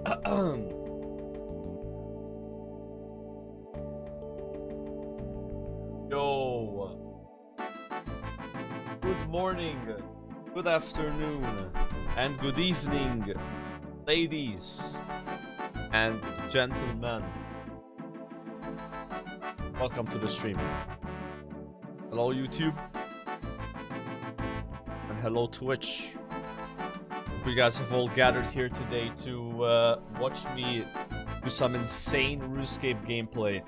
Yo. Good morning, good afternoon, and good evening, ladies and gentlemen. Welcome to the stream. Hello, YouTube. And hello, Twitch. Hope you guys have all gathered here today to watch me do some insane Runescape gameplay.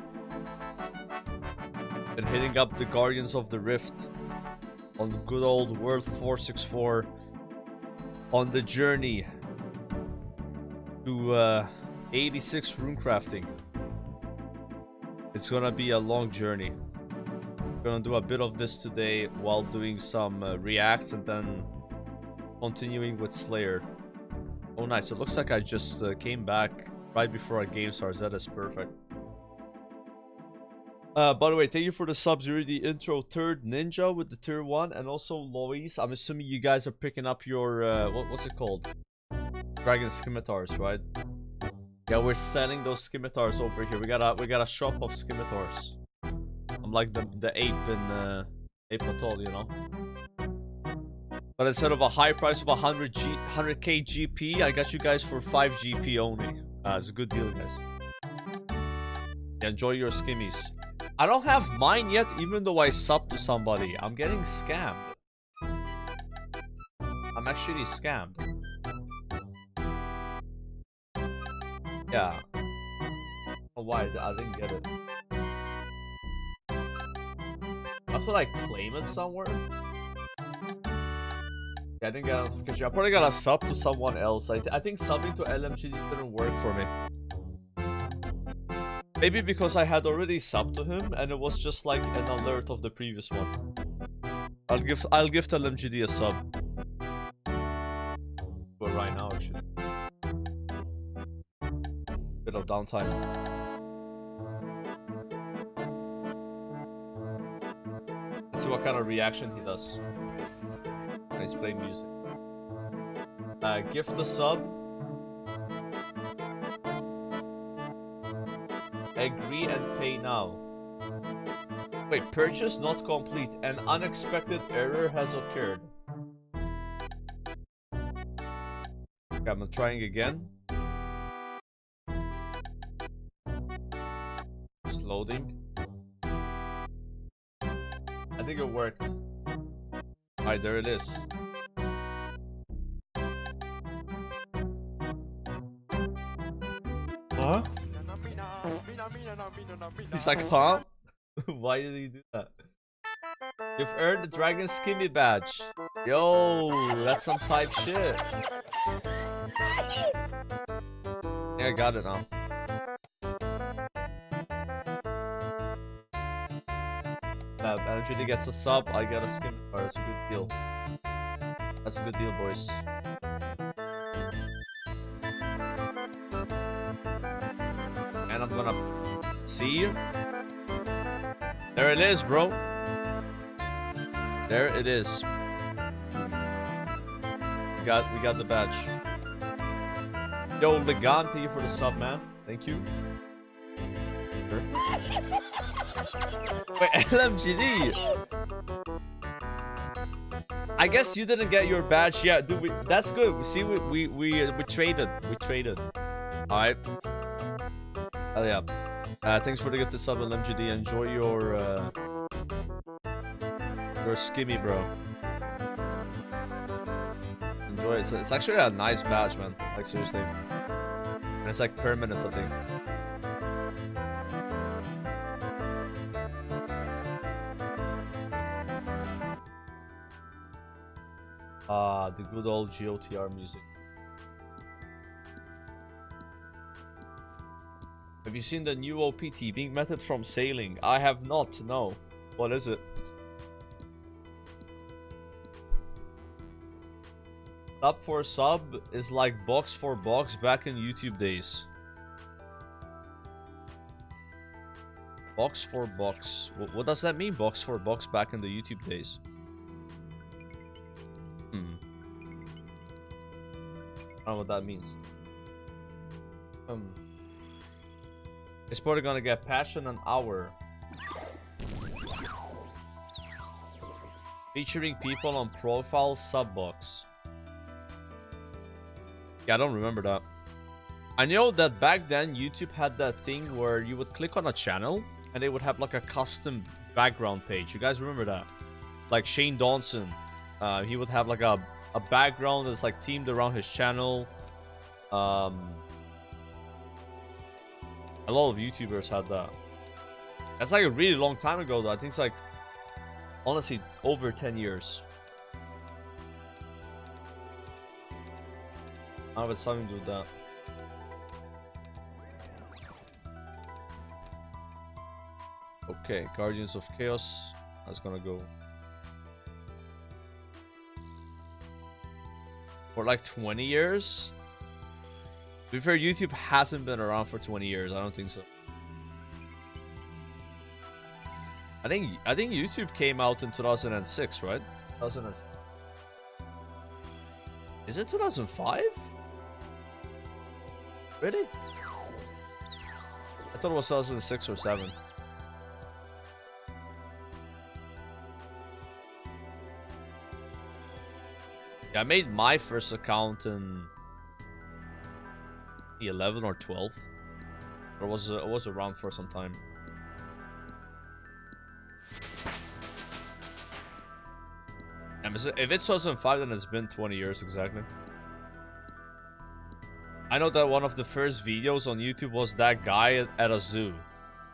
Been hitting up the Guardians of the Rift on good old World 464 on the journey to 86 runecrafting. It's gonna be a long journey. Gonna do a bit of this today while doing some reacts and then continuing with Slayer. Oh nice, it looks like I just came back right before our game starts. That is perfect. By the way, thank you for the subs. You're the intro third ninja with the tier 1, and also Lois. I'm assuming you guys are picking up your what's it called? Dragon scimitars, right? Yeah, we're selling those scimitars over here. We got a shop of scimitars. I'm like the ape in Ape Atoll, you know. But instead of a high price of 100k GP, I got you guys for 5 GP only. It's a good deal, guys. Yeah, enjoy your skimmies. I don't have mine yet, even though I subbed to somebody. I'm getting scammed. I'm actually scammed. Yeah. Oh, why? I didn't get it. I have to like claim it somewhere. Yeah, I didn't get a notification. I probably got a sub to someone else. I think subbing to LMGD didn't work for me. Maybe because I had already subbed to him and it was just like an alert of the previous one. I'll give LMGD a sub. But right now actually. Bit of downtime. Let's see what kind of reaction he does when he's playing music. Gift a sub. Agree and pay now. Wait, purchase not complete. An unexpected error has occurred. Okay, I'm trying again. Just loading. I think it worked. Alright, there it is. Huh? He's like, huh? Why did he do that? You've earned the Dragon Skimmy badge. Yo, that's some type shit. Yeah, I got it now. Energy gets a sub, I get a skim. Oh, that's a good deal. That's a good deal, boys. And I'm gonna see you. There it is, bro. There it is. We got the badge. Yo, Legan, thank you for the sub, man. Thank you. Wait, LMGD. I guess you didn't get your badge yet, dude. That's good. See, we traded. We traded. All right. Oh yeah. Thanks for the gift to sub, LMGD. Enjoy your skimmy, bro. Enjoy it. It's actually a nice badge, man. Like seriously. And it's like permanent, I think. The good old GOTR music. Have you seen the new OPT being method from sailing? I have not, no. What is it? Sub for sub is like box for box back in YouTube days. Box for box. What does that mean, box for box back in the YouTube days? I don't know what that means. It's probably gonna get patched in an hour. Featuring people on profile sub box. Yeah, I don't remember that. I know that back then YouTube had that thing where you would click on a channel and they would have like a custom background page. You guys remember that? Like Shane Dawson. He would have like a background that's like themed around his channel. A lot of YouTubers had that. That's like a really long time ago though. I think it's like, honestly, over 10 years. I have something to do with that. Okay, Guardians of Chaos. That's gonna go. For like 20 years? To be fair, YouTube hasn't been around for 20 years. I don't think so. I think YouTube came out in 2006, right? 2006. Is it 2005? Really? I thought it was 2006 or 7. Yeah, I made my first account in 11 or 12. Or it was around for some time. If it's 2005, then it's been 20 years exactly. I know that one of the first videos on YouTube was that guy at a zoo.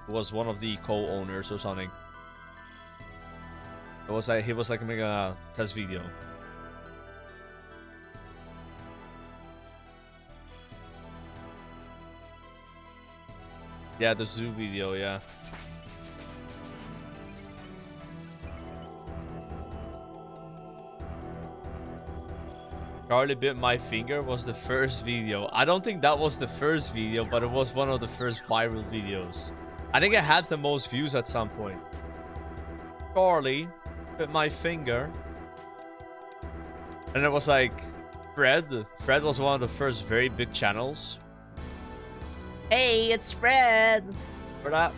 Who was one of the co-owners or something. It was like he was like making a test video. Yeah, the zoo video, yeah. Charlie Bit My Finger was the first video. I don't think that was the first video, but it was one of the first viral videos. I think it had the most views at some point. Charlie Bit My Finger. And it was like Fred. Fred was one of the first very big channels. Hey, it's Fred! For that.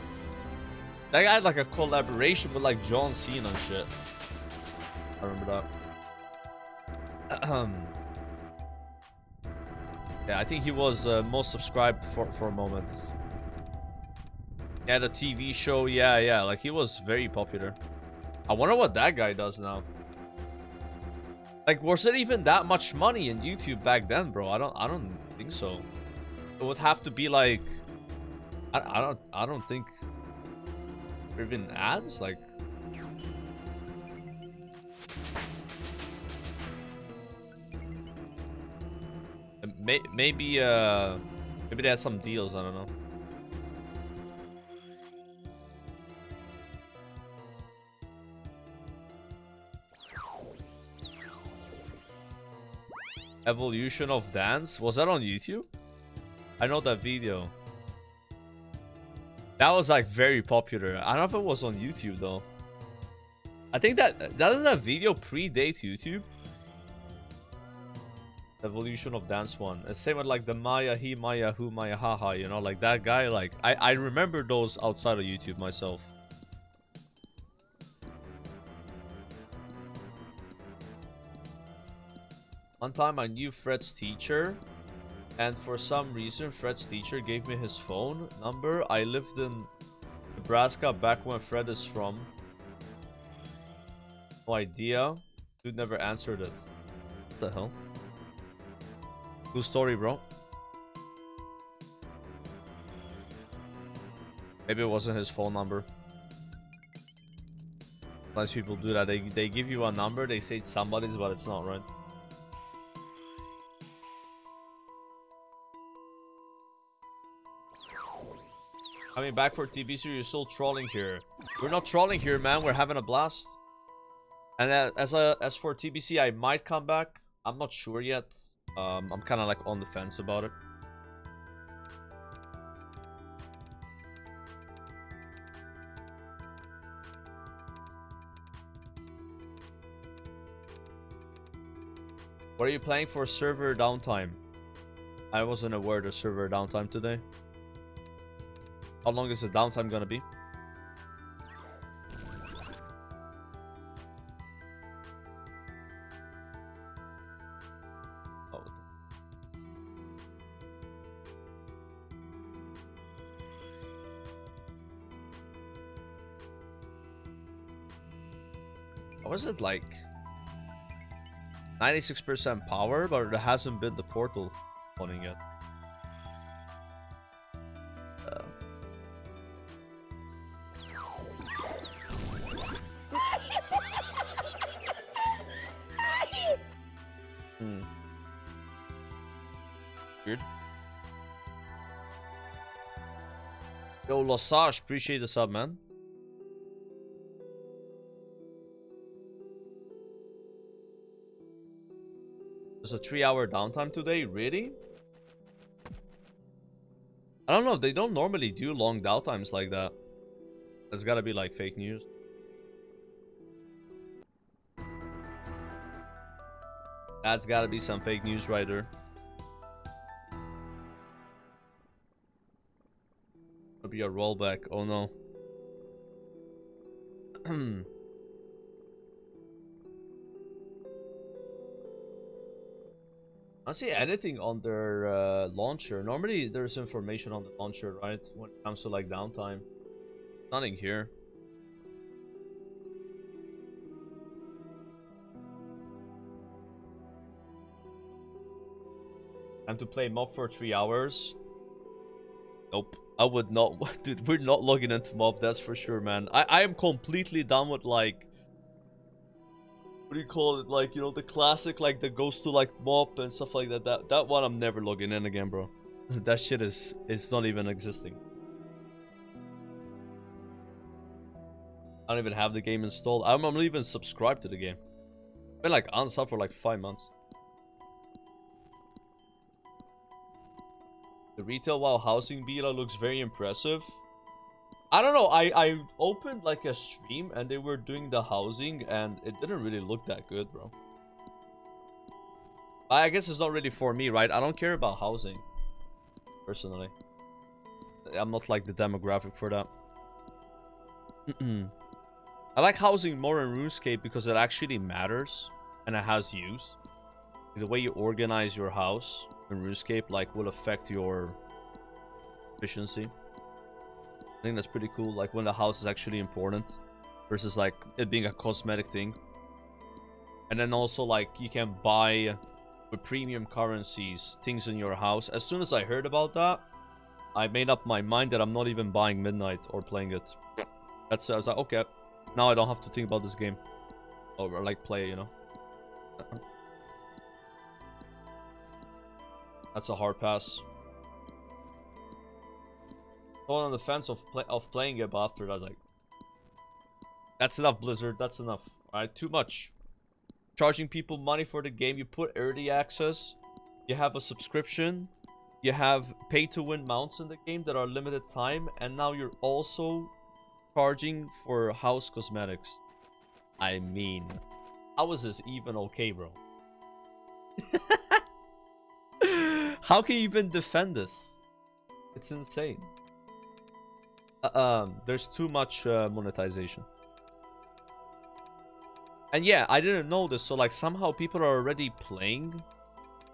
That guy had like a collaboration with like John Cena and shit. I remember that. Yeah, I think he was most subscribed for a moment. He had a TV show, yeah, like he was very popular. I wonder what that guy does now. Like, was it even that much money in YouTube back then, bro? I don't think so. It would have to be like, I don't think even ads, like. Maybe they had some deals, I don't know. Evolution of Dance? Was that on YouTube? I know that video. That was like very popular. I don't know if it was on YouTube though. I think that doesn't that video predate YouTube? Evolution of Dance one. The same with like the Maya, he, Maya, who, Maya, haha, you know, like that guy. Like I remember those outside of YouTube myself. One time I knew Fred's teacher, and for some reason Fred's teacher gave me his phone number. I lived in Nebraska back when Fred is from. No idea. Dude never answered it. What the hell? Cool story, bro. Maybe it wasn't his phone number. Sometimes people do that. They give you a number, they say it's somebody's, but it's not, right? I mean, back for TBC, you're still trolling here. We're not trolling here, man. We're having a blast. And as for TBC, I might come back. I'm not sure yet. I'm kind of like on the fence about it. What are you playing for server downtime? I wasn't aware the server downtime today. How long is the downtime gonna be? Oh. Was it like 96% power, but there hasn't been the portal spawning yet. Weird. Yo, Losage, appreciate the sub, man. There's a 3-hour downtime today, really? I don't know, they don't normally do long downtimes like that. That's gotta be like fake news. That's gotta be some fake news right there. It'll be a rollback, oh no. I don't see anything on their launcher. Normally there's information on the launcher, right? When it comes to like downtime. Nothing here. Time to play mob for 3 hours. Nope. I would not. Dude, we're not logging into mob, that's for sure, man. I am completely done with like, what do you call it, like, you know, the classic, like, that goes to like mob and stuff like that. That one I'm never logging in again, bro. That shit is, it's not even existing. I don't even have the game installed. I'm not even subscribed to the game. I've been like unsub for like 5 months. The retail while housing beta looks very impressive. I don't know, I opened like a stream and they were doing the housing and it didn't really look that good, bro. I guess it's not really for me, right? I don't care about housing, personally. I'm not like the demographic for that. I like housing more in Runescape because it actually matters and it has use. The way you organize your house in Runescape like will affect your efficiency. I think that's pretty cool, like when the house is actually important versus like it being a cosmetic thing. And then also like you can buy with premium currencies things in your house. As soon as I heard about that, I made up my mind that I'm not even buying Midnight or playing it. That's I was like, okay, now I don't have to think about this game or like play, you know. That's a hard pass. Going on the fence of playing it, but after that, I was like, that's enough, Blizzard. That's enough. Alright, too much. Charging people money for the game. You put early access. You have a subscription. You have pay-to-win mounts in the game that are limited time. And now you're also charging for house cosmetics. I mean, how is this even okay, bro? How can you even defend this? It's insane. There's too much monetization. And yeah, I didn't know this, so like somehow people are already playing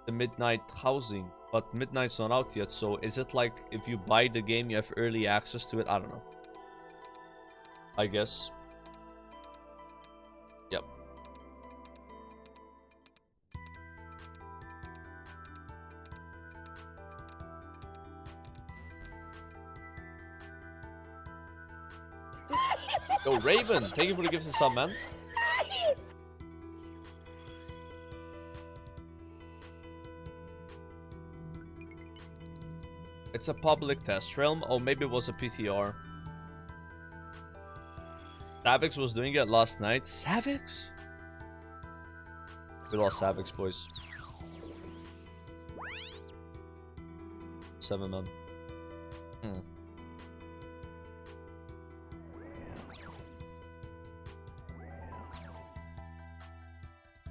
the Midnight housing, but Midnight's not out yet, so is it like if you buy the game you have early access to it? I don't know. I guess. Yep. Yo, Raven, thank you for the gifts and sub, man. It's a public test realm. Oh, maybe it was a PTR. Savix was doing it last night. Savix? We lost Savix, boys. 7 man.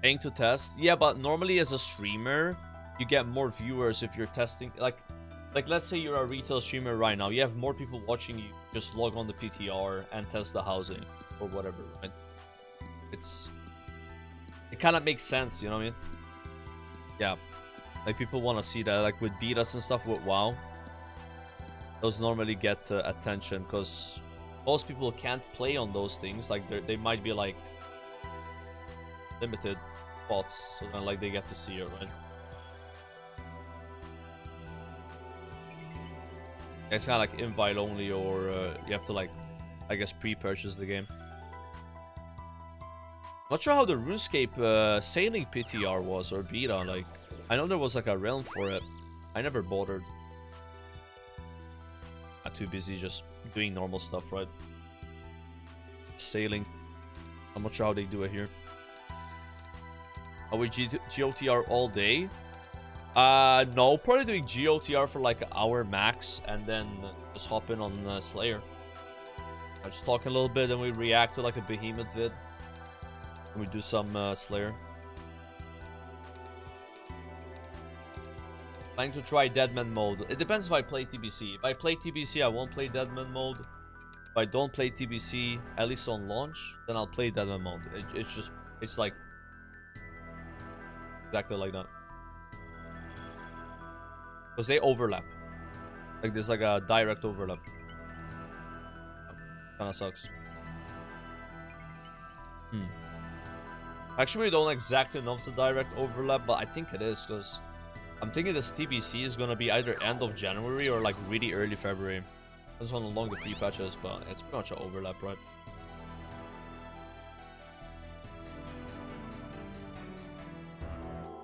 Paying to test? Yeah, but normally as a streamer, you get more viewers if you're testing. Like let's say you're a retail streamer right now. You have more people watching you. Just log on the PTR and test the housing or whatever. Right? It kind of makes sense, you know what I mean? Yeah, like people want to see that. Like with betas and stuff with WoW, those normally get attention because most people can't play on those things. Like they might be like limited spots, so then like they get to see it, right? It's kind of like invite only, or you have to like, I guess, pre-purchase the game. Not sure how the Runescape sailing PTR was or beta. Like, I know there was like a realm for it. I never bothered. I'm too busy just doing normal stuff, right? Sailing. I'm not sure how they do it here. Are we GOTR all day? No, probably doing GOTR for like an hour max, and then just hop in on Slayer. I just talk a little bit, and we react to like a behemoth vid. And we do some Slayer. Planning to try Deadman mode. It depends if I play TBC. If I play TBC, I won't play Deadman mode. If I don't play TBC, at least on launch, then I'll play Deadman mode. It's like exactly like that. Because they overlap. Like there's like a direct overlap. Kinda sucks. Actually, we don't exactly know if it's a direct overlap, but I think it is, because I'm thinking this TBC is gonna be either end of January or like really early February. Depends on how long the pre-patch is, but it's pretty much an overlap, right?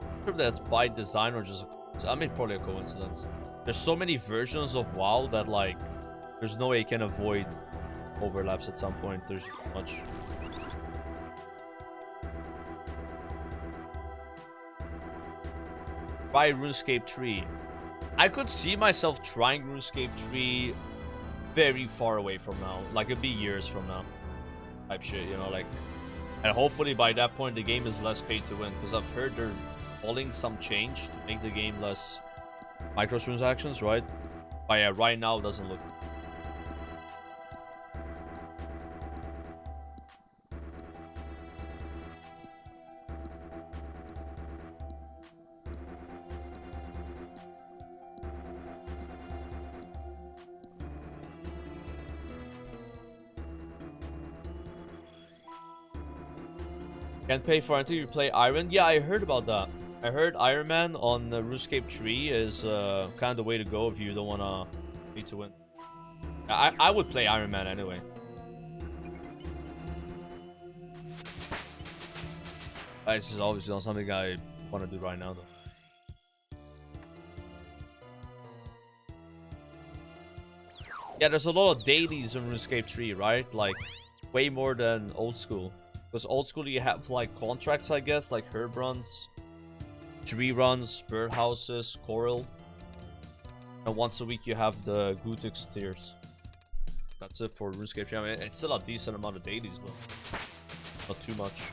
I'm sure that's by design or just I mean probably a coincidence. There's so many versions of WoW that like there's no way you can avoid overlaps at some point. There's much. Try RuneScape 3. I could see myself trying RuneScape 3 very far away from now. Like it'd be years from now. Type shit, you know, like, and hopefully by that point the game is less pay to win, because I've heard they're calling some change to make the game less microtransactions, right? But yeah, right now it doesn't look. Can't pay for it until you play Iron. Yeah, I heard about that. I heard Ironman on RuneScape 3 is kind of the way to go if you don't want to pay to win. I would play Ironman anyway. This is obviously not something I want to do right now, though. Yeah, there's a lot of dailies in RuneScape 3, right? Like, way more than old school. Because old school you have like contracts, I guess, like herb runs, tree runs, birdhouses, coral. And once a week you have the Gutix tiers. That's it for RuneScape 3. I mean, it's still a decent amount of dailies, but not too much.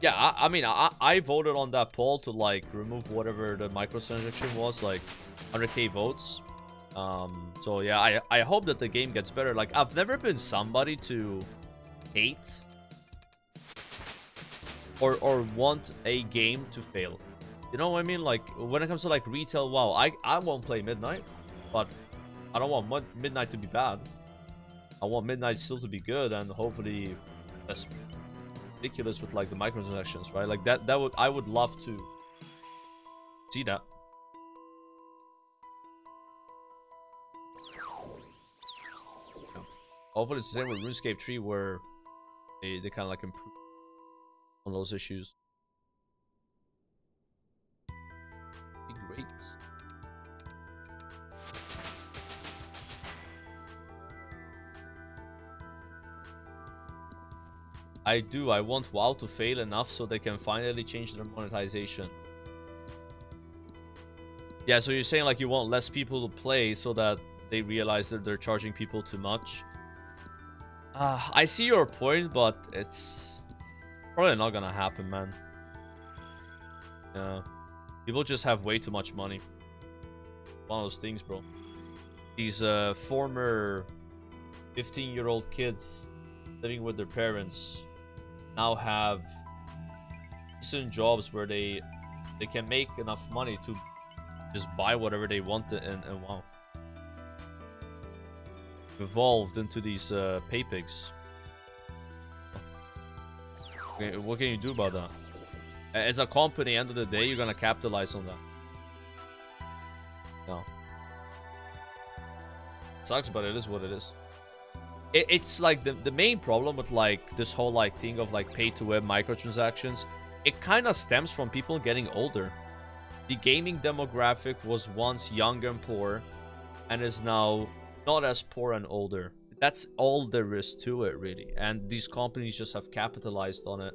Yeah, I mean, I voted on that poll to like remove whatever the microtransaction was, like 100k votes. So yeah, I hope that the game gets better. Like, I've never been somebody to hate or want a game to fail. You know what I mean? Like, when it comes to like retail WoW, I won't play Midnight, but I don't want Midnight to be bad. I want Midnight still to be good, and hopefully less ridiculous with like the microtransactions, right? Like that would, I would love to see that. Hopefully it's the same with RuneScape 3, where they kind of like improve on those issues. Be great. I do. I want WoW to fail enough so they can finally change their monetization. Yeah, so you're saying like you want less people to play so that they realize that they're charging people too much. I see your point, but it's Probably not gonna happen, man. Yeah. People just have way too much money. One of those things, bro. These former 15-year-old kids living with their parents now have decent jobs where they can make enough money to just buy whatever they want, and wow. Evolved into these pay pigs. Okay, what can you do about that? As a company, end of the day, you're gonna capitalize on that. No. It sucks, but it is what it is. It's like the main problem with like this whole like thing of like pay to win microtransactions. It kind of stems from people getting older. The gaming demographic was once young and poor, and is now not as poor and older. That's all there is to it, really. And these companies just have capitalized on it.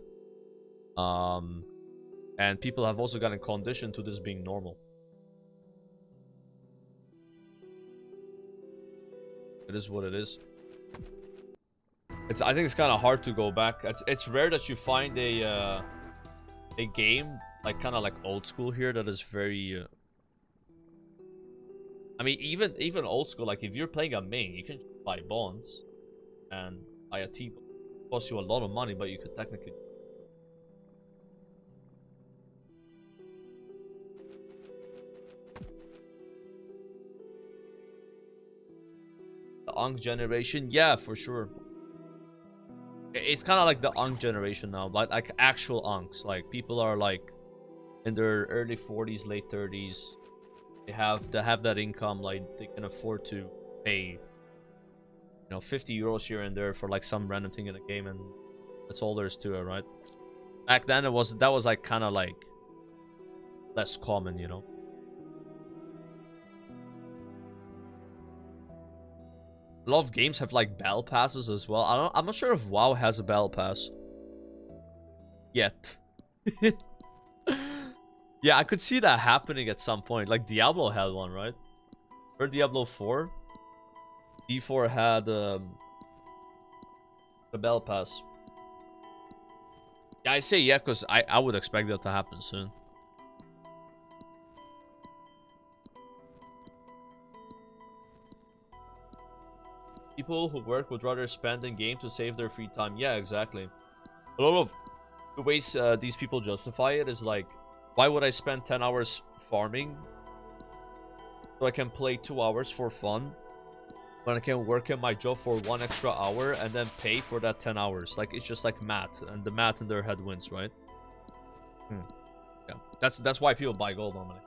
And people have also gotten conditioned to this being normal. It is what it is. I think it's kind of hard to go back. It's rare that you find a game like kind of like old school here that is very. I mean, even old school. Like if you're playing a main, you can buy bonds and buy a T-bone. It costs you a lot of money, but you could technically. The Unk generation, yeah, for sure. It's kind of like the Unk generation now, like actual Unks. Like people are like in their early 40s, late 30s. They have that income, like they can afford to pay, 50 euros here and there for like some random thing in a game, and that's all there is to it, right? Back then that was like kind of like less common, A lot of games have like battle passes as well. I'm not sure if WoW has a battle pass yet. Yeah, I could see that happening at some point. Like Diablo had one, right? Or Diablo 4. D4 had a battle pass. Yeah, I say yeah because I would expect that to happen soon. People who work would rather spend in game to save their free time. Yeah, exactly. A lot of the ways these people justify it is like, why would I spend 10 hours farming so I can play 2 hours for fun when I can work in my job for 1 extra hour and then pay for that 10 hours? Like, it's just like math, and the math in their head wins, right? Yeah, that's why people buy gold normally.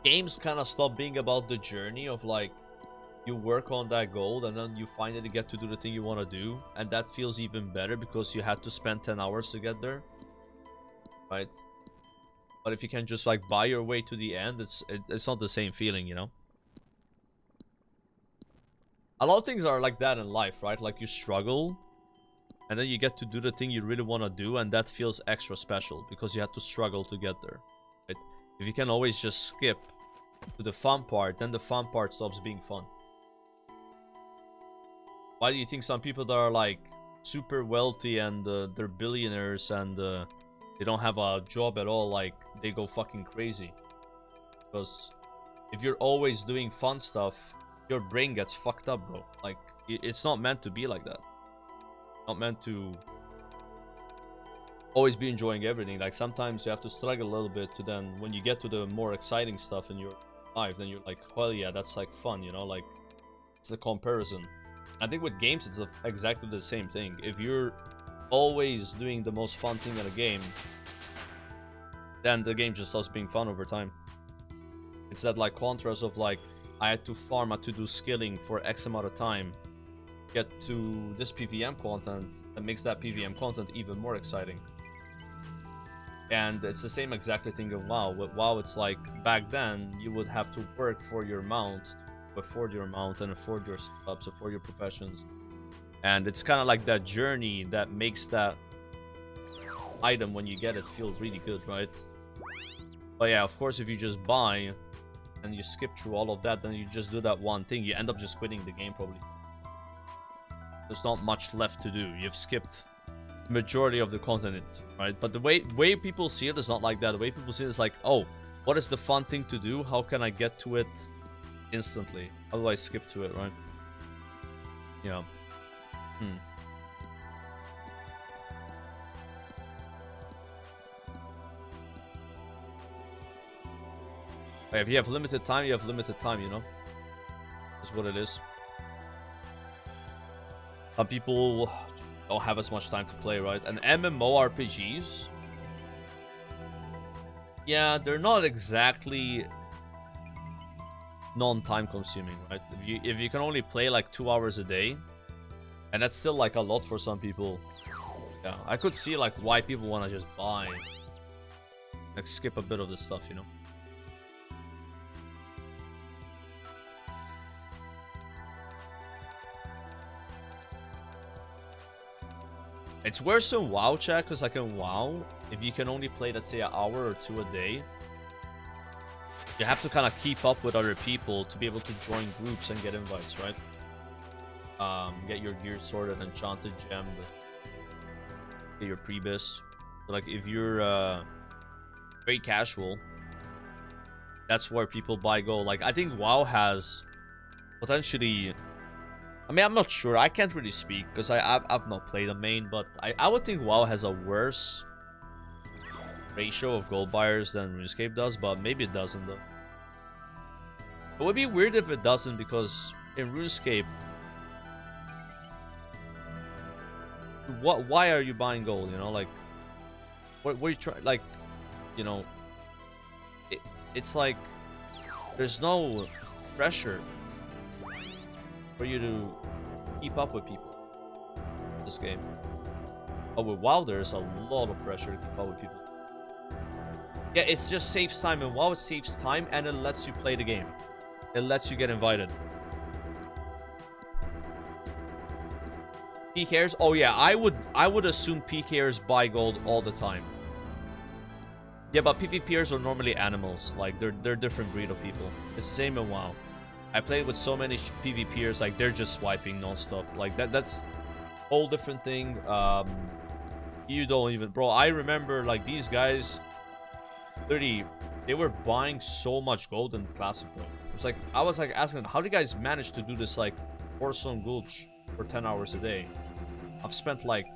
Games kind of stop being about the journey of like you work on that gold and then you finally get to do the thing you want to do, and that feels even better because you had to spend 10 hours to get there, right? But if you can just like buy your way to the end, it's not the same feeling, A lot of things are like that in life, right? Like you struggle and then you get to do the thing you really want to do, and that feels extra special because you had to struggle to get there, right? If you can always just skip to the fun part, then the fun part stops being fun. Why do you think some people that are like super wealthy and they're billionaires and they don't have a job at all, like they go fucking crazy? Because if you're always doing fun stuff, your brain gets fucked up, bro. Like it's not meant to be like that. Not meant to always be enjoying everything. Like sometimes you have to struggle a little bit to then when you get to the more exciting stuff in your life, then you're like, well, yeah, that's like fun, like it's a comparison. I think with games it's exactly the same thing. If you're always doing the most fun thing in a game, then the game just starts being fun over time. It's that like contrast of like, I had to farm, I had to do skilling for X amount of time, get to this PVM content that makes that PVM content even more exciting. And it's the same exactly thing of WoW. With WoW, it's like back then you would have to work for your mount, afford your mount, and afford your subs, afford your professions. And it's kind of like that journey that makes that item when you get it feel really good, right? But yeah, of course, if you just buy, and you skip through all of that, then you just do that one thing, you end up just quitting the game probably. There's not much left to do. You've skipped majority of the content, right? But the way people see it is not like that. The way people see it is like, oh, what is the fun thing to do? How can I get to it instantly? How do I skip to it, right? Yeah. If you have limited time, you have limited time, you know? That's what it is. Some people don't have as much time to play, right? And MMORPGs, yeah, they're not exactly non-time consuming, right? If you can only play like 2 hours a day, and that's still like a lot for some people. Yeah, I could see like why people want to just buy, like skip a bit of this stuff, you know? It's worse than WoW, chat, because like in WoW, if you can only play, let's say, an hour or two a day, you have to kind of keep up with other people to be able to join groups and get invites, right? Get your gear sorted, enchanted, gemmed, get your prebis. So like if you're very casual, that's where people buy gold. Like I think WoW has potentially, I mean, I'm not sure. I can't really speak because I've not played a main, but I would think WoW has a worse ratio of gold buyers than RuneScape does, but maybe it doesn't though. It would be weird if it doesn't, because in RuneScape, why are you buying gold? You know, like what are you trying? Like, you know, it's like there's no pressure for you to keep up with people in this game. But with WoW, there's a lot of pressure to keep up with people. Yeah, it just saves time. And WoW, it saves time and it lets you play the game. It lets you get invited. PKers? Oh yeah, I would assume PKers buy gold all the time. Yeah, but PvPers are normally animals. Like they're a different breed of people. It's the same in WoW. I played with so many PvPers, like they're just swiping non-stop. Like that's a whole different thing. You don't even, bro. I remember like these guys, they were buying so much gold in Classic, bro. It's like I was like asking them, how do you guys manage to do this like Orson Gulch for 10 hours a day? I've spent like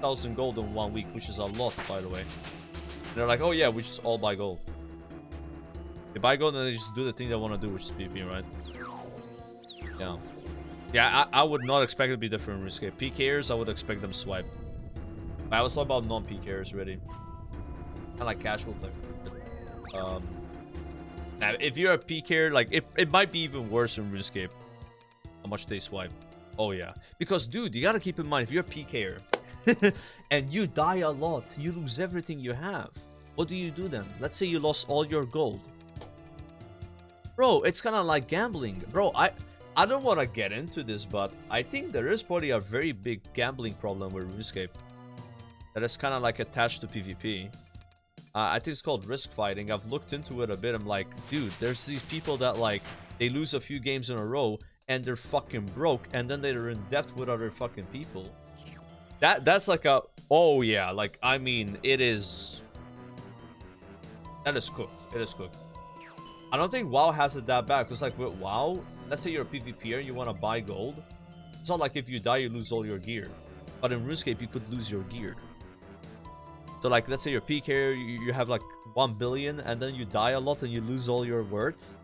1,000 gold in 1 week, which is a lot, by the way. And they're like, oh yeah, we just all buy gold. They buy gold and they just do the thing they want to do, which is PvP, right? Yeah. Yeah, I would not expect it to be different in RuneScape. PKers, I would expect them swipe. But I was talking about non-PKers, really. Kind of like casual thing. Now, if you're a PKer, like, it might be even worse in RuneScape. How much they swipe. Oh, yeah. Because, dude, you gotta keep in mind, if you're a PKer, and you die a lot, you lose everything you have. What do you do then? Let's say you lost all your gold. Bro, it's kind of like gambling. Bro, I don't want to get into this, but I think there is probably a very big gambling problem with RuneScape. That is kind of like attached to PvP. I think it's called risk fighting. I've looked into it a bit. I'm like, dude, there's these people that like, they lose a few games in a row and they're fucking broke. And then they're in debt with other fucking people. That's like a, oh yeah, like, I mean, it is, that is cooked. It is cooked. I don't think WoW has it that bad, because like with WoW, let's say you're a PvPer and you want to buy gold. It's not like if you die, you lose all your gear. But in RuneScape, you could lose your gear. So like, let's say you're PKer, you have like 1 billion, and then you die a lot and you lose all your worth.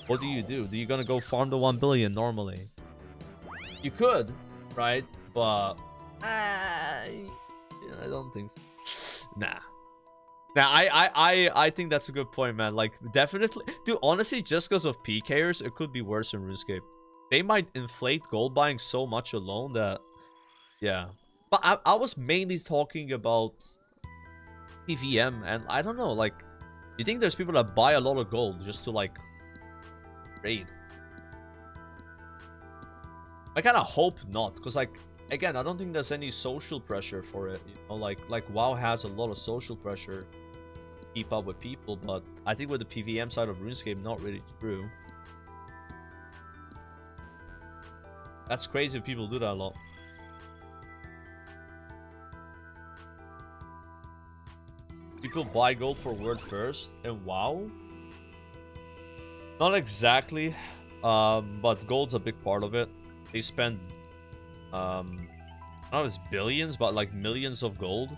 What do? Do you gonna go farm the 1 billion normally? You could, right? But I don't think so. Nah. Now, I think that's a good point, man. Like, definitely. Dude, honestly, just because of PKers, it could be worse in RuneScape. They might inflate gold buying so much alone that... Yeah. But I was mainly talking about PVM, and I don't know, like... You think there's people that buy a lot of gold just to, like... raid? I kind of hope not, because, like... Again, I don't think there's any social pressure for it, you know, like WoW has a lot of social pressure. keep up with people, but I think with the PVM side of RuneScape, not really true. That's crazy if people do that a lot. People buy gold for word first and WoW? Not exactly, but gold's a big part of it. They spend, I don't know if it's billions, but like millions of gold.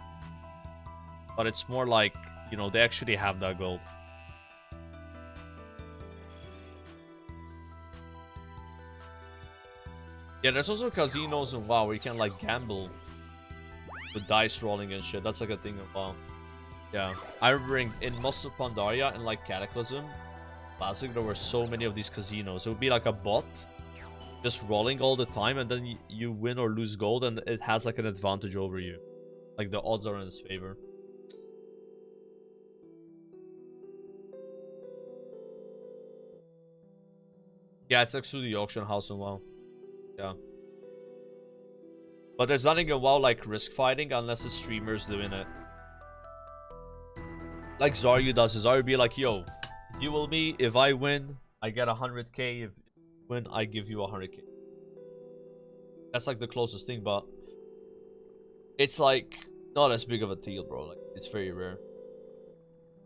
But it's more like, you know, they actually have that gold. Yeah, there's also casinos in WoW where you can like gamble with dice rolling and shit. That's like a thing in WoW. Yeah, I remember in most of Pandaria and like Cataclysm Classic, there were so many of these casinos. It would be like a bot just rolling all the time, and then you win or lose gold, and it has like an advantage over you. Like the odds are in its favor. Yeah, it's actually the auction house in WoW. Yeah. But there's nothing in WoW like risk fighting unless the streamer's doing it. Like Zaryu does. Zaryu would be like, yo, duel me. If I win, I get 100k. If you win, I give you 100k. That's like the closest thing, but it's like not as big of a deal, bro. Like it's very rare.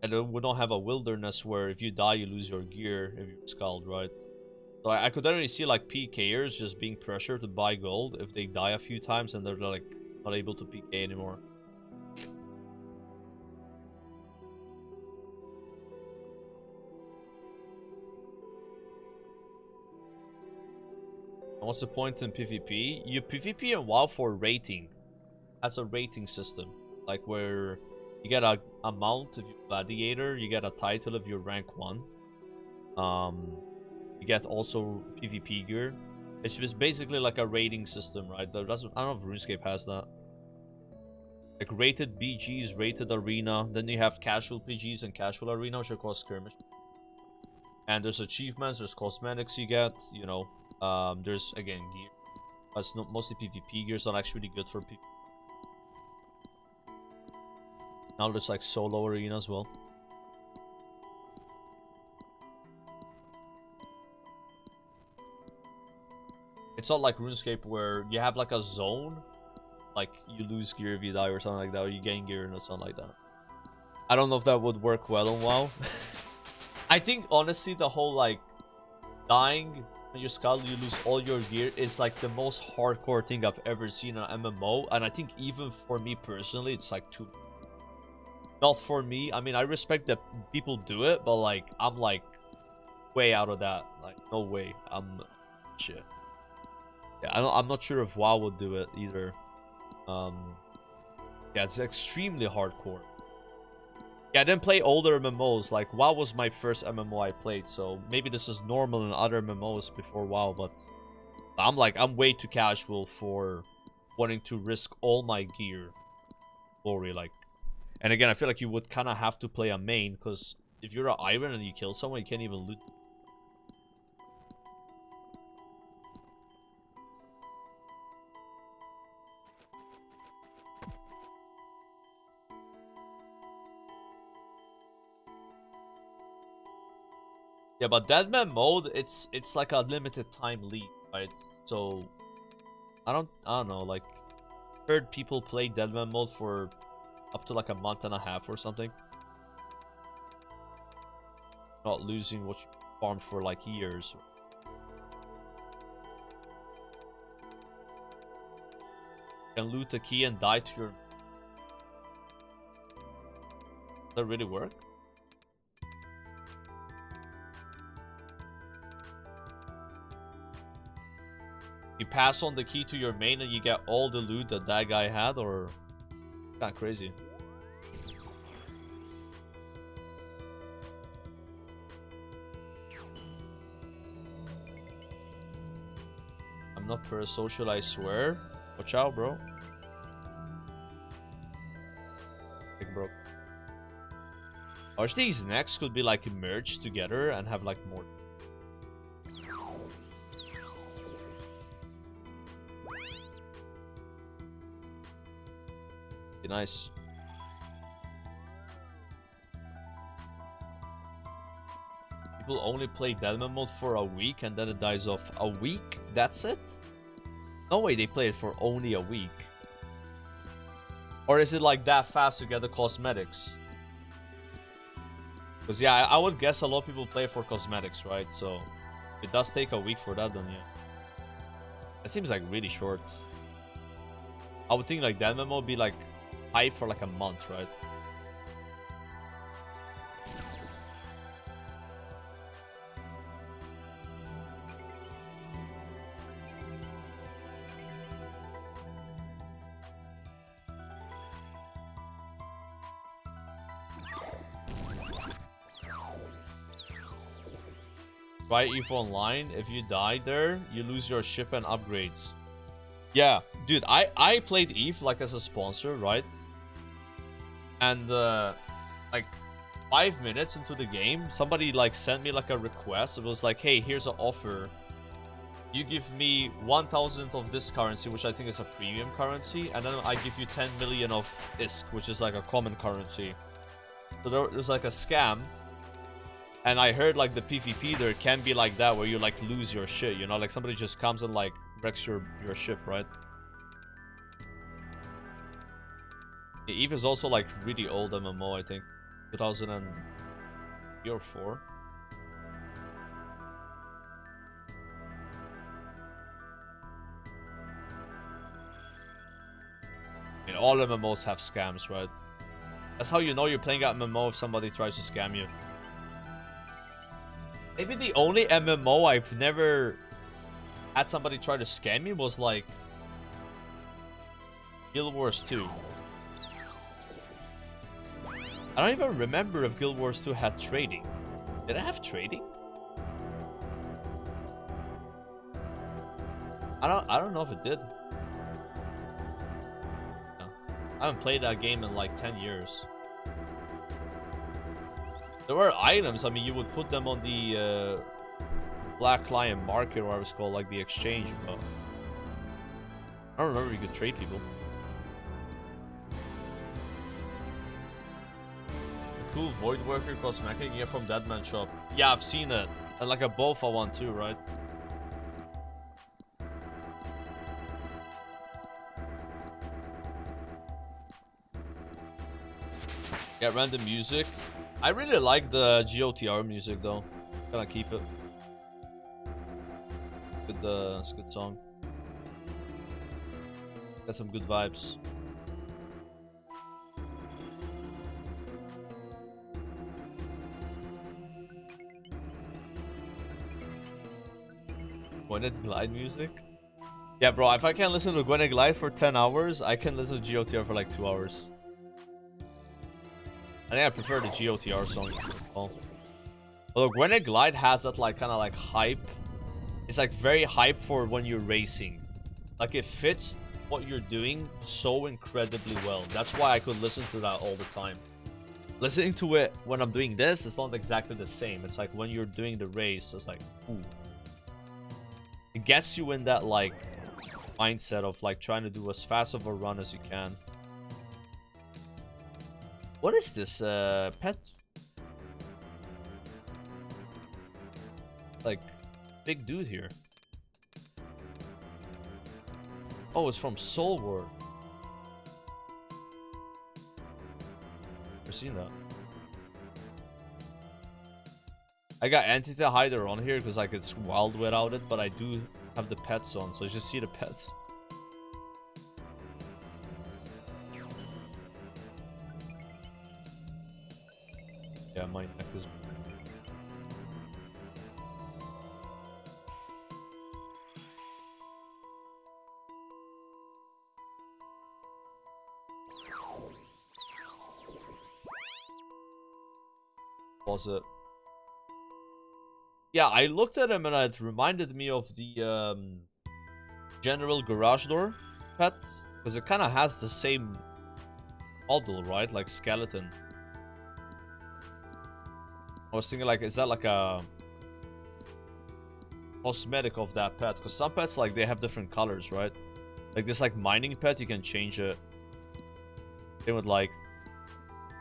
And we don't have a wilderness where if you die, you lose your gear if you're scald, right? So I could already see like PKers just being pressured to buy gold if they die a few times and they're like not able to PK anymore. And what's the point in PvP? You PvP in WoW for rating. As a rating system. Like where you get a mount if you're gladiator, you get a title if you're rank 1. You get also PvP gear. It's just basically like a rating system, right? I don't know if RuneScape has that. Like rated BGs, rated arena. Then you have casual PGs and casual arena, which are called skirmish. And there's achievements, there's cosmetics you get, you know. There's again gear. That's not mostly PvP gear, so not actually good for people. Now there's like solo arena as well. It's not like RuneScape where you have like a zone, like you lose gear if you die or something like that, or you gain gear or something like that. I don't know if that would work well on WoW. I think honestly the whole like dying when you skull, you lose all your gear is like the most hardcore thing I've ever seen on MMO, and I think even for me personally, it's like too. Not for me. I mean, I respect that people do it, but like I'm like way out of that. Like no way. I'm shit. Yeah, I'm not sure if WoW would do it either. Yeah, it's extremely hardcore. Yeah, I didn't play older MMOs. Like WoW was my first MMO I played, so maybe this is normal in other MMOs before WoW, but I'm way too casual for wanting to risk all my gear. Glory, like. And again, I feel like you would kind of have to play a main, because if you're an Iron and you kill someone, you can't even loot. Yeah, but Deadman mode, it's like a limited time league, right? So I don't know, like heard people play Deadman mode for up to like a month and a half or something. Not losing what you farmed for like years. You can loot a key and die to your. Does that really work? You pass on the key to your main and you get all the loot that that guy had, or kind of crazy. I'm not parasocial, I swear. Watch out, bro. Big bro. Or these necks could be like merged together and have like more. Be nice. People only play Deadman mode for a week and then it dies off. A week? That's it? No way they play it for only a week. Or is it like that fast to get the cosmetics? Because yeah, I would guess a lot of people play it for cosmetics, right? So it does take a week for that, then yeah. It seems like really short. I would think like that memo would be like hype for like a month, right? Try EVE Online. If you die there, you lose your ship and upgrades. Yeah, dude, I played EVE like as a sponsor, right? And like 5 minutes into the game, somebody like sent me like a request. It was like, hey, here's an offer. You give me 1,000 of this currency, which I think is a premium currency, and then I give you 10 million of ISK, which is like a common currency. So there's like a scam. And I heard like the PvP there can be like that, where you like lose your shit, you know, like somebody just comes and like wrecks your ship, right? EVE is also like really old MMO, I think, 2003 or 4. I mean, all MMOs have scams, right? That's how you know you're playing at MMO, if somebody tries to scam you. Maybe the only MMO I've never had somebody try to scam me was like Guild Wars 2. I don't even remember if Guild Wars 2 had trading. Did I have trading? I don't know if it did. No. I haven't played that game in like 10 years. There were items, I mean, you would put them on the Black Lion Market, or whatever it's called, like the exchange. But I don't remember if you could trade people. A cool Void Worker cosmetic you get from Deadman Shop. Yeah, I've seen it. And like a Bofa one too, right? Yeah, random music. I really like the GOTR music though. Gonna keep it. It's a good song. Got some good vibes. Gwened Glide music? Yeah, bro, if I can't listen to Gwened Glide for 10 hours, I can listen to GOTR for like 2 hours. I think I prefer the GOTR song. Although Gwened Glide has that like kind of like hype. It's like very hype for when you're racing. Like it fits what you're doing so incredibly well. That's why I could listen to that all the time. Listening to it when I'm doing this, it's not exactly the same. It's like when you're doing the race, it's like, ooh. It gets you in that like mindset of like trying to do as fast of a run as you can. What is this pet? Like big dude here. Oh, it's from Soul World. Never seen that. I got Entity Hider on here because like it's wild without it, but I do have the pets on, so just see the pets. Yeah, my neck is... Was it? Yeah, I looked at him and it reminded me of the General Garage Door pet, because it kind of has the same model, right? Like skeleton. I was thinking like, is that like a cosmetic of that pet? Because some pets like they have different colors, right? Like this like mining pet, you can change it. Same with like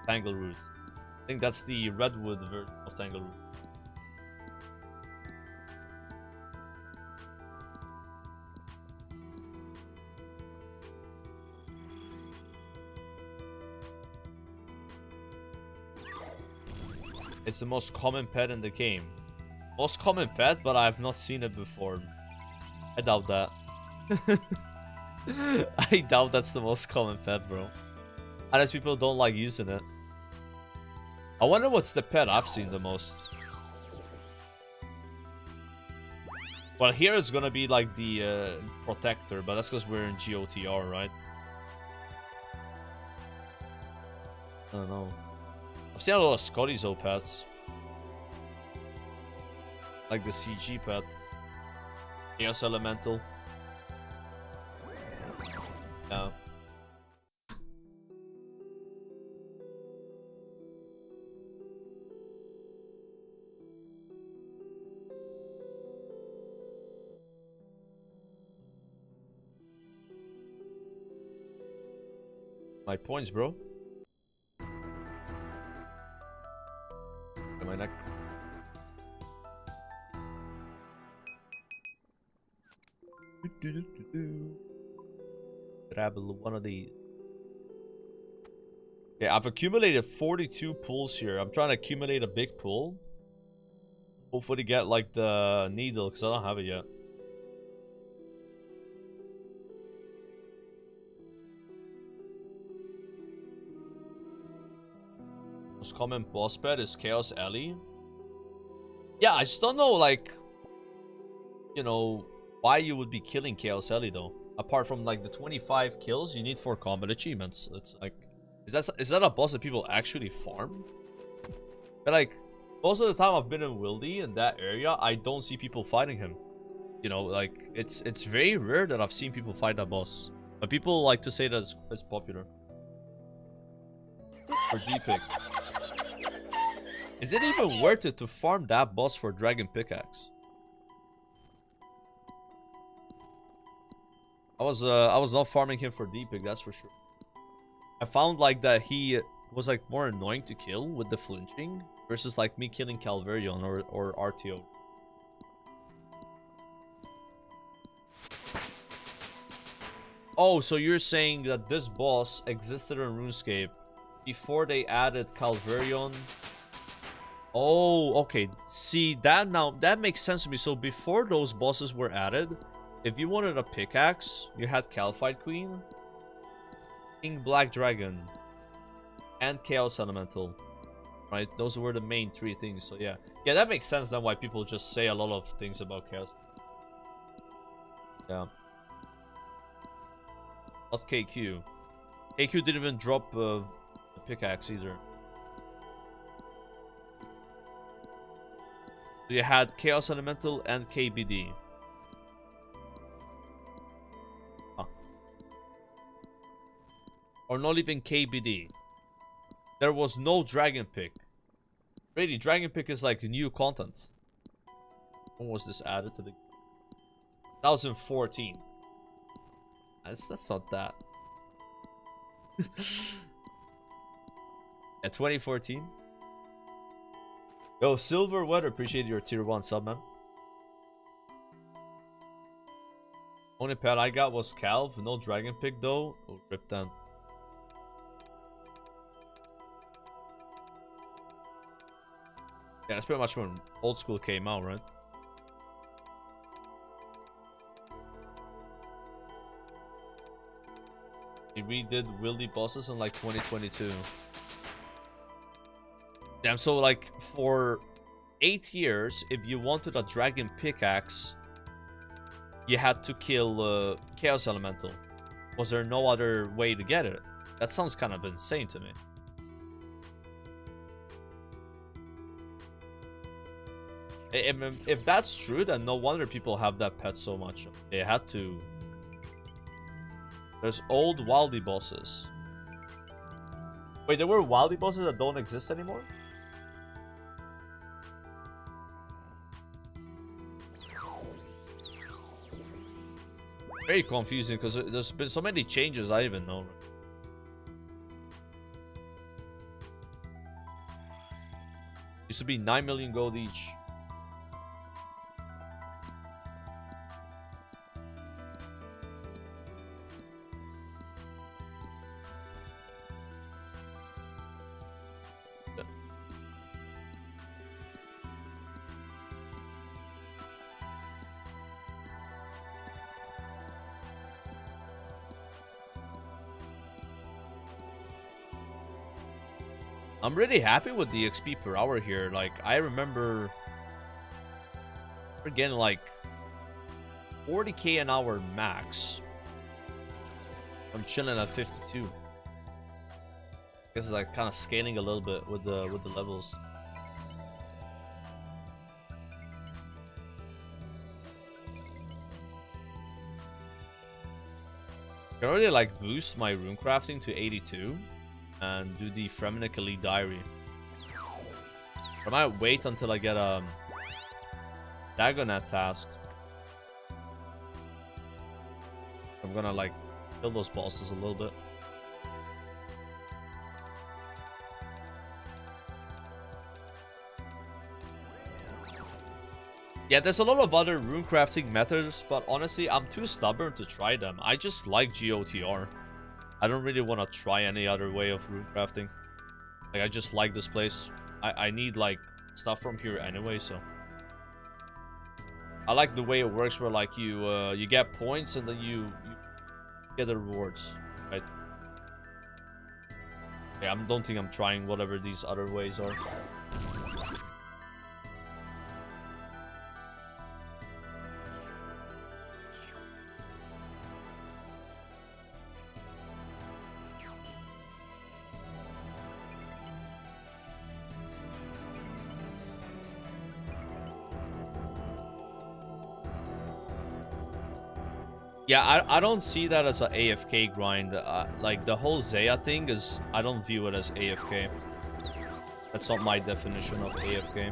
Tangleroot. I think that's the redwood version of Tangleroot. It's the most common pet in the game. Most common pet, but I've not seen it before. I doubt that. I doubt that's the most common pet, bro. Unless people don't like using it. I wonder what's the pet I've seen the most. Well, here it's gonna be like the protector, but that's because we're in GOTR, right? I don't know. I've seen a lot of Scotty's old pets. Like the CG pet. Chaos Elemental. Yeah. My points, bro. My neck. Grab one of the. Yeah, I've accumulated 42 pulls here. I'm trying to accumulate a big pull. Hopefully get like the needle, because I don't have it yet. Most common boss pet is Chaos Ellie. Yeah, I just don't know, like, you know, why you would be killing Chaos Ellie though. Apart from like the 25 kills you need for combat achievements. It's like, is that a boss that people actually farm? But like, most of the time I've been in Wildy in that area, I don't see people fighting him. You know, like it's very rare that I've seen people fight that boss. But people like to say that it's popular. For D-Pick. Is it even worth it to farm that boss for Dragon Pickaxe? I was not farming him for D-Pick, that's for sure. I found like that he was like more annoying to kill with the flinching versus like me killing Calvarion or RTO. Oh, so you're saying that this boss existed in RuneScape before they added Calvarion? Oh, okay. See, that makes sense to me. So before those bosses were added, if you wanted a pickaxe, you had Calfight Queen, King Black Dragon, and Chaos Elemental. Right? Those were the main three things. So yeah. Yeah, that makes sense then why people just say a lot of things about Chaos. Yeah. Not KQ. KQ didn't even drop the pickaxe either. So you had Chaos Elemental and KBD. Huh. Or not even KBD. There was no Dragon Pick. Really, Dragon Pick is like new content. When was this added to the 2014? That's not that. At 2014? Yo, Silver Weather, appreciate your tier 1 sub, man. Only pet I got was Calv, no Dragon Pick though. Oh, rip them. Yeah, that's pretty much when old school came out, right? We redid Wildy bosses in like 2022. Damn, so like for 8 years, if you wanted a Dragon Pickaxe, you had to kill Chaos Elemental. Was there no other way to get it? That sounds kind of insane to me. If that's true, then no wonder people have that pet so much. They had to. There's old Wildy bosses. Wait, there were Wildy bosses that don't exist anymore? Very confusing because there's been so many changes I even know. Used to be 9 million gold each. I'm really happy with the XP per hour here. Like, I remember we're getting like 40k an hour max. I'm chilling at 52. Guess it's like kind of scaling a little bit with the levels. I can already like boost my rune crafting to 82 and do the Freminic Elite Diary. I might wait until I get a Dagonet task. I'm gonna like kill those bosses a little bit. Yeah, there's a lot of other rune crafting methods, but honestly, I'm too stubborn to try them. I just like GOTR. I don't really want to try any other way of rune crafting. Like, I just like this place. I need, like, stuff from here anyway, so. I like the way it works where, like, you get points and then you get the rewards, right? Yeah, I don't think I'm trying whatever these other ways are. Yeah, I don't see that as a AFK grind. Like, the whole Zaya thing is... I don't view it as AFK. That's not my definition of AFK.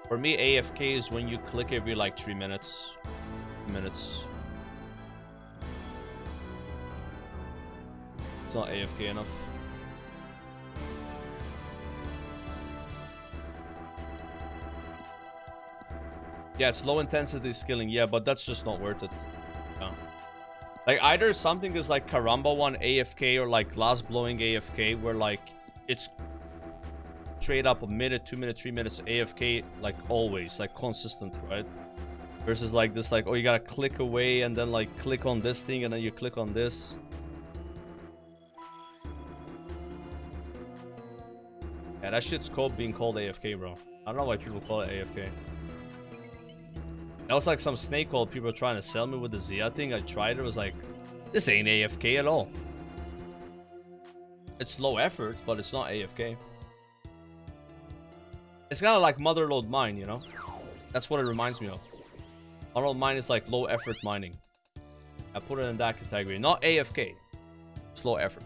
For me, AFK is when you click every, like, 3 minutes. It's not AFK enough. Yeah, it's low intensity skilling, yeah, but that's just not worth it. Yeah. Like, either something is like Karamba 1 AFK or like Glass Blowing AFK, where like it's straight up a minute, 2 minutes, 3 minutes AFK, like always, like consistent, right? Versus like this, like, oh, you gotta click away and then like click on this thing and then you click on this. Yeah, that shit's being called AFK, bro. I don't know why people call it AFK. That was like some snake oil people were trying to sell me with the Zia thing. I tried it, was like, this ain't AFK at all. It's low effort, but it's not AFK. It's kind of like Motherlode Mine, you know? That's what it reminds me of. Motherlode Mine is like low effort mining. I put it in that category. Not AFK. It's low effort.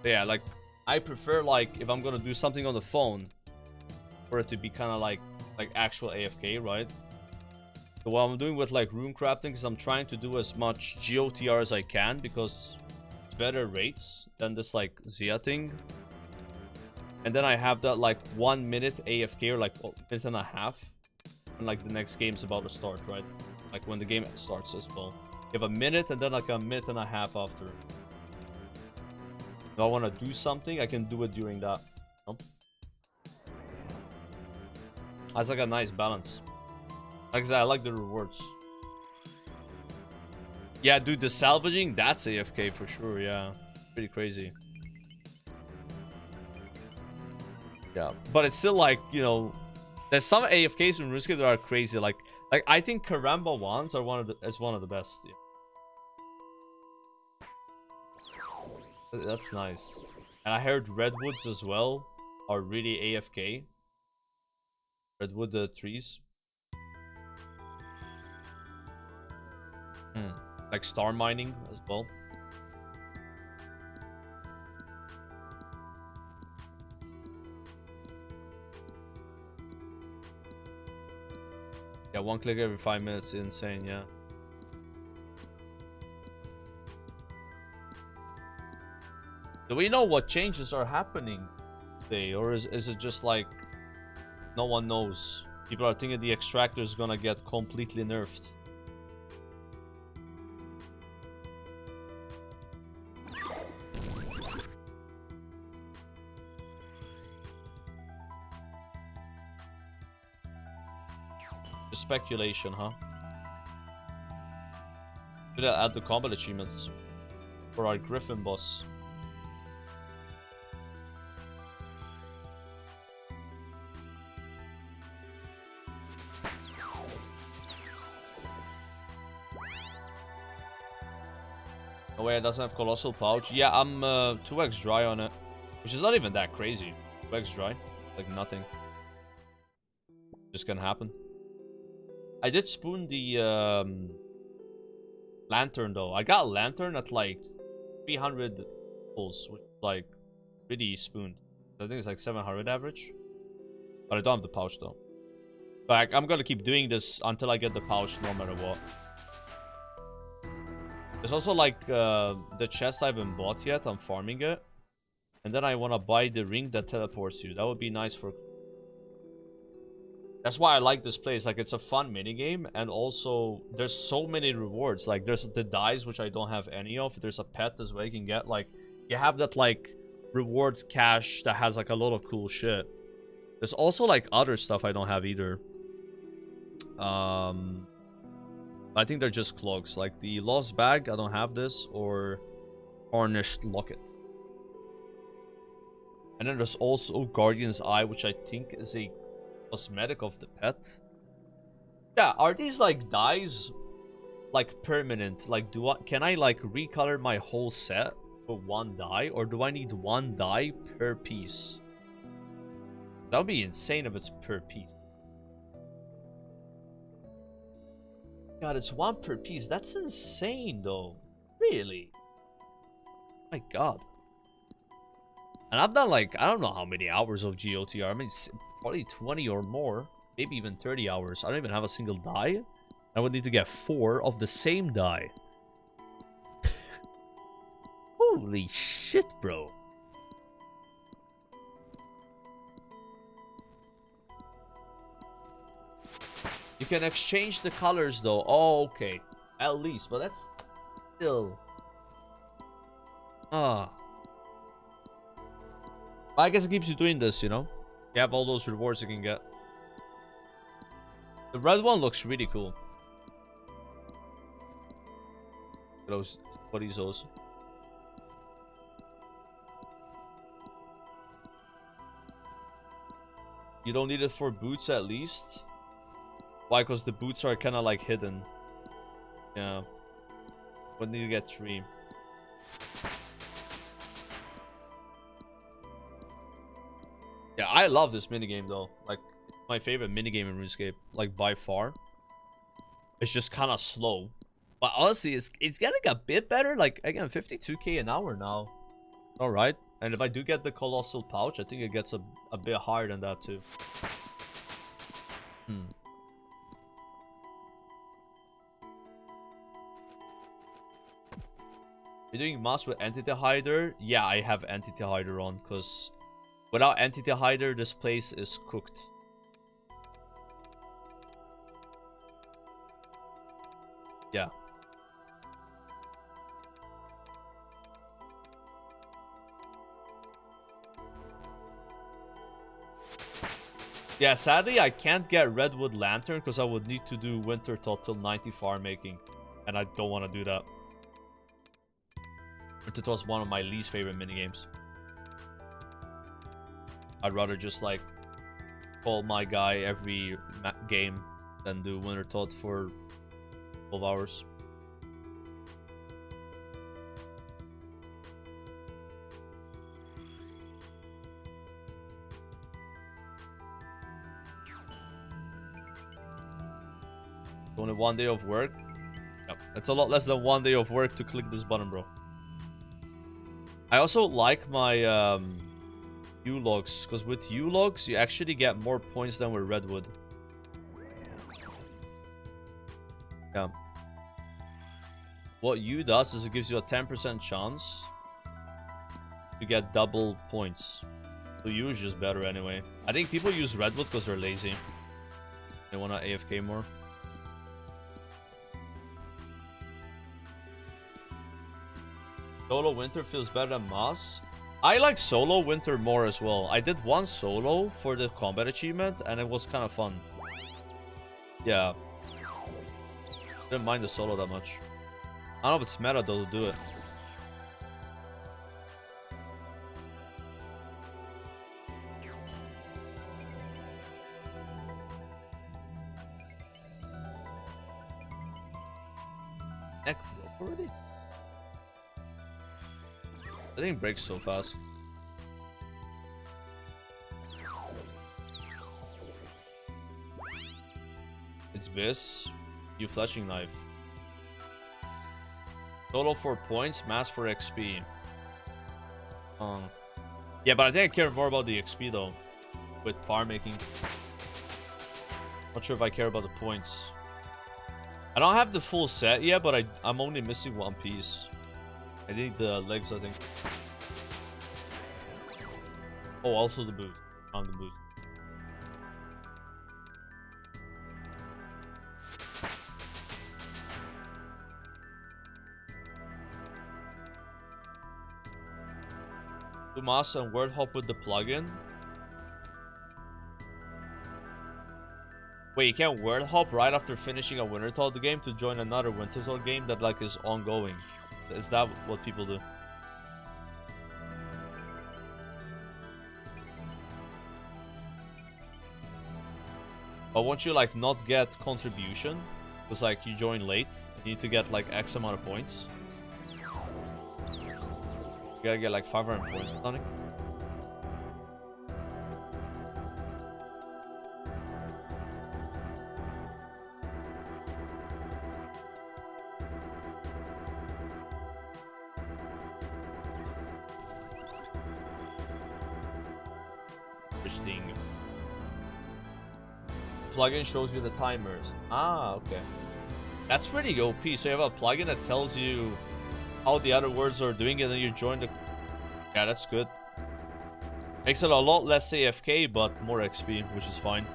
But yeah, like, I prefer, like, if I'm gonna do something on the phone, for it to be kind of like actual AFK, right? So what I'm doing with like rune crafting is I'm trying to do as much GOTR as I can because it's better rates than this like Zia thing. And then I have that like 1 minute AFK or like a minute and a half. And like the next game's about to start, right? Like when the game starts as well. You have a minute and then like a minute and a half after. If I want to do something, I can do it during that. You know? That's like a nice balance. Like I said, I like the rewards. Yeah, dude, the salvaging, that's AFK for sure, yeah. Pretty crazy. Yeah, but it's still like, you know, there's some AFKs in Runescape that are crazy. Like I think Karamba ones are one of the best. Yeah. That's nice. And I heard redwoods as well are really AFK. Redwood trees. Like star mining as well. Yeah, 1 click every 5 minutes is insane, yeah. Do we know what changes are happening today? Or is it just like no one knows? People are thinking the extractor is gonna get completely nerfed. Just speculation, huh? Should I add the combat achievements? For our Griffin boss. Oh wait, it doesn't have Colossal Pouch. Yeah, I'm 2x dry on it. Which is not even that crazy. 2x dry. Like nothing. Just gonna happen. I did spoon the Lantern though. I got Lantern at like 300 pulls, which is like pretty spooned. I think it's like 700 average. But I don't have the pouch though. But I'm gonna keep doing this until I get the pouch no matter what. There's also like the chest I haven't bought yet. I'm farming it. And then I want to buy the ring that teleports you. That would be nice for... That's why I like this place. Like, it's a fun minigame. And also, there's so many rewards. Like, there's the dice, which I don't have any of. There's a pet as well you can get. Like, you have that, like, reward cache that has, like, a lot of cool shit. There's also, like, other stuff I don't have either. I think they're just cloaks. Like, the lost bag, I don't have this. Or tarnished locket. And then there's also Guardian's Eye, which I think is a cosmetic of the pet. Yeah, are these like dyes like permanent? Like, can I like recolor my whole set with one dye, or do I need one dye per piece? That would be insane if it's per piece. God, it's one per piece. That's insane though. Really? My God. And I've done like, I don't know how many hours of GOTR. I mean, probably 20 or more. Maybe even 30 hours. I don't even have a single dye. I would need to get 4 of the same dye. Holy shit, bro. You can exchange the colors though. Oh, okay. At least. But that's still... I guess it keeps you doing this, you know? You have all those rewards you can get. The red one looks really cool. Those buddies also. You don't need it for boots at least? Why? Because the boots are kind of like hidden. Yeah. But need to get 3. Yeah, I love this minigame though. Like, my favorite minigame in RuneScape. Like, by far. It's just kind of slow. But honestly, it's getting a bit better. Like, again, 52k an hour now. Alright. And if I do get the Colossal Pouch, I think it gets a bit higher than that too. You're doing mask with Entity Hider? Yeah, I have Entity Hider on, because... without Entity Hider, this place is cooked. Yeah. Yeah, sadly, I can't get Redwood Lantern because I would need to do Winter Thought till 90 farm making. And I don't want to do that. Winter Thought is one of my least favorite minigames. I'd rather just like call my guy every game than do Winter Thought for 12 hours. Only 1 day of work. Yep. It's a lot less than 1 day of work to click this button, bro. I also like my U-logs, because with U-logs, you actually get more points than with Redwood. Yeah. What U does is it gives you a 10% chance to get double points. So U is just better anyway. I think people use Redwood because they're lazy. They want to AFK more. Solo Winter feels better than Moss. I like solo Winter more as well. I did one solo for the combat achievement and it was kind of fun. Yeah. Didn't mind the solo that much. I don't know if it's meta though to do it. Neck broke already? I think it breaks so fast. It's this. You flashing knife. Total 4 points, mass for XP. Yeah, but I think I care more about the XP though. With farm making. Not sure if I care about the points. I don't have the full set yet, but I'm only missing one piece. I need the legs, I think. Oh, also the boot. On the boot. Do mouse and word hop with the plugin. Wait, you can't word hop right after finishing a winter talk game to join another winter talk game that like is ongoing. Is that what people do? But won't you like not get contribution? Because like you join late, you need to get like X amount of points. You gotta get like 500 points or something. Interesting. Plugin shows you the timers. Ah, okay. That's pretty OP. So you have a plugin that tells you how the other words are doing it, and then you join the... Yeah, that's good. Makes it a lot less AFK, but more XP, which is fine.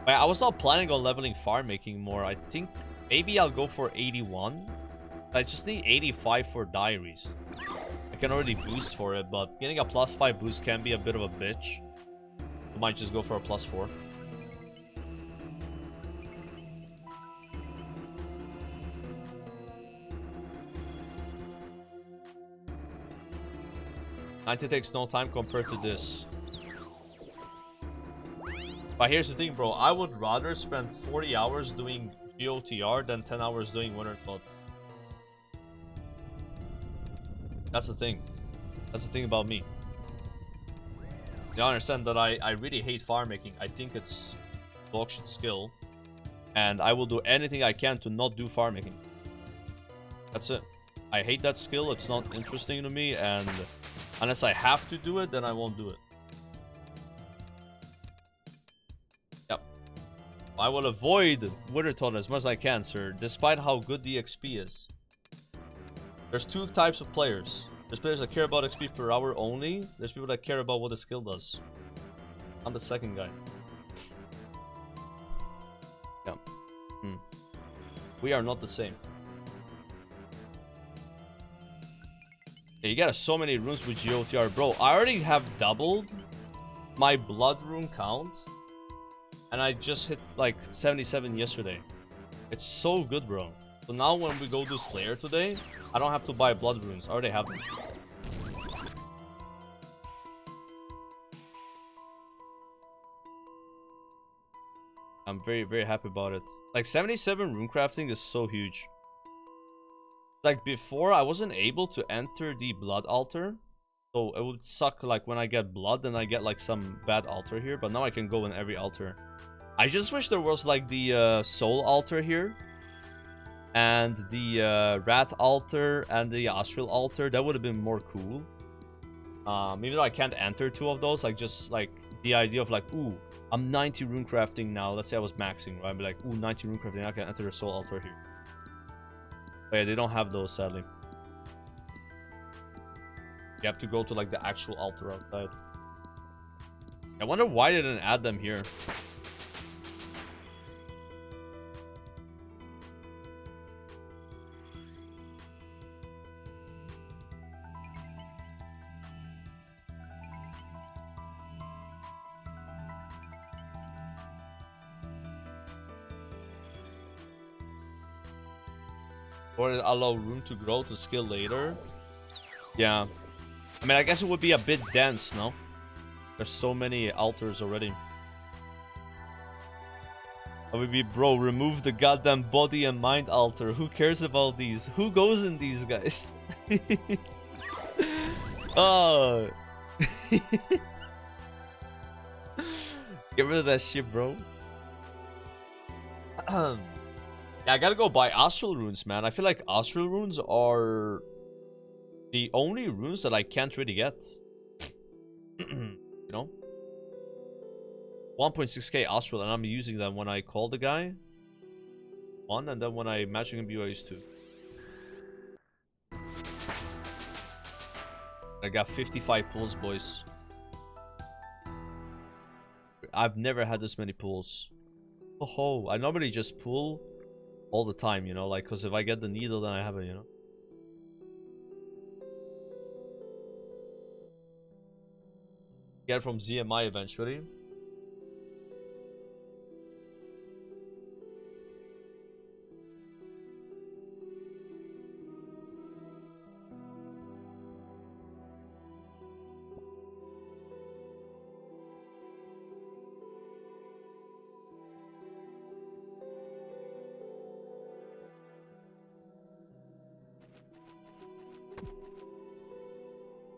I was not planning on leveling farm making more. I think maybe I'll go for 81. I just need 85 for Diaries. I can already boost for it, but getting a +5 boost can be a bit of a bitch. I might just go for a +4. It takes no time compared to this. But here's the thing, bro. I would rather spend 40 hours doing GOTR than 10 hours doing winter thoughts. That's the thing. That's the thing about me. You understand that I really hate farm making. I think it's dog shit skill. And I will do anything I can to not do farm making. That's it. I hate that skill. It's not interesting to me, and unless I have to do it, then I won't do it. Yep. I will avoid Winter Thought as much as I can, sir, despite how good the XP is. There's two types of players. There's players that care about XP per hour only. There's people that care about what the skill does. I'm the second guy. Yeah. We are not the same. Yeah, you got so many runes with GOTR, bro. I already have doubled my blood rune count, and I just hit like 77 yesterday. It's so good, bro. So now when we go do Slayer today, I don't have to buy blood runes. I already have them. I'm very, very happy about it. Like 77 rune crafting is so huge. Like before, I wasn't able to enter the blood altar, so it would suck like when I get blood, then I get like some bad altar here, but now I can go in every altar. I just wish there was like the soul altar here, and the rat altar and the astral altar. That would have been more cool. Even though I can't enter two of those, like just like the idea of like, ooh, I'm 90 rune crafting now. Let's say I was maxing, right? I'd be like, ooh, 90 rune crafting, I can enter the soul altar here. But yeah, they don't have those, sadly. You have to go to like the actual altar outside. I wonder why they didn't add them here. Or allow room to grow to skill later. Yeah. I mean, I guess it would be a bit dense, no? There's so many altars already. I would be, bro, remove the goddamn body and mind altar. Who cares about these? Who goes in these guys? Oh. Get rid of that shit, bro. Yeah, I gotta go buy Astral Runes, man. I feel like Astral Runes are the only runes that I can't really get. You know? 1.6k Astral, and I'm using them when I call the guy. 1, and then when I matching him BYs 2. I got 55 pulls, boys. I've never had this many pulls. Oh, I normally just pull all the time, you know, like, because if I get the needle, then I have it, you know. Get it from ZMI eventually.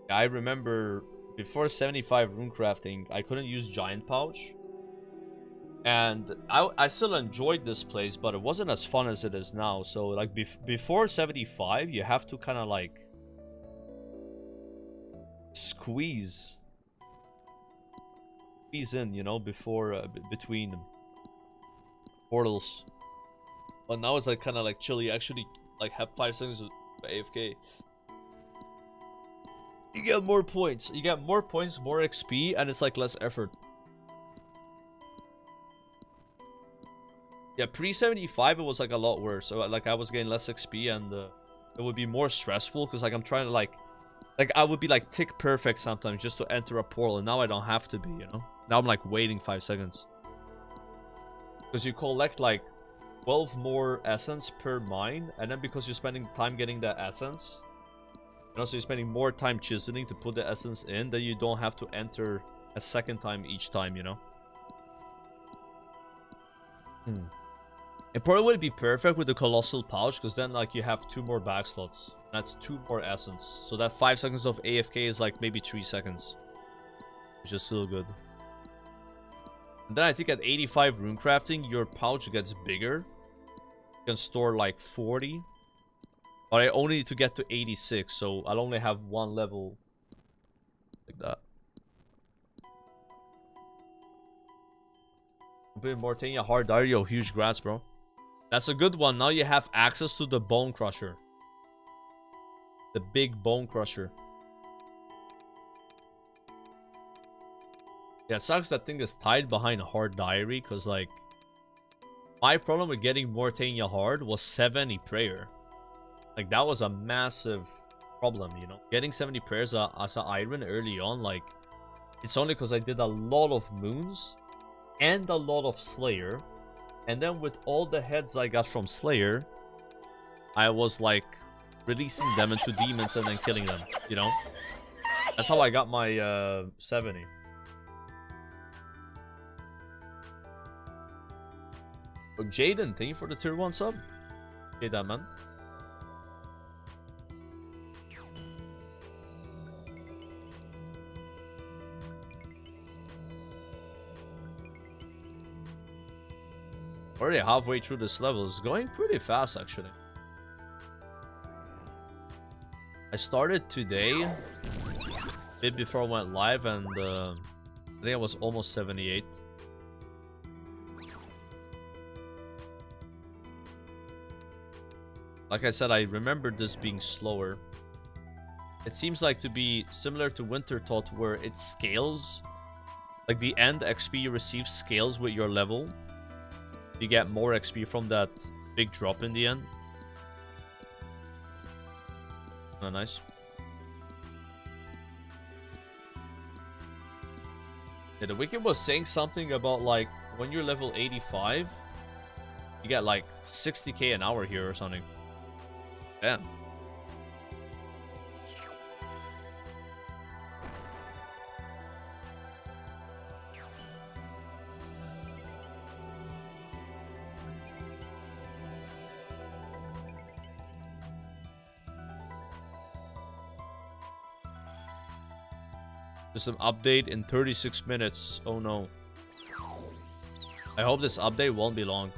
I remember before 75 rune crafting, I couldn't use giant pouch. And I still enjoyed this place, but it wasn't as fun as it is now. So like before 75, you have to kind of like squeeze in, you know, before between portals. But now it's like kind of like chill. You actually like have 5 seconds of AFK. You get more points. You get more points, more XP, and it's like less effort. Yeah, pre-75 it was like a lot worse. So like I was getting less XP, and it would be more stressful because like I'm trying to like I would be like tick perfect sometimes just to enter a portal, and now I don't have to be, you know. Now I'm like waiting 5 seconds because you collect like 12 more essence per mine, and then because you're spending time getting the essence, and also you're spending more time chiseling to put the essence in, then you don't have to enter a second time each time, you know. It probably would be perfect with the colossal pouch, because then like you have 2 more bag slots. That's 2 more essence. So that 5 seconds of AFK is like maybe 3 seconds. Which is still good. And then I think at 85 rune crafting, your pouch gets bigger. You can store like 40. But I only need to get to 86, so I'll only have 1 level like that. Completed Mortania Hard Diary, yo, huge grats, bro. That's a good one. Now you have access to the Bone Crusher. The big Bone Crusher. Yeah, it sucks that thing is tied behind Hard Diary, because like my problem with getting Mortania Hard was 70 prayer. Like that was a massive problem, you know. Getting 70 prayers as an Iron early on, like it's only because I did a lot of moons and a lot of Slayer. And then with all the heads I got from Slayer, I was like releasing them into demons and then killing them, you know. That's how I got my 70. Oh, Jaden, thank you for the tier 1 sub. Okay, that man. Already halfway through this level. It's going pretty fast, actually. I started today, a bit before I went live, and I think I was almost 78. Like I said, I remember this being slower. It seems like to be similar to Winter Thought, where it scales. Like the end XP you receive scales with your level. You get more XP from that big drop in the end. Oh, nice. Yeah, the Wicked was saying something about like when you're level 85, you get like 60k an hour here or something. Damn. System update in 36 minutes. Oh no. I hope this update won't be long.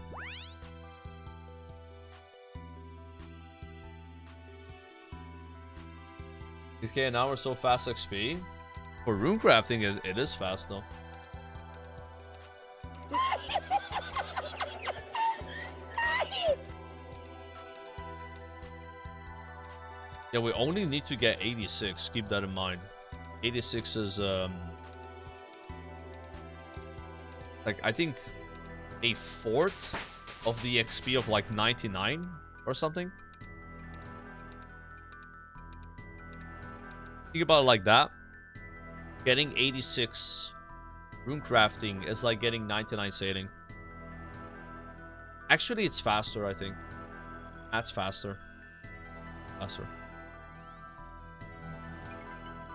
$6K an hour, so fast XP. For rune crafting, it is fast though. Yeah, we only need to get 86. Keep that in mind. 86 is like I think a fourth of the XP of like 99 or something. Think about it like that. Getting 86 rune crafting is like getting 99 sailing. Actually, it's faster, I think. That's faster. Faster.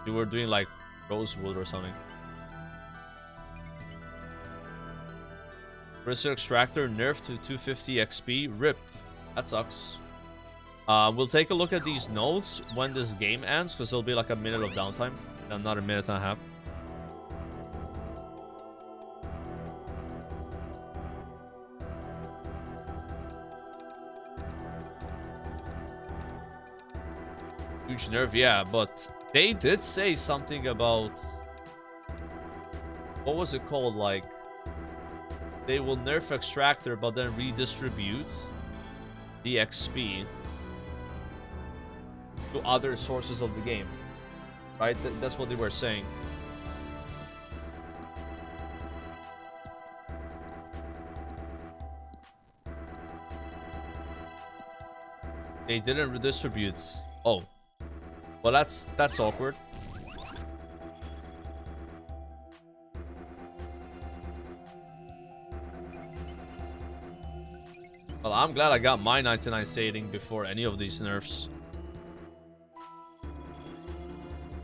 You were doing like rosewood or something. Crystal extractor nerfed to 250 XP. RIP. That sucks. We'll take a look at these notes when this game ends, because there'll be like a minute of downtime. Not a minute and a half. Huge nerf, yeah, but they did say something about, what was it called, like they will nerf extractor but then redistribute the XP to other sources of the game, right? That's what they were saying. They didn't redistribute. Oh, well, that's awkward. Well, I'm glad I got my 99 sailing before any of these nerfs.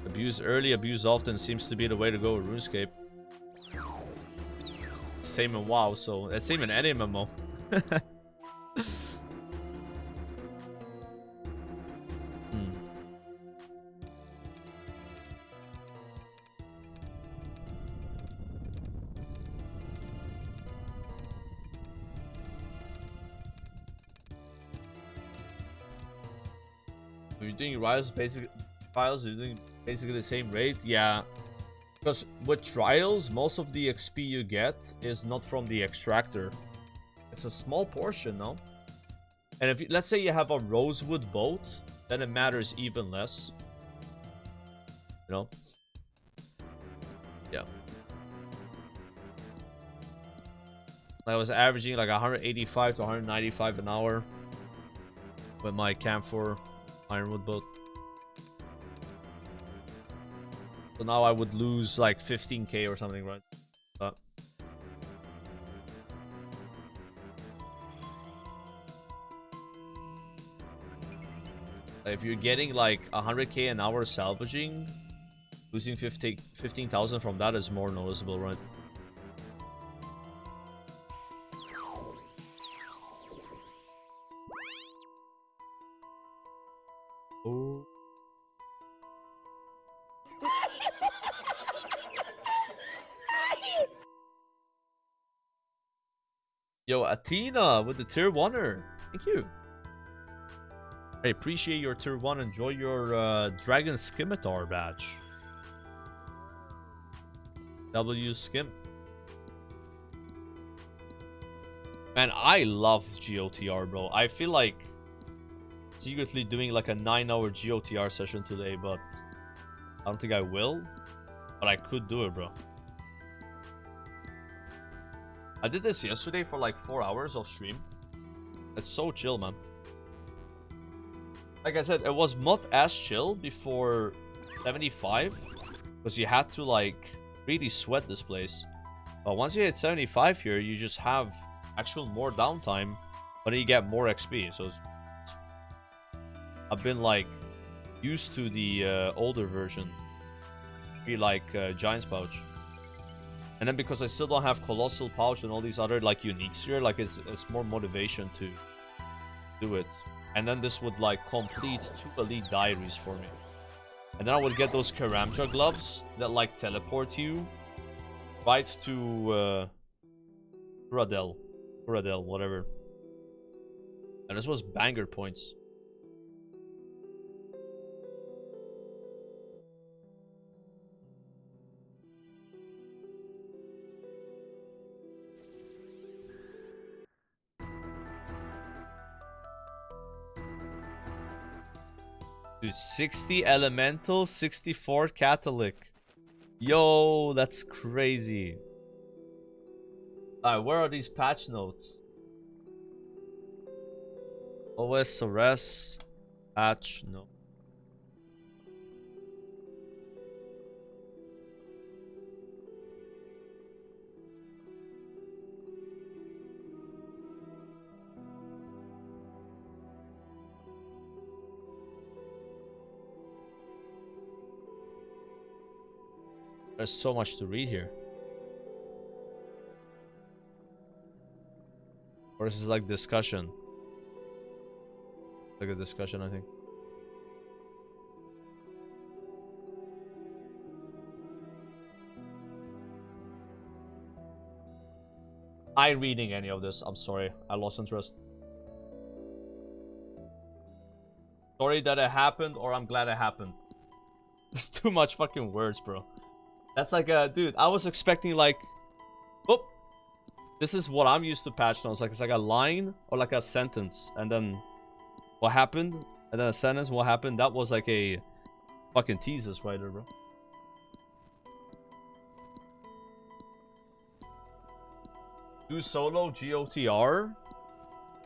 Abuse early, abuse often seems to be the way to go with RuneScape. Same in WoW, so it's same in any MMO. You're doing trials, you're doing basically the same rate, yeah. Because with trials, most of the XP you get is not from the extractor. It's a small portion, no? And if let's say you have a rosewood boat, then it matters even less. You know? Yeah. I was averaging like 185 to 195 an hour with my camphor ironwood boat. So now I would lose like 15k or something, right? But if you're getting like 100k an hour salvaging, losing 15,000 from that is more noticeable, right? Oh. Yo, Athena with the tier 1er. Thank you. I appreciate your tier 1. Enjoy your Dragon Scimitar badge. W Skim. Man, I love GOTR, bro. I feel like secretly doing like a 9-hour GOTR session today, but I don't think I will. But I could do it, bro. I did this yesterday for like 4 hours of stream. It's so chill, man. Like I said, it was not as chill before 75, because you had to like really sweat this place. But once you hit 75 here, you just have actual more downtime, but then you get more XP. So I've been like used to the older version, be like Giant's Pouch. And then because I still don't have Colossal Pouch and all these other like uniques here, like it's more motivation to do it. And then this would like complete 2 elite diaries for me. And then I would get those Karamja gloves that like teleport you right to Radel, whatever. And this was banger points. Dude, 60 elemental, 64 Catholic. Yo, that's crazy. Alright, where are these patch notes? OSRS patch note. There's so much to read here. Or is this like discussion? Like a discussion, I think. I ain't reading any of this. I'm sorry. I lost interest. Sorry that it happened, or I'm glad it happened. There's too much fucking words, bro. That's like a... Dude, I was expecting like... Oh! This is what I'm used to patch notes. Like, it's like a line or like a sentence. And then... What happened? And then a sentence, what happened? That was like a... Fucking thesis writer, bro. Do solo GOTR?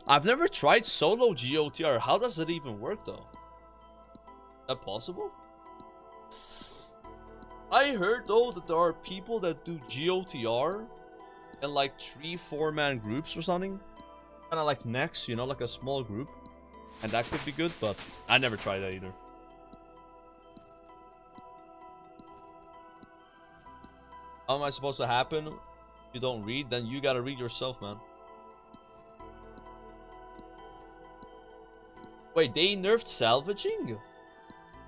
I've never tried solo GOTR. How does it even work, though? Is that possible? I heard, though, that there are people that do GOTR in, like, 3-4 man groups or something. Kind of like Next, you know, like a small group. And that could be good, but I never tried that either. How am I supposed to happen? If you don't read, then you gotta read yourself, man. Wait, they nerfed salvaging?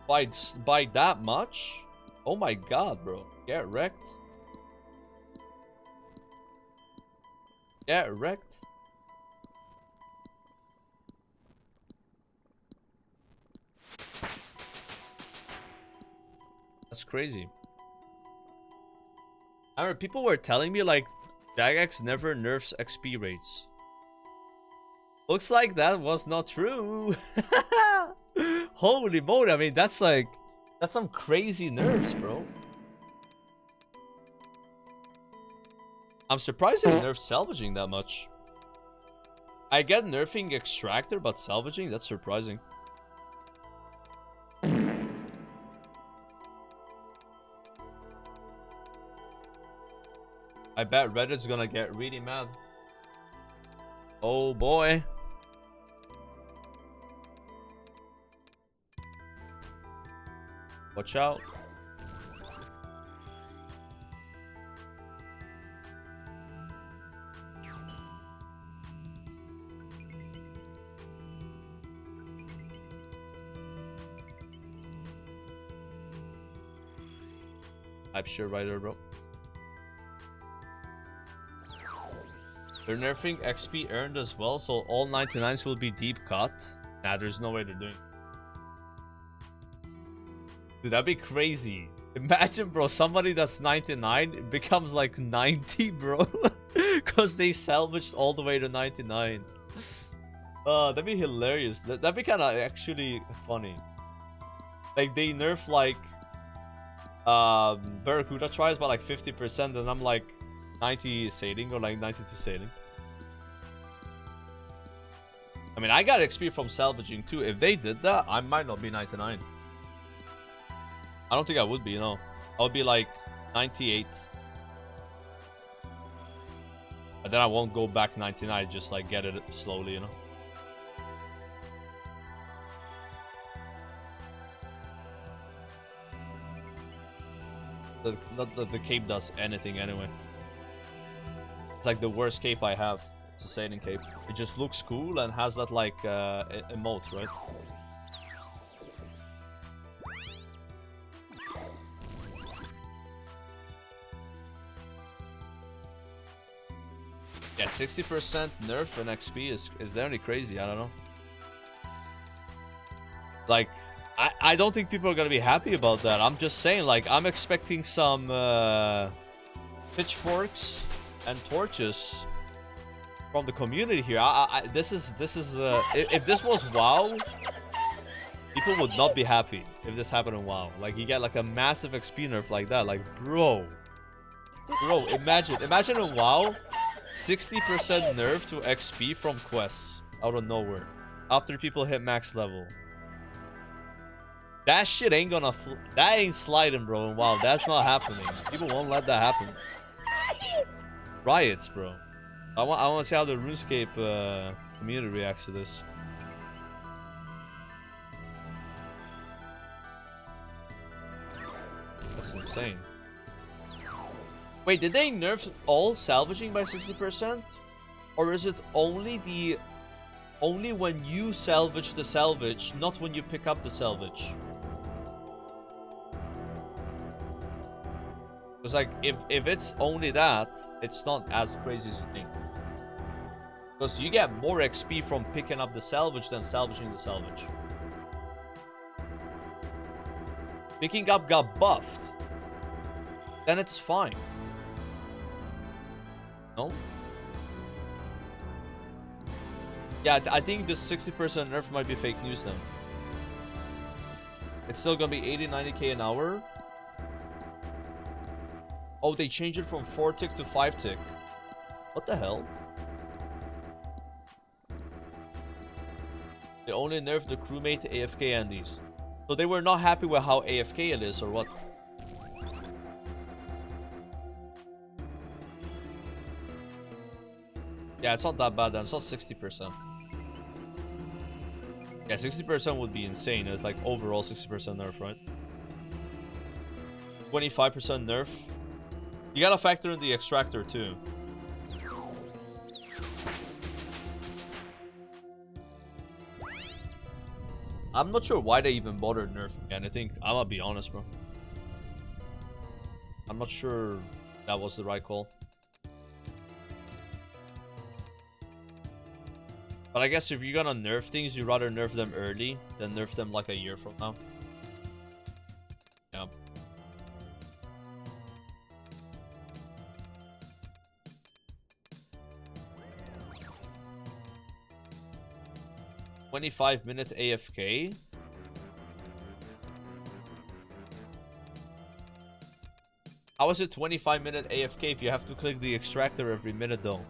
By that much? Oh my god, bro. Get wrecked. Get wrecked. That's crazy. I remember people were telling me like Jagex never nerfs XP rates. Looks like that was not true. Holy moly, I mean that's like that's some crazy nerfs, bro. I'm surprised they nerfed salvaging that much. I get nerfing extractor, but salvaging, that's surprising. I bet Reddit's gonna get really mad. Oh boy. Watch out. I'm sure right there, bro. They're nerfing XP earned as well, so all 99s will be deep cut. Nah, there's no way they're doing. Dude, that'd be crazy. Imagine, bro, somebody that's 99 becomes like 90, bro. Because they salvaged all the way to 99. That'd be hilarious. That'd be kind of actually funny. Like, they nerf like Barracuda tries by like 50%, and I'm like 90 sailing or like 92 sailing. I mean, I got XP from salvaging too. If they did that, I might not be 99. I don't think I would be, no. I would be like 98. But then I won't go back 99, just like get it slowly, you know. The cape does anything anyway. It's like the worst cape I have. It's a sailing cape. It just looks cool and has that like emote, right? Yeah, 60% nerf and XP is definitely crazy. I don't know. Like, I don't think people are gonna be happy about that. I'm just saying, like, I'm expecting some pitchforks and torches from the community here. This is if this was WoW, people would not be happy if this happened in WoW. Like, you get like a massive XP nerf like that. Like, bro, imagine in WoW, 60% nerf to XP from quests out of nowhere after people hit max level. That shit ain't gonna that ain't sliding, bro. Wow, that's not happening. People won't let that happen. Riots, bro. I want to see how the RuneScape community reacts to this. That's insane. Wait, did they nerf all salvaging by 60%? Or is it only when you salvage the salvage, not when you pick up the salvage? Because, like, if it's only that, it's not as crazy as you think. Because you get more XP from picking up the salvage than salvaging the salvage. Picking up got buffed. Then it's fine. No? Yeah, I think the 60% nerf might be fake news then. It's still gonna be 80, 90k an hour. Oh, they changed it from 4 tick to 5 tick. What the hell? They only nerfed the crewmate AFK Andes. So they were not happy with how AFK it is, or what? Yeah, it's not that bad then. It's not 60%. Yeah, 60% would be insane. It's like overall 60% nerf, right? 25% nerf. You gotta factor in the extractor too. I'm not sure why they even bothered nerfing anything. I'm gonna be honest, bro. I'm not sure that was the right call. But I guess if you're gonna nerf things, you'd rather nerf them early than nerf them like a year from now. Yeah. 25-minute AFK. How is it 25-minute AFK if you have to click the extractor every minute though?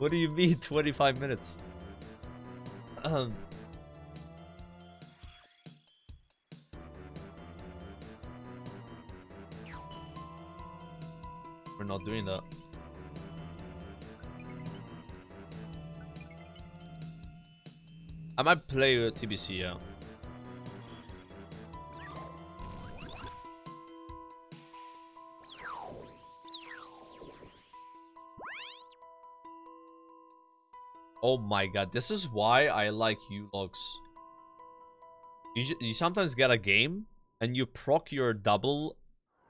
What do you mean 25 minutes? We're not doing that. I might play with TBC, yeah. Oh my god, this is why I like U-Logs. You sometimes get a game and you proc your double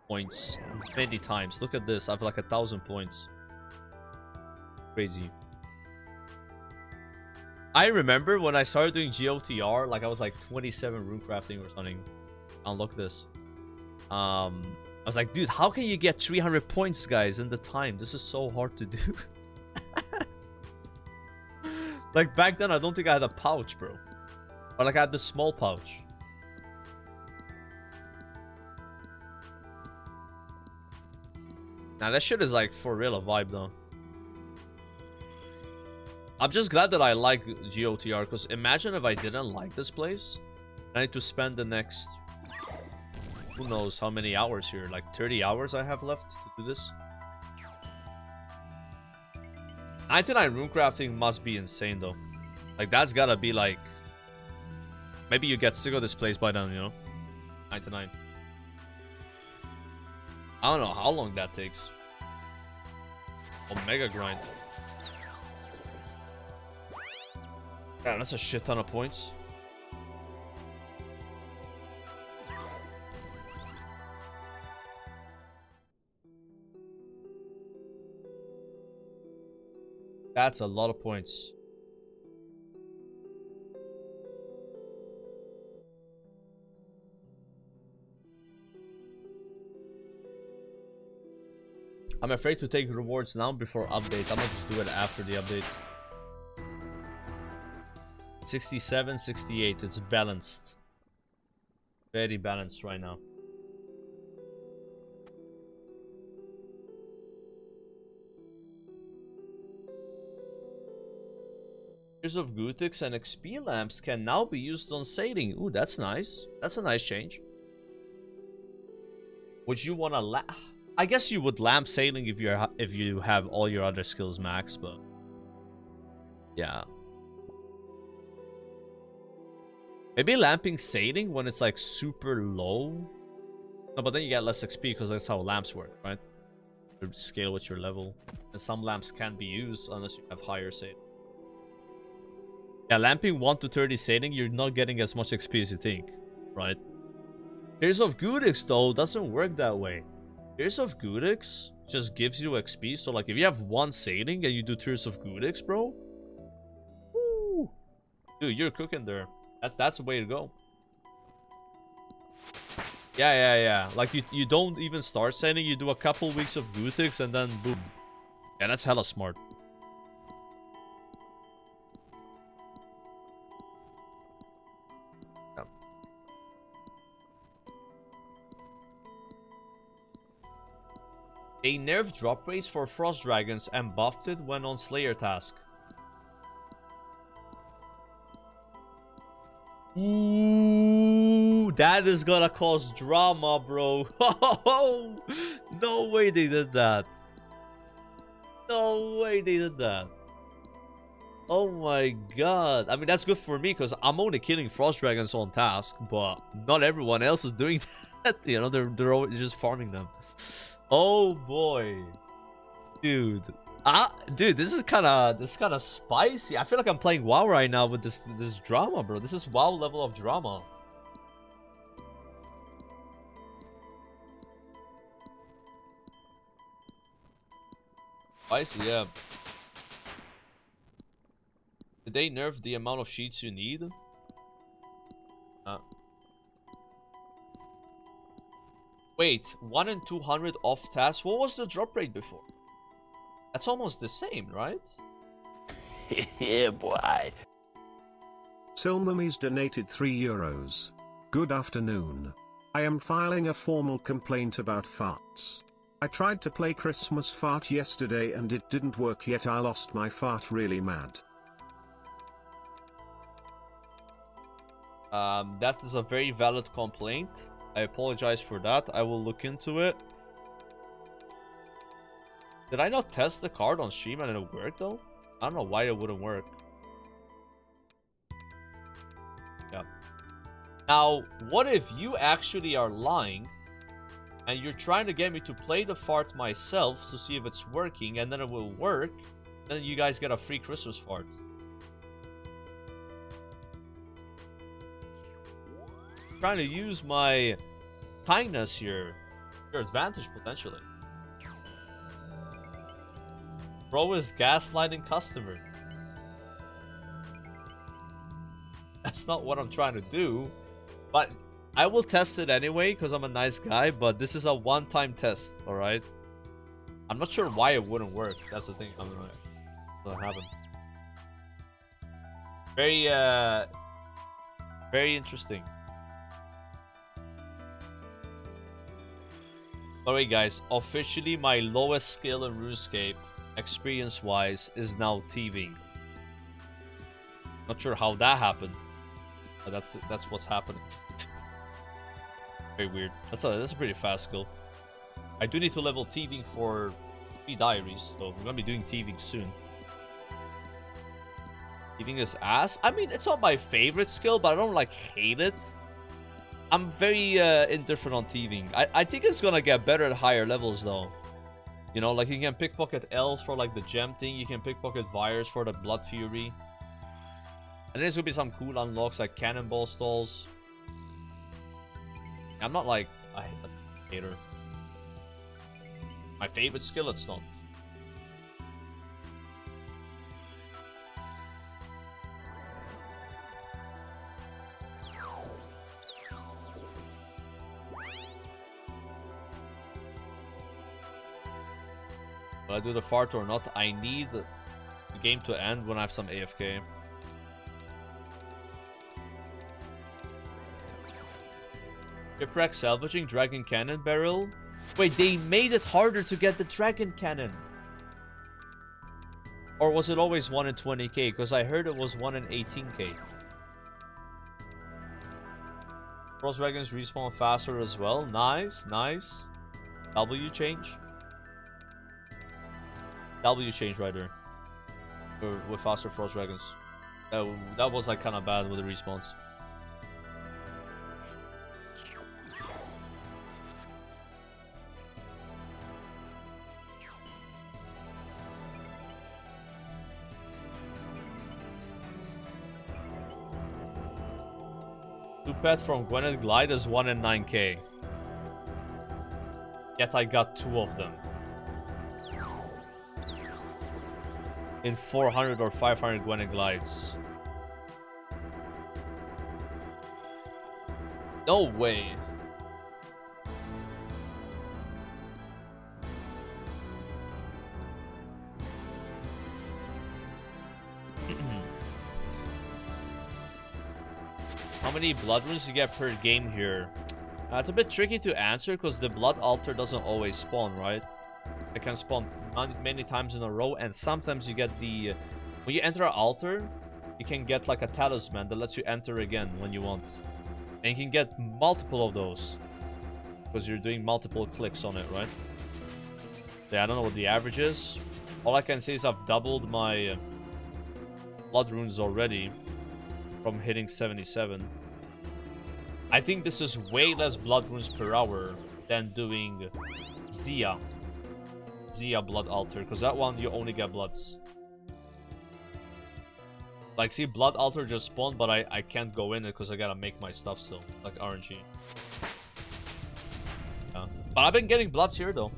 points many times. Look at this, I have like 1,000 points. Crazy. I remember when I started doing GOTR, like I was like 27 runecrafting or something. Unlock this. I was like, dude, how can you get 300 points, guys, in the time? This is so hard to do. Like back then, I don't think I had a pouch, bro. Or like I had the small pouch. Now that shit is like for real a vibe though. I'm just glad that I like GOTR, because imagine if I didn't like this place. I need to spend the next, who knows how many hours here, like 30 hours I have left to do this. 99 runecrafting must be insane though. Like that's gotta be like, maybe you get sick of this place by then, you know. 99. I don't know how long that takes. Omega grind. Yeah, that's a shit ton of points. That's a lot of points. I'm afraid to take rewards now before updates. I might just do it after the updates. 67, 68. It's balanced. Very balanced right now. Tears of Gutix and XP lamps can now be used on sailing. Ooh, that's nice. That's a nice change. Would you want to I guess you would lamp sailing if you have all your other skills max, but yeah. Maybe lamping sailing when it's like super low. No, but then you get less XP because that's how lamps work, right? You scale with your level. And some lamps can't be used unless you have higher sailing. Yeah, lamping 1 to 30 sailing, you're not getting as much XP as you think, right? Tears of Gutix, though, doesn't work that way. Tears of Gutix just gives you XP. So, like, if you have 1 sailing and you do Tears of Gutix, bro. Woo! Dude, you're cooking there. That's the way to go. Yeah. Like, you don't even start sailing. You do a couple weeks of Gutix and then boom. Yeah, that's hella smart. They nerfed drop rates for Frost Dragons and buffed it when on Slayer task. Ooh, that is gonna cause drama, bro. No way they did that. No way they did that. Oh my god. I mean, that's good for me because I'm only killing Frost Dragons on task, but not everyone else is doing that. You know, they're always just farming them. Oh boy, dude. Dude, this is kind of spicy. I feel like I'm playing WoW right now with this drama, bro. This is WoW level of drama. Spicy, yeah. Did they nerf the amount of sheets you need? Wait, 1 in 200 off task? What was the drop rate before? That's almost the same, right? Yeah, boy. Silmumies donated €3. Good afternoon. I am filing a formal complaint about farts. I tried to play Christmas fart yesterday and it didn't work, yet I lost my fart really mad. That is a very valid complaint. I apologize for that. I will look into it. Did I not test the card on stream and it worked though? I don't know why it wouldn't work. Yeah. Now, what if you actually are lying and you're trying to get me to play the fart myself to see if it's working, and then it will work, then you guys get a free Christmas fart. Trying to use my kindness here, your advantage potentially. Bro is gaslighting customer. That's not what I'm trying to do, but I will test it anyway because I'm a nice guy. But this is a one-time test, all right? I'm not sure why it wouldn't work. That's the thing. I don't know. What happened? Very interesting. Alright guys, officially my lowest skill in Runescape, experience-wise, is now thieving. Not sure how that happened, but that's what's happening. Very weird. That's a pretty fast skill. I do need to level thieving for 3 diaries, so we're gonna be doing thieving soon. Thieving is ass. I mean, it's not my favorite skill, but I don't like hate it. I'm very indifferent on thieving. I think it's gonna get better at higher levels though. You know, like you can pickpocket L's for like the gem thing. You can pickpocket Vires for the Blood Fury. And there's gonna be some cool unlocks like Cannonball Stalls. I'm not like a hater. My favorite skill, it's not. Will I do the fart or not? I need the game to end when I have some AFK. Shipwreck salvaging dragon cannon barrel. Wait, they made it harder to get the dragon cannon. Or was it always 1 in 20k? Because I heard it was 1 in 18k. Frost dragons respawn faster as well. Nice, nice. W change. W change right there. With faster frost dragons. That was like kind of bad with the respawns. Two pets from Gwynedd Glide is 1 in 9k. Yet I got 2 of them. In 400 or 500 Gwynedd Glides. No way. How many blood runes you get per game here? It's a bit tricky to answer because the blood altar doesn't always spawn, right? It can spawn many times in a row, and sometimes you get the... when you enter an altar, you can get like a talisman that lets you enter again when you want. And you can get multiple of those because you're doing multiple clicks on it, right? Yeah, I don't know what the average is. All I can say is I've doubled my blood runes already from hitting 77. I think this is way less blood runes per hour than doing Zia blood altar, because that one you only get bloods. Like, see, blood altar just spawned, but I can't go in it because I gotta make my stuff still, like RNG. Yeah. But I've been getting bloods here though.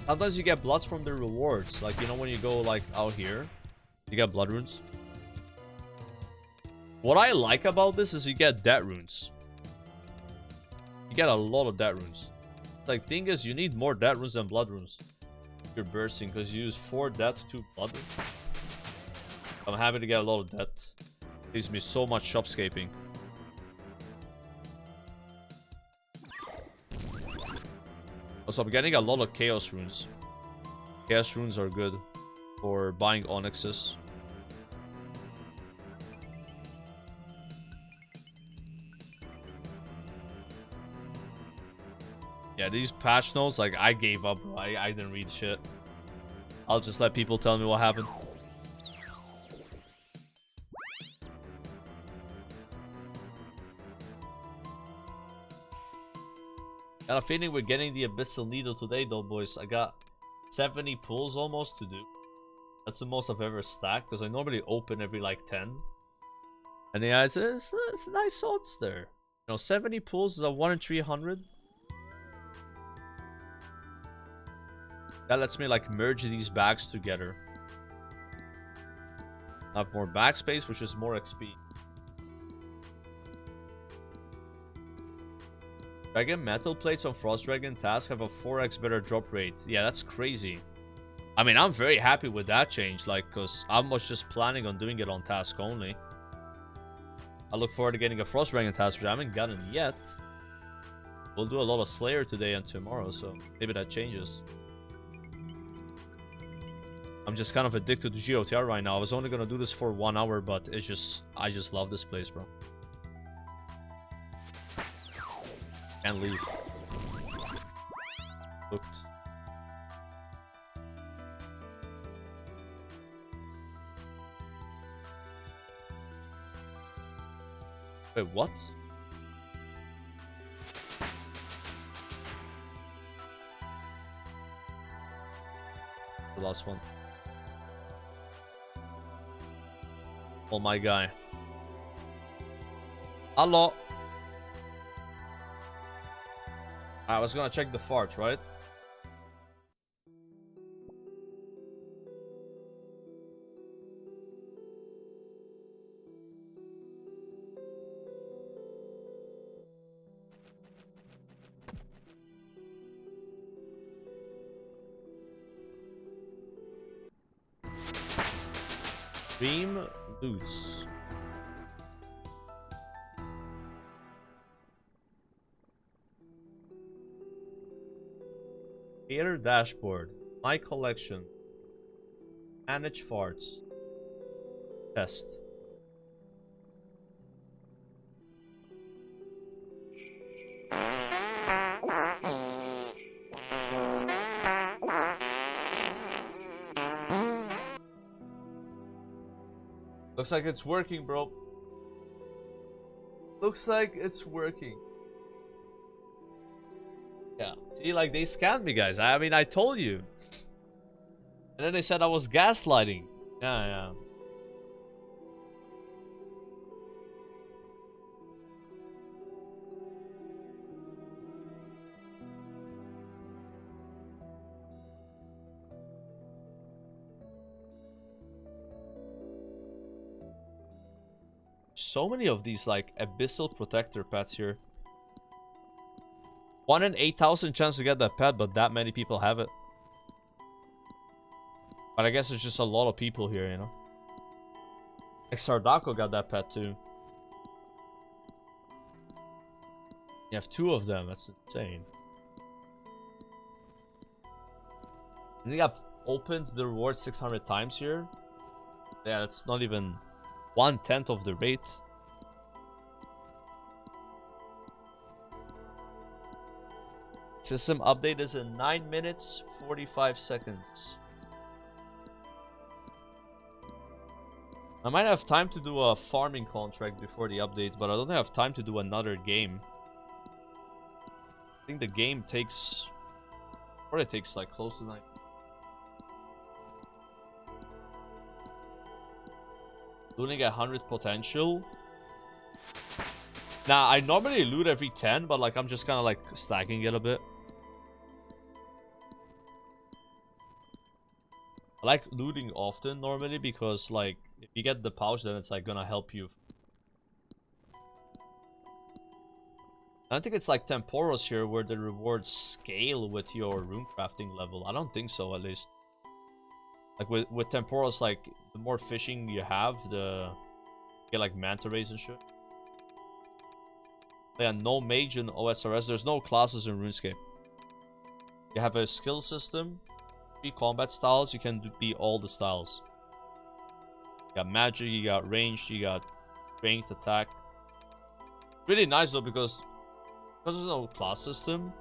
Sometimes you get bloods from the rewards, like, you know, when you go like out here, you get blood runes. What I like about this is you get death runes. You get a lot of death runes. Like, thing is, you need more death runes than blood runes. You're bursting because you use 4 death, 2 blood. I'm happy to get a lot of death. Gives me so much shopscaping. Also, I'm getting a lot of chaos runes. Chaos runes are good for buying onyxes. Yeah, these patch notes, like, I gave up. I didn't read shit. I'll just let people tell me what happened. Got a feeling we're getting the Abyssal Needle today, though, boys. I got 70 pulls almost to do. That's the most I've ever stacked, because I normally open every, like, 10. And yeah, it's nice odds there. You know, 70 pulls is a 1 in 300. That lets me, like, merge these bags together. I have more bag space, which is more XP. Dragon metal plates on Frost Dragon task have a 4x better drop rate. Yeah, that's crazy. I mean, I'm very happy with that change, like, because I was just planning on doing it on task only. I look forward to getting a Frost Dragon task, which I haven't gotten yet. We'll do a lot of Slayer today and tomorrow, so maybe that changes. I'm just kind of addicted to GOTR right now. I was only gonna do this for 1 hour, but it's just... I just love this place, bro. Can't leave. Hooked. Wait, what? The last one. Oh, my guy. Hello. I was gonna check the farts, right? Dream loots. Creator dashboard. My collection. Manage farts. Test. Looks like it's working, bro. Looks like it's working. Yeah, see, like, they scammed me, guys. I mean, I told you. And then they said I was gaslighting. Yeah. So many of these, like, abyssal protector pets here. 1 in 8,000 chance to get that pet, but that many people have it. But I guess it's just a lot of people here, you know. Like Sardako got that pet too. You have 2 of them, that's insane. And you have opened the reward 600 times here. Yeah, that's not even 1/10 of the rate. System update is in 9 minutes 45 seconds. I might have time to do a farming contract before the update, but I don't have time to do another game. I think the game takes, or it takes like close to 9. Looting at 100 potential. Nah, I normally loot every 10, but like I'm just kind of like stacking it a bit. I like looting often normally because like if you get the pouch, then it's like gonna help you. I don't think it's like Temporos here where the rewards scale with your rune crafting level. I don't think so, at least. Like with Temporos, like the more fishing you have, the you get like manta rays and shit. Yeah, no mage in OSRS. There's no classes in Runescape. You have a skill system, 3 combat styles. You can be all the styles. You got magic, you got ranged, you got strength, attack. Really nice though because there's no class system.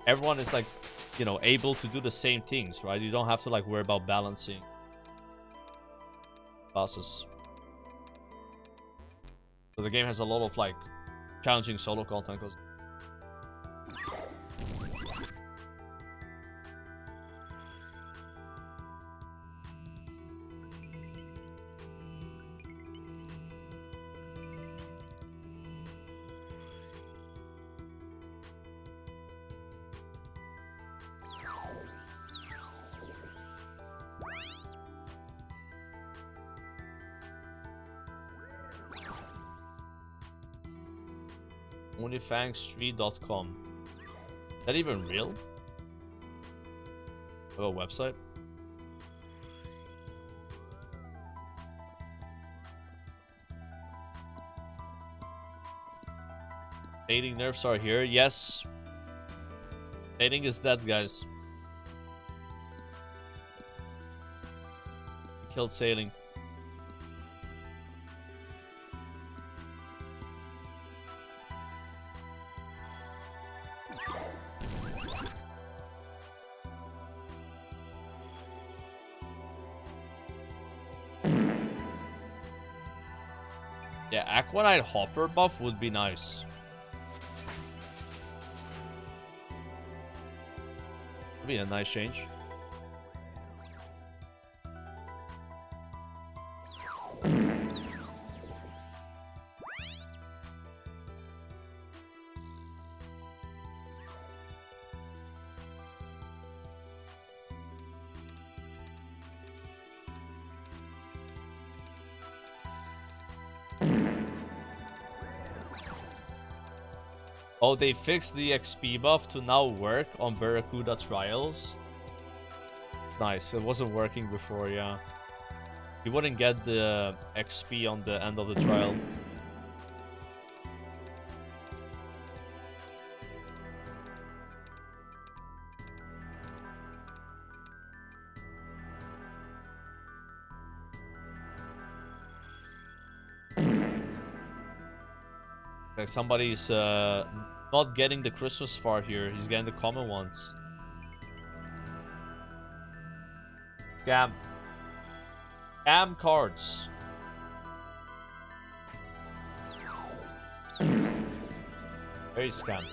Everyone is like, you know, able to do the same things, right? You don't have to like worry about balancing classes. So the game has a lot of like challenging solo content. Cause onlyfangstreet.com. Is that even real? Have a website? Fading nerfs are here. Yes. Fading is dead, guys. We killed sailing. Yeah, Aquanite Hopper buff would be nice. Would be a nice change. Oh, they fixed the XP buff to now work on Barracuda trials. It's nice. It wasn't working before, yeah. You wouldn't get the XP on the end of the trial. Like somebody's not getting the Christmas far here. He's getting the common ones. Scam. Scam cards. Very scam.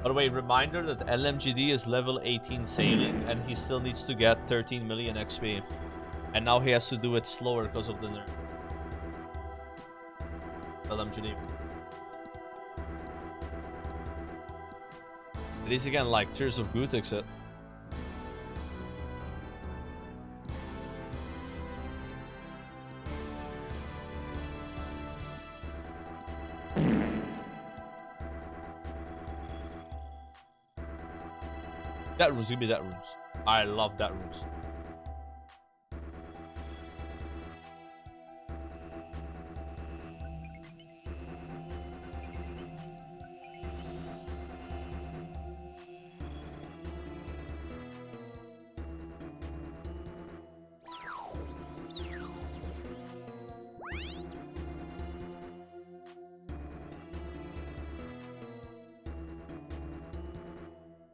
By the way, reminder that LMGD is level 18 sailing and he still needs to get 13 million XP. And now he has to do it slower because of the nerf. LMGD. It is again like Tears of Gutix it. That runes, give me that runes. I love that runes.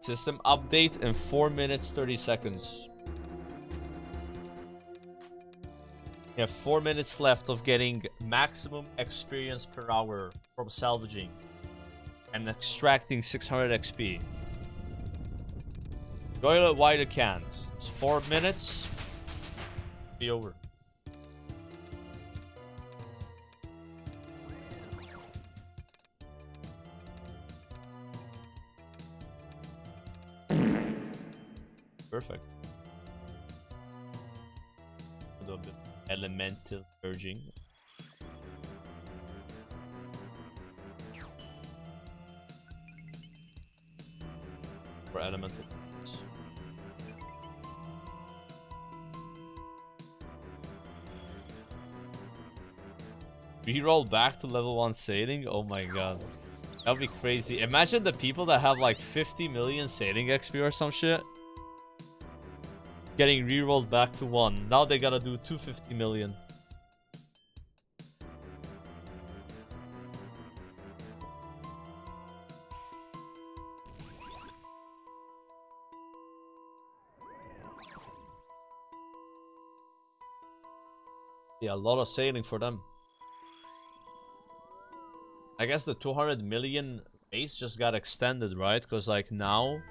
System update in 4 minutes 30 seconds. You have 4 minutes left of getting maximum experience per hour from salvaging and extracting 600 XP. Enjoy it while you can. It's 4 minutes. Be over. Perfect. A little bit elemental urging. For elemental. Reroll back to level 1 sailing? Oh my god. That would be crazy. Imagine the people that have like 50 million sailing XP or some shit. Getting rerolled back to 1. Now they gotta do 250 million. Yeah, a lot of sailing for them. I guess the 200 million base just got extended, right? Because like now,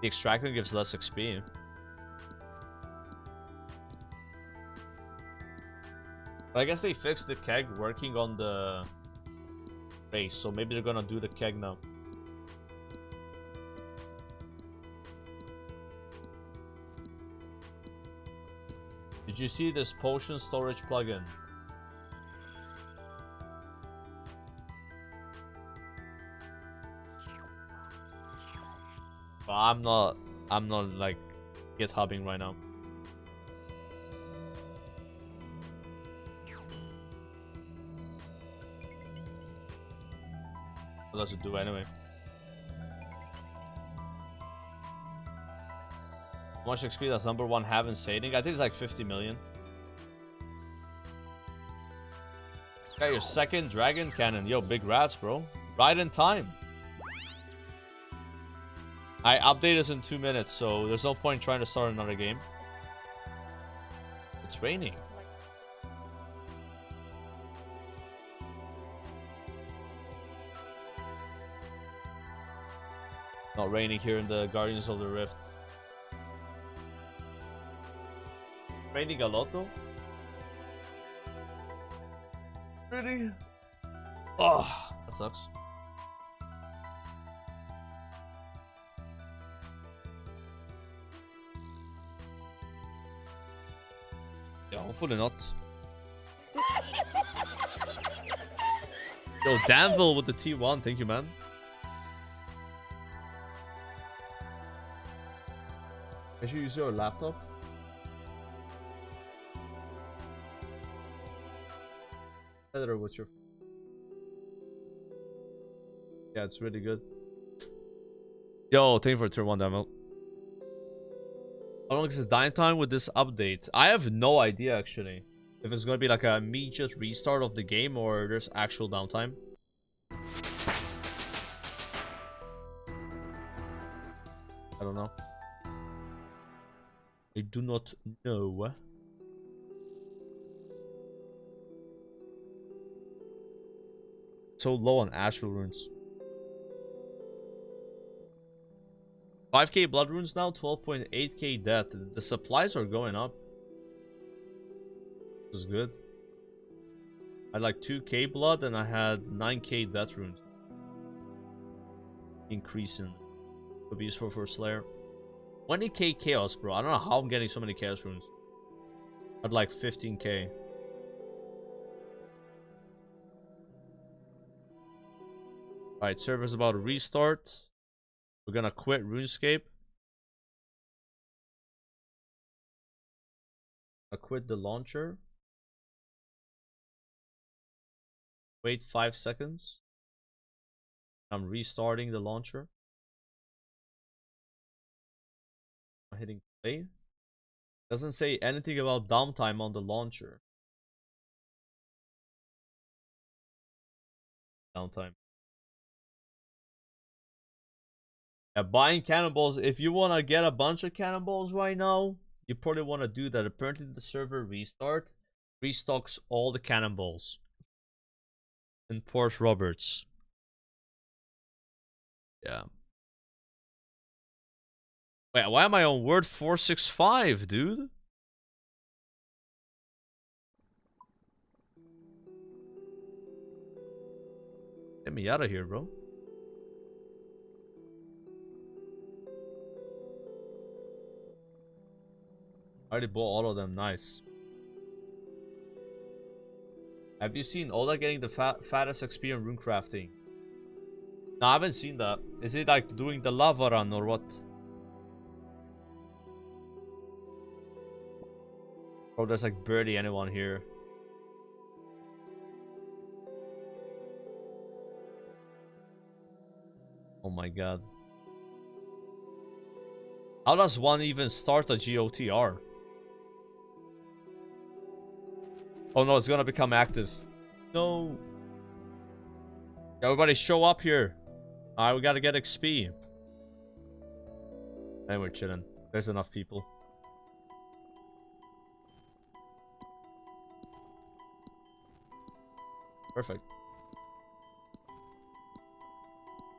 the extractor gives less XP. But I guess they fixed the keg working on the base, so maybe they're gonna do the keg now. Did you see this potion storage plugin? Well, I'm not like GitHubbing right now. What does it do anyway? How much XP does number 1 have in sailing? I think it's like 50 million. Got your second dragon cannon. Yo, big rats, bro. Right in time. I update this in 2 minutes, so there's no point trying to start another game. It's raining. Not raining here in the Guardians of the Rift. Raining a lot though? Really? Oh, that sucks. Yeah, hopefully not. Yo, Danville with the T1. Thank you, man. I should use your laptop. Editor, what's your... Yeah, it's really good. Yo, thank you for turn 1 demo. How long is the downtime with this update? I have no idea, actually. If it's gonna be like an immediate restart of the game or there's actual downtime. I don't know. I do not know. So low on astral runes. 5k blood runes now, 12.8k death. The supplies are going up. This is good. I had like 2k blood and I had 9k death runes. Increasing. Could be useful for Slayer. 20k chaos, bro. I don't know how I'm getting so many chaos runes. I had like 15k. Alright, server's about to restart. We're gonna quit Runescape. I quit the launcher. Wait 5 seconds. I'm restarting the launcher. I'm hitting play. Doesn't say anything about downtime on the launcher. Downtime. Yeah, buying cannonballs. If you want to get a bunch of cannonballs right now, you probably want to do that. Apparently the server restocks all the cannonballs in Port Roberts. Yeah. Wait, why am I on word 465, dude? Get me out of here, bro. I already bought all of them. Nice. Have you seen Oda getting the fattest XP in rune crafting? No, I haven't seen that. Is it like doing the lava run or what? Oh, there's like barely anyone here. Oh my god. How does one even start a GOTR? Oh no, it's gonna become active. No. Everybody show up here. Alright, we gotta get XP. And we're chilling. There's enough people. Perfect.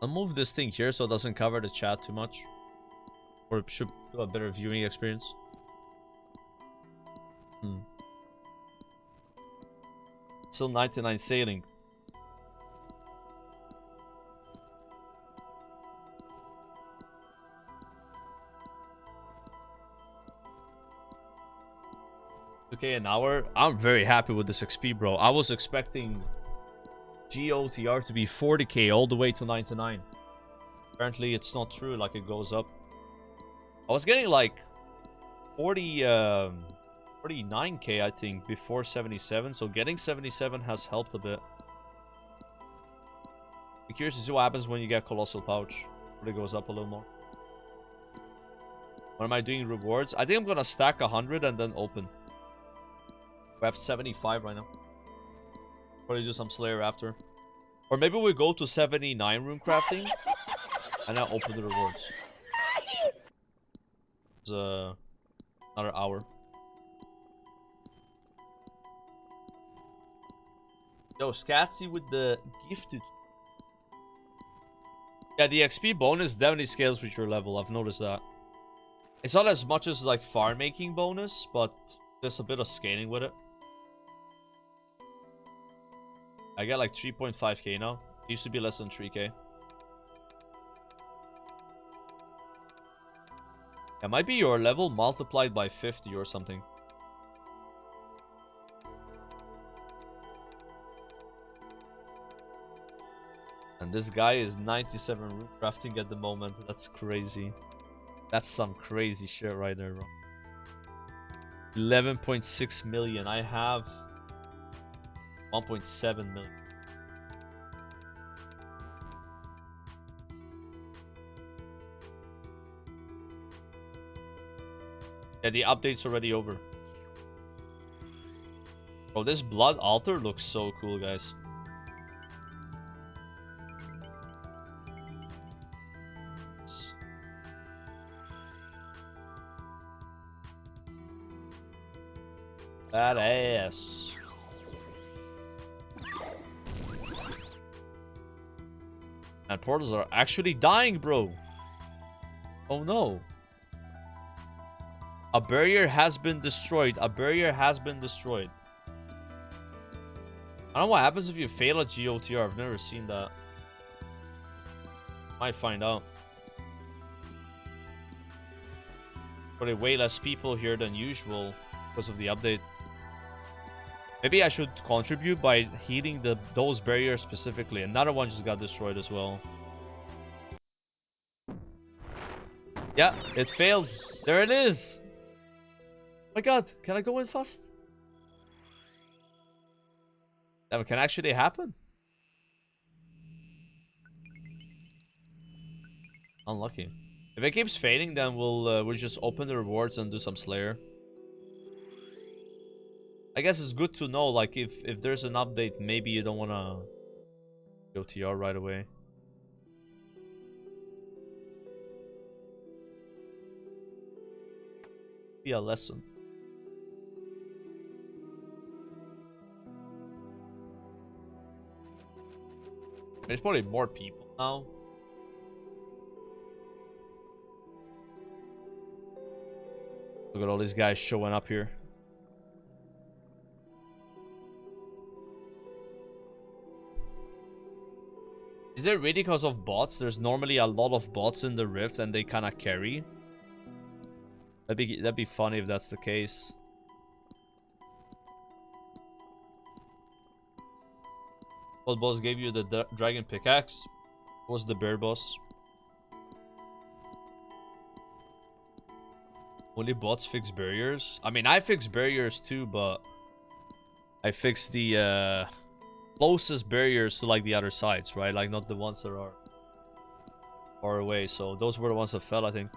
I'll move this thing here so it doesn't cover the chat too much. Or it should do a better viewing experience. Still 99 sailing. Okay, an hour. I'm very happy with this XP, bro. I was expecting GOTR to be 40k all the way to 99. Apparently, it's not true. Like, it goes up. I was getting like 49k, I think, before 77. So getting 77 has helped a bit. Be curious to see what happens when you get Colossal Pouch. It goes up a little more. What am I doing? Rewards? I think I'm gonna stack 100 and then open. We have 75 right now. Probably do some Slayer after. Or maybe we go to 79 rune crafting. And then open the rewards. It's another hour. Yo, Scatsy with the gifted. Yeah, the XP bonus definitely scales with your level. I've noticed that. It's not as much as like farm making bonus, but there's a bit of scaling with it. I get like 3.5k now. It used to be less than 3k. It might be your level multiplied by 50 or something. And this guy is 97 root crafting at the moment. That's crazy. That's some crazy shit right there, bro. 11.6 million. I have 1.7 million. Yeah, the update's already over. Bro, this blood altar looks so cool, guys. Badass. And portals are actually dying, bro. Oh no. A barrier has been destroyed. A barrier has been destroyed. I don't know what happens if you fail a GOTR. I've never seen that. Might find out. Probably way less people here than usual because of the update. Maybe I should contribute by healing those barriers specifically. Another one just got destroyed as well. Yeah, it failed. There it is. Oh my god, can I go in fast? That can actually happen. Unlucky. If it keeps fading, then we'll just open the rewards and do some Slayer. I guess it's good to know, like, if there's an update, maybe you don't wanna go TR right away. Be a lesson. There's probably more people now. Look at all these guys showing up here. Is it really because of bots? There's normally a lot of bots in the Rift and they kind of carry. That'd be funny if that's the case. What boss gave you the dragon pickaxe? What was the bear boss? Only bots fix barriers? I mean, I fix barriers too, but I fix the closest barriers to like the other sides, right? Like not the ones that are far away. So those were the ones that fell, I think.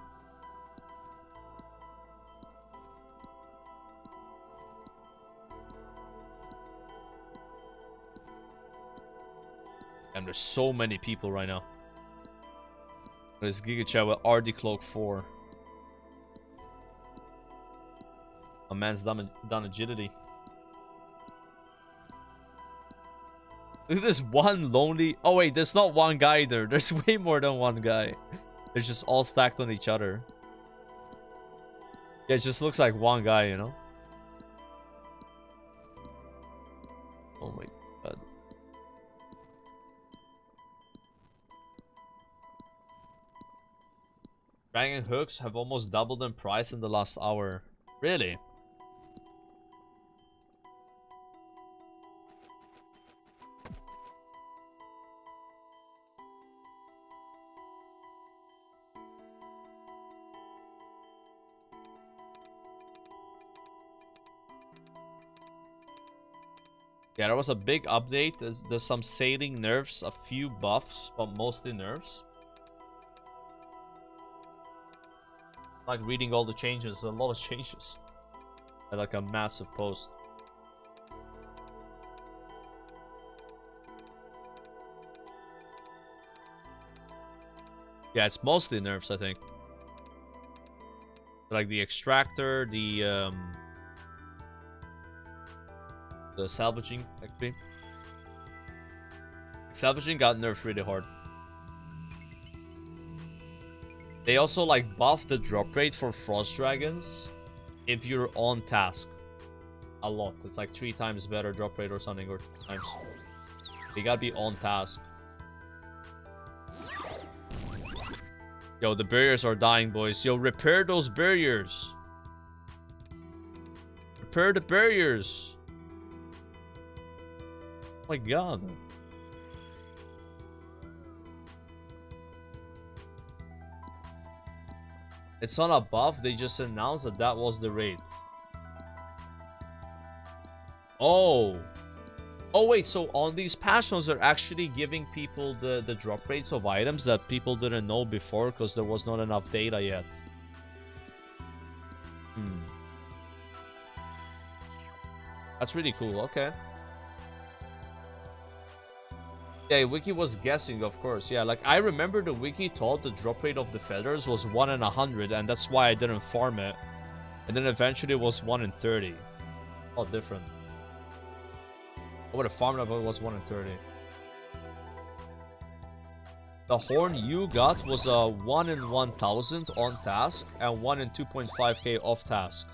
And there's so many people right now. There's Giga Chat with RD Cloak 4. A man's done agility. Look at this one lonely... Oh wait, there's not one guy there. There's way more than one guy. They're just all stacked on each other. Yeah, it just looks like one guy, you know? Oh my god. Dragon hooks have almost doubled in price in the last hour. Really? Yeah, there was a big update. There's some sailing nerfs, a few buffs, but mostly nerfs. Like reading all the changes, a lot of changes. Like a massive post. Yeah, it's mostly nerfs, I think. Like the extractor, the salvaging, actually. Salvaging got nerfed really hard. They also like buffed the drop rate for frost dragons if you're on task. A lot. It's like 3 times better drop rate or something, or 2 times. You gotta be on task. Yo, the barriers are dying, boys. Yo, repair those barriers. Repair the barriers. Oh my god. It's not above. They just announced that that was the rate. Oh. Oh, wait. So on these patch notes, they're actually giving people the drop rates of items that people didn't know before because there was not enough data yet. That's really cool. Okay. Yeah, Wiki was guessing, of course. Yeah, like, I remember the Wiki thought the drop rate of the feathers was 1 in 100, and that's why I didn't farm it. And then eventually it was 1 in 30. Oh, different. I would have farmed it if it was 1 in 30. The horn you got was a 1 in 1000 on task, and 1 in 2.5k off task.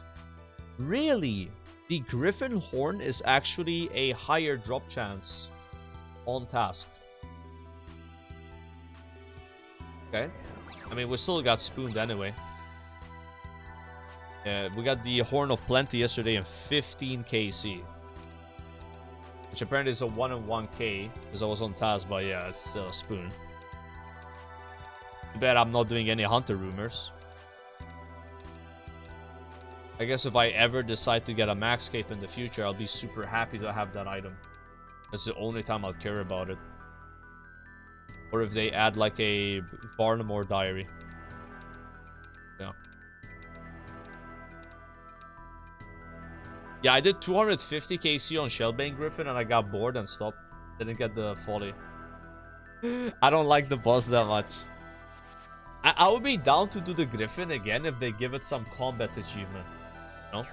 Really? The Griffin horn is actually a higher drop chance on task. Okay. I mean, we still got spooned anyway. We got the Horn of Plenty yesterday in 15 KC. Which apparently is a 1 in 1k. Because I was on task, but yeah, it's still a spoon. Too bad I'm not doing any Hunter rumors. I guess if I ever decide to get a Maxcape in the future, I'll be super happy to have that item. That's the only time I'll care about it. Or if they add like a Barnum or Diary. Yeah. Yeah, I did 250 KC on Shellbane Griffin and I got bored and stopped. Didn't get the folly. I don't like the boss that much. I would be down to do the Griffin again if they give it some combat achievement. No?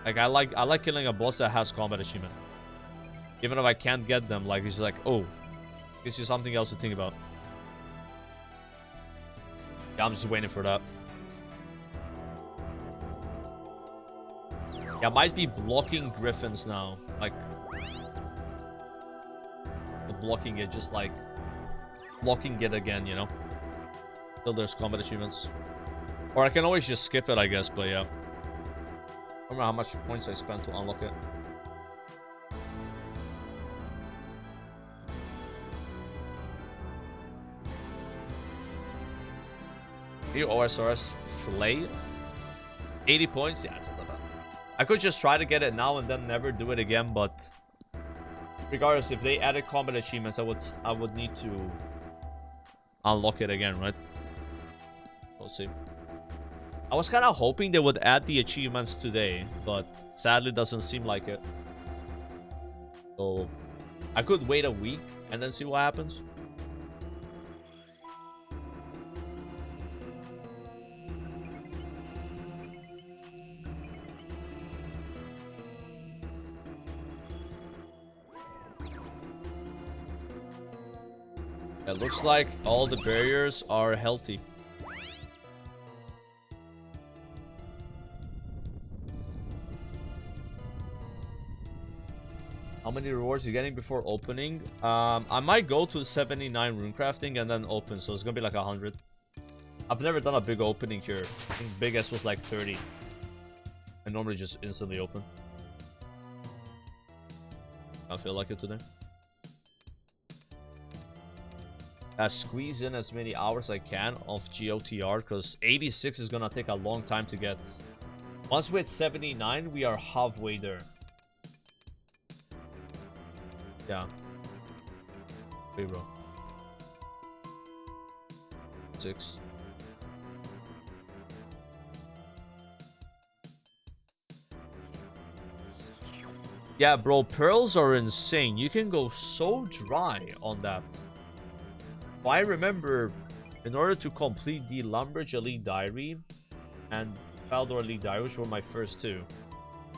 Like, I like killing a boss that has combat achievement. Even if I can't get them, like, it's like, oh, gives you something else to think about. Yeah, I'm just waiting for that. Yeah, I might be blocking Griffins now. Like, blocking it, just like, blocking it again, you know? Till there's combat achievements. Or I can always just skip it, I guess, but yeah. I don't remember how much points I spent to unlock it. New OSRS Slay. 80 points? Yeah, it's not that bad. I could just try to get it now and then never do it again, but regardless, if they added combat achievements, I would need to unlock it again, right? We'll see. I was kind of hoping they would add the achievements today, but sadly doesn't seem like it. So I could wait a week and then see what happens. It looks like all the barriers are healthy. How many rewards are you getting before opening? I might go to 79 rune crafting and then open, so it's gonna be like 100. I've never done a big opening here. I think biggest was like 30. I normally just instantly open. I feel like it today. Squeeze in as many hours I can of GOTR because 86 is gonna take a long time to get. Once we're at 79, we are halfway there. Yeah. Wait, bro. 6. Yeah, bro, pearls are insane. You can go so dry on that. I remember, in order to complete the Lumbridge Elite Diary and Faldor Elite Diary, which were my first two,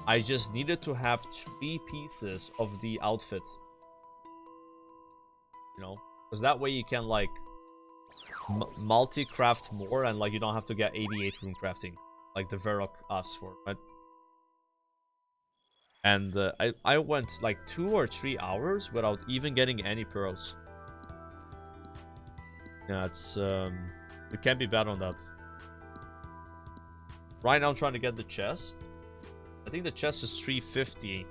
I just needed to have 3 pieces of the outfit. You know? Because that way you can, like, multi-craft more and, like, you don't have to get 88 rune crafting. Like the Varrock asks for, right? And I went, like, 2 or 3 hours without even getting any pearls. Yeah, it's, it can't be bad on that. Right now I'm trying to get the chest. I think the chest is 350.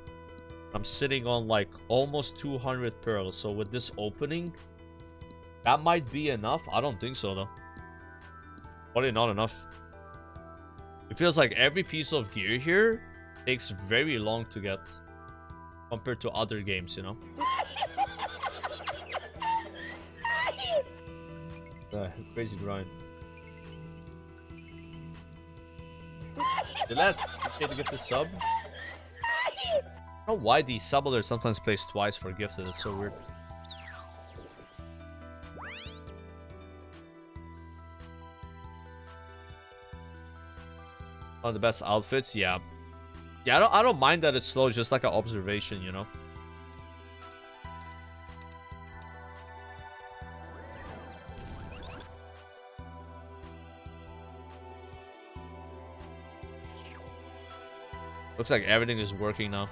I'm sitting on like almost 200 pearls. So with this opening, that might be enough. I don't think so though. Probably not enough. It feels like every piece of gear here takes very long to get compared to other games, you know? Crazy grind. Gillette, okay to get the sub. I don't know why the sub alert sometimes plays twice for gifted, it's so weird. One of the best outfits, yeah. Yeah, I don't mind that it's slow, just like an observation, you know. Looks like everything is working now.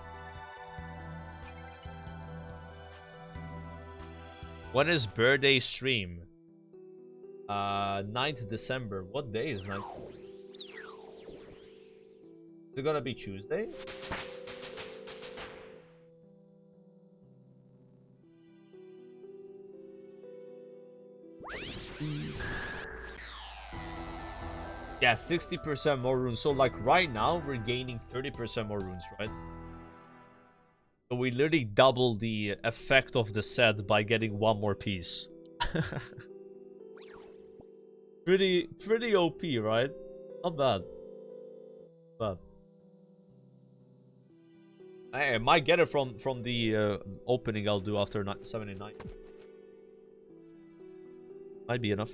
When is birthday stream? 9th December. What day is 9th? Is it gonna be Tuesday? Yeah, 60% more runes. So like right now we're gaining 30% more runes, right? So we literally double the effect of the set by getting one more piece. pretty OP, right? Not bad. But I might get it from the opening I'll do after 79. Might be enough.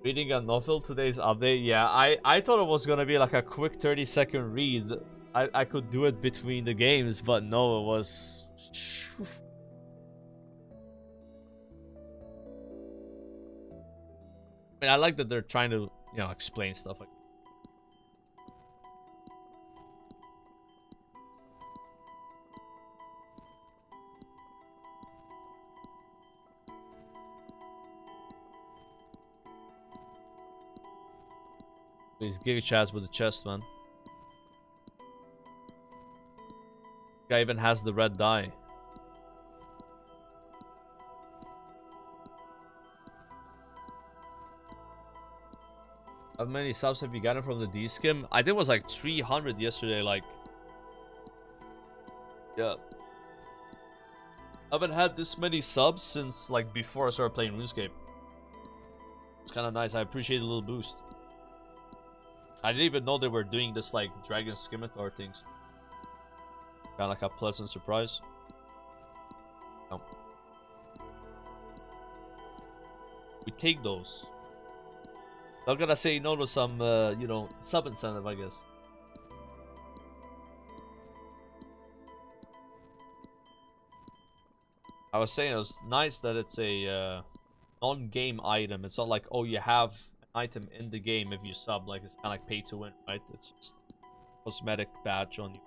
Reading a novel today's update, yeah, I thought it was gonna be like a quick 30-second read. I could do it between the games, but no, it was... I mean, I like that they're trying to, you know, explain stuff like. Please give chats with the chest, man. Guy even has the red dye. How many subs have you gotten from the D-skim? I think it was like 300 yesterday, like... Yeah. I haven't had this many subs since, like, before I started playing Runescape. It's kind of nice. I appreciate a little boost. I didn't even know they were doing this, like, Dragon Scimitar things. Kind of like a pleasant surprise. No. We take those. Not gonna say no to some, you know, sub incentive, I guess. I was saying it was nice that it's a non-game item. It's not like, oh, you have an item in the game if you sub. Like, it's kind of like pay to win, right? It's just cosmetic badge on you.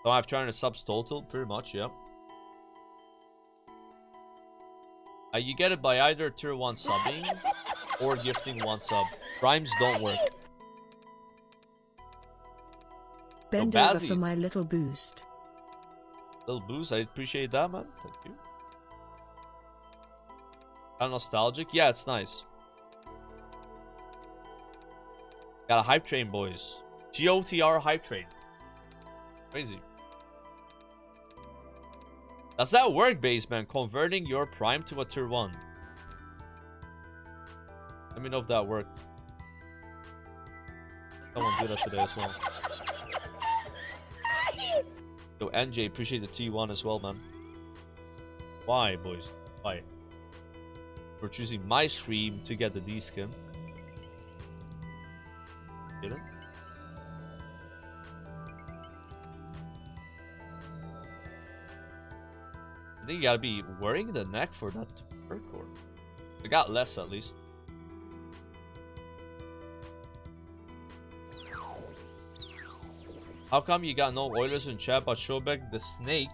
So I've tried to subs total, pretty much, yeah. You get it by either tier 1 subbing or gifting 1 sub. Primes don't work. Bend over for my little boost. Little boost, I appreciate that, man. Thank you. Kind of nostalgic? Yeah, it's nice. Got a hype train, boys. GOTR hype train. Crazy. Does that work, Baseman? Converting your prime to a tier 1. Let me know if that worked. Someone do that today as well. Yo, NJ, appreciate the T1 as well, man. Why, boys? Why? We're choosing my stream to get the D-skin. Get it? I think you gotta be wearing the neck for that to work, or I got less at least. How come you got no Oilers in chat, but Shobek the Snake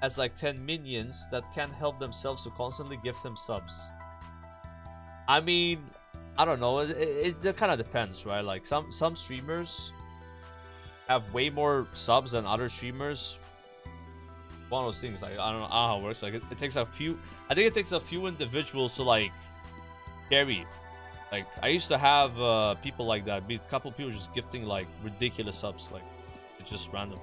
has like 10 minions that can't help themselves to constantly gift him subs? I mean, I don't know. It kind of depends, right? Like some streamers have way more subs than other streamers. One of those things. Like I don't know how it works. Like it takes a few. I think it takes a few individuals to like carry. Like I used to have people like that. A couple people just gifting like ridiculous subs. Like it's just random.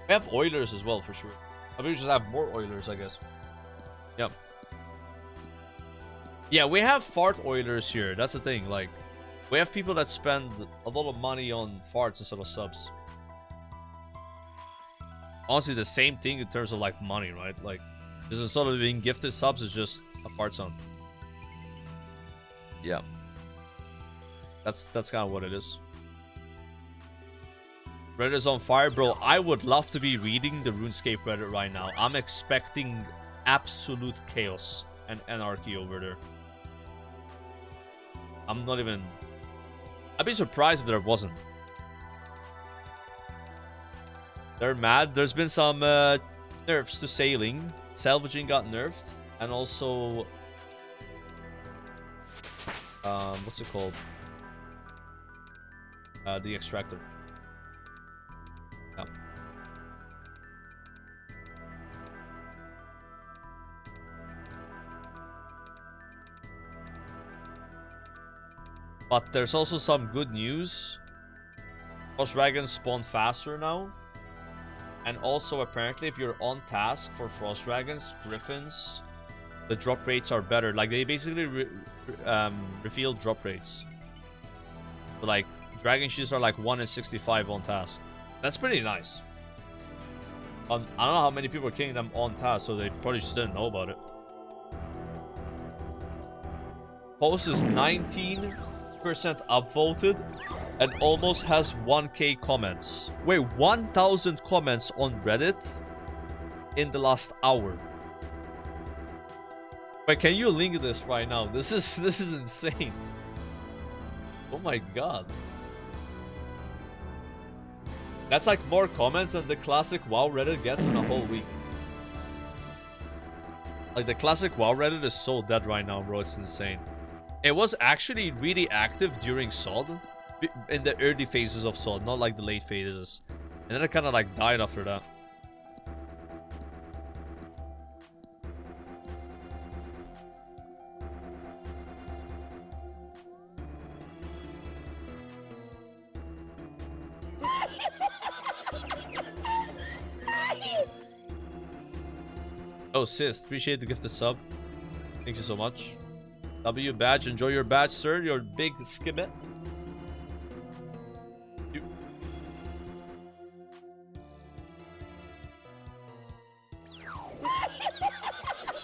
We have Oilers as well for sure. I mean, we just have more Oilers, I guess. Yep. Yeah, we have fart Oilers here. That's the thing. Like, we have people that spend a lot of money on farts instead of subs. Honestly, the same thing in terms of like money, right? Like, just instead of being gifted subs, it's just a fart sound. Yeah. That's kind of what it is. Reddit is on fire, bro. I would love to be reading the Runescape Reddit right now. I'm expecting absolute chaos and anarchy over there. I'm not even... I'd be surprised if there wasn't. They're mad. There's been some nerfs to sailing. Salvaging got nerfed. And also... what's it called? The extractor. Yeah. But there's also some good news. Frost dragons spawn faster now. And also apparently if you're on task for frost dragons, griffins, the drop rates are better. Like they basically reveal drop rates. So, like dragon shields are like 1 in 65 on task. That's pretty nice. I don't know how many people are killing them on task, so they probably just didn't know about it. Post is 19% upvoted and almost has 1k comments. Wait, 1,000 comments on Reddit in the last hour. Wait, can you link this right now? This is insane. Oh my god. That's like more comments than the classic WoW Reddit gets in a whole week. Like the classic WoW Reddit is so dead right now, bro. It's insane. It was actually really active during SOD. In the early phases of SOD, not like the late phases. And then it kind of like died after that. Oh, sis, appreciate the gifted sub. Thank you so much. W badge, enjoy your badge, sir. Your big skibbit.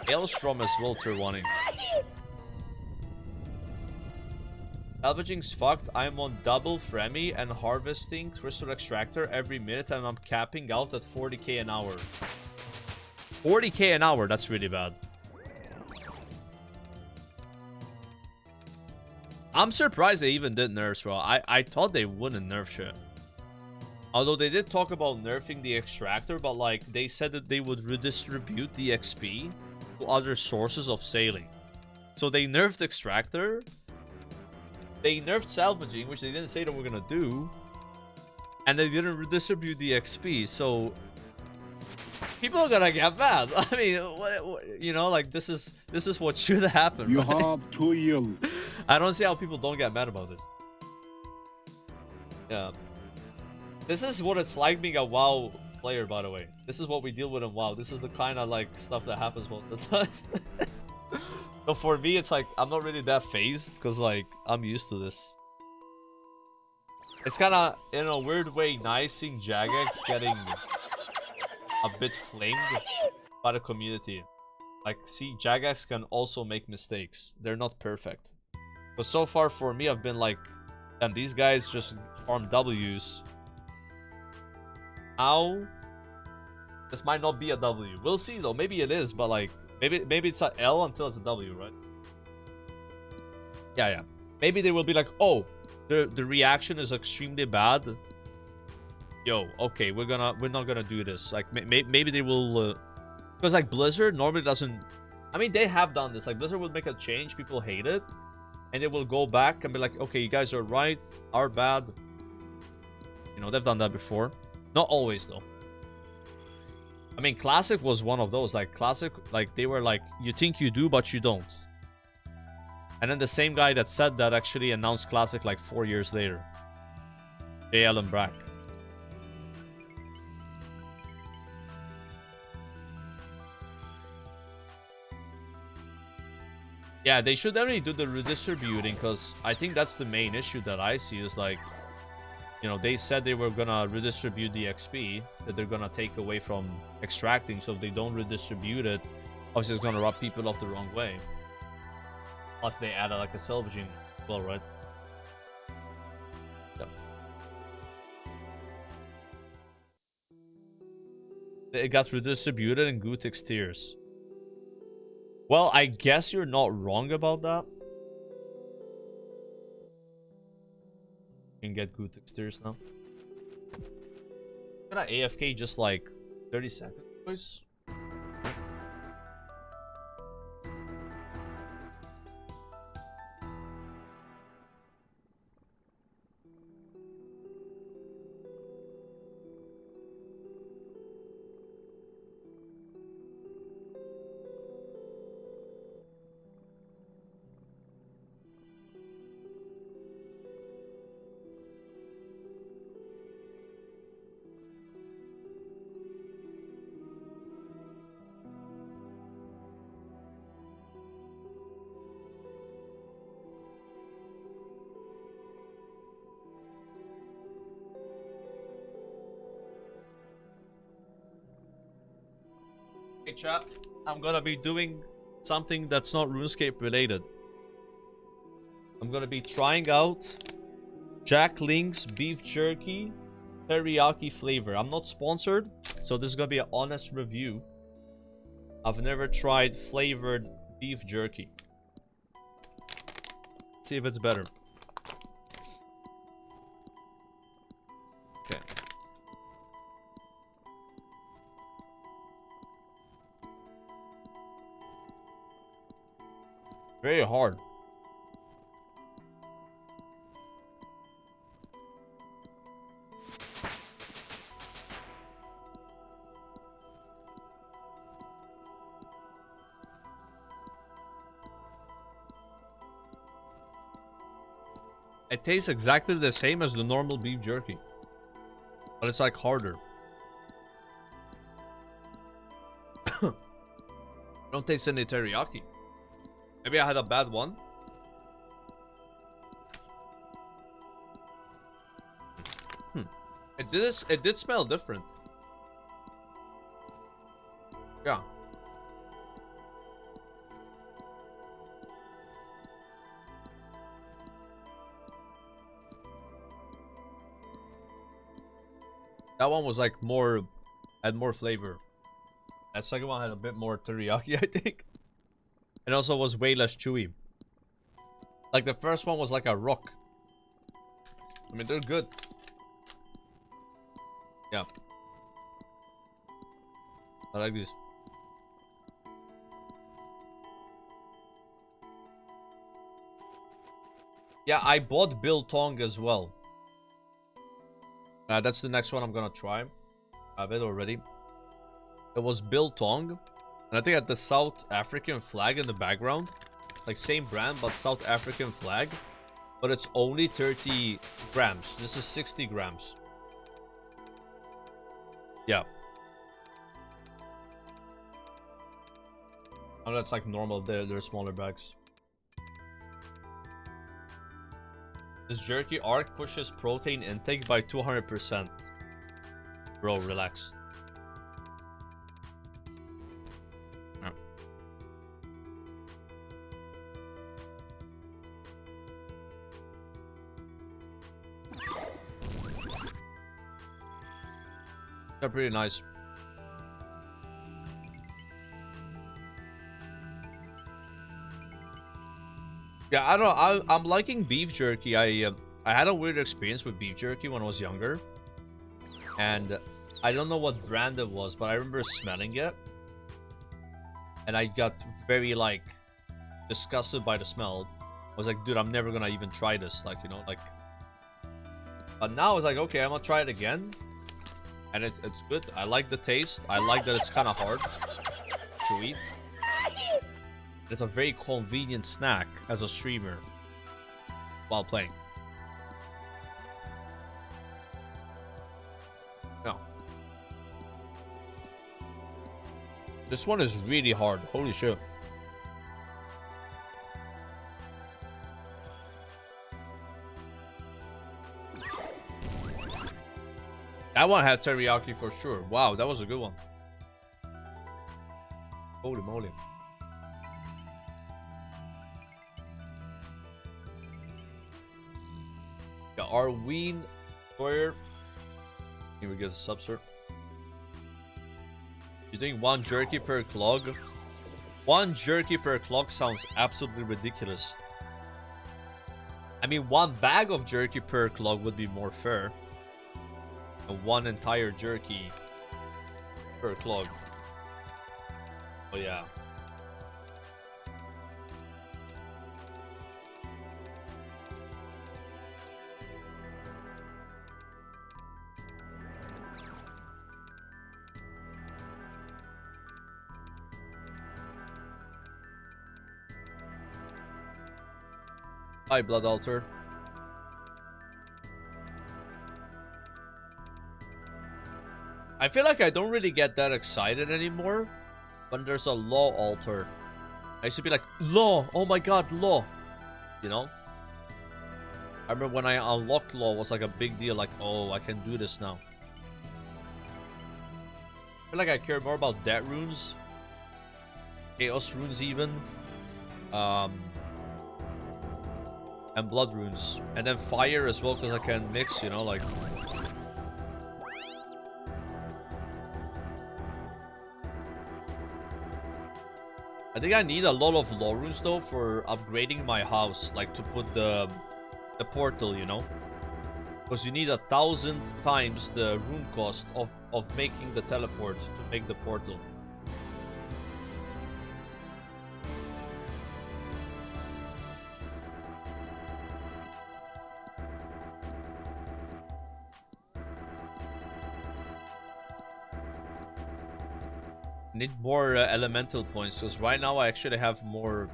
Aelstrom as well, tier 1-ing. Salvaging's fucked. I'm on double Fremi and harvesting crystal extractor every minute and I'm capping out at 40k an hour. 40k an hour, that's really bad. I'm surprised they even did nerfs, bro. I thought they wouldn't nerf shit. Although they did talk about nerfing the extractor, but like they said that they would redistribute the XP to other sources of sailing. So they nerfed extractor. They nerfed salvaging, which they didn't say they were gonna do. And they didn't redistribute the XP, so people are gonna get mad. I mean, you know, like this is what should happen. You right? have to yield. I don't see how people don't get mad about this. Yeah. This is what it's like being a WoW player, by the way. This is what we deal with in WoW. This is the kind of like stuff that happens most of the time. But for me, it's like I'm not really that phased because like I'm used to this. It's kind of in a weird way nice seeing Jagex getting a bit flamed by the community. Like, see, Jagex can also make mistakes. They're not perfect. But so far for me, I've been like, and these guys just farm W's. Now, this might not be a W. We'll see though. Maybe it is, but like, maybe it's a L until it's a W, right? Yeah. Maybe they will be like, oh, the reaction is extremely bad. Yo, okay, we're not gonna do this. Like maybe they will, because like Blizzard normally doesn't. I mean, they have done this. Like Blizzard will make a change, people hate it, and they will go back and be like, okay, you guys are right, our bad. You know, they've done that before. Not always though. I mean, Classic was one of those. Like Classic, like they were like, you think you do, but you don't. And then the same guy that said that actually announced Classic like 4 years later. J. Allen Brack. Yeah, they should definitely do the redistributing, because I think that's the main issue that I see is like, you know, they said they were gonna redistribute the XP that they're gonna take away from extracting, so if they don't redistribute it, obviously it's gonna rub people off the wrong way. Plus they added like a salvaging as well, right? Yep. It got redistributed in Gutik's tiers. Well, I guess you're not wrong about that. You can get Gutik's tiers now. Can I AFK just like 30 seconds, please? Hey chat, I'm gonna be doing something that's not RuneScape related. I'm gonna be trying out Jack Link's beef jerky teriyaki flavor. I'm not sponsored, so this is gonna be an honest review. I've never tried flavored beef jerky. Let's see if it's better. Okay. Very hard. It tastes exactly the same as the normal beef jerky, but it's like harder. I don't taste any teriyaki. Maybe I had a bad one. It did smell different. Yeah. That one was like had more flavor. That second one had a bit more teriyaki, I think. And also was way less chewy. Like the first one was like a rock. I mean, they're good. Yeah. I like this. Yeah, I bought biltong as well. That's the next one I'm gonna try. I have it already. It was biltong. And I think at the South African flag in the background. Like same brand, but South African flag. But it's only 30 grams. This is 60 grams. Yeah. Oh, that's like normal. They're smaller bags. This jerky arc pushes protein intake by 200%. Bro, relax. They're pretty nice. Yeah, I don't know. I'm liking beef jerky. I I had a weird experience with beef jerky when I was younger. And I don't know what brand it was, but I remember smelling it. And I got very, like, disgusted by the smell. I was like, dude, I'm never gonna even try this. Like, you know, like... But now I was like, okay, I'm gonna try it again. And it's good. I like the taste. I like that it's kind of hard to eat. It's a very convenient snack as a streamer while playing. No. This one is really hard. Holy shit. That one had teriyaki for sure. Wow, that was a good one. Holy moly. Yeah, Arween Sawyer. Here we get a subsert. You're doing 1 jerky per clog? 1 jerky per clog sounds absolutely ridiculous. I mean, 1 bag of jerky per clog would be more fair. And 1 entire jerky per clog. Oh yeah. Hi, Blood Altar. I feel like I don't really get that excited anymore when there's a law altar. I used to be like, law! Oh my god, law! You know? I remember when I unlocked law, it was like a big deal, like, oh, I can do this now. I feel like I care more about dead runes. Chaos runes even. And blood runes. And then fire as well, because I can mix, you know, like... I think I need a lot of law runes though for upgrading my house, like to put the portal, you know? Because you need 1,000 times the rune cost of making the teleport to make the portal. Need more elemental points, because right now I actually have more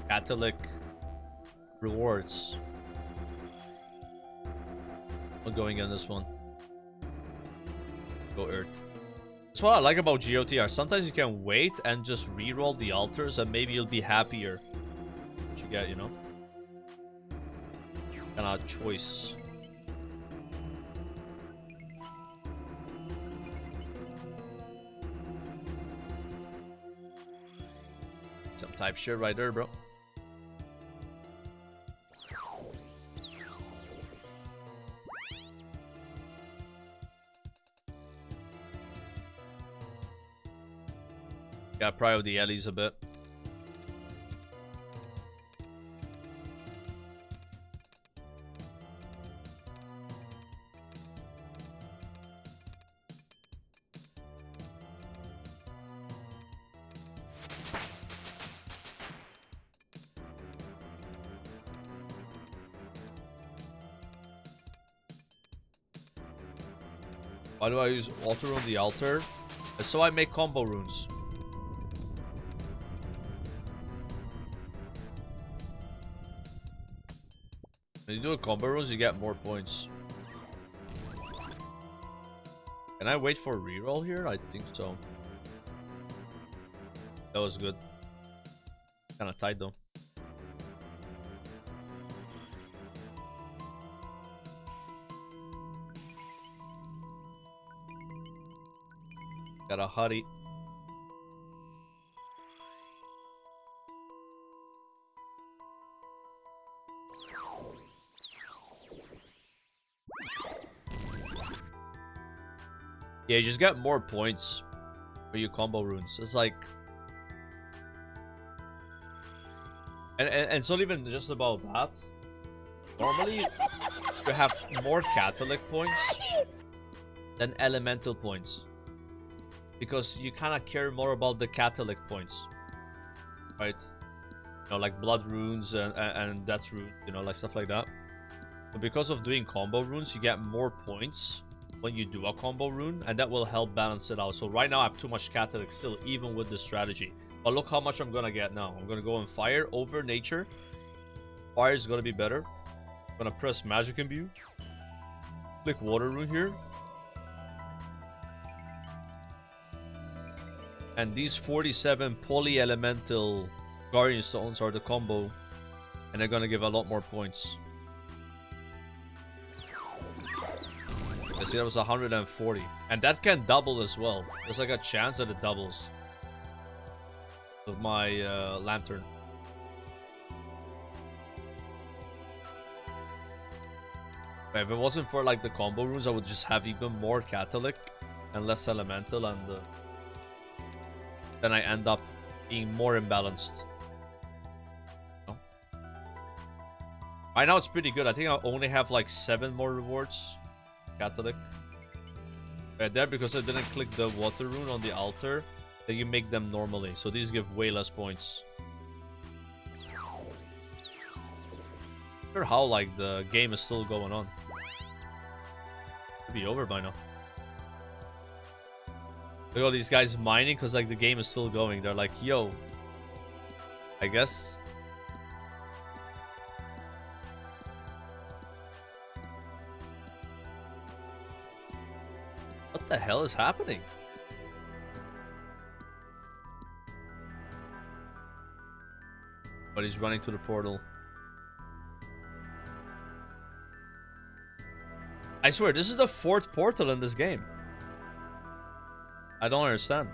Catholic rewards. I'm going in this one. Go Earth. That's what I like about GOTR. Sometimes you can wait and just reroll the altars and maybe you'll be happier. What you get, you know? Kind of choice. Some type shit right there, bro. Got pry with the Ellies a bit. Why do I use auto rune the altar? So I make combo runes. When you do a combo runes, you get more points. Can I wait for a reroll here? I think so. That was good. Kind of tight though. Gotta hurry. Yeah, you just get more points for your combo runes. It's like... And it's not even just about that. Normally, you have more catalytic points than elemental points. Because you kind of care more about the catalytic points. Right? You know, like blood runes and death runes, you know, like stuff like that. But because of doing combo runes, you get more points when you do a combo rune, and that will help balance it out. So right now I have too much catalytic still, even with this strategy. But look how much I'm gonna get now. I'm gonna go in fire over nature. Fire is gonna be better. I'm gonna press magic imbue. Click water rune here. And these 47 poly-elemental guardian stones are the combo, and they're gonna give a lot more points. I see that was 140, and that can double as well. There's like a chance that it doubles with my lantern. But if it wasn't for like the combo runes, I would just have even more catalytic and less elemental, and then I end up being more imbalanced. No? Right now it's pretty good. I think I only have like 7 more rewards. Catalytic. Right there, because I didn't click the water rune on the altar, then you make them normally. So these give way less points. I wonder how like the game is still going on. Could be over by now. Look at all these guys mining because like the game is still going. They're like, yo, I guess. What the hell is happening? But he's running to the portal. I swear, this is the 4th portal in this game. I don't understand.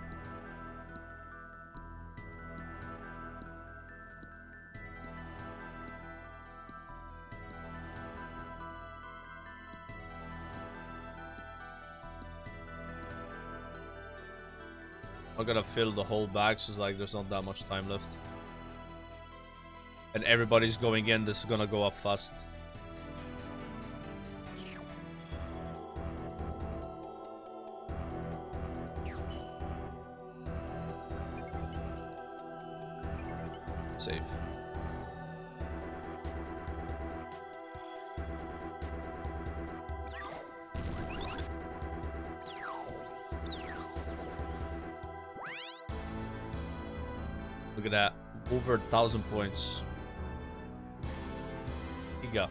I'm gonna fill the whole bag, so it's like there's not that much time left. And everybody's going in, this is gonna go up fast. Safe. Look at that. Over 1,000 points. Giga.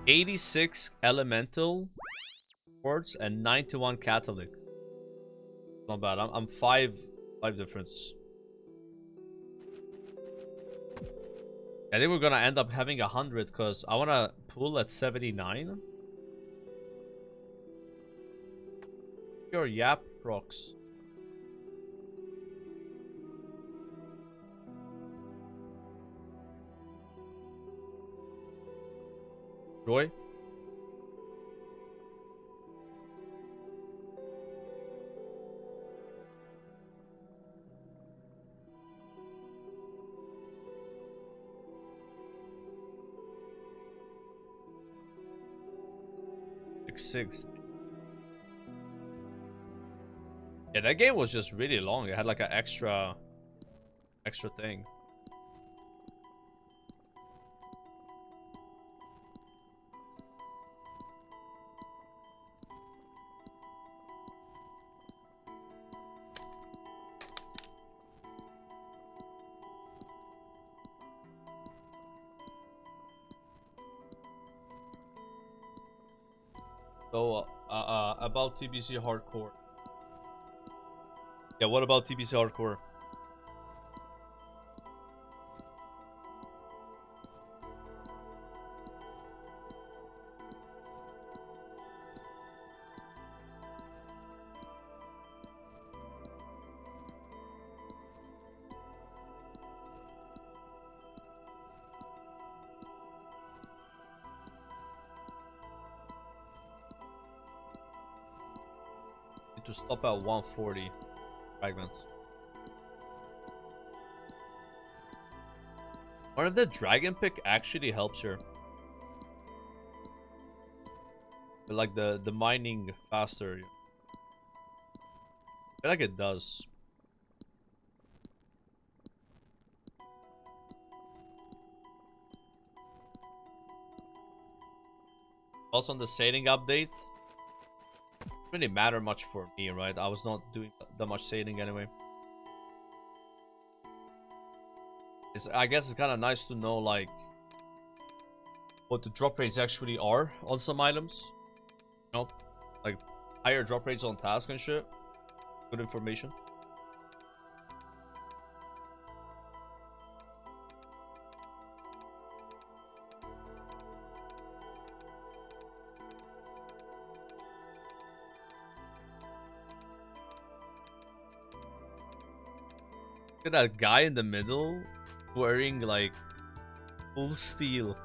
$86 elemental quartz and 91 catalytic. Not bad. I'm five difference. I think we're gonna end up having 100 because I wanna pull at 79. Your yap procs. Joy? Six. Yeah, that game was just really long. It had like an extra thing. So, about TBC Hardcore. Yeah, what about TBC Hardcore? to stop at 140 fragments. Or if the dragon pick actually helps here. Like the mining faster. I feel like it does. Also on the sailing update. It really matter much for me, right? I was not doing that much sailing anyway. I guess it's kind of nice to know like what the drop rates actually are on some items. You know, like higher drop rates on tasks and shit. Good information. Look at that guy in the middle wearing like full steel.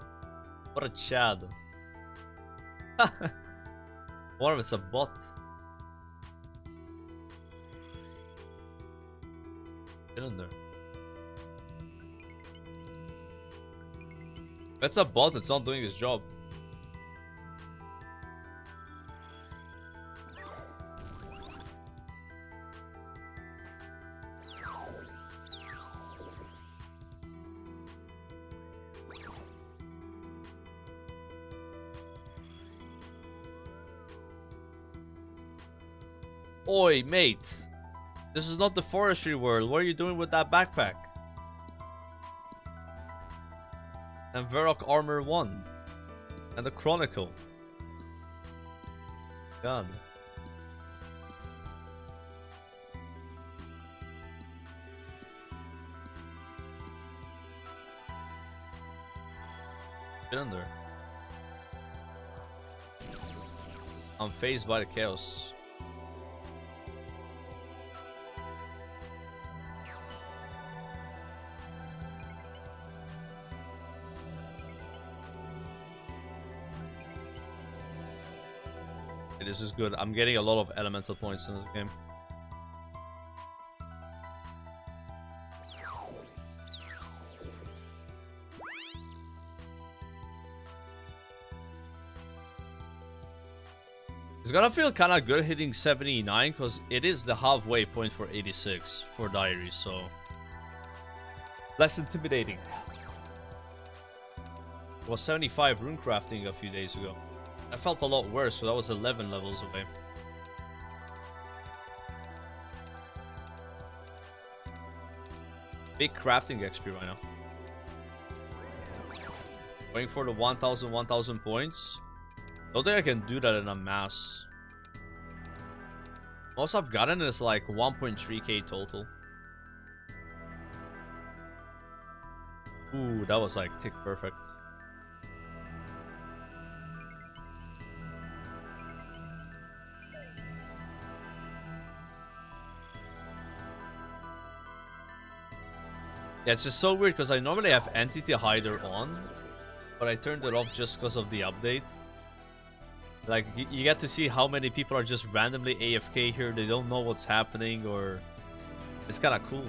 What a Chad. One of it's a bot. Get in there. That's a bot that's not doing his job. Oi, mate. This is not the forestry world. What are you doing with that backpack? And Varrock Armor 1. And the Chronicle. God. Get in there. I'm phased by the chaos. This is good. I'm getting a lot of elemental points in this game. It's gonna feel kind of good hitting 79 because it is the halfway point for 86 for Diaries, so less intimidating. It was 75 rune crafting a few days ago. I felt a lot worse, so that was 11 levels away. Big crafting XP right now. Going for the 1000 points. Don't think I can do that in a mass. Most I've gotten is like 1.3k total. Ooh, that was like tick perfect. Yeah, it's just so weird because I normally have Entity Hider on, but I turned it off just because of the update. Like, you get to see how many people are just randomly AFK here, they don't know what's happening, or... It's kind of cool.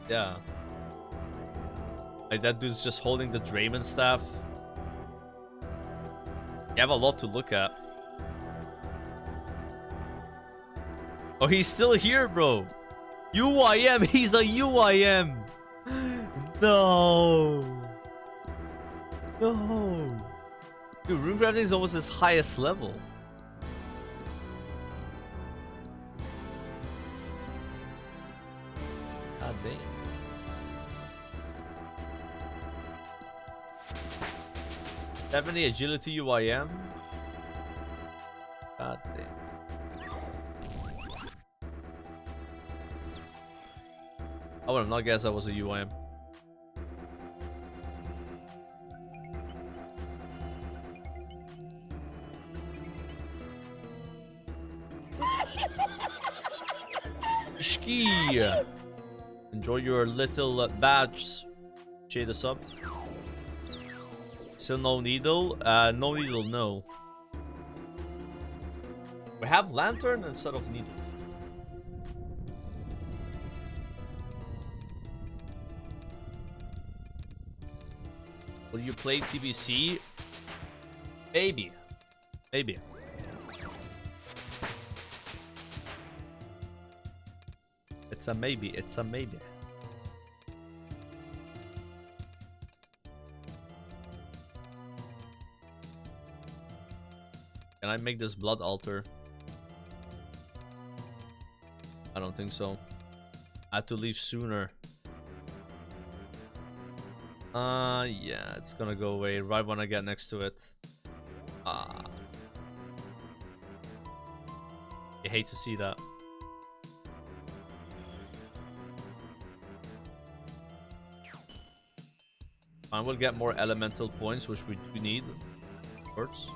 Yeah. Like, that dude's just holding the Draymond staff. You have a lot to look at. Oh, he's still here, bro! UIM! He's a UIM! No! No! Dude, rune crafting is almost his highest level. God damn. '70 agility UIM? God damn. I would have not guessed that was a UIM. Ski. Enjoy your little badge. Shade the sub. Still no needle? No needle, no. We have lantern instead of needle. Will you play TBC? Maybe. Maybe. It's a maybe. It's a maybe. Can I make this blood altar? I don't think so. I had to leave sooner. Yeah, it's gonna go away right when I get next to it. I hate to see that. I will get more elemental points, which we do need. Works.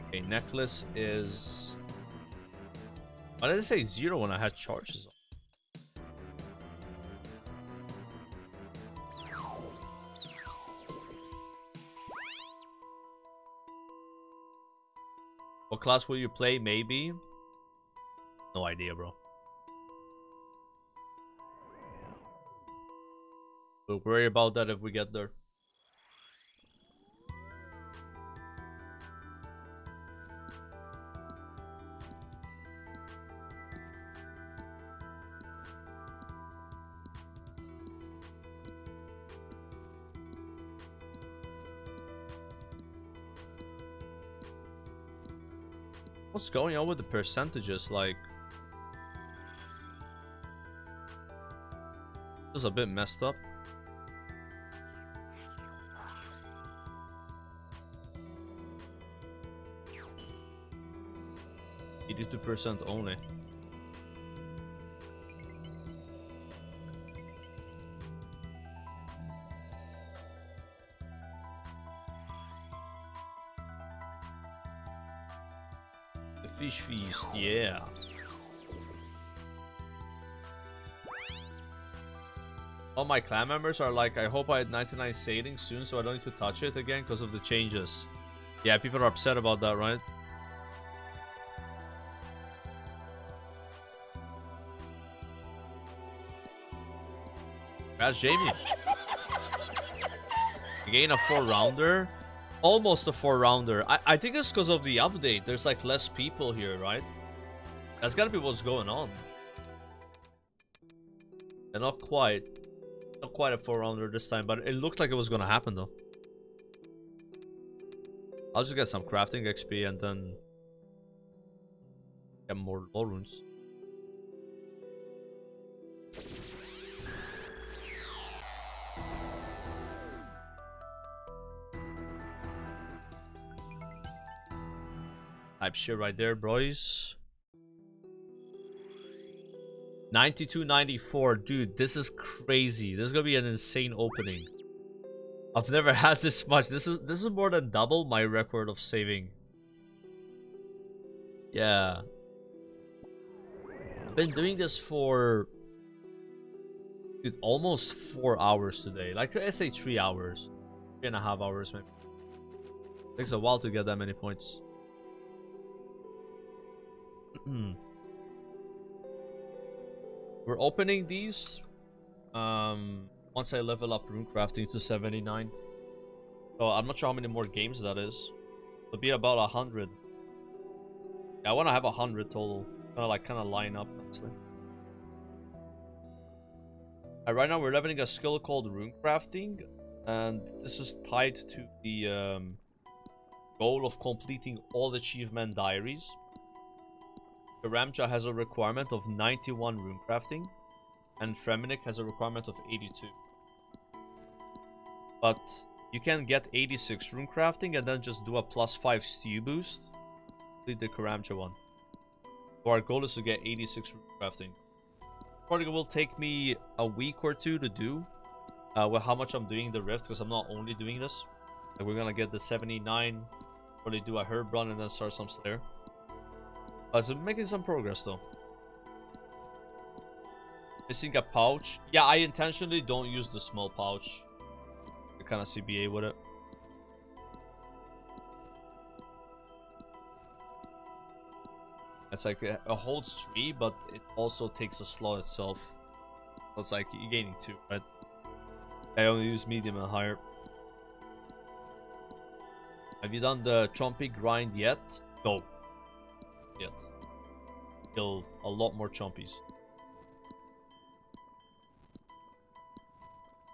Okay, necklace is... Why did it say 0 when I had charges on? What class will you play? Maybe? No idea, bro. We'll worry about that if we get there. What's going on with the percentages? Like, this is a bit messed up. %82 only. The fish feast, yeah. All my clan members are like, I hope I had 99 sailing soon so I don't need to touch it again because of the changes. Yeah, people are upset about that, right? That's Jamie. You gain a 4-rounder. Almost a 4-rounder. I think it's because of the update. There's like less people here, right? That's gotta be what's going on. And not quite. Not quite a 4-rounder this time, but it looked like it was gonna happen though. I'll just get some crafting XP and then get more lore runes. Type shit right there, boys. 92.94, dude. This is crazy. This is gonna be an insane opening. I've never had this much. This is more than double my record of saving. Yeah. I've been doing this for, dude, almost 4 hours today. Like, let's say 3 hours. 3.5 hours, maybe. Takes a while to get that many points. We're opening these once I level up rune crafting to 79. So I'm not sure how many more games that is. It'll be about 100. Yeah, I want to have 100 total. Kind of line up, honestly. Right now we're leveling a skill called rune crafting, and this is tied to the goal of completing all achievement diaries. Ramja has a requirement of 91 rune crafting, and Fremenic has a requirement of 82. But you can get 86 rune crafting and then just do a +5 stew boost. Complete the Karamja one. So our goal is to get 86 rune crafting. Probably will take me a week or two to do with how much I'm doing the rift, because I'm not only doing this. Like, we're gonna get the 79, probably do a herb run and then start some slayer. So making some progress though. Missing a pouch. Yeah, I intentionally don't use the small pouch. I kind of CBA with it. It's like it holds 3, but it also takes a slot itself. So it's like you're gaining 2, right? I only use medium and higher. Have you done the chompy grind yet? No. Yet. Still a lot more chompies.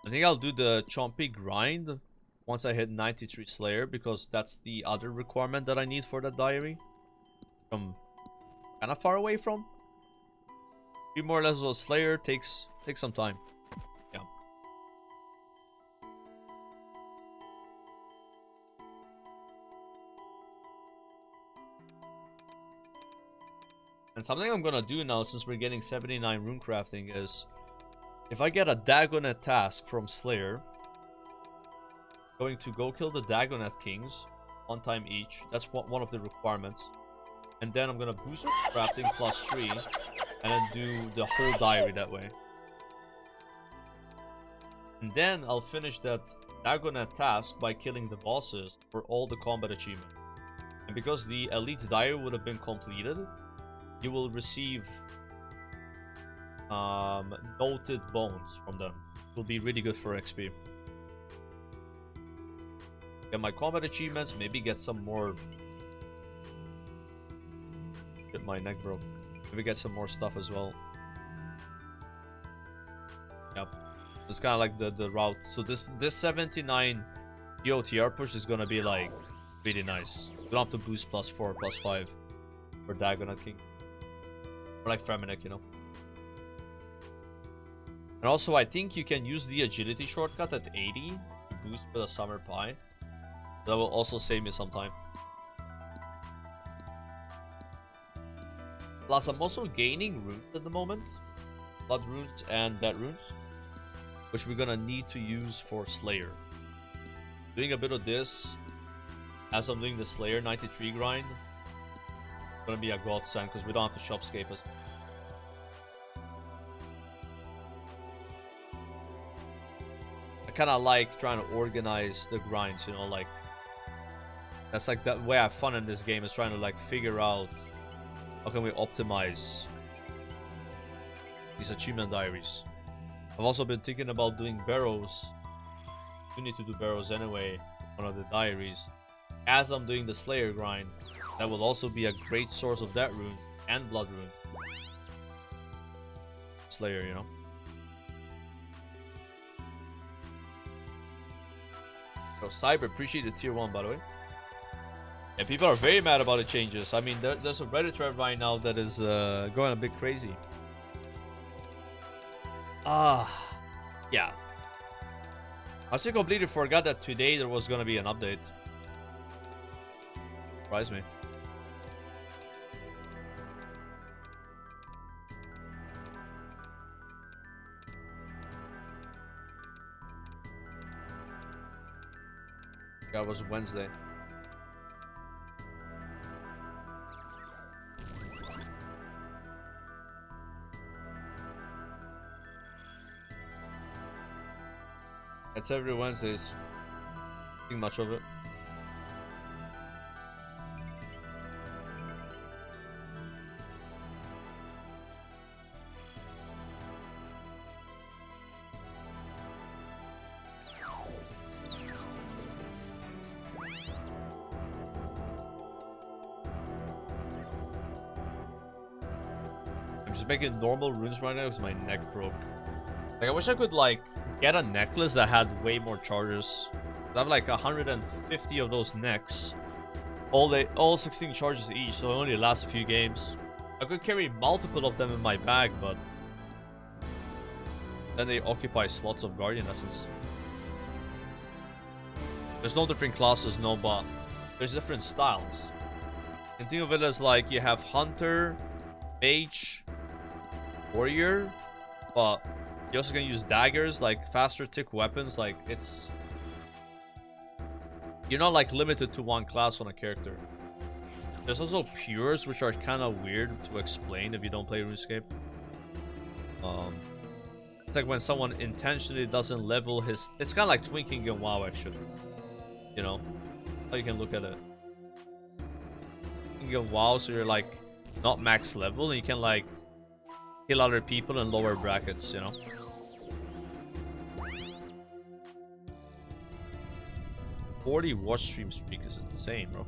I think I'll do the chompy grind once I hit 93 Slayer, because that's the other requirement that I need for the diary. I'm kind of far away from. 3 more levels of Slayer takes some time. Yeah. And something I'm gonna do now, since we're getting 79 rune crafting, is if I get a Dagonet task from Slayer, going to go kill the Dagonet Kings 1 time each. That's one of the requirements. And then I'm gonna boost crafting +3 and then do the whole diary that way. And then I'll finish that Dagonet task by killing the bosses for all the combat achievement. And because the elite diary would have been completed, you will receive noted bones from them. It will be really good for XP. Get my combat achievements, maybe get some more. Get my neck broke. Maybe get some more stuff as well. Yep. It's kind of like the route. So this 79 GOTR push is gonna be like really nice. You don't have to boost +4, +5 for Dagonet King. Or like Fremennik, you know. And also I think you can use the agility shortcut at 80 to boost with a summer pie. That will also save me some time. Plus, I'm also gaining runes at the moment. Blood runes and dead runes. Which we're gonna need to use for Slayer. Doing a bit of this as I'm doing the Slayer 93 grind. Gonna be a godsend because we don't have to shopscape us. I kinda like trying to organize the grinds, you know, like that's like that way I have fun in this game, is trying to like figure out how can we optimize these achievement diaries. I've also been thinking about doing barrows. We need to do barrows anyway, one of the diaries. As I'm doing the Slayer grind, that will also be a great source of that rune and blood rune. Slayer, you know. So Cyber, appreciate the tier 1 by the way. And people are very mad about the changes. I mean, there's a Reddit thread right now that is going a bit crazy. Yeah. I actually completely forgot that today there was gonna be an update. Surprised me. That was Wednesday. It's every Wednesdays. I think much of it. I'm just making normal runes right now because my neck broke. Like, I wish I could like get a necklace that had way more charges. I have like 150 of those necks. All 16 charges each, so it only lasts a few games. I could carry multiple of them in my bag, but then they occupy slots of Guardian Essence. There's no different classes, no, but there's different styles. You can think of it as like you have Hunter, Mage, Warrior, but you also can use daggers, like faster tick weapons. Like it's, you're not like limited to one class on a character. There's also pures, which are kind of weird to explain if you don't play RuneScape. It's like when someone intentionally doesn't level his. It's kind of like twinking in WoW, actually. You know how you can look at it. You can WoW, so you're like not max level, and you can like kill other people in lower brackets, you know. 40 watch stream streak is insane, bro.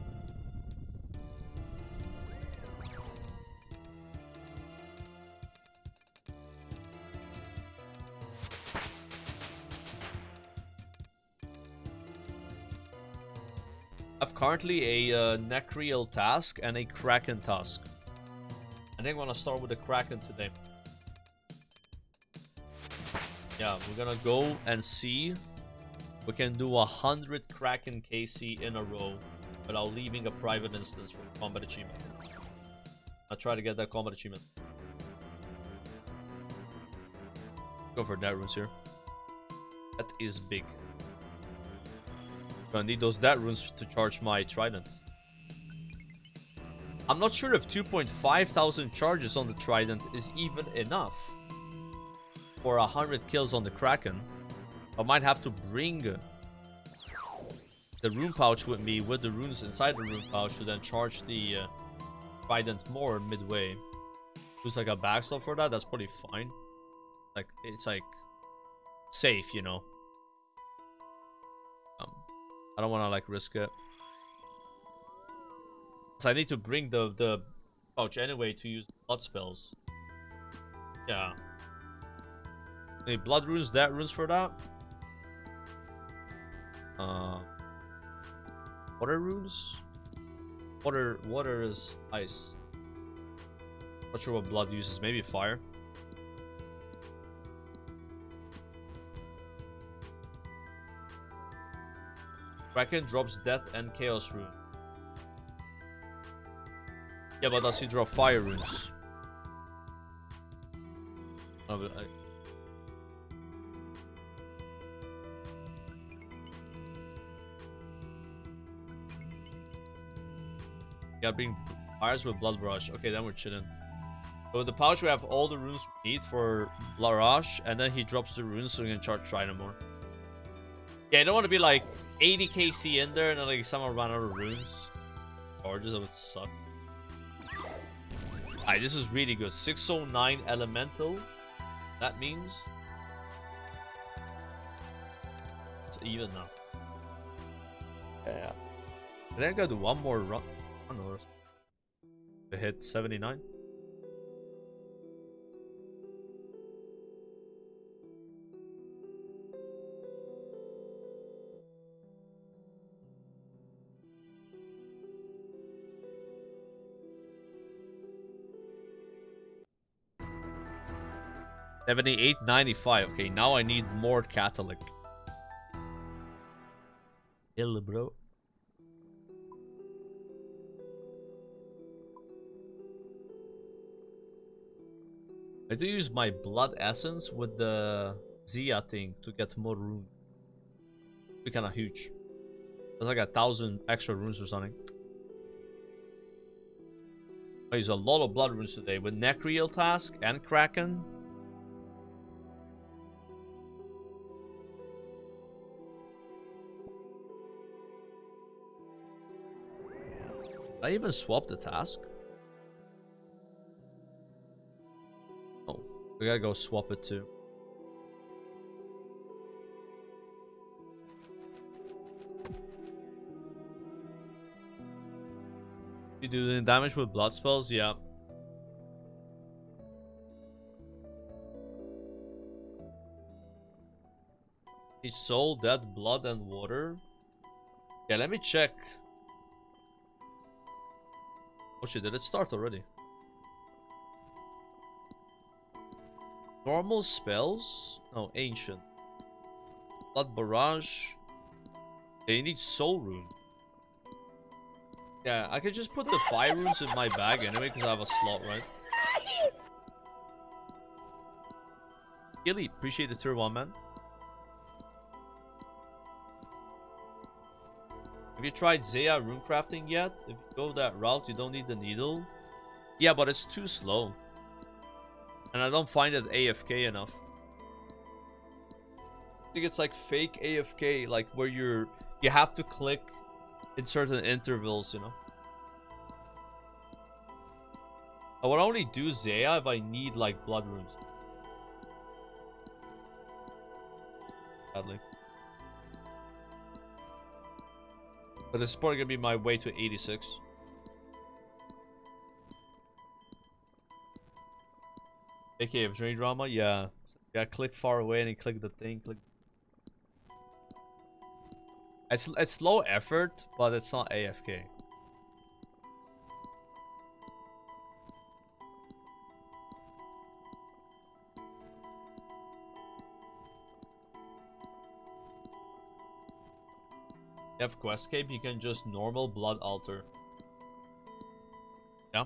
I have currently a Necreal task and a Kraken task. I think I'm gonna start with the Kraken today. Yeah, we're gonna go and see. We can do 100 Kraken KC in a row without leaving a private instance for the combat achievement. I'll try to get that combat achievement. Go for dead runes here. That is big. Gonna need those dead runes to charge my trident. I'm not sure if 2,500 charges on the trident is even enough for 100 kills on the Kraken. I might have to bring the rune pouch with me with the runes inside the rune pouch to then charge the trident more midway. Looks like a backstop for that. That's probably fine. Like it's like safe, you know. I don't want to like risk it. So I need to bring the pouch anyway to use blood spells. Yeah. Any blood runes, that runes for that? Water runes? Water is ice. Not sure what blood uses. Maybe fire. Kraken drops death and chaos rune. Yeah, but does he drop fire runes? Oh, but gotta bring fires with blood rush. Okay, then we're chilling. So with the pouch, we have all the runes we need for blood rush, and then he drops the runes so we can charge Trident more. Yeah, I don't want to be like 80 KC in there and then like someone run out of runes. Charges, that would suck. Alright, this is really good. 609 elemental. That means it's even now. Yeah. I think I gotta do one more run. To hit 79. $78.95. Okay, now I need more Catholic. Ill, bro. I do use my blood essence with the Zia thing to get more runes. Be kind of huge. That's like 1,000 extra runes or something. I use a lot of blood runes today with Necreal task and Kraken. Did I even swap the task? Oh, we gotta go swap it too. You do any damage with blood spells? Yeah. Each soul, death, blood, and water. Yeah, let me check. Oh shit, did it start already? Normal spells? No, ancient. Blood barrage. They need soul rune. Yeah, I could just put the fire runes in my bag anyway because I have a slot, right? Gilly, appreciate the tier 1, man. Have you tried Zaya rune crafting yet? If you go that route, you don't need the needle. Yeah, but it's too slow. And I don't find it AFK enough. I think it's like fake AFK, like where you have to click in certain intervals, you know. I would only do Zaya if I need like blood runes. Sadly. But this is probably gonna be my way to 86. AKA of Drain Drama, yeah. Yeah, click far away and then click the thing. Click. It's low effort, but it's not AFK. You have Questscape, you can just normal blood altar. Yeah.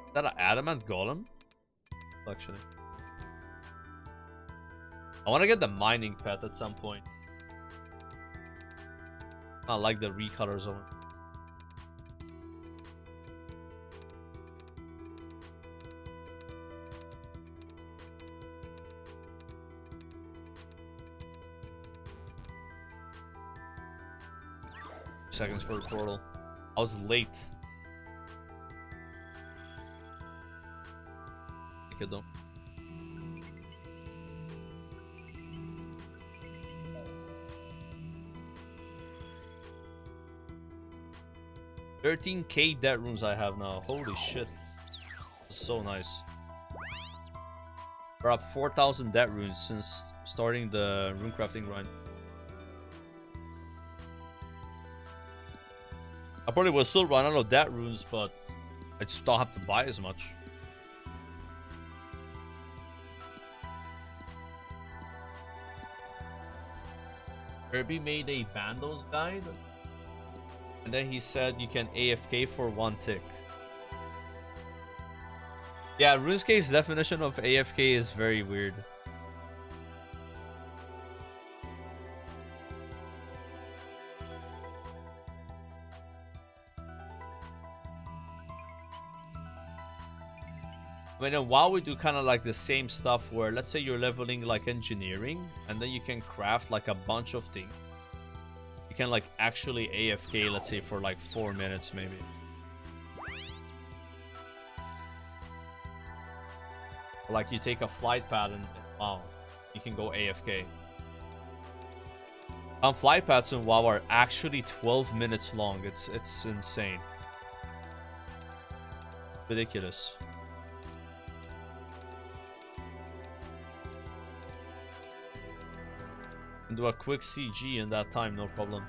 Is that an adamant golem? Actually. I want to get the mining pet at some point. I like the recolor zone. Seconds for the portal. I was late. Take it though. $13K debt runes I have now. Holy shit. So nice. We're up 4,000 debt runes since starting the rune crafting grind. I probably will still run out of debt runes, but I just don't have to buy as much. Kirby made a Vandals guide. And then he said you can AFK for 1 tick. Yeah, RuneScape's definition of AFK is very weird. I mean, in WoW we do kind of like the same stuff where, let's say you're leveling like engineering, and then you can craft like a bunch of things. You can like actually AFK, let's say for like 4 minutes maybe. Or like you take a flight pad and wow, you can go AFK. Flight pads in WoW are actually 12 minutes long. It's insane. Ridiculous. And do a quick CG in that time, no problem.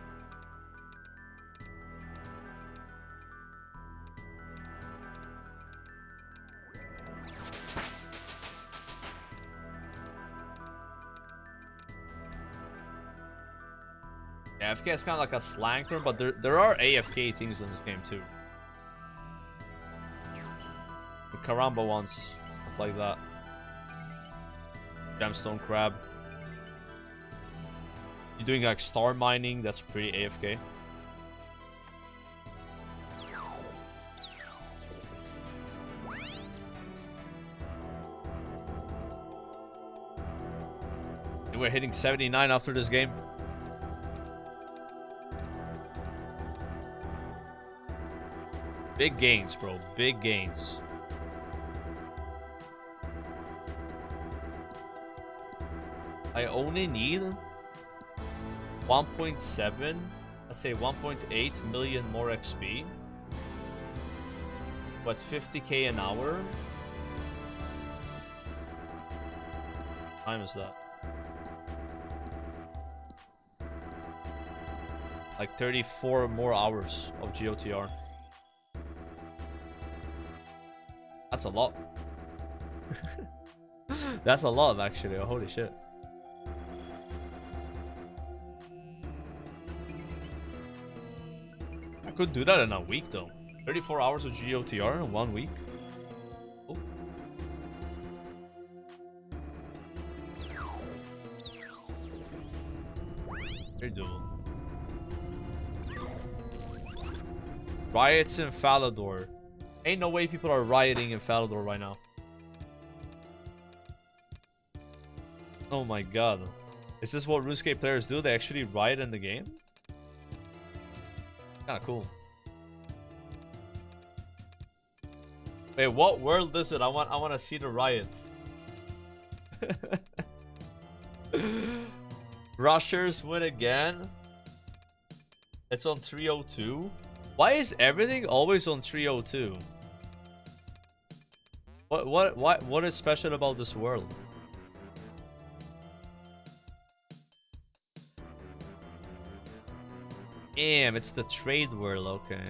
Yeah, AFK is kind of like a slang term, but there are AFK things in this game too. The Karamba ones, stuff like that. Gemstone crab. You're doing like star mining, that's pretty AFK. And we're hitting 79 after this game. Big gains, bro. Big gains. I only need 1.7, let's say 1.8 million more XP, but 50k an hour. What time is that? Like 34 more hours of GOTR. That's a lot. That's a lot, actually. Oh, holy shit. I could do that in a week, though. 34 hours of GOTR in 1 week. Oh. Very doable. Riots in Falador. Ain't no way people are rioting in Falador right now. Oh my god. Is this what RuneScape players do? They actually riot in the game? Kinda cool. Wait, what world is it? I want to see the riot. Rushers win again. It's on 302. Why is everything always on 302? What is special about this world? Damn, it's the trade world, okay.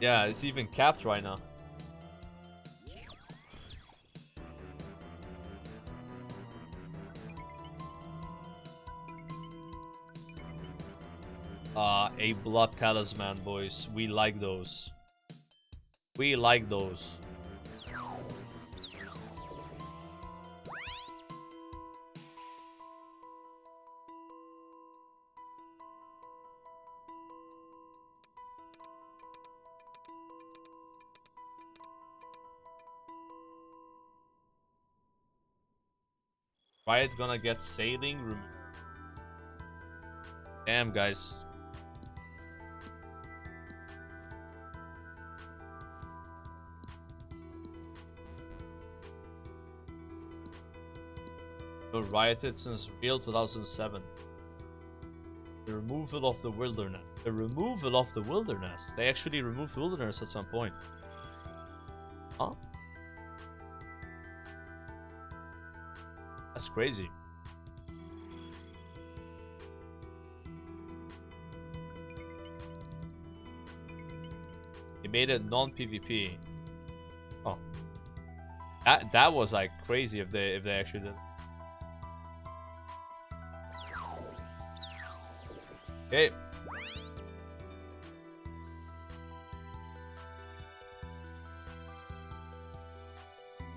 Yeah, it's even capped right now. A blood talisman, boys. We like those. We like those. Riot gonna get sailing removed. Damn, guys. Rioted since real 2007. The removal of the wilderness. The removal of the wilderness. They actually removed the wilderness at some point. Huh? That's crazy. They made it non-PvP. Oh. That was like crazy if they actually did. Okay.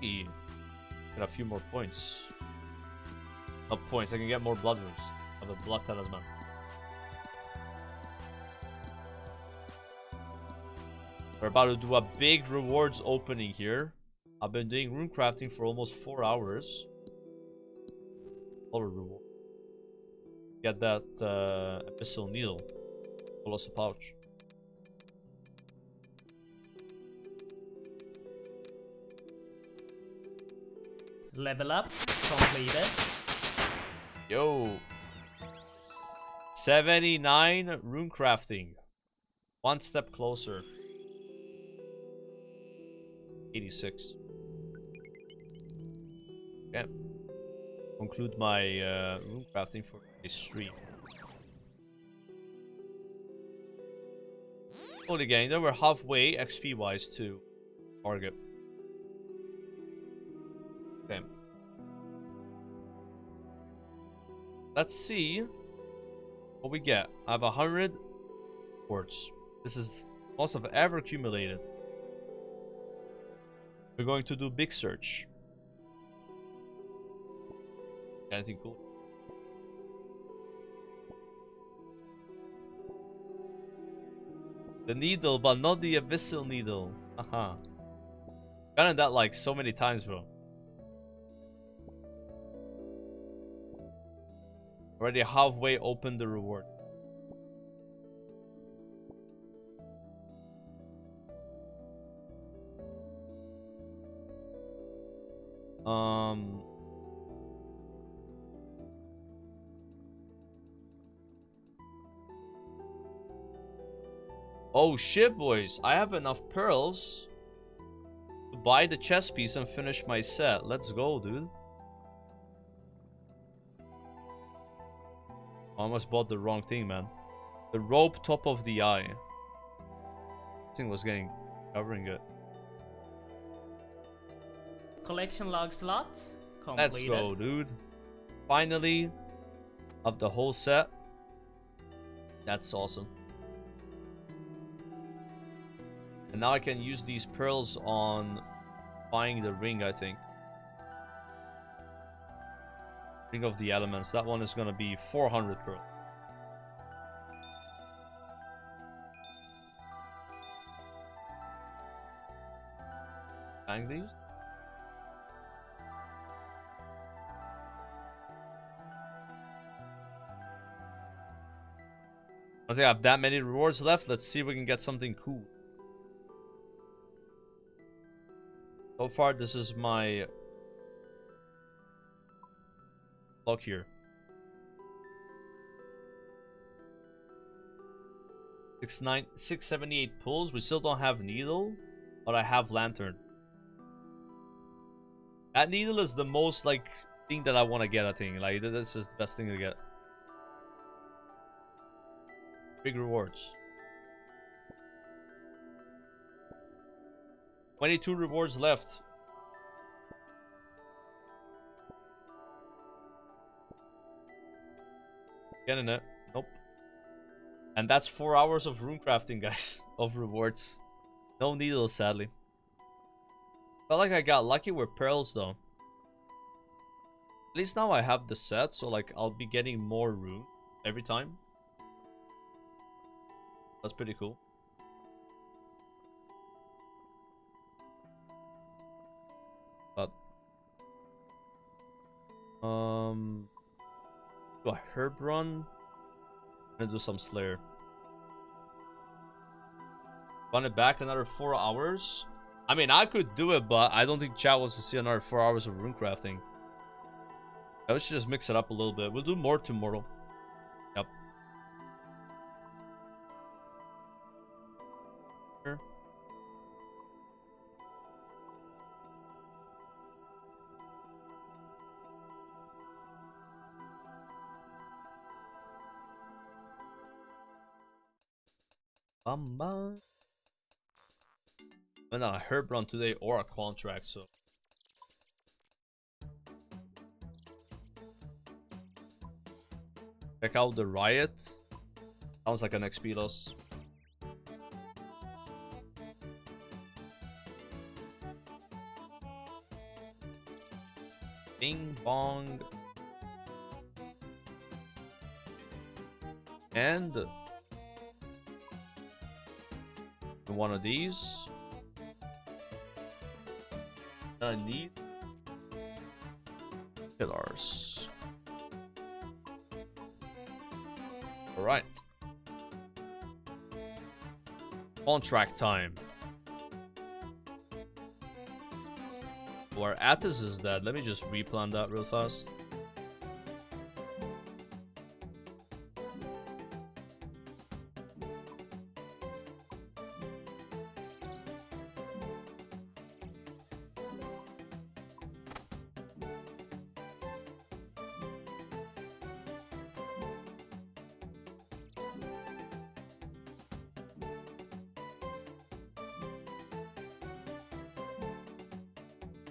Get a few more points. Not points, I can get more blood runes. I have a blood talisman. We're about to do a big rewards opening here. I've been doing rune crafting for almost 4 hours. Dollar reward. Get that abyssal needle. Colossal pouch. Level up completed. Yo. 79 rune crafting. One step closer. 86. Okay. Conclude my rune crafting for a stream. Holy gang, then we're halfway XP wise to target. Okay. Let's see what we get. I have 100 quartz. This is most I've ever accumulated. We're going to do big search. Anything cool? The needle, but not the abyssal needle. Haha. Gotten that like so many times, bro. Already halfway open the reward. Oh shit, boys. I have enough pearls to buy the chess piece and finish my set. Let's go, dude. I almost bought the wrong thing, man. The rope top of the eye. This thing was getting covering it. Collection log slot completed. Let's go, dude. Finally, of the whole set. That's awesome. And now I can use these pearls on buying the ring, I think. Ring of the Elements. That one is gonna be 400 pearls. Bang these. I think I have that many rewards left. Let's see if we can get something cool. So far, this is my luck here. 678 pulls. We still don't have needle, but I have lantern. That needle is the most like thing that I want to get. I think like this is the best thing to get. Big rewards. 22 rewards left. Getting it. Nope. And that's 4 hours of rune crafting, guys. Of rewards. No needles, sadly. Felt like I got lucky with pearls, though. At least now I have the set, so like I'll be getting more rune every time. That's pretty cool. But do a herb run and do some slayer. Run it back another 4 hours. I mean, I could do it, but I don't think chat wants to see another 4 hours of rune crafting. I should just mix it up a little bit. We'll do more tomorrow. Yep. Sure. Bamba. And a herb run today or a contract, so. Check out the riot. Sounds like an XP loss. Bing bong. And one of these. I need pillars. Alright. Contract time. Where Athos is dead. Let me just replan that real fast.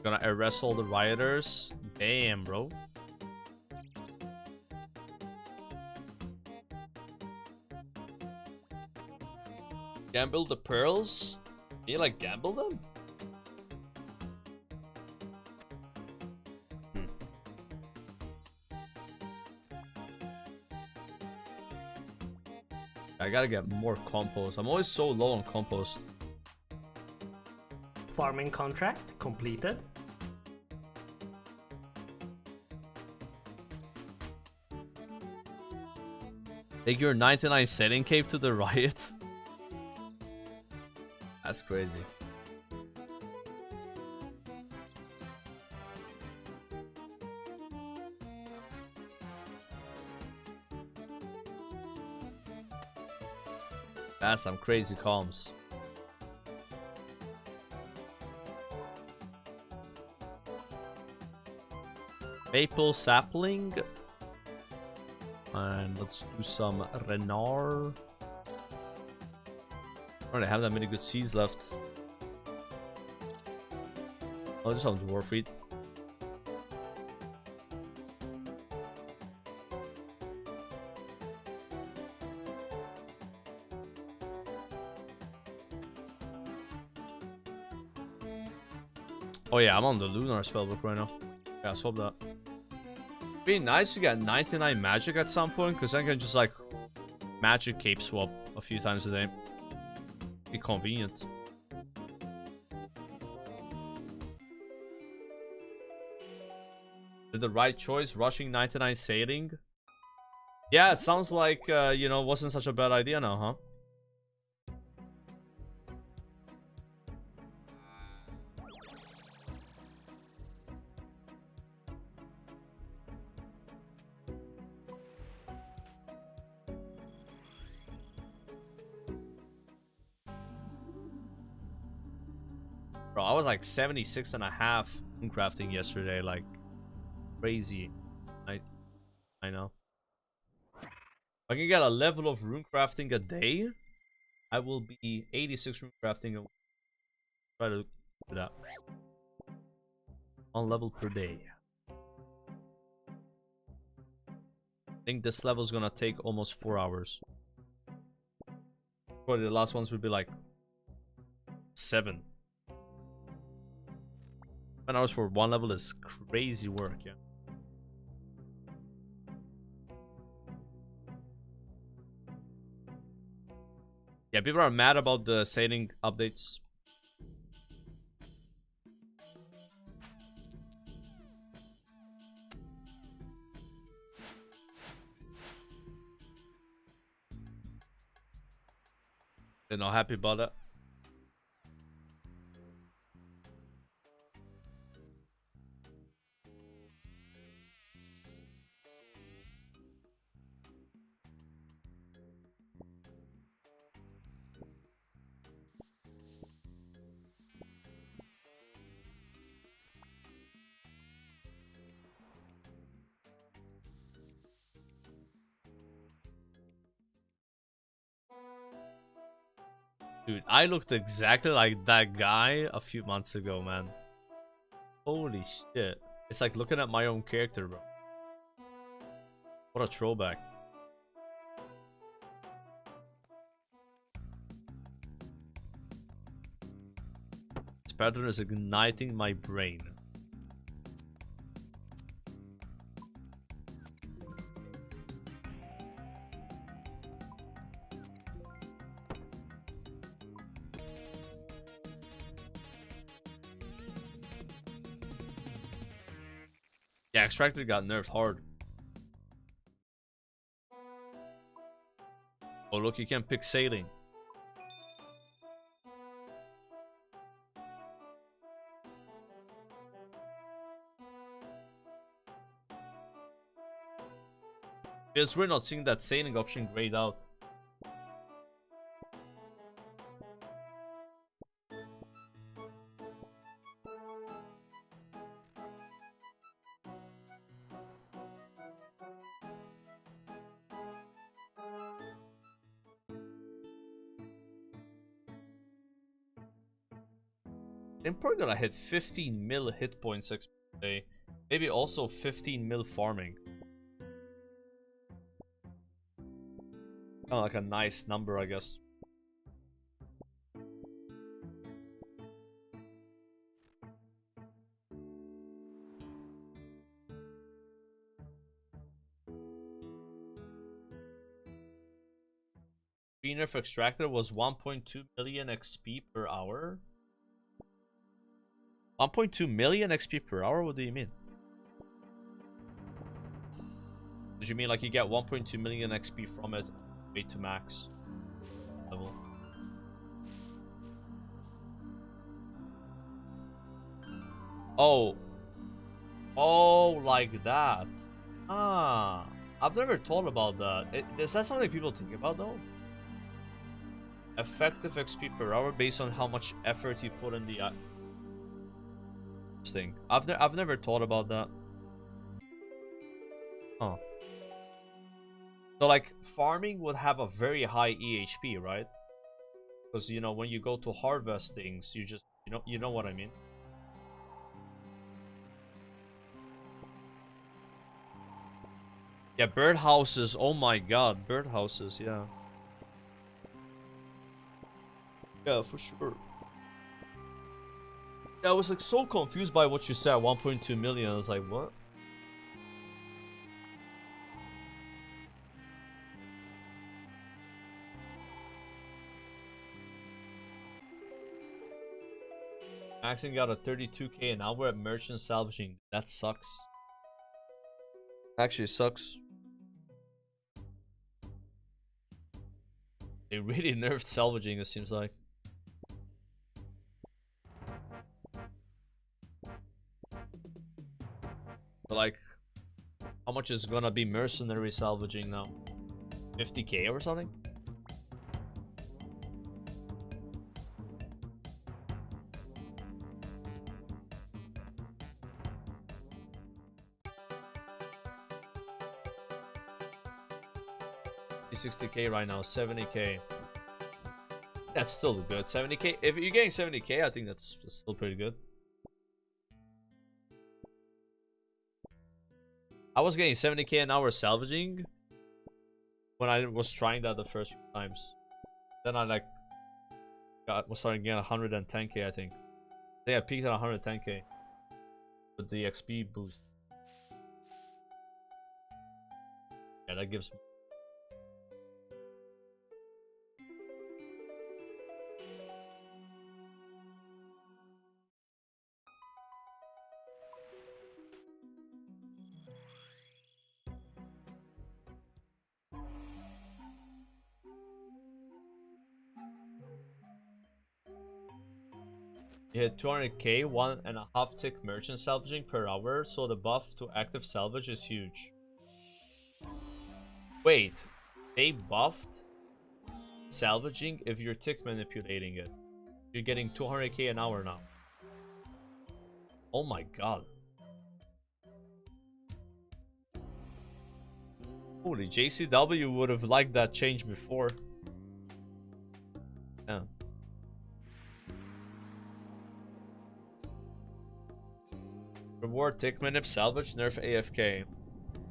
Gonna arrest all the rioters. Damn, bro. Gamble the pearls? Can you like gamble them? I gotta get more compost. I'm always so low on compost. Farming contract completed. Take your 99 setting cape to the riot. That's crazy. That's some crazy comms. Maple sapling. And let's do some Renard. I don't have that many good seeds left. Oh, there's some dwarf wheat. Oh yeah, I'm on the Lunar spellbook right now. Yeah, swap that. Be nice to get 99 magic at some point, because I can just like magic cape swap a few times a day. Be convenient. Did the right choice rushing 99 sailing? Yeah, it sounds like, you know, wasn't such a bad idea now, huh? Bro, I was like 76.5 in crafting yesterday, like crazy. I know. If I can get a level of rune crafting a day, I will be 86 rune crafting. And try to do that. 1 level per day. I think this level is gonna take almost 4 hours. Probably the last ones would be like 7. 7 hours for 1 level is crazy work, yeah. Yeah, people are mad about the sailing updates. They're not happy about that. Dude, I looked exactly like that guy a few months ago, man. Holy shit. It's like looking at my own character, bro. What a throwback. This pattern is igniting my brain. Yeah, Extractor got nerfed hard. Oh, look, you can pick sailing. Because we're not seeing that sailing option grayed out. I'm probably gonna hit 15 mil hit points XP today. Maybe also 15 mil farming. Kind of like a nice number, I guess. Nerf Extractor was 1.2 million XP per hour. 1.2 million XP per hour? What do you mean? Did you mean like you get 1.2 million XP from it way to max level? Oh. Oh, like that. Ah. I've never thought about that. Is that something people think about though? Effective XP per hour based on how much effort you put in the thing. I've never thought about that. Huh. So like farming would have a very high EHP, right? Because you know when you go to harvest things, you know what I mean. Yeah, birdhouses. Oh my god, birdhouses. Yeah. Yeah, for sure. I was like so confused by what you said. 1.2 million. I was like, what? Maxing got a 32k and now we're at merchant salvaging. That sucks. Actually sucks. They really nerfed salvaging, it seems like. But like, how much is gonna be mercenary salvaging now? 50k or something? $60k right now, 70k. That's still good. 70k. If you're getting 70k, I think that's still pretty good. I was getting 70k an hour salvaging when I was trying that the first few times. Then I like was starting getting 110k, I think. I peaked at 110k with the XP boost. Yeah, that gives me. You hit 200k, 1.5 tick merchant salvaging per hour, so the buff to active salvage is huge. Wait, they buffed salvaging if you're tick manipulating it. You're getting 200k an hour now. Oh my god. Holy, JCW would have liked that change before. Yeah. Reward tick manip salvage nerf AFK.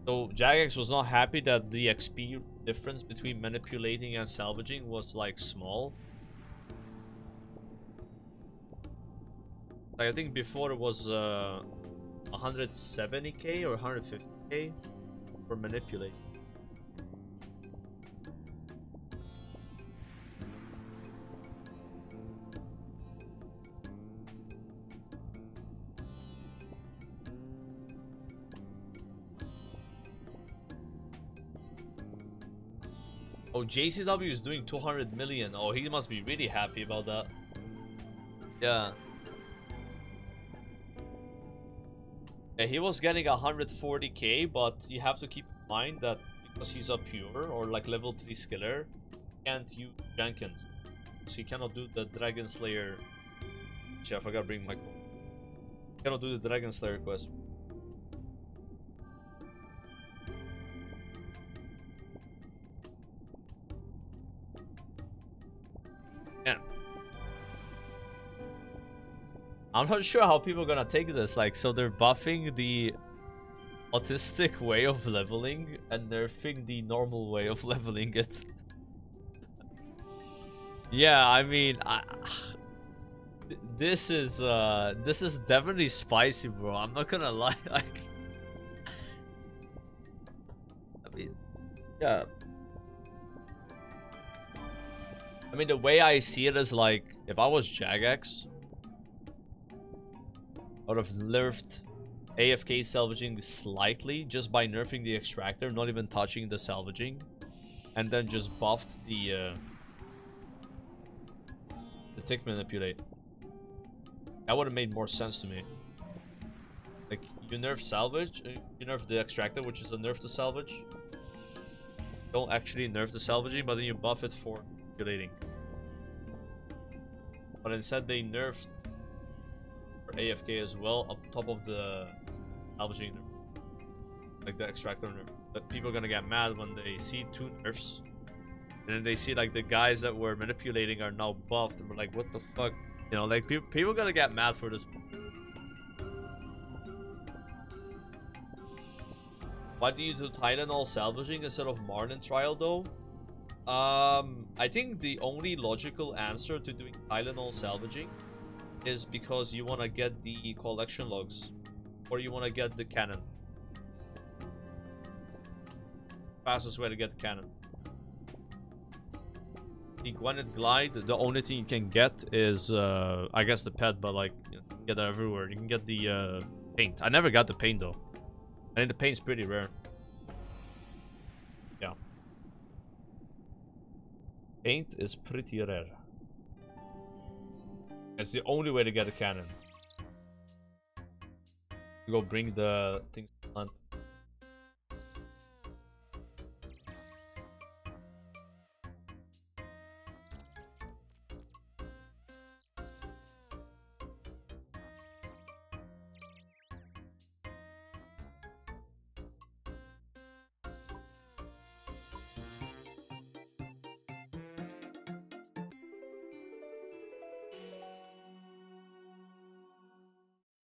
So Jagex was not happy that the XP difference between manipulating and salvaging was like small. Like, I think before it was 170k or 150k for manipulating. Oh, JCW is doing 200 million. Oh, he must be really happy about that. Yeah. Yeah, he was getting 140k, but you have to keep in mind that because he's a pure or like level 3 skiller, he can't use Jenkins. So he cannot do the Dragon Slayer. Actually, I forgot to bring my. He cannot do the Dragon Slayer quest. Yeah. I'm not sure how people are gonna take this. Like, so they're buffing the autistic way of leveling and nerfing the normal way of leveling it. Yeah, I mean, this is definitely spicy, bro. I'm not gonna lie. Like, I mean, yeah. I mean, the way I see it is like, if I was Jagex, I would have nerfed AFK salvaging slightly just by nerfing the extractor, not even touching the salvaging, and then just buffed the tick manipulate. That would have made more sense to me. Like, you nerf salvage, you nerf the extractor, which is a nerf to salvage. Don't actually nerf the salvaging, but then you buff it for manipulating. But instead they nerfed for AFK as well, up top of the salvaging nerf. Like the extractor nerf. But people are gonna get mad when they see 2 nerfs. And then they see like the guys that were manipulating are now buffed, and we're like, what the fuck? You know, like people are gonna get mad for this. Why do you do Tylenol salvaging instead of Marlin trial though? I think the only logical answer to doing Tylenol salvaging is because you want to get the collection logs, or you want to get the cannon. Fastest way to get the cannon. The Gwennet Glide, the only thing you can get is, I guess the pet, but like, you can get that everywhere. You can get the paint. I never got the paint though. I think the paint's pretty rare. Yeah. Paint is pretty rare. It's the only way to get a cannon. Go bring the things to hunt.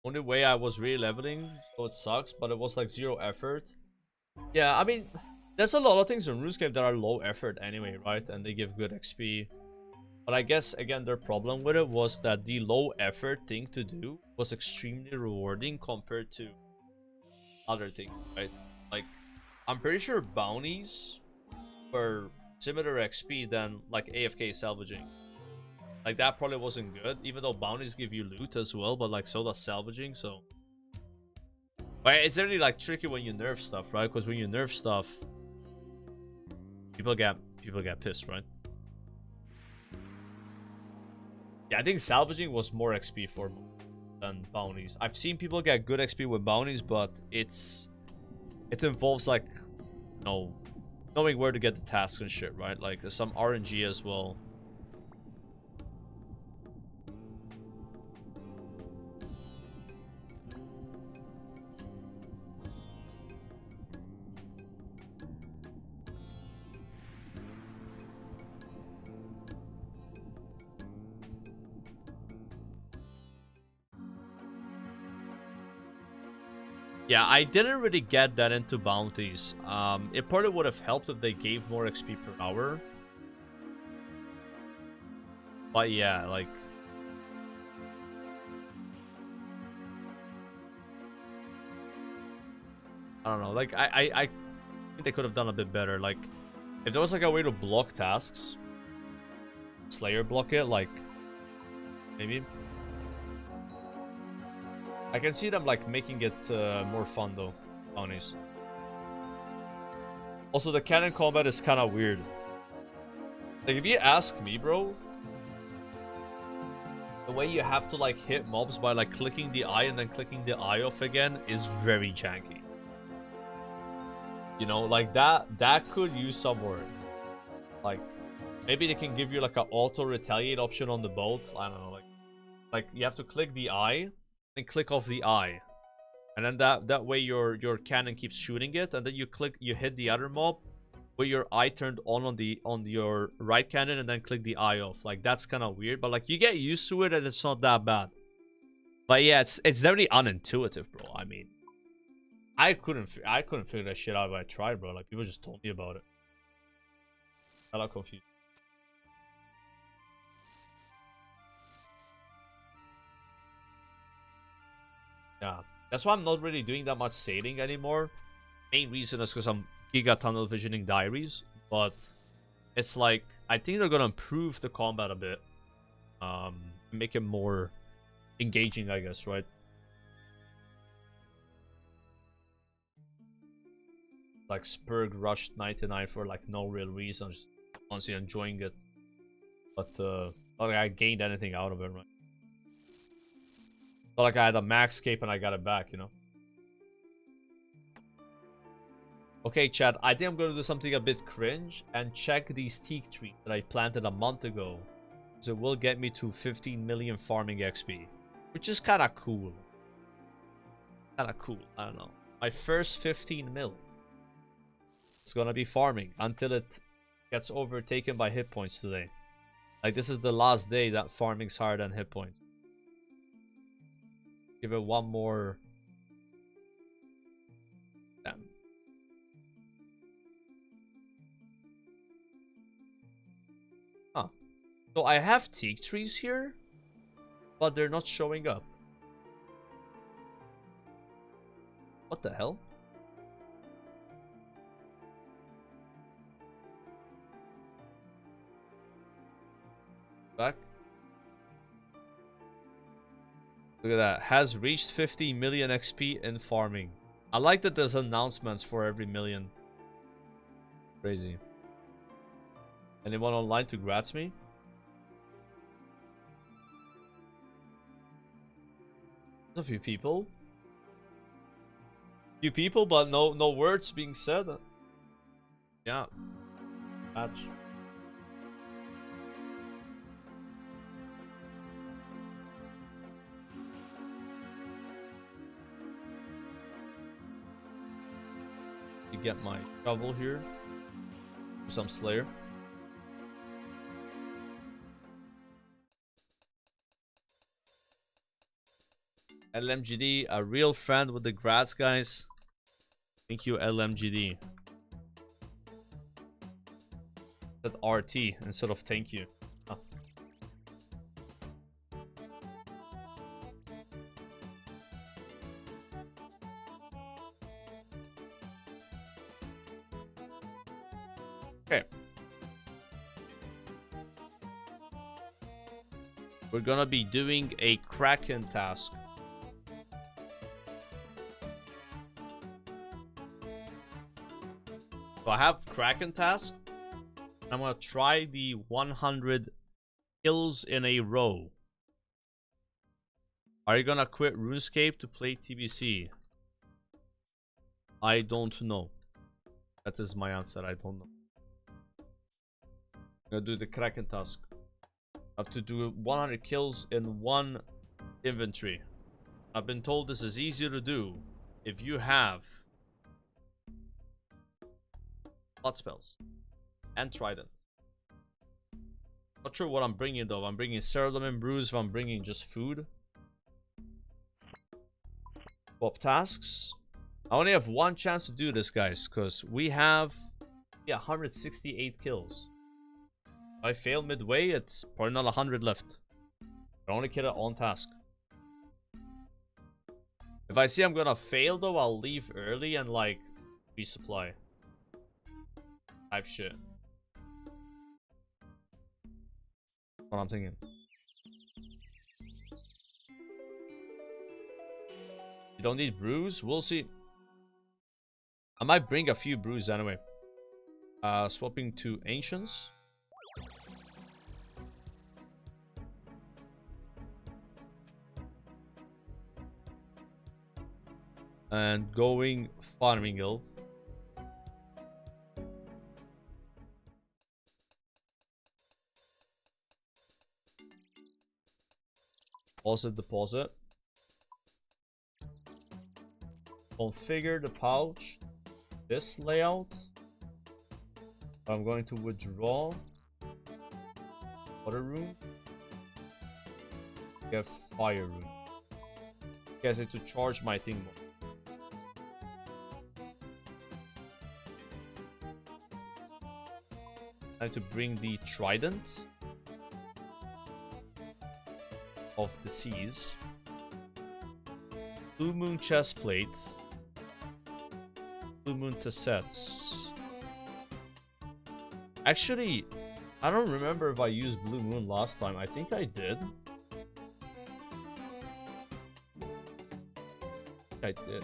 Only way I was really leveling, so it sucks, but it was like 0 effort. Yeah, I mean, there's a lot of things in RuneScape that are low effort anyway, right? And they give good XP. But I guess, again, their problem with it was that the low effort thing to do was extremely rewarding compared to other things, right? Like, I'm pretty sure bounties were similar XP than like AFK salvaging. Like, that probably wasn't good, even though bounties give you loot as well, but like, so does salvaging, so... But it's really like tricky when you nerf stuff, right? Because when you nerf stuff, people get pissed, right? Yeah, I think salvaging was more XP for than bounties. I've seen people get good XP with bounties, but it involves like, you know, knowing where to get the tasks and shit, right? Like, there's some RNG as well. Yeah, I didn't really get that into bounties. It probably would have helped if they gave more XP per hour. But yeah, like... I don't know, like, I think they could have done a bit better. Like, if there was like a way to block tasks, Slayer block it, like, maybe. I can see them like making it more fun though, bounties. Also, the cannon combat is kind of weird. Like, if you ask me, bro, the way you have to like hit mobs by like clicking the eye and then clicking the eye off again is very janky. You know, like that could use some work. Like, maybe they can give you like an auto retaliate option on the bolt. I don't know, like you have to click the eye and click off the eye, and then that way your cannon keeps shooting it, and then you hit the other mob with your eye turned on your right cannon, and then click the eye off. Like, that's kind of weird, but like, you get used to it and it's not that bad. But yeah, it's very unintuitive, bro. I mean, I couldn't figure that shit out if I tried, bro. Like, people just told me about it. I got confused. Yeah, that's why I'm not really doing that much sailing anymore. Main reason is because I'm giga tunnel visioning Diaries, but it's like, I think they're gonna improve the combat a bit, make it more engaging, I guess, right? Like, Spurg rushed 99 for like no real reason, just honestly enjoying it, but not like I gained anything out of it, right? But like, I had a max cape and I got it back, you know? Okay, chat, I think I'm gonna do something a bit cringe and check these teak trees that I planted a month ago. So it will get me to 15 million farming XP. Which is kinda cool. Kinda cool, I don't know. My first 15 mil. It's gonna be farming until it gets overtaken by hit points today. Like, this is the last day that farming's higher than hit points. Give it one more. Damn. Huh. So I have teak trees here, but they're not showing up. What the hell? Back. Look at that. Has reached 50 million XP in farming. I like that there's announcements for every million. Crazy. Anyone online to grats me? There's a few people. Few people, but no words being said. Yeah. Match. You get my shovel here. For some Slayer. LMGD, a real friend with the grads, guys. Thank you, LMGD. Said RT instead of thank you. Huh. Okay. We're gonna be doing a Kraken task. So I have Kraken task. I'm gonna try the 100 kills in a row. Are you gonna quit RuneScape to play TBC? I don't know. That is my answer. I don't know. I'm gonna do the Kraken task. I have to do 100 kills in one inventory. I've been told this is easier to do if you have blood spells and trident. Not sure what I'm bringing though. I'm bringing Cerulean Brews if I'm bringing just food. Swap tasks. I only have one chance to do this, guys, because we have 168 kills. If I fail midway, it's probably not 100 left. I only kill it on task. If I see I'm gonna fail though, I'll leave early and like resupply. Type shit. What I'm thinking. You don't need brews? We'll see. I might bring a few brews anyway. Swapping to ancients. And going farming guild. Deposit. Configure the pouch. This layout. I'm going to withdraw. Water room. Get fire room. Guess I need to charge my thing more. I need to bring the trident of the seas. Blue moon chest plate. Blue moon tassets. Actually, I don't remember if I used blue moon last time. I think I did. I did.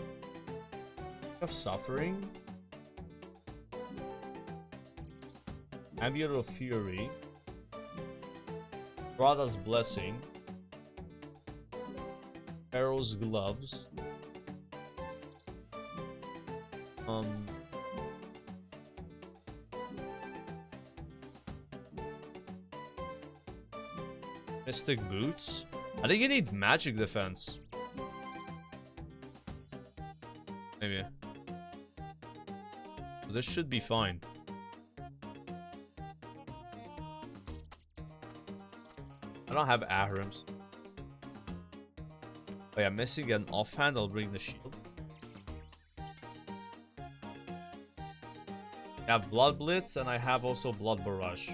Of suffering. Amulet of Fury. Radha's Blessing. Arrow's Gloves. Mystic Boots. I think you need magic defense. Maybe. This should be fine. I don't have Ahrams. Oh yeah, missing an offhand, I'll bring the shield. I have Blood Blitz and I have also Blood Barrage.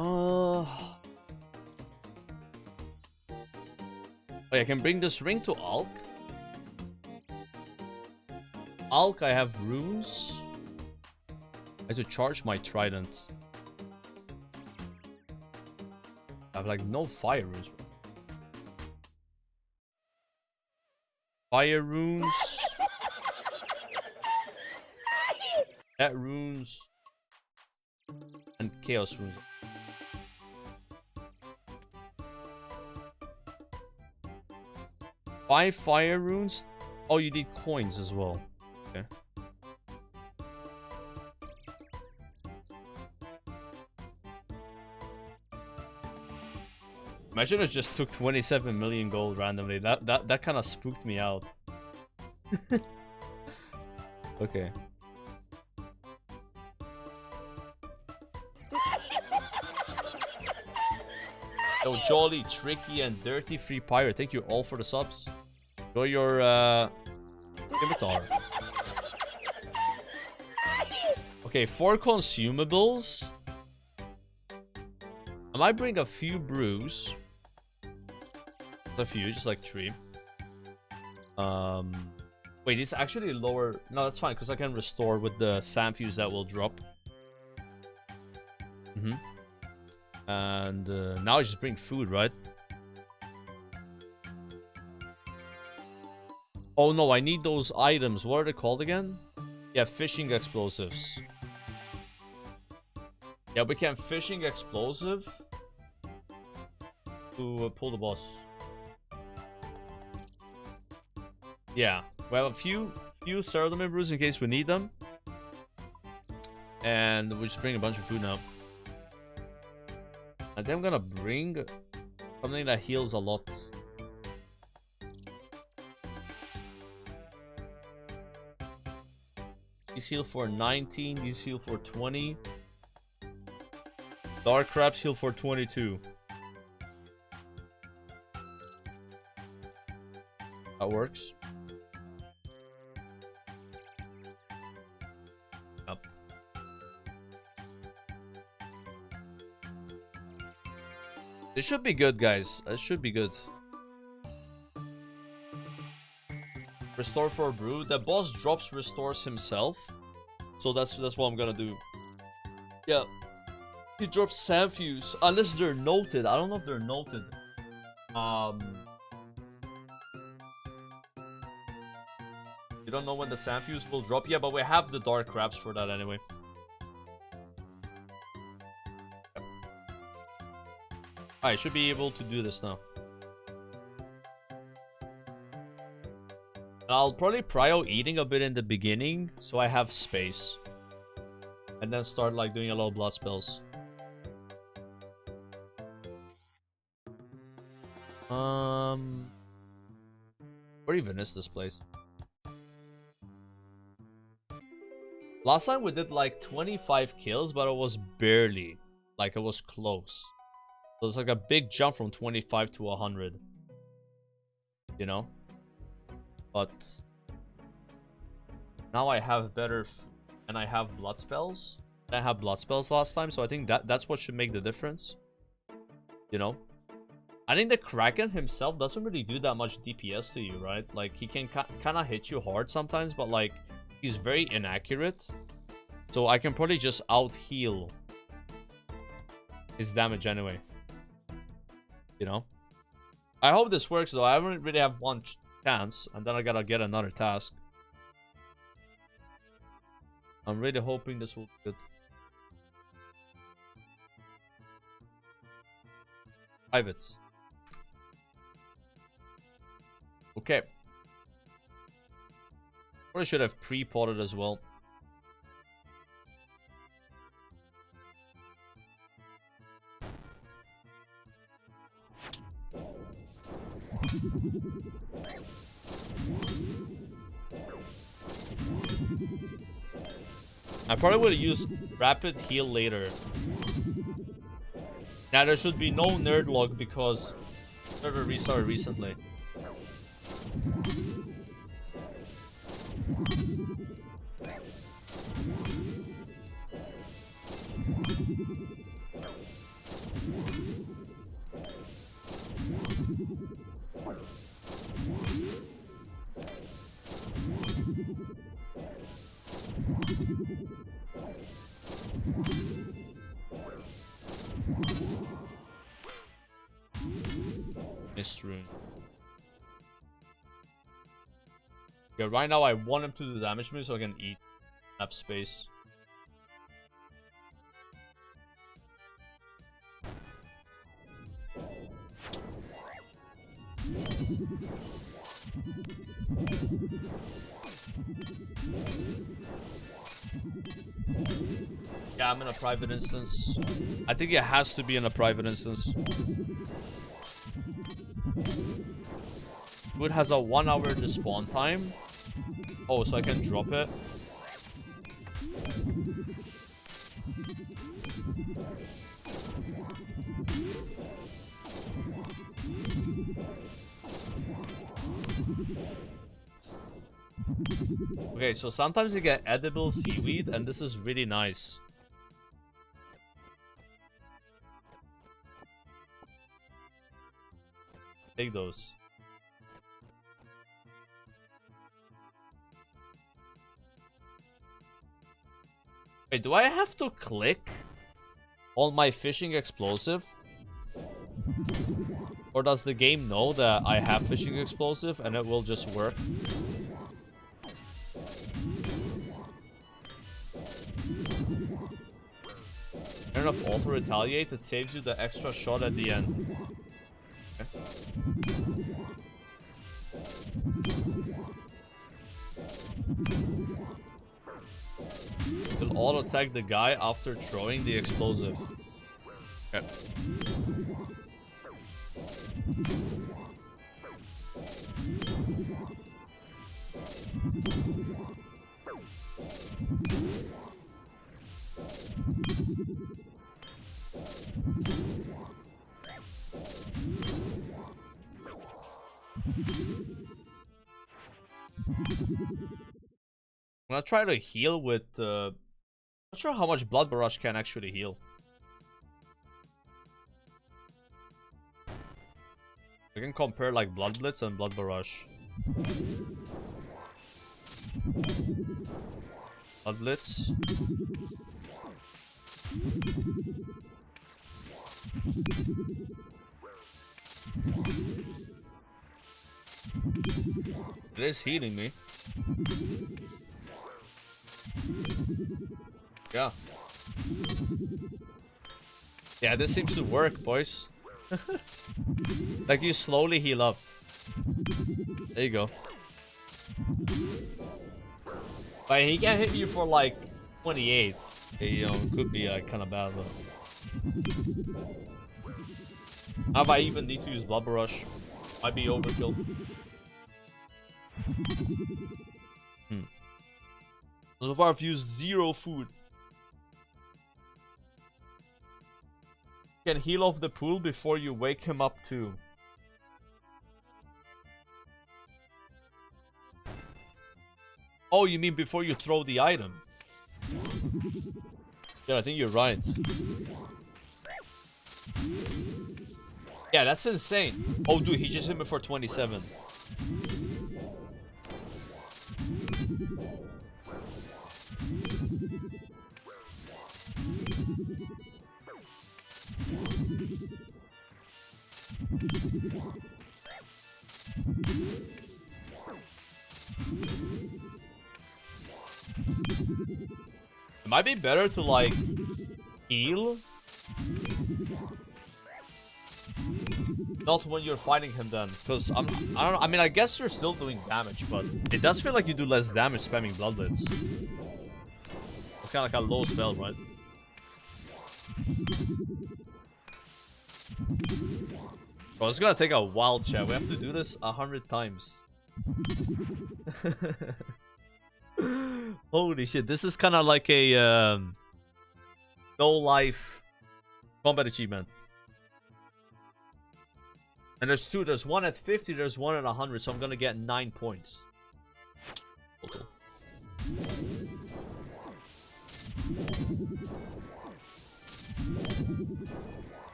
Oh, I can bring this ring to Alk. Alk, I have runes. I have to charge my trident. I have like no fire runes. Fire runes. That runes. And chaos runes. Five fire runes. Oh, you need coins as well. Okay. Imagine it just took 27 million gold randomly. That kind of spooked me out. Okay. Yo, Jolly, Tricky, and Dirty Free Pirate. Thank you all for the subs. Enjoy your scimitar. Okay, for consumables, I might bring a few brews. A few, just like 3. Wait, it's actually lower. No, that's fine because I can restore with the sand fuse that will drop. And now I just bring food, right? Oh no, I need those items. What are they called again? Yeah, fishing explosives. Yeah, we can fishing explosive to pull the boss. Yeah, we have a few Cerulean brews in case we need them. And we just bring a bunch of food now. I think I'm gonna bring something that heals a lot. These heal for 19, these heal for 20. Dark crabs heal for 22. That works. Yep. This should be good, guys. This should be good. Restore for a brew. The boss drops restores himself. So that's what I'm gonna do. Yeah. He drops sand fuse. Unless they're noted. I don't know if they're noted. You don't know when the sand fuse will drop? Yeah, but we have the dark crabs for that anyway. I should be able to do this now. I'll probably prio eating a bit in the beginning, so I have space. And then start like doing a lot of blood spells. Where even is this place? Last time we did like 25 kills, but it was barely. Like it was close. So it's like a big jump from 25 to 100. You know? But now I have better and I have blood spells. I had blood spells last time, so I think that's what should make the difference. You know? I think the Kraken himself doesn't really do that much DPS to you, right? Like, he can kind of hit you hard sometimes, but like, he's very inaccurate. So I can probably just out-heal his damage anyway. You know? I hope this works, though. I don't really have one chance, and then I gotta get another task. I'm really hoping this will be good. Private. Okay. Probably should have pre-potted as well. I probably would have used rapid heal later. Now there should be no nerd log because server restarted recently. Mist rune. Yeah, right now I want him to do damage me so I can eat. Have space. Yeah, I'm in a private instance. I think it has to be in a private instance. It has a 1 hour despawn time. Oh, so I can drop it. Okay, so sometimes you get edible seaweed, and this is really nice. Take those. Wait, do I have to click on my fishing explosive? Or does the game know that I have fishing explosive and it will just work? Turn off auto retaliate, it saves you the extra shot at the end. Will auto tag the guy after throwing the explosive. Okay. I'm gonna try to heal with not sure how much Blood Barrage can actually heal. We can compare like Blood Blitz and Blood Barrage. Blood Blitz. It is healing me. Yeah. Yeah, this seems to work, boys. Like you slowly heal up. There you go. But he can hit you for like 28. You know, could be kind of bad though. How if I even need to use Blood Rush? Might be overkill. So far I've used 0 food. You can heal off the pool before you wake him up too. Oh, you mean before you throw the item? Yeah, I think you're right. Yeah, that's insane. Oh, dude, he just hit me for 27. It might be better to like heal, not when you're fighting him then, because I don't know. I mean, I guess you're still doing damage, but it does feel like you do less damage spamming Blood Blitz. It's kind of like a low spell, right? Bro, it's gonna take a while, chat. We have to do this 100 times. Holy shit, this is kind of like a no life combat achievement. And there's two. There's one at 50, there's one at 100, so I'm gonna get 9 points. Okay.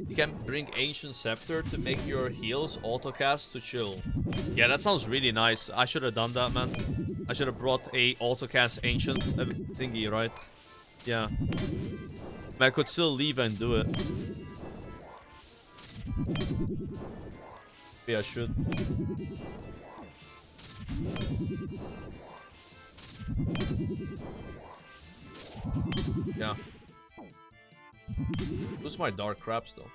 You can bring Ancient Scepter to make your heals autocast to chill. Yeah, that sounds really nice. I should have done that, man. I should have brought a autocast Ancient thingy, right? Yeah. I could still leave and do it. Maybe I should. Yeah. Those are my dark crabs though.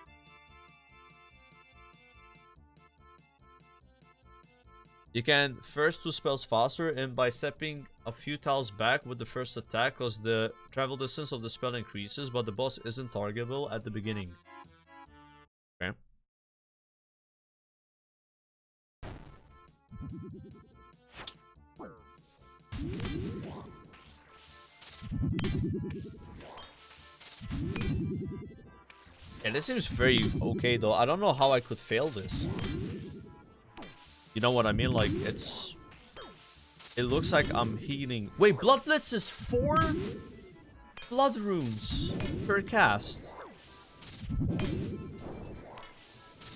You can first 2 spells faster and by stepping a few tiles back with the first attack cause the travel distance of the spell increases, but the boss isn't targetable at the beginning. Okay. Yeah, this seems very okay though. I don't know how I could fail this. You know what I mean? Like, it looks like I'm healing. Wait, Blood Blitz is 4 blood runes per cast.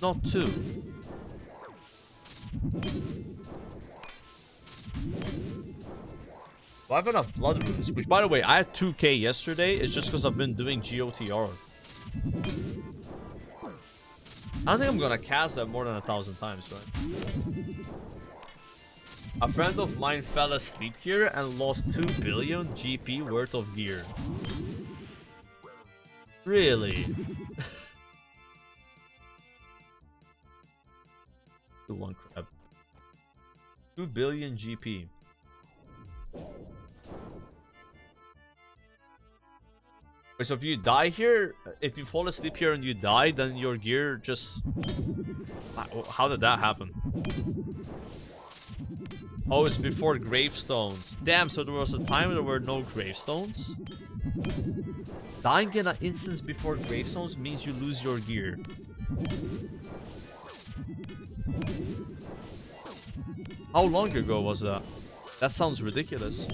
Not 2. Well, I have enough blood runes, which by the way, I had 2k yesterday. It's just because I've been doing GOTR. I don't think I'm gonna cast that more than 1,000 times, right? A friend of mine fell asleep here and lost 2 billion GP worth of gear. Really? Do one crab. 2 billion GP. Wait, so if you die here, if you fall asleep here and you die, then your gear just... How did that happen? Oh, it's before gravestones. Damn, so there was a time there were no gravestones? Dying in an instance before gravestones means you lose your gear. How long ago was that? That sounds ridiculous.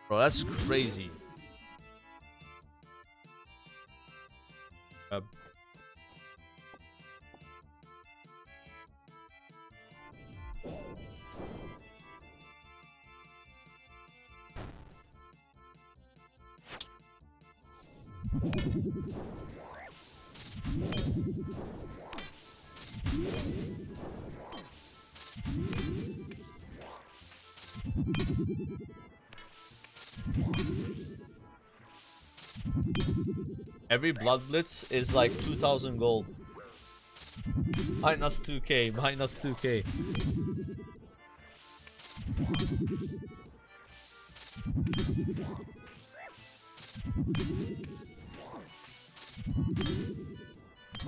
Bro, that's crazy. Every Blood Blitz is like 2,000 gold. Minus 2k, minus 2k.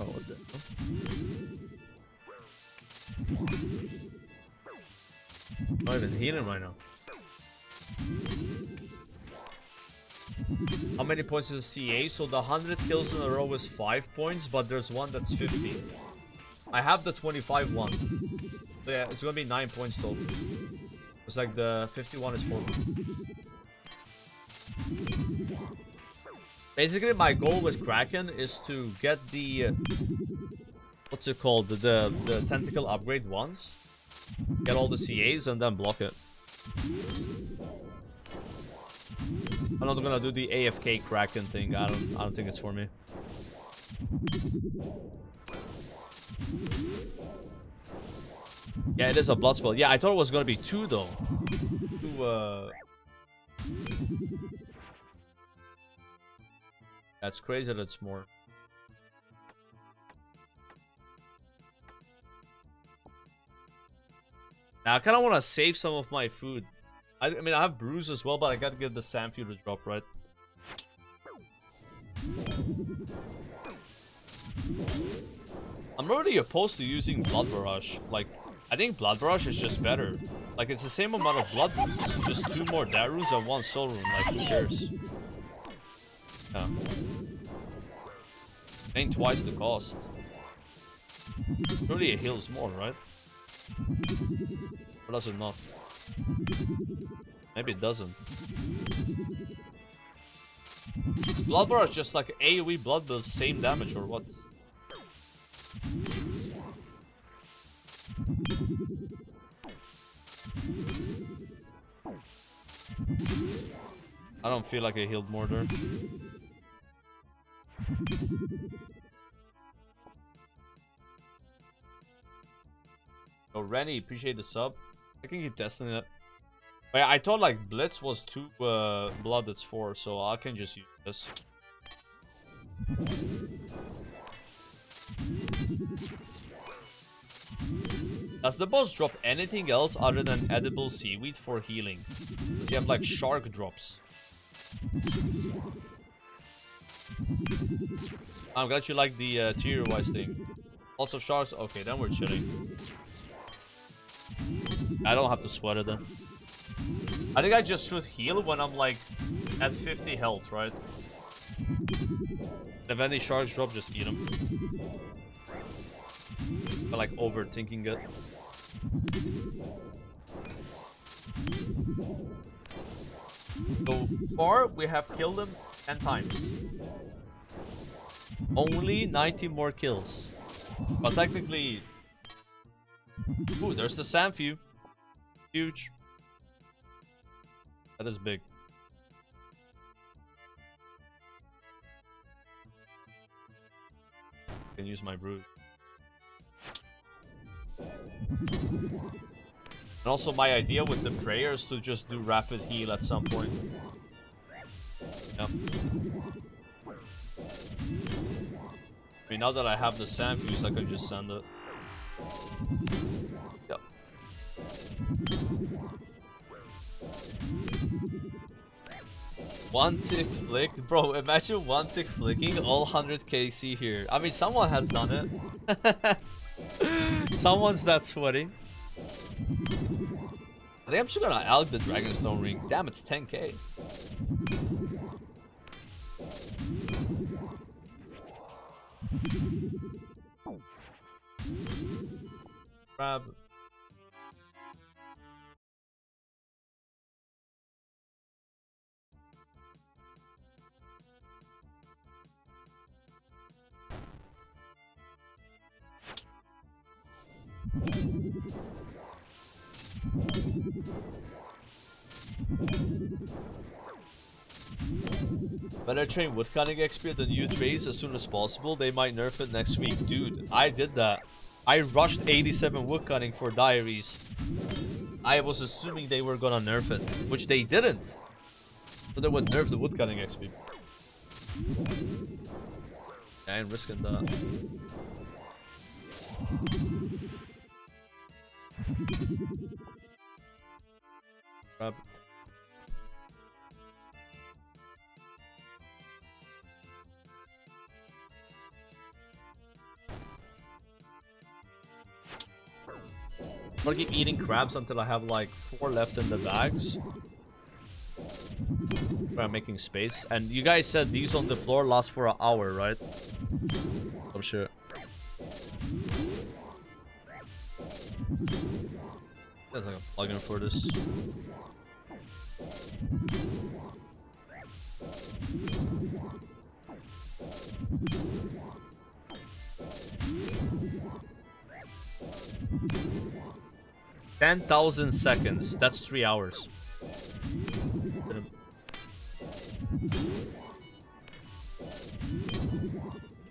Oh, what the hell? I'm not even healing right now. How many points is a CA? So the 100 kills in a row is 5 points, but there's one that's 50. I have the 25 one. So yeah, it's gonna be 9 points total. It's like the 51 is 4. Basically, my goal with Kraken is to get the... what's it called? The tentacle upgrade once. Get all the CAs and then block it. I'm not gonna do the AFK Kraken thing. I don't think it's for me. Yeah, it is a blood spell. Yeah, I thought it was gonna be 2 though. 2 That's crazy that it's more. Now, I kind of want to save some of my food. I mean, I have brews as well, but I gotta get the sand fuel to drop, right? I'm not really opposed to using Blood Barrage. Like, I think Blood Barrage is just better. Like, it's the same amount of blood runes, just 2 more Dire runes and 1 soul rune. Like, who cares? Yeah. Ain't twice the cost. Surely it heals more, right? Or does it not? Maybe it doesn't. Blood bar is just like AoE blood does same damage or what? I don't feel like I healed more there. Oh, Rennie, appreciate the sub. I can keep testing it. But yeah, I thought like Blitz was 2 blood, it's 4, so I can just use this. Does the boss drop anything else other than edible seaweed for healing? Does he have like shark drops? I'm glad you like the tier-wise thing. Lots of sharks? Okay, then we're chilling. I don't have to sweat it then. I think I just should heal when I'm like at 50 health, right? If any sharks drop, just eat them. I like overthinking it. So far, we have killed him 10 times. Only 90 more kills. But technically... Ooh, there's the Samfu. Huge. That is big. I can use my brood. And also my idea with the prayer is to just do rapid heal at some point. Yep. I mean, now that I have the sand fuse, I can just send it. Yep. One tick flick? Bro, imagine one tick flicking all 100 KC here. I mean, someone has done it. Someone's that sweaty. I think I'm just gonna alg the Dragonstone ring. Damn, it's 10k. Grab. Better train woodcutting XP than you trace as soon as possible. They might nerf it next week. Dude, I did that. I rushed 87 woodcutting for Diaries. I was assuming they were gonna nerf it, which they didn't. So they would nerf the woodcutting XP. I ain't risking that. Grab. I'm gonna keep eating crabs until I have like 4 left in the bags. I'm making space. And you guys said these on the floor last for an hour, right? Oh shit. There's like a plugin for this. $10,000 seconds. That's 3 hours.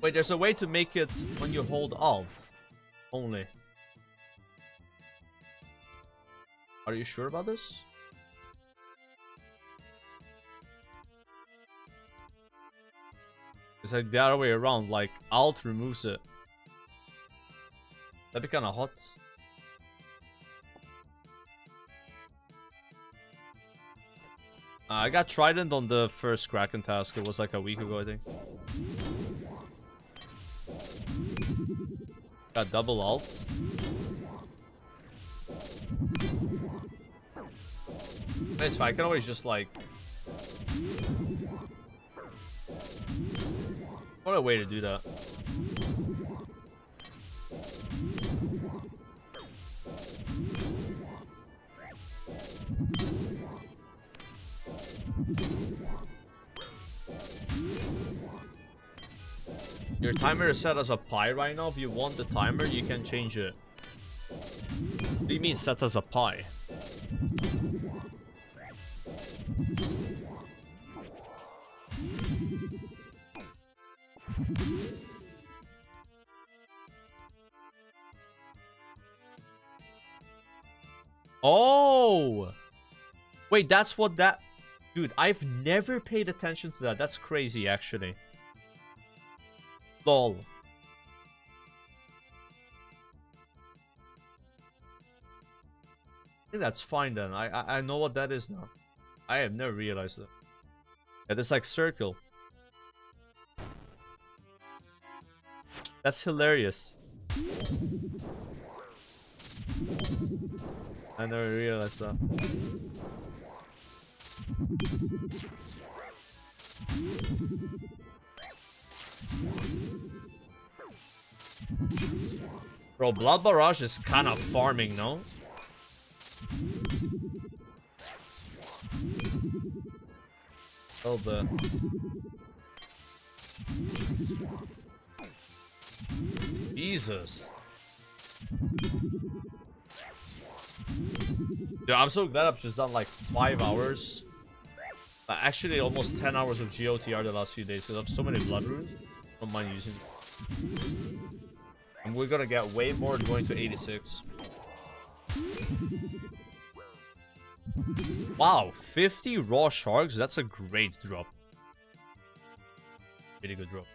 Wait, there's a way to make it when you hold Alt only. Are you sure about this? It's like the other way around, like Alt removes it. That'd be kinda hot. I got Trident on the first Kraken task. It was like a week ago, I think. Got double alt. It's fine. I can always just like... What a way to do that. Your timer is set as a pi right now. If you want the timer, you can change it. What do you mean set as a pi? Oh! Wait, that's what that... Dude, I've never paid attention to that. That's crazy, actually. Lol. I think that's fine then. I know what that is now. I have never realized that. Yeah, it's like circle. That's hilarious. I never realized that. Bro, Blood Barrage is kind of farming, no? Oh, the... Jesus. Dude, I'm so glad I've just done like 5 hours. Actually, almost 10 hours of GOTR the last few days. Because I have so many blood runes. I don't mind using it. And we're gonna get way more going to 86. Wow, 50 raw sharks? That's a great drop. Really good drop.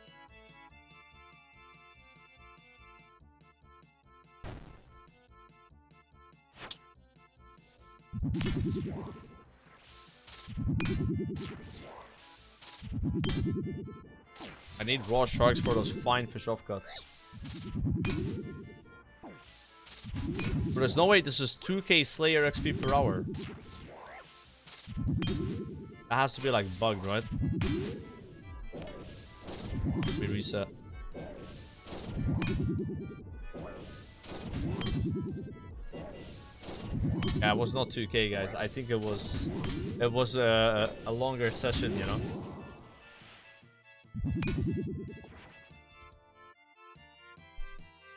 I need raw sharks for those fine fish off cuts. But there's no way this is 2k Slayer XP per hour. That has to be like bugged, right? We reset. Yeah, it was not 2k, guys. I think it was a longer session, you know.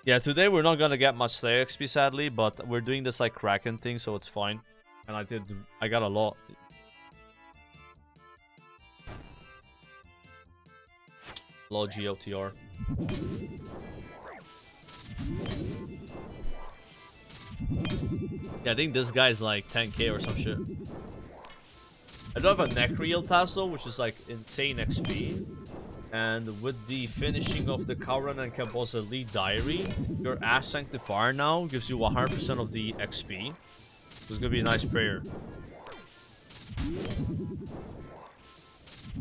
Yeah, today we're not gonna get much Slayer XP, sadly, but we're doing this like Kraken thing, so it's fine. And I got a lot. Low GOTR. Yeah, I think this guy's like 10k or some shit. I do have a Necreel Tassel, which is like insane XP. And with the finishing of the Kauran and Kabos Elite Diary, your Ash Sanctifier now gives you 100% of the XP. This is gonna be a nice prayer.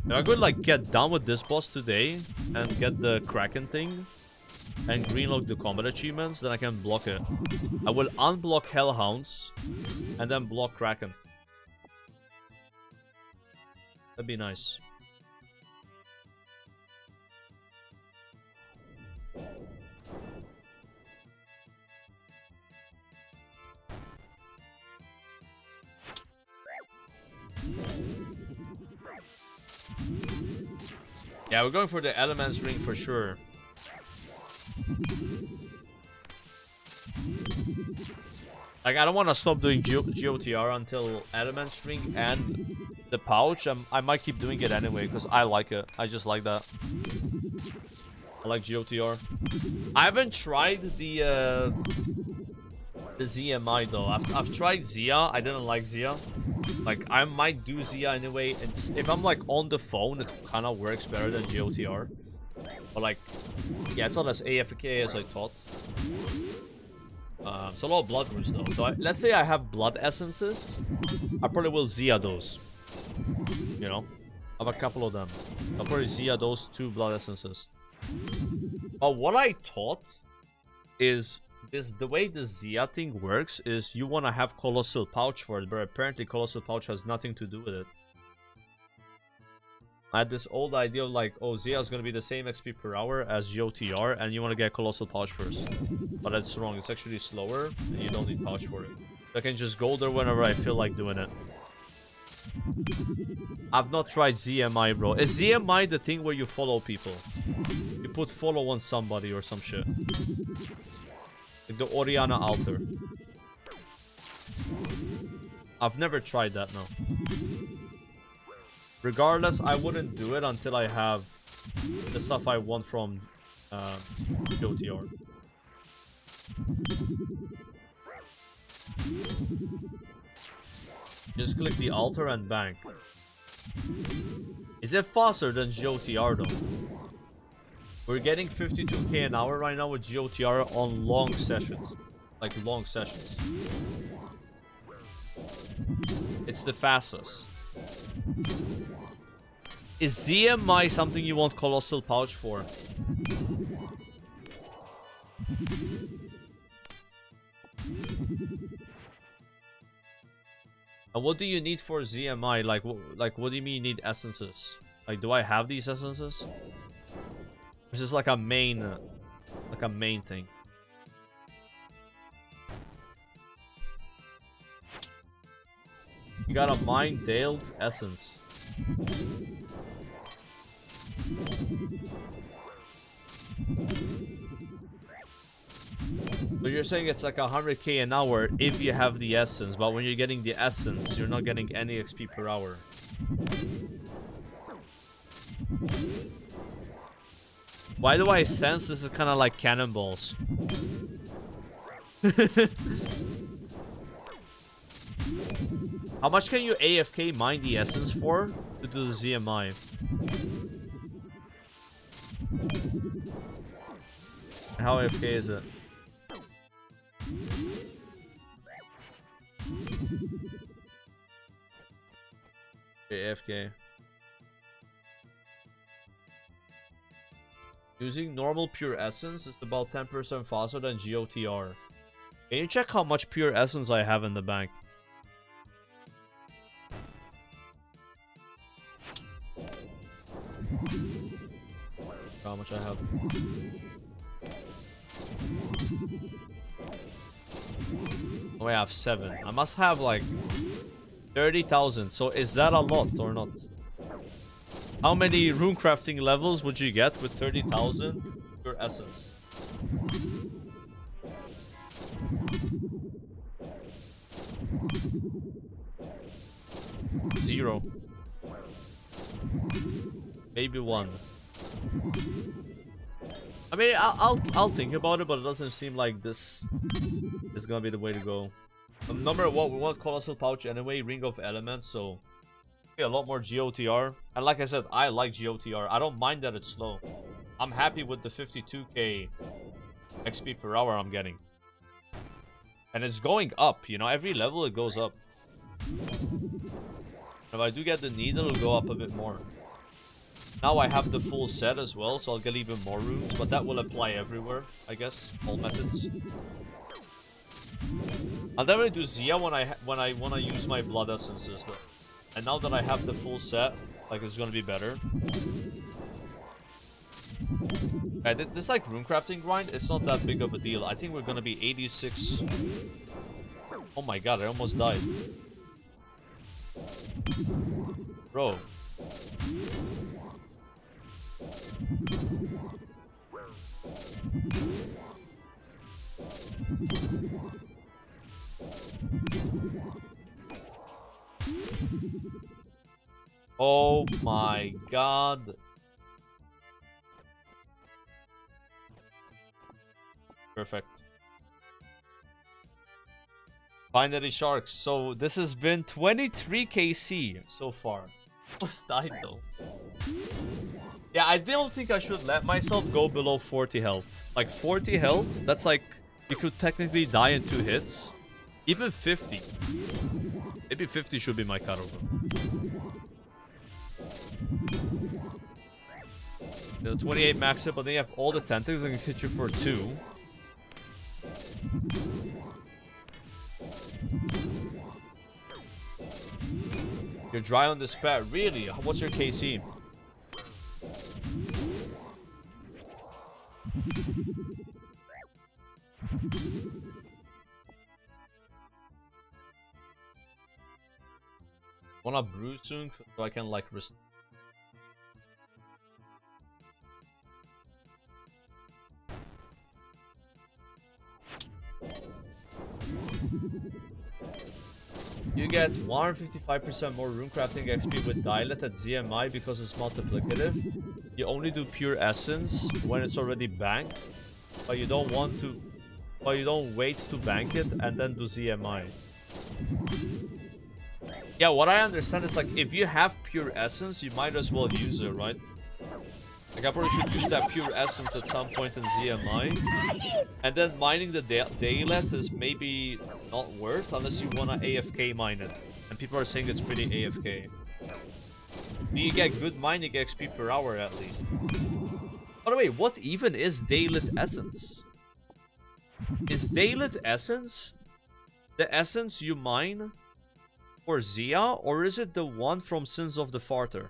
If I could like get done with this boss today and get the Kraken thing and greenlock the combat achievements, then I can block it. I will unblock Hellhounds and then block Kraken. That'd be nice. Yeah, we're going for the Elements Ring for sure. Like, I don't want to stop doing GOTR until Elements Ring and the pouch. I might keep doing it anyway because I like it. I just like that. I like GOTR. I haven't tried the ZMI though. I've tried Zia. I didn't like Zia. Like, I might do Zia anyway. If I'm like on the phone, it kind of works better than GOTR. But like, yeah, it's not as AFK as I thought. It's a lot of blood runes though. So let's say I have blood essences. I probably will Zia those. You know, I have a couple of them. I'll probably Zia those 2 blood essences. But what I thought is the way the Zia thing works is you want to have Colossal Pouch for it, but apparently Colossal Pouch has nothing to do with it. I had this old idea of like, oh, Zia is going to be the same XP per hour as GOTR, and you want to get Colossal Pouch first. But that's wrong. It's actually slower, and you don't need Pouch for it. I can just go there whenever I feel like doing it. I've not tried ZMI, bro. Is ZMI the thing where you follow people? You put follow on somebody or some shit. Like the Oriana altar. I've never tried that, no. Regardless, I wouldn't do it until I have the stuff I want from GOTR. Just click the altar and bank. Is it faster than GOTR though? We're getting 52k an hour right now with GOTR on long sessions. Like long sessions. It's the fastest. Is ZMI something you want Colossal Pouch for? And what do you need for ZMI? Like what do you mean you need essences? Like, do I have these essences? Or is this like a main thing? You got a mine-daled essence. So you're saying it's like 100k an hour if you have the essence, but when you're getting the essence, you're not getting any XP per hour. Why do I sense this is kind of like cannonballs? How much can you AFK mine the essence for to do the ZMI? How AFK is it? AFK. Using normal pure essence is about 10% faster than GOTR. Can you check how much pure essence I have in the bank? How much I have? Oh, I have 7. I must have like 30,000. So is that a lot or not? How many rune crafting levels would you get with 30,000 pure essence? Zero. Maybe 1. I mean, I'll think about it, but it doesn't seem like this is gonna be the way to go. Number 1, we want Colossal Pouch anyway, Ring of Elements, so a lot more GOTR. And like I said, I like GOTR. I don't mind that it's slow. I'm happy with the 52k XP per hour I'm getting. And it's going up, you know, every level it goes up. If I do get the needle, it'll go up a bit more. Now I have the full set as well, so I'll get even more runes, but that will apply everywhere, I guess. All methods. I'll definitely do Zia when I want to use my blood essences though. And now that I have the full set, like, it's gonna be better. Okay, this like rune crafting grind, it's not that big of a deal. I think we're gonna be 86. Oh my god, I almost died. Bro. Oh my god. Perfect. Binary sharks. So this has been 23 KC so far. Almost died though. Yeah, I don't think I should let myself go below 40 health. Like 40 health, that's like you could technically die in 2 hits. Even 50. Maybe 50 should be my cutover. There's 28 max hit, but then you have all the tentacles that can hit you for 2. You're dry on this pet. Really? What's your KC? Wanna brew soon so I can like You get 155% more runecrafting XP with Dialect at ZMI because it's multiplicative. You only do pure essence when it's already banked, but you don't want to, but you don't wait to bank it and then do ZMI. Yeah, what I understand is like if you have pure essence, you might as well use it, right? Like I probably should use that pure essence at some point in ZMI. And then mining the Daylet is maybe not worth unless you want to AFK mine it. And people are saying it's pretty AFK. You get good mining XP per hour at least. By the way, what even is Daylet Essence? Is Daylet Essence the essence you mine for Zia, or is it the one from Sins of the Farter?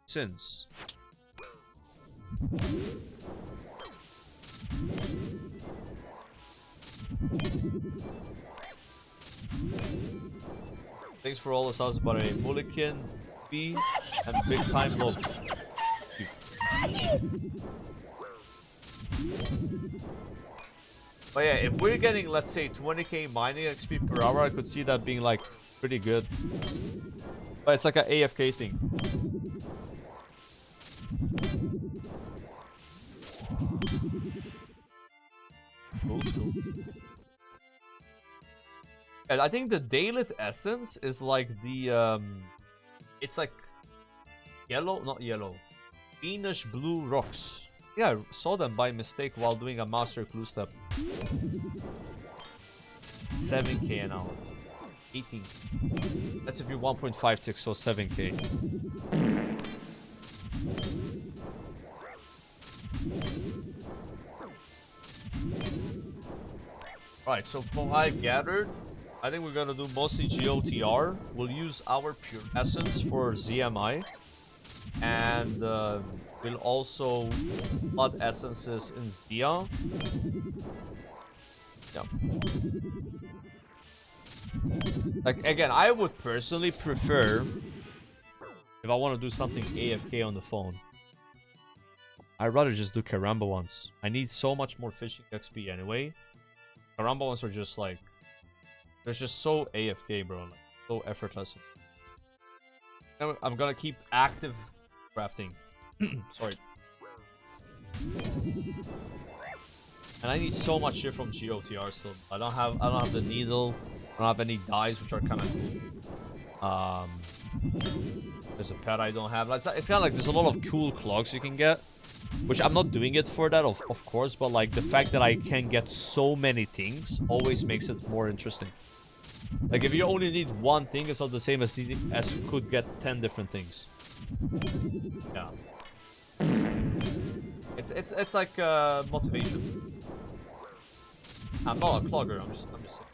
Sins. Thanks for all the subs, but a Mulligan, B, and big time love. But yeah, if we're getting, let's say, 20k mining XP per hour, I could see that being like pretty good. But it's like an AFK thing. Cool. And I think the Daylit Essence is like the it's like yellow, not yellow, greenish blue rocks. Yeah, I saw them by mistake while doing a master clue step. 7k an hour. 18. That's if you're 1.5 ticks, so 7k. Right, so from what I've gathered, I think we're gonna do mostly GOTR. We'll use our pure essence for ZMI. And we'll also flood essences in Zia. Yeah. Like, again, I would personally prefer, if I want to do something AFK on the phone, I'd rather just do Karamba ones. I need so much more fishing XP anyway. Karamba ones are just like, they're just so AFK, bro. Like, so effortless. I'm gonna keep active crafting. Sorry. And I need so much shit from GOTR still. I don't have the needle. I don't have any dyes, which are kind of cool. There's a pet I don't have. It's kind of like there's a lot of cool clogs you can get, which I'm not doing it for that, of course, but like the fact that I can get so many things always makes it more interesting. Like if you only need one thing, it's not the same as you could get 10 different things. Yeah. It's like motivation. I'm not a clogger. I'm just saying.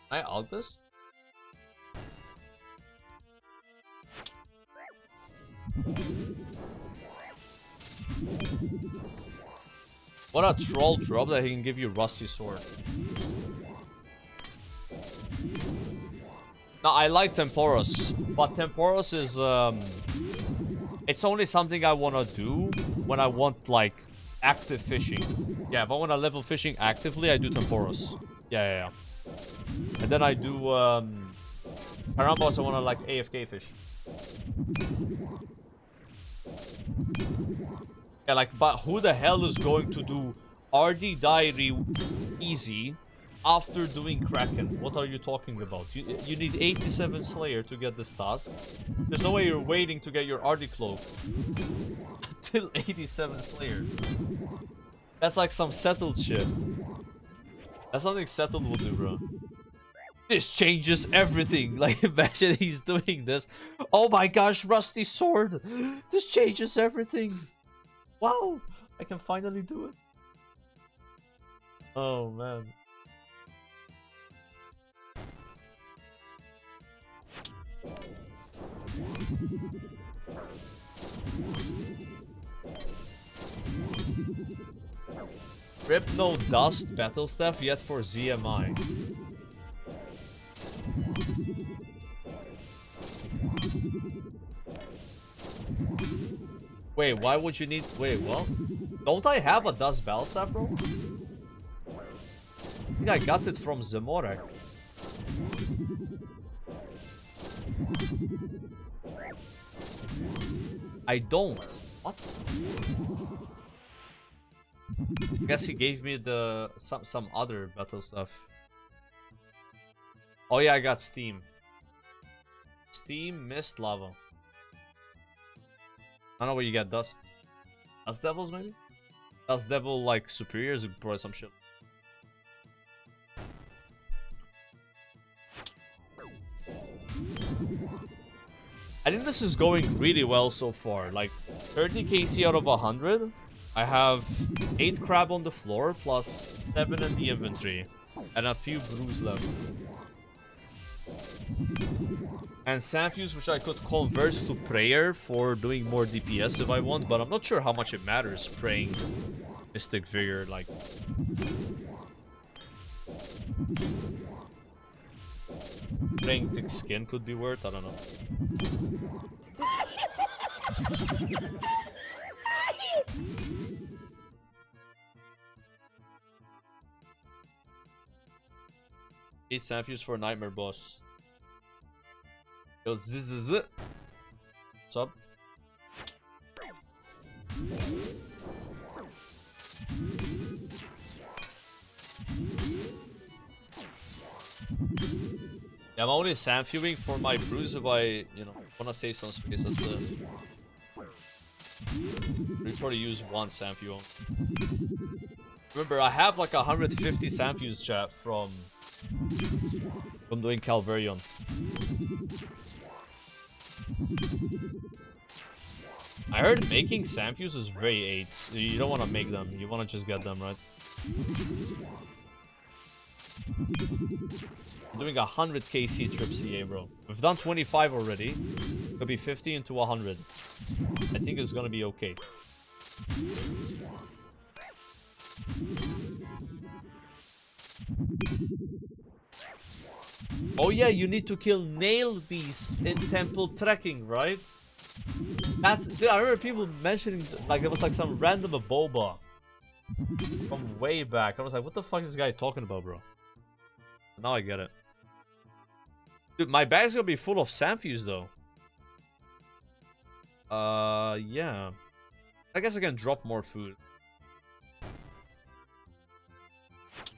Can I alt this? What a troll drop that he can give you rusty sword. Now I like Temporos, but Temporos is it's only something I wanna do when I want like active fishing. Yeah, if I wanna level fishing actively, I do Temporos. Yeah. And then I do Karambos, I wanna like AFK fish. Yeah, like, but who the hell is going to do RD Diary easy after doing Kraken? What are you talking about? You need 87 Slayer to get this task. There's no way you're waiting to get your RD Cloak till 87 Slayer. That's like some settled shit. That's something settled will do, bro. This changes everything. Like, imagine he's doing this. Oh my gosh, rusty sword. This changes everything. Wow, I can finally do it. Oh man. Rip no dust battle staff yet for ZMI. Wait, why would you need... Wait, what? Don't I have a dust battle staff, bro? I think I got it from Zamorek. I don't. What? I guess he gave me the some other battle stuff. Oh yeah, I got Steam. Steam, Mist, Lava. I don't know where you get Dust. Dust Devils, maybe? Dust Devil, like, superiors, probably some shit. I think this is going really well so far. Like, 30 KC out of 100. I have 8 crab on the floor, plus 7 in the inventory. And a few brews left. And Sandfuse, which I could convert to prayer for doing more DPS if I want, but I'm not sure how much it matters praying Mystic Vigor, like... Praying Thick Skin could be worth, I don't know. Eight Sandfuse for a Nightmare Boss. Yo, this. What's up? Yeah, I'm only Sandfusing for my brews if I, you know, wanna save some space, that's it. We probably use one Sandfuse. Remember, I have like 150 Sandfuse chat from doing Calvarion. I heard making Sandfuse is very AIDS. You don't want to make them, you want to just get them, right? I'm doing 100 KC trip CA, bro. We've done 25 already. Could be 50 into 100. I think it's gonna be okay. Oh yeah, you need to kill Nail Beast in Temple Trekking, right? That's... Dude, I remember people mentioning, like, it was like some random boba from way back. I was like, what the fuck is this guy talking about, bro? Now I get it. Dude, my bag's gonna be full of Sandfuse, though. Yeah. I guess I can drop more food.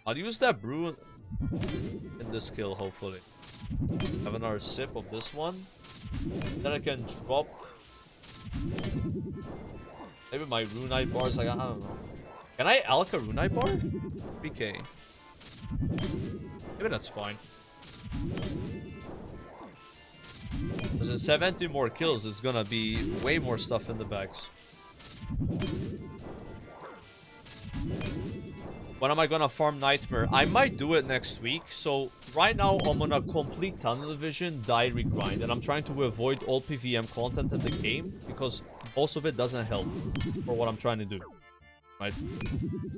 I'll use that brew in this kill, hopefully. Have another sip of this one. Then I can drop... Maybe my Runite bars, like, I don't know. Can I alk a Runite bar? PK. Maybe that's fine. Because in 70 more kills, it's gonna be way more stuff in the bags. When am I gonna farm Nightmare? I might do it next week. So right now I'm on a complete Tunnel Vision Diary grind, and I'm trying to avoid all PVM content in the game because most of it doesn't help for what I'm trying to do, right?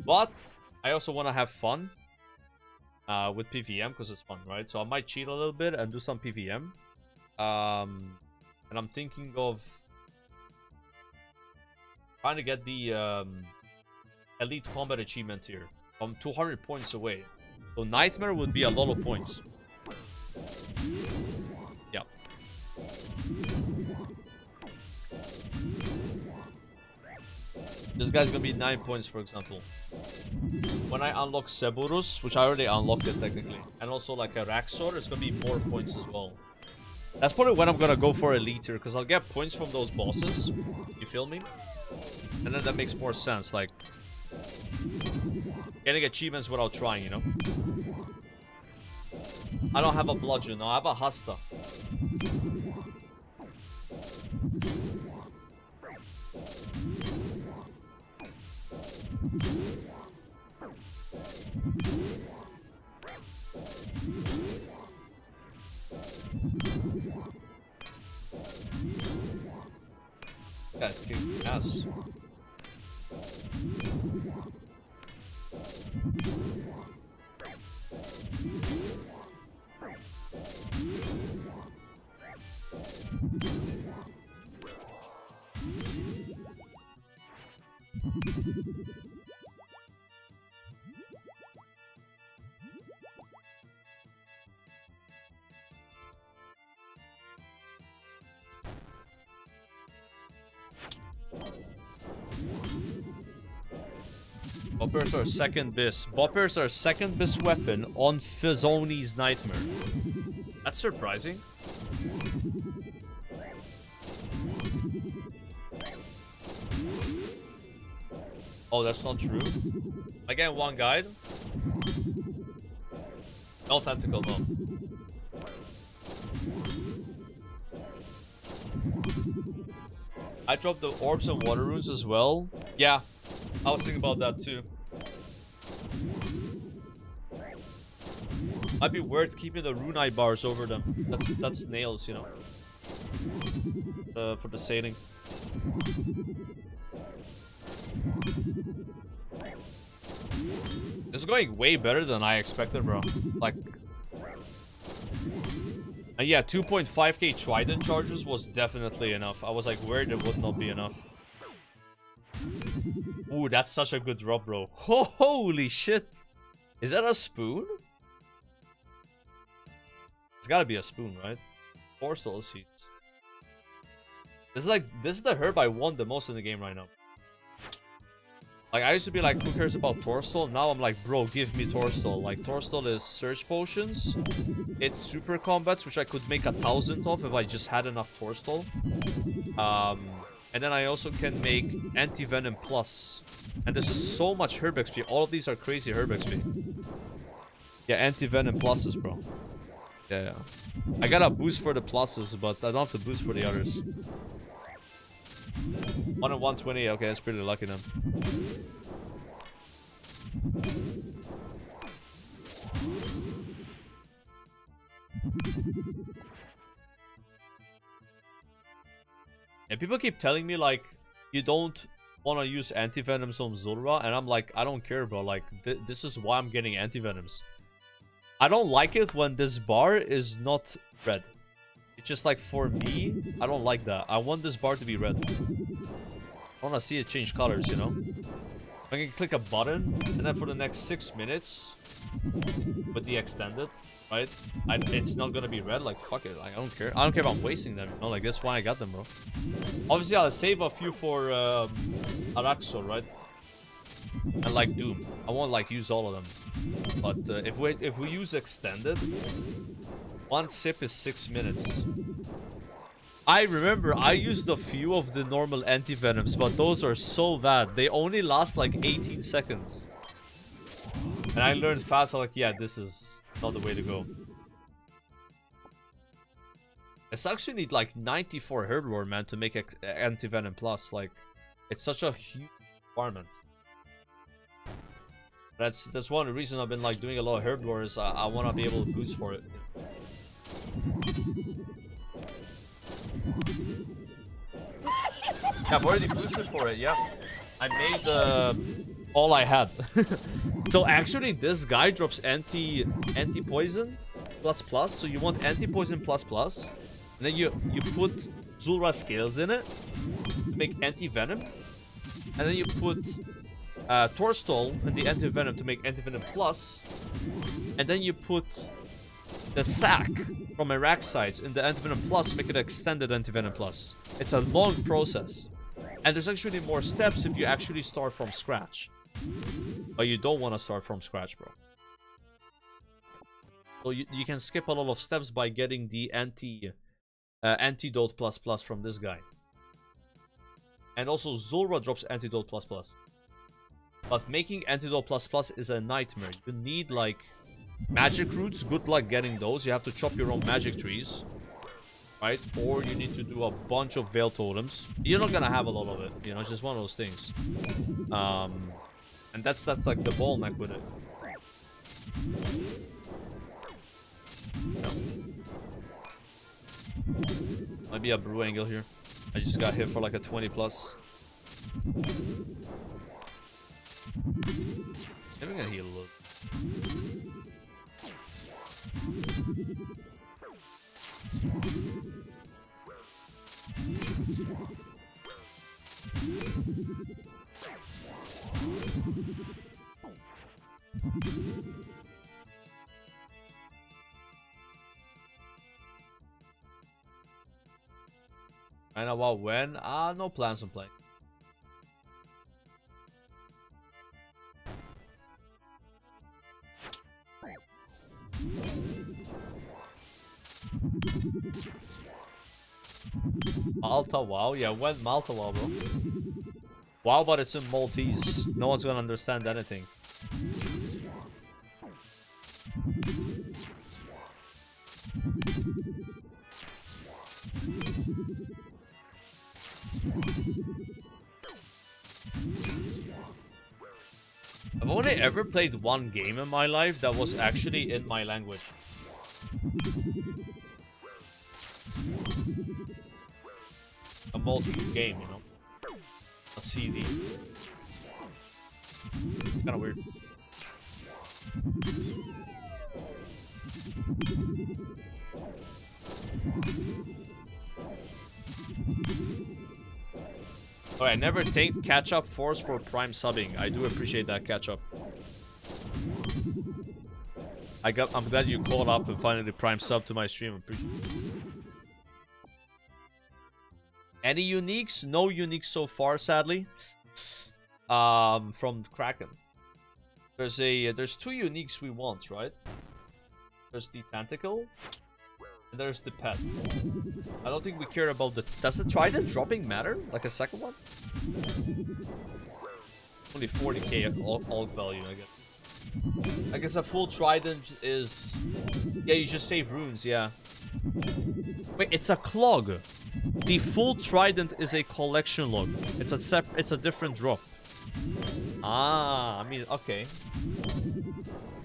But I also want to have fun with PVM because it's fun, right? So I might cheat a little bit and do some PVM. And I'm thinking of trying to get the Elite Combat achievement here. I'm 200 points away. So Nightmare would be a lot of points. Yeah. This guy's gonna be 9 points, for example. When I unlock Cerberus, which I already unlocked it technically, and also like a Raxor, it's gonna be more points as well. That's probably when I'm gonna go for Elite here, because I'll get points from those bosses. You feel me? And then that makes more sense, like getting achievements without trying, you know? I don't have a bludgeon, no, I have a Hasta. Guys, kicking ass. Boppers are second best. Boppers are second best weapon on Fizzoni's Nightmare. That's surprising. Oh, that's not true. Again, one guide. No tentacle, no. I dropped the orbs and water runes as well. Yeah, I was thinking about that too. Might be worth keeping the rune eye bars over them. That's nails, you know. For the sailing. This is going way better than I expected, bro. Like, yeah, 2.5k Trident charges was definitely enough. I was like, where there would not be enough. Ooh, that's such a good drop, bro. Holy shit. Is that a spoon? It's gotta be a spoon, right? Or soul seeds. This is the herb I want the most in the game right now. Like, I used to be like, who cares about Torstol? Now I'm like, bro, give me Torstol. Like, Torstol is Surge Potions. It's Super Combats, which I could make 1,000 of if I just had enough Torstol. And then I also can make Anti-Venom Plus. And there's just so much Herb XP. All of these are crazy Herb XP. Yeah, Anti-Venom Pluses, bro. Yeah. I got a boost for the pluses, but I don't have to boost for the others. 1 and 120, okay, that's pretty lucky then. And people keep telling me, like, you don't want to use anti-venoms on Zulrah, and I'm like, I don't care, bro. Like, this is why I'm getting anti-venoms. I don't like it when this bar is not red. It's just like, for me, I don't like that. I want this bar to be red. I want to see it change colors, you know? I can click a button, and then for the next 6 minutes, with the extended, right? It's not gonna be red. Like, fuck it. Like, I don't care. I don't care if I'm wasting them, you know? Like, that's why I got them, bro. Obviously, I'll save a few for Araxo, right? And like Doom. I won't like use all of them. But if we use extended, one sip is 6 minutes. I remember I used a few of the normal anti-venoms, but those are so bad. They only last like 18 seconds. And I learned fast, like, yeah, this is not the way to go. It's actually need like 94 Herblore, man, to make anti-venom plus. Like, it's such a huge requirement. That's one of the reasons I've been like doing a lot of Herblore is I want to be able to boost for it. Yeah, I've already boosted for it, yeah. I made all I had. So actually this guy drops anti-poison plus, so you want anti-poison plus, and then you put Zulrah scales in it to make anti-venom, and then you put Torstol and the anti-venom to make anti-venom plus, and then you put the sack from Araxites in the anti-venom plus to make it extended anti-venom plus. It's a long process. And there's actually more steps if you actually start from scratch. But you don't want to start from scratch, bro. So you can skip a lot of steps by getting the antidote plus from this guy. And also Zulrah drops antidote plus. But making antidote plus is a nightmare. You need like magic roots. Good luck getting those. You have to chop your own magic trees. Right? Or you need to do a bunch of veil totems. You're not gonna have a lot of it. You know, it's just one of those things. And that's like the bottleneck with it. No. Might be a brew angle here. I just got hit for like a 20 plus. Maybe I'm gonna heal a little. I know about when? No plans on playing. Malta, wow. Yeah, when Malta, wow, bro. Wow, but it's in Maltese. No one's gonna understand anything. I've only ever played one game in my life that was actually in my language. A Maltese game, you know? A CD. Kinda weird. Oh, I never thanked catch-up Force for Prime subbing. I do appreciate that catch-up. I'm glad you caught up and finally Prime sub to my stream. Appreciate it. Any uniques? No uniques so far, sadly. From Kraken. There's two uniques we want, right? There's the tentacle. And there's the pet. I don't think we care about the... Does the trident dropping matter? Like a second one? Only 40k alt value, I guess. I guess a full trident is... Yeah, you just save runes, yeah. Wait, it's a clog. The full trident is a collection log. It's a different drop. Ah, I mean, okay.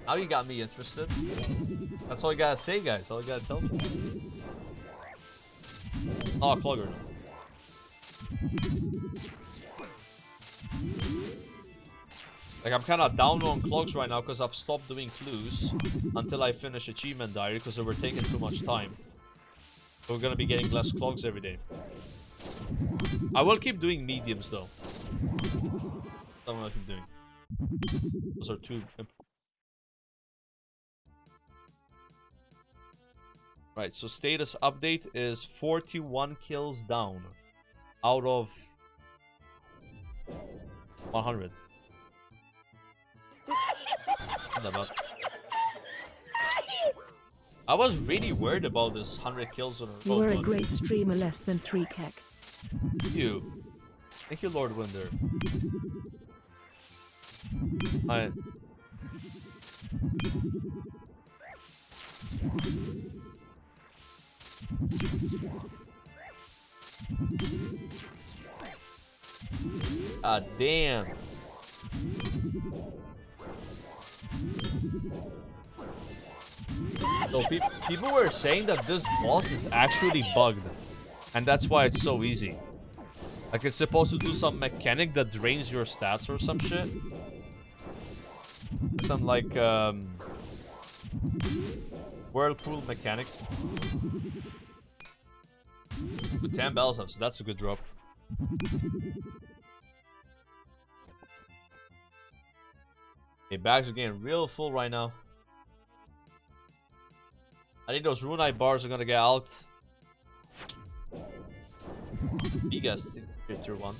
Now you got me interested. That's all you gotta say, guys. All you gotta tell me. Oh, clogger. Like, I'm kind of down on clogs right now because I've stopped doing clues until I finish achievement diary because they were taking too much time. So we're gonna be getting less clogs every day. I will keep doing mediums though. That's what I keep doing. Those are two. Right, so status update is 41 kills down out of 100. I was really worried about this 100 kills on a roll. You are a great streamer, less than 3 kek. Thank you. Thank you, Lord Winder. Alright. Ah, damn. So people were saying that this boss is actually bugged, and that's why it's so easy. Like, it's supposed to do some mechanic that drains your stats or some shit. Some like whirlpool mechanic. With 10 bells up, so that's a good drop. Okay, bags are getting real full right now. I think those Runite bars are gonna get out. Biggest tier 1.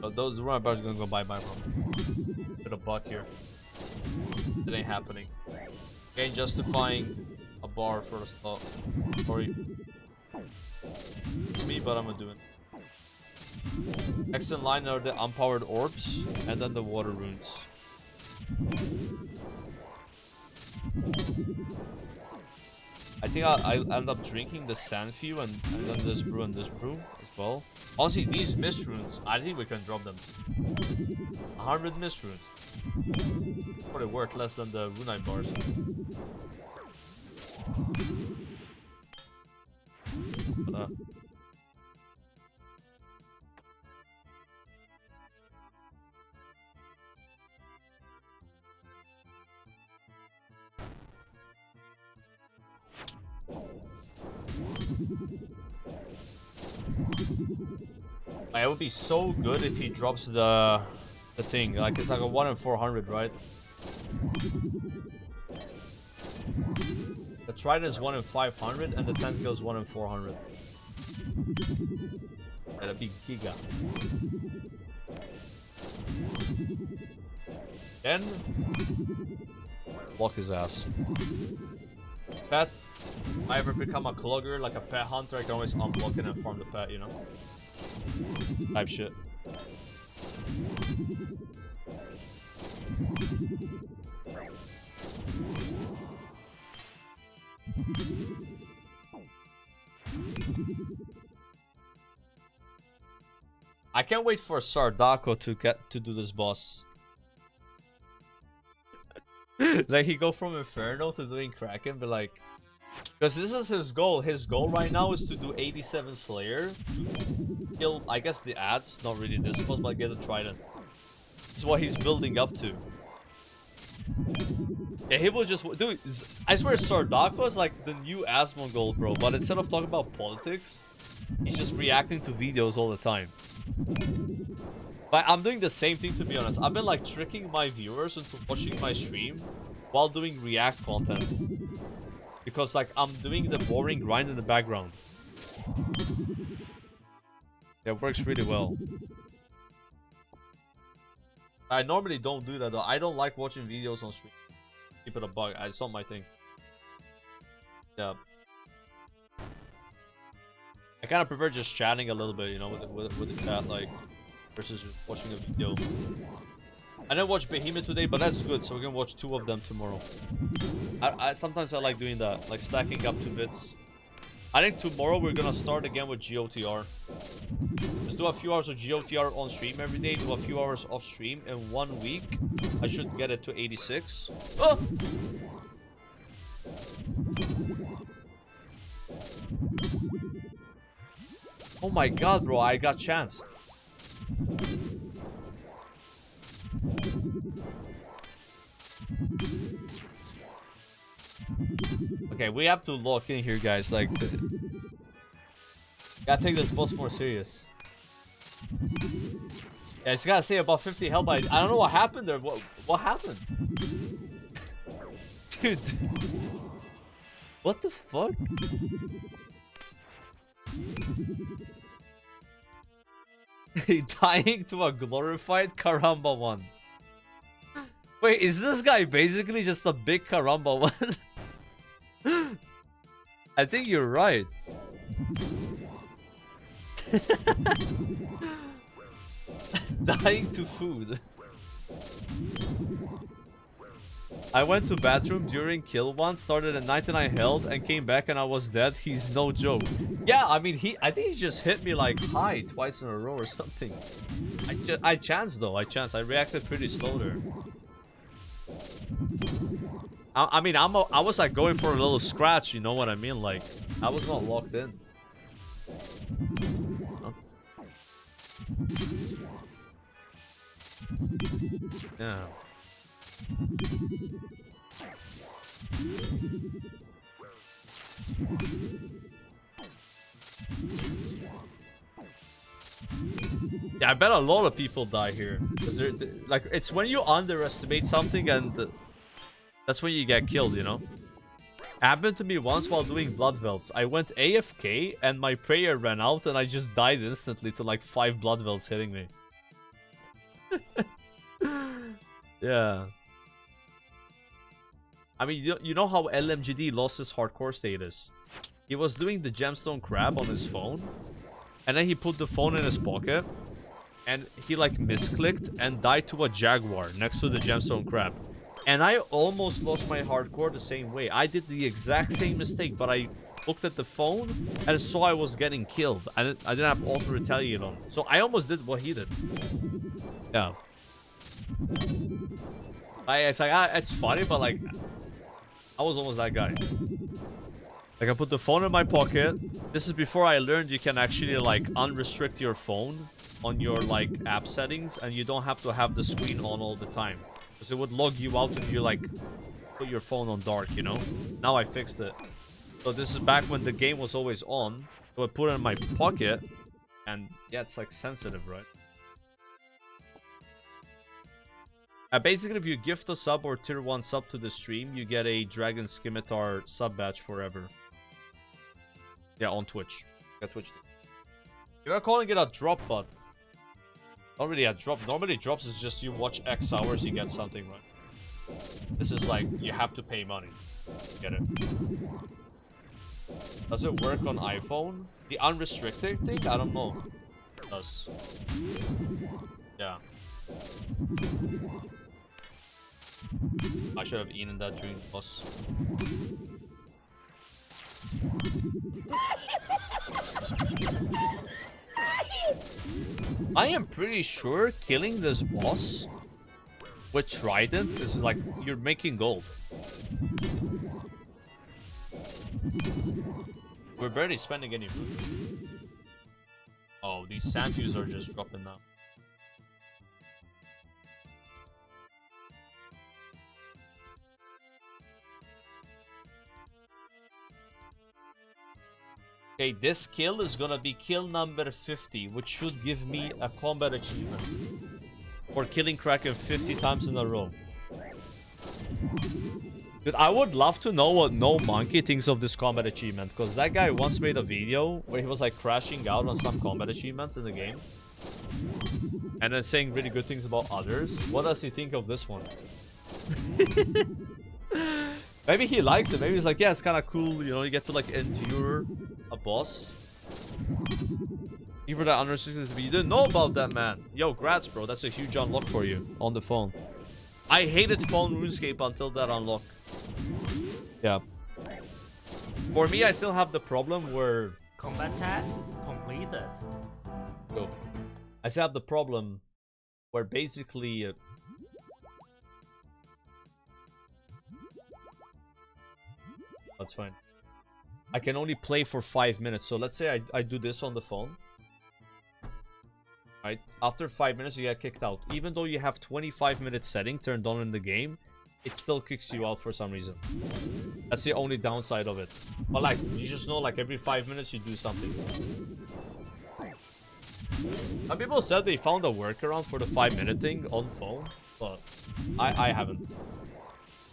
But those Runite bars are gonna go bye-bye, bro. Bit of buck here. It ain't happening. Again, justifying a bar for a spot. Sorry. It's me, but I'm gonna do it. Next in line are the unpowered orbs, and then the water runes. I think I'll end up drinking the sand few and then this brew and this brew as well. Honestly, these mist runes, I think we can drop them too. 100 mist runes. Probably worth less than the Runite bars. But, it would be so good if he drops the thing. Like it's like a 1 in 400, right? The Trident is 1 in 500 and the Tentacle is 1 in 400. That'd be Giga. Then block his ass. Pet. If I ever become a clogger, like a pet hunter, I can always unblock it and farm the pet, you know? Type shit. I can't wait for Sardako to do this boss. Like he go from Inferno to doing Kraken, but like, because this is his goal. His goal right now is to do 87 Slayer, kill, I guess, the ads. Not really this boss, but get a Trident. It's what he's building up to. Yeah, he will just, dude. I swear, Sardako is like the new Asmongold, bro. But instead of talking about politics, he's just reacting to videos all the time. But I'm doing the same thing, to be honest. I've been like tricking my viewers into watching my stream while doing react content. Because like I'm doing the boring grind in the background. Yeah, it works really well. I normally don't do that though. I don't like watching videos on stream. Keep it a bug. It's not my thing. Yeah. I kind of prefer just chatting a little bit, you know, with the chat, like, versus just watching a video. I didn't watch Behemoth today, but that's good, so we can watch 2 of them tomorrow. Sometimes I like doing that, like stacking up 2 bits. I think tomorrow we're gonna start again with GOTR. Just do a few hours of GOTR on stream every day, do a few hours off stream. In 1 week, I should get it to 86. Oh! Oh my god, bro, I got chanced. Okay, we have to lock in here, guys. Like, gotta take this boss more serious. Yeah, it's gotta stay above 50 health. But I don't know what happened there. What happened? Dude. What the fuck? Dying to a glorified Karamba one. Wait, is this guy basically just a big Karamba one? I think you're right. Dying to food. I went to bathroom during kill one, started at 99 health, and came back and I was dead. He's no joke. Yeah, I mean, I think he just hit me like high twice in a row or something. I chanced though. I reacted pretty slow there. I mean, I was like going for a little scratch, you know what I mean? Like, I was not locked in. Huh? Yeah. Yeah, I bet a lot of people die here. Because they're, like, it's when you underestimate something and that's when you get killed, you know? Happened to me once while doing blood velts. I went AFK and my prayer ran out and I just died instantly to like 5 blood velts hitting me. Yeah. I mean, you know how LMGD lost his hardcore status? He was doing the gemstone crab on his phone, and then he put the phone in his pocket, and he like misclicked and died to a jaguar next to the gemstone crab. And I almost lost my hardcore the same way. I did the exact same mistake, but I looked at the phone and saw I was getting killed. I didn't have auto retaliate on. So I almost did what he did. Yeah. It's like, it's funny, but like, I was almost that guy. Like, I put the phone in my pocket. This is before I learned you can actually, like, unrestrict your phone on your, like, app settings. And you don't have to have the screen on all the time. Because it would log you out if you, like, put your phone on dark, you know? Now I fixed it. So this is back when the game was always on. So I put it in my pocket. And, yeah, it's, like, sensitive, right? Basically, if you gift a sub or tier 1 sub to the stream, you get a Dragon Scimitar sub badge forever. Yeah, on Twitch. Yeah, Twitch. You're not calling it a drop, but... Not really a drop. Normally, drops is just you watch X hours, you get something, right? This is like, you have to pay money. Get it? Does it work on iPhone? The unrestricted thing? I don't know. It does. Yeah. I should have eaten that during the boss. I am pretty sure killing this boss with Trident is like you're making gold. We're barely spending any food. Oh, these sand views are just dropping now. Okay, this kill is gonna be kill number 50, which should give me a combat achievement for killing Kraken 50 times in a row. Dude, I would love to know what No Monkey thinks of this combat achievement, because that guy once made a video where he was like crashing out on some combat achievements in the game. And then saying really good things about others. What does he think of this one? Maybe he likes it. Maybe he's like, yeah, it's kind of cool. You know, you get to like endure a boss. Even that unrestricted, you didn't know about that, man. Yo, grats, bro. That's a huge unlock for you on the phone. I hated phone RuneScape until that unlock. Yeah. For me, I still have the problem where... Combat task completed. Go. I still have the problem where basically... That's fine. I can only play for 5 minutes. So let's say I do this on the phone. Right? After 5 minutes, you get kicked out. Even though you have 25-minute setting turned on in the game, it still kicks you out for some reason. That's the only downside of it. But like, you just know like every 5 minutes you do something. Some people said they found a workaround for the 5-minute thing on phone. But I haven't.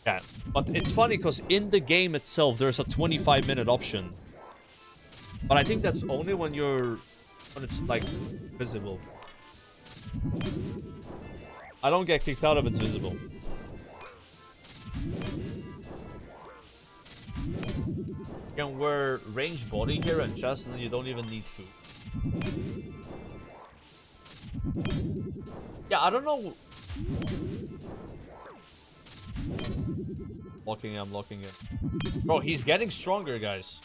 Yeah, but it's funny because in the game itself there's a 25-minute option, but I think that's only when it's like visible. I don't get kicked out if it's visible. You can wear ranged body here and chest, and then you don't even need food. Yeah, I don't know. I'm locking it. Bro, he's getting stronger, guys.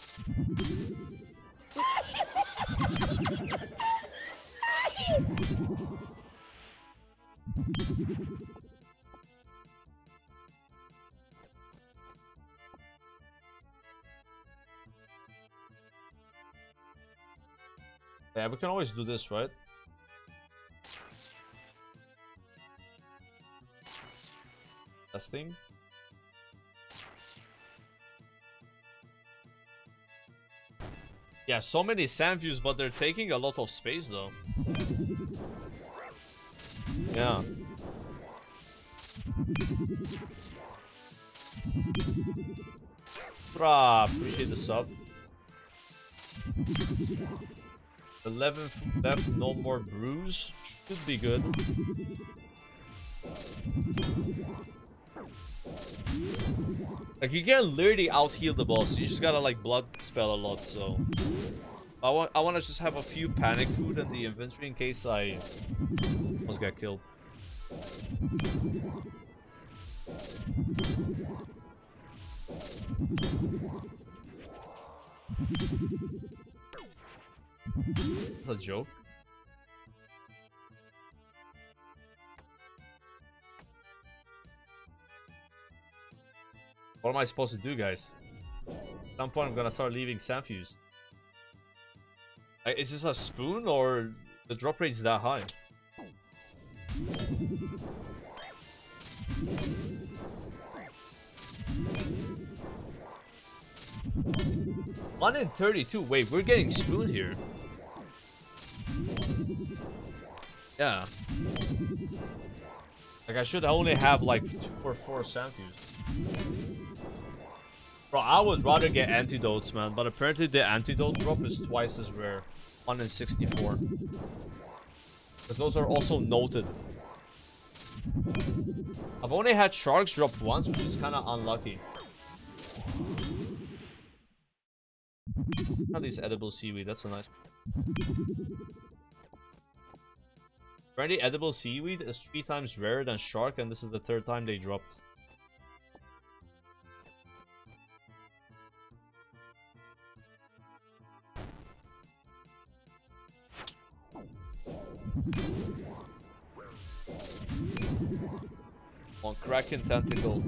Yeah, we can always do this, right? Testing. Yeah, so many sand views, but they're taking a lot of space, though. Yeah. Appreciate the sub. 11 left, no more brews. Should be good. Like, you can literally out-heal the boss. You just gotta, like, blood spell a lot, so... I want to just have a few panic food in the inventory in case I almost get killed. It's a joke. What am I supposed to do, guys? some point I'm gonna start leaving Sanfuse. Is this a spoon or the drop rate's that high? One in 32. Wait, we're getting spoon here. Yeah. Like I should only have like 2 or 4 Sanfuse. Bro, I would rather get antidotes, man, but apparently the antidote drop is twice as rare. 1 in 64. Because those are also noted. I've only had sharks drop once, which is kind of unlucky. At least edible seaweed, that's a nice. Apparently edible seaweed is 3 times rarer than shark, and this is the 3rd time they dropped. On Kraken Tentacle.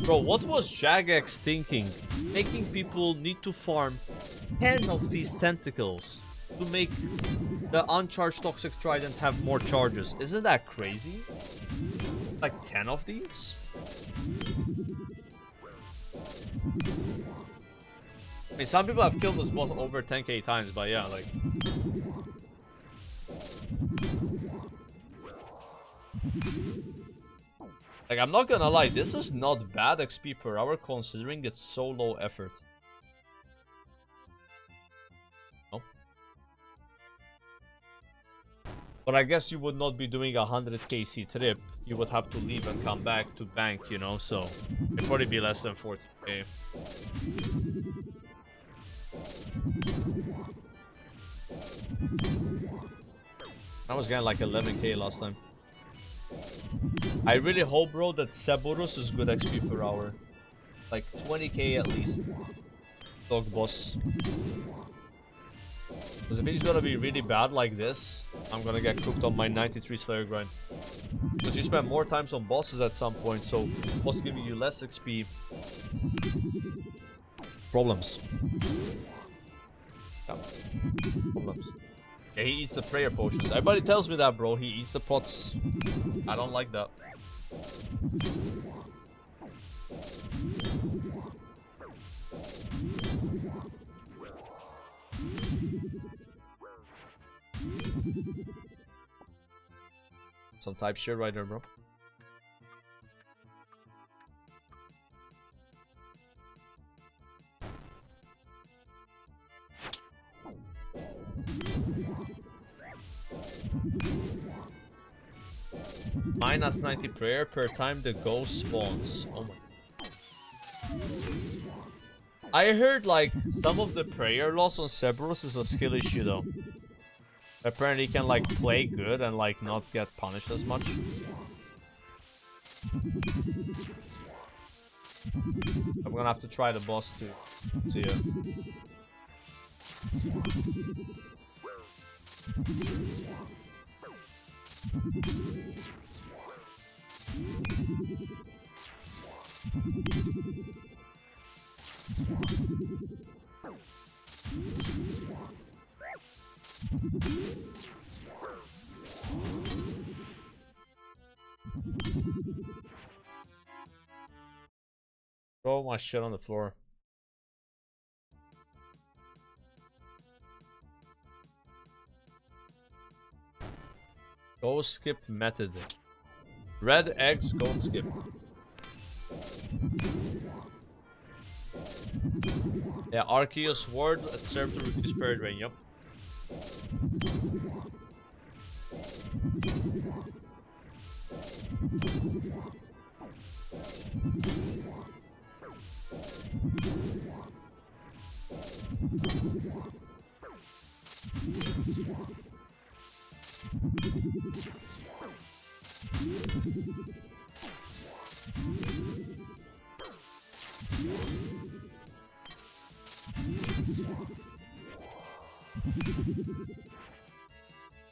Bro, what was Jagex thinking? Making people need to farm 10 of these tentacles to make the uncharged Toxic Trident have more charges. Isn't that crazy? Like 10 of these? I mean, some people have killed this boss over 10k times, but yeah, like... Like, I'm not gonna lie, this is not bad XP per hour considering it's so low effort. No? But I guess you would not be doing a 100 kc trip. You would have to leave and come back to bank, you know, so... It'd probably be less than 40k. I was getting like 11k last time. I really hope, bro, that Cerberus is good XP per hour. Like 20k at least. Dog boss. Because if he's gonna be really bad like this, I'm gonna get cooked on my 93 Slayer grind. Because you spend more times on bosses at some point, so boss giving you less XP. Problems. Yeah. Problems. Yeah, he eats the prayer potions. Everybody tells me that, bro. He eats the pots. I don't like that. Some type shit right there, bro. Minus 90 prayer per time the ghost spawns. Oh my. I heard like some of the prayer loss on Cerberus is a skill issue though. Apparently he can like play good and like not get punished as much. I'm gonna have to try the boss to see it. Throw my shit on the floor. Go skip method. Red eggs, gold skip. Yeah, Arceus ward, it served to reduce period rain, yep.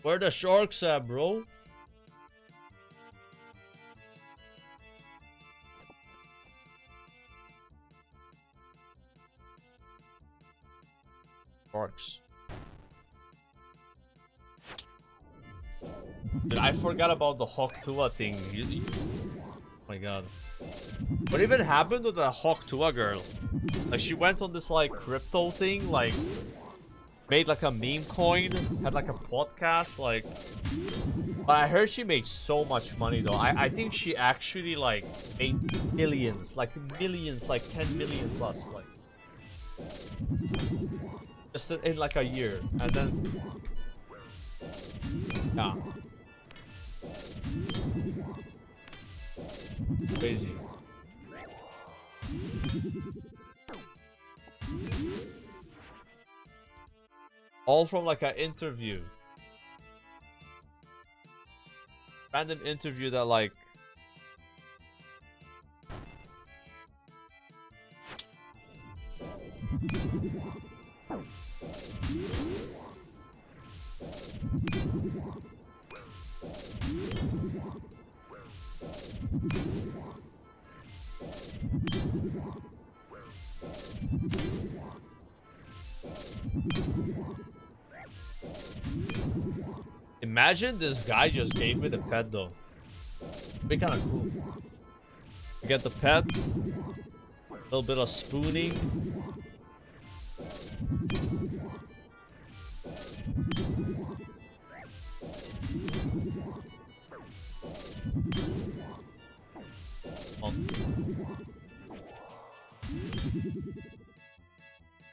Where the sharks at, bro? Sharks. Dude, I forgot about the Hawk Tua thing. Oh my god. What even happened to the Hawk Tua girl? Like, she went on this, like, crypto thing, like, made, like, a meme coin, had, like, a podcast, like... But I heard she made so much money, though. I think she actually, like, made millions, like, 10 million plus, like... Just in, like, a year, and then... Yeah. Crazy. All from like an interview. Random interview that like... Imagine this guy just gave me the pet though. It'd be kind of cool. You get the pet, a little bit of spooning.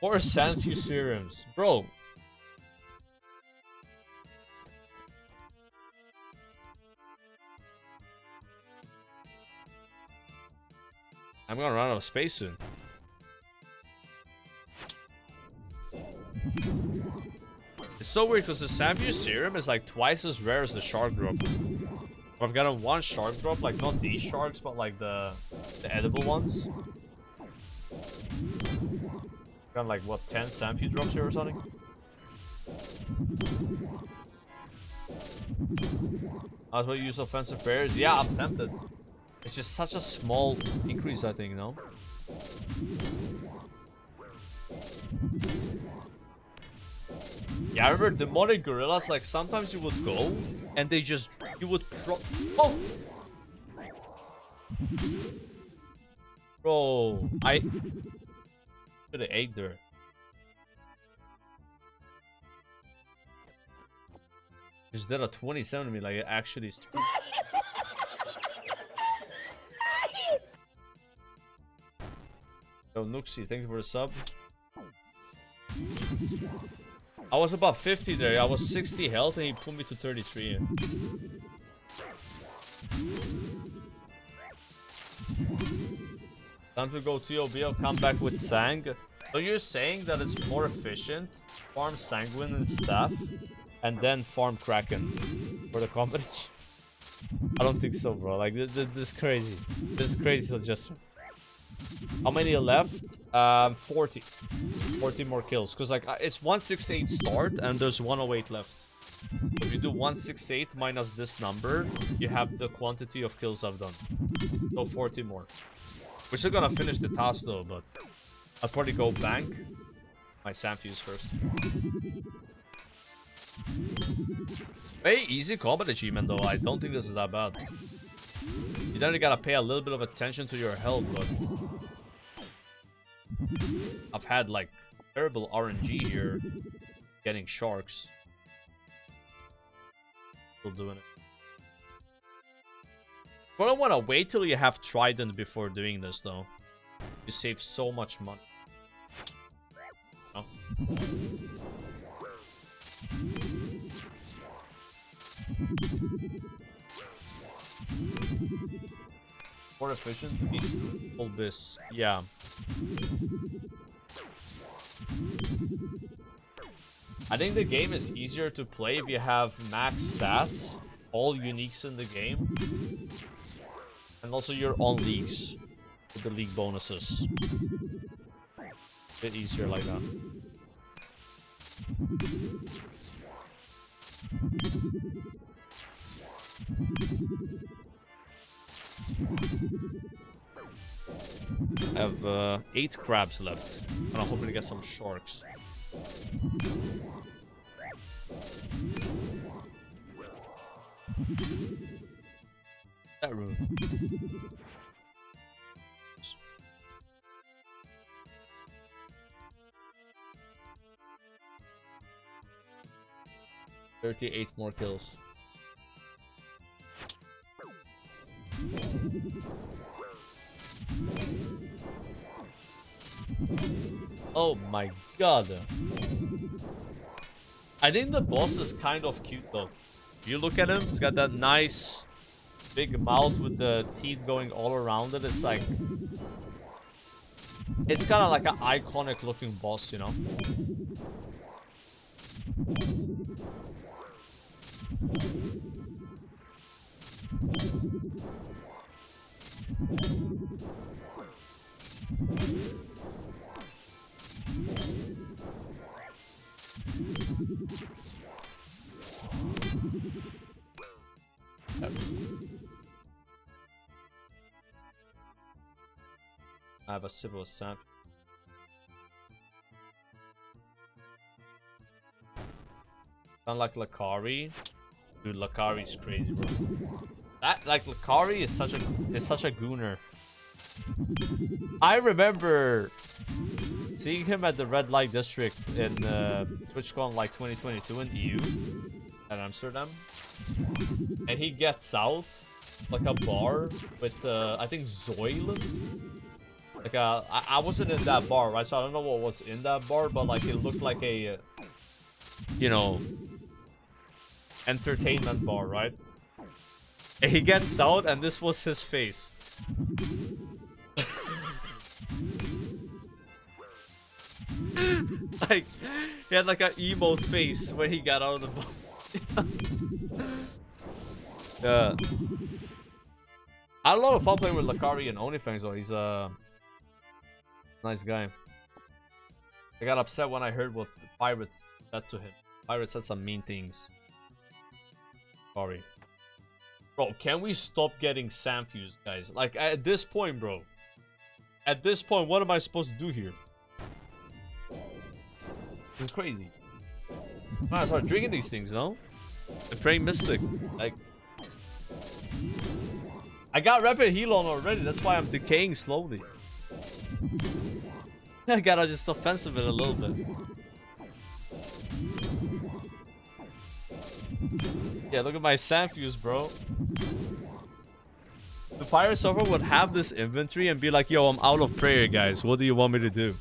Or Sanfew serums, bro. I'm gonna run out of space soon. It's so weird because the Sanfew serum is like twice as rare as the shark drop. I've gotten one shark drop, like not these sharks, but like the edible ones. Got like what, 10 Sanfew drops here or something? That's why you use offensive bears. Yeah, I'm tempted. It's just such a small increase, I think, no? Yeah, I remember demonic gorillas, like sometimes you would go and they just, you would oh! Bro, I should have ate there. Just did a 27 to me, like it actually is. Yo, Nuxie, thank you for the sub. I was about 50 there. I was 60 health and he put me to 33. Time to go TOB. I'll come back with Sang. So you're saying that it's more efficient farm Sanguine and stuff and then farm Kraken for the combat? I don't think so, bro. Like, this is crazy. This is crazy suggestion. How many left? 40. 40 more kills. Because, like, it's 168 start and there's 108 left. If you do 168 minus this number, you have the quantity of kills I've done. So 40 more. We're still gonna finish the task though, but I'll probably go bank my Sanfews first. Very easy combat achievement though. I don't think this is that bad. You then gotta pay a little bit of attention to your health, but I've had like terrible RNG here getting sharks. Still doing it. But I don't want to wait till you have Trident before doing this though. You save so much money. Oh. More efficient, all this, yeah. I think the game is easier to play if you have max stats, all uniques in the game, and also your own leagues with the league bonuses. A bit easier like that. I have 8 crabs left, and I'm hoping to get some sharks. That room. $38 more kills. Oh my god. I think the boss is kind of cute though. You look at him, he's got that nice big mouth with the teeth going all around it. It's like, it's kind of like an iconic looking boss, you know? I have a sip of sap. Sound like Lakari. Dude, Lakari's crazy, bro. That, like, Lakari is such a gooner. I remember seeing him at the red light district in TwitchCon like 2022 in EU at Amsterdam, and he gets out like a bar with I think Zoil. Like I wasn't in that bar, right? So I don't know what was in that bar, but like it looked like a you know, entertainment bar, right? And he gets out, and this was his face. Like, he had like an emote face when he got out of the bar. Yeah. I had a lot of fun playing with Lakari and OnlyFans though. He's a nice guy. I got upset when I heard what the pirates said to him. Pirates said some mean things. Sorry. Bro, can we stop getting Sam fused, guys? Like, at this point, bro. At this point, what am I supposed to do here? This is crazy. I start drinking these things, no? The Praying Mystic. Like, I got rapid heal on already. That's why I'm decaying slowly. I gotta just offensive it a little bit. Yeah, look at my Samfuse, bro. The pirate server would have this inventory and be like, yo, I'm out of prayer, guys. What do you want me to do?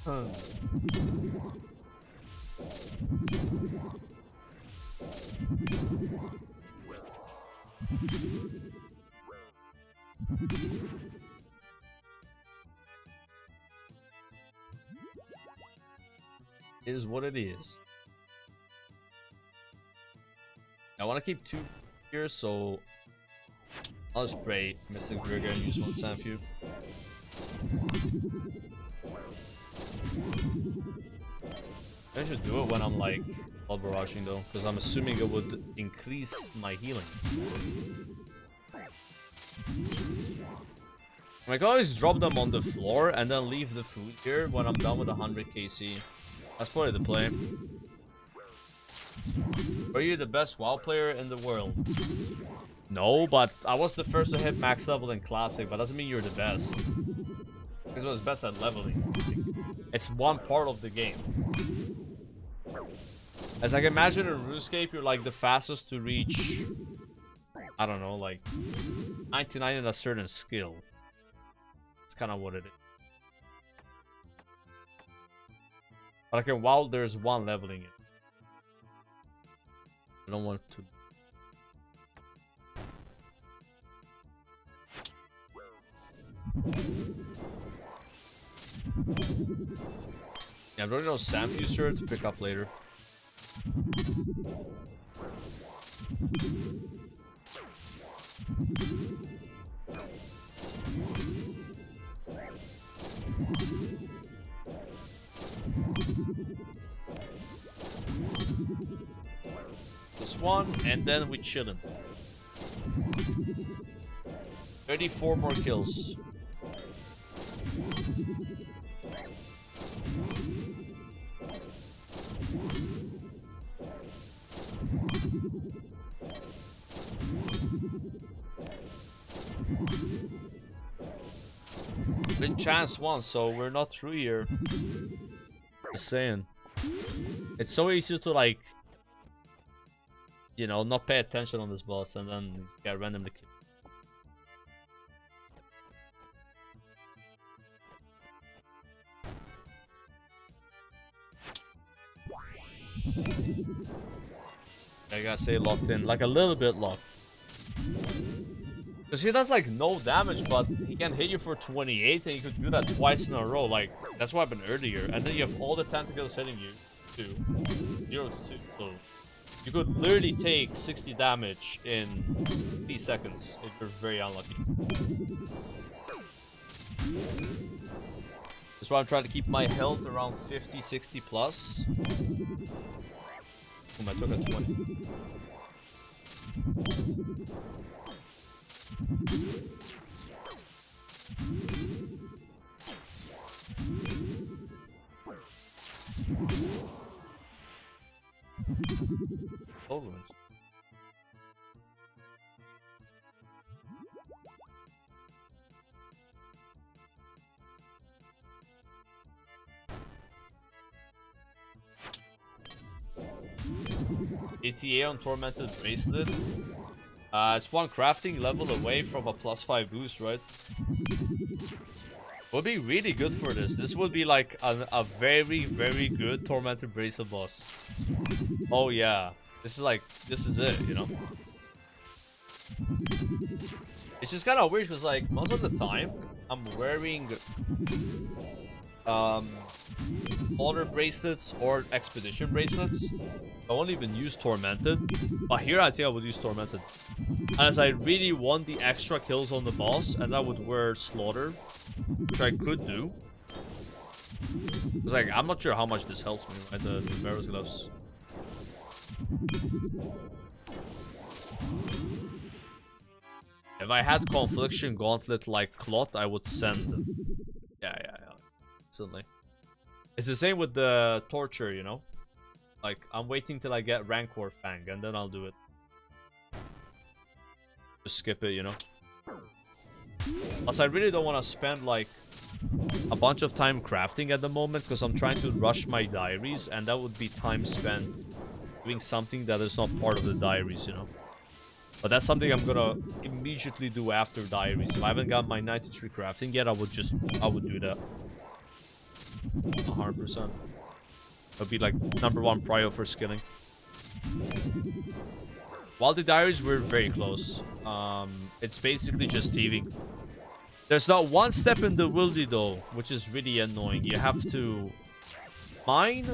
Huh. It is what it is. I want to keep 2 here, so I'll just pray Mystic Trigger and use 1 Samfu. I should do it when I'm like all barraging though, because I'm assuming it would increase my healing. I can always drop them on the floor and then leave the food here when I'm done with 100 KC. That's probably the play. Are you the best WoW player in the world? No, but I was the first to hit max level in Classic, but doesn't mean you're the best. Because I was best at leveling. It's one part of the game. As I can imagine in Runescape, you're like the fastest to reach, I don't know, like 99 in a certain skill. That's kind of what it is. But like in WoW, there's 1 leveling it. I don't want to. Yeah, I'm running on Samfuse here to pick up later. This one, and then we chillin'. 34 more kills. Been chance once, so we're not through here. Just saying. It's so easy to, like, you know, not pay attention on this boss and then just get randomly killed. I gotta say locked in, like a little bit locked. Because he does like no damage, but he can hit you for 28 and you could do that twice in a row. Like, that's what happened earlier. And then you have all the tentacles hitting you, too. 0 to 2. So you could literally take 60 damage in 3 seconds if you're very unlucky. That's why I'm trying to keep my health around 50, 60 plus. Oh, I took a 20. Over. ATA on Tormented Bracelet. It's one crafting level away from a +5 boost, right? Would be really good for this. This would be like a very, very good Tormented Bracelet boss. Oh yeah. This is it, you know? It's just kind of weird because, like, most of the time, I'm wearing honor bracelets or expedition bracelets. I won't even use Tormented, but here I think I would use Tormented. As I really want the extra kills on the boss, and I would wear Slaughter, which I could do. It's like, I'm not sure how much this helps me, right? The Barrow's Gloves. If I had Confliction Gauntlet like Clot, I would send. Yeah. Instantly. It's the same with the Torture, you know? Like, I'm waiting till I get Rancor Fang, and then I'll do it. Just skip it, you know? Plus, I really don't want to spend, like, a bunch of time crafting at the moment, because I'm trying to rush my diaries, and that would be time spent doing something that is not part of the diaries, you know? But that's something I'm gonna immediately do after diaries. If I haven't got my 93 crafting yet, I would do that. 100%. That'd be like #1 prio for skilling. While the diaries, we're very close. It's basically just thieving. There's not one step in the wildy though, which is really annoying. You have to mine,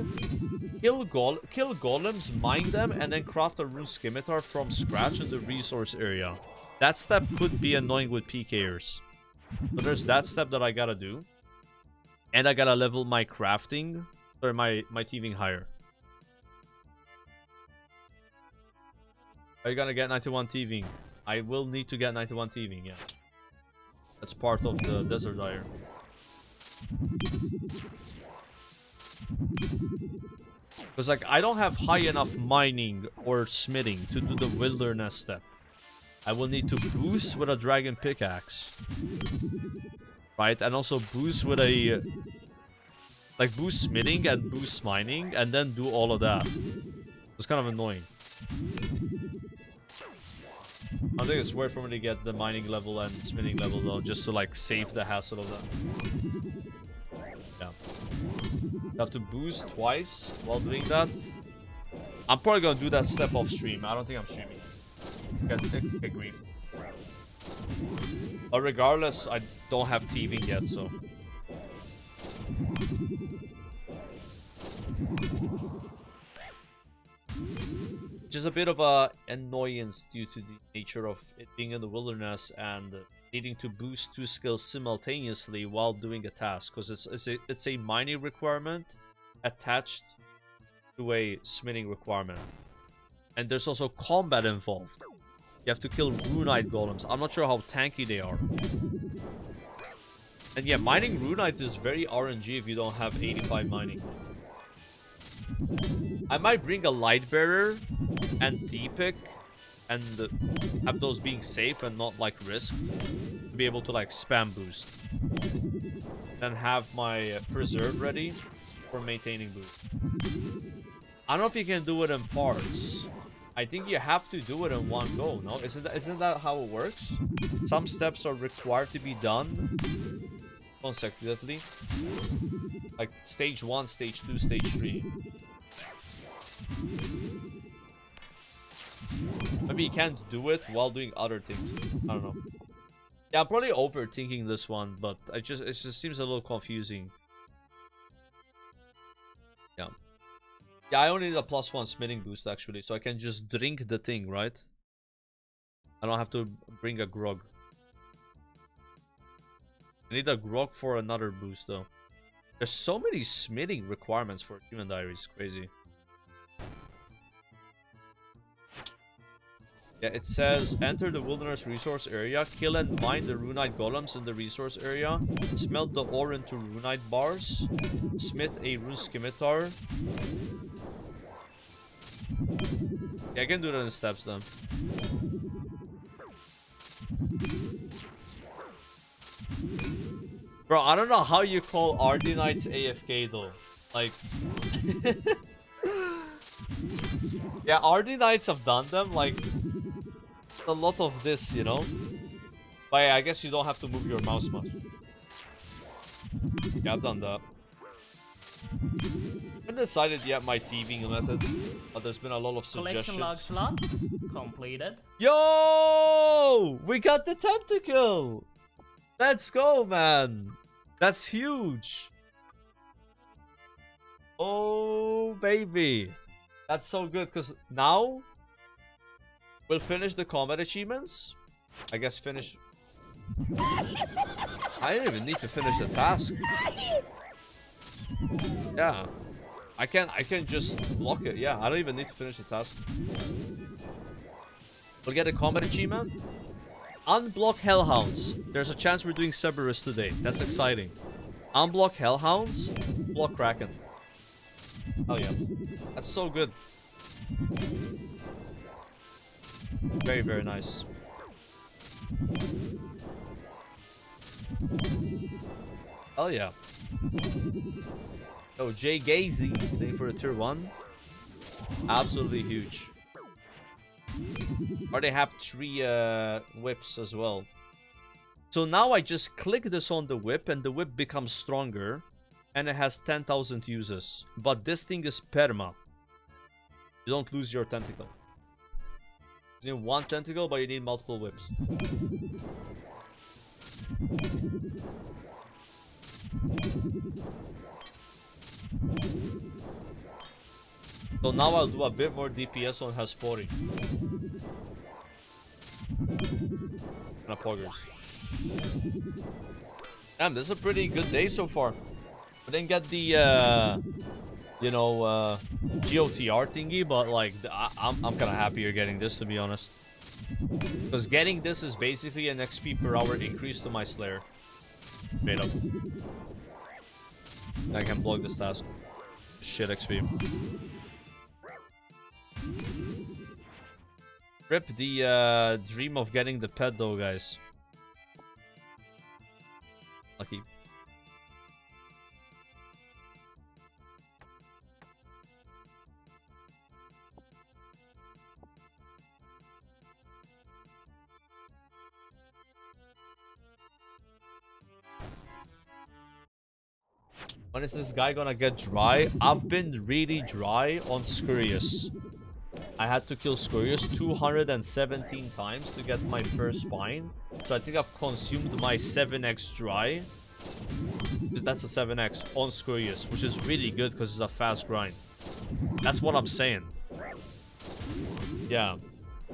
kill golems, mine them, and then craft a rune scimitar from scratch in the resource area. That step could be annoying with PKers. So there's that step that I gotta do. And I gotta level my crafting, or my thieving higher. Are you gonna get 91 thieving? I will need to get 91 thieving, yeah. That's part of the desert dire. Because, like, I don't have high enough mining or smithing to do the wilderness step. I will need to boost with a dragon pickaxe. Right? And also boost with a... like, boost smithing and boost mining, and then do all of that. It's kind of annoying. I think it's worth for me to get the mining level and smithing level, though, just to, like, save the hassle of that. Yeah. You have to boost twice while doing that. I'm probably gonna do that step off stream. I don't think I'm streaming. Get grief. But regardless, I don't have thieving yet, so... which is a bit of a annoyance due to the nature of it being in the wilderness and needing to boost 2 skills simultaneously while doing a task, because it's a mining requirement attached to a smithing requirement, and there's also combat involved. You have to kill runite golems. I'm not sure how tanky they are. And yeah, mining runite is very RNG if you don't have 85 mining. I might bring a light bearer and D-pick and have those being safe and not like risked to be able to like spam boost. Then have my preserve ready for maintaining boost. I don't know if you can do it in parts. I think you have to do it in one go, no? Isn't that how it works? Some steps are required to be done consecutively. Like stage 1, stage 2, stage 3. Maybe you can't do it while doing other things. I don't know. Yeah, I'm probably overthinking this one, but it just seems a little confusing. Yeah. Yeah, I only need a +1 smithing boost actually, so I can just drink the thing, right? I don't have to bring a grog. I need a grog for another boost though. There's so many smithing requirements for human diaries, crazy. Yeah, it says enter the wilderness resource area, kill and mine the runite golems in the resource area, smelt the ore into runite bars, smith a rune scimitar. Yeah, I can do that in steps then. Bro, I don't know how you call Ardenites AFK though. Like... yeah, Ardenites have done them, like... a lot of this, you know? But yeah, I guess you don't have to move your mouse much. Yeah, I've done that. I haven't decided yet my thieving method, but there's been a lot of suggestions. Collection log slot completed. Yo! We got the tentacle! Let's go, man! That's huge! Oh, baby! That's so good, because now we'll finish the combat achievements. I guess finish... I didn't even need to finish the task. Yeah. I can just block it. Yeah, I don't even need to finish the task. We'll get a combat achievement. Unblock Hellhounds. There's a chance we're doing Cerberus today. That's exciting. Unblock Hellhounds. Block Kraken. Oh yeah. That's so good. Very, very nice. Oh yeah. Oh, Jay Gazy stay for a tier 1. Absolutely huge. Or they have 3 whips as well. So now I just click this on the whip and the whip becomes stronger. And it has 10,000 uses. But this thing is perma. You don't lose your tentacle. You need 1 tentacle, but you need multiple whips. So now I'll do a bit more DPS on Hespori. And a poggers. Damn, this is a pretty good day so far. I didn't get the you know, GOTR thingy, but like I'm kind of happy you're getting this, to be honest. Because getting this is basically an XP per hour increase to my Slayer. Straight up. I can block this task. Shit XP. Rip the dream of getting the pet though, guys. Lucky. When is this guy gonna get dry? I've been really dry on Scurious. I had to kill Scurious 217 times to get my first spine. So I think I've consumed my 7x dry. That's a 7x on Scurious, which is really good because it's a fast grind. That's what I'm saying. Yeah.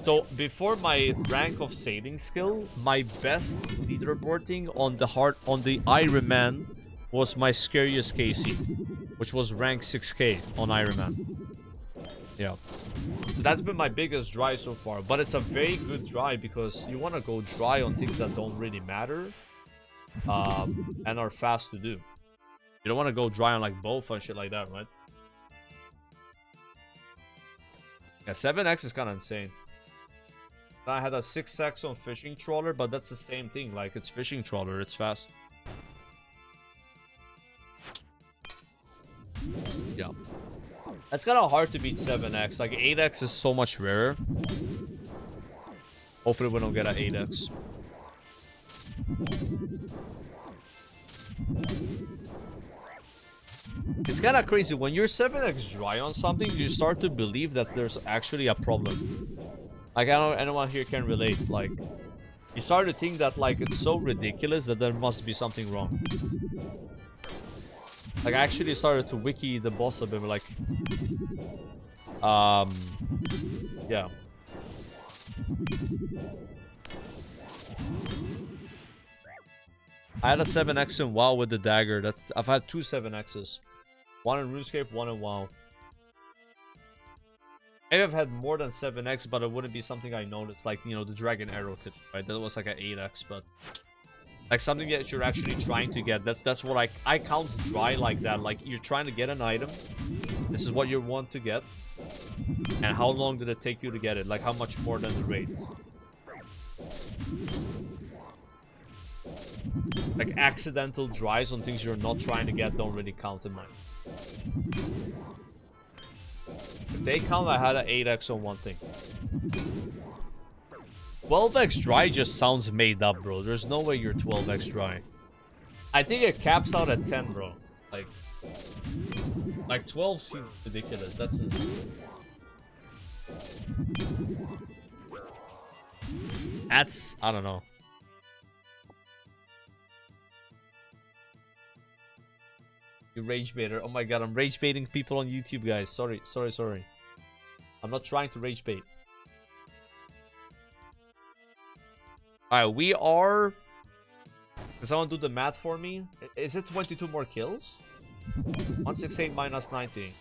So before my rank of sailing skill, my best leaderboarding on the Ironman was my scariest KC, which was rank 6k on Ironman. Yeah. So that's been my biggest dry so far, but it's a very good dry because you want to go dry on things that don't really matter and are fast to do. You don't want to go dry on like both and shit like that, right? Yeah, 7x is kind of insane. I had a 6x on fishing trawler, but that's the same thing. Like, it's fishing trawler, it's fast. Yeah. It's kind of hard to beat 7x. Like, 8x is so much rarer. Hopefully we don't get an 8x. It's kind of crazy. When you're 7x dry on something, you start to believe that there's actually a problem. Like, I don't know, anyone here can relate. Like, you start to think that, like, it's so ridiculous that there must be something wrong. Like, I actually started to wiki the boss a bit, like... Yeah. I had a 7x in WoW with the dagger. I've had 2 7x's. One in Runescape, one in WoW. Maybe I've had more than 7x, but it wouldn't be something I noticed, like, you know, the dragon arrow tip, right? That was like an 8x, but like something that you're actually trying to get. That's what I count dry like that. Like, you're trying to get an item. This is what you want to get. And how long did it take you to get it? Like, how much more than the rate? Like, accidental dries on things you're not trying to get don't really count in mine. If they count, I had an 8x on one thing. 12x dry just sounds made up, bro. There's no way you're 12x dry. I think it caps out at 10, bro. Like 12 seems ridiculous. That's insane. That's, I don't know. You rage baiter. Oh my god, I'm rage baiting people on YouTube, guys. Sorry. I'm not trying to rage bait. Alright, we are... Can someone do the math for me? Is it 22 more kills? 168 minus 90.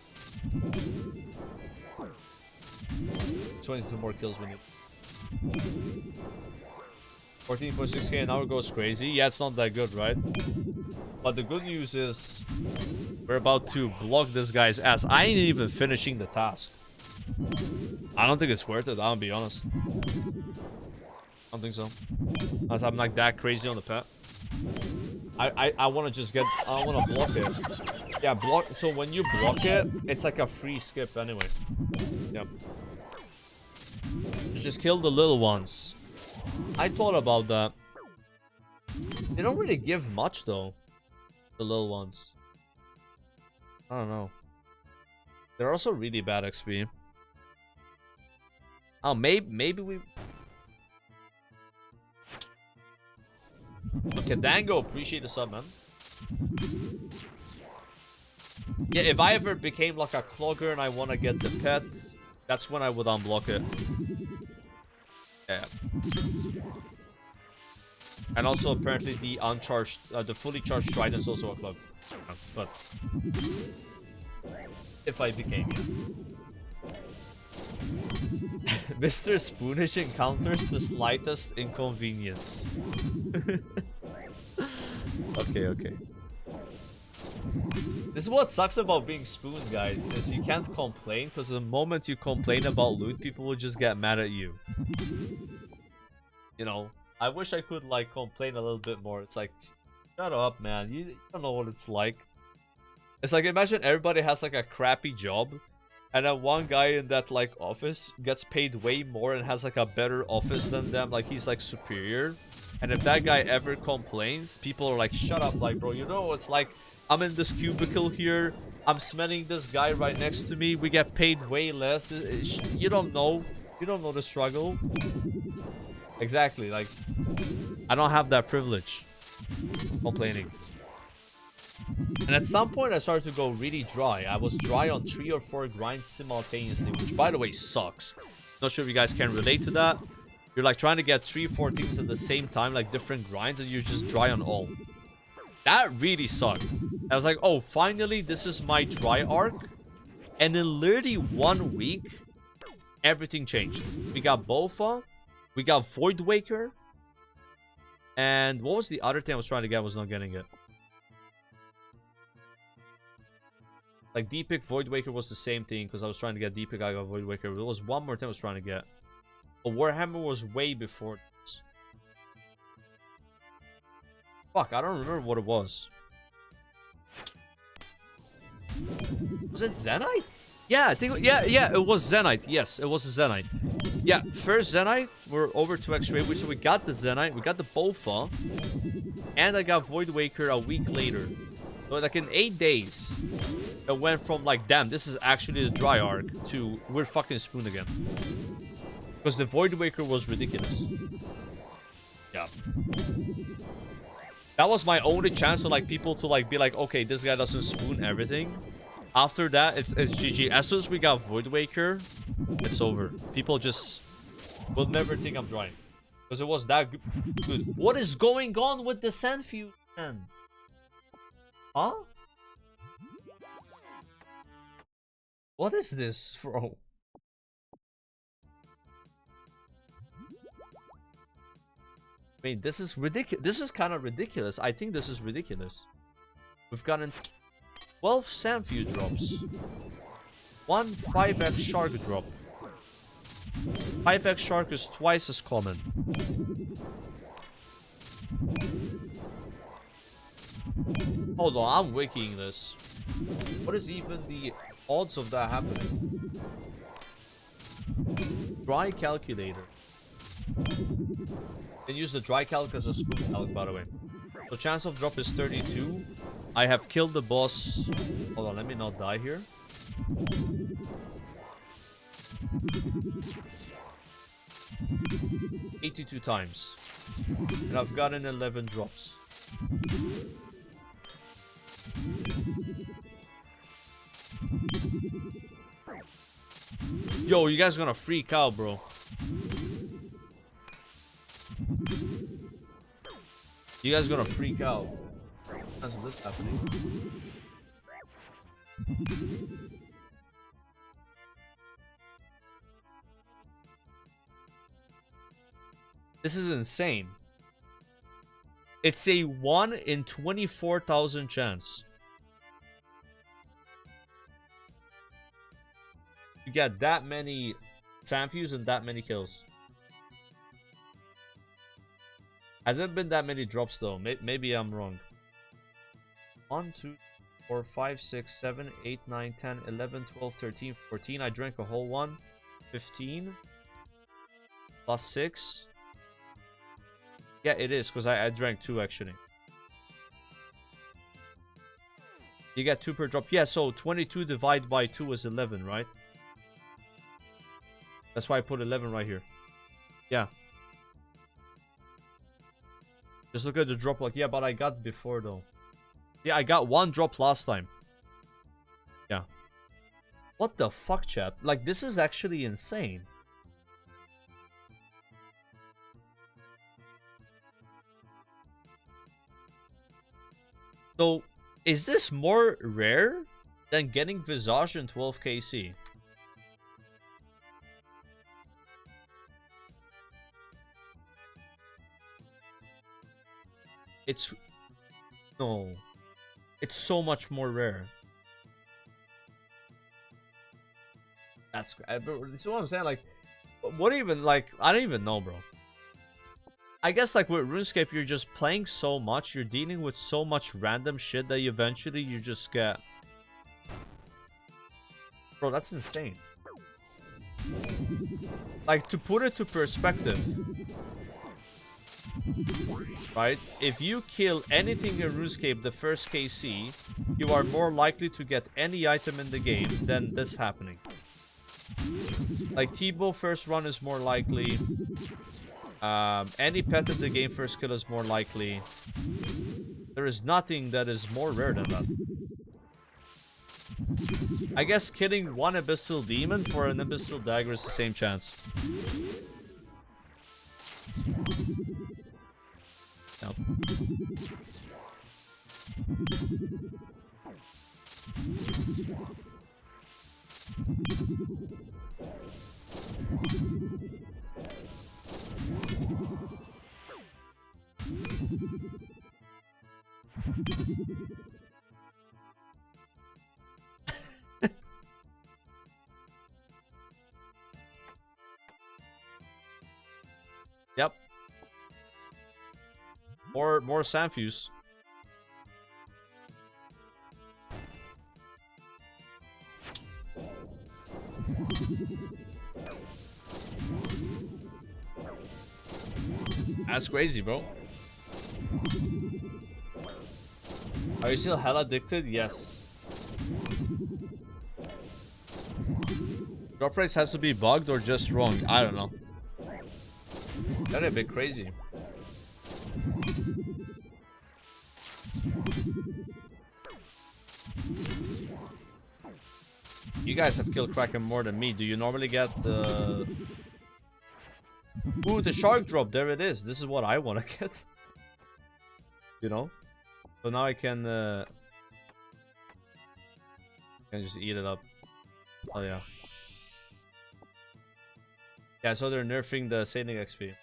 22 more kills we need. 14.6k an hour goes crazy. Yeah, it's not that good, right? But the good news is we're about to block this guy's ass. I ain't even finishing the task. I don't think it's worth it, I'll be honest. I don't think so. Unless I'm like that crazy on the pet. I want to just get... I want to block it. Yeah, block... So when you block it, it's like a free skip anyway. Yep. Just kill the little ones. I thought about that. They don't really give much though. The little ones. I don't know. They're also really bad XP. Oh, maybe we... Okay, Dango, appreciate the sub, man. Yeah, if I ever became like a clogger and I want to get the pet, that's when I would unblock it. Yeah. And also apparently the uncharged, the fully charged trident is also a club. But if I became it. Mr. Spoonish encounters the slightest inconvenience. Okay. This is what sucks about being spooned, guys, is you can't complain, because the moment you complain about loot, people will just get mad at you. You know, I wish I could, like, complain a little bit more. It's like, shut up, man. You don't know what it's like. It's like, imagine everybody has, like, a crappy job, and then one guy in that, like, office gets paid way more and has, like, a better office than them. Like, he's, like, superior. And if that guy ever complains, people are like, shut up, like, bro, you know, it's like, I'm in this cubicle here, I'm smelling this guy right next to me, we get paid way less. You don't know the struggle. Exactly, like, I don't have that privilege. Complaining. And at some point I started to go really dry. I was dry on 3 or 4 grinds simultaneously, which by the way sucks. Not sure if you guys can relate to that. You're like trying to get 3 14s at the same time, like different grinds, and you're just dry on all. That really sucked. I was like, oh, finally, this is my dry arc. And in literally 1 week, everything changed. We got Bofa, we got Void Waker, and what was the other thing I was trying to get? I was not getting it. Like D-Pick, Void Waker was the same thing because I was trying to get D-Pick, I got Void Waker. There was one more thing I was trying to get. But Warhammer was way before this. Fuck, I don't remember what it was. Was it Zenite? Yeah, I think, yeah, it was Zenite. Yes, it was a Zenite. Yeah, first Zenite, we're over to X-Ray, so we got the Zenite, we got the Bofa, and I got Void Waker a week later. So like in 8 days, it went from like, damn, this is actually the dry arc, to we're fucking Spoon again. Because the Void Waker was ridiculous. Yeah. That was my only chance to like people to like be like, okay, this guy doesn't spoon everything. After that, it's GG. As soon as we got Void Waker, it's over. People just will never think I'm drying. Because it was that good. What is going on with the Sand Fusion? Huh? What is this, bro? I mean, this is ridiculous. This is kind of ridiculous. I think this is ridiculous. We've gotten 12 Sandview drops. 1 5x Shark drop. 5x Shark is twice as common. Hold on, I'm wikiing this. What is even the odds of that happening? Dry calculator. Can use the dry calc as a spoon calc, by the way. So chance of drop is 32. I have killed the boss. Hold on, let me not die here. $82 times. And I've gotten 11 drops. Yo, you guys gonna freak out, bro. You guys gonna freak out. How's this happening? This is insane. It's a 1 in 24,000 chance. You get that many Sandfuse and that many kills. Hasn't been that many drops though. Maybe I'm wrong. 1, 2, 4, 5, 6, 7, 8, 9, 10, 11, 12, 13, 14. I drank a whole one. 15. Plus 6. Yeah, it is, because I drank 2 actually. You get 2 per drop. Yeah, so 22 divided by 2 is 11, right? That's why I put 11 right here. Yeah. Just look at the drop like, yeah, but I got before though. Yeah, I got 1 drop last time. Yeah. What the fuck, chat? Like, this is actually insane. So, is this more rare than getting Visage in 12 KC? It's... No. It's so much more rare. That's... This is what I'm saying, like... What even, like... I don't even know, bro. I guess, like, with RuneScape, you're just playing so much, you're dealing with so much random shit that eventually you just get... Bro, that's insane. Like, to put it to perspective... Right? If you kill anything in RuneScape the first KC, you are more likely to get any item in the game than this happening. Like, Tebow first run is more likely. Any pet in the game first kill is more likely. There is nothing that is more rare than that. I guess killing one Abyssal Demon for an Abyssal Dagger is the same chance. Yep. Yep. More Sanfuse. That's crazy, bro. Are you still hella addicted? Yes. Drop rates has to be bugged or just wrong. I don't know. That's a bit crazy. You guys have killed Kraken more than me. Do you normally get Ooh, the shark drop. There it is. This is what I want to get. You know? So now I can just eat it up. Oh yeah. Yeah, so they're nerfing the sailing XP.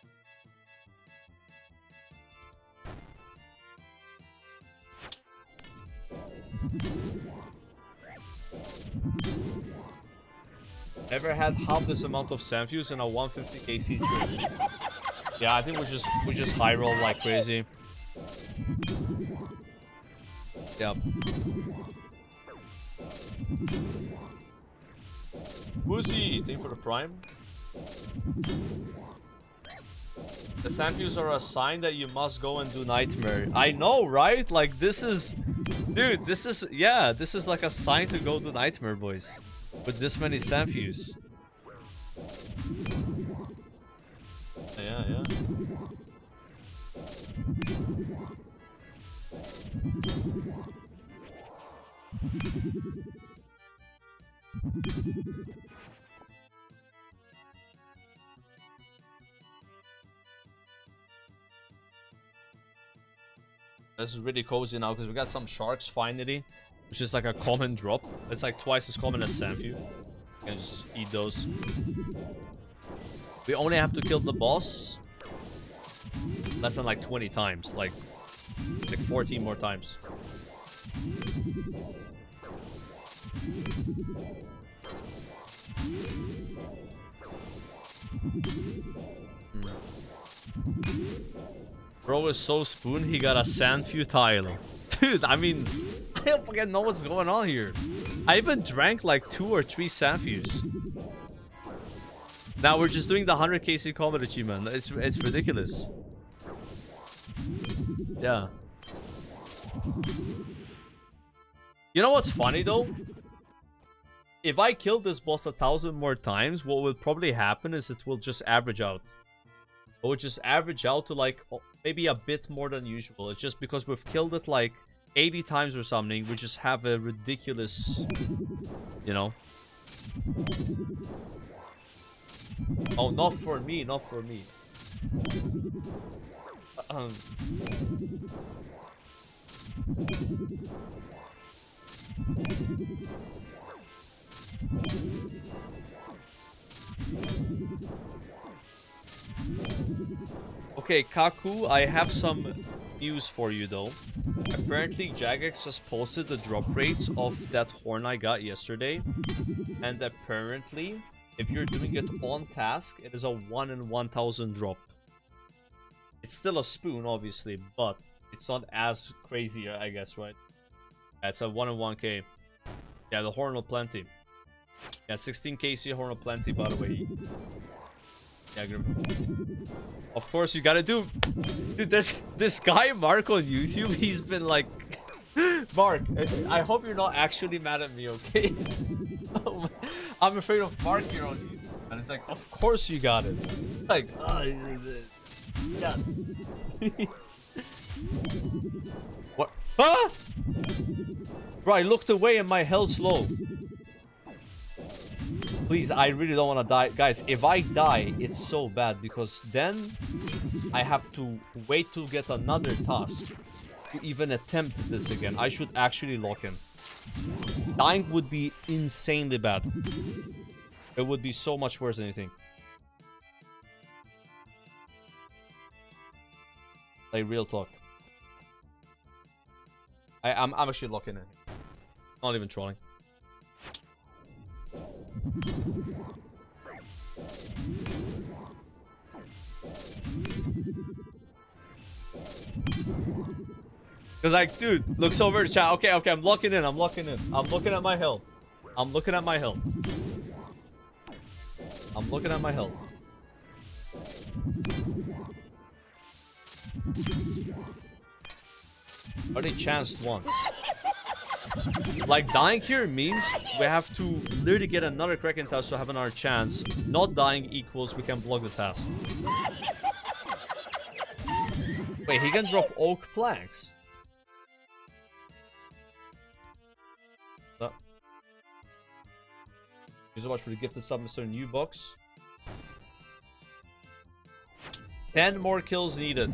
Ever had half this amount of Sanfuse in a 150 KC trip? Yeah, I think we just high roll like crazy. Yep. Woozy, thank you for the prime. The Sanfuse are a sign that you must go and do Nightmare. I know, right? Like this is, dude. This is This is like a sign to go to Nightmare, boys. With this many Sanfuse. Yeah. This is really cozy now because we got some sharks finally, which is like a common drop. It's like twice as common as Sanfu. You can just eat those. We only have to kill the boss less than like 20 times, like 14 more times. Bro is so spoon, he got a sand futile. Dude, I mean, I don't fucking know what's going on here. I even drank like 2 or 3 Sanfus. Now we're just doing the 100 KC combat achievement. It's ridiculous. Yeah. You know what's funny though? If I kill this boss 1,000 more times, what will probably happen is it will just average out. It will just average out to like maybe a bit more than usual. It's just because we've killed it like 80 times or something, we just have a ridiculous, you know. Oh, not for me, not for me. Okay, Kaku, I have some news for you though. Apparently Jagex just posted the drop rates of that horn I got yesterday. And apparently, if you're doing it on task, it is a 1 in 1,000 drop. It's still a spoon, obviously, but it's not as crazy, I guess, right? Yeah, it's a 1 in 1k. Yeah, the horn of plenty. Yeah, 16 KC horn of plenty, by the way. Yeah, of course you gotta do. Dude, this guy Mark on YouTube, he's been like, Mark, I hope you're not actually mad at me, okay? I'm afraid of Mark here on YouTube, and it's like, of course you got it. Like, yeah. What? Huh? Bro, I looked away and my health's low. Please, I really don't want to die. Guys, if I die, it's so bad because then I have to wait to get another task to even attempt this again. I should actually lock in. Dying would be insanely bad. It would be so much worse than anything. Like, real talk. I'm actually locking in. Not even trolling. Cause like, dude, looks over the chat. Okay, I'm locking in. I'm looking at my health. I'm looking at my health. Already chanced once. Like, dying here means we have to literally get another Kraken task to have another chance. Not dying equals we can block the task. Wait, he can drop oak planks. Thank you so much for the gifted sub, Mr. New Box. 10 more kills needed.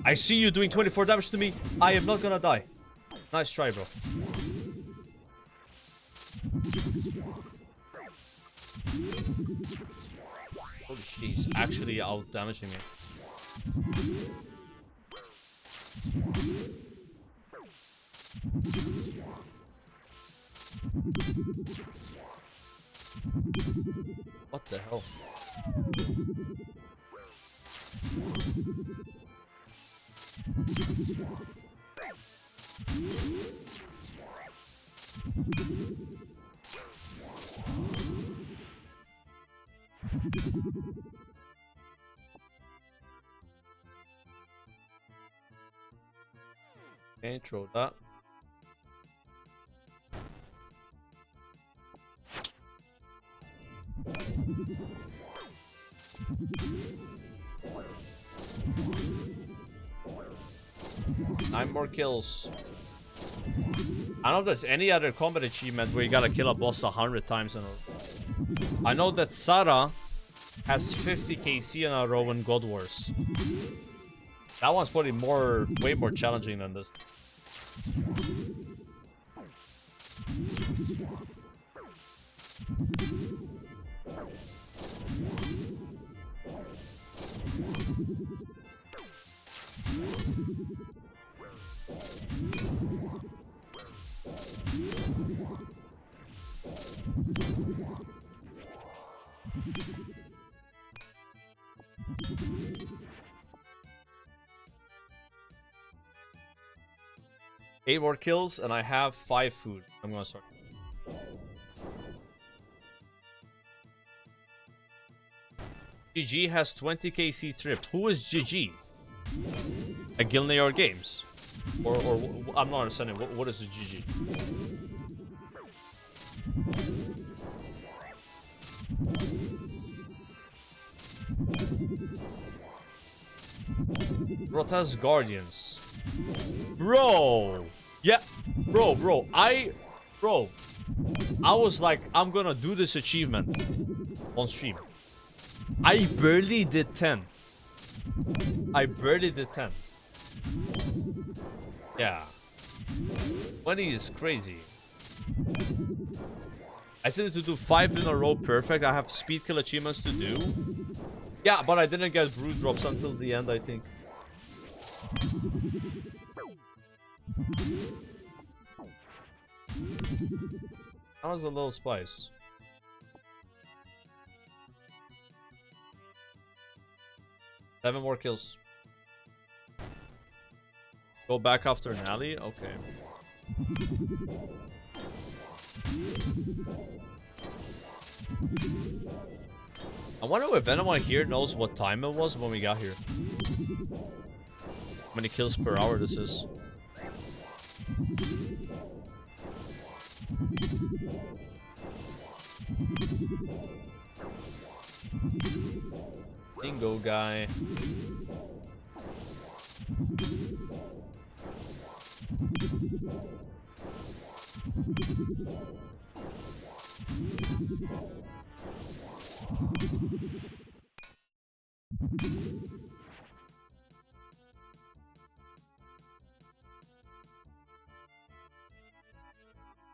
I see you doing 24 damage to me. I am not gonna die. Nice try, bro. Holy shit, he's actually out damaging me. What the hell? Okay, throw that. Nine more kills. I don't know if there's any other combat achievement where you gotta kill a boss 100 times in a row. I know that Sarah has 50 KC in a row in God Wars. That one's probably way more challenging than this. Eight more kills and I have 5 food. I'm gonna start. GG has 20 KC trip. Who is GG? A Gilnear Games? Or I'm not understanding. What is a GG? Rotas Guardians. Bro! Yeah, bro, I was like, I'm gonna do this achievement on stream. I barely did 10. Yeah. 20 is crazy. I said to do 5 in a row perfect. I have speed kill achievements to do. Yeah, but I didn't get brood drops until the end, I think. That was a little spice. Seven more kills. Go back after Nally? Okay. I wonder if anyone here knows what time it was when we got here. How many kills per hour this is. Bingo guy.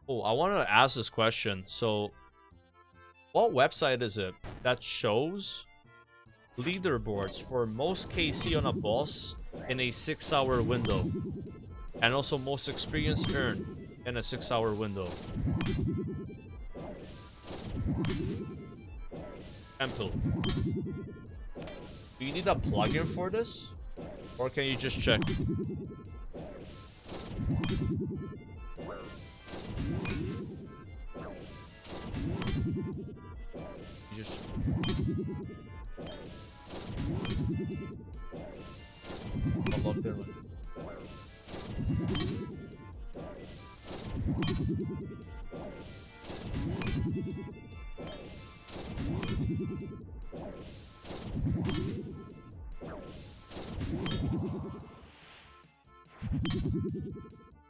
Oh, I want to ask this question. So, what website is it that shows leaderboards for most KC on a boss in a 6-hour window? And also most experience earned in a 6-hour window? Temple. Do you need a plugin for this? Or can you just check? You just... I'm locked in.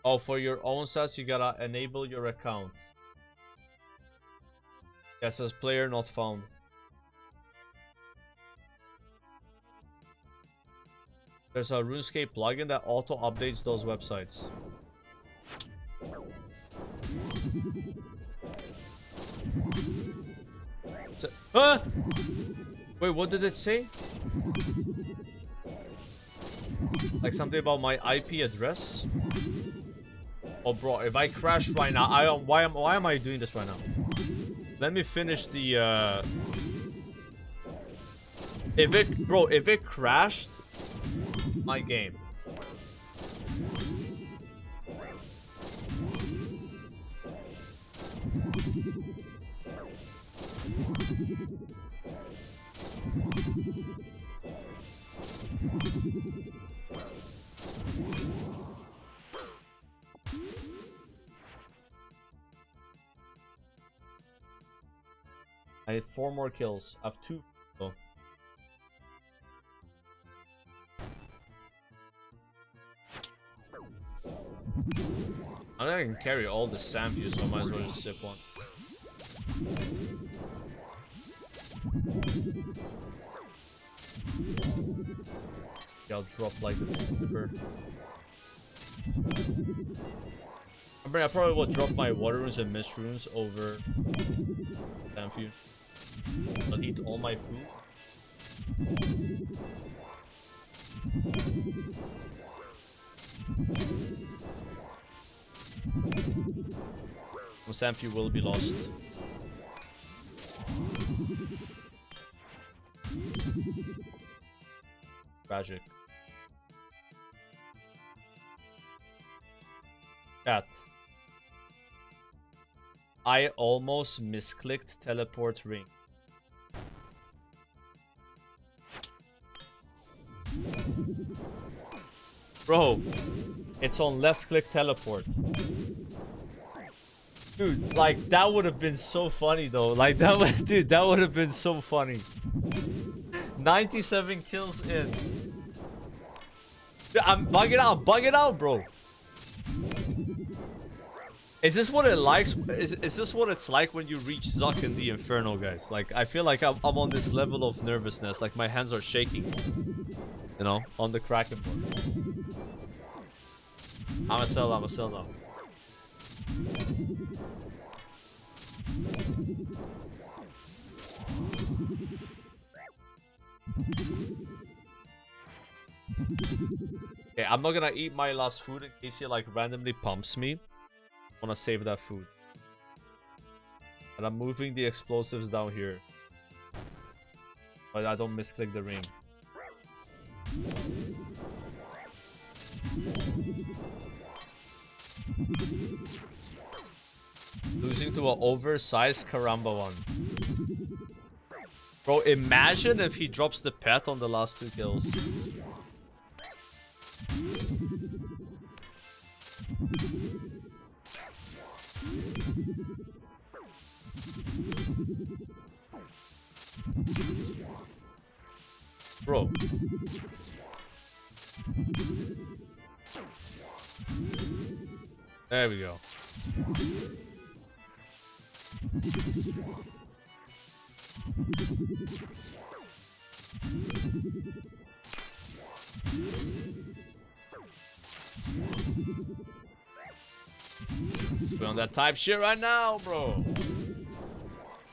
Oh, for your own sets, you gotta enable your account. It says player not found. There's a Runescape plugin that auto updates those websites. Huh? Wait, what did it say? Like something about my IP address? Oh, bro, if I crash right now, why am I doing this right now? Let me finish the if it crashed my game. I need 4 more kills. I have 2. Oh. I think I can carry all the sand views, so I might as well just sip one. Yeah, I'll drop like the bird. I probably will drop my water runes and mist runes over sand view. I'll eat all my food. Sand view will be lost. Tragic. Chat. I almost misclicked teleport ring. Bro, it's on left click teleport. Dude, like that would have been so funny though. Like that would, dude, that would have been so funny. 97 kills in. Dude, I'm bugging out, bro. Is this what it likes? Is this what it's like when you reach Zuck in the Inferno, guys? Like, I feel like I'm on this level of nervousness. Like, my hands are shaking. You know, on the Kraken board. I'ma sell now. Okay, I'm not gonna eat my last food in case he like randomly pumps me. I wanna save that food. And I'm moving the explosives down here. But I don't misclick the ring. Losing to an oversized Karamba one. Bro, imagine if he drops the pet on the last 2 kills. Bro. There we go. We're on that type shit right now, bro.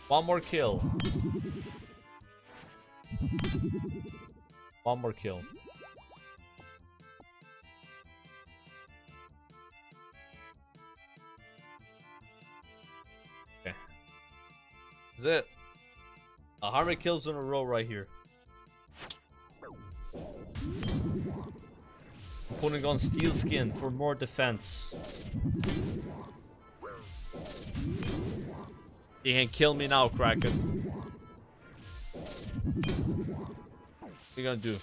One more kill. One more kill. Okay. That's it. 100 kills in a row right here. Putting on steel skin for more defense. You can kill me now, Kraken. What you gonna do?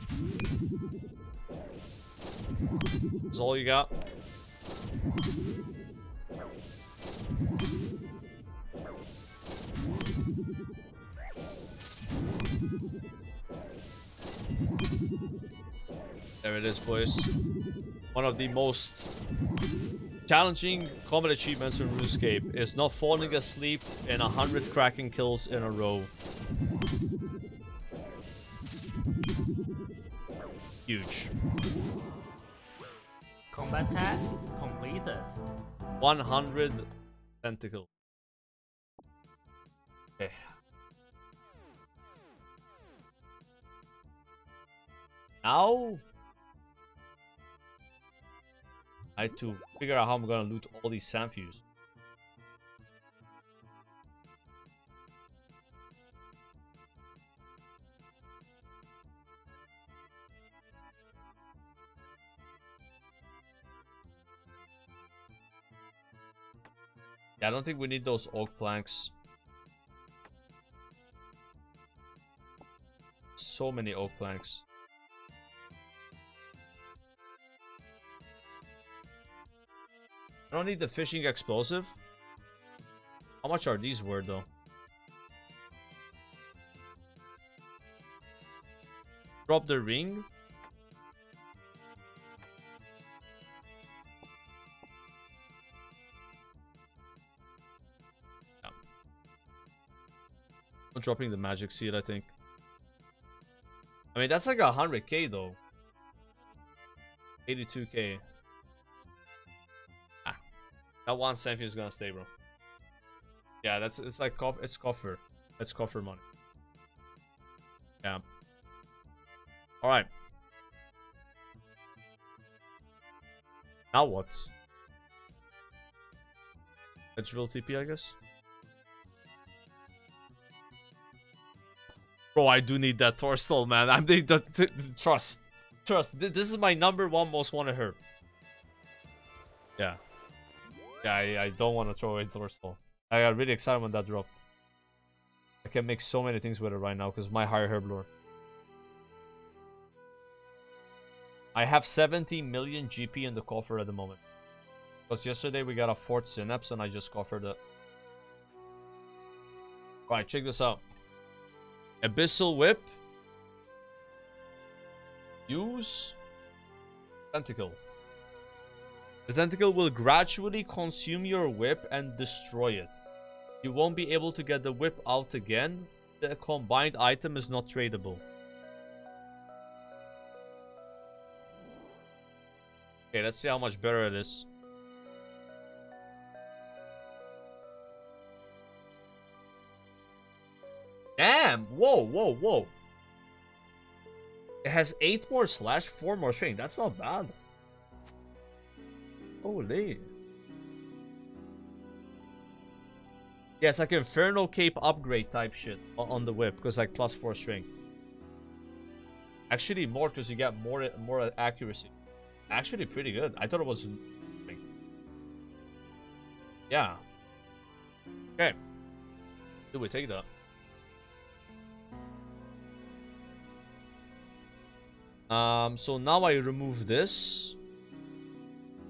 That's all you got? There it is, boys. One of the most challenging combat achievements in Runescape is not falling asleep in 100 Kraken kills in a row. Huge. Combat task completed. 100 tentacles. Okay. Now I have to figure out how I'm gonna loot all these sand fuse. Yeah, I don't think we need those oak planks. So many oak planks. I don't need the fishing explosive. How much are these worth though? Drop the ring. Yeah. I'm dropping the magic seed, I think. I mean, that's like 100k though. 82k. That one sand is gonna stay, bro. Yeah, it's like it's coffer. It's coffer money. Yeah. All right. Now what? Let's drill TP, I guess. Bro, I do need that Torstol, man. I'm the trust. This is my #1 most wanted herb. Yeah. Yeah, I don't want to throw away Torstol. I got really excited when that dropped. I can make so many things with it right now because my higher herb lore. I have 70 million GP in the coffer at the moment. Because yesterday we got a 4th synapse and I just coffered it. Alright, check this out. Abyssal Whip. Use. Tentacle. The tentacle will gradually consume your whip and destroy it. You won't be able to get the whip out again. The combined item is not tradable. Okay, let's see how much better it is. Damn! Whoa, whoa, whoa. It has 8 more slash, 4 more strength. That's not bad. Holy. Yeah, it's like Inferno Cape upgrade type shit on the whip. Because like +4 strength. Actually more because you get more accuracy. Actually pretty good. I thought it was... Yeah. Okay. Do we take that? So now I remove this.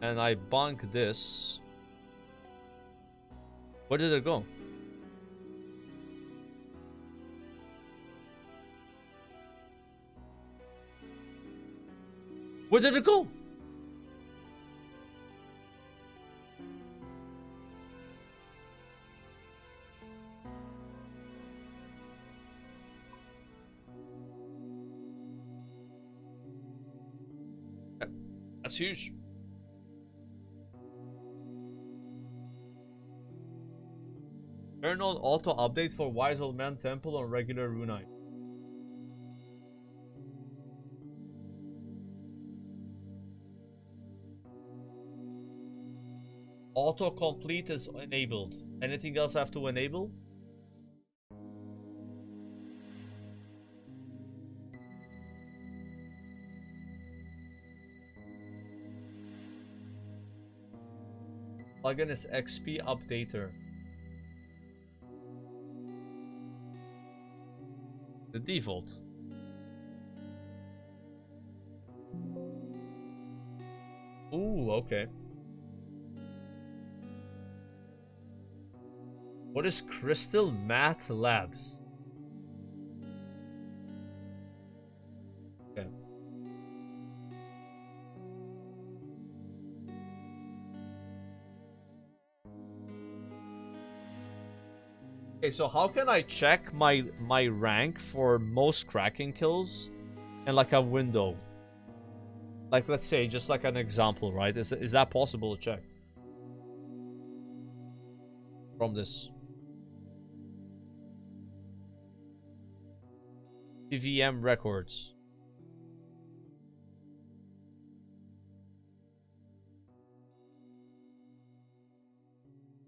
And I bonk this. Where did it go? Where did it go? That's huge. Turn on auto update for Wise Old Man Temple on regular Runite. Autocomplete is enabled. Anything else I have to enable? Plugin is XP Updater. The default. Ooh, okay. What is Crystal Math Labs? Okay. Okay, so how can I check my rank for most cracking kills in like a window? Like, let's say, just like an example, right? Is that possible to check? From this. PVM records.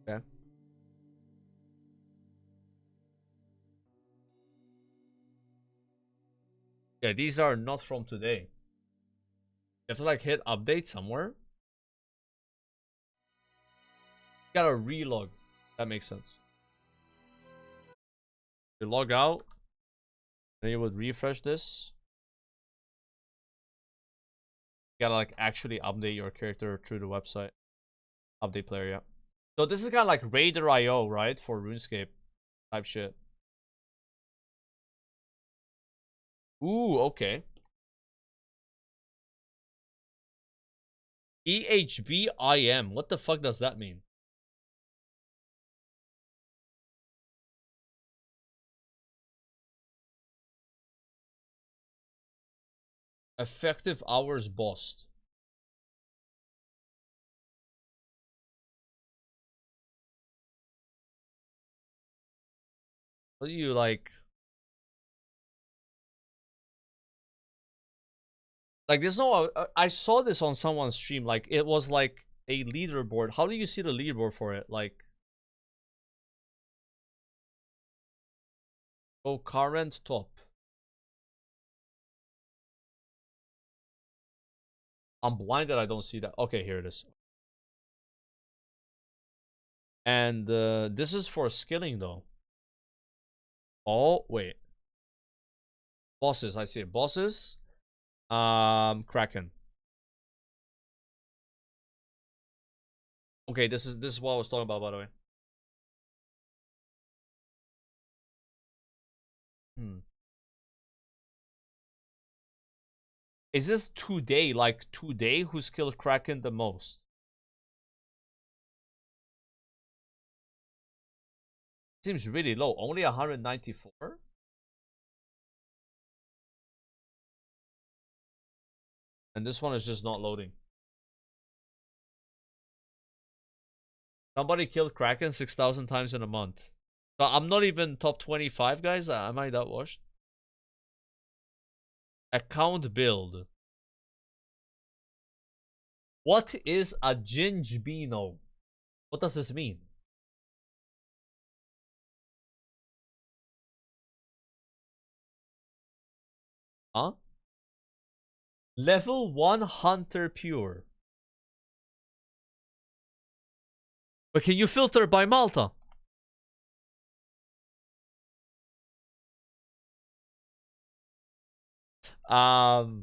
Okay. Yeah, these are not from today. You have to like hit update somewhere. You gotta relog. That makes sense. You log out. Then you would refresh this. You gotta like actually update your character through the website. Update player, yeah. So this is kind of like Raider.io, right? For RuneScape type shit. Ooh, okay. EHBIM. What the fuck does that mean? Effective hours bossed. What do you like? Like, there's no. I saw this on someone's stream. Like, it was like a leaderboard. How do you see the leaderboard for it? Like, oh, current top. I'm blinded. I don't see that. Okay, here it is. And this is for skilling, though. Oh, wait. Bosses. I see it. Bosses. Kraken. Okay, this is what I was talking about, by the way. Is this today, like today, who's killed Kraken the most? Seems really low. Only 194? And this one is just not loading. Somebody killed Kraken 6,000 times in a month. So I'm not even top 25, guys. Am I that washed? Account build. What is a Gingbino? What does this mean? Huh? Level 1 Hunter Pure. But can you filter by Malta? No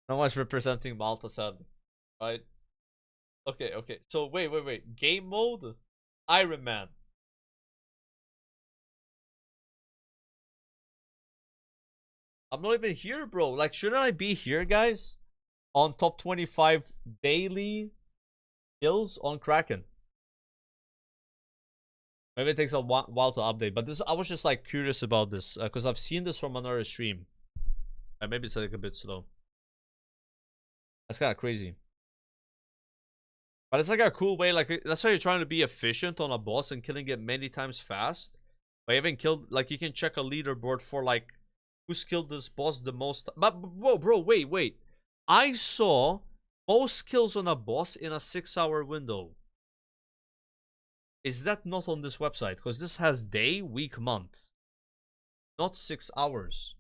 one's representing Malta, sadly. Right? Okay, okay. So wait. Game mode? Ironman. I'm not even here, bro. Like, shouldn't I be here, guys? on top 25 daily kills on Kraken. Maybe it takes a while to update, but this I was just like curious about this because I've seen this from another stream. And maybe it's like a bit slow. That's kind of crazy. But it's like a cool way, like that's how you're trying to be efficient on a boss and killing it many times fast. By even killed, like you can check a leaderboard for like who's killed this boss the most. But whoa, bro, wait. I saw most kills on a boss in a 6-hour window. Is that not on this website? Because this has day, week, month. Not 6 hours.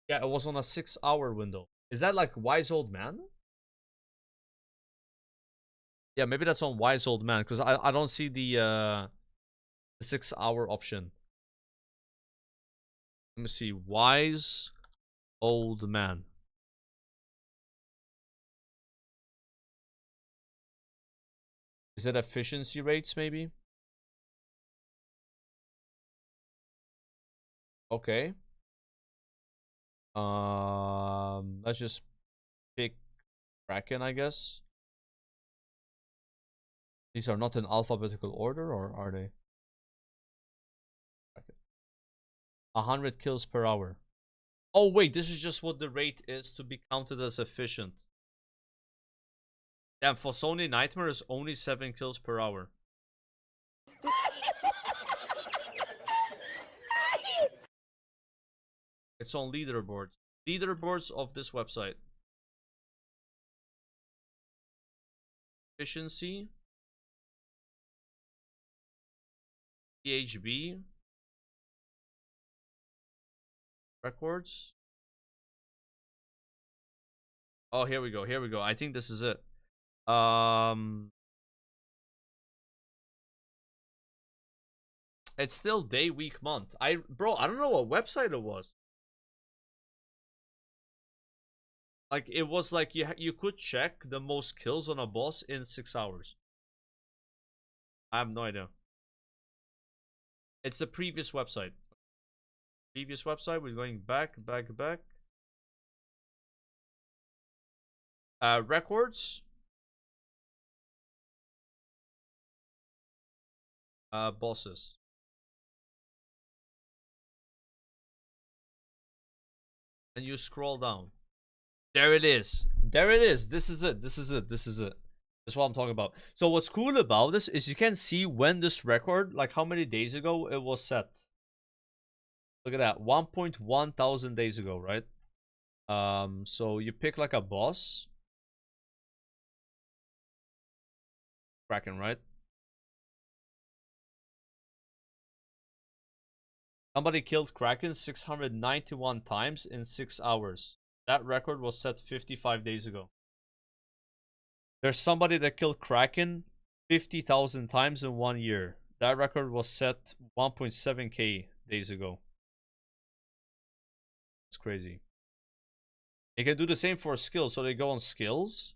Yeah, it was on a 6-hour window. Is that like Wise Old Man? Yeah, maybe that's on Wise Old Man. Because I don't see the 6-hour option. Let me see. Wise Old Man. Is it efficiency rates, maybe? Okay. Let's just pick Kraken, I guess. These are not in alphabetical order, or are they? 100 kills per hour. Oh wait, this is just what the rate is to be counted as efficient. Damn, for Sony Nightmare is only 7 kills per hour. It's on leaderboards. Leaderboards of this website. Efficiency. PHB. Records. Oh, here we go. Here we go. I think this is it. It's still day, week, month. Bro, I don't know what website it was. Like it was like you could check the most kills on a boss in 6 hours. I have no idea. It's the previous website. Previous website. We're going back. Records. Bosses. And you scroll down. There it is. There it is. This is it. This is it. This is it. That's what I'm talking about. So what's cool about this is you can see when this record, like how many days ago it was set. Look at that. 1.1 thousand days ago, right? So you pick like a boss. Kraken, right? Somebody killed Kraken 691 times in 6 hours. That record was set 55 days ago. There's somebody that killed Kraken 50,000 times in 1 year. That record was set 1.7k days ago. It's crazy. You can do the same for skills. So they go on skills.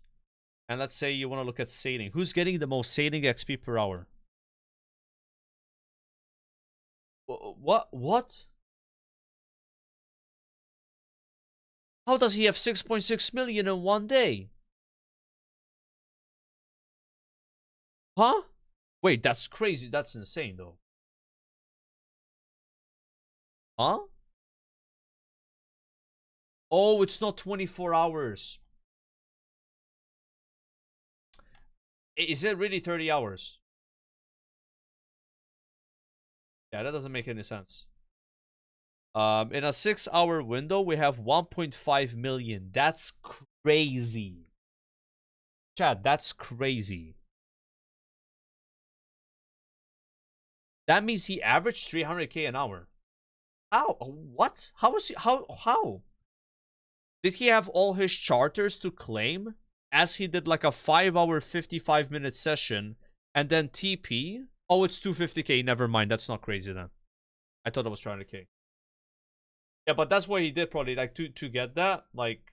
And let's say you want to look at sailing. Who's getting the most sailing XP per hour? What? How does he have 6.6 million in 1 day? Huh? Wait, that's crazy. That's insane, though. Huh? Oh, it's not 24 hours. Is it really 30 hours? Yeah, that doesn't make any sense. In a 6-hour window, we have 1.5 million. That's crazy. Chad, that's crazy. That means he averaged 300k an hour. How? What? How was he? How? Did he have all his charters to claim as he did like a 5-hour, 55-minute session and then TP? Oh, it's 250k. Never mind. That's not crazy then. I thought it was 300k. Yeah, but that's what he did probably. Like to get that. Like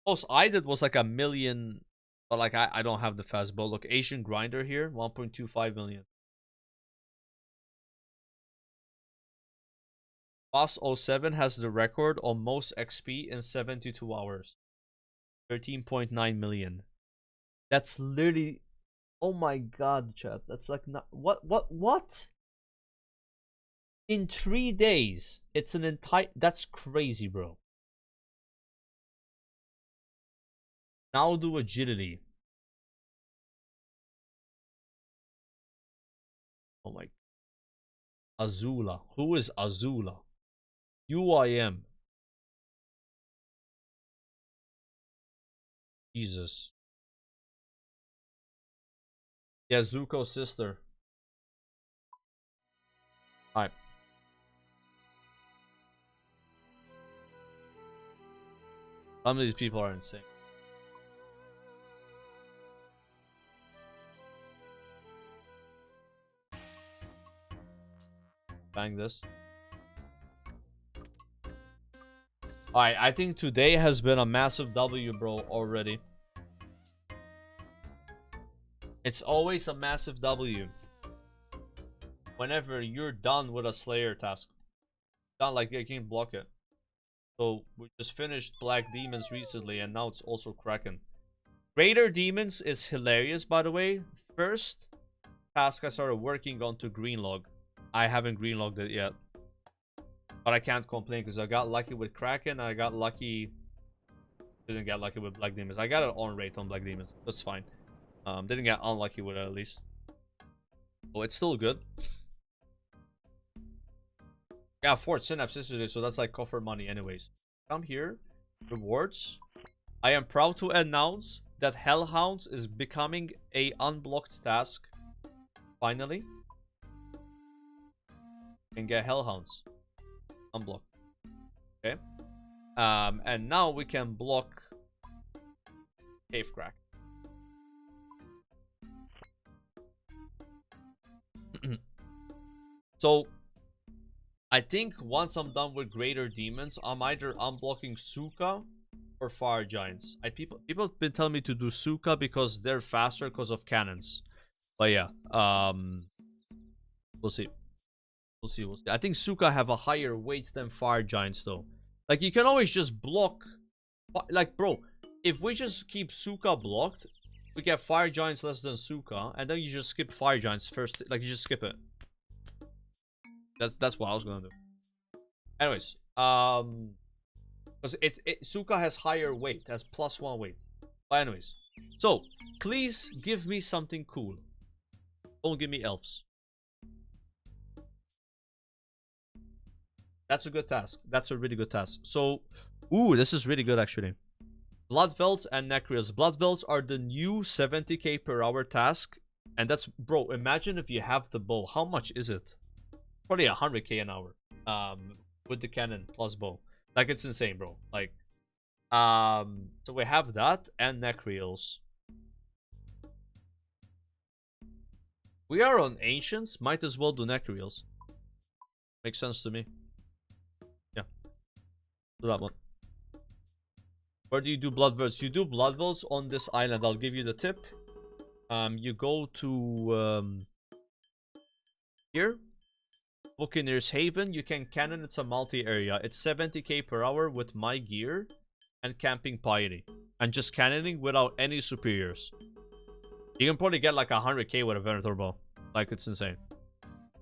most I did was like 1 million. But like I don't have the fast bow. Look, Asian grinder here, 1.25 million. Boss 07 has the record on most XP in 72 hours. 13.9 million. That's literally... Oh my god, chat. That's like not... What? In 3 days. It's an entire... That's crazy, bro. Now do agility. Oh my... Azula. Who is Azula? UIM. Jesus. Yeah, Zuko's sister. Alright. Some of these people are insane. Bang this. Alright, I think today has been a massive W, bro, already. It's always a massive W whenever you're done with a Slayer task. Not like you can block it. So we just finished Black Demons recently, and now it's also Kraken. Greater Demons is hilarious, by the way. First task I started working on to greenlog. I haven't greenlogged it yet. But I can't complain because I got lucky with Kraken. I got lucky... Didn't get lucky with Black Demons. I got an on rate on Black Demons. That's fine. Didn't get unlucky with it at least. Oh, it's still good. Yeah, Fort Synapse yesterday, so that's like coffer money anyways. Come here. Rewards. I am proud to announce that Hellhounds is becoming a unblocked task. Finally. You can get Hellhounds. Unblocked. Okay. And now we can block Cave Crack. So I think once I'm done with Greater Demons, I'm either unblocking Suka or Fire Giants. People have been telling me to do Suka because they're faster because of cannons. But yeah, we'll see. We'll see. I think Suka have a higher weight than Fire Giants though. Like you can always just block. Like bro, if we just keep Suka blocked, we get Fire Giants less than Suka, and then you just skip Fire Giants first. Like you just skip it. That's what I was gonna do. Anyways, because Suka has higher weight, has +1 weight. But anyways, so please give me something cool. Don't give me elves. That's a good task. That's a really good task. So, ooh, this is really good actually. Bloodvelds and Necreals. Bloodvelds are the new 70k per hour task, and that's, bro. Imagine if you have the bow. How much is it? Probably 100k an hour. With the cannon plus bow. Like it's insane, bro. Like, so we have that and Necreals. We are on Ancients. Might as well do Necreals. Makes sense to me. Yeah. Do that one. Where do you do Bloodvelds? You do Bloodvelds on this island. I'll give you the tip. You go to here. Buccaneer's Haven. You can cannon. It's a multi-area. It's 70k per hour with my gear and camping piety. And just cannoning without any superiors. You can probably get like 100k with a Venator bow. Like, it's insane.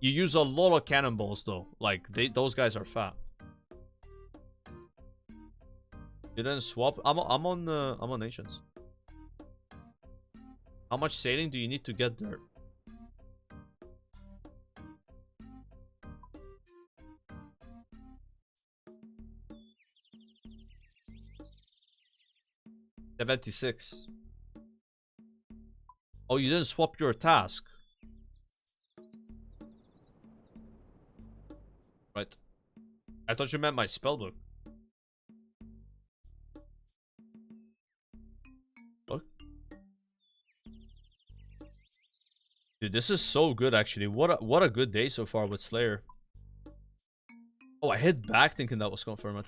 You use a lot of cannonballs though. Like, those guys are fat. You didn't swap? I'm on Nations. How much sailing do you need to get there? $76. Oh, you didn't swap your task. Right. I thought you meant my spellbook. What? Dude, this is so good actually. What a good day so far with Slayer. Oh, I hit back thinking that was confirmed.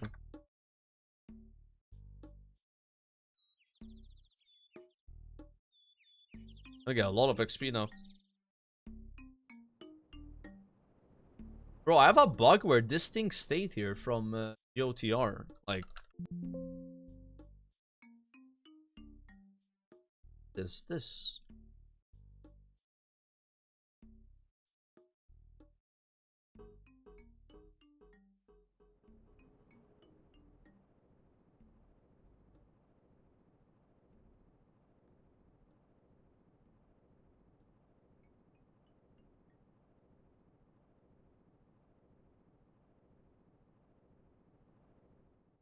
I get a lot of XP now. Bro, I have a bug where this thing stayed here from GOTR. Like, this.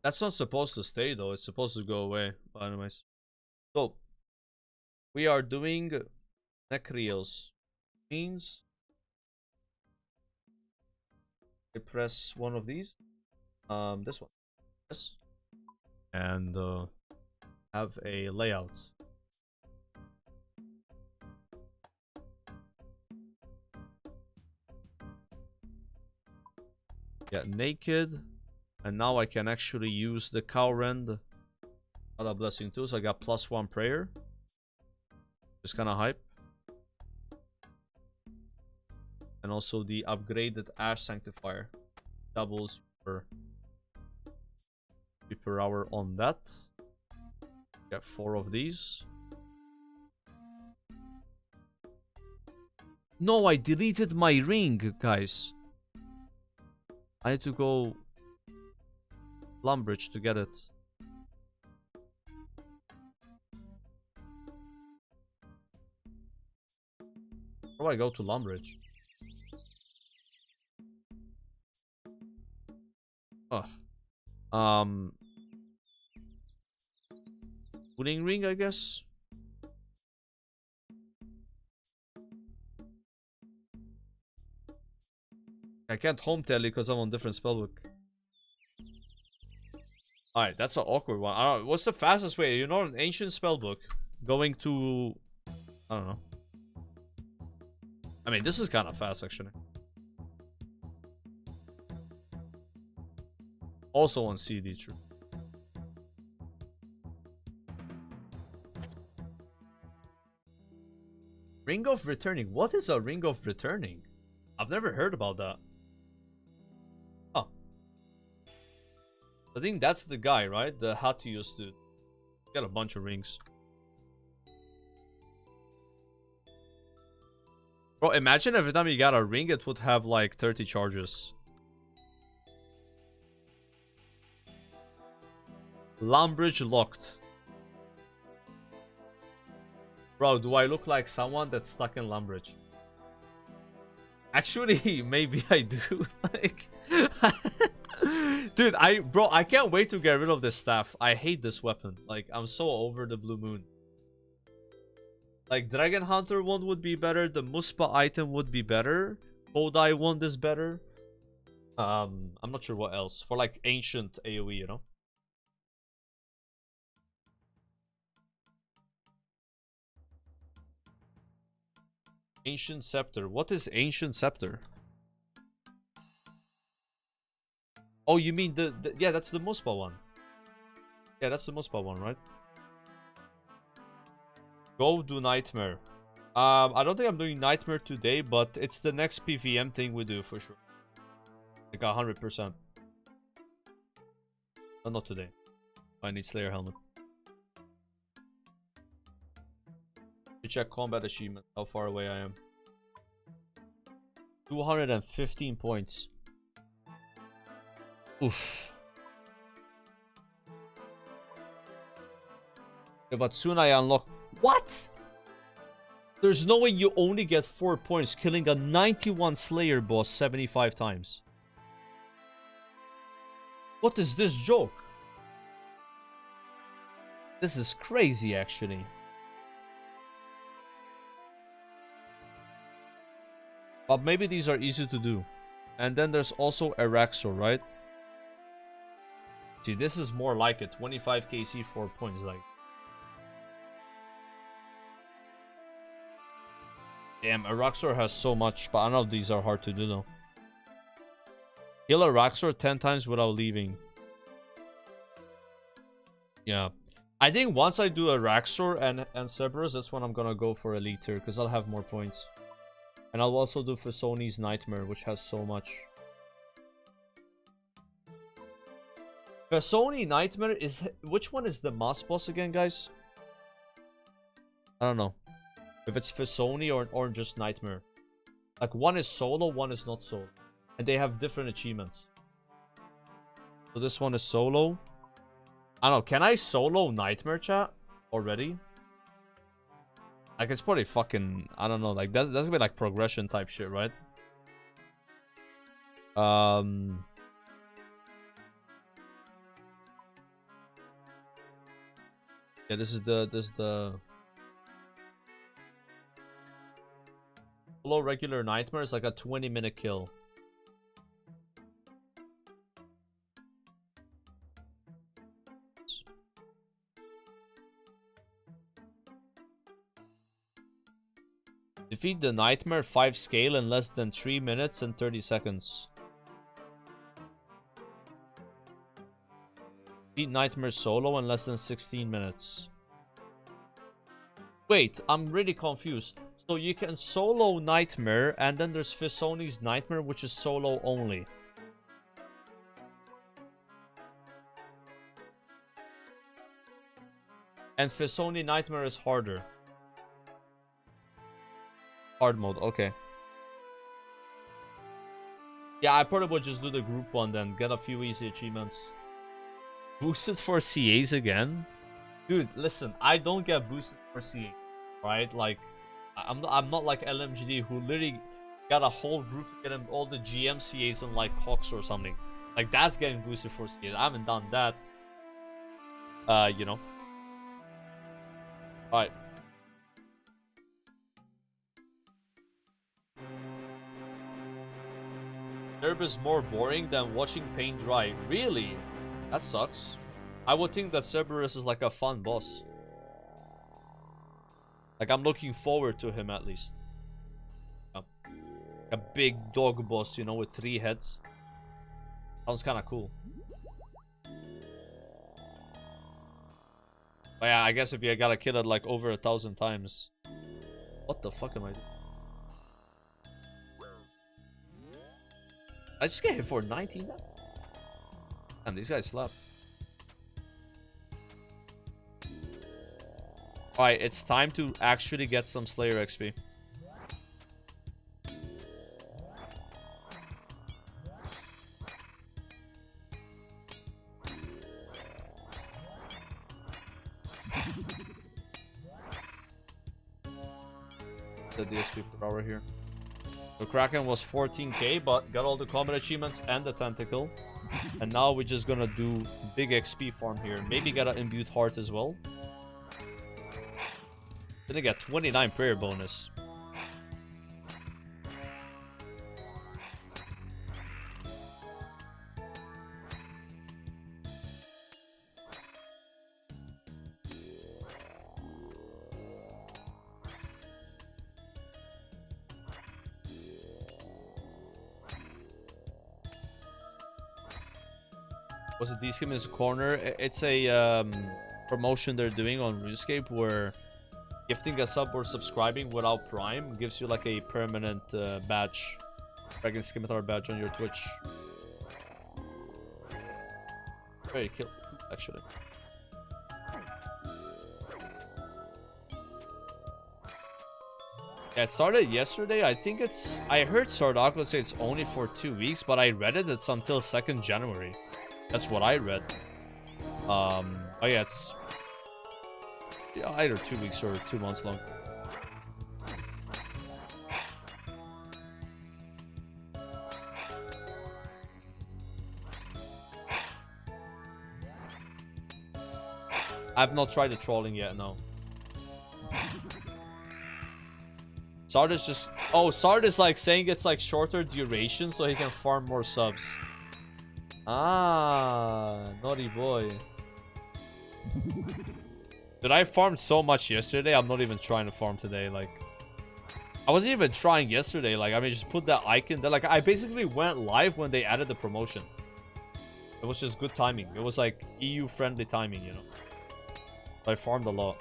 That's not supposed to stay though. It's supposed to go away. But anyways, so we are doing Necreals. Means I press one of these. This one. Yes. And have a layout. Yeah, naked. And now I can actually use the cow rend. Other blessing too. So I got +1 prayer. Just kind of hype. And also the upgraded Ash Sanctifier. Doubles per hour on that. Got 4 of these. No, I deleted my ring, guys. I had to go Lumbridge to get it. How do I go to Lumbridge? Oh. Pudding ring, I guess. I can't home tally because I'm on different spellbook. Alright, that's an awkward one. I don't know. What's the fastest way? You know, an ancient spellbook going to... I don't know. I mean, this is kind of fast, actually. Also on CD, true. Ring of Returning. What is a Ring of Returning? I've never heard about that. Oh. I think that's the guy, right? The Hatius dude. Got a bunch of rings. Bro, imagine every time you got a ring, it would have like 30 charges. Lumbridge locked. Bro, do I look like someone that's stuck in Lumbridge? Actually, maybe I do. Like, dude, I can't wait to get rid of this staff. I hate this weapon. Like, I'm so over the Blue Moon. Like, Dragon Hunter one would be better. The Muspa item would be better. Kodai one is better. I'm not sure what else. For like ancient AoE, you know? Ancient Scepter. What is Ancient Scepter? Oh, you mean the yeah, that's the Muspa one. Yeah, that's the Muspa one, right? Go do Nightmare. I don't think I'm doing Nightmare today, but it's the next PVM thing we do for sure. Like 100%. But not today. I need Slayer Helmet. You check combat achievement, how far away I am. 215 points. Oof. Yeah, but soon I unlock... What? There's no way you only get 4 points killing a 91 Slayer boss 75 times. What is this joke? This is crazy, actually. But maybe these are easy to do. And then there's also Araxor, right? See, this is more like it. 25 KC, 4 points, like. Damn, Araxor has so much, but I know these are hard to do though. Kill Araxor 10 times without leaving. Yeah. I think once I do Araxor and Cerberus, that's when I'm gonna go for Elite tier, because I'll have more points. And I'll also do Fesoni's Nightmare, which has so much. Sony Nightmare is... Which one is the mass boss again, guys? I don't know. If it's Sony or just Nightmare. Like, one is solo, one is not solo. And they have different achievements. So this one is solo. I don't know. Can I solo Nightmare, chat? Already? Like, it's probably fucking... I don't know. Like, that's gonna be like progression type shit, right? Yeah, this is the solo regular Nightmare is like a 20-minute kill. Defeat the Nightmare 5 scale in less than 3 minutes and 30 seconds. Defeat Nightmare solo in less than 16 minutes. Wait, I'm really confused. So you can solo Nightmare, and then there's Fisoni's Nightmare, which is solo only. And Fisoni Nightmare is harder. Hard mode, okay. Yeah, I probably would just do the group one then. Get a few easy achievements. Boosted for CAs again? Dude, listen, I don't get boosted for CA, right? Like, I'm not like LMGD who literally got a whole group to get him all the GM CAs and like Cox or something. Like, that's getting boosted for CAs. I haven't done that. You know. Alright. Herb is more boring than watching paint dry. Really? That sucks. I would think that Cerberus is like a fun boss. Like, I'm looking forward to him at least. A big dog boss, you know, with 3 heads. Sounds kind of cool. But yeah, I guess if you gotta kill it like over 1,000 times. What the fuck am I doing? I just get hit for 19 now? Damn, these guys slap. Alright, it's time to actually get some Slayer XP. The DSP per hour here. So Kraken was 14k, but got all the combat achievements and the tentacle. And now we're just gonna do big XP farm here. Maybe get an imbued heart as well. Then I got 29 prayer bonus. Was it D-Skim is a corner? It's a promotion they're doing on Runescape where gifting a sub or subscribing without Prime gives you like a permanent badge. Dragon Scimitar badge on your Twitch. Very cool, actually. Yeah, it started yesterday. I think it's... I heard Sardaco say it's only for 2 weeks, but I read it. It's until 2nd January. That's what I read. Oh yeah, it's... Yeah, either 2 weeks or 2 months long. I've not tried the trolling yet, no. Sard is just... Oh, Sard is like saying it's like shorter duration so he can farm more subs. Ah, naughty boy. Dude, I farmed so much yesterday, I'm not even trying to farm today. Like, I wasn't even trying yesterday. Like, I mean, just put that icon there. Like, I basically went live when they added the promotion. It was just good timing. It was like EU-friendly timing, you know. I farmed a lot.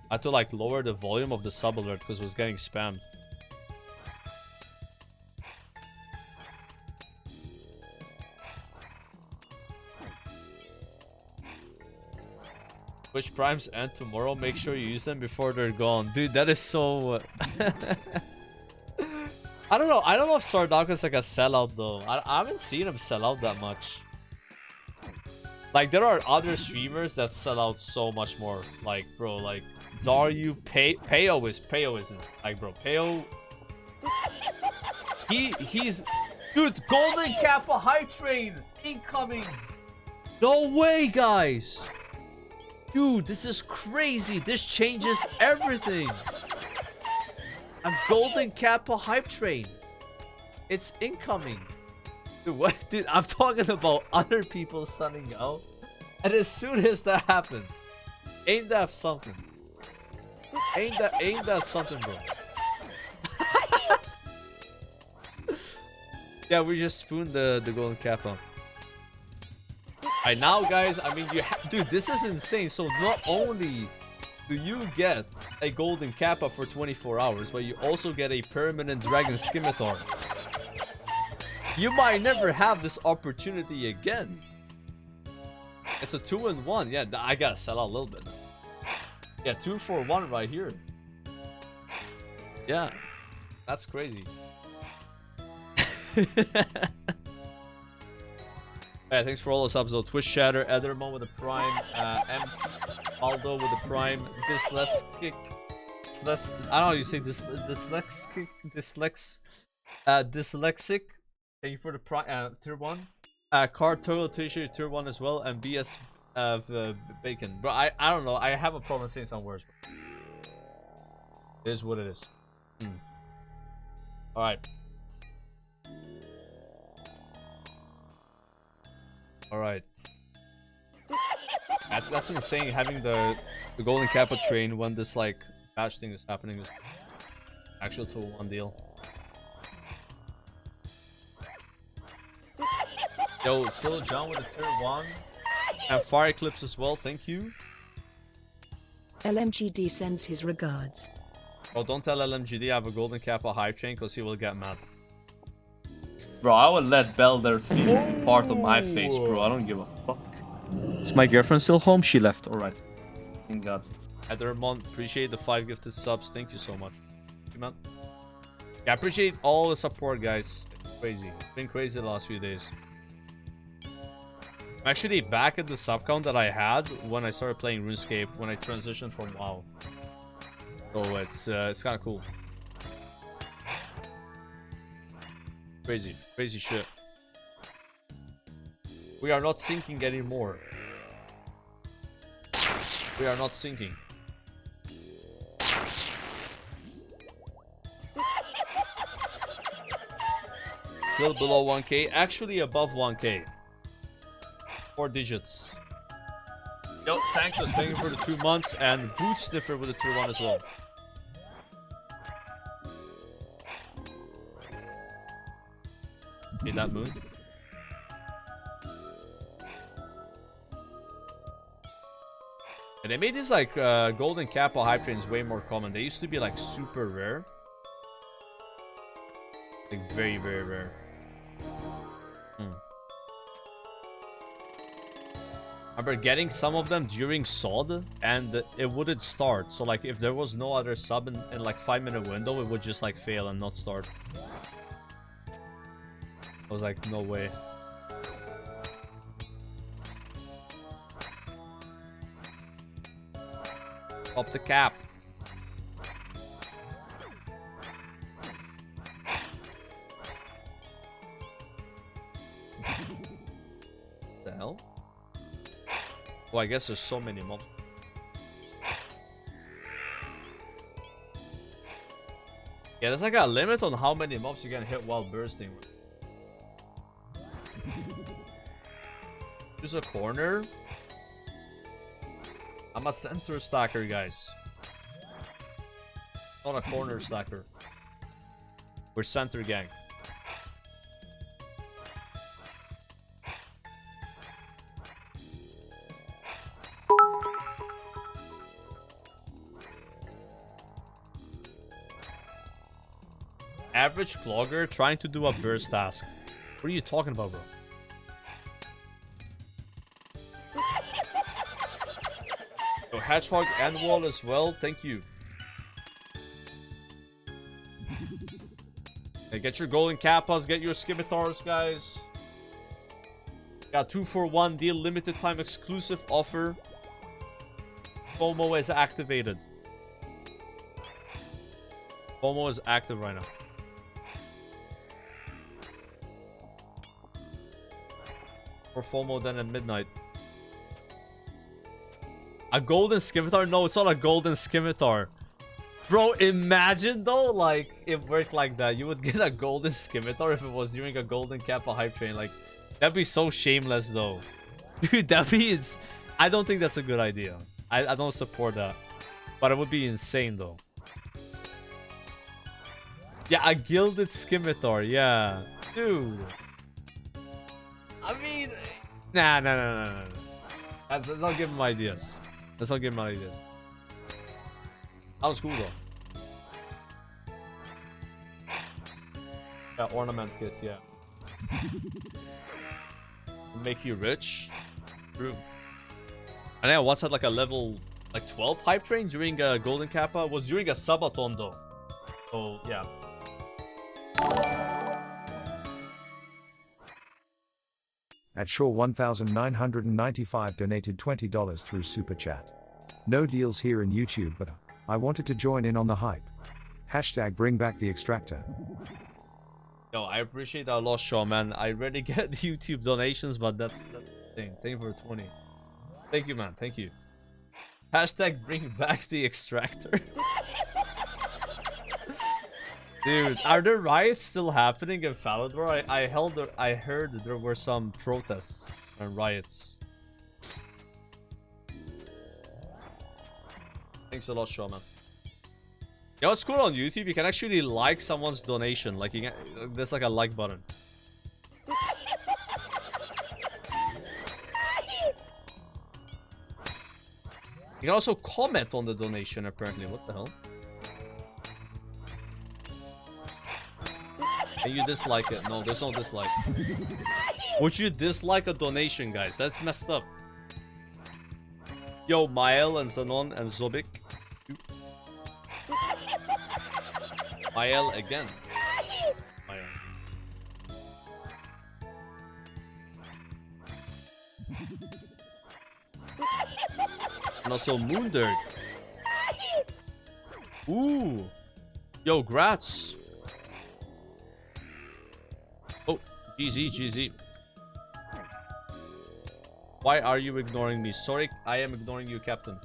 I had to like lower the volume of the sub alert because it was getting spammed. Twitch Primes end tomorrow. Make sure you use them before they're gone. Dude, that is so... I don't know. I don't know if Sardock is like a sellout though. I haven't seen him sell out that much. Like, there are other streamers that sell out so much more. Like, bro, like, Zaryu, Peo isn't. Like, bro, Peo... He's... Dude, Golden Kappa Hype Train incoming! No way, guys! Dude, this is crazy. This changes everything. I'm Golden Kappa Hype Train. It's incoming. Dude, what? Dude, I'm talking about other people sunning out. And as soon as that happens, ain't that something? Ain't that something, bro? Yeah, we just spooned the Golden Kappa. Alright, now guys, I mean, dude, this is insane. So not only do you get a Golden Kappa for 24 hours, but you also get a permanent Dragon Scimitar. You might never have this opportunity again. It's a 2-in-1. Yeah, I gotta sell out a little bit now. Yeah, 2 for 1 right here. Yeah, that's crazy. Yeah, thanks for all the subs though. Twitch Shatter, Edermon with the Prime, MT Aldo with the Prime, Dyslexic, I don't know how you say this, Dyslexic. Thank you for the Prime, Tier 1. Card Total T-shirt Tier 1 as well, and BS Bacon. Bro, I don't know, I have a problem saying some words. It is what it is. Alright. Alright. That's insane having the Golden Kappa train when this like patch thing is happening. Is actual 2-1 deal. Yo, Silla John with a Tier 1. And Fire Eclipse as well, thank you. LMGD sends his regards. Oh, don't tell LMGD I have a Golden Kappa hype train because he will get mad. Bro, I would let Belder feel part of my face, bro. I don't give a fuck. Is my girlfriend still home? She left. Alright. Thank God. Edermon, appreciate the 5 gifted subs. Thank you so much. Thank you, man. Yeah, I appreciate all the support, guys. It's crazy. It's been crazy the last few days. I'm actually back at the sub count that I had when I started playing RuneScape, when I transitioned from WoW. So it's kind of cool. Crazy shit. We are not sinking anymore. We are not sinking. Still below 1k, actually above 1k. 4 digits. Yo, Sanctus, thank you for the 2 months, and Boot Sniffer with the Tier 1 as well. In that mood. And they made these like Golden Kappa hype trains way more common. They used to be like super rare. Like very, very rare. I remember getting some of them during SOD and it wouldn't start. So like if there was no other sub in like 5-minute window, it would just like fail and not start. I was like, no way. Up the cap. What the hell? Oh, I guess there's so many mobs. Yeah, there's like a limit on how many mobs you can hit while bursting. Use a corner. I'm a center stacker, guys. Not a corner stacker. We're center gang. average clogger trying to do a burst task. What are you talking about, bro? So hedgehog and wall as well. Thank you. Hey, get your golden kappas, get your scimitars, guys. Got 2-for-1 deal, limited time exclusive offer. FOMO is activated. FOMO is active right now. More FOMO than at midnight. A golden scimitar? No, it's not a golden scimitar. Bro, imagine though, like, it worked like that. You would get a golden scimitar if it was during a golden kappa hype train. Like, that'd be so shameless though. Dude, that'd be... I don't think that's a good idea. I don't support that. But it would be insane though. Yeah, a gilded scimitar, yeah. Dude. I mean... Nah. Let's not give him ideas. Let's not give him ideas. That was cool though. Yeah, ornament kits, yeah. Make you rich? True. And I once had like a level like 12 hype train during a golden kappa. It was during a subathon though. So yeah. At Shaw 1995 donated $20 through Super Chat. No deals here in YouTube, but I wanted to join in on the hype. Hashtag bring back the extractor. Yo, I appreciate that a lot, Shaw, man. I rarely get YouTube donations, but that's the thing. Thank you for 20. Thank you, man. Thank you. Hashtag bring back the extractor. Dude, are there riots still happening in Falador? I heard there were some protests and riots. Thanks a lot, Shaw, man. You know what's cool on YouTube? You can actually like someone's donation. Like, you can, there's like a like button. You can also comment on the donation, apparently. What the hell? And you dislike it. No, there's no dislike. Would you dislike a donation, guys? That's messed up. Yo, Mael and Zanon and Zobik. Mael again. Mael. And also Moondirt. Ooh. Yo, grats. Oh, GZ. Why are you ignoring me? Sorry, I am ignoring you, Captain.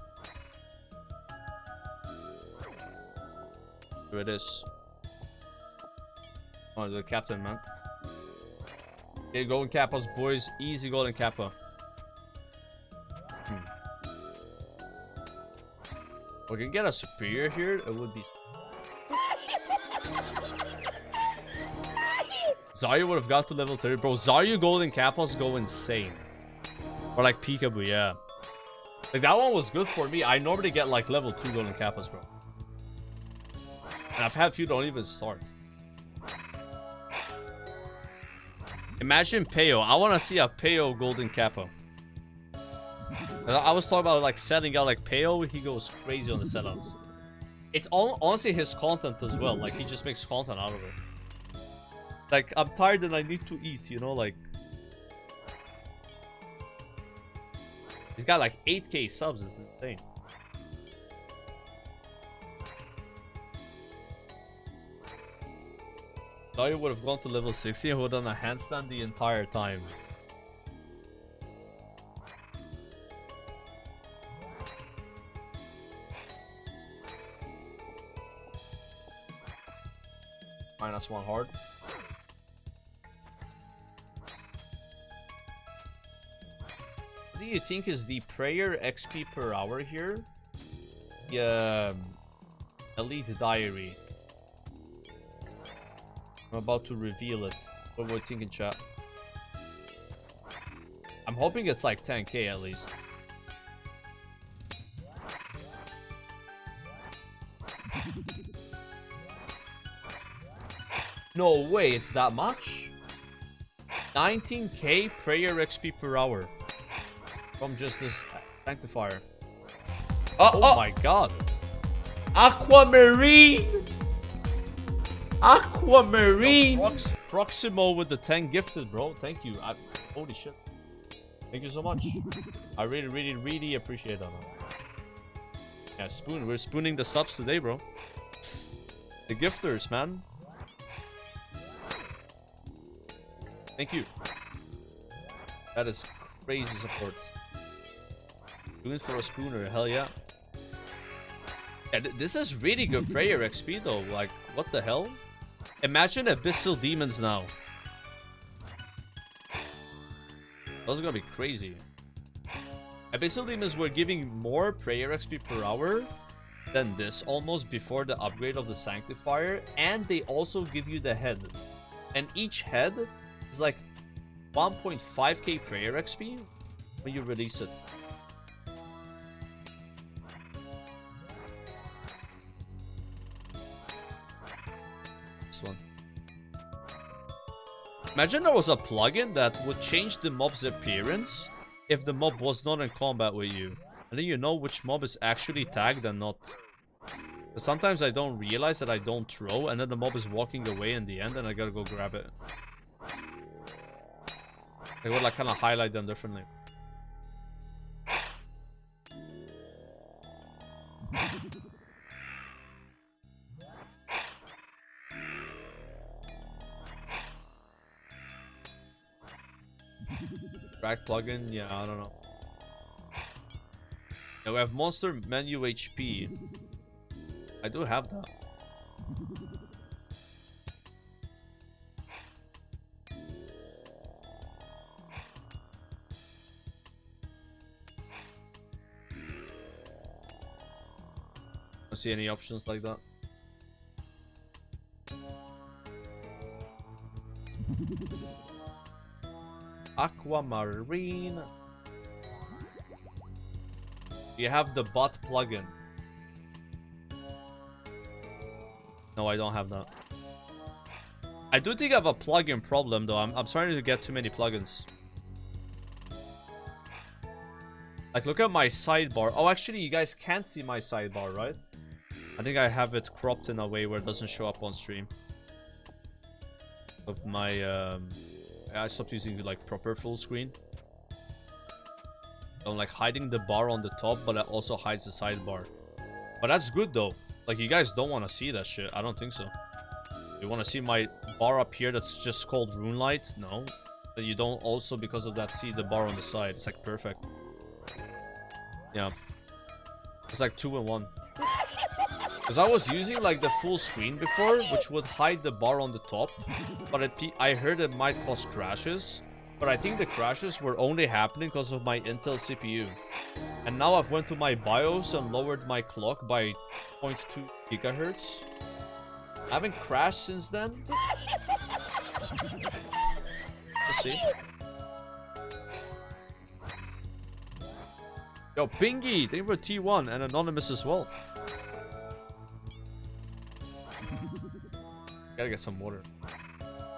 Here it is. Oh, the Captain, man. Okay, golden kappas, boys. Easy golden kappa. We can get a superior here. It would be... Zarya would have got to level 30. Bro, Zarya golden kappas go insane. Or like Peekaboo, yeah. Like, that one was good for me. I normally get like level 2 golden kappas, bro. And I've had few don't even start. Imagine Peo. I want to see a Peo golden kappa. I was talking about like setting out like Peo. He goes crazy on the setups. It's honestly his content as well. Like, he just makes content out of it. Like, I'm tired and I need to eat, you know, like... He's got like 8k subs, it's insane. Thought you would have gone to level 60 and would have done a handstand the entire time. -1 hard. What do you think is the prayer XP per hour here? The Elite Diary. I'm about to reveal it. What do you think in chat? I'm hoping it's like 10k at least. No way, it's that much? 19k prayer XP per hour. From just this sanctifier. Oh my god. Aquamarine! Aquamarine! Yo, Proximo with the 10 gifted, bro. Thank you. Holy shit. Thank you so much. I really appreciate that, man. Yeah, spoon. We're spooning the subs today, bro. The gifters, man. Thank you. That is crazy support. Spoons for a spooner, hell yeah. Yeah, this is really good prayer XP though. Like, what the hell? Imagine Abyssal Demons now. Those are gonna be crazy. Abyssal Demons were giving more prayer XP per hour than this almost before the upgrade of the Sanctifier. And they also give you the head. And each head is like 1.5k prayer XP when you release it. One. Imagine there was a plugin that would change the mob's appearance if the mob was not in combat with you. And then you know which mob is actually tagged and not. But sometimes I don't realize that I don't throw and then the mob is walking away in the end and I gotta go grab it. I would like kind of highlight them differently. Rack plugin? Yeah, I don't know. Yeah, we have monster menu HP. I do have that. Don't see any options like that. Aquamarine. You have the bot plugin. No, I don't have that. I do think I have a plugin problem though. I'm starting to get too many plugins. Like, look at my sidebar. Oh, actually, you guys can't see my sidebar, right? I think I have it cropped in a way where it doesn't show up on stream. Of my I stopped using like proper full screen. I'm like hiding the bar on the top, but it also hides the sidebar. But that's good though. Like, you guys don't want to see that shit. I don't think so. You want to see my bar up here that's just called Runelight? No. But you don't also, because of that, see the bar on the side. It's like perfect. Yeah. It's like 2 in 1. Because I was using like the full screen before, which would hide the bar on the top. But I heard it might cause crashes. But I think the crashes were only happening because of my Intel CPU. And now I've went to my BIOS and lowered my clock by 0.2 gigahertz. I haven't crashed since then. Let's see. Yo, Bingy, thank you for T1 and Anonymous as well. Gotta get some water.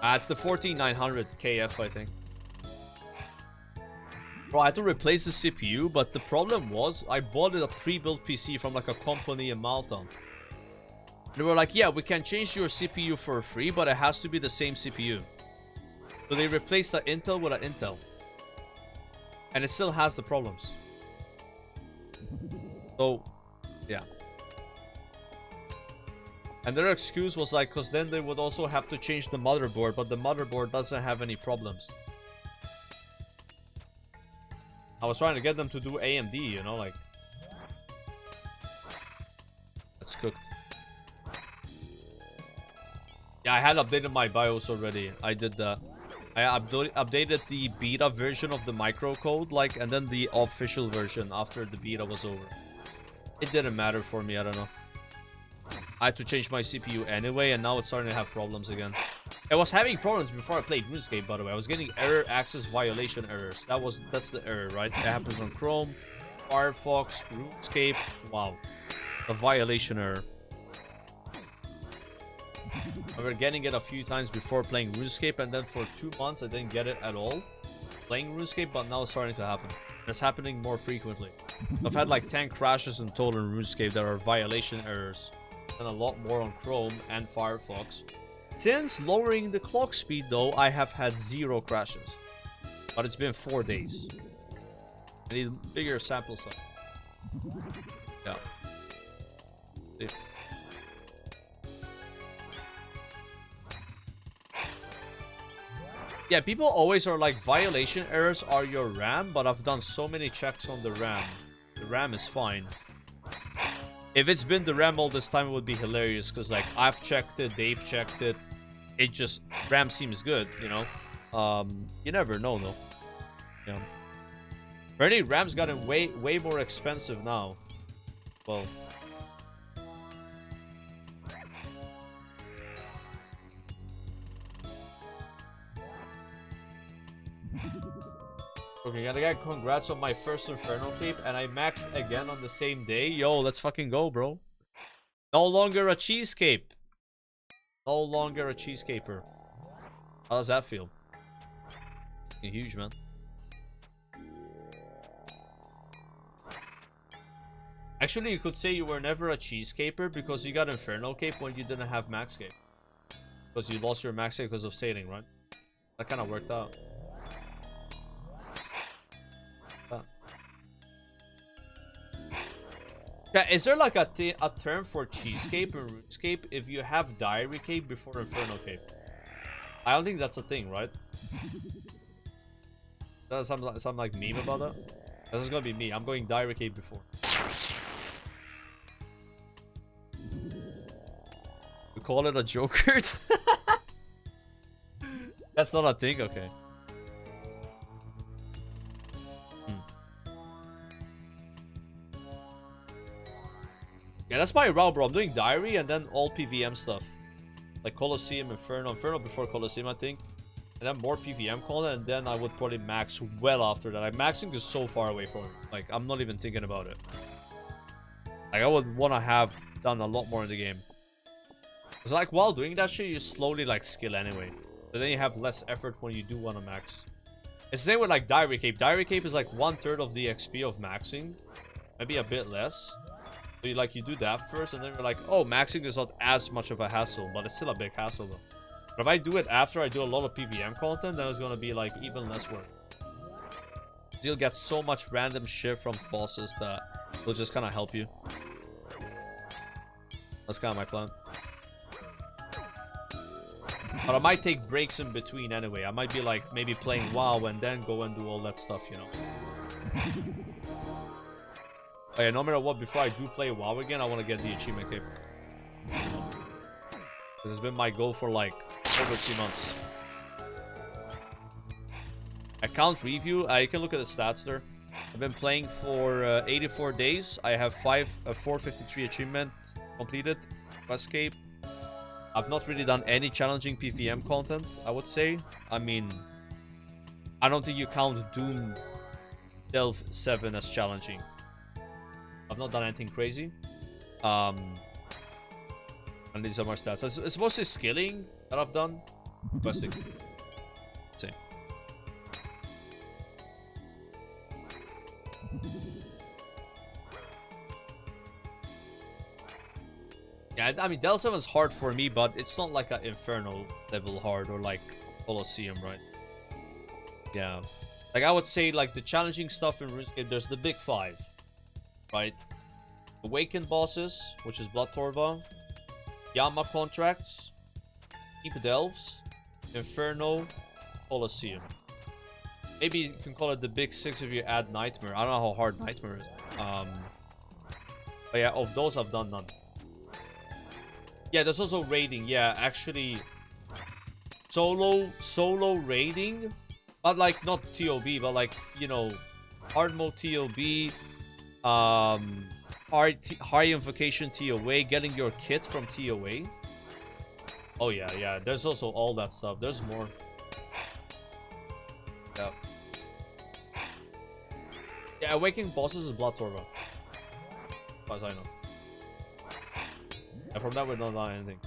It's the 14900 KF, I think. Bro, I had to replace the CPU, but the problem was I bought a pre-built PC from like a company in Malta. They were like, yeah, we can change your CPU for free, but it has to be the same CPU. So they replaced the Intel with an Intel. And it still has the problems. So, yeah. And their excuse was like, because then they would also have to change the motherboard, but the motherboard doesn't have any problems. I was trying to get them to do AMD, you know, like... It's cooked. Yeah, I had updated my BIOS already. I did that. I updated the beta version of the microcode, like, and then the official version after the beta was over. It didn't matter for me, I don't know. I had to change my CPU anyway, and now it's starting to have problems again. I was having problems before I played Runescape, by the way. I was getting error access violation errors. That's the error, right? It happens on Chrome, Firefox, Runescape. Wow. A violation error. I remember getting it a few times before playing Runescape, and then for 2 months I didn't get it at all playing Runescape, but now it's starting to happen. It's happening more frequently. I've had like 10 crashes in total in Runescape that are violation errors, and a lot more on Chrome and Firefox. Since lowering the clock speed though, I have had 0 crashes. But it's been 4 days. I need a bigger sample size. Yeah. See. Yeah, people always are like, violation errors are your RAM, but I've done so many checks on the RAM. The RAM is fine. If it's been the RAM all this time, it would be hilarious, because like, I've checked it, Dave checked it. It just, RAM seems good, you know? You never know though. Yeah. Already, RAM's gotten way more expensive now. Well... Okay, gotta get congrats on my first Infernal Cape, and I maxed again on the same day. Yo, let's fucking go, bro. No longer a cheese cape. No longer a cheesecaper. How does that feel? Huge, man. Actually, you could say you were never a cheesecaper because you got Infernal Cape when you didn't have Max Cape. Because you lost your Max Cape because of sailing, right? That kind of worked out. Yeah, is there like a term for cheesecape in RuneScape if you have Diary Cape before Infernal Cape? I don't think that's a thing, right? Does some like meme about that? This is gonna be me. I'm going Diary Cape before. We call it a Joker? That's not a thing? Okay. Yeah, that's my route, bro. I'm doing Diary and then all PVM stuff. Like Colosseum, Inferno before Colosseum, I think. And then more PVM content, and then I would probably max well after that. I'm maxing just so far away from it. Like, I'm not even thinking about it. Like, I would want to have done a lot more in the game. Because, like, while doing that shit, you slowly, like, skill anyway. But then you have less effort when you do want to max. It's the same with, like, Diary Cape. Diary Cape is, like, 1/3 of the XP of maxing. Maybe a bit less. So you do that first, and then you're like, oh, maxing is not as much of a hassle, but it's still a big hassle though. But if I do it after I do a lot of PVM content, then it's gonna be like even less work. You'll get so much random shit from bosses that will just kind of help you. That's kind of my plan. But I might take breaks in between anyway. I might be like maybe playing WoW and then go and do all that stuff, you know. Oh yeah, no matter what, before I do play WoW again, I want to get the achievement cape. This has been my goal for like over 3 months. Account review, you can look at the stats there. I've been playing for 84 days. I have 453 achievements completed. Runescape. I've not really done any challenging PVM content, I would say. I mean, I don't think you count Doom Delve 7 as challenging. I've not done anything crazy. And these are my stats. It's mostly skilling that I've done. Questing. Same. Yeah, I mean, Delve 7 is hard for me, but it's not like an Inferno level hard or like Colosseum, right? Yeah. Like, I would say, like, the challenging stuff in RuneScape, there's the big 5. Right? Awakened bosses, which is Blood Torva, Yama contracts, Deep Delves, Inferno, Colosseum. Maybe you can call it the big 6 if you add Nightmare. I don't know how hard Nightmare is. But yeah, of those I've done none. Yeah, there's also raiding. Yeah, actually, solo raiding, but like not TOB, but like, you know, hard mode TOB. High invocation TOA, getting your kit from TOA. Oh yeah, there's also all that stuff. There's more. Yeah. Yeah, awakening bosses is Blood Torva. As far as I know. And from that we don't know anything.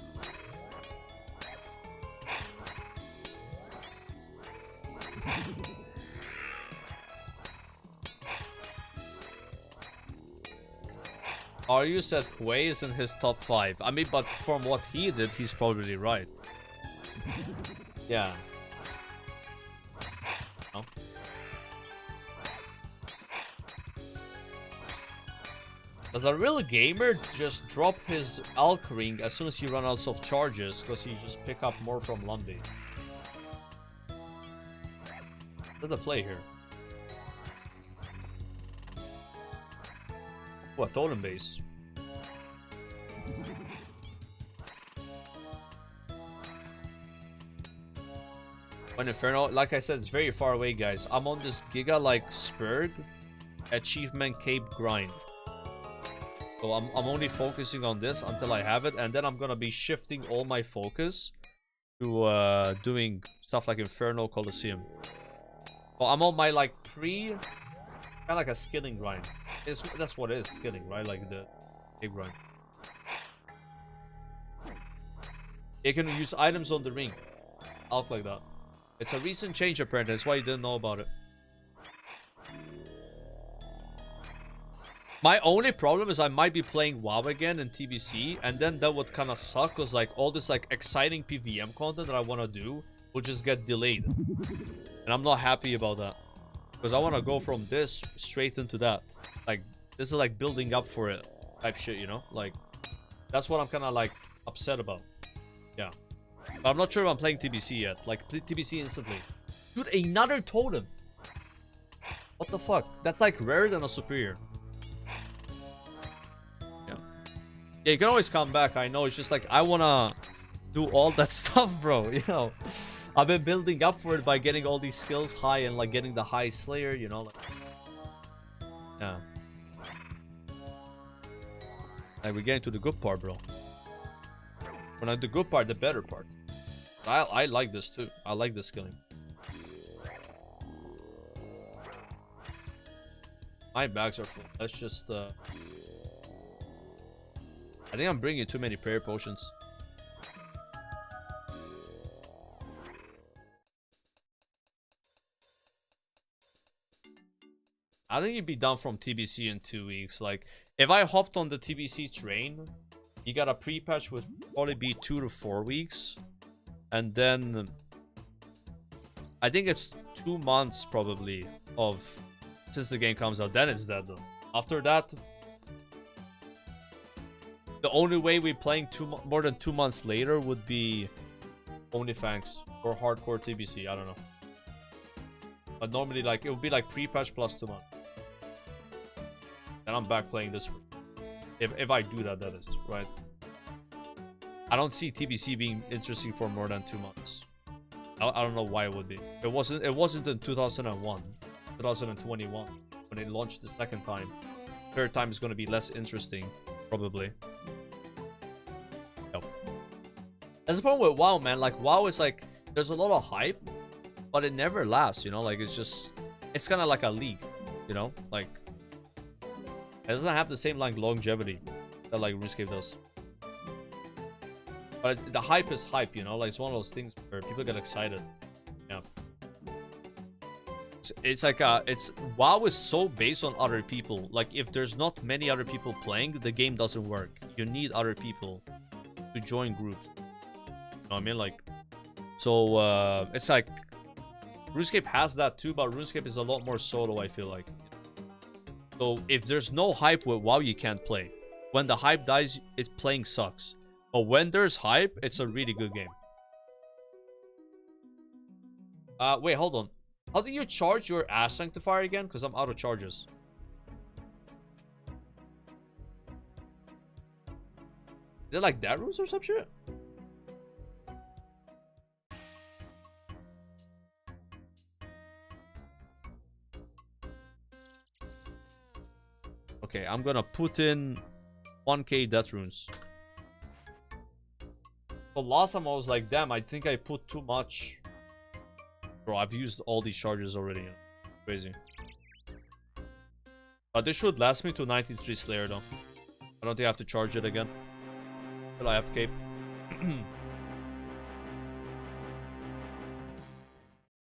Aryu said Hui is in his top 5. I mean, but from what he did, he's probably right. Yeah. No? Does a real gamer just drop his Alk ring as soon as he runs out of charges because he just pick up more from Lundy? What's the play here? What, totem base? When Inferno, like I said, it's very far away, guys. I'm on this Giga like Spurg achievement cape grind. So I'm only focusing on this until I have it, and then I'm gonna be shifting all my focus to doing stuff like Inferno Colosseum. Well, I'm on my like kind of like a skilling grind. That's what it is, skilling, right? Like the big grind. You can use items on the ring. Out like that. It's a recent change apparently, that's why you didn't know about it. My only problem is I might be playing WoW again in TBC, and then that would kind of suck, because like all this like exciting PVM content that I want to do will just get delayed. And I'm not happy about that. Because I want to go from this straight into that. Like, this is like building up for it type shit, you know? Like, that's what I'm kind of like upset about. Yeah. But I'm not sure if I'm playing TBC yet. Like, TBC instantly. Dude, another totem. What the fuck? That's like rarer than a superior. Yeah. Yeah, you can always come back. I know. It's just like, I want to do all that stuff, bro. You know? I've been building up for it by getting all these skills high and like getting the high slayer, you know? Like, yeah. Like, we're getting to the good part, bro. When I do the good part, the better part. I like this too. I like this skilling. My bags are full. Let's just I think I'm bringing too many prayer potions. I think you'd be done from TBC in 2 weeks. Like, if I hopped on the TBC train, you got a pre-patch would probably be 2 to 4 weeks. And then I think it's 2 months probably of since the game comes out. Then it's dead though. After that, the only way we're playing more than 2 months later would be OnlyFans or hardcore TBC. I don't know. But normally, like, it would be like pre-patch plus 2 months. And I'm back playing this. If I do that, that is, right? I don't see TBC being interesting for more than 2 months. I don't know why it would be. It wasn't in 2001, 2021 when it launched the second time. Third time is going to be less interesting, probably. No. That's the problem with WoW, man. Like, WoW is like, there's a lot of hype, but it never lasts, you know? Like, it's kind of like a league, you know? Like, it doesn't have the same like longevity that like RuneScape does. But the hype is hype, you know? Like, it's one of those things where people get excited. Yeah. It's like, WoW is so based on other people. Like, if there's not many other people playing, the game doesn't work. You need other people to join groups. You know what I mean? Like, so, it's like, RuneScape has that too, but RuneScape is a lot more solo, I feel like. So, if there's no hype with WoW, you can't play. When the hype dies, playing sucks. But when there's hype, it's a really good game. Wait, hold on. How do you charge your Ash Sanctifier again? Because I'm out of charges. Is it like that rules or some shit? Okay, I'm gonna put in 1k death runes. But last time I was like, damn, I think I put too much. Bro, I've used all these charges already. Crazy. But this should last me to 93 Slayer though. I don't think I have to charge it again. Till I have cape.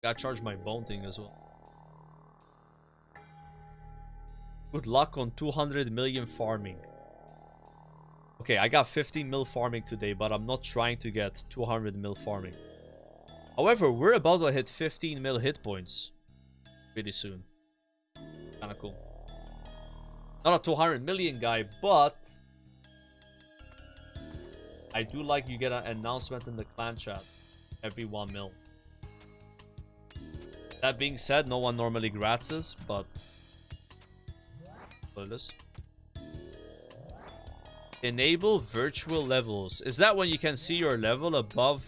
Gotta charge my bone thing as well. Good luck on 200 million farming. Okay, I got 15 mil farming today, but I'm not trying to get 200 mil farming. However, we're about to hit 15 mil hit points pretty soon. Kinda cool. Not a 200 million guy, but I do like you get an announcement in the clan chat every 1 mil. That being said, no one normally gratis, but what it is. Enable virtual levels. Is that when you can see your level above?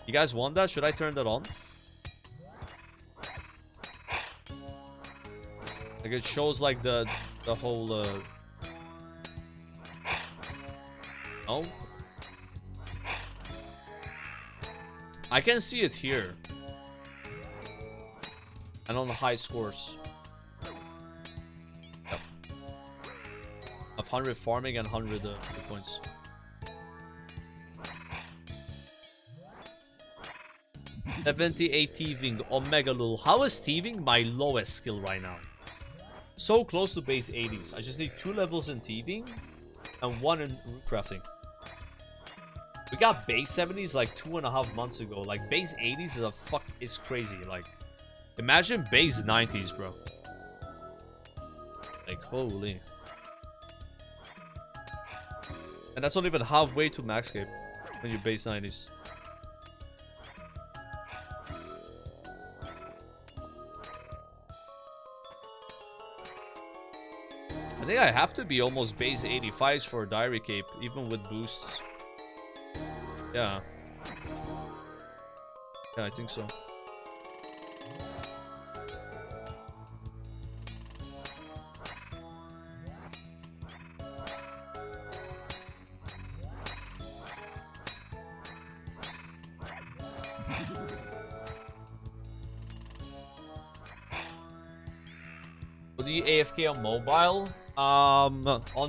You guys want that? Should I turn that on? Like it shows like the whole no? I can see it here. And on the high scores. Yep. Of 100 farming and 100 points. $78 thieving, Omega Lul. How is thieving my lowest skill right now? So close to base 80s. I just need 2 levels in thieving and 1 in root crafting. We got base 70s like 2.5 months ago. Like base 80s is crazy. Like imagine base 90s, bro. Like holy. And that's not even halfway to maxcape when you base 90s. I think I have to be almost base 85s for Diary Cape, even with boosts. Yeah. Yeah, I think so. Do you AFK on mobile? On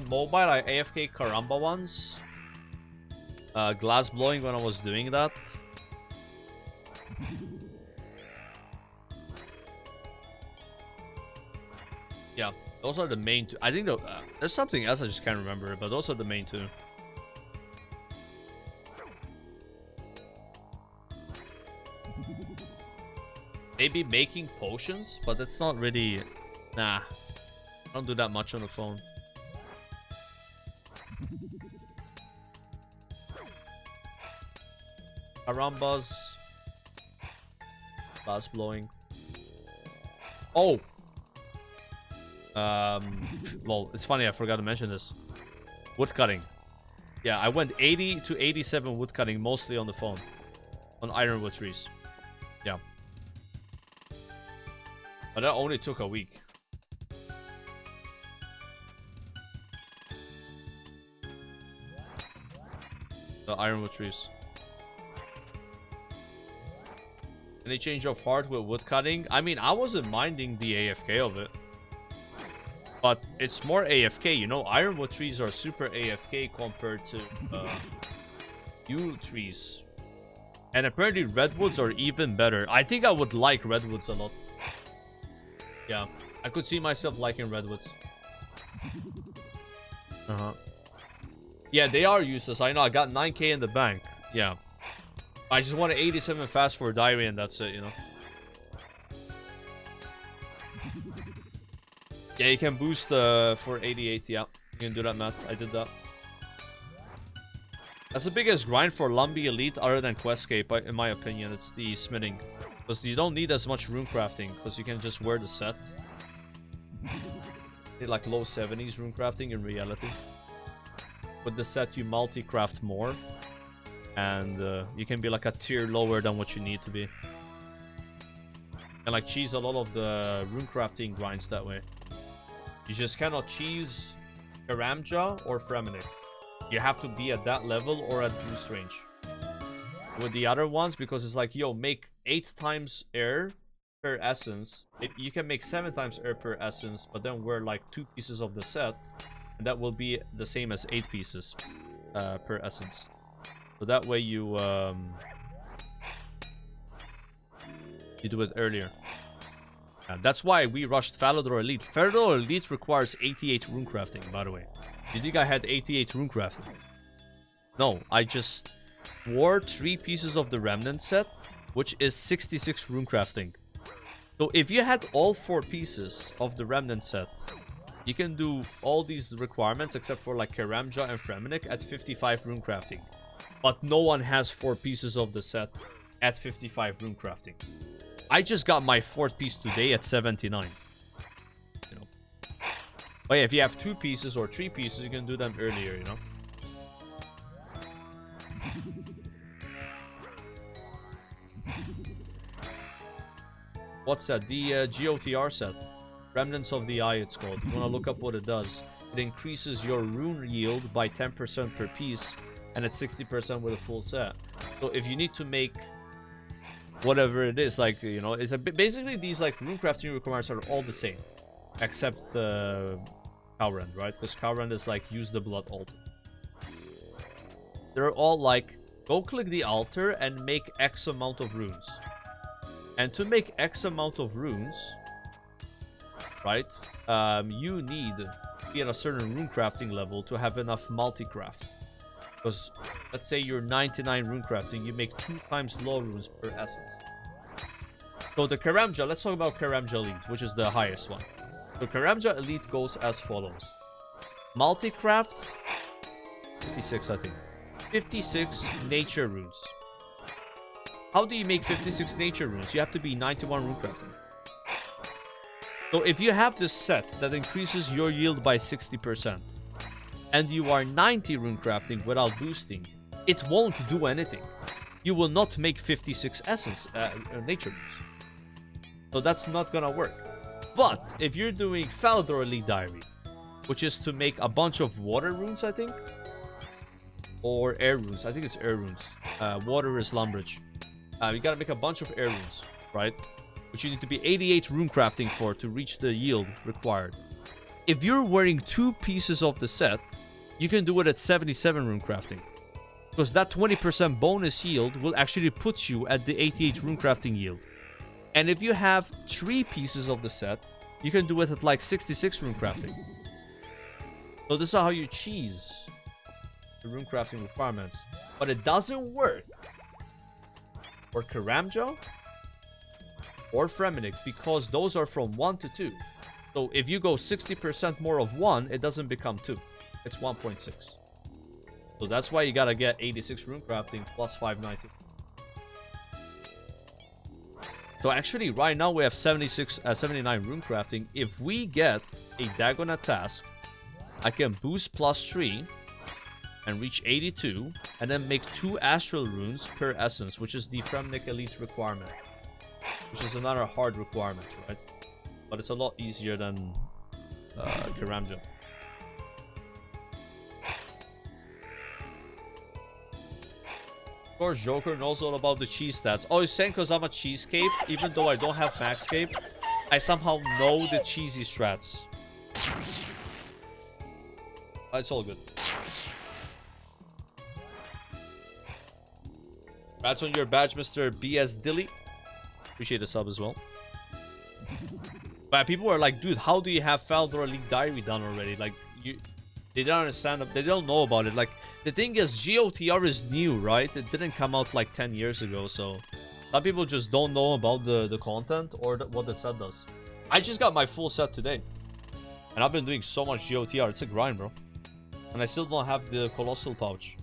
mobile, I AFK Karamba once. Glass blowing when I was doing that. Yeah, those are the main two. I think there's something else I just can't remember, but those are the main two. Maybe making potions, but that's not really... Nah, I don't do that much on the phone. Karambas. Glass blowing. Oh! Well, it's funny, I forgot to mention this. Wood cutting. Yeah, I went 80 to 87 wood cutting, mostly on the phone. On ironwood trees. Yeah. But that only took a week. The ironwood trees. Any change of heart with wood cutting? I mean, I wasn't minding the AFK of it. But it's more AFK, you know, ironwood trees are super AFK compared to yew trees. And apparently redwoods are even better. I think I would like redwoods a lot. Yeah, I could see myself liking redwoods. Uh-huh. Yeah, they are useless. I know, I got 9k in the bank. Yeah. I just want 87 fast for Diary and that's it, you know. Yeah, you can boost for 88, yeah. You can do that, Matt. I did that. That's the biggest grind for Lumby Elite other than Questscape, in my opinion. It's the smithing. Because you don't need as much rune crafting, because you can just wear the set. Need like low 70s rune crafting in reality. With the set, you multi-craft more. And you can be like a tier lower than what you need to be. And like cheese a lot of the rune crafting grinds that way. You just cannot cheese Karamja or Fremennik. You have to be at that level or at boost range. With the other ones, because it's like, yo, make 8 times air per essence. You can make 7 times air per essence, but then wear like 2 pieces of the set. And that will be the same as 8 pieces per essence. So that way you You do it earlier. That's why we rushed Falador Elite. Falador Elite requires 88 runecrafting, by the way. You think I had 88 runecrafting? No, I just wore 3 pieces of the Remnant set, which is 66 runecrafting. So if you had all 4 pieces of the Remnant set, you can do all these requirements except for like Karamja and Fremennik at 55 runecrafting. But no one has 4 pieces of the set at 55 runecrafting. I just got my 4th piece today at 79. You know. But yeah, if you have 2 pieces or 3 pieces, you can do them earlier, you know. What's that? The GOTR set. Remnants of the Eye, it's called. You want to look up what it does. It increases your rune yield by 10% per piece, and it's 60% with a full set. So if you need to make whatever it is, like, you know, it's a bit, basically these like rune crafting requirements are all the same, except Cowrend, right? Because Cowrend is like use the blood altar. They're all like go click the altar and make X amount of runes. And to make X amount of runes, right, you need to be at a certain rune crafting level to have enough multi-craft. Because let's say you're 99 rune crafting, you make 2 times law runes per essence. So the Karamja, let's talk about Karamja Elite, which is the highest one. The Karamja Elite goes as follows. Multi-craft, 56 I think. 56 nature runes. How do you make 56 nature runes? You have to be 91 rune crafting. So if you have this set that increases your yield by 60%, and you are 90 rune crafting without boosting, it won't do anything. You will not make 56 essence nature runes. So that's not gonna work. But if you're doing Falador Elite Diary, which is to make a bunch of water runes, I think, or air runes. I think it's air runes. Water is Lumbridge. You gotta make a bunch of air runes, right? Which you need to be 88 rune crafting for to reach the yield required. If you're wearing 2 pieces of the set, you can do it at 77 rune crafting. Because that 20% bonus yield will actually put you at the 88 rune crafting yield. And if you have 3 pieces of the set, you can do it at like 66 rune crafting. So this is how you cheese the rune crafting requirements. But it doesn't work for Karamja or Fremennik because those are from 1 to 2. So if you go 60% more of 1, it doesn't become 2. It's 1.6. So that's why you gotta get 86 rune crafting plus 590. So actually right now we have 79 rune crafting. If we get a Dagonet task, I can boost plus 3 and reach 82 and then make 2 astral runes per essence, which is the Fremennik Elite requirement, which is another hard requirement, right? But it's a lot easier than Karamja. Of course, Joker knows all about the cheese stats. Oh, you're saying because I'm a cheesecake, even though I don't have maxcape, I somehow know the cheesy strats. It's all good. Congrats on your badge, Mr. BS Dilly. Appreciate the sub as well. But people are like, dude, how do you have Falador Elite Diary done already? Like, they don't understand, they don't know about it. Like, the thing is, GOTR is new, right? It didn't come out like 10 years ago, so some people just don't know about the content or what the set does. I just got my full set today, and I've been doing so much GOTR. It's a grind, bro. And I still don't have the Colossal pouch.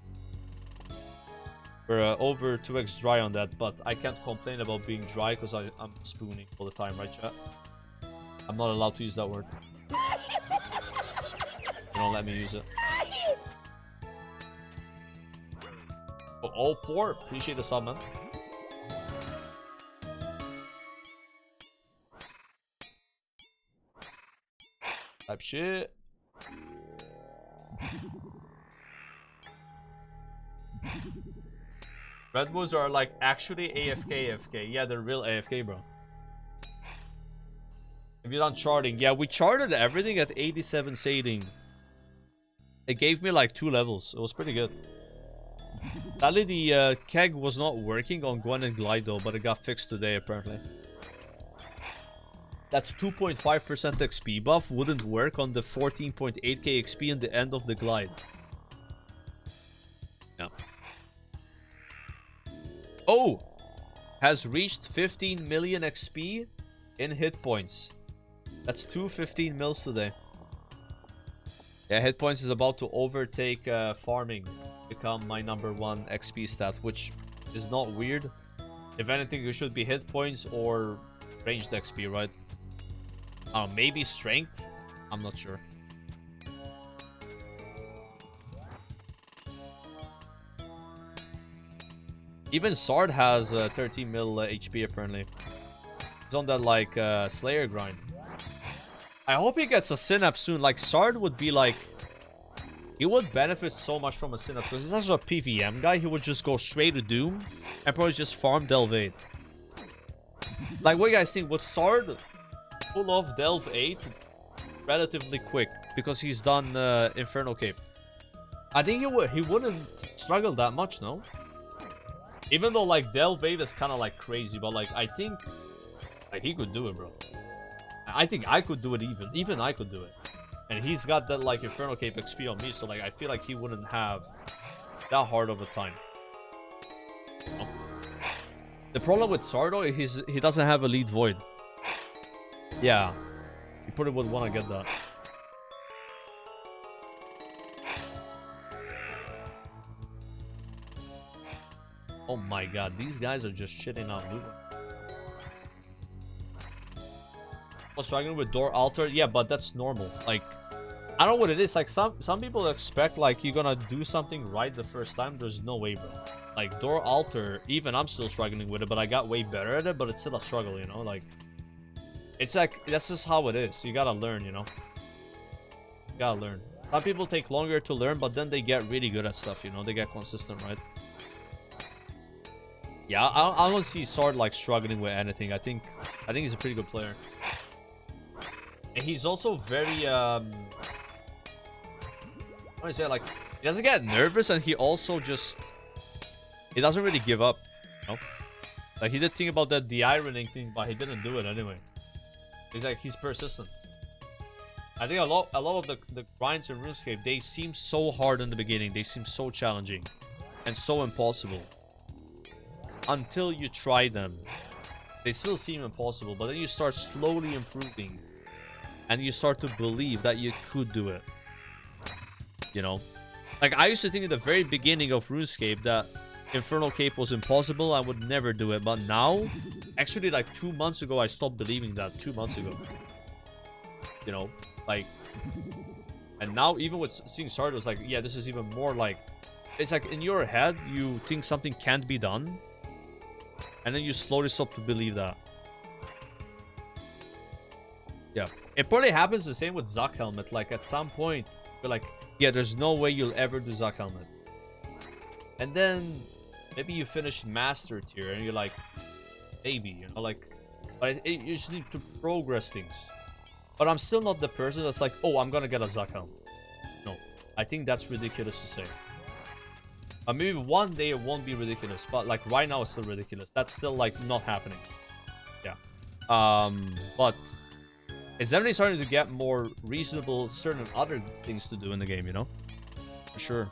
We're over 2x dry on that, but I can't complain about being dry because I'm spooning all the time, right, chat? I'm not allowed to use that word. You don't let me use it. Oh, poor. Appreciate the sub, man. Type shit. Red Bulls are like actually AFK. Yeah, they're real AFK, bro. Have you done charting? Yeah, we charted everything at 87 sading. It gave me like 2 levels. It was pretty good. Sadly, the keg was not working on Gwen and Glide though, but it got fixed today apparently. that 2.5% XP buff wouldn't work on the 14.8k XP in the end of the glide. Yeah. Oh! Has reached 15 million XP in hit points. That's 215 mils today. Yeah, hit points is about to overtake farming. Become my #1 XP stat, which is not weird. If anything, it should be hit points or ranged XP, right? Maybe strength? I'm not sure. Even Sard has 13 mil HP apparently. He's on that like Slayer grind. I hope he gets a Synapse soon. Like Sard would be like, he would benefit so much from a Synapse. So he's such a PVM guy. He would just go straight to Doom and probably just farm Delve 8. Like, what do you guys think? Would Sard pull off Delve 8 relatively quick because he's done Inferno Cape? I think he wouldn't struggle that much, no? Even though like Delve 8 is kind of like crazy, but like I think like he could do it, bro. I think I could do it even I could do it. And he's got that like Inferno Cape XP on me, so like I feel like he wouldn't have that hard of a time. You know? The problem with Sardo is he doesn't have Elite Void. Yeah. You probably would want to get that. Oh my god, these guys are just shitting out loot. Was struggling with Door Altar? Yeah, but that's normal. Like, I don't know what it is. Like, some people expect like you're gonna do something right the first time. There's no way, bro. Like, Door Altar, even I'm still struggling with it, but I got way better at it, but it's still a struggle, you know? Like, it's like, that's just how it is. You gotta learn, you know? You gotta learn. Some people take longer to learn, but then they get really good at stuff, you know? They get consistent, right? Yeah, I don't see Sword like struggling with anything. I think he's a pretty good player. And he's also very how do I say, like, he doesn't get nervous, and he also just, he doesn't really give up, you know? Like, he did think about that de-ironing thing, but he didn't do it anyway. He's like, he's persistent. I think a lot of the grinds in RuneScape, they seem so hard in the beginning. They seem so challenging and so impossible. Until you try them, they still seem impossible, but then you start slowly improving and you start to believe that you could do it, you know? Like, I used to think at the very beginning of RuneScape that Infernal Cape was impossible. I would never do it, but now, actually, like 2 months ago, I stopped believing that. 2 months ago, you know, like, and now even with seeing Sard, was like, yeah, this is even more like, it's like in your head you think something can't be done, and then you slowly stop to believe that. Yeah. It probably happens the same with Zuck Helmet. Like, at some point, you're like, yeah, there's no way you'll ever do Zuck Helmet. And then, maybe you finish Master Tier, and you're like, maybe, you know, like, but you just need to progress things. But I'm still not the person that's like, oh, I'm gonna get a Zuck Helmet. No. I think that's ridiculous to say. Maybe one day it won't be ridiculous, but like right now it's still ridiculous. That's still like not happening. Yeah. But it's definitely starting to get more reasonable certain other things to do in the game, you know? For sure.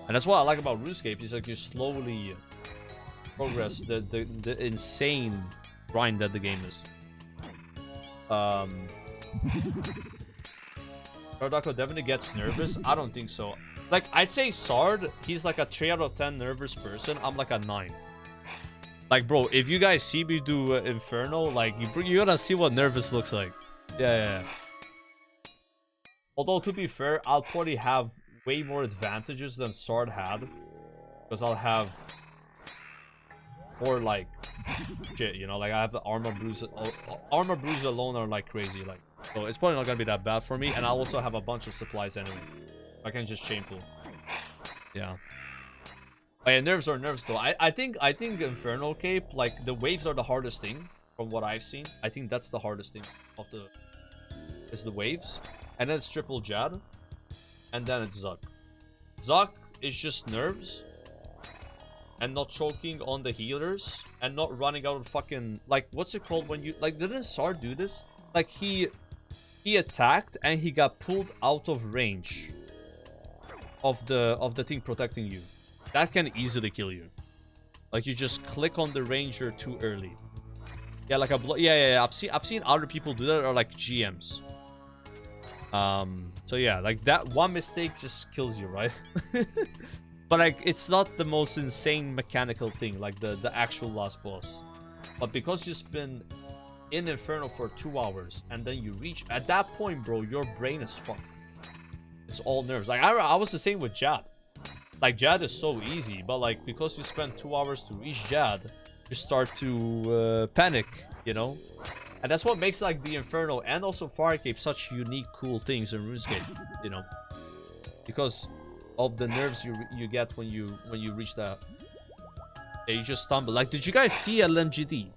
And that's what I like about RuneScape, is like you slowly progress the insane grind that the game is. Darko definitely gets nervous. I don't think so. Like, I'd say Sard, he's like a 3 out of 10 nervous person. I'm like a 9. Like, bro, if you guys see me do Inferno, like, you're gonna see what nervous looks like. Yeah. Although, to be fair, I'll probably have way more advantages than Sard had. Because I'll have more, like, shit, you know? Like, I have the Armor Bruise. Armor Bruise alone are, like, crazy. Like, so it's probably not gonna be that bad for me. And I also have a bunch of supplies anyway. I can just chain pull. Yeah. But yeah, nerves are nerves though. I think Infernal Cape, like, the waves are the hardest thing from what I've seen. I think that's the hardest thing of the is the waves. And then it's Triple Jad. And then it's Zuck. Zuck is just nerves. And not choking on the healers. And not running out of fucking, like, what's it called when you, like, didn't Sard do this? like he attacked and he got pulled out of range of the thing protecting you. That can easily kill you. Like you just click on the ranger too early. Yeah, like a yeah. I've seen other people do that, or like GMs. So yeah, like that one mistake just kills you, right? But like it's not the most insane mechanical thing, like the actual last boss. But because you spend in Inferno for 2 hours and then you reach at that point, bro, your brain is fucked. It's all nerves. Like I was the same with Jad. Like Jad is so easy, but like because you spend 2 hours to reach Jad, you start to panic, you know. And that's what makes like the Inferno and also Firecape such unique, cool things in RuneScape, you know, because of the nerves you get when you reach that. Yeah, you just stumble. Like, did you guys see LMGD?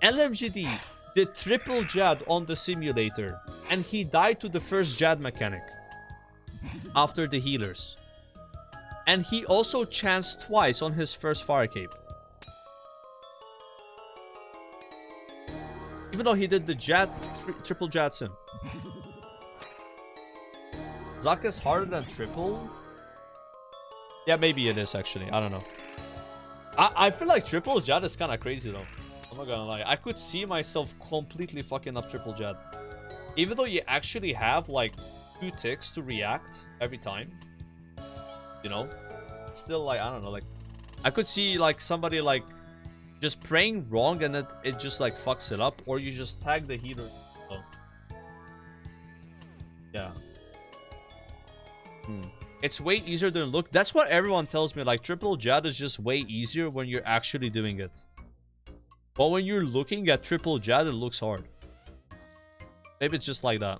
LMGD did triple Jad on the simulator, and he died to the first Jad mechanic after the healers. And he also chanced twice on his first Firecape. Even though he did the Jad, triple Jad sim. Zuck is harder than triple? Yeah, maybe it is actually. I don't know. I feel like triple Jad is kind of crazy though. I'm not gonna lie. I could see myself completely fucking up triple Jad. Even though you actually have like 2 ticks to react every time. You know? It's still like, I don't know, like I could see like somebody like just praying wrong and it just like fucks it up, or you just tag the healer. So, yeah. It's way easier than look. That's what everyone tells me. Like triple Jad is just way easier when you're actually doing it. But when you're looking at triple Jad, it looks hard. Maybe it's just like that.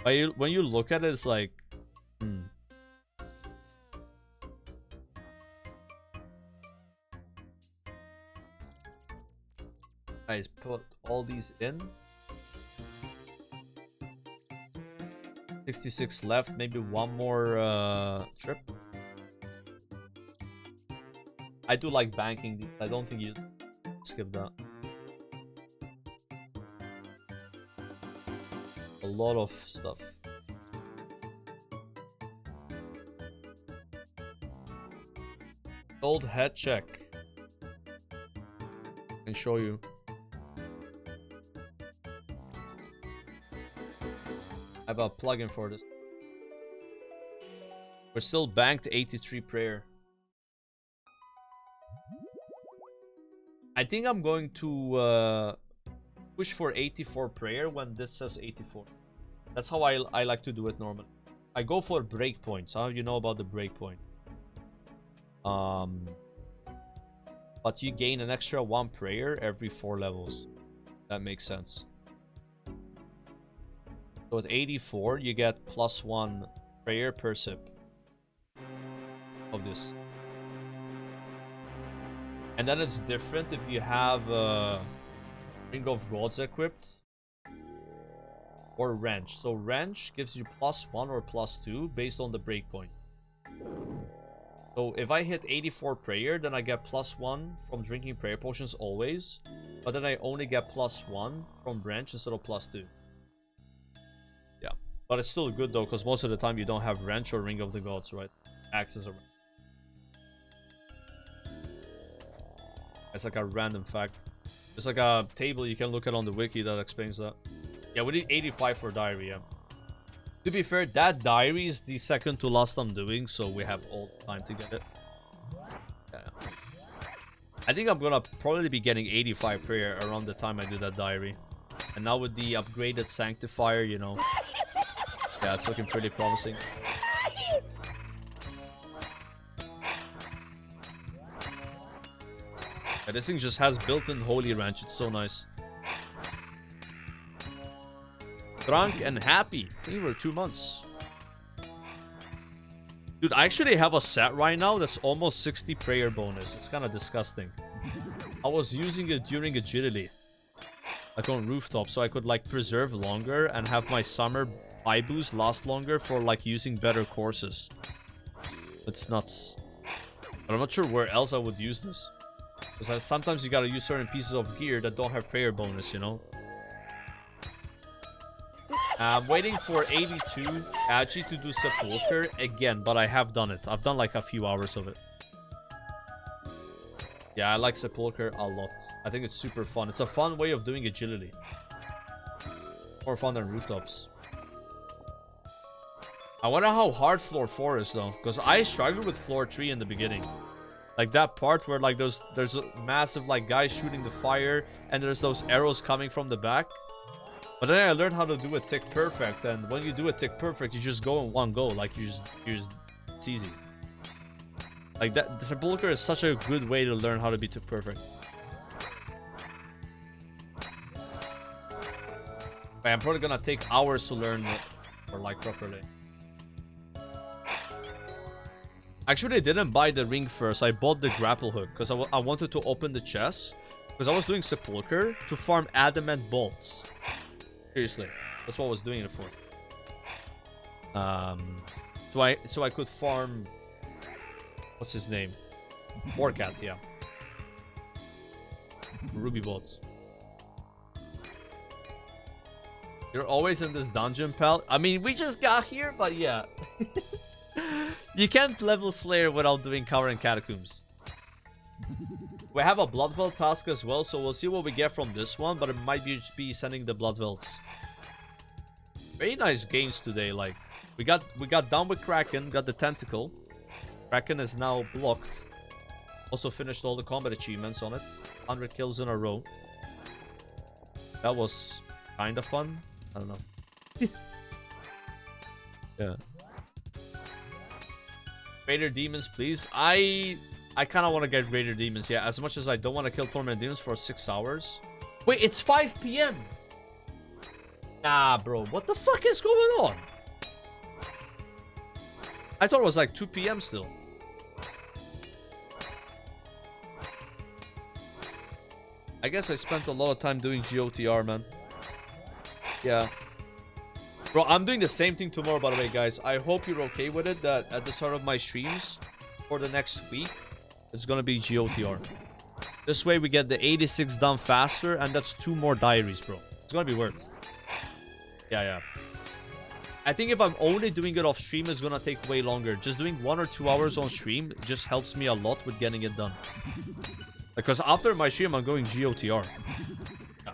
But when you look at it, it's like, Guys, put all these in. 66 left, maybe one more trip. I do like banking these. I don't think you skip that. A lot of stuff. Gold head check. I can show you. I have a plugin for this. We're still banked 83 prayer. I think I'm going to push for 84 prayer when this says 84. That's how I like to do it normally. I go for breakpoints. How do you know about the breakpoint? But you gain an extra 1 prayer every 4 levels. That makes sense. So at 84, you get +1 prayer per sip of this. And then it's different if you have Ring of Gods equipped or Wrench. So Wrench gives you +1 or +2 based on the breakpoint. So if I hit 84 prayer, then I get +1 from drinking prayer potions always. But then I only get +1 from Wrench instead of +2. Yeah. But it's still good though, because most of the time you don't have Wrench or Ring of the Gods, right? Axes or Wrench. It's like a random fact. It's like a table you can look at on the wiki that explains that. Yeah, we need 85 for Diary, yeah. To be fair, that Diary is the second to last I'm doing, so we have all the time to get it. Yeah. I think I'm gonna probably be getting 85 prayer around the time I do that Diary. And now with the upgraded Sanctifier, you know. Yeah, it's looking pretty promising. Yeah, this thing just has built-in Holy Wrench. It's so nice. Drunk and happy. I think we're 2 months. Dude, I actually have a set right now that's almost 60 prayer bonus. It's kind of disgusting. I was using it during agility. Like on rooftop, so I could like preserve longer and have my summer buy boost last longer for like using better courses. It's nuts. But I'm not sure where else I would use this. Because sometimes you gotta use certain pieces of gear that don't have prayer bonus, you know? I'm waiting for 82 actually to do Sepulchre again, but I have done it. I've done like a few hours of it. Yeah, I like Sepulchre a lot. I think it's super fun. It's a fun way of doing agility. More fun than rooftops. I wonder how hard floor 4 is though, because I struggled with floor 3 in the beginning. Like that part where like there's a massive like guy shooting the fire and there's those arrows coming from the back. But then I learned how to do a tick perfect, and when you do a tick perfect, you just go in one go. Like you just it's easy. Like that, the Sepulchre is such a good way to learn how to be tick perfect. But I'm probably gonna take hours to learn it or like properly. Actually, I didn't buy the ring first. I bought the grapple hook because I wanted to open the chest because I was doing Sepulchre to farm adamant bolts. Seriously, that's what I was doing it for. So I could farm. What's his name? Morcat, yeah. Ruby bolts. You're always in this dungeon, pal. I mean, we just got here, but yeah. You can't level Slayer without doing Cover and Catacombs. We have a Bloodveld task as well, so we'll see what we get from this one, but it might just be sending the Bloodvelds. Very nice gains today, like we got done with Kraken, got the tentacle. Kraken is now blocked. Also finished all the combat achievements on it. 100 kills in a row. That was kind of fun. I don't know. Yeah. Raider Demons, please. I kind of want to get Raider Demons, yeah. As much as I don't want to kill Torment Demons for 6 hours. Wait, it's 5 PM. Nah, bro. What the fuck is going on? I thought it was like 2 PM still. I guess I spent a lot of time doing GOTR, man. Yeah. Bro, I'm doing the same thing tomorrow, by the way, guys. I hope you're okay with it, that at the start of my streams for the next week, it's gonna be GOTR. This way we get the 86 done faster, and that's 2 more diaries, bro. It's gonna be worth it. Yeah. I think if I'm only doing it off stream, it's gonna take way longer. Just doing 1 or 2 hours on stream just helps me a lot with getting it done. Because after my stream, I'm going GOTR. Yeah.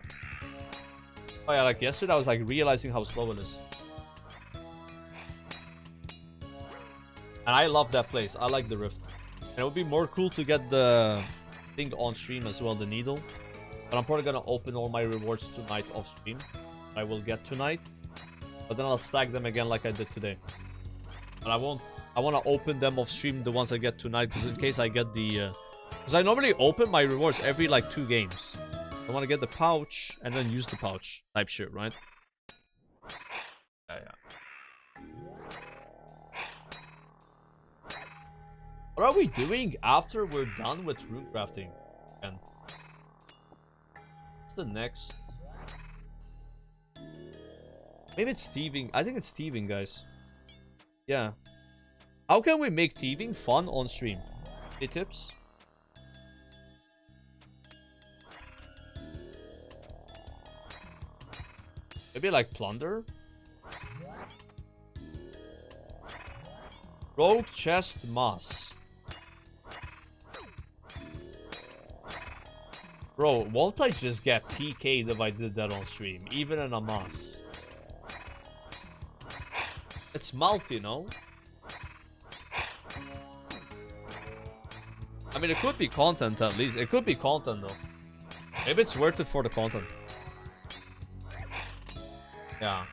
Oh yeah, like yesterday, I was like realizing how slow it is. And I love that place. I like the Rift. And it would be more cool to get the thing on stream as well, the needle. But I'm probably gonna open all my rewards tonight off stream. I will get tonight. But then I'll stack them again like I did today. And I want to open them off stream, the ones I get tonight, because in case I get the... Because I normally open my rewards every like 2 games. I want to get the pouch and then use the pouch type shit, right? Yeah. What are we doing after we're done with rune crafting? And what's the next? Maybe it's thieving. I think it's thieving, guys. Yeah. How can we make thieving fun on stream? Any tips? Maybe like plunder? Rogue chest moss. Bro, won't I just get PK'd if I did that on stream? Even in a moss. It's multi, no? I mean, it could be content at least. It could be content though. Maybe it's worth it for the content. Yeah.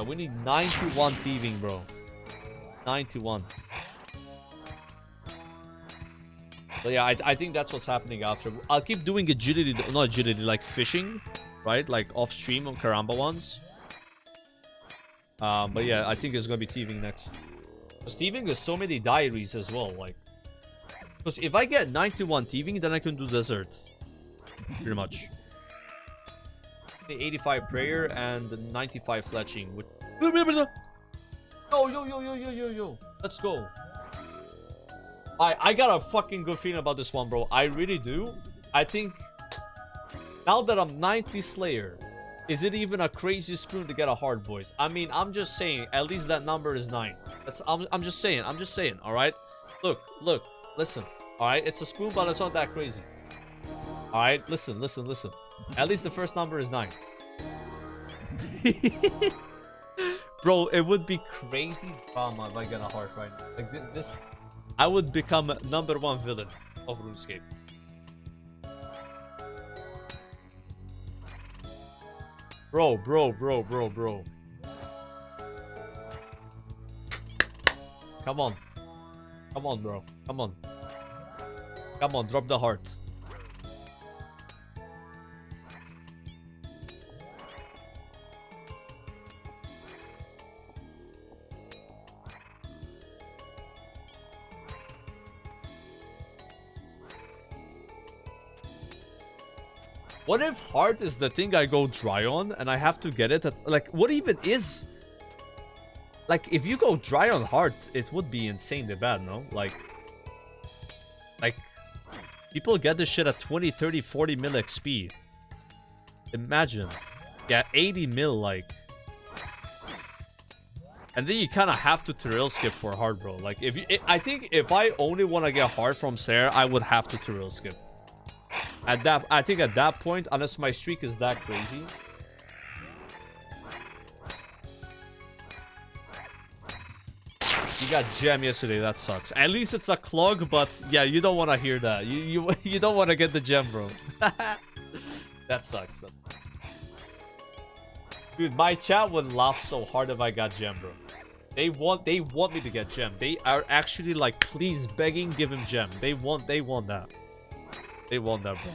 We need 91 thieving, bro. 91. But yeah, I think that's what's happening after. I'll keep doing agility, not agility, like fishing, right? Like off stream on Karamba ones. But yeah, I think it's gonna be thieving next. Because thieving is so many diaries as well, like. Because if I get 91 thieving, then I can do desert. Pretty much. The 85 prayer and the 95 fletching. With... Yo. Let's go. I got a fucking good feeling about this one, bro. I really do. I think now that I'm 90 Slayer, Is it even a crazy spoon to get a heart, boys? I mean, I'm just saying, at least that number is 9. I'm just saying, all right? Look, listen, all right? It's a spoon, but it's not that crazy. All right, listen. At least the first number is 9. Bro, it would be crazy drama if I get a heart right now. Like this, I would become #1 villain of RuneScape. Bro. Come on, bro. Come on, drop the heart. What if heart is the thing I go dry on and I have to get it at, like, what even is, like, if you go dry on heart, it would be insanely bad, no? Like people get this shit at 20, 30, 40 mil XP. Imagine. Yeah, 80 mil, like. And then you kind of have to Tyrell skip for heart, bro. Like, I think if I only want to get heart from Slayer, I would have to Tyrell skip. I think at that point, unless my streak is that crazy. You got gem yesterday, that sucks. At least it's a clog, but yeah, you don't want to hear that. You don't want to get the gem, bro. That sucks. Dude, my chat would laugh so hard if I got gem, bro. They want me to get gem. They are actually like, please begging, give him gem. They want that. They want that, bro.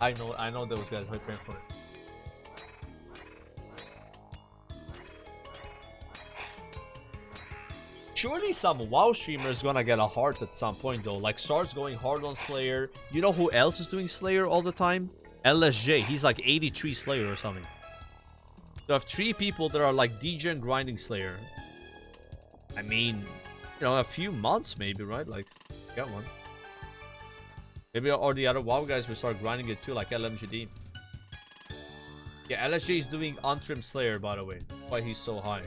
I know those guys are praying for it. Surely some WoW streamer is gonna get a heart at some point, though. Like, starts going hard on Slayer. You know who else is doing Slayer all the time? LSJ. He's like 83 Slayer or something. You have 3 people that are like degen grinding Slayer. I mean, you know, a few months maybe, right? Like, get one. Maybe or the other WoW guys will start grinding it too, like LMGD. Yeah, LSJ is doing untrimmed Slayer, by the way. That's why he's so high.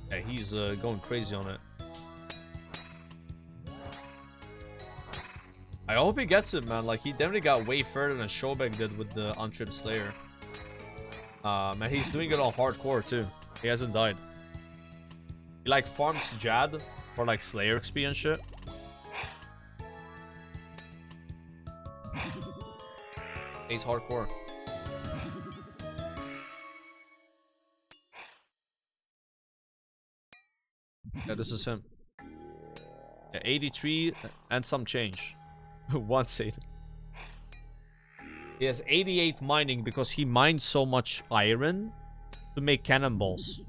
Yeah, he's going crazy on it. I hope he gets it, man. Like, he definitely got way further than Shobek did with the untrimmed Slayer. And he's doing it on hardcore too. He hasn't died. He like farms Jad for like Slayer XP and shit. He's hardcore. Yeah, this is him. Yeah, 83 and some change. One save. He has 88 mining because he mined so much iron to make cannonballs.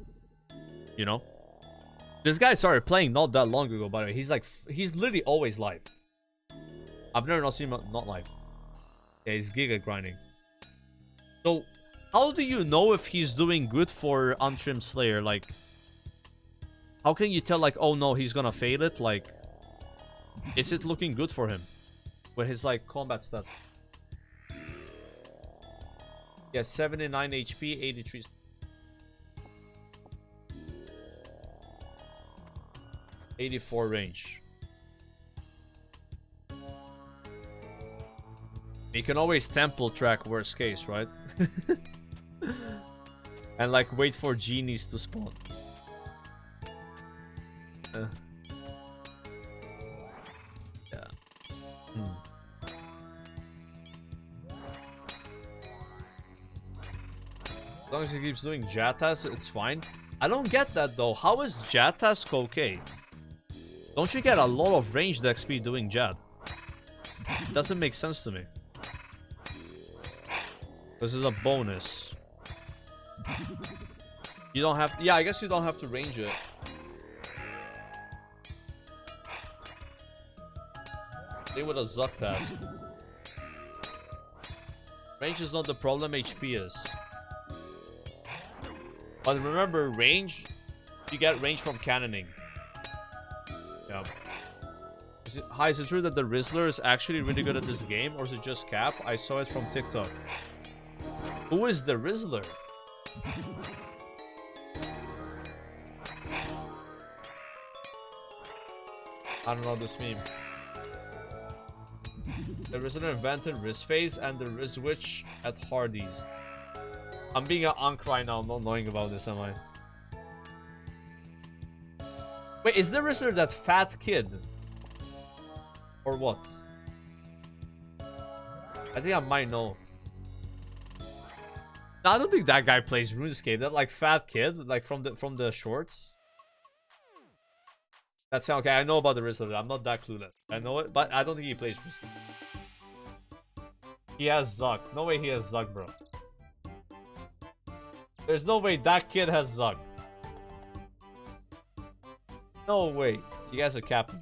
You know? This guy started playing not that long ago, by the way. He's literally always live. I've never not seen him not live. Yeah, he's giga grinding. So, how do you know if he's doing good for untrimmed Slayer? Like, how can you tell, like, oh no, he's gonna fail it? Like, is it looking good for him? With his, like, combat stats. Yeah, 79 HP, 83. .84 range. You can always temple track worst case, right? And like wait for genies to spawn. Yeah. As long as he keeps doing Jatas, it's fine. I don't get that though. How is Jatas okay? Don't you get a lot of ranged XP doing Jad? It doesn't make sense to me. This is a bonus. You don't have... Yeah, I guess you don't have to range it. They would have Zuck task. Range is not the problem, HP is. But remember, range... You get range from cannoning. Yeah. Is it true that the Rizzler is actually really good at this game? Or is it just cap? I saw it from TikTok. Who is the Rizzler? I don't know this meme. The Rizzler invented Rizzface and the Rizzwitch at Hardee's. I'm being an unk right now, not knowing about this, am I? Wait, is the Rizzler that fat kid? Or what? I think I might know. No, I don't think that guy plays RuneScape. That like fat kid, like from the shorts. That's okay. I know about the Rizzler. I'm not that clueless. I know it, but I don't think he plays RuneScape. He has Zuck. No way he has Zuck, bro. There's no way that kid has Zuck. No way. You guys are capping.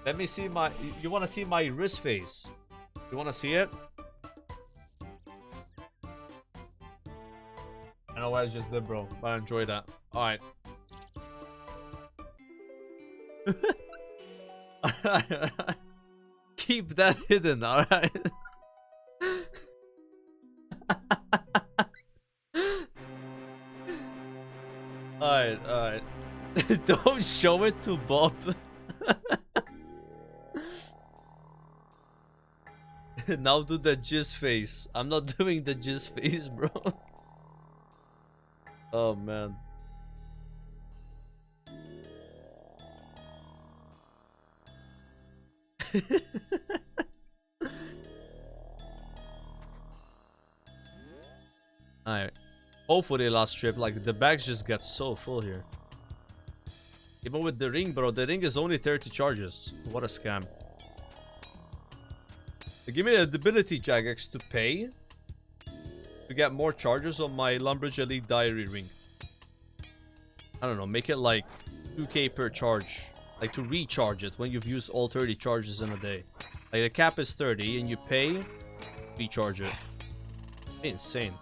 Let me see my... You want to see my wrist face? You want to see it? I know what I just did, bro. But I enjoy that. Alright. Keep that hidden, alright? Alright. Don't show it to Bob. Now do the jizz face. I'm not doing the jizz face, bro. Oh, man. Alright. Hopefully last trip, like the bags just get so full here. Even with the ring, bro, the ring is only 30 charges. What a scam. Give me the ability Jagex to pay to get more charges on my Lumbridge Elite Diary ring. I don't know, make it like 2k per charge. Like to recharge it when you've used all 30 charges in a day. Like the cap is 30 and you pay, recharge it. Insane.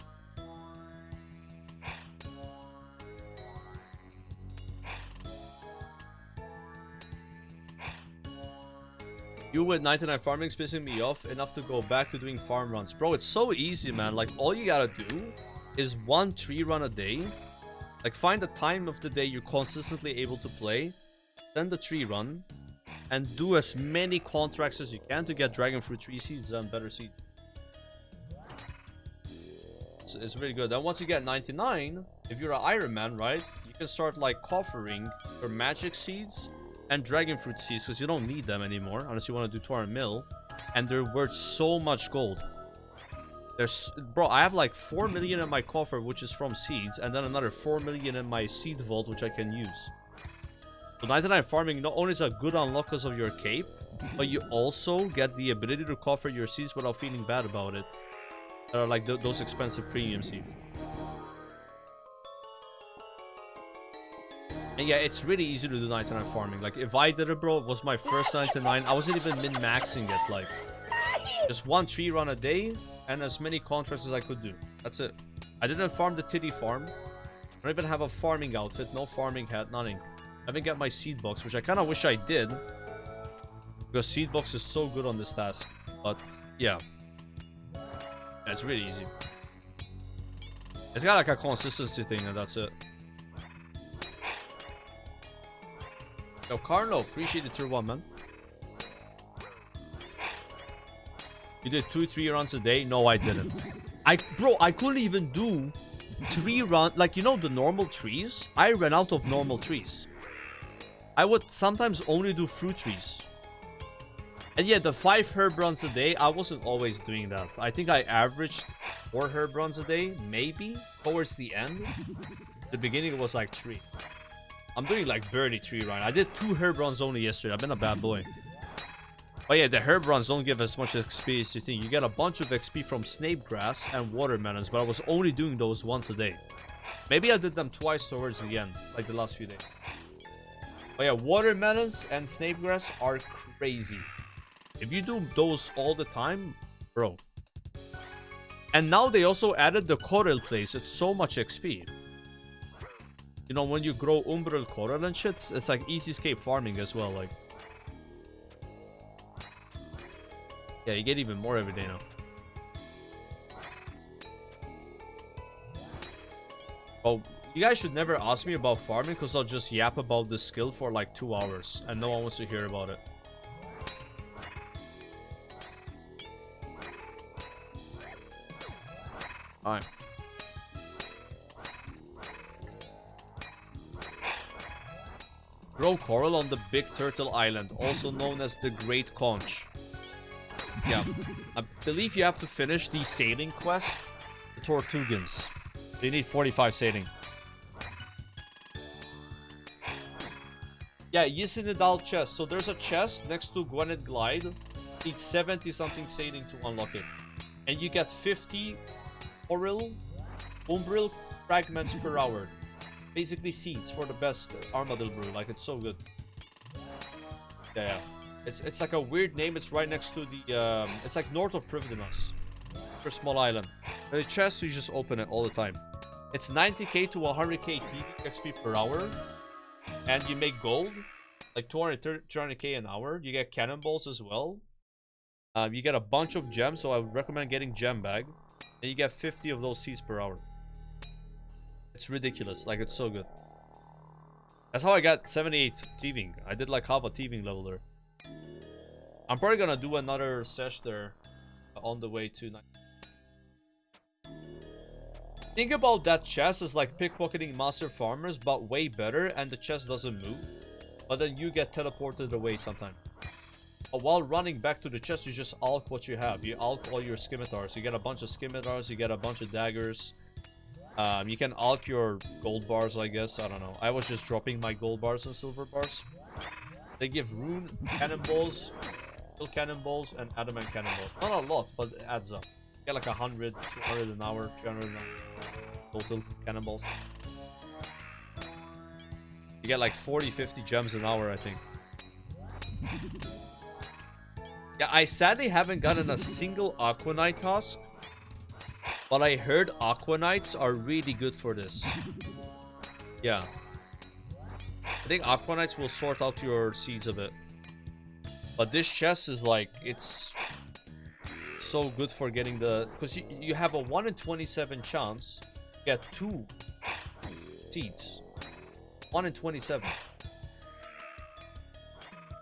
You with 99 farming is pissing me off enough to go back to doing farm runs. Bro, it's so easy, man. Like, all you gotta do is one tree run a day. Like, find the time of the day you're consistently able to play. Then the tree run. And do as many contracts as you can to get dragon fruit tree seeds and better seeds. It's really good. Then once you get 99, if you're an Ironman, right? You can start, like, coffering your magic seeds and dragon fruit seeds, because you don't need them anymore unless you want to do 200 mil, and they're worth so much gold. Bro, I have like 4 million in my coffer, which is from seeds, and then another 4 million in my seed vault, which I can use. So 99 farming not only is a good unlock because of your cape, but you also get the ability to coffer your seeds without feeling bad about it. That are like those expensive premium seeds. And yeah, it's really easy to do 99 farming. Like, if I did it, bro, it was my first 99. I wasn't even min-maxing it. Like, just one tree run a day and as many contracts as I could do. That's it. I didn't farm the titty farm. I don't even have a farming outfit. No farming hat. Nothing. I didn't get my seed box, which I kind of wish I did. Because seed box is so good on this task. But, yeah. It's really easy. It's got like a consistency thing and that's it. Yo, Carlo, appreciate the tier 1, man. You did 2-3 runs a day? No, I didn't. Bro, I couldn't even do 3 runs. Like, you know the normal trees? I ran out of normal trees. I would sometimes only do fruit trees. And yeah, the 5 herb runs a day, I wasn't always doing that. I think I averaged 4 herb runs a day, maybe, towards the end. The beginning it was like 3. I'm doing like barely 3 right now. I did 2 herb runs only yesterday. I've been a bad boy. But yeah, the herb runs don't give as much XP as you think. You get a bunch of XP from snape grass and watermelons, but I was only doing those once a day. Maybe I did them twice towards the end, like the last few days. But yeah, watermelons and snape grass are crazy. If you do those all the time, bro. And now they also added the coral place. It's so much XP. You know, when you grow umbral coral and shit, it's like easy escape farming as well. Like, Yeah, you get even more every day now. Oh, you guys should never ask me about farming because I'll just yap about this skill for like 2 hours and no one wants to hear about it. Alright. Grow coral on the Big Turtle Island, also known as the Great Conch. Yeah, I believe you have to finish the sailing quest, the Tortugans. You need 45 sailing. Yeah, Yisinidal chest. So there's a chest next to Gwenet Glide. Need 70 something sailing to unlock it. And you get 50 Umbril fragments per hour. Basically seeds for the best Armadillo brew. Like, it's so good. Yeah. It's like a weird name. It's right next to the it's like north of Privdinas. For a small island. The chest, you just open it all the time. It's 90k to 100k TV XP per hour. And you make gold. Like 200k an hour. You get cannonballs as well. You get a bunch of gems, so I would recommend getting gem bag. And you get 50 of those seeds per hour. It's ridiculous. Like, it's so good. That's how I got 78 thieving. I did like half a thieving level there. I'm probably gonna do another sesh there on the way to. Think about that chest as like pickpocketing master farmers, but way better, and the chest doesn't move. But then you get teleported away sometime. But while running back to the chest, you just alch what you have. You alch all your scimitars. You get a bunch of scimitars, you get a bunch of daggers. You can alch your gold bars, I guess. I don't know. I was just dropping my gold bars and silver bars. They give rune cannonballs, steel cannonballs, and adamant cannonballs. Not a lot, but it adds up. You get like 100, 200 an hour, 300 an hour total cannonballs. You get like 40, 50 gems an hour, I think. Yeah, I sadly haven't gotten a single Aquanite task. But I heard Aquanites are really good for this. Yeah. I think Aquanites will sort out your seeds a bit. But this chest is like, it's so good for getting the... Because you have a 1 in 27 chance to get 2 seeds. 1 in 27.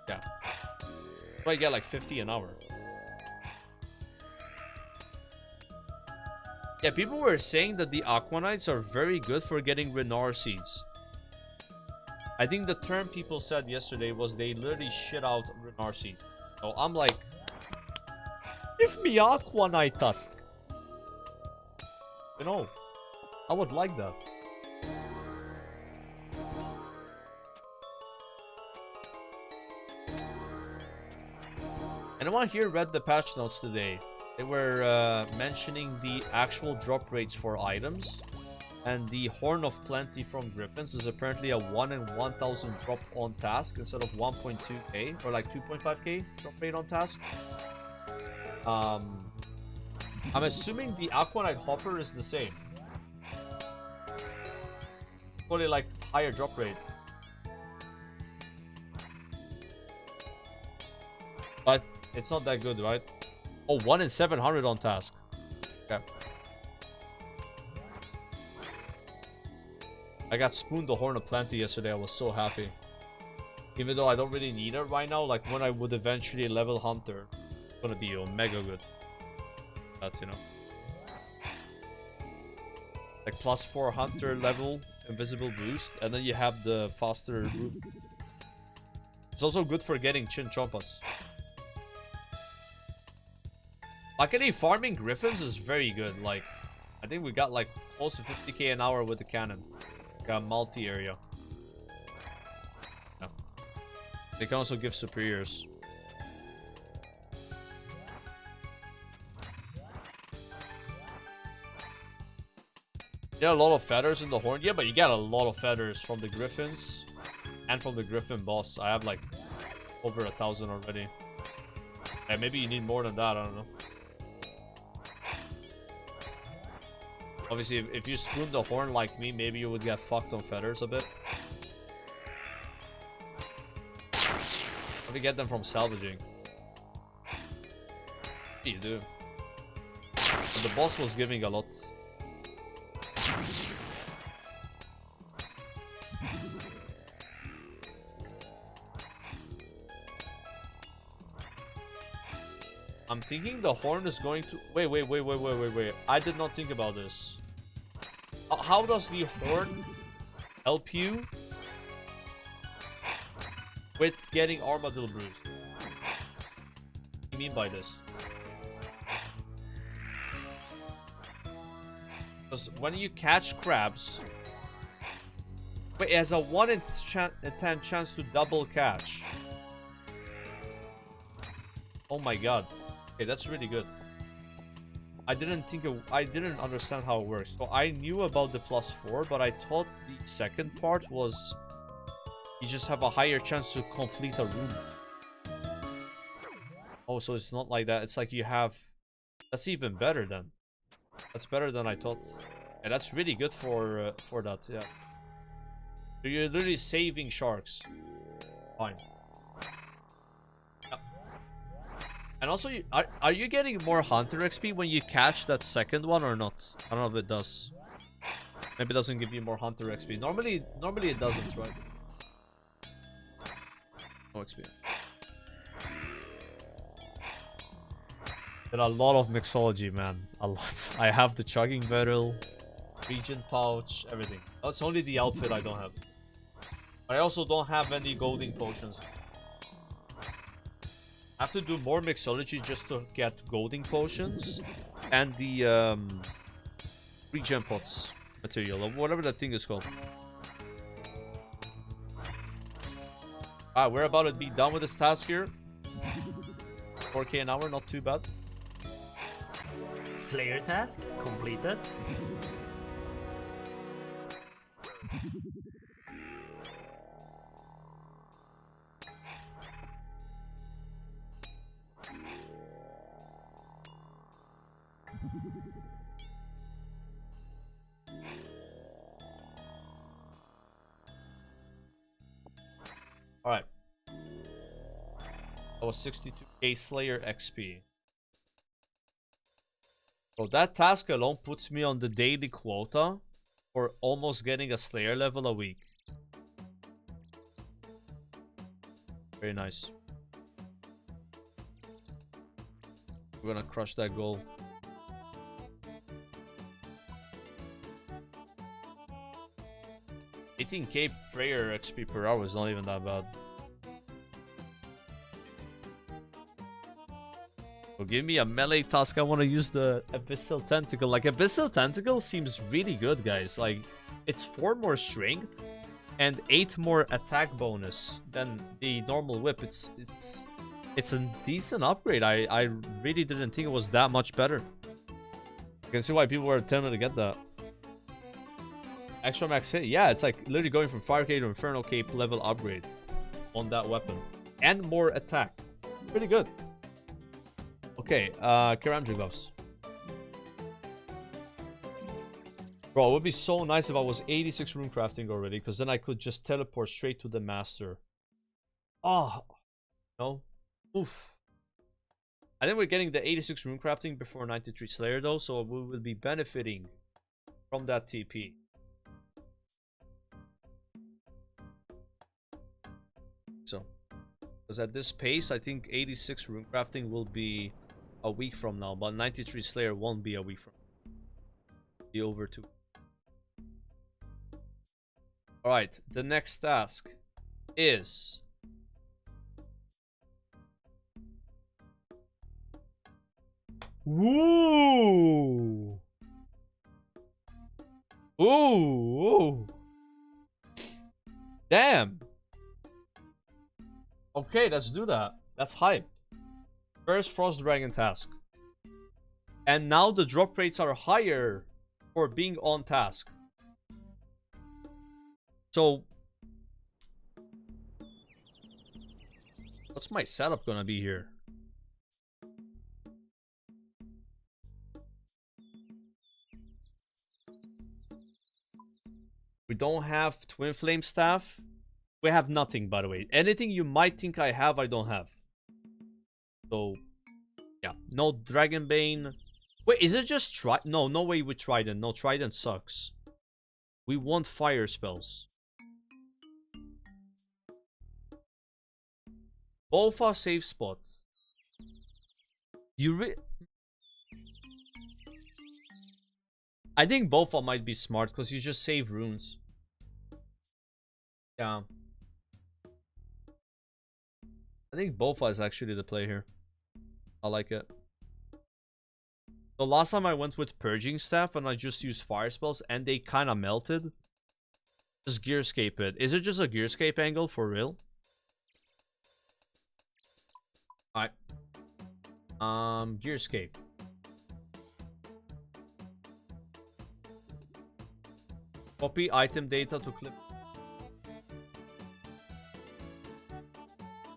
Yeah. So I get like 50 an hour. Yeah, people were saying that the Aquanites are very good for getting Renar seeds. I think the term people said yesterday was they literally shit out Renar seeds. So I'm like, give me Aquanite tusk. You know, I would like that. Anyone here read the patch notes today? They were mentioning the actual drop rates for items. And the Horn of Plenty from Griffins is apparently a 1 in 1000 drop on task instead of 1.2k or like 2.5k drop rate on task. I'm assuming the Aquanite Hopper is the same. Probably like higher drop rate. But it's not that good, right? Oh, 1 in 700 on task. Okay. I got spooned the Horn of Plenty yesterday. I was so happy. Even though I don't really need it right now. Like when I would eventually level Hunter, it's gonna be mega good. That's, you know. Like +4 Hunter level, invisible boost. And then you have the faster move. It's also good for getting Chinchompas. Luckily, farming Griffins is very good. Like, I think we got like close to 50k an hour with the cannon. Got multi-area. Yeah. They can also give superiors. You get a lot of feathers in the horn. Yeah, but you get a lot of feathers from the Griffins. And from the Griffin boss. I have like over 1,000 already. Yeah, maybe you need more than that, I don't know. Obviously, if you spoon the horn like me, maybe you would get fucked on feathers a bit. Let me get them from salvaging. You do. The boss was giving a lot. I'm thinking the horn is going to... Wait. I did not think about this. How does the horn help you with getting Armadillo bruised? What do you mean by this? Because when you catch crabs... Wait, it has a 1 in 10 chance to double catch. Oh my god. Okay, that's really good. I didn't understand how it works. So I knew about the +4, but I thought the second part was you just have a higher chance to complete a room. Oh, so it's not like that. It's like you have... That's even better then. That's better than I thought. Yeah, that's really good for that, yeah. So you're literally saving sharks. Fine. And also, are you getting more Hunter XP when you catch that second one or not? I don't know if it does. Maybe it doesn't give you more Hunter XP. Normally it doesn't, right? No XP. But a lot of mixology, man. A lot. I have the chugging barrel, regen pouch, everything. That's only the outfit I don't have. I also don't have any golden potions. I have to do more mixology just to get golden potions and the regen pots material or whatever that thing is called. We're about to be done with this task here. 4k an hour, not too bad. Slayer task completed. Alright. That was 62k Slayer XP. So that task alone puts me on the daily quota for almost getting a Slayer level a week. Very nice. We're gonna crush that goal. $18k prayer XP per hour is not even that bad. So give me a melee task. I want to use the Abyssal Tentacle. Like, Abyssal Tentacle seems really good, guys. Like, it's 4 more strength and 8 more attack bonus than the normal whip. It's a decent upgrade. I really didn't think it was that much better. You can see why people were tempted to get that. Extra max hit. Yeah, it's like literally going from Fire Cape to Infernal Cape level upgrade on that weapon. And more attack. Pretty good. Okay, Keramji gloves. Bro, it would be so nice if I was 86 rune crafting already, because then I could just teleport straight to the master. Oh, no. Oof. I think we're getting the 86 rune crafting before 93 Slayer though, so we will be benefiting from that TP. So, because at this pace, I think 86 rune crafting will be a week from now, but 93 Slayer won't be a week from now. Be over 2. Alright, the next task is Ooh! Ooh! Damn! Okay, let's do that. That's hype. First Frost Dragon task. And now the drop rates are higher for being on task. So, what's my setup gonna be here? We don't have Twin Flame Staff. We have nothing, by the way. Anything you might think I have, I don't have. So, yeah, No Dragonbane. Wait, is it just Trident? No, no way with Trident. No, Trident sucks. We want fire spells. Both are safe spots. I think Bofa might be smart because you just save runes. Yeah. I think Bofa is actually the play here. I like it. The last time I went with Purging Staff and I just used fire spells and they kind of melted. Just Gearscape it. Is it just a Gearscape angle for real? Alright. Gearscape. Copy item data to clip.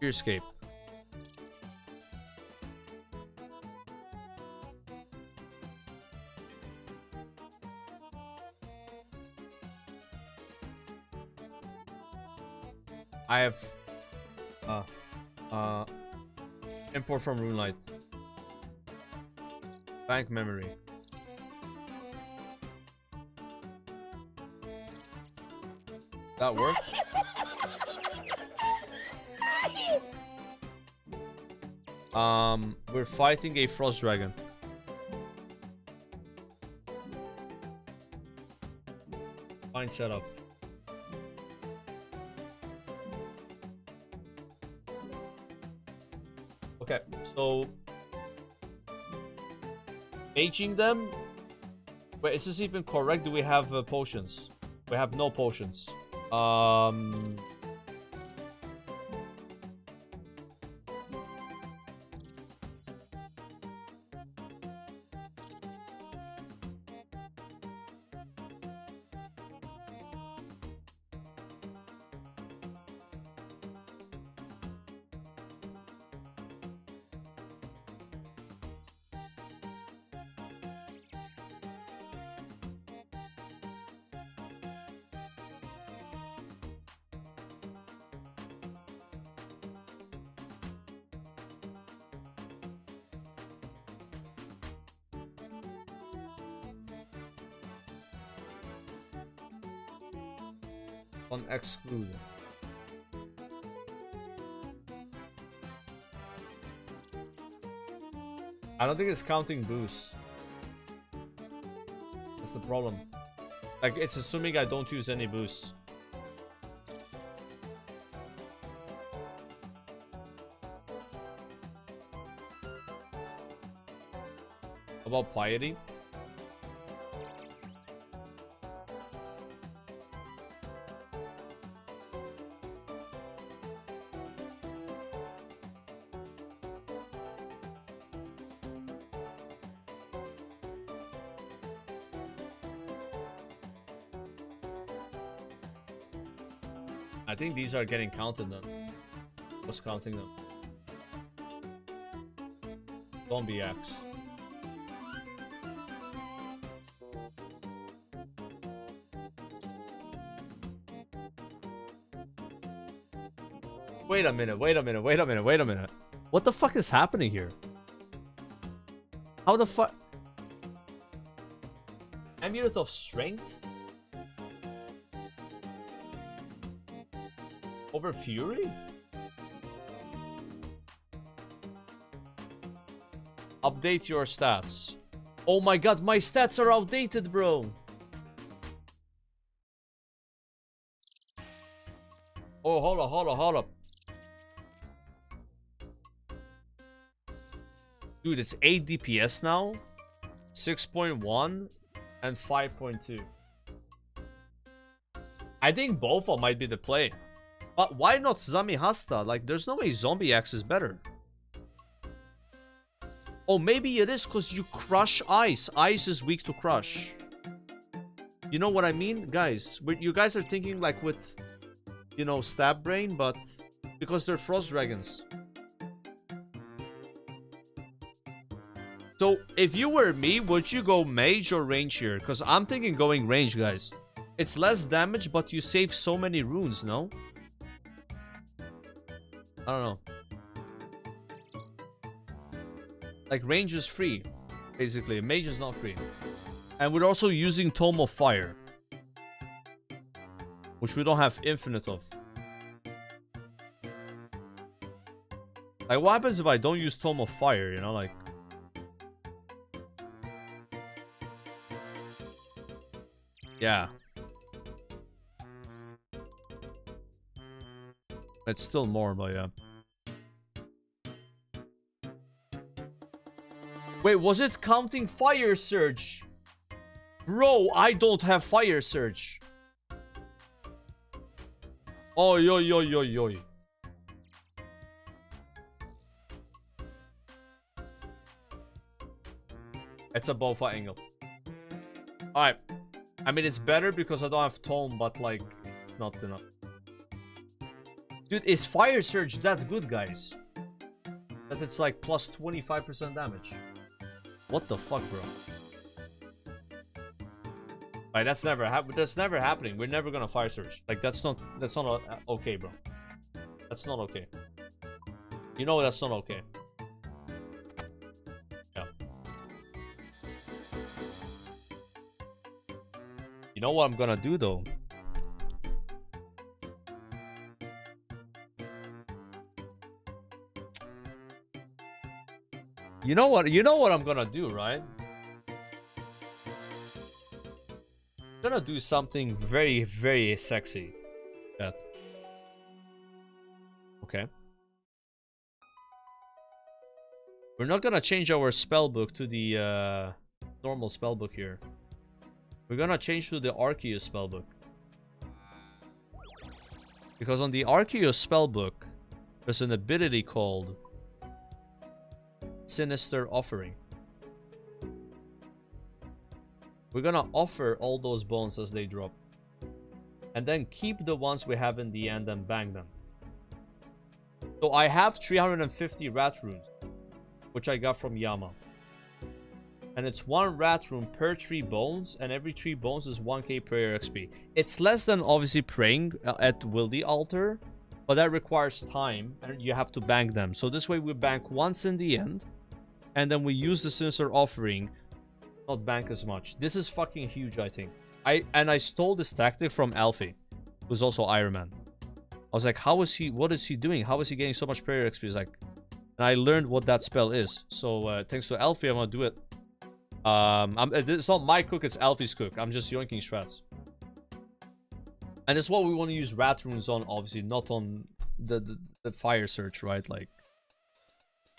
Gearscape. I have import from Runelight. Bank memory. That worked. We're fighting a frost dragon. Fine setup. Okay, so aging them. Wait, is this even correct? Do we have potions? We have no potions. On exclude. I don't think it's counting boosts. That's the problem. Like, it's assuming I don't use any boosts. About piety? I think these are getting counted then. What's counting them? Zombie axe. Wait a minute, wait a minute, wait a minute, wait a minute. What the fuck is happening here? How the fuck? Amulet of Strength? Over Fury? Update your stats. Oh my god, my stats are outdated, bro. Oh, hold up, hold up, hold up. Dude, it's 8 DPS now, 6.1, and 5.2. I think Bofa might be the play. But why not Zamihasta? Like, there's no way Zombie Axe is better. Oh, maybe it is because you crush ice. Ice is weak to crush. You know what I mean? Guys, you guys are thinking like with, you know, Stab Brain, but because they're Frost Dragons. So, if you were me, would you go Mage or Range here? Because I'm thinking going Range, guys. It's less damage, but you save so many runes, no? I don't know. Like, range is free, basically. Mage is not free. And we're also using Tome of Fire, which we don't have infinite of. Like, what happens if I don't use Tome of Fire, you know, like... Yeah. It's still more, but yeah. Wait, was it counting Fire Surge? Bro, I don't have Fire Surge. Oi, oi, oi, oi, oi. It's a Bofa angle. Alright. I mean, it's better because I don't have Tome, but like, it's not enough. Dude, is Fire Surge that good, guys? That it's like plus 25% damage. What the fuck, bro? Alright, that's never happening. We're never gonna Fire Surge. Like, that's not okay, bro. That's not okay. You know that's not okay. Yeah. You know what I'm gonna do though? You know what I'm gonna do, right? I'm gonna do something very, very sexy. Yeah. Okay. We're not gonna change our spellbook to the normal spellbook here. We're gonna change to the Arceus spellbook. Because on the Arceus spellbook, there's an ability called Sinister Offering. We're gonna offer all those bones as they drop. And then keep the ones we have in the end and bang them. So I have 350 rat runes, which I got from Yama. And it's 1 rat rune per 3 bones, and every 3 bones is 1k prayer XP. It's less than obviously praying at Wildy altar, but that requires time and you have to bank them. So this way we bank once in the end, and then we use the Sinister Offering, not bank as much. This is fucking huge, I think. I stole this tactic from Alfie, who's also Ironman. I was like, what is he doing? How is he getting so much prayer XP? He's like, and I learned what that spell is. So thanks to Alfie, I'm gonna do it. It's not my cook, it's Alfie's cook. I'm just yoinking strats. And it's what we want to use rat runes on, obviously, not on the Fire Surge, right? Like,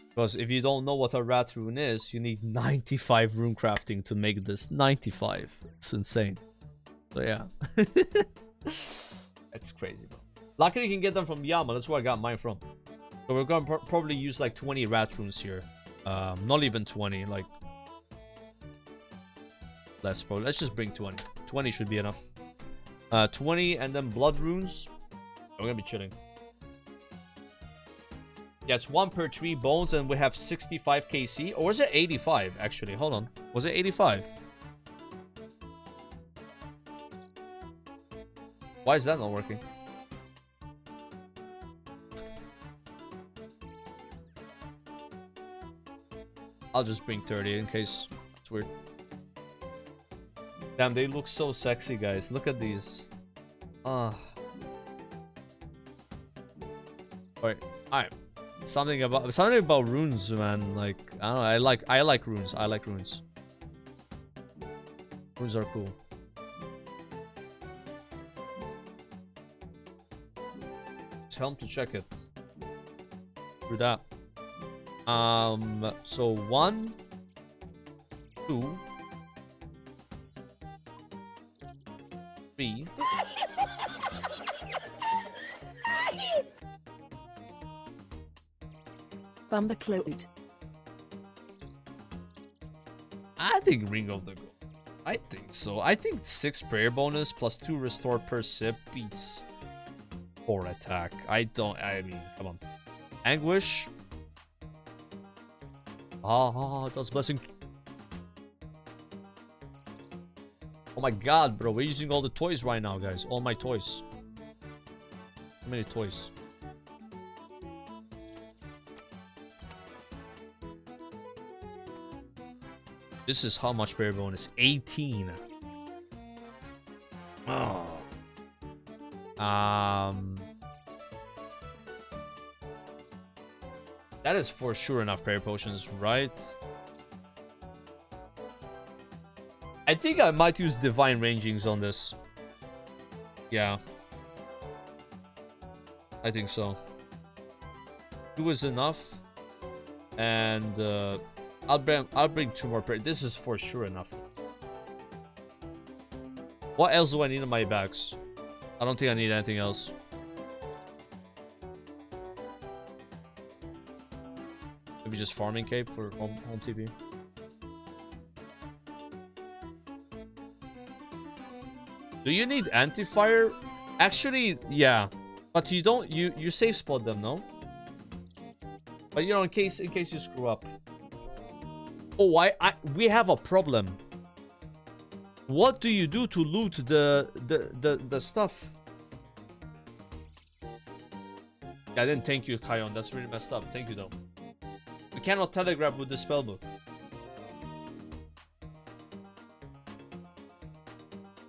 because if you don't know what a rat rune is, you need 95 rune crafting to make this. 95. It's insane. So yeah. It's crazy, bro. Luckily you can get them from Yama, that's where I got mine from. So we're gonna probably use like 20 rat runes here. Not even 20, like less probably. Let's just bring 20. 20 should be enough. 20 and then blood runes. We're gonna be chilling. Yeah, it's 1 per 3 bones and we have 65 KC. Or was it 85 actually? Hold on. Was it 85? Why is that not working? I'll just bring 30 in case it's weird. Damn, they look so sexy, guys. Look at these. Alright. Alright. Something about runes, man. Like, I don't know. I like runes. I like runes. Runes are cool. Tell him to check it. Do that. So 1, 2, 3. Bumbercloat. I think Ring of the Gold. I think so. I think 6 prayer bonus plus 2 restore per sip beats 4 attack. I mean, come on. Anguish. That's blessing. Oh my god, bro. We're using all the toys right now, guys. All my toys. How many toys? This is how much parry bonus? 18. Oh. That is for sure enough parry potions, right? I think I might use divine rangings on this. Yeah. I think so. 2 is enough. And I'll bring 2 more parry. This is for sure enough. What else do I need in my bags? I don't think I need anything else. Maybe just farming cape for home TP. Do you need anti-fire? Actually, yeah. But you don't you safe spot them, no? But you know, in case you screw up. Oh, we have a problem. What do you do to loot the stuff? I didn't thank you, Kion. That's really messed up. Thank you though. We cannot telegraph with the spellbook.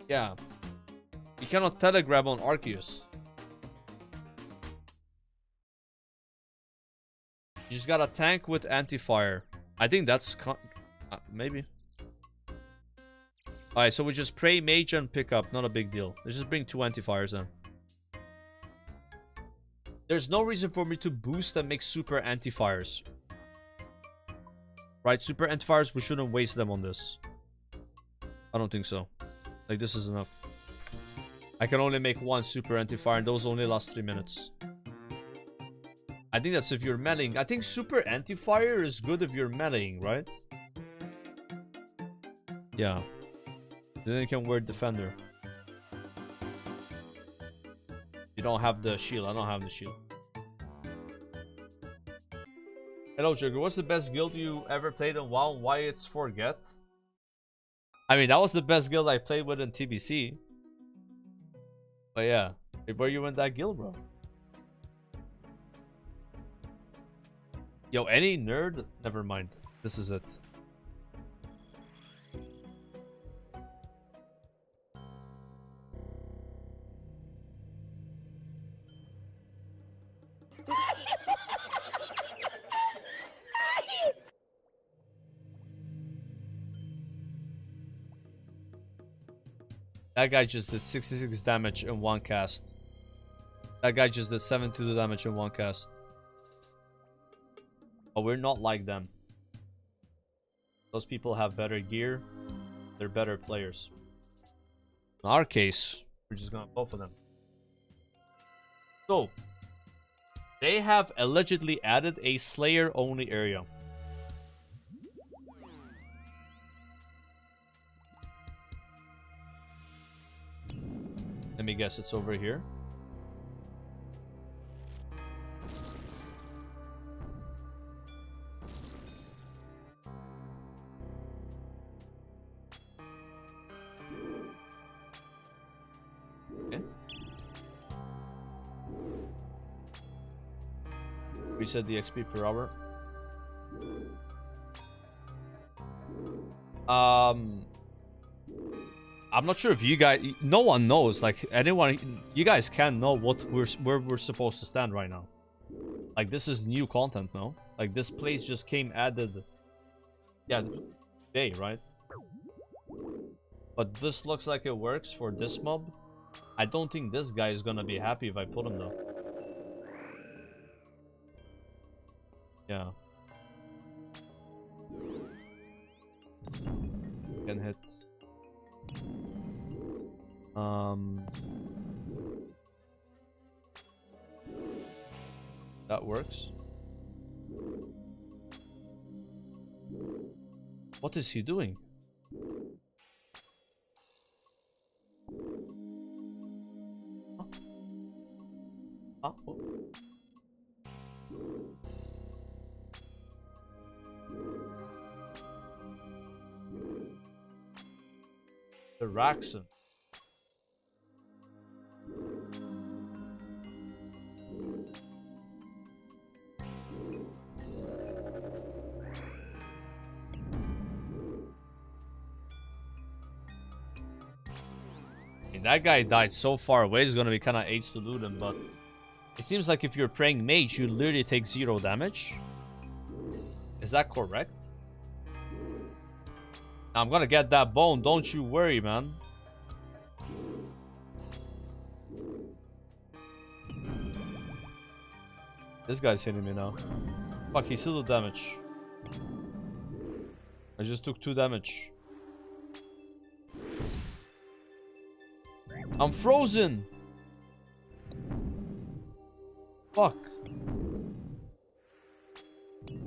Yeah. You cannot telegraph on Arceus. You just got a tank with anti-fire. I think that's maybe. Alright, so we just pray mage and pick up. Not a big deal. Let's just bring 2 anti-fires then. There's no reason for me to boost and make super anti-fires. Right, super anti-fires, we shouldn't waste them on this. I don't think so. Like, this is enough. I can only make 1 super anti-fire and those only last 3 minutes. I think that's if you're meleeing. I think super anti-fire is good if you're meleeing, right? Yeah. Then you can wear defender. You don't have the shield. I don't have the shield. Hello, Sugar. What's the best guild you ever played in WoW? Why it's Forget? I mean, that was the best guild I played with in TBC. But yeah. Where you in that guild, bro? Yo, any nerd? Never mind. This is it. That guy just did 66 damage in 1 cast. That guy just did 72 damage in 1 cast. But we're not like them. Those people have better gear. They're better players. In our case, we're just gonna go for them. So, they have allegedly added a Slayer only area. Let me guess, it's over here. Okay. Reset the XP per hour. I'm not sure if you guys, no one knows, like anyone, you guys can know what where we're supposed to stand right now. Like, this is new content, no? Like, this place just came added, yeah, today, right? But this looks like it works for this mob. I don't think this guy is gonna be happy if I put him though. Yeah. Can hit. That works. What is he doing? Huh? Oh. The Raxon. I mean, that guy died so far away, it's gonna be kind of AIDS to loot him, but it seems like if you're praying mage, you literally take 0 damage. Is that correct? I'm gonna get that bone, don't you worry, man. This guy's hitting me now. Fuck, he still did damage. I just took 2 damage. I'm frozen! Fuck.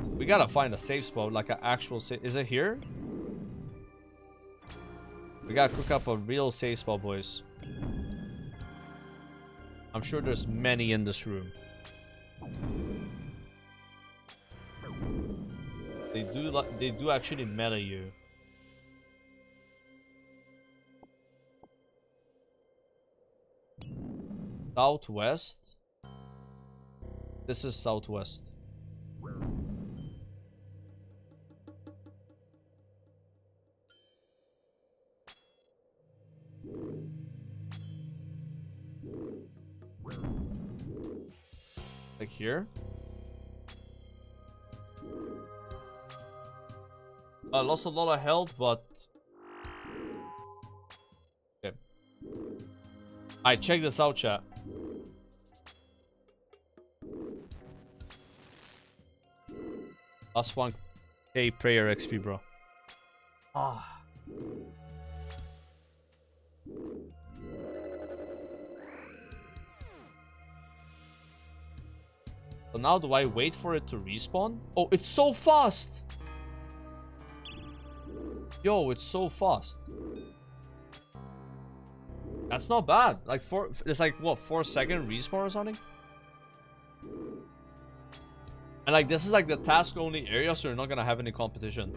We gotta find a safe spot, like an actual safe. Is it here? We gotta cook up a real safe spot, boys. I'm sure there's many in this room. They do actually meta you. Southwest. This is southwest. Like here. I lost a lot of health, but okay. Alright, check this out, chat. Last 1k prayer XP, bro. Ah. So now do I wait for it to respawn? Oh, it's so fast! Yo, it's so fast. That's not bad. Like it's like what, 4-second respawn or something? And like this is like the task only area, so you're not gonna have any competition.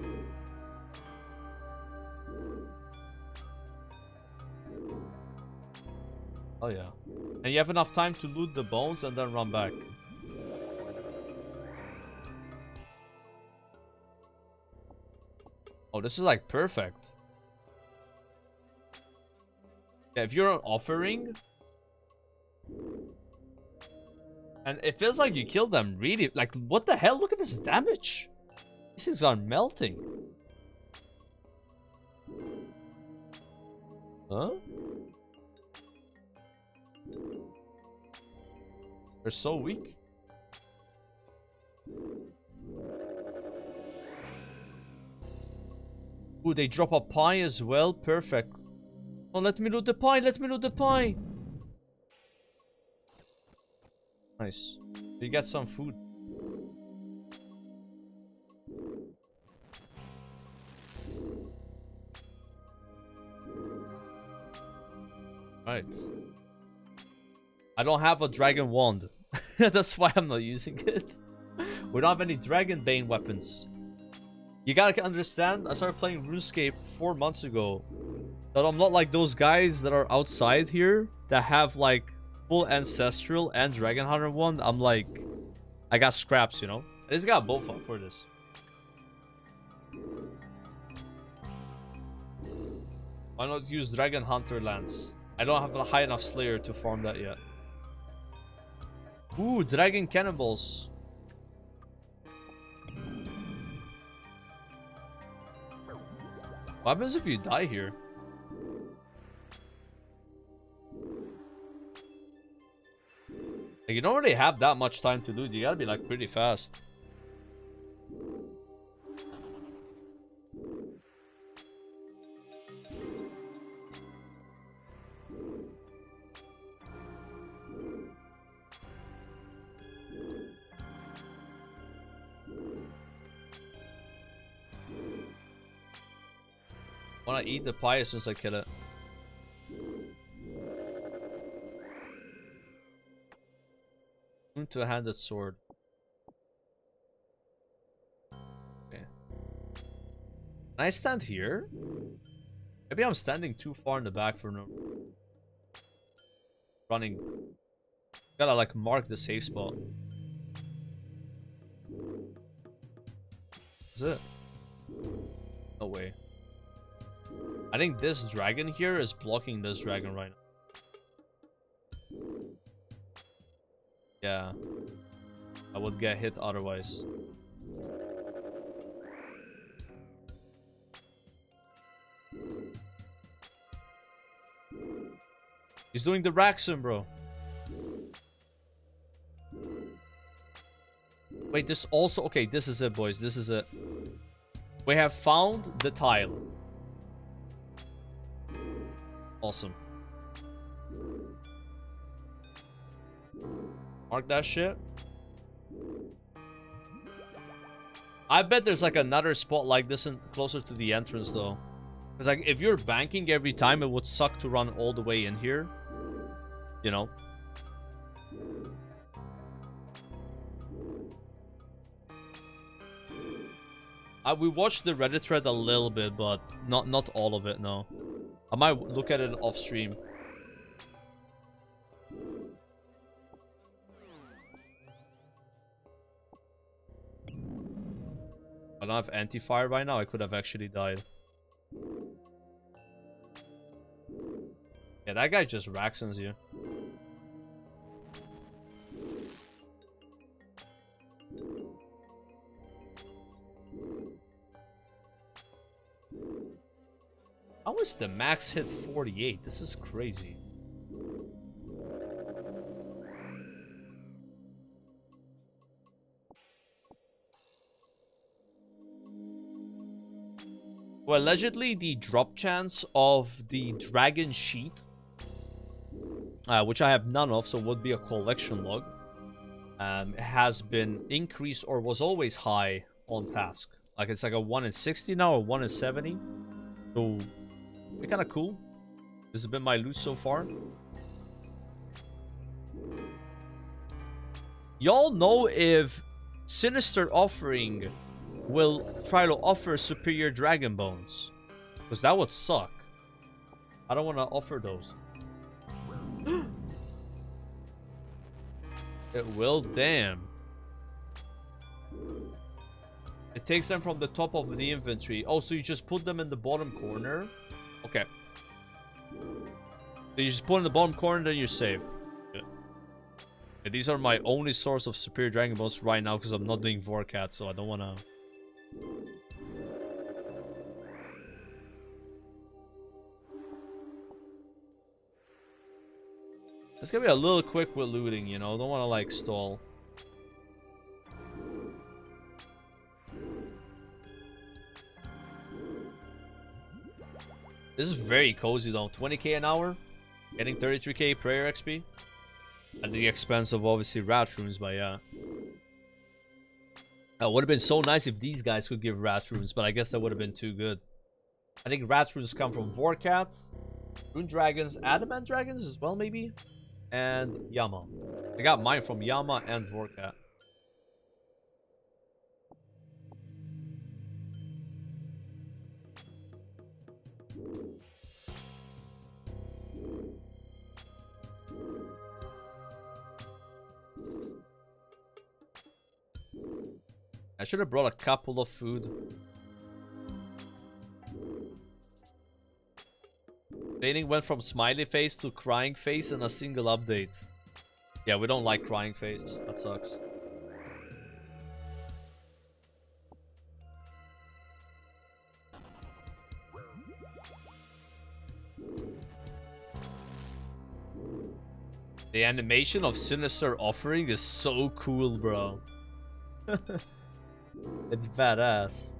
Oh yeah. And you have enough time to loot the bones and then run back. Oh, this is like perfect. Yeah, if you're an offering and it feels like you killed them really, like what the hell? Look at this damage. These things are melting. Huh? They're so weak. Ooh, they drop a pie as well. Perfect. Oh, let me loot the pie. Let me loot the pie. Nice. You get some food. Right. I don't have a dragon wand. That's why I'm not using it. We don't have any dragon bane weapons. You gotta understand, I started playing Runescape 4 months ago. That I'm not like those guys that are outside here that have like full ancestral and dragon hunter one. I'm like, I got scraps, you know. I just got both up for this. Why not use dragon hunter lance? I don't have a high enough slayer to farm that yet. Ooh, dragon cannonballs. What happens if you die here? Like, you don't really have that much time to loot. You gotta be like pretty fast. Wanna eat the pie as soon as I kill it. Two-handed sword. Okay. Can I stand here? Maybe I'm standing too far in the back for no running. Gotta like mark the safe spot. Is it? No way. I think this dragon here is blocking this dragon right now. Yeah. I would get hit otherwise. He's doing the Raxum, bro. Wait, this also... Okay, this is it, boys. This is it. We have found the tile. Awesome. Mark that shit. I bet there's like another spot like this closer to the entrance, though. Because like, if you're banking every time, it would suck to run all the way in here. You know? We watched the Reddit thread a little bit, but not all of it, no. I might look at it off stream. I don't have anti-fire right now. I could have actually died. Yeah, that guy just Raxons you. How is the max hit 48? This is crazy. Well, allegedly, the drop chance of the dragon sheet, which I have none of, so would be a collection log, has been increased or was always high on task. Like, it's like a 1 in 60 now or 1 in 70. So, it's kind of cool. This has been my loot so far. Y'all know if Sinister Offering will try to offer superior dragon bones? Because that would suck. I don't want to offer those. It will? Damn. It takes them from the top of the inventory. Oh, so you just put them in the bottom corner? Okay. So you just put in the bottom corner, then you're safe. Good. Okay, these are my only source of superior dragon bones right now because I'm not doing Vorcat, so I don't want to... It's gonna be a little quick with looting, you know? Don't want to, like, stall. This is very cozy, though. 20k an hour. Getting 33k prayer XP. At the expense of, obviously, rat runes, but yeah. It would have been so nice if these guys could give rat runes, but I guess that would have been too good. I think rat runes come from Vorcat, Rune Dragons, Adamant Dragons as well, maybe? And Yama. I got mine from Yama and Vorcat. I should have brought a couple of food. Painting went from smiley face to crying face in a single update. Yeah, we don't like crying face. That sucks. The animation of Sinister Offering is so cool, bro. It's badass.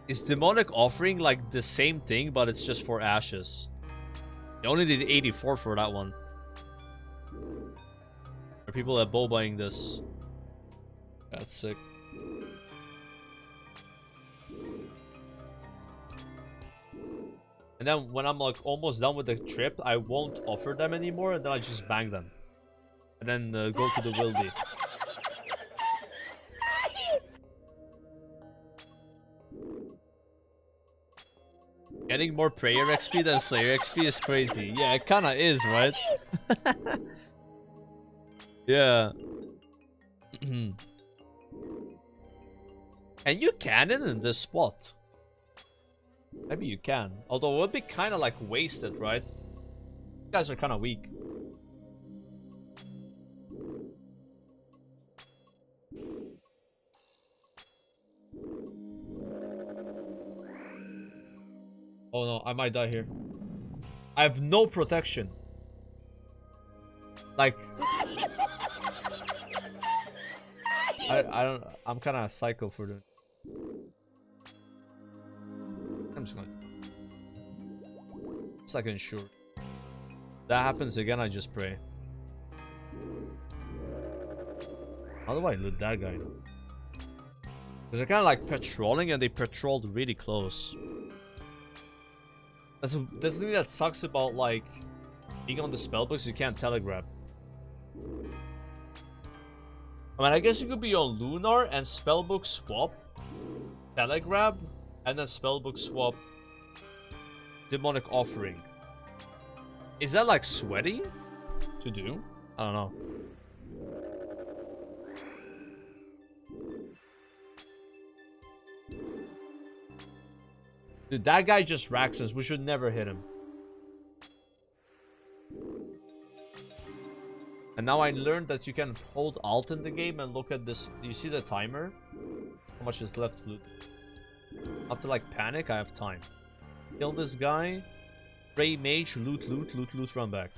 Is Demonic Offering like the same thing, but it's just for ashes? You only did 84 for that one. Are people at bow buying this? That's sick. And then when I'm like almost done with the trip, I won't offer them anymore, and then I just bang them. And then go to the wildy. Getting more prayer XP than Slayer XP is crazy. Yeah, it kinda is, right? Yeah. And you can in this spot. Maybe you can. Although it would be kind of like wasted, right? You guys are kind of weak. Oh no, I might die here. I have no protection. Like... I'm kind of psycho for this. I'm just going. It's like insured. That happens again, I just pray. How do I loot that guy? Because they're kind of like patrolling, and they patrolled really close. That's the thing that sucks about like being on the spellbooks. You can't telegrab. I mean, I guess you could be on Lunar and spellbook swap, telegrab, and then spellbook swap demonic offering. Is that like sweaty to do? I don't know. Dude, that guy just racks us. We should never hit him. And now I learned that you can hold Alt in the game and look at this. You see the timer? How much is left to loot? After like panic, I have time. Kill this guy. Pray mage, loot, loot, loot, loot, run back.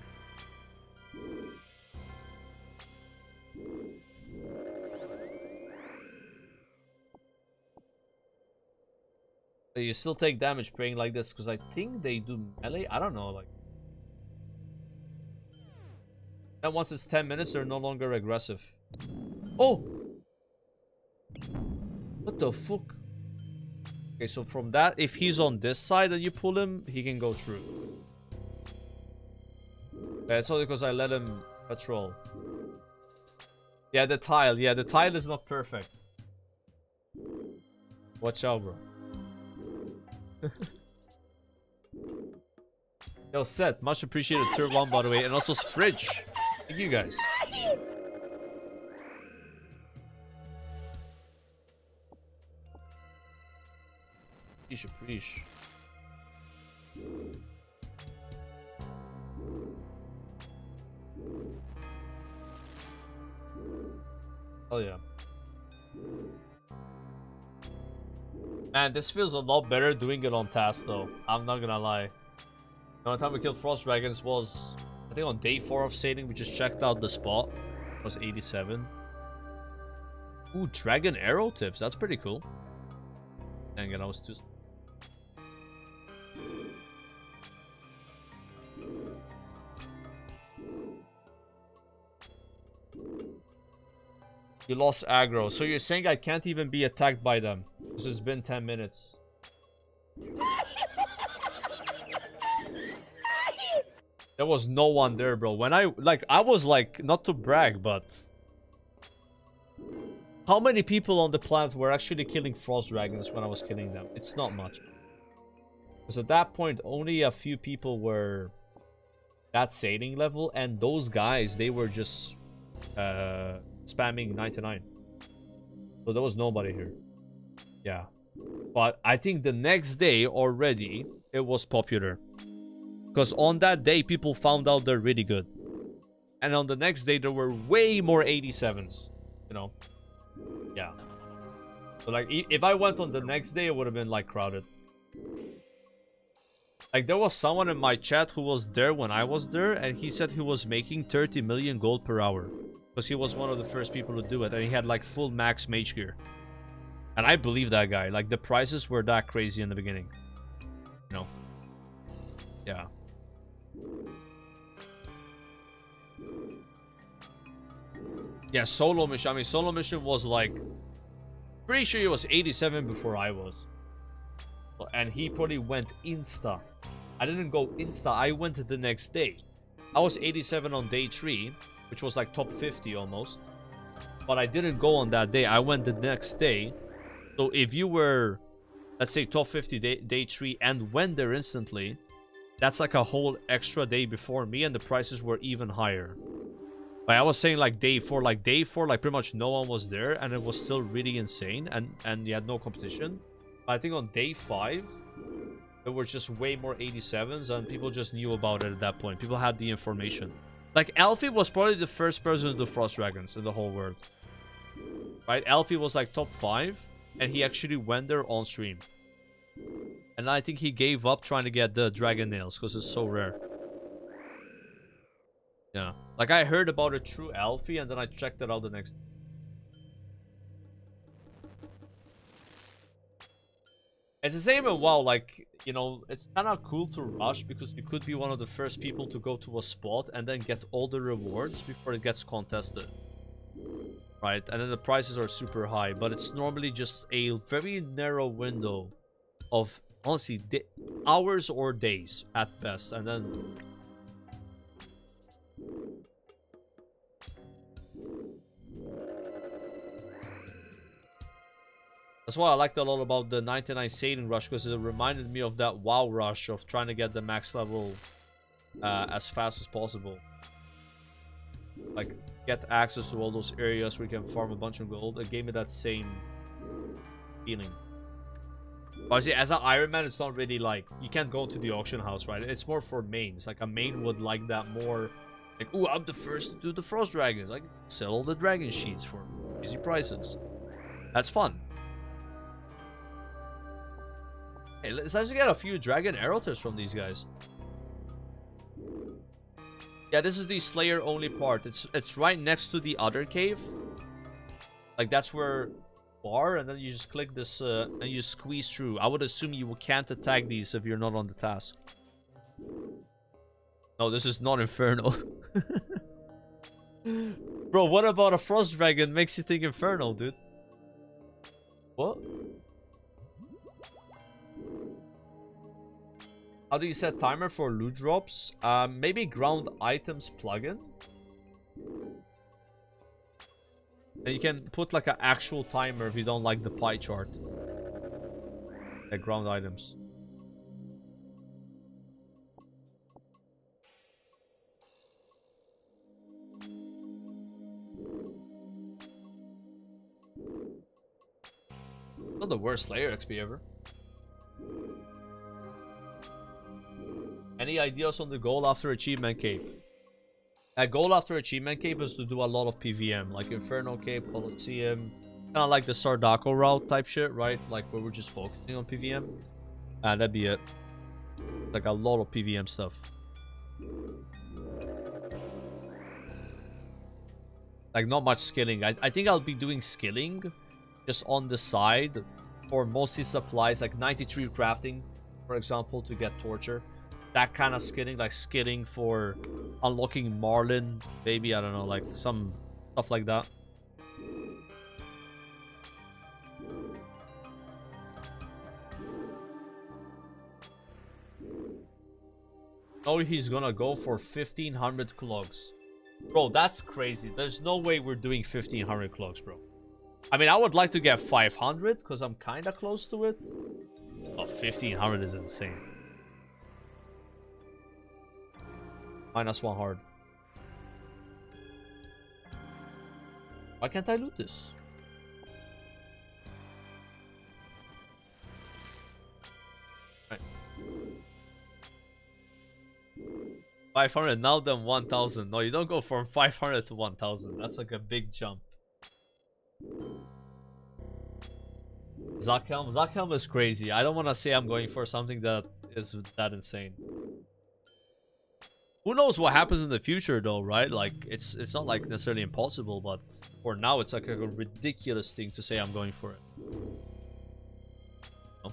You still take damage praying like this, because I think they do melee. I don't know, like. And once it's 10 minutes, they're no longer aggressive. Oh! What the fuck? Okay, so from that, if he's on this side and you pull him, he can go through. Yeah, it's only because I let him patrol. Yeah, the tile. Yeah, the tile is not perfect. Watch out, bro. Yo, Seth, much appreciated tier 1, by the way, and also Fridge. Thank you guys. Preach. Oh yeah. Man, this feels a lot better doing it on task though. I'm not gonna lie. The only time we killed Frost Dragons was, I think, on day 4 of sailing. We just checked out the spot. It was 87. Ooh, Dragon Arrow tips. That's pretty cool. Dang it, I was too... You lost aggro. So you're saying I can't even be attacked by them? Because it's been 10 minutes. There was no one there, bro. When I was like, not to brag, but... How many people on the planet were actually killing Frost Dragons when I was killing them? It's not much. Because at that point, only a few people were that sailing level. And those guys, they were just... spamming 99. So there was nobody here. Yeah. But I think the next day already it was popular. Because on that day people found out they're really good. And on the next day there were way more 87s. You know? Yeah. So like if I went on the next day it would have been like crowded. Like there was someone in my chat who was there when I was there. And he said he was making 30 million gold per hour. Because he was one of the first people to do it. And he had like full max mage gear. And I believe that guy. Like the prices were that crazy in the beginning. You know? Yeah. Yeah, solo mission. I mean, solo mission was like... Pretty sure he was 87 before I was. And he probably went insta. I didn't go insta. I went the next day. I was 87 on day 3. Which was like top 50 almost. But I didn't go on that day. I went the next day. So if you were, let's say, top 50 day 3 and went there instantly, that's like a whole extra day before me. And the prices were even higher. Like I was saying, like day 4, like pretty much no one was there, and it was still really insane, and you had no competition. But I think on day 5, there were just way more 87s, and people just knew about it at that point. People had the information. Like Alfie was probably the first person to do Frost Dragons in the whole world. Right? Alfie was like top 5, and he actually went there on stream. And I think he gave up trying to get the dragon nails because it's so rare. Yeah. Like I heard about it through Alfie, and then I checked it out the next. It's the same in WoW, like, you know, it's kind of cool to rush because you could be one of the first people to go to a spot and then get all the rewards before it gets contested. Right? And then the prices are super high, but it's normally just a very narrow window of, honestly, hours or days at best, and then... That's why I liked a lot about the 99 Sailing Rush, because it reminded me of that WoW rush of trying to get the max level as fast as possible. Like, get access to all those areas where you can farm a bunch of gold. It gave me that same feeling. Obviously, as an Ironman, it's not really like, you can't go to the auction house, right? It's more for mains. Like, a main would like that more. Like, ooh, I'm the first to do the Frost Dragons. I can sell all the dragon sheets for easy prices. That's fun. Hey, let's actually get a few dragon arrow tips from these guys. Yeah, this is the Slayer only part. It's right next to the other cave. Like, that's where you are, and then you just click this and you squeeze through. I would assume you can't attack these if you're not on the task. No, this is not Inferno. Bro, what about a Frost Dragon makes you think Inferno, dude? What? How do you set timer for loot drops? Maybe ground items plugin. And you can put like an actual timer if you don't like the pie chart. Like ground items. Not the worst Slayer XP ever. Any ideas on the goal after Achievement Cape? A goal after Achievement Cape is to do a lot of PVM, like Inferno Cape, Colosseum, kind of like the Sardako route type shit, right? Like where we're just focusing on PVM. That'd be it. Like a lot of PVM stuff. Like not much skilling. I think I'll be doing skilling just on the side for mostly supplies, like 93 crafting, for example, to get torture. That kind of skilling, like skilling for unlocking Marlin, maybe, I don't know, like some stuff like that. Oh, he's gonna go for 1500 clogs. Bro, that's crazy. There's no way we're doing 1500 clogs, bro. I mean, I would like to get 500 because I'm kind of close to it. Oh, 1500 is insane. -1 hard. Why can't I loot this? Right. 500 now, then 1000. No, you don't go from 500 to 1000. That's like a big jump. Zakhelm is crazy. I don't want to say I'm going for something that is that insane. Who knows what happens in the future, though, right? Like, it's not like necessarily impossible, but for now, it's like a ridiculous thing to say I'm going for it. No.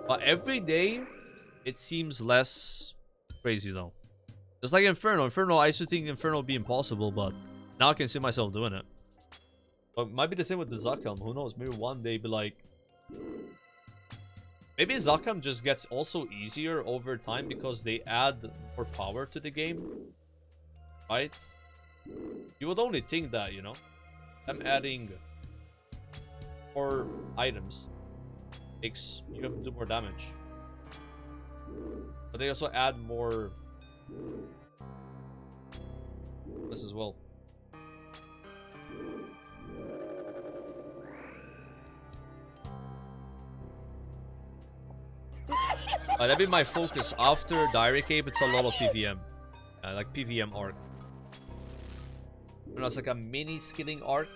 But every day, it seems less crazy, though. Just like Inferno. I used to think Inferno would be impossible, but now I can see myself doing it. But it might be the same with the Zakhelm. Who knows? Maybe one day be like... Maybe Zakhelm just gets also easier over time because they add more power to the game. Right? You would only think that, you know? I'm adding more items. Makes you have to do more damage. But they also add more... achievements as well. That'd be my focus. After Diary Cape, it's a lot of PVM. Like PVM arc. And it's like a mini skilling arc.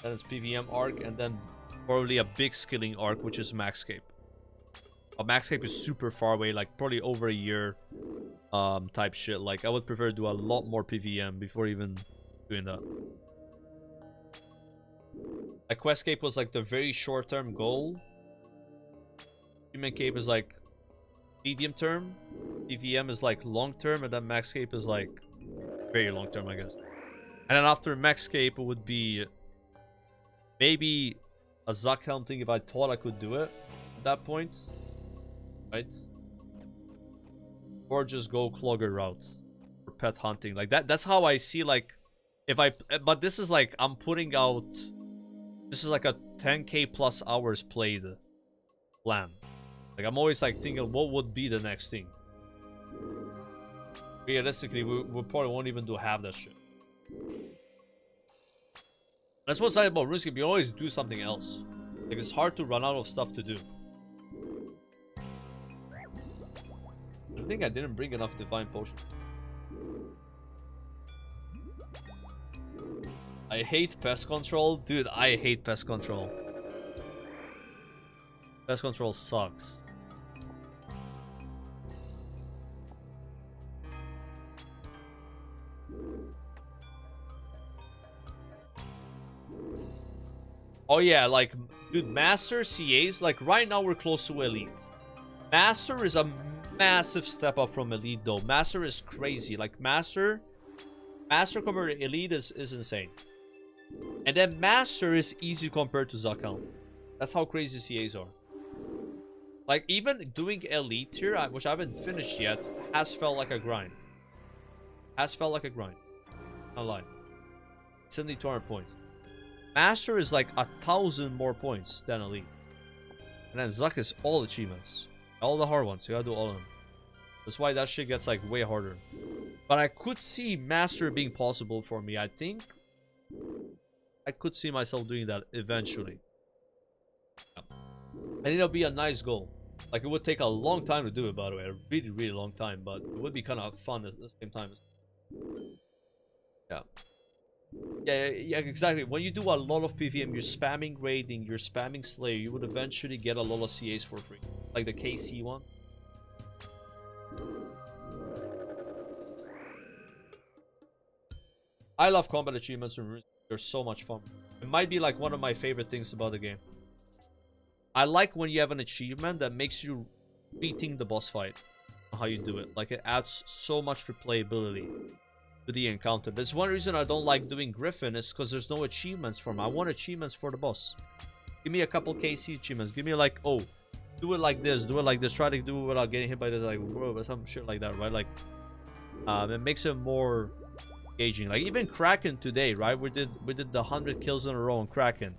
Then it's PVM arc, and then probably a big skilling arc, which is Maxscape. Maxscape is super far away, like probably over a year type shit. Like I would prefer to do a lot more PVM before even doing that. Like Questcape was like the very short-term goal. Human Cape is like medium term. PVM is like long term, and then Maxscape is like very long term, I guess. And then after Maxscape, it would be maybe a Zuck hunting if I thought I could do it at that point, right? Or just go Clogger routes or pet hunting, like that. That's how I see, like, if I. But this is like I'm putting out. This is like a 10k plus hours played plan. Like I'm always like thinking, what would be the next thing? Realistically, we probably won't even do half that shit. That's what's nice about Runescape. You always do something else. Like it's hard to run out of stuff to do. I think I didn't bring enough divine potions. I hate pest control, dude. I hate pest control. Pest control sucks. Oh yeah, like, dude, Master CAs, like, right now we're close to Elite. Master is a massive step up from Elite, though. Master is crazy. Like, Master compared to Elite is insane. And then Master is easy compared to Zakhan. That's how crazy CAs are. Like, even doing Elite here, which I haven't finished yet, has felt like a grind. Has felt like a grind. Not lying. It's only 200 points. Master is like 1,000 more points than Elite. And then Zuck is all achievements. All the hard ones. You gotta do all of them. That's why that shit gets like way harder. But I could see Master being possible for me. I think I could see myself doing that eventually. Yeah. And it'll be a nice goal. Like, it would take a long time to do it, by the way. A really, really long time. But it would be kind of fun at the same time. Yeah. Yeah, exactly. When you do a lot of PVM, you're spamming raiding, you're spamming Slayer, you would eventually get a lot of CAs for free. Like the KC one. I love combat achievements in Runescape. They're so much fun. It might be like one of my favorite things about the game. I like when you have an achievement that makes you rethink the boss fight. How you do it. Like, it adds so much replayability to the encounter. That's one reason I don't like doing Griffin, is because there's no achievements for him. I want achievements for the boss. Give me a couple KC achievements. Give me like, oh, do it like this, do it like this, try to do it without getting hit by this, like, bro, some shit like that, right? Like, it makes it more engaging. Like, even Kraken today, right? We did the 100 kills in a row on Kraken.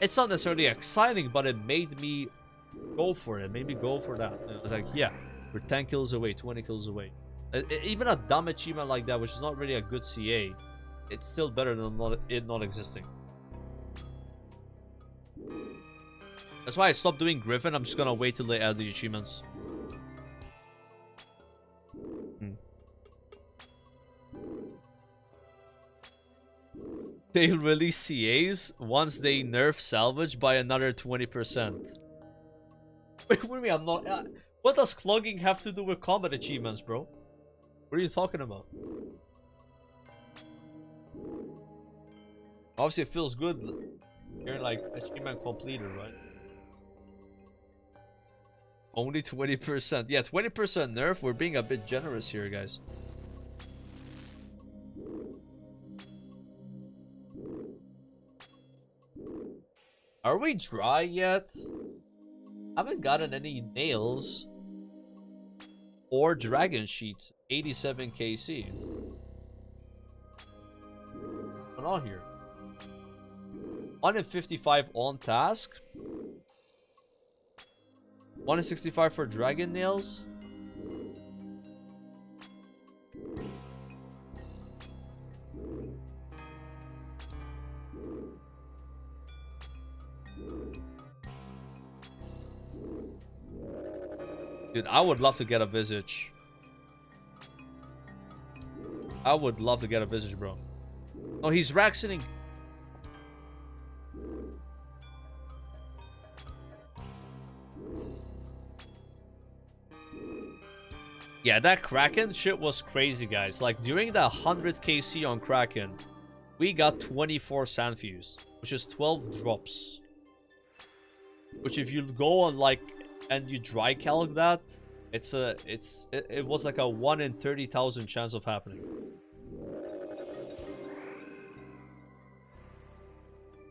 It's not necessarily exciting, but it made me go for it. It made me go for that. It was like, yeah, we're 10 kills away, 20 kills away. Even a dumb achievement like that, which is not really a good CA, it's still better than it not existing. That's why I stopped doing Griffin. I'm just gonna wait till they add the achievements. They'll release CAs once they nerf salvage by another 20%. Wait, what do you mean I'm not... what does clogging have to do with combat achievements, bro? What are you talking about? Obviously, it feels good. You're like achievement completed, right? Only 20%. Yeah, 20% nerf. We're being a bit generous here, guys. Are we dry yet? I haven't gotten any nails or dragon sheets. 87 KC. What's going on here? 155 on task. 165 for dragon nails. Dude, I would love to get a Visage. I would love to get a Visage, bro. Oh, he's Raxoning. Yeah, that Kraken shit was crazy, guys. Like, during the 100 KC on Kraken, we got 24 Sandfuse, which is 12 drops. Which if you go on, like, and you dry calc that, it was like a 1 in 30,000 chance of happening.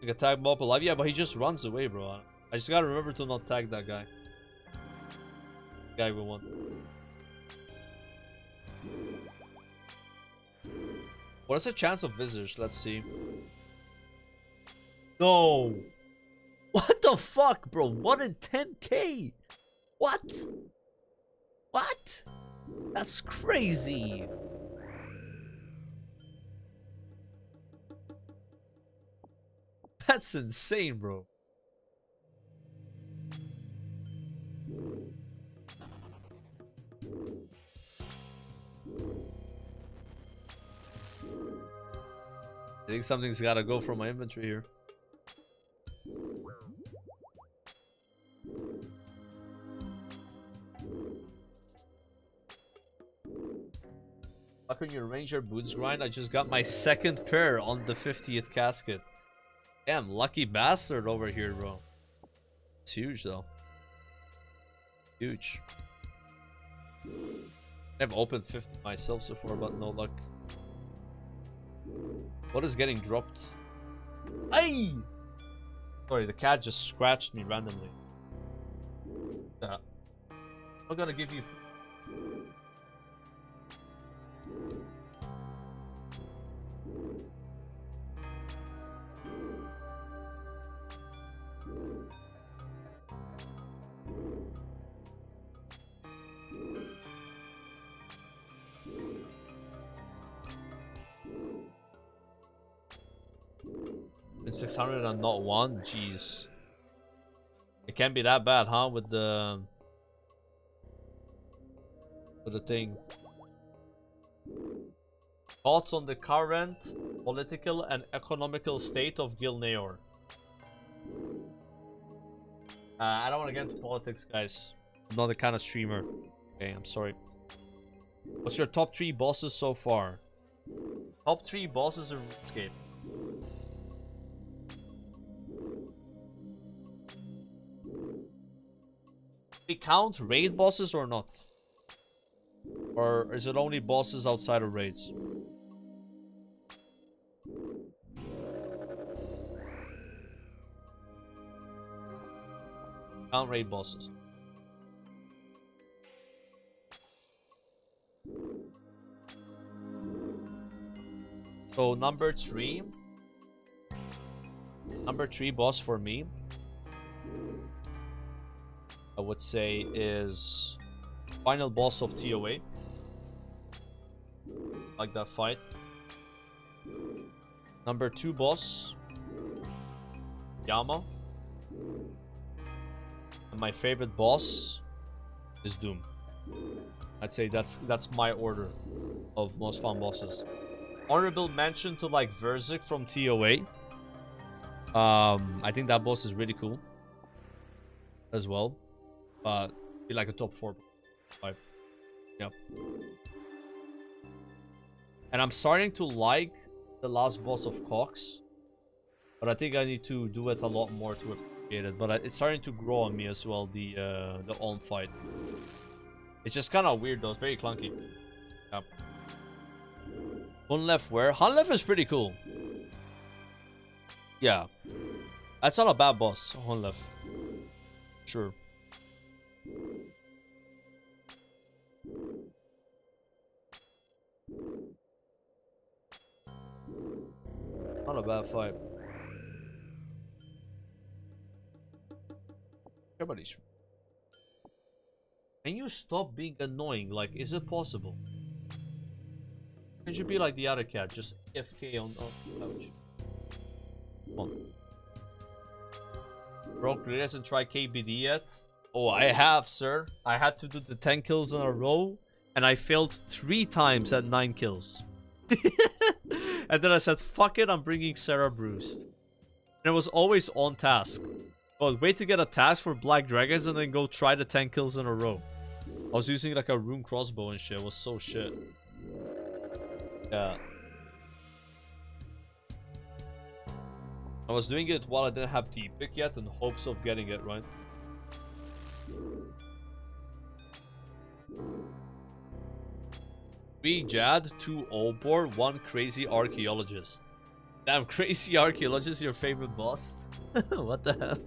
You can tag Mob alive. Yeah, but he just runs away, bro. I just gotta remember to not tag that guy. Guy we want. What is the chance of Visage? Let's see. No. What the fuck, bro? 1 in 10k? What? What? That's crazy. That's insane, bro. I think something's gotta go from my inventory here. Back on your Ranger boots grind, I just got my second pair on the 50th casket. Damn, lucky bastard over here, bro. It's huge, though. Huge. I've opened 50 myself so far, but no luck. What is getting dropped? Ay! Sorry, the cat just scratched me randomly. Yeah. I'm gonna give you... Been 600 and not one? Jeez. It can't be that bad, huh? With the thing. Thoughts on the current political and economical state of Gilneor? I don't want to get into politics, guys. I'm not the kind of streamer. Okay, I'm sorry. What's your top 3 bosses so far? Top 3 bosses in Runescape. We count raid bosses or not? Or is it only bosses outside of raids? Count raid bosses. So number 3 boss for me, I would say, is final boss of TOA. Like that fight. Number 2 boss, Yama. And my favorite boss is Doom. I'd say that's my order of most fun bosses. Honorable mention to like Verzik from TOA. I think that boss is really cool as well. Be like a top 4, 5. Yep. And I'm starting to like the last boss of Cox, but I think I need to do it a lot more to appreciate it. But it's starting to grow on me as well. The Ulm fight. It's just kind of weird though. It's very clunky. Yep. Hunlef where? Hunlef is pretty cool. Yeah. That's not a bad boss, Hunlef. Sure. Not a bad fight. Everybody's... Can you stop being annoying? Like, is it possible? Can you be like the other cat? Just FK on the couch. Come on. Bro, Chris hasn't tried KBD yet. Oh, I have, sir. I had to do the 10 kills in a row, and I failed 3 times at 9 kills. And then I said, fuck it, I'm bringing Sarah Bruce. And it was always on task. But wait to get a task for Black Dragons and then go try the 10 kills in a row. I was using like a rune crossbow and shit. It was so shit. Yeah. I was doing it while I didn't have T-Pick yet in hopes of getting it, right? 3 Jad, 2 Obor, 1 Crazy Archaeologist. Damn, Crazy Archaeologist, your favorite boss? What the hell?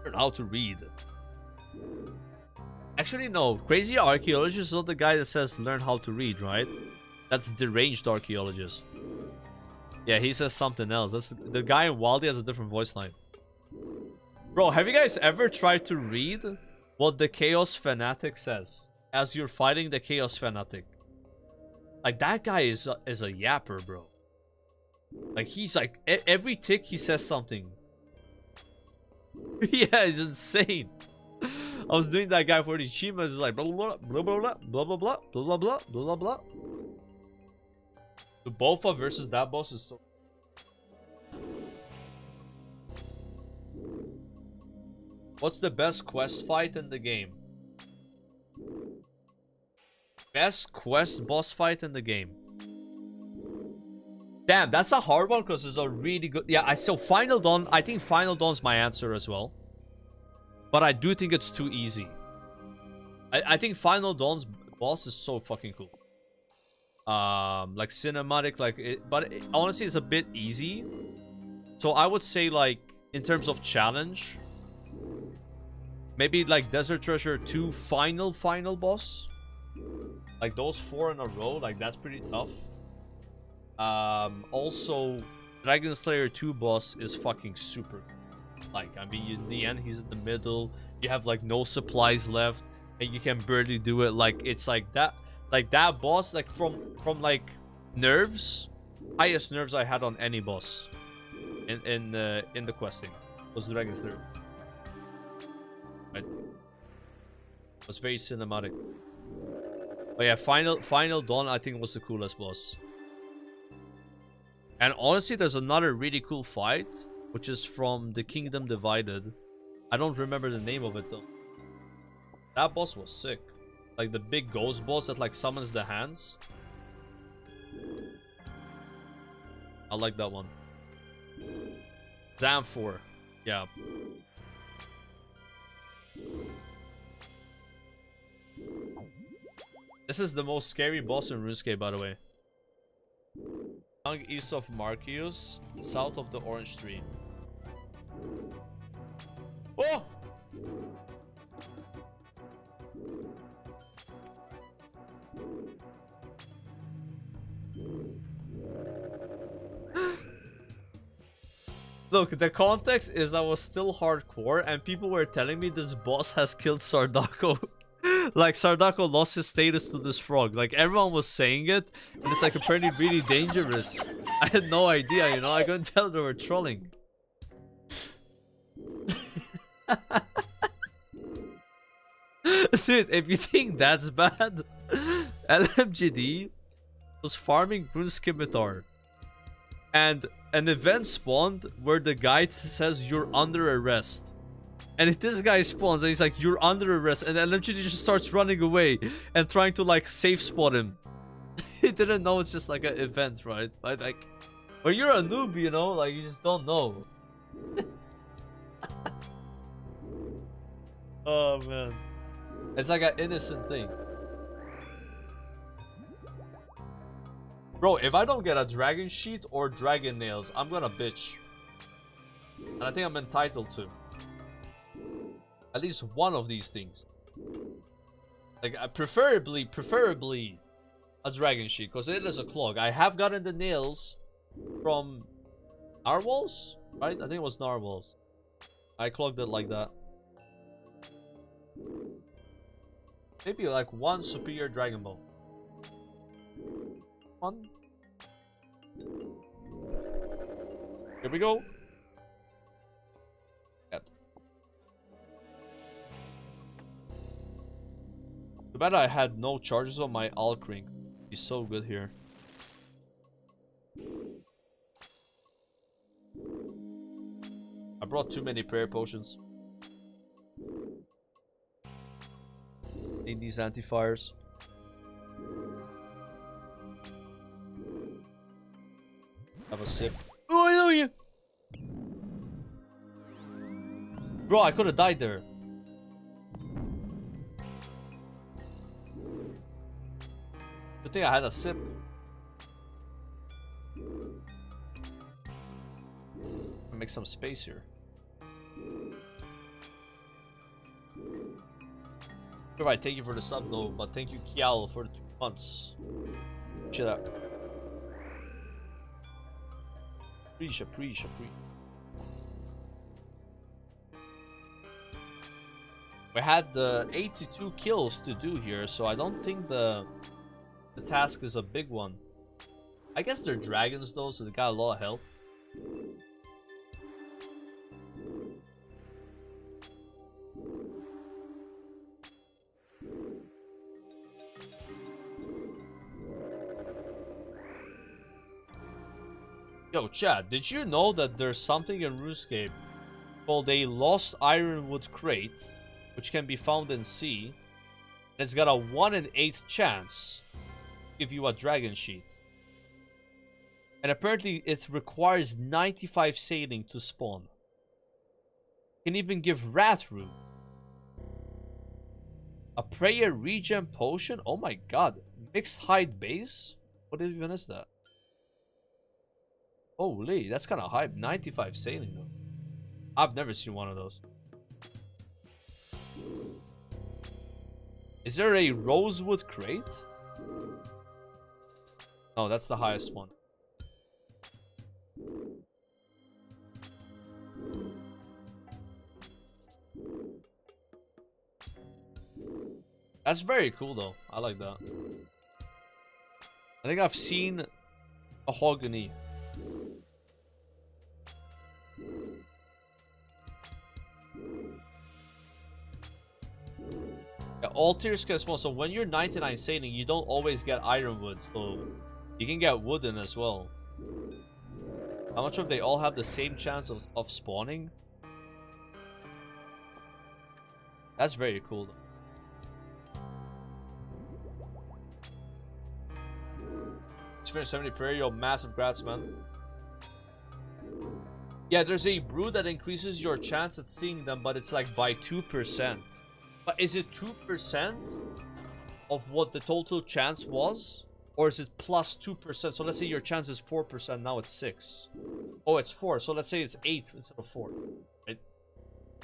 Learn how to read. Actually, no. Crazy Archaeologist is not the guy that says learn how to read, right? That's Deranged Archaeologist. Yeah, he says something else. That's the guy in Wildy has a different voice line. Bro, have you guys ever tried to read what the Chaos Fanatic says as you're fighting the Chaos Fanatic? Like, that guy is a yapper, bro. Like, he's like, every tick he says something. Yeah, it's insane. I was doing that guy for the achievements. It's like blah blah blah blah blah blah blah blah blah blah blah blah blah. The Bofa versus that boss is so. What's the best quest fight in the game? Best quest boss fight in the game. Damn, that's a hard one because it's a really good. Yeah, I still Final Dawn. I think Final Dawn's my answer as well. But I do think it's too easy. I think Final Dawn's boss is so fucking cool. Like cinematic, like it, but honestly, it's a bit easy. So I would say, like, in terms of challenge, maybe like Desert Treasure 2 final boss. Like those 4 in a row, like that's pretty tough. Also, Dragon Slayer 2 boss is fucking super. Like, I mean, in the end, he's in the middle. You have like no supplies left, and you can barely do it. Like, it's like that boss, like from like nerves, highest nerves I had on any boss in the questing was Dragon Slayer. Right? It was very cinematic. But yeah, Final Dawn I think was the coolest boss. And honestly, there's another really cool fight, which is from the Kingdom Divided. I don't remember the name of it though. That boss was sick. Like the big ghost boss that like summons the hands. I like that one. Zamfor. Yeah. This is the most scary boss in Runescape, by the way. East of Marcius, south of the orange tree. Oh! Look, the context is I was still hardcore and people were telling me this boss has killed Sardako. Like, Sardako lost his status to this frog. Like, everyone was saying it, and it's like apparently really dangerous. I had no idea, you know, I couldn't tell they were trolling. Dude, if you think that's bad, LMGD was farming Rune Scimitar. And an event spawned where the guide says you're under arrest. And if this guy spawns and he's like, you're under arrest, and LMGD just starts running away and trying to like safe spot him. He didn't know it's just like an event, right? Like, when you're a noob, you know, like you just don't know. Oh man. It's like an innocent thing. Bro, if I don't get a dragon sheet or dragon nails, I'm gonna bitch. And I think I'm entitled to. At least one of these things. Like, preferably a dragon sheet, because it is a clog. I have gotten the nails from narwhals, right? I think it was narwhals. I clogged it like that. Maybe like one superior dragon bone. One. Here we go. Yep. Too bad I had no charges on my Alk ring. He's so good here. I brought too many prayer potions. Need these anti-fires. Have a sip. Oh, I know you! Bro, I could have died there. Good thing I had a sip. Make some space here. Alright, thank you for the sub though, but thank you Kial for the 2 months. Shut up. Appreciate. We had the 82 kills to do here, so I don't think the task is a big one. I guess they're dragons though, so they got a lot of health. Yo, Chad, did you know that there's something in Runescape called a lost ironwood crate, which can be found in sea? It's got a 1 in 8 chance to give you a dragon sheet. And apparently it requires 95 sailing to spawn. Can even give rat root. A prayer regen potion? Oh my god. Mixed hide base? What even is that? Holy, that's kind of hype. 95 sailing though. I've never seen one of those. Is there a rosewood crate? No, that's the highest one. That's very cool though. I like that. I think I've seen mahogany. Yeah, all tiers can spawn. So when you're 99 sailing, you don't always get ironwood. So you can get wooden as well. I'm not sure if they all have the same chance of spawning. That's very cool though. It's finished 70 prayer, yo, massive grats, man. Yeah, there's a brew that increases your chance at seeing them, but it's like by 2%. But is it 2% of what the total chance was? Or is it plus 2%? So let's say your chance is 4%, now it's 6. Oh, it's 4. So let's say it's 8 instead of 4. Right?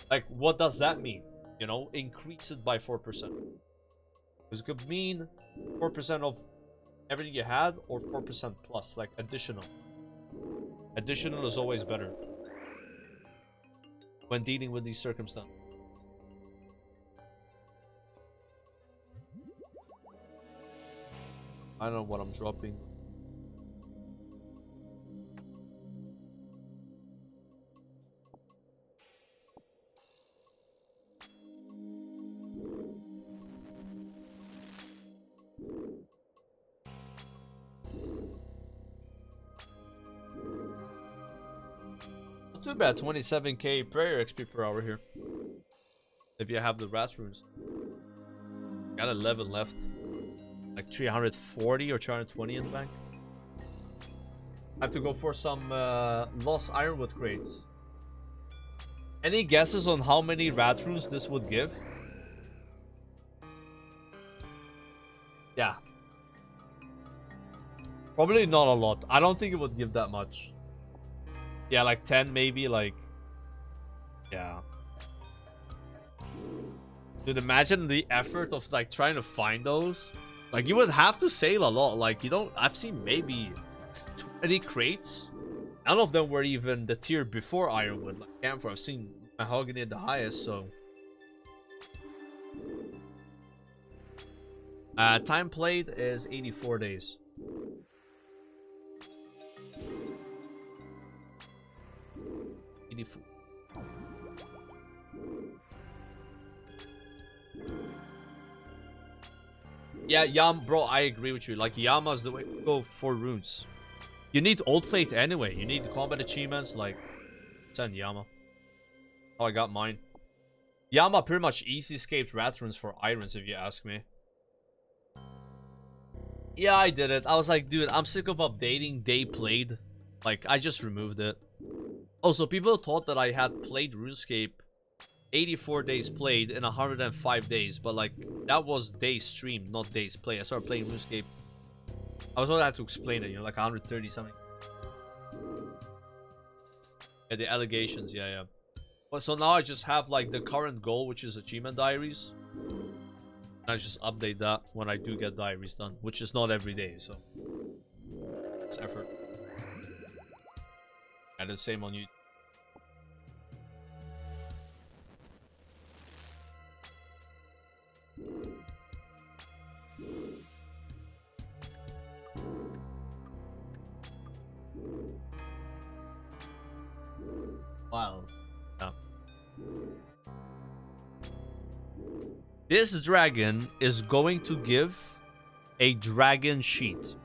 Like, what does that mean? You know, increase it by 4%. Because it could mean 4% of everything you had, or 4% plus, like additional. Additional is always better when dealing with these circumstances. I don't know what I'm dropping. Not too bad, 27k prayer XP per hour here. If you have the rat runes. Got 11 left. Like 340 or 320 in the bank. I have to go for some lost ironwood crates. Any guesses on how many rat runes this would give? Yeah. Probably not a lot. I don't think it would give that much. Yeah, like 10 maybe, like... Yeah. Dude, imagine the effort of like trying to find those. Like, you would have to sail a lot. Like, you don't... I've seen maybe 20 crates. None of them were even the tier before Ironwood. Like, Camphor, I've seen Mahogany at the highest, so... time played is 84 days. Yeah, bro, I agree with you. Like, Yama's the way to go for runes. You need old plate anyway. You need combat achievements, like, send Yama. Oh, I got mine. Yama pretty much easy escaped rat runes for irons, if you ask me. Yeah, I did it. I was like, dude, I'm sick of updating day played. Like, I just removed it. Also, people thought that I had played RuneScape 84 days played in 105 days, but like, that was days streamed, not days played. I started playing RuneScape. I was gonna have to explain it, you know, like 130 something. Yeah, the allegations, yeah. But so now I just have like the current goal, which is achievement diaries. And I just update that when I do get diaries done, which is not every day, so it's effort. And the same on YouTube. Files. Yeah. This dragon is going to give a dragon sheet.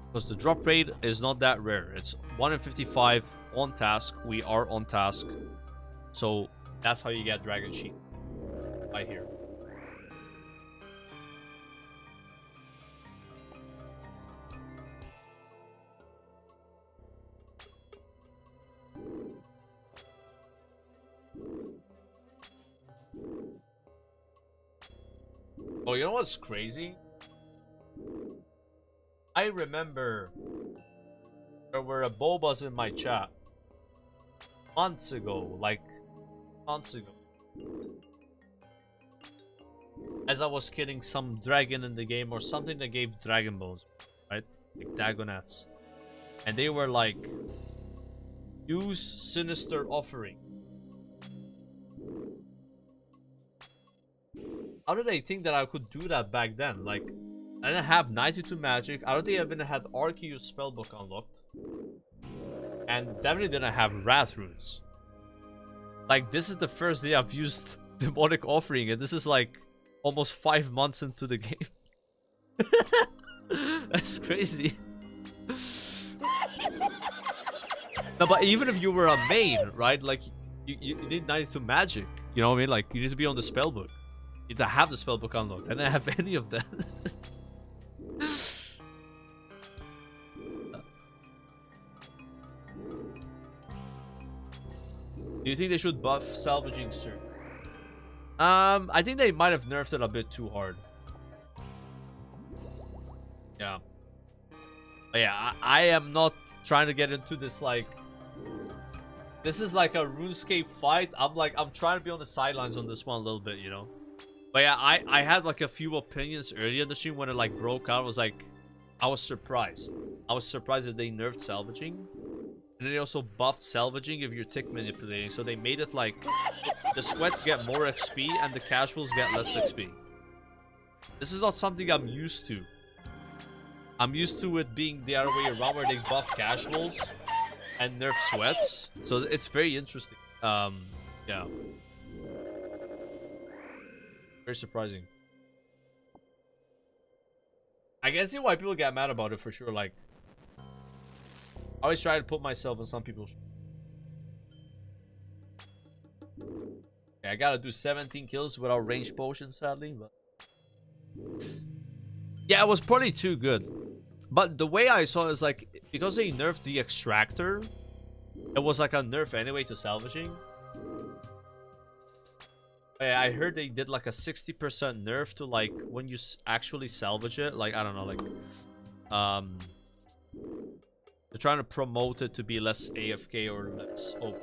Because the drop rate is not that rare. It's 1 in 55 on task. We are on task. So that's how you get dragon sheet. Right here. Oh, you know what's crazy? I remember there were a bobas in my chat months ago, like months ago, as I was killing some dragon in the game or something that gave dragon bones, right? Like dagonets. And they were like, use sinister offering. How did they think that I could do that back then? Like, I didn't have 92 magic. I don't think I even had Arceus spellbook unlocked. And definitely didn't have wrath runes. Like, this is the first day I've used demonic offering, and this is like almost 5 months into the game. That's crazy. No, but even if you were a main, right? Like, you need 92 magic. You know what I mean? Like, you need to be on the spellbook. You need to have the spellbook unlocked. I didn't have any of that. Do you think they should buff salvaging, sir? I think they might have nerfed it a bit too hard. Yeah. But yeah, I am not trying to get into this, like... This is like a RuneScape fight. I'm trying to be on the sidelines on this one a little bit, you know? But yeah, I had like a few opinions earlier in the stream when it like broke out. I was surprised. I was surprised that they nerfed salvaging. And then they also buffed salvaging if you're tick manipulating. So they made it like the sweats get more XP and the casuals get less XP. This is not something I'm used to. I'm used to it being the other way around where they buff casuals and nerf sweats. So it's very interesting. Yeah. Very surprising. I can see why people get mad about it for sure. Like, I always try to put myself in some people's. Yeah, I gotta do 17 kills without ranged potions, sadly. But yeah, it was probably too good. But the way I saw it is like, because they nerfed the extractor, it was like a nerf anyway to salvaging. I heard they did like a 60% nerf to like when you actually salvage it. Like, I don't know, like they're trying to promote it to be less AFK or less OP.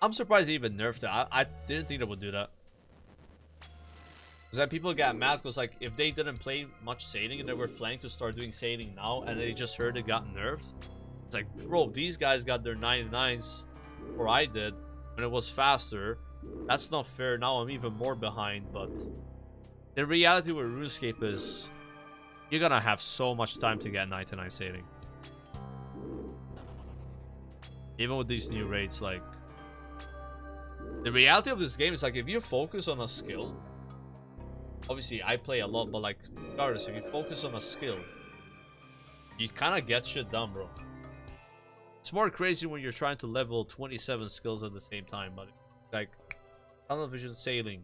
I'm surprised they even nerfed it. I didn't think they would do that. Because then people got mad because like if they didn't play much sailing and they were planning to start doing sailing now and they just heard it got nerfed. It's like, bro, these guys got their 99s or I did when it was faster. That's not fair. Now I'm even more behind. But the reality with RuneScape is you're gonna have so much time to get 99 sailing. Even with these new raids, like The reality of this game is like if you focus on a skill, obviously I play a lot, but like regardless, if you focus on a skill, you kind of get shit done, bro. It's more crazy when you're trying to level 27 skills at the same time, but like tunnel vision sailing,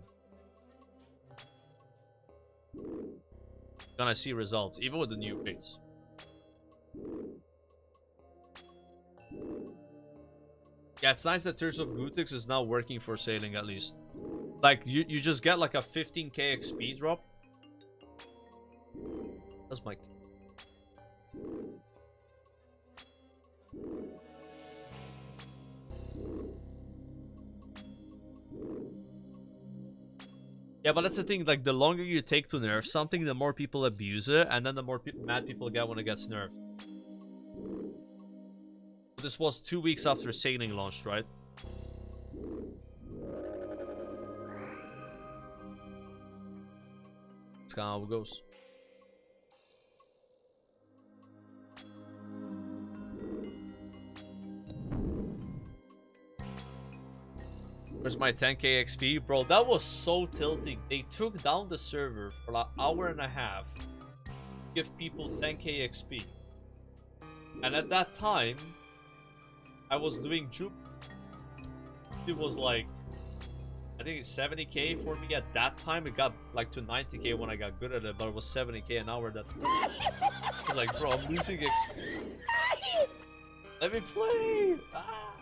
gonna see results even with the new updates. Yeah, it's nice that Tears of Gutix is now working for sailing at least. Like you just get like a 15k XP drop. That's my. Yeah, but that's the thing, like the longer you take to nerf something, the more people abuse it, and then the more mad people get when it gets nerfed. This was 2 weeks after sailing launched, right? That's kind of how it goes. Where's my 10k XP? Bro, that was so tilting. They took down the server for like an hour and a half to give people 10k XP. And at that time, I was doing juke. It was like, I think it's 70k for me at that time. It got like to 90k when I got good at it, but it was 70k an hour that I was like, bro, I'm losing XP. Let me play! Ah.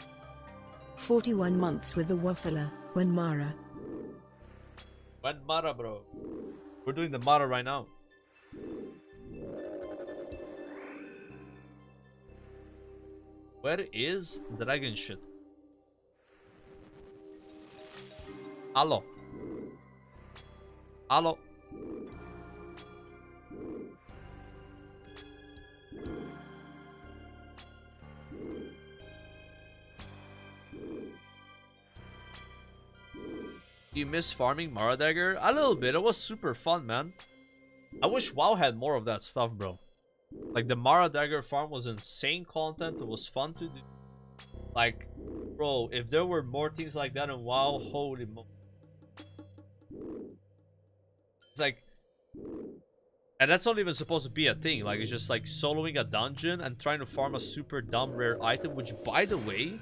41 months with the Waffler, when Mara. When Mara, bro. We're doing the Mara right now. Where is dragon shit? Hello. Hello. Do you miss farming Mara Dagger? A little bit. It was super fun, man. I wish WoW had more of that stuff, bro. Like, the Mara Dagger farm was insane content. It was fun to do. Like, bro, if there were more things like that in WoW, holy mo... It's like... And that's not even supposed to be a thing. Like, it's just like soloing a dungeon and trying to farm a super dumb rare item. Which, by the way,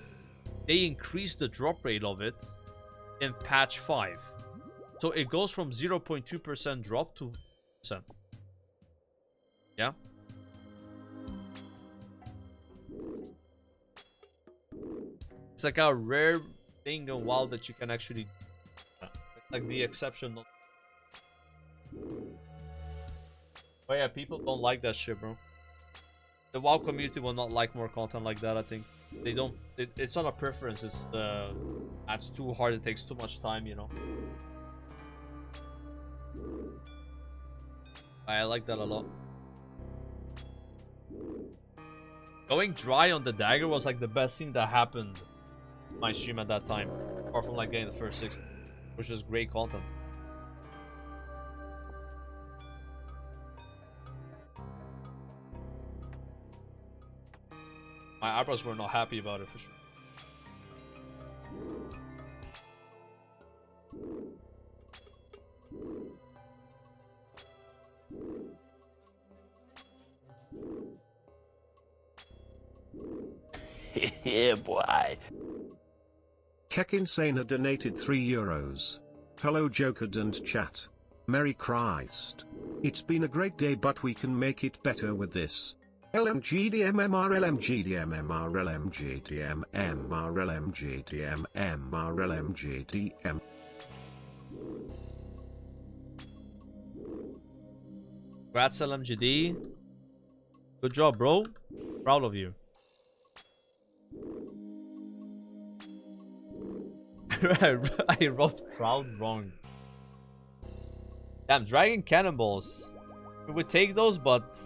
they increased the drop rate of it in patch 5. So it goes from 0.2% drop to 1%. Yeah? It's like a rare thing in WoW that you can actually... Like the exception. But yeah, people don't like that shit, bro. The WoW community will not like more content like that, I think. They don't... It's not a preference, it's that's too hard, it takes too much time, you know. I like that a lot. Going dry on the dagger was like the best thing that happened in my stream at that time. Apart from like getting the first 6, which is great content. My eyebrows were not happy about it for sure. Yeah, boy. Kekinsana donated €3. Hello Joker and chat. Merry Christ. It's been a great day, but we can make it better with this. LMGDMMR LMGDMMR LMGDMMR LMGDMMR LMGDM. Congrats LMGD. Good job, bro. Proud of you. I wrote proud wrong. Damn, dragon cannonballs. We would take those, but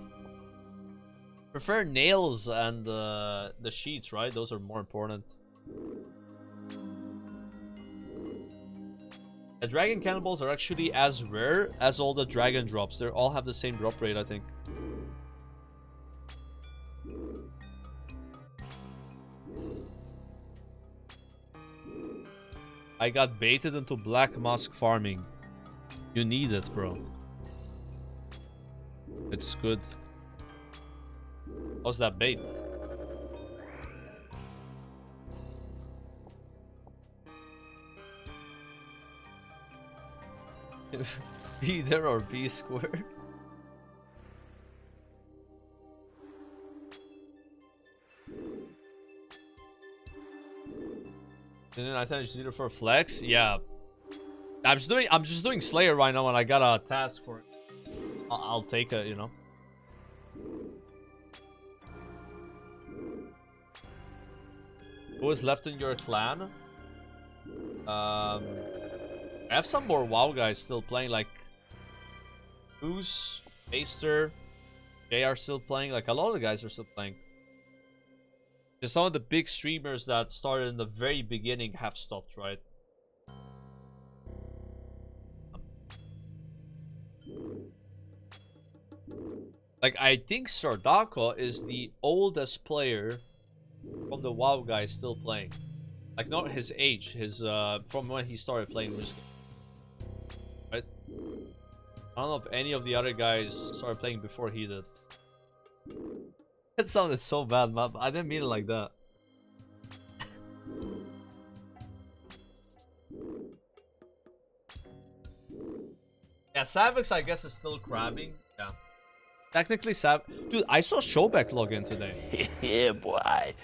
prefer nails and the sheets, right? Those are more important. The dragon cannonballs are actually as rare as all the dragon drops. They all have the same drop rate, I think. I got baited into black mask farming. You need it, bro. It's good. How's that bait? Be there or be squared. Didn't I tell you to do it for flex? Yeah. I'm just doing Slayer right now and I got a task for it. I'll take it, you know. Who is left in your clan? I have some more WoW guys still playing, like Goose, Aster, they are still playing. Like a lot of the guys are still playing. Just some of the big streamers that started in the very beginning have stopped, right? Like I think Sardaka is the oldest player from the WoW guys still playing. Like not his age, his from when he started playing Runescape. Right? I don't know if any of the other guys started playing before he did. That sounded so bad, man. I didn't mean it like that. Yeah, Savix I guess is still crabbing. Yeah. Technically dude, I saw Showback log in today. Yeah, boy.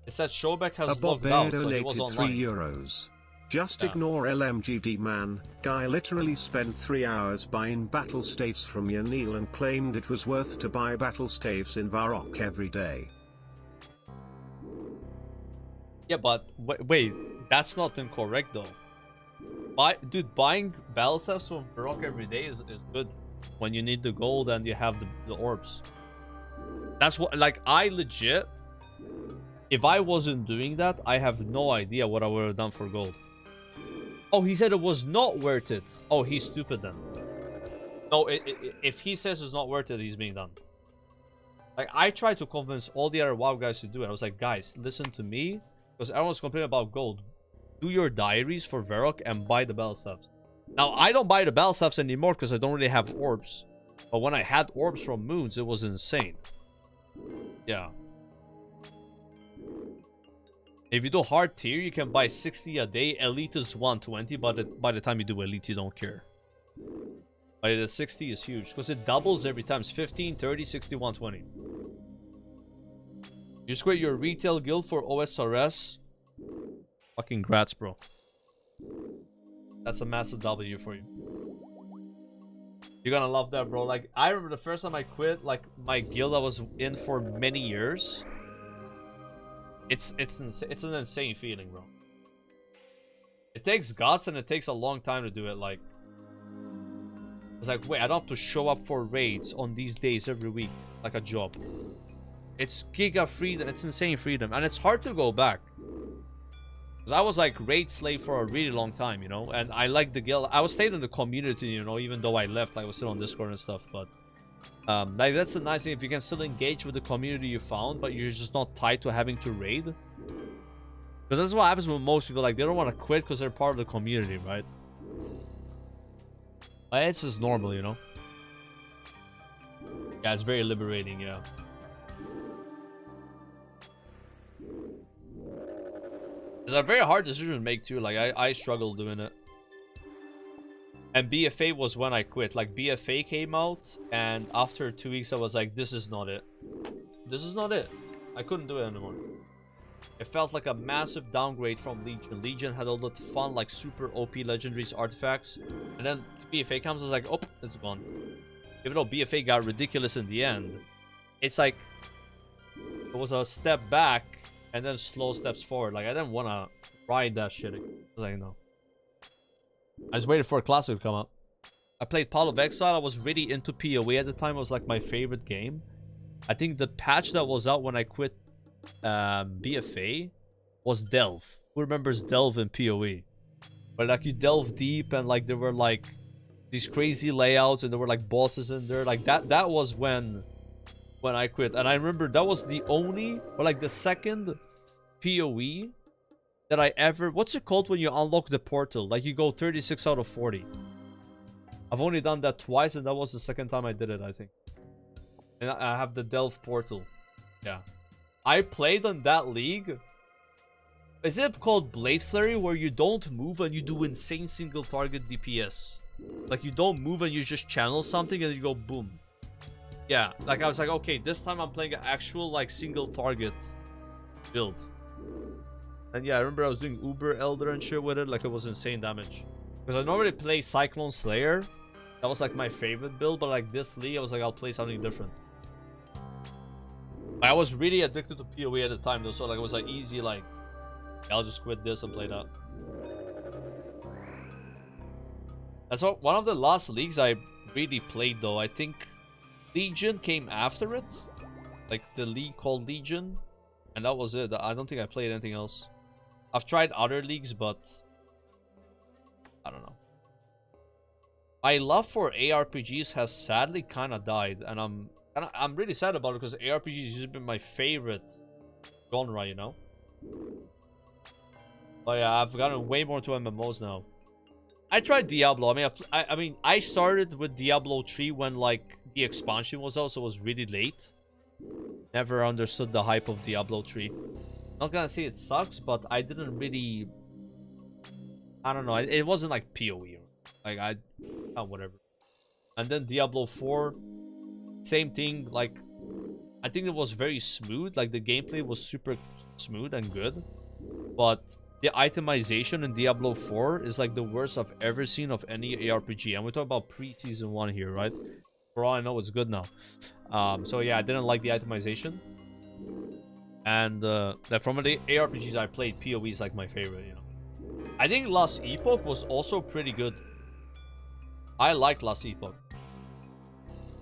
It said Showback has A logged Bob out, so he was donated online. €3. Just Yeah. ignore LMGD man. Guy literally spent 3 hours buying battle staves from Yanil and claimed it was worth to buy battle staves in Varrock every day. Yeah, but wait, that's not incorrect though. Dude, buying battle staves from Varrock every day is good when you need the gold and you have the orbs. That's what, like, I legit, if I wasn't doing that, I have no idea what I would have done for gold. Oh, he said it was not worth it. Oh, he's stupid then. No, if he says it's not worth it, he's being dumb. Like, I tried to convince all the other WoW guys to do it. I was like, guys, listen to me. Because everyone's complaining about gold. Do your diaries for Varrock and buy the battle staves. Now, I don't buy the battle staves anymore because I don't really have orbs. But when I had orbs from moons, it was insane. Yeah. If you do hard tier, you can buy 60 a day. Elite is 120, but by the time you do elite, you don't care. But the 60 is huge because it doubles every time. It's 15, 30, 60, 120. You just quit your retail guild for OSRS. Fucking grats, bro. That's a massive W for you. You're gonna love that, bro. Like, I remember the first time I quit, like, my guild I was in for many years. It's an insane feeling, bro. It takes guts and it takes a long time to do it. Like, it's like, wait, I don't have to show up for raids on these days every week like a job. It's giga freedom. It's insane freedom, and it's hard to go back. Cause I was like raid slave for a really long time, you know, and I liked the guild. I was staying in the community, you know, even though I left. Like, I was still on Discord and stuff, but. Like, that's the nice thing, if you can still engage with the community you found, but you're just not tied to having to raid. Because that's what happens with most people, like, they don't want to quit because they're part of the community, right? It's just normal, you know? Yeah, it's very liberating, yeah. It's a very hard decision to make too, like, I struggle doing it. And BFA was when I quit. Like, BFA came out, and after 2 weeks, I was like, this is not it. This is not it. I couldn't do it anymore. It felt like a massive downgrade from Legion. Legion had all that fun, like, super OP legendaries, artifacts. And then BFA comes, I was like, oh, it's gone. Even though BFA got ridiculous in the end, it's like, it was a step back, and then slow steps forward. Like, I didn't want to ride that shit. I was like, no. I just waited for a classic to come up. I played Path of Exile. I was really into PoE at the time. It was like my favorite game. I think the patch that was out when I quit BFA was Delve. Who remembers Delve in PoE? But like, you delve deep and like there were like these crazy layouts and there were like bosses in there. Like that was when I quit. And I remember that was the only, or like the second PoE that I ever... What's it called when you unlock the portal? Like, you go 36 out of 40. I've only done that twice, and that was the second time I did it, I think. And I have the Delve portal. Yeah. I played on that league. Is it called Blade Flurry, where you don't move and you do insane single target DPS? Like, you don't move and you just channel something and you go boom. Yeah, like I was like, okay, this time I'm playing an actual like single target build. And yeah, I remember I was doing Uber Elder and shit with it, like it was insane damage. Because I normally play Cyclone Slayer. That was like my favorite build, but like this league, I was like, I'll play something different. I was really addicted to PoE at the time though, so like it was like easy, like I'll just quit this and play that. That's one of the last leagues I really played though. I think Legion came after it, like the league called Legion, and that was it. I don't think I played anything else. I've tried other leagues, but I don't know. My love for ARPGs has sadly kind of died, and I'm really sad about it because ARPGs has been my favorite genre, you know. But yeah, I've gotten way more to MMOs now. I tried Diablo. I mean, I started with Diablo 3 when like the expansion was out, so it was really late. Never understood the hype of Diablo 3. Not gonna say it sucks, but I didn't really... I don't know. It wasn't like PoE. Like, whatever. And then Diablo 4, same thing. Like, I think it was very smooth. Like, the gameplay was super smooth and good. But the itemization in Diablo 4 is like the worst I've ever seen of any ARPG. And we're talking about pre-season 1 here, right? For all I know, it's good now. So yeah, I didn't like the itemization. And from the ARPGs I played, PoE is like my favorite, you know. I think Last Epoch was also pretty good. I liked Last Epoch.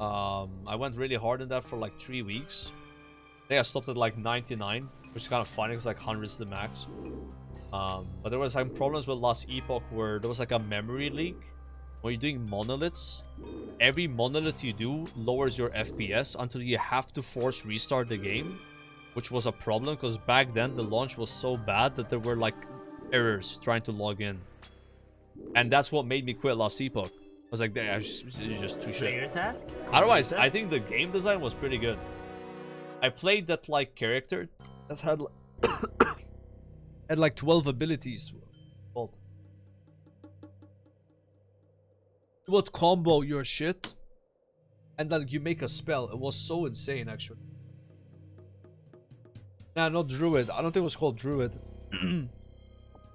I went really hard in that for like 3 weeks. I think I stopped at like 99, which is kind of funny because like 100's the max. But there was some problems with Last Epoch where there was like a memory leak. When you're doing monoliths, every monolith you do lowers your FPS until you have to force restart the game, which was a problem because back then the launch was so bad that there were like errors trying to log in. And that's what made me quit Last Epoch. I was like, it's just too shit. Task? Otherwise, I think the game design was pretty good. I played that like character that had had like 12 abilities. Well, you would combo your shit and then you make a spell. It was so insane, actually. Nah, not Druid. I don't think it was called Druid.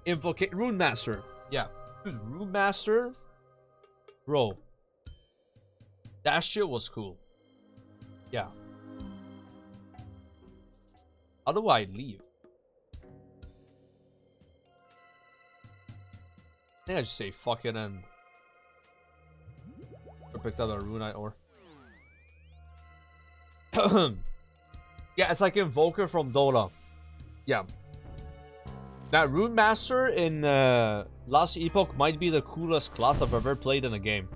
Rune Master. Yeah. Dude, Rune Master. Bro. That shit was cool. Yeah. How do I leave? I think I just say fuck it and I picked up a Runite ore. Yeah, it's like Invoker from Dota. Yeah. That Rune Master in Last Epoch might be the coolest class I've ever played in a game.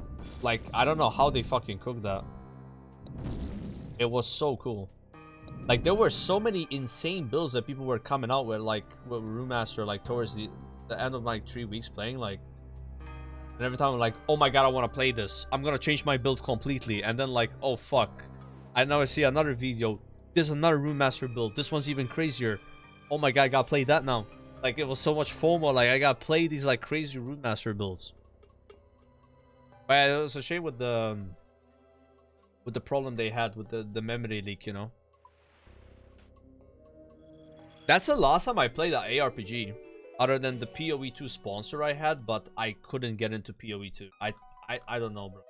Like, I don't know how they fucking cooked that. It was so cool. Like, there were so many insane builds that people were coming out with, like, with Rune Master, like, towards the end of, like, 3 weeks playing, like... And every time I'm like, oh my god, I want to play this. I'm gonna change my build completely. And then, like, oh fuck. And now I see another video. There's another Rune Master build. This one's even crazier. Oh my god, I gotta play that now. Like, it was so much FOMO. Like, I gotta play these, like, crazy Rune Master builds. But it was a shame with the problem they had with the memory leak, you know. That's the last time I played an ARPG. Other than the PoE 2 sponsor I had, but I couldn't get into PoE 2. I don't know, bro.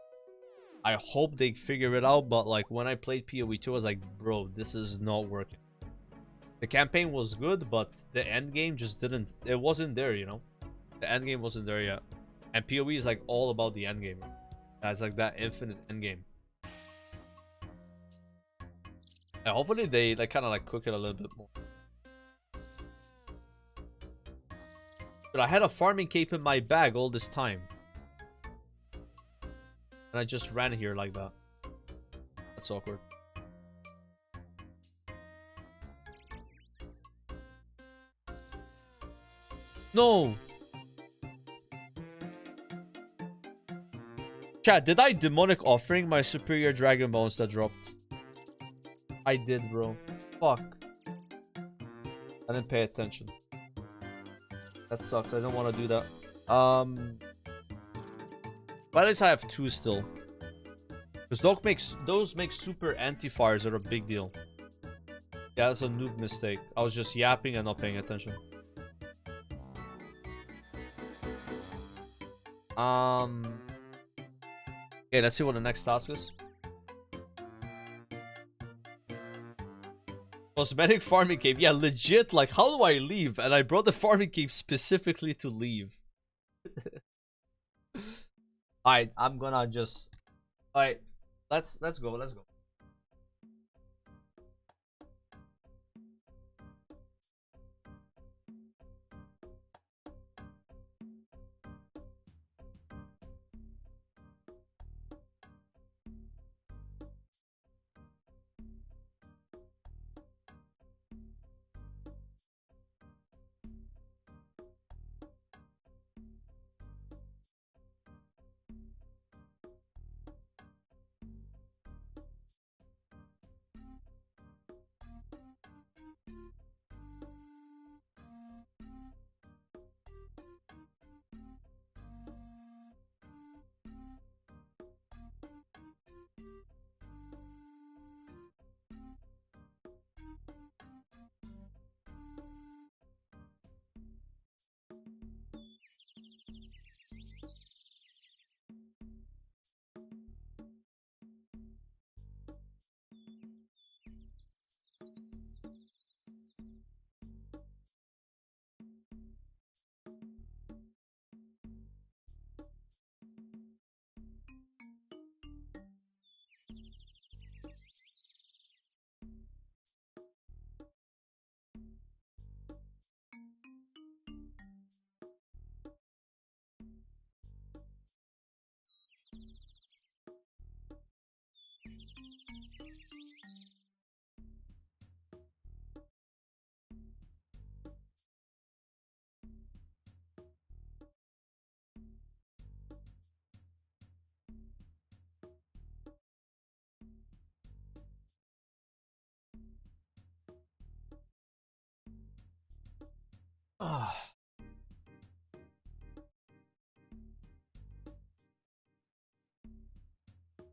I hope they figure it out, but like when I played PoE 2, I was like, bro, this is not working. The campaign was good, but the end game just didn't. It wasn't there, you know. The end game wasn't there yet. And PoE is like all about the end game. That's like that infinite end game. And hopefully they like kind of like cook it a little bit more. But I had a farming cape in my bag all this time. And I just ran here like that. That's awkward. No. Chat, did I demonic offering my superior dragon bones that dropped? I did, bro. Fuck. I didn't pay attention. That sucks. I don't want to do that. But at least I have 2 still. Because those make super anti-fires that are a big deal. Yeah, that's a noob mistake. I was just yapping and not paying attention. Okay, let's see what the next task is. Cosmetic farming cave. Yeah, legit. Like, how do I leave? And I brought the farming cave specifically to leave. Alright, I'm gonna just... Alright, let's go.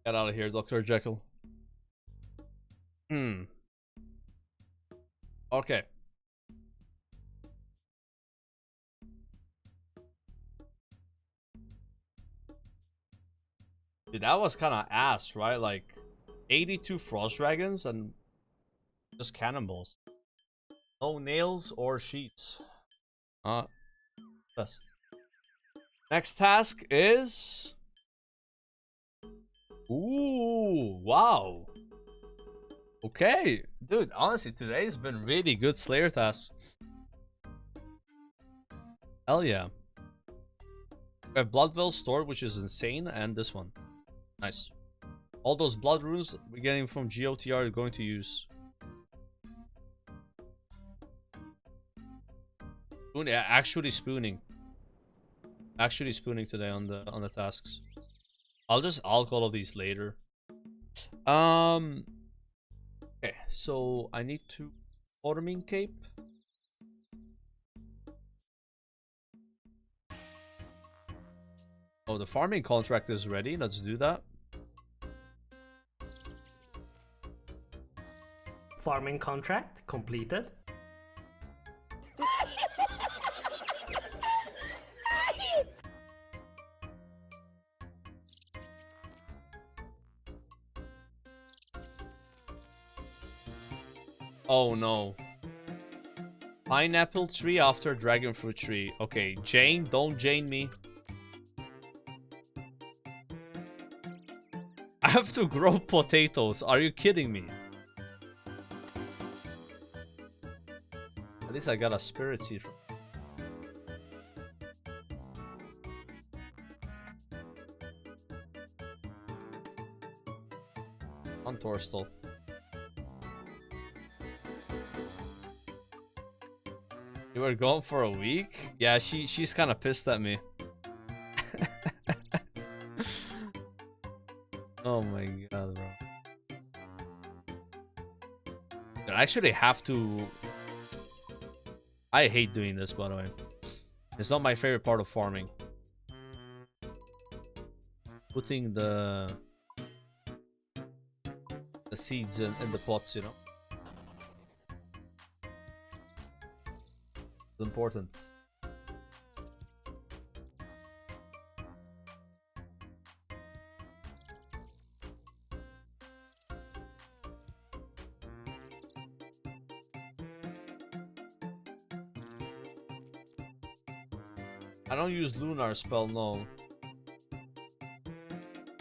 Get out of here, Dr. Jekyll. Okay. Dude, that was kind of ass, right? Like, 82 frost dragons and just cannonballs. No nails or sheets. Best. Next task is... Ooh, wow. Okay. Dude, honestly, today's been really good Slayer tasks. Hell yeah. We have Bloodville stored, which is insane, and this one. Nice. All those blood runes we're getting from GOTR are going to use. Yeah, actually spooning. Actually spooning today on the tasks. I'll call all of these later. Okay, so I need to farming cape. Oh, the farming contract is ready. Let's do that. Farming contract completed. Oh no. Pineapple tree after dragon fruit tree. Okay, Jane, don't Jane me. I have to grow potatoes. Are you kidding me? At least I got a spirit seed from... on Torstal. You were gone for a week? Yeah, she's kind of pissed at me. Oh my god, bro. I actually have to... I hate doing this, by the way. It's not my favorite part of farming. Putting the seeds in the pots, you know. It's important. I don't use Lunar spell, no.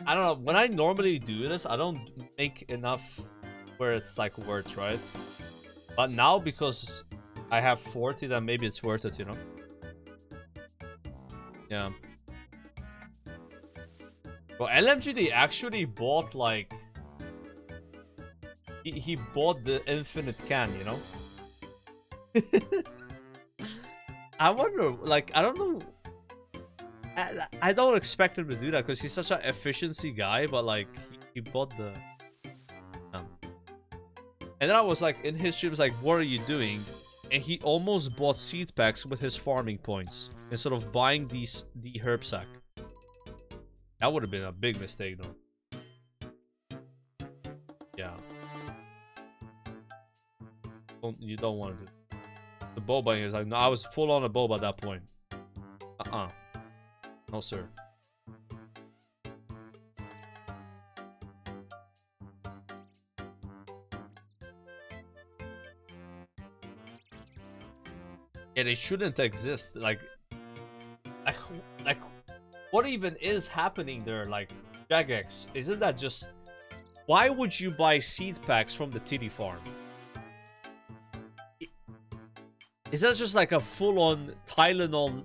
I don't know, when I normally do this, I don't make enough where it's like worth, right? But now, because I have 40, then maybe it's worth it, you know? Yeah. Well, LMGD actually bought, like... He bought the infinite can, you know? I wonder, like, I don't know... I don't expect him to do that, because he's such an efficiency guy, but, like, he bought the... And then I was like, in his stream, like, what are you doing? And he almost bought seed packs with his farming points instead of buying the herb sack. That would have been a big mistake, though. Yeah. You don't want to do it. The boba is like, no, I was full on a boba at that point. No, sir. Yeah, they shouldn't exist. Like, what even is happening there? Like, Jagex, isn't that just... Why would you buy seed packs from the titty farm? Is that just like a full-on Tylenol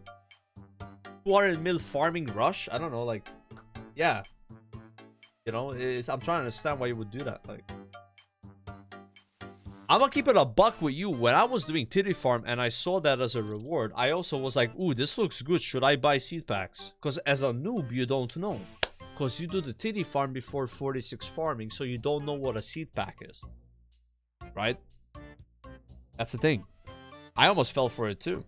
200 mil farming rush? I don't know, like... Yeah. You know, I'm trying to understand why you would do that, like... I'm gonna keep it a buck with you. When I was doing titty farm and I saw that as a reward, I also was like, ooh, this looks good. Should I buy seed packs? Because as a noob, you don't know. Because you do the titty farm before 46 farming, so you don't know what a seed pack is. Right? That's the thing. I almost fell for it too.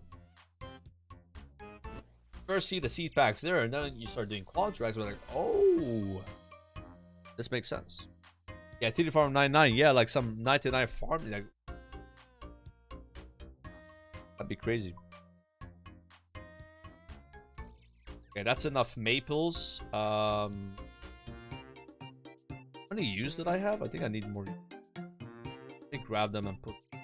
First see the seed packs there, and then you start doing contracts. We're like, oh, this makes sense. Yeah, TD Farm 99. Yeah, like some 99 farm. Like, that'd be crazy. Okay, that's enough maples. How many ewes did I have? I think I need more. Let me grab them and put. I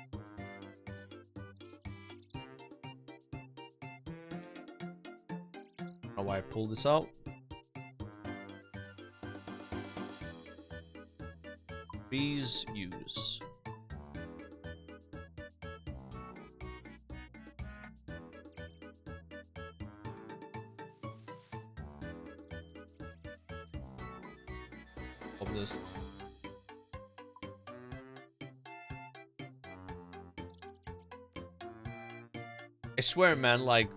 don't know why I pulled this out. Please use. Of this. I swear, man, like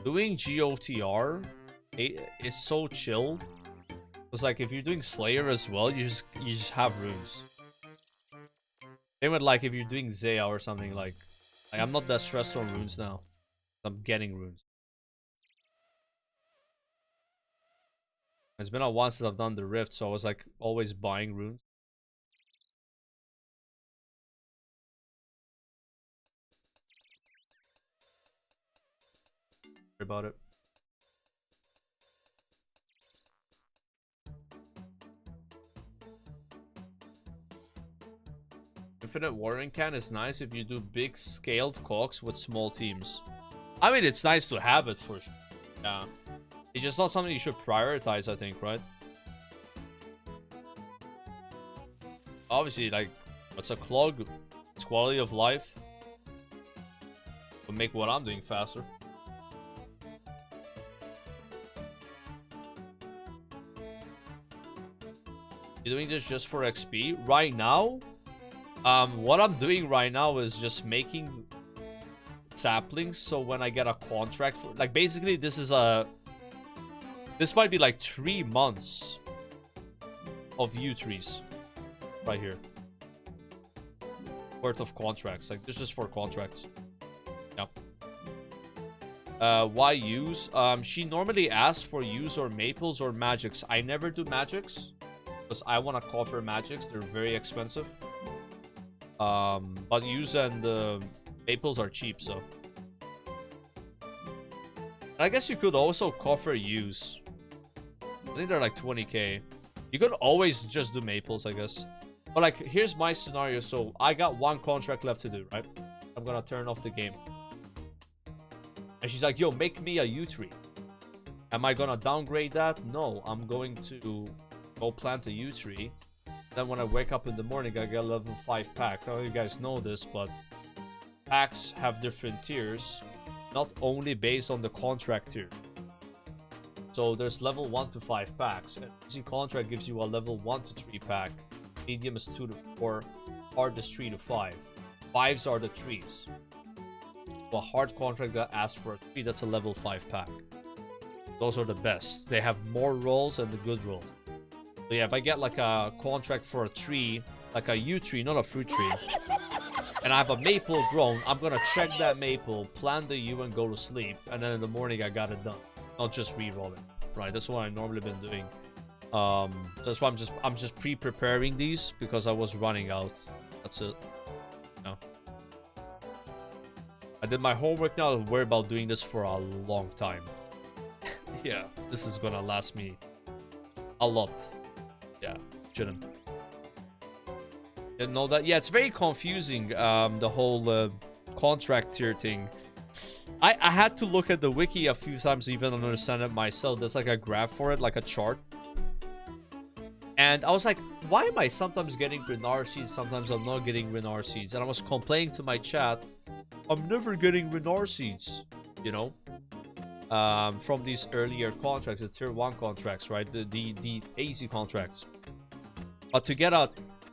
doing GOTR, it's so chill. It's like if you're doing Slayer as well, you just have runes. Same with like if you're doing Zaya or something, like I'm not that stressed on runes now. I'm getting runes. It's been a while since I've done the Rift, so I was like always buying runes. Sorry about it. Infinite Warring Can is nice if you do big scaled cogs with small teams. I mean, it's nice to have it for sure. Yeah. It's just not something you should prioritize, I think, right? Obviously, like, it's a clog. It's quality of life. Will make what I'm doing faster. You're doing this just for XP? Right now? What I'm doing right now is just making saplings, so when I get a contract for, like, basically this might be like 3 months of yew trees right here worth of contracts. Like, this is for contracts. Yeah. Why yews? She normally asks for yews or maples or magics. I never do magics because I want to coffer magics. They're very expensive. But yews and maples are cheap, so. And I guess you could also coffer yews. I think they're like 20k. You could always just do maples, I guess. But like, here's my scenario. So I got 1 contract left to do, right? I'm gonna turn off the game. And she's like, yo, make me a yew tree. Am I gonna downgrade that? No, I'm going to go plant a yew tree. Then when I wake up in the morning, I get a level 5 pack. I don't know if you guys know this, but packs have different tiers. Not only based on the contract tier. So there's level 1 to 5 packs. And easy contract gives you a level 1 to 3 pack. Medium is 2 to 4. Hard is 3 to 5. 5s are the trees. So a hard contract that asks for a tree, that's a level 5 pack. Those are the best. They have more rolls and the good rolls. So yeah, if I get like a contract for a tree, like a yew tree, not a fruit tree, and I have a maple grown, I'm gonna check that maple, plant the yew, and go to sleep. And then in the morning, I got it done. Not just re-roll it. Right, that's what I normally been doing. So that's why I'm just pre-preparing these because I was running out. That's it. No. I did my homework now. I'm worried about doing this for a long time. Yeah, this is gonna last me a lot. Yeah, shouldn't. Didn't know that. Yeah, it's very confusing. The whole contract tier thing. I had to look at the wiki a few times to even understand it myself. There's like a graph for it, like a chart. And I was like, why am I sometimes getting Renar seeds, sometimes I'm not getting Renar seeds? And I was complaining to my chat, I'm never getting Renar seeds, you know? From these earlier contracts, the tier 1 contracts, right? The easy contracts. But to get a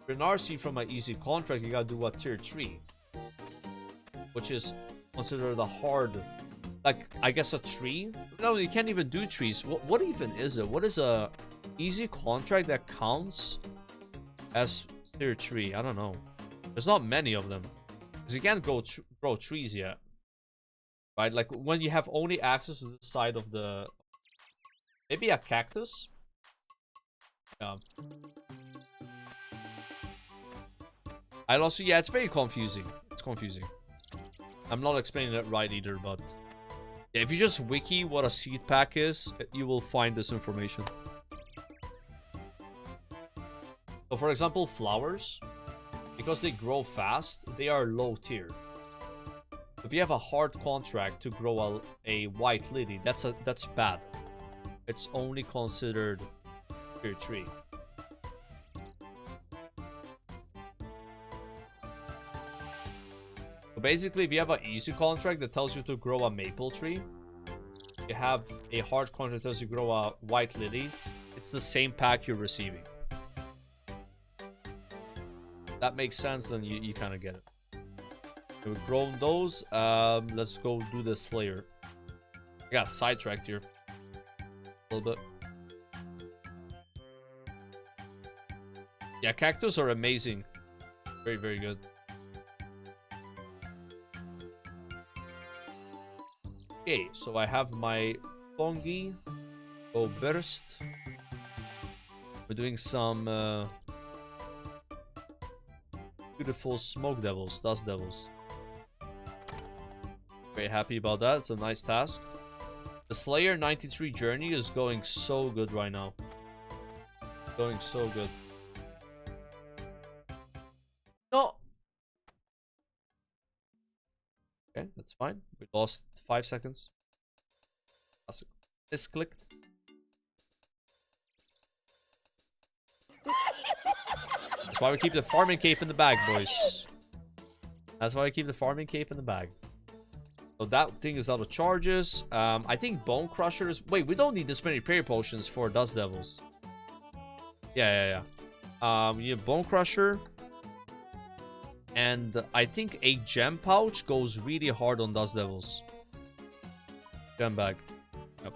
Renar seed from an easy contract, you gotta do a tier 3. Which is considered a hard, like, I guess a tree? No, you can't even do trees. What even is it? What is a easy contract that counts as tier 3? I don't know. There's not many of them. Because you can't grow trees yet. Right? Like, when you have only access to the side of the... Maybe a cactus? Yeah. I'd also... Yeah, it's very confusing. It's confusing. I'm not explaining it right either, but... Yeah, if you just wiki what a seed pack is, you will find this information. So, for example, flowers, because they grow fast, they are low tier. If you have a hard contract to grow a white lily, that's bad. It's only considered tier 3. So basically, if you have an easy contract that tells you to grow a maple tree, you have a hard contract that tells you to grow a white lily, it's the same pack you're receiving. That makes sense, then you kind of get it. We've grown those. Let's go do the Slayer. I got sidetracked here a little bit. Yeah, cactus are amazing. Very, very good. Okay, so I have my Pongi. Go burst. We're doing some beautiful smoke devils, dust devils. Very happy about that. It's a nice task. The Slayer 93 journey is going so good right now. Going so good. No. Okay, that's fine. We lost 5 seconds. Misclicked. That's why we keep the farming cape in the bag, boys. That's why we keep the farming cape in the bag. So that thing is out of charges. I think Bone Crushers... Wait, we don't need this many prayer potions for Dust Devils. Yeah. You need Bone Crusher. And I think a gem pouch goes really hard on Dust Devils. Gem bag. Yep.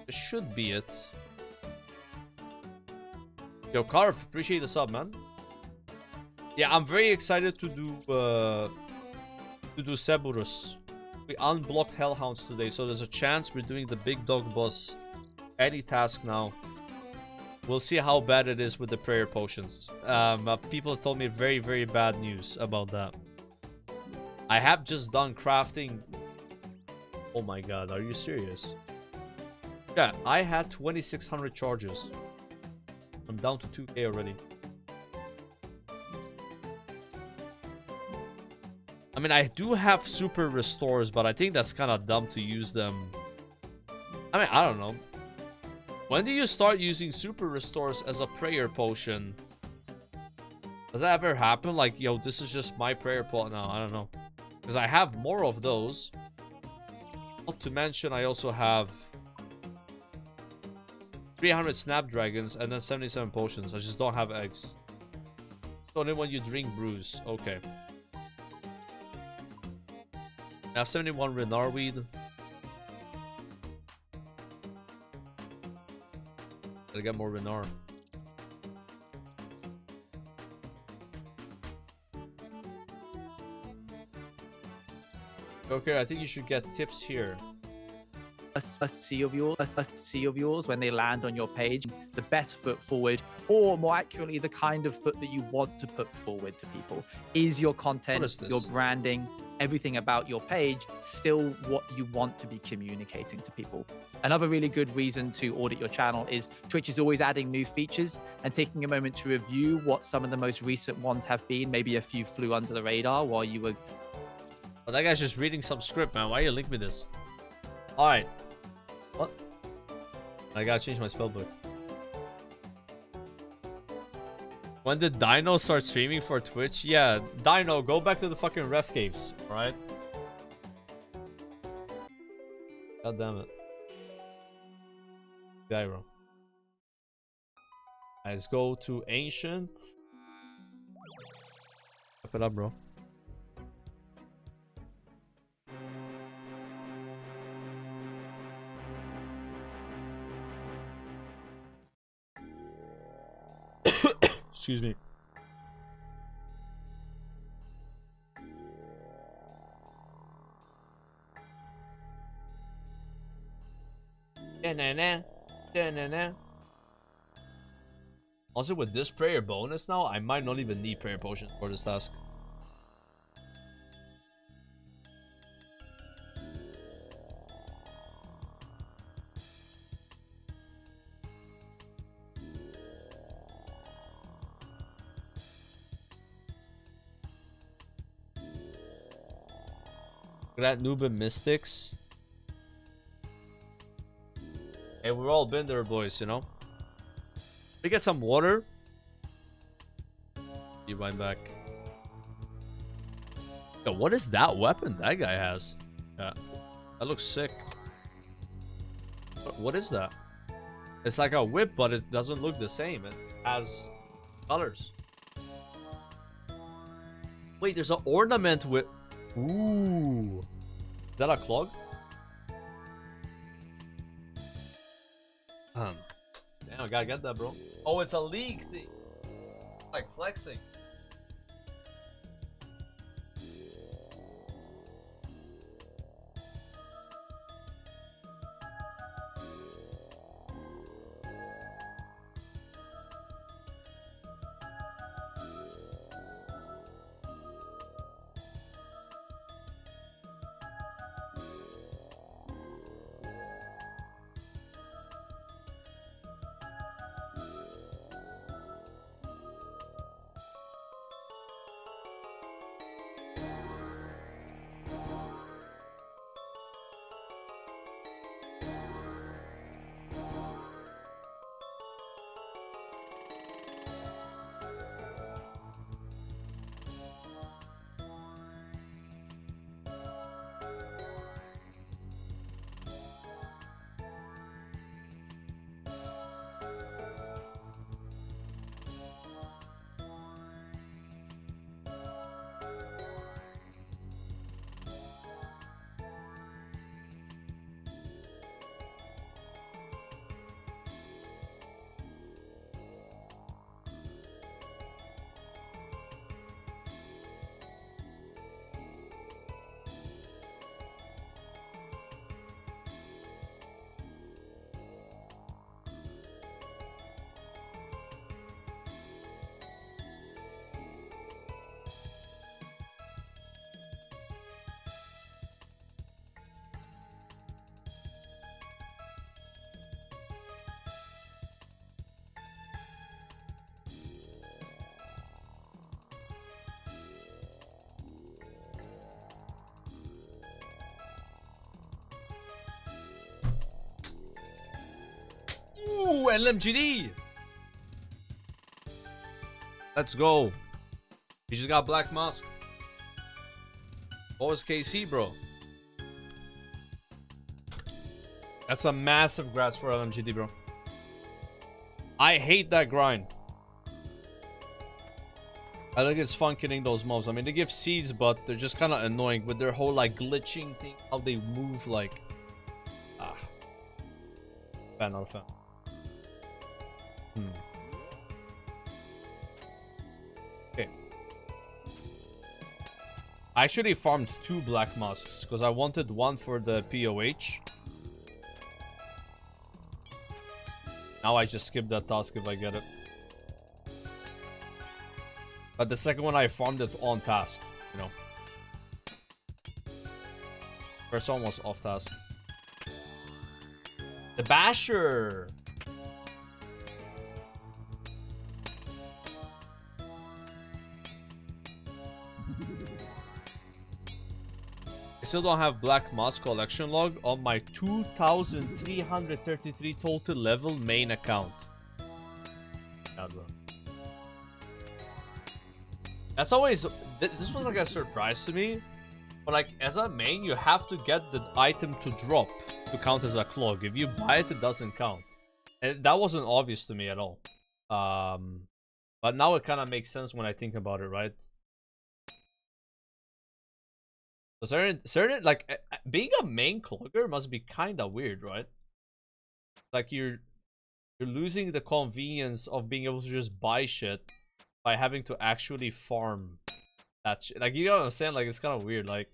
This should be it. Yo, Carve, appreciate the sub, man. Yeah, I'm very excited to do Cerberus. We unblocked Hellhounds today, so there's a chance we're doing the big dog boss any task now. We'll see how bad it is with the prayer potions. People have told me very, very bad news about that. I have just done crafting. Oh my god, are you serious? Yeah, I had 2,600 charges. I'm down to 2k already. I mean, I do have super restores, but I think that's kind of dumb to use them. I mean, I don't know. When do you start using super restores as a prayer potion? Does that ever happen? Like, yo, this is just my prayer pot now. I don't know. Because I have more of those. Not to mention, I also have 300 snapdragons and then 77 potions. I just don't have eggs. Only when you drink brews. Okay. I have 71 Renar weed. Gotta get more Renar. Okay, I think you should get tips here. A C of yours when they land on your page, the best foot forward, or more accurately, the kind of foot that you want to put forward to people. Is your content, your branding, everything about your page still what you want to be communicating to people? Another really good reason to audit your channel is Twitch is always adding new features, and taking a moment to review what some of the most recent ones have been. Maybe a few flew under the radar while you were... Oh, that guy's just reading some script, man. Why are you linking me this? Alright. What? I gotta change my spellbook. When did Dino start streaming for Twitch? Yeah, Dino, go back to the fucking ref caves, alright? God damn it. Gyro. Let's go to Ancient. Fuck it up, bro. Excuse me. Also, with this prayer bonus now, I might not even need prayer potions for this task. Look at that Nuba Mystics. Hey, we've all been there, boys, you know? We get some water. Be right back. Yo, what is that weapon that guy has? Yeah, that looks sick. What is that? It's like a whip, but it doesn't look the same. It has colors. Wait, there's an ornament with... Ooh. Is that a clog? Damn, I gotta get that, bro. Oh, it's a league thing. Like flexing. Ooh, LMGD! Let's go. He just got Black Mask. What was KC, bro? That's a massive grats for LMGD, bro. I hate that grind. I think it's fun killing those mobs. I mean, they give seeds, but they're just kind of annoying with their whole, like, glitching thing. How they move, like... Fan, not a fan. Okay. I actually farmed 2 Black Masks, because I wanted one for the POH. Now I just skip that task if I get it. But the second one I farmed it on task, you know. First one was off task. The Basher! I still don't have Black Mask collection log on my 2,333 total level main account. Yeah, bro. That's always... This was like a surprise to me. But like, as a main, you have to get the item to drop to count as a clog. If you buy it, it doesn't count. And that wasn't obvious to me at all. But now it kind of makes sense when I think about it, right? Certain like, being a main clogger must be kind of weird, right? Like, you're losing the convenience of being able to just buy shit by having to actually farm that shit. Like, you know what I'm saying? Like, it's kind of weird. Like,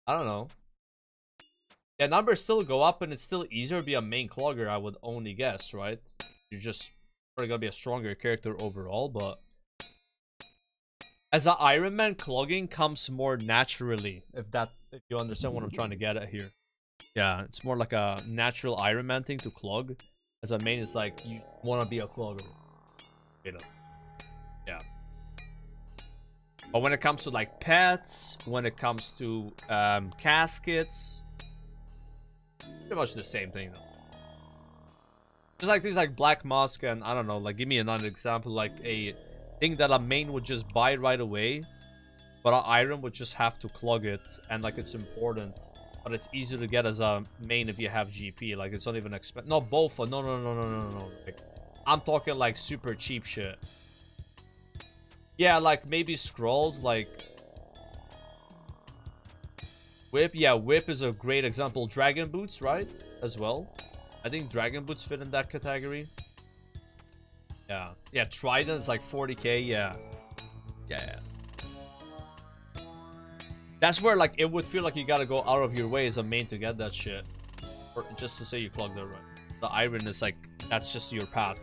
I don't know. Yeah, numbers still go up, and it's still easier to be a main clogger, I would only guess, right? You're just probably gonna be a stronger character overall, but as an Ironman, clogging comes more naturally, if you understand what I'm trying to get at here. Yeah, it's more like a natural Ironman thing to clog. As a main, it's like you want to be a clogger, you know. Yeah. But when it comes to like pets, when it comes to caskets, pretty much the same thing though. Just like things like Black Mask and I don't know, like give me another example, like a thing that a main would just buy right away, but an Iron would just have to clog it, and like it's important, but it's easier to get as a main if you have GP. Like it's not even expensive. No, both. No. Like, I'm talking like super cheap shit. Yeah, like maybe scrolls, like Whip. Yeah, Whip is a great example. Dragon Boots, right? As well. I think Dragon Boots fit in that category. Yeah. Yeah, Trident's like 40k. Yeah. Yeah. That's where like it would feel like you gotta go out of your way as a main to get that shit. Or just to say you clogged the run. The Iron is like, that's just your path.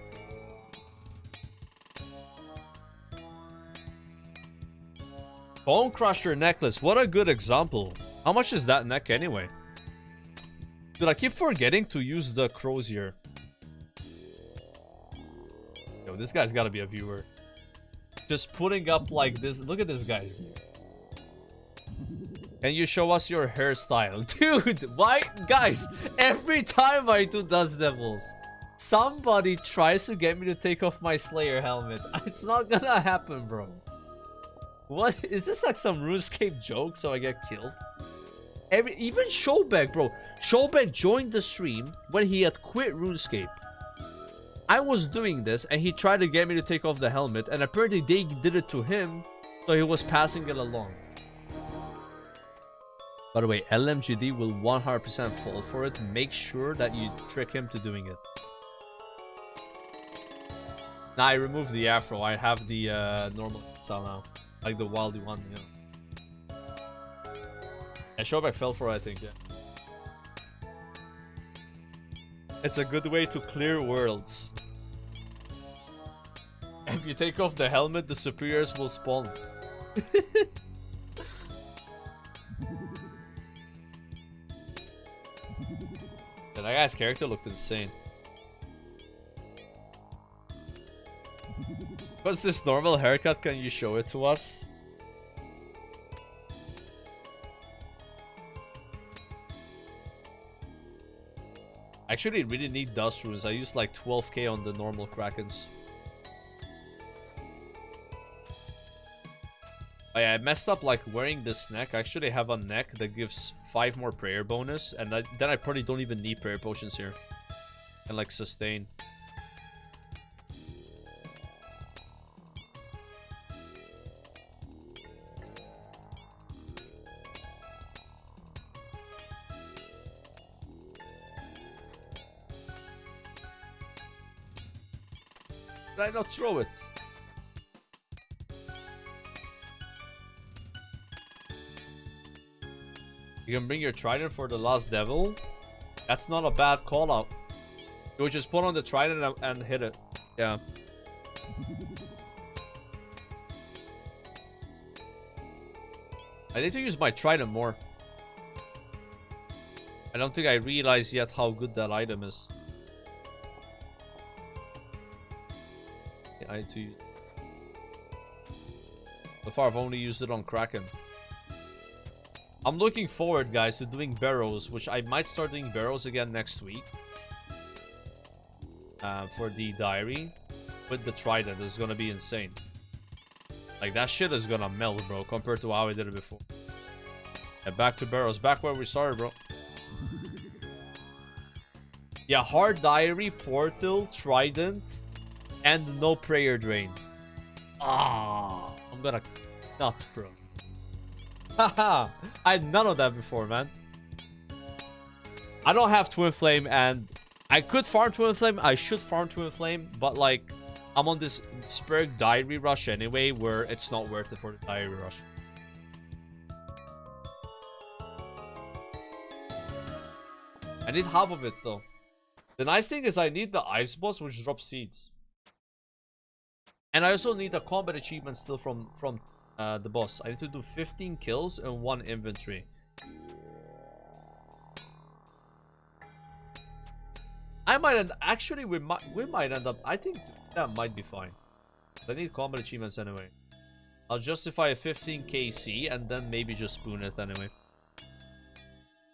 Bone Crusher necklace. What a good example. How much is that neck anyway? Dude, I keep forgetting to use the crozier. Yo, this guy's gotta be a viewer. Just putting up like this. Look at this guy's gear. Can you show us your hairstyle? Dude, why? Guys, every time I do Dust Devils, somebody tries to get me to take off my Slayer helmet. It's not gonna happen, bro. What? Is this like some RuneScape joke so I get killed? Even Showbag, bro. Showbag joined the stream when he had quit RuneScape. I was doing this and he tried to get me to take off the helmet, and apparently they did it to him, so he was passing it along. By the way, LMGD will 100% fall for it. Make sure that you trick him to doing it. Nah, I removed the afro. I have the normal style now. Like the wildy one, you know. And Showback fell for it, I think, yeah. It's a good way to clear worlds. If you take off the helmet, the superiors will spawn. Yeah, that guy's character looked insane. What's this normal haircut? Can you show it to us? Actually, I really need dust runes. I used like 12k on the normal Krakens. Oh, yeah, I messed up like wearing this neck. I actually have a neck that gives 5 more prayer bonus. And then I probably don't even need prayer potions here. And like sustain. Did I not throw it? You can bring your trident for the last devil. That's not a bad call out. You would just put on the trident and hit it. Yeah. I need to use my trident more. I don't think I realize yet how good that item is. Yeah, I need to use it. So far I've only used it on Kraken. I'm looking forward, guys, to doing barrows, which I might start doing barrows again next week. For the diary. With the trident, it's gonna be insane. Like, that shit is gonna melt, bro, compared to how I did it before. And back to barrows, back where we started, bro. Yeah, hard diary, portal, trident, and no prayer drain. Ah, I'm gonna nut, bro. Haha, I had none of that before, man. I don't have Twin Flame, and I could farm Twin Flame. I should farm Twin Flame, but like, I'm on this Spurg Diary Rush anyway, where it's not worth it for the Diary Rush. I need half of it, though. The nice thing is I need the Ice Boss, which drops seeds. And I also need a combat achievement still from the boss. I need to do 15 kills and 1 inventory. I might end, actually we might end up, I think that might be fine. I need combat achievements anyway. I'll justify a 15 KC and then maybe just spoon it anyway.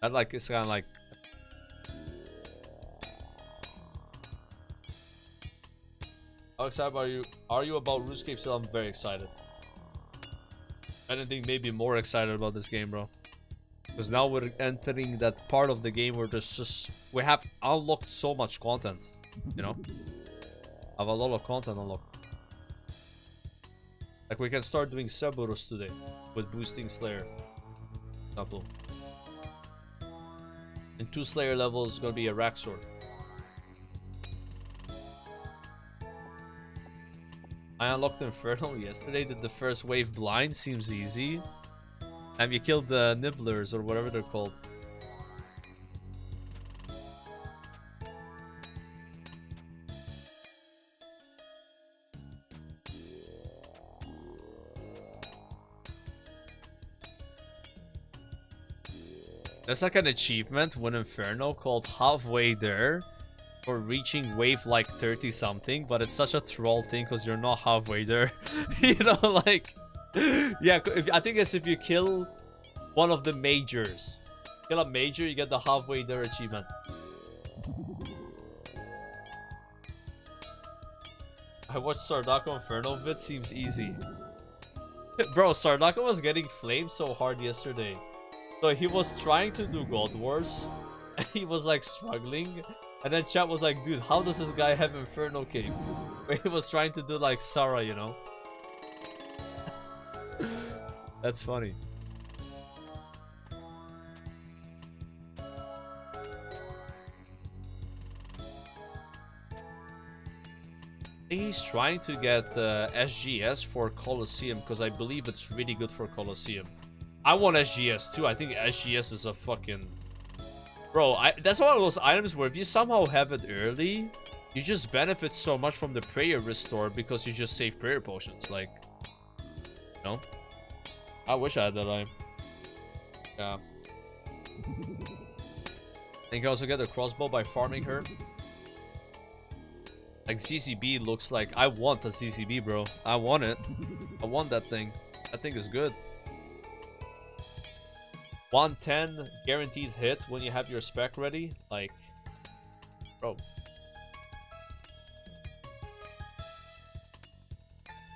That like it's kind of like. How excited are you about Runescape still? I'm very excited. I don't think maybe more excited about this game, bro. Because now we're entering that part of the game where there's just... We have unlocked so much content, you know? I have a lot of content unlocked. Like, we can start doing Cerberus today with boosting Slayer. Example. In 2 Slayer levels, gonna be a Rack Sword. I unlocked Inferno yesterday. Did the first wave blind? Seems easy. And you killed the Nibblers or whatever they're called. There's like an achievement with Inferno called Halfway There. For reaching wave like 30 something, but it's such a troll thing because you're not halfway there. You know, like, yeah, I think it's if you kill one of the majors. Kill a major, you get the halfway there achievement. I watched Sardako Inferno vid, seems easy. Bro, Sardako was getting flamed so hard yesterday. So he was trying to do God Wars. And he was like struggling. And then chat was like, dude, how does this guy have Inferno Cape? Where he was trying to do like Sarah, you know? That's funny. He's trying to get SGS for Colosseum because I believe it's really good for Colosseum. I want SGS too. I think SGS is a fucking... Bro, that's one of those items where if you somehow have it early, you just benefit so much from the prayer restore because you just save prayer potions. Like, you know? I wish I had that item. Yeah. And you can also get a crossbow by farming her. Like, CCB looks like... I want a CCB, bro. I want it. I want that thing. That thing is good. 110 guaranteed hit when you have your spec ready. Like, Bro.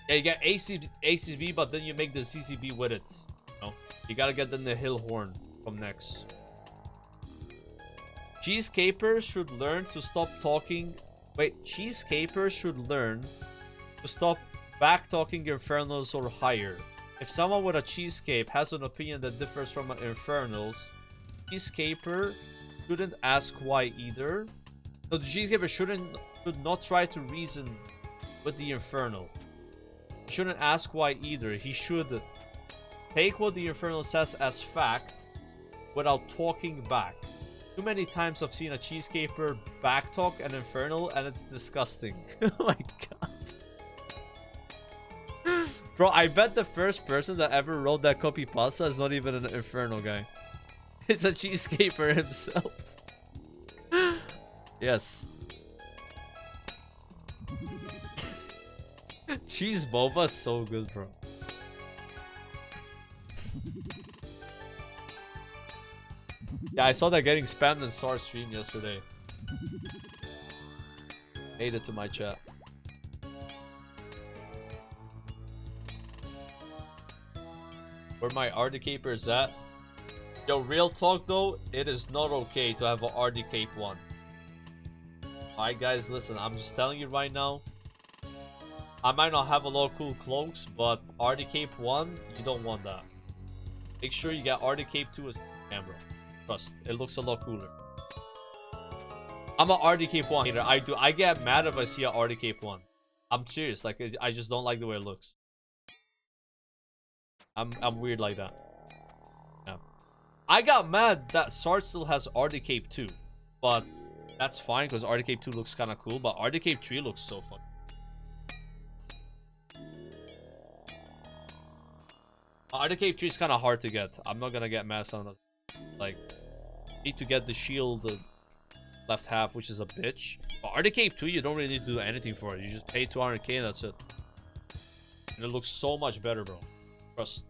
Yeah, you get ACB, but then you make the CCB with it. You know? You gotta get then the hill horn from next. Cheesecapers should learn to stop talking. Wait, Cheesecapers should learn to stop back talking Infernals or higher. If someone with a Cheesecape has an opinion that differs from an Infernals, Cheesecaper shouldn't ask why either. So the Cheesecaper should not try to reason with the Infernal. He shouldn't ask why either. He should take what the Infernal says as fact without talking back. Too many times I've seen a Cheesecaper backtalk an Infernal and it's disgusting. Oh my god. Bro, I bet the first person that ever wrote that copy pasta is not even an Infernal guy. It's a Cheesecaper himself. Yes. Cheese boba is so good, bro. Yeah, I saw that getting spammed in Star stream yesterday. Made it to my chat. Where my RD Caper is at? Yo, real talk though, it is not okay to have a RD Cape 1. Alright guys, listen, I'm just telling you right now. I might not have a lot of cool cloaks, but RD Cape 1, you don't want that. Make sure you get RD Cape 2 as camera. Trust, it looks a lot cooler. I'm a RD Cape 1 hater. I get mad if I see a RD Cape 1. I'm serious, like I just don't like the way it looks. I'm weird like that. Yeah. I got mad that Sart still has RD Cape 2, but that's fine because RD Cape 2 looks kind of cool, but RD Cape 3 looks so fun. RD Cape 3 is kind of hard to get. I'm not gonna get mad on it. Like, need to get the shield left half, which is a bitch. But RD Cape 2, you don't really need to do anything for it. You just pay 200k and that's it. And it looks so much better, bro. Trust.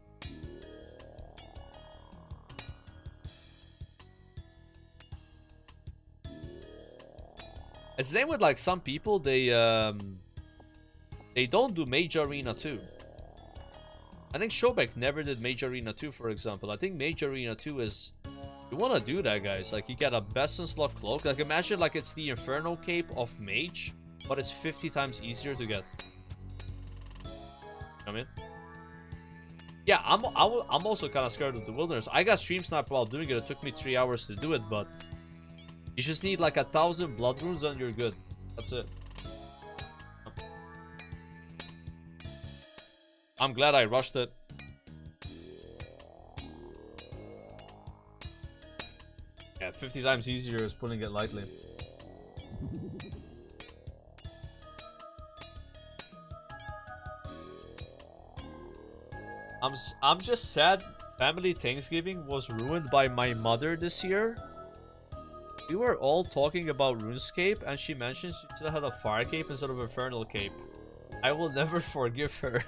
It's the same with like some people, they don't do Mage Arena 2. I think Shobek never did Mage Arena 2, for example. I think Mage Arena 2 is... You want to do that, guys. Like, you get a best in slot cloak. Like, imagine like it's the Inferno Cape of Mage, but it's 50 times easier to get. You know what I mean? Yeah, I'm also kind of scared of the Wilderness. I got stream sniper while doing it. It took me 3 hours to do it, but... You just need like 1,000 blood runes and you're good. That's it. I'm glad I rushed it. Yeah, 50 times easier is putting it lightly. I'm just sad family Thanksgiving was ruined by my mother this year. We were all talking about Runescape and she mentioned she still had a fire cape instead of infernal cape. I will never forgive her.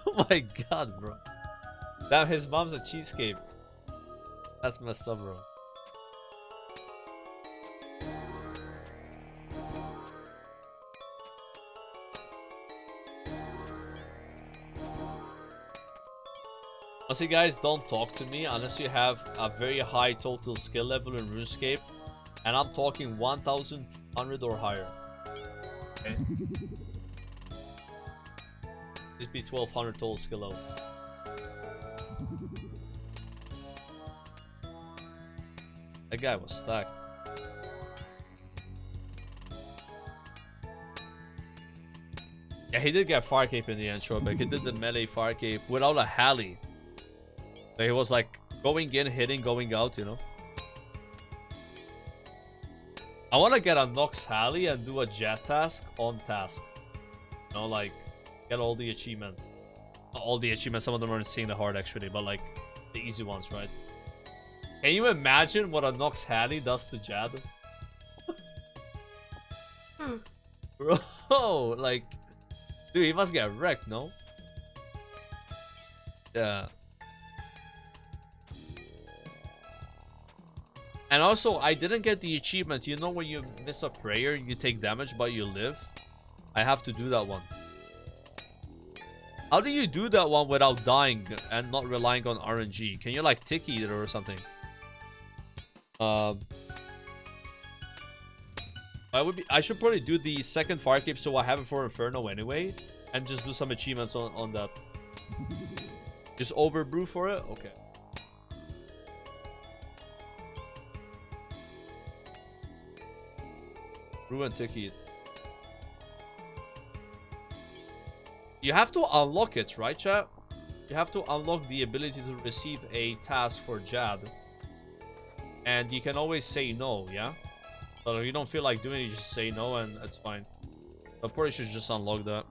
Oh my god, bro. Damn, his mom's a cheesecake. That's messed up, bro. Honestly, guys, don't talk to me unless you have a very high total skill level in RuneScape. And I'm talking 1,200 or higher. Okay? Just be 1,200 total skill level. That guy was stacked. Yeah, he did get fire cape in the end, sure, but he did the melee fire cape without a Halley. But he was like going in, hitting, going out, you know. I want to get a Nox Halley and do a jet task on task. You know, like, get all the achievements. Not all the achievements, some of them are insanely hard actually, but like, the easy ones, right? Can you imagine what a Nox Halley does to Jad? Bro, like, dude, he must get wrecked, no? Yeah. And also, I didn't get the achievement. You know when you miss a prayer, you take damage, but you live? I have to do that one. How do you do that one without dying and not relying on RNG? Can you, like, tick it or something? I should probably do the second fire cape so I have it for Inferno anyway. And just do some achievements on that. Just overbrew for it? Okay. Brew and tick it. You have to unlock it, right, chat? You have to unlock the ability to receive a task for Jad. And you can always say no, yeah? So if you don't feel like doing it, you just say no and it's fine. I probably should just unlock that.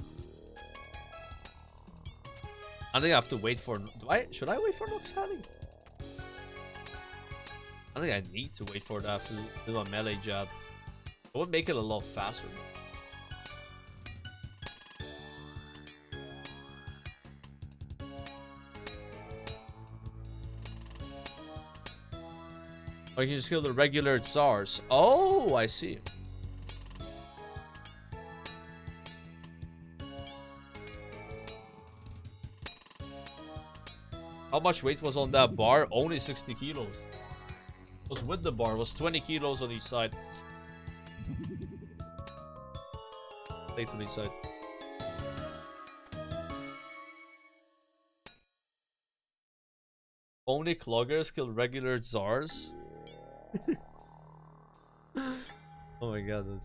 I think I have to wait for... Should I wait for Nox Hattie? I think I need to wait for that to do a melee jab. It would make it a lot faster. Or you can just kill the regular Tsars. Oh, I see. How much weight was on that bar? Only 60 kilos. It was with the bar. It was 20 kilos on each side. Plate on each side. Only cloggers kill regular Tsars? Oh my god, dude.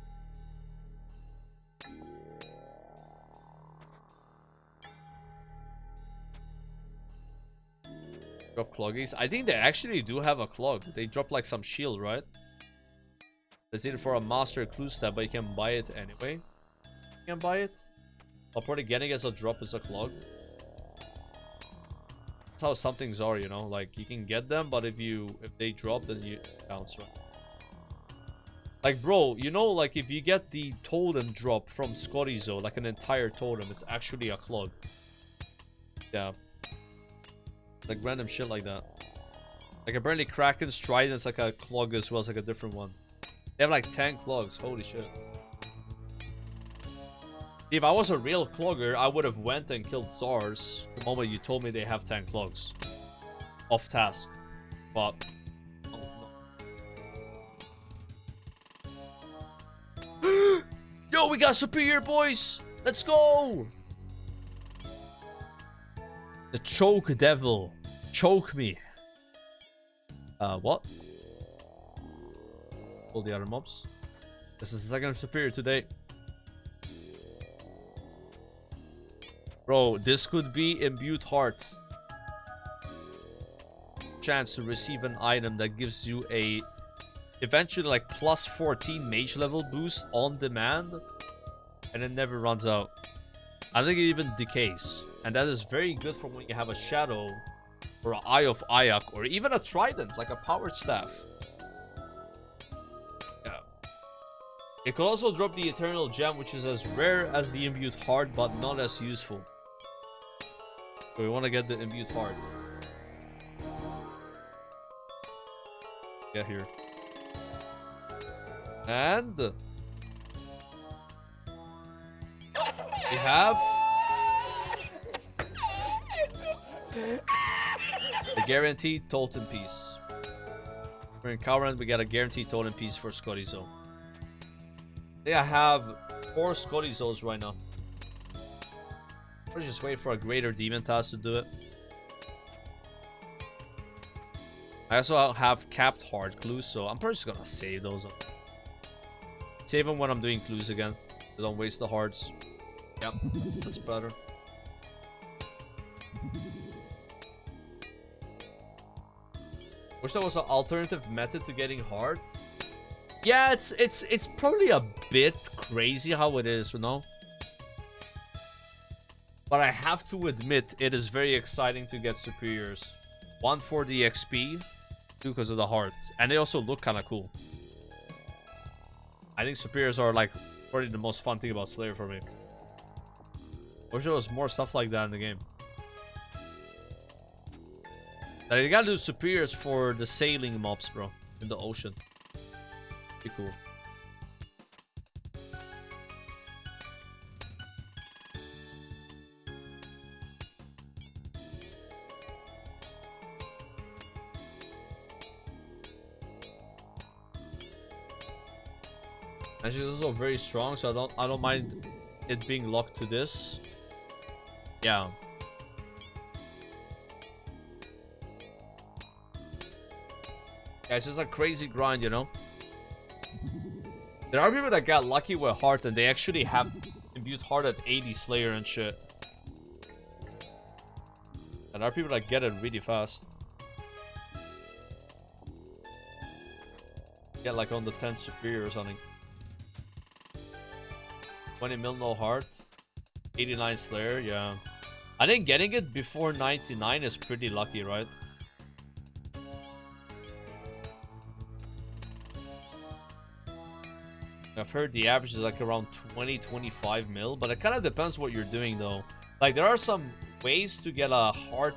Drop cloggies. I think they actually do have a clog. They drop like some shield, right? It's either for a master clue step, but you can buy it anyway. You can buy it. I'll probably getting as a drop as a clog. That's how some things are, you know. Like you can get them, but if they drop, then you bounce, right? Like, bro, you know, like if you get the totem drop from Scottyzo, like an entire totem, it's actually a clog. Yeah. Like random shit like that. Like apparently Kraken's Trident's like a clog as well as like a different one. They have like 10 clogs. Holy shit. If I was a real clogger, I would have went and killed Tsars the moment you told me they have 10 clogs. Off task. But... Yo, we got superior, boys! Let's go! The choke devil. Choke me. What? All the other mobs. This is the second superior today. Bro, this could be imbued heart. Chance to receive an item that gives you a eventually like plus 14 mage level boost on demand. And it never runs out. I think it even decays. And that is very good for when you have a shadow or an Eye of Ayak or even a trident like a powered staff. Yeah. It could also drop the eternal gem, which is as rare as the imbued heart but not as useful. So we want to get the imbued heart. Get here. And we have the guaranteed totem piece. We're in Cowrand, we got a guaranteed totem piece for Scottyzo. I think I have 4 Scottizos right now. We're just waiting for a greater demon task to do it. I also have capped hard clues, so I'm probably just gonna save those up. Save them when I'm doing clues again. So don't waste the hearts. Yep, that's better. Wish there was an alternative method to getting hearts. Yeah, it's probably a bit crazy how it is, you know. But I have to admit, it is very exciting to get superiors. 1 for the XP, 2 because of the hearts, and they also look kind of cool. I think superiors are like probably the most fun thing about Slayer for me. Wish there was more stuff like that in the game. Like, you gotta do superiors for the sailing mobs, bro. in the ocean. Be cool. And she's also very strong, so I don't mind it being locked to this. Yeah. Yeah, it's just a crazy grind, you know? There are people that got lucky with heart and they actually have imbued heart at 80 Slayer and shit. And there are people that get it really fast. Get like on the 10 superior or something. 20 mil no heart. 89 Slayer, yeah. I think getting it before 99 is pretty lucky, right? I've heard the average is like around 20-25 mil, but it kind of depends what you're doing though. Like there are some ways to get a heart.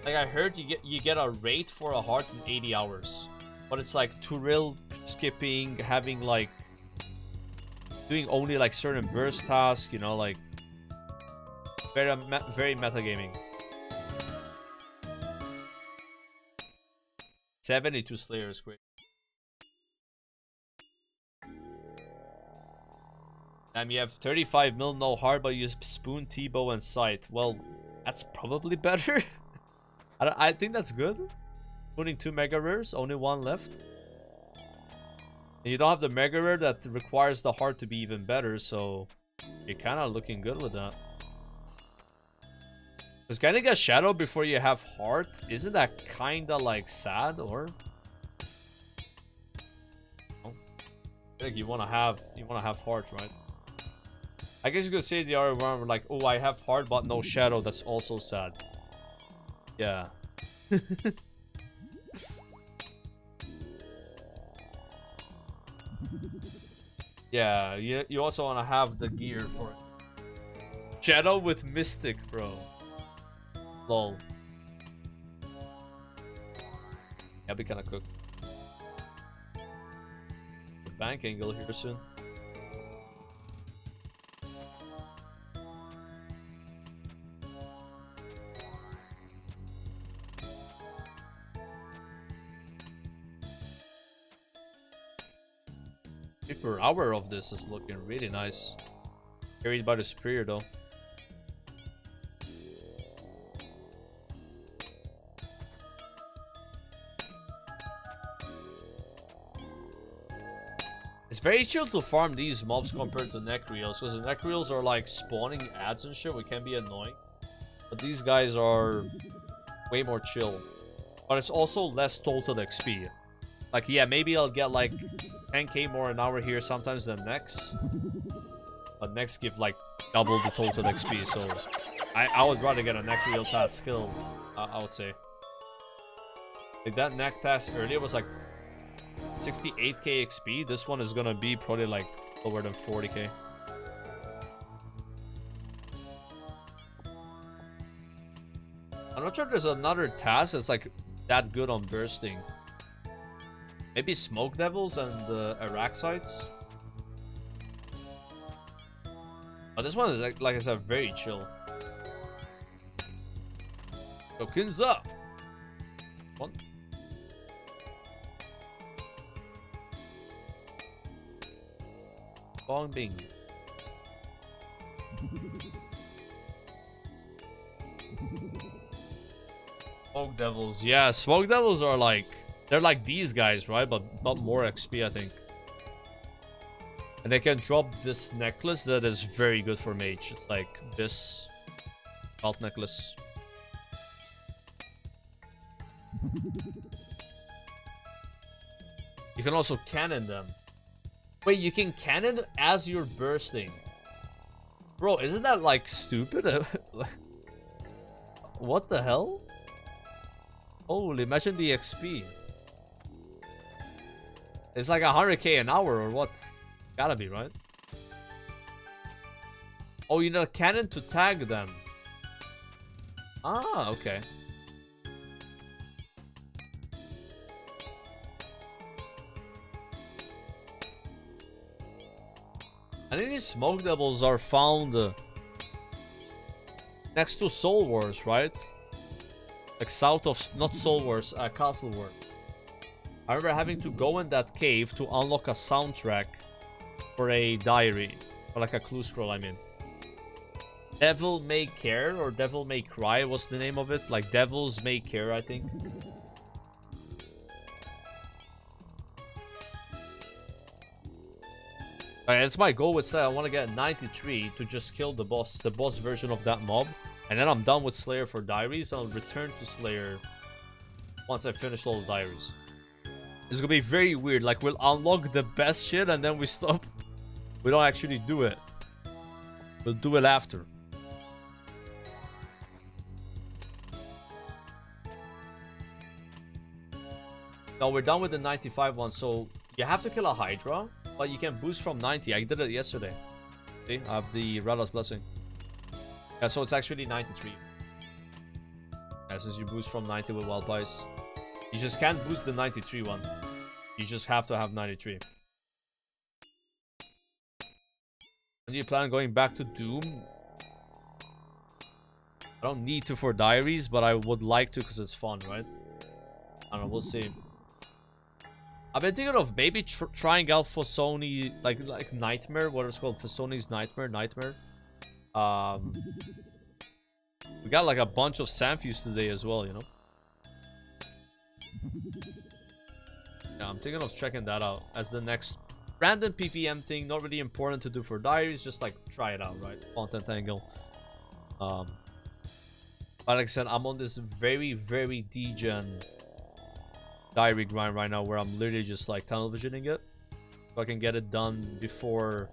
Like I heard you get a rate for a heart in 80 hours, but it's like Turil skipping, having like doing only like certain burst tasks, you know, like very metagaming. 72 Slayer is great. You have 35 mil no heart, but you spoon, T-bow, and sight. Well, that's probably better. I think that's good. Spooning 2 mega rares, only 1 left. And you don't have the mega rare that requires the heart to be even better, so you're kind of looking good with that. Because getting a shadow before you have heart, isn't that kind of like sad, or? Oh. I think you want to have heart, right? I guess you could say the other one, like, oh, I have heart but no shadow. That's also sad. Yeah. Yeah, you also want to have the gear for it. Shadow with Mystic, bro. Lol. Yeah, be kind of cooked. The bank angle here soon. Per hour of this is looking really nice. Carried by the superior though. It's very chill to farm these mobs compared to Necreals, because the Necreals are like spawning ads and shit, which can be annoying. But these guys are way more chill. But it's also less total XP. Like, yeah, maybe I'll get like 10k more an hour here sometimes than next, but next give like double the total XP, so I would rather get a neck reel task skill. I would say like that neck task earlier was like 68k XP. This one is gonna be probably like lower than 40k. I'm not sure there's another task that's like that good on bursting. Maybe Smoke Devils and the Araxites. But this one is like I said, very chill. Tokens up. One. Bong Bing. Smoke Devils. Yeah, Smoke Devils are like... They're like these guys, right? But not more XP, I think. And they can drop this necklace that is very good for mage. It's like this belt necklace. You can also cannon them. Wait, you can cannon as you're bursting. Bro, isn't that like stupid? What the hell? Holy, imagine the XP. It's like 100k an hour or what? Gotta be, right? Oh, you need a cannon to tag them. Ah, okay. And these smoke devils are found next to Soul Wars, right? Like south of, not Soul Wars, Castle Wars. I remember having to go in that cave to unlock a soundtrack for a diary. Or like a clue scroll, I mean. Devil May Care or Devil May Cry was the name of it. Like Devils May Care, I think. Alright, that's my goal with Slayer. I want to get 93 to just kill the boss version of that mob. And then I'm done with Slayer for Diaries. I'll return to Slayer once I finish all the Diaries. It's gonna be very weird. Like, we'll unlock the best shit and then we stop. We don't actually do it. We'll do it after. Now we're done with the 95 one, so you have to kill a Hydra, but you can boost from 90. I did it yesterday. See, I have the Rada's Blessing. Yeah, so it's actually 93. Yeah, since you boost from 90 with Wild Pies. You just can't boost the 93 one. You just have to have 93. And do you plan on going back to Doom? I don't need to for Diaries, but I would like to because it's fun, right? I don't know, we'll see. I've been thinking of maybe trying out Fosoni, like Nightmare, what it's called, Fosoni's Nightmare. We got like a bunch of Samfuse today as well, you know. Yeah, I'm thinking of checking that out as the next random PVM thing. Not really important to do for Diaries, just like try it out, right? Content angle. But like I said, I'm on this very degen diary grind right now where I'm literally just like tunnel visioning it so I can get it done before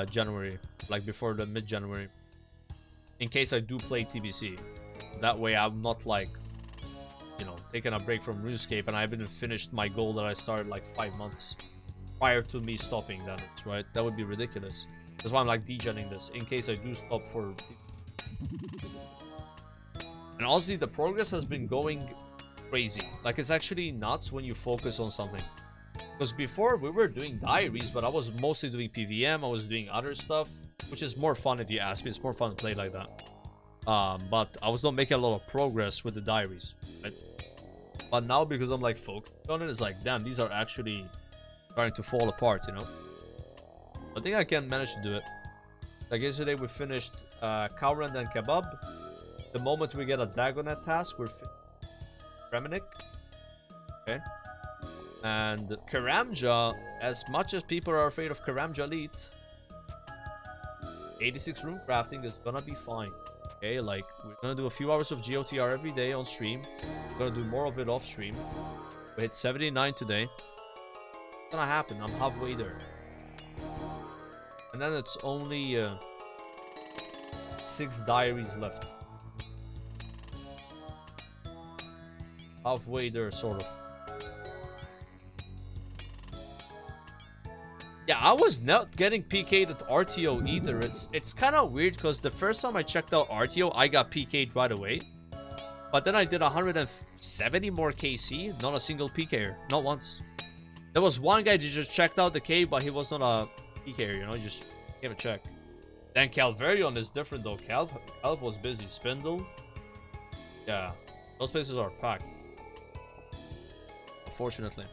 January, like before the mid-January, in case I do play TBC. That way I'm not like, you know, taking a break from Runescape and I haven't finished my goal that I started like 5 months prior to me stopping that, right? That would be ridiculous. That's why I'm like degenning this in case I do stop for. And honestly, the progress has been going crazy. Like, it's actually nuts when you focus on something. Because before we were doing Diaries, but I was mostly doing PVM. I was doing other stuff, which is more fun if you ask me. It's more fun to play like that. But I was not making a lot of progress with the Diaries, right? But now, because I'm like focused on it, it's like, damn, these are actually starting to fall apart, you know. I think I can manage to do it. Like yesterday, we finished Kawran and Kebab. The moment we get a Dagonet task, we're Reminic. Okay. And Karamja, as much as people are afraid of Karamja Elite, 86 room crafting is gonna be fine. Okay, like, we're gonna do a few hours of GOTR every day on stream. We're gonna do more of it off stream. We hit 79 today. It's gonna happen. I'm halfway there. And then it's only 6 diaries left. Halfway there, sort of. Yeah, I was not getting PK'd at RTO either. It's kind of weird because the first time I checked out RTO, I got PK'd right away. But then I did 170 more KC, not a single PK'er, not once. There was one guy that just checked out the cave, but he was not a PK'er, you know, he just gave a check. Then Calvarion is different though. Calv was busy. Spindle. Yeah, those places are packed. Unfortunately.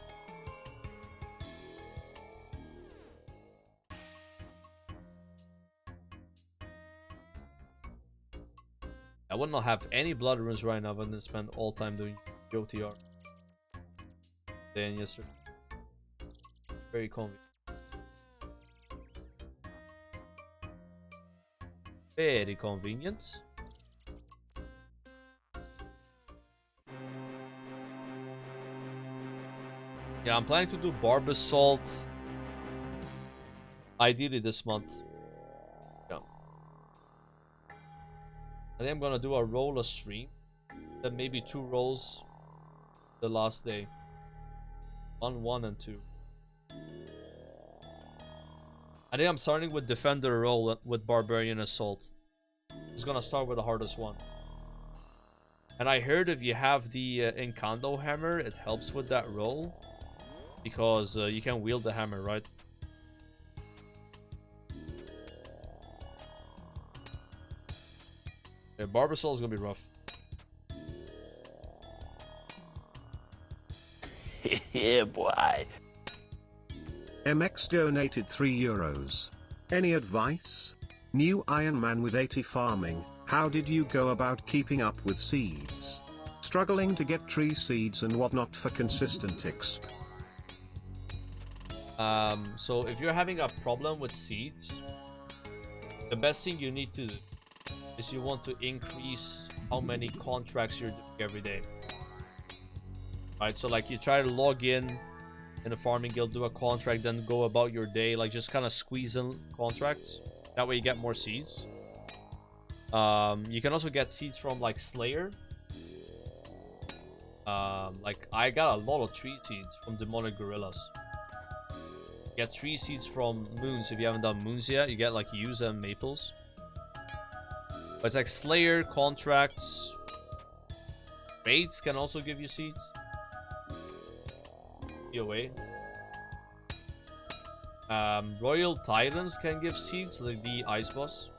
I would not have any blood runes right now, but then spend all time doing GOTR. Today and yesterday. Very convenient. Very convenient. Yeah, I'm planning to do Barb Assault ideally this month. Yeah. I think I'm gonna do a roll a stream. Then maybe 2 rolls the last day. 1, and 2. I think I'm starting with Defender roll with Barbarian Assault. It's gonna start with the hardest one. And I heard if you have the Incando Hammer, it helps with that roll. Because you can wield the hammer, right? Yeah, Barbasol is gonna be rough. Yeah, boy. MX donated €3. Any advice? New Ironman with 80 farming, how did you go about keeping up with seeds? Struggling to get tree seeds and whatnot for consistent exp. So if you're having a problem with seeds, the best thing you need to do is you want to increase how many contracts you're doing every day. Right, so like you try to log in a farming guild, do a contract, then go about your day, like just kind of squeeze in contracts. That way you get more seeds. You can also get seeds from like Slayer. Like I got a lot of tree seeds from Demonic Gorillas. Get tree seeds from moons. If you haven't done moons yet, you get like Yuza and maples. But it's like Slayer, contracts, raids can also give you seeds. Away. Royal Titans can give seeds, like the ice boss.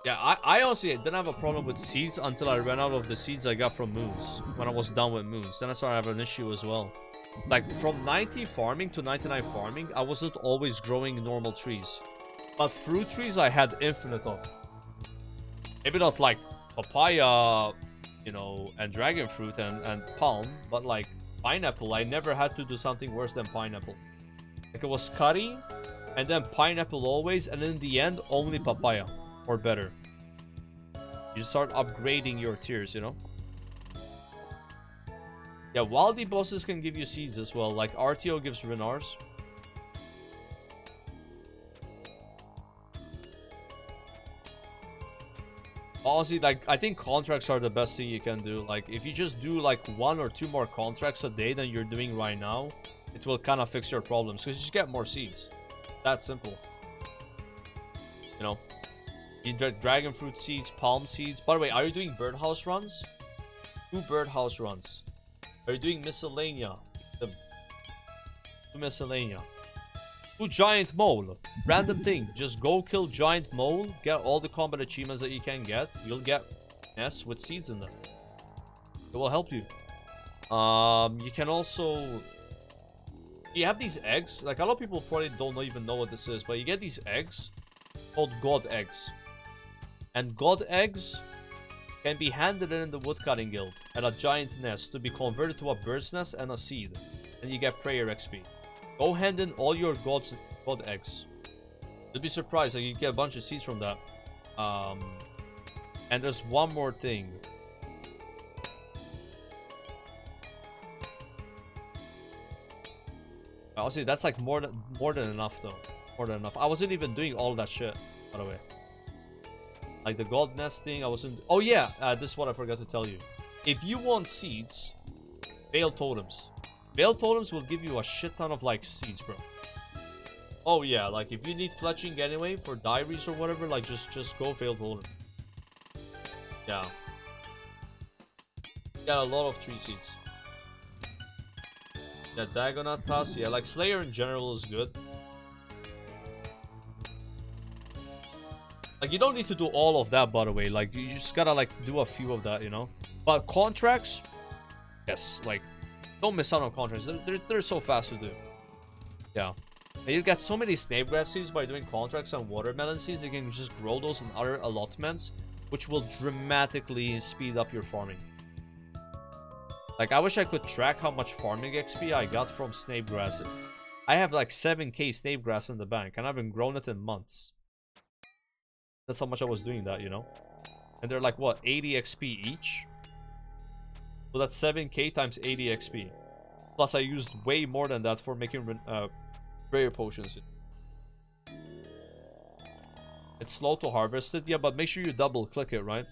Yeah, I honestly didn't have a problem with seeds until I ran out of the seeds I got from moons. When I was done with moons, then I started having an issue as well. Like from 90 farming to 99 farming, I wasn't always growing normal trees, but fruit trees I had infinite of. Maybe not like papaya, you know, and dragon fruit and palm, but like pineapple, I never had to do something worse than pineapple. Like it was curry, and then pineapple always, and in the end, only papaya, or better. You start upgrading your tiers, you know? Yeah, Wildy bosses can give you seeds as well, like RTO gives Renars. Honestly, like, I think contracts are the best thing you can do. Like, if you just do, like, 1 or 2 more contracts a day than you're doing right now, it will kind of fix your problems. Because you just get more seeds. That simple. You know? You get dragon fruit seeds, palm seeds. By the way, are you doing birdhouse runs? 2 birdhouse runs. Are you doing miscellanea? 2 miscellanea. 2 giant mole. Random thing. Just go kill giant mole. Get all the combat achievements that you can get. You'll get nests with seeds in them. It will help you. You can also... You have these eggs. Like, a lot of people probably don't even know what this is. But you get these eggs called god eggs. And god eggs can be handed in the woodcutting guild at a giant nest to be converted to a bird's nest and a seed. And you get prayer XP. Go hand in all your god eggs. You'll be surprised, like you get a bunch of seeds from that. And there's one more thing. Honestly, that's like more than enough though. More than enough. I wasn't even doing all that shit, by the way. Like the god nesting, I wasn't... Oh yeah, this is what I forgot to tell you. If you want seeds, Veil Totems. Veil Totems will give you a shit ton of like seeds, bro. Oh yeah, like if you need fletching anyway for Diaries or whatever, like just go Veil Totem. Yeah. Got a lot of tree seeds. Yeah, Dagonatas, yeah, like Slayer in general is good. Like, you don't need to do all of that, by the way. Like, you just gotta, like, do a few of that, you know? But contracts, yes, like, don't miss out on contracts. They're so fast to do. Yeah. And you get so many snapegrass seeds by doing contracts and watermelon seeds. You can just grow those in other allotments, which will dramatically speed up your farming. Like, I wish I could track how much farming XP I got from snapegrass. I have, like, 7k snapegrass in the bank, and I haven't grown it in months. That's how much I was doing that, you know? And they're like, what, 80 XP each? So that's 7k times 80 XP. Plus, I used way more than that for making prayer potions. It's slow to harvest it, yeah, but make sure you double click it, right?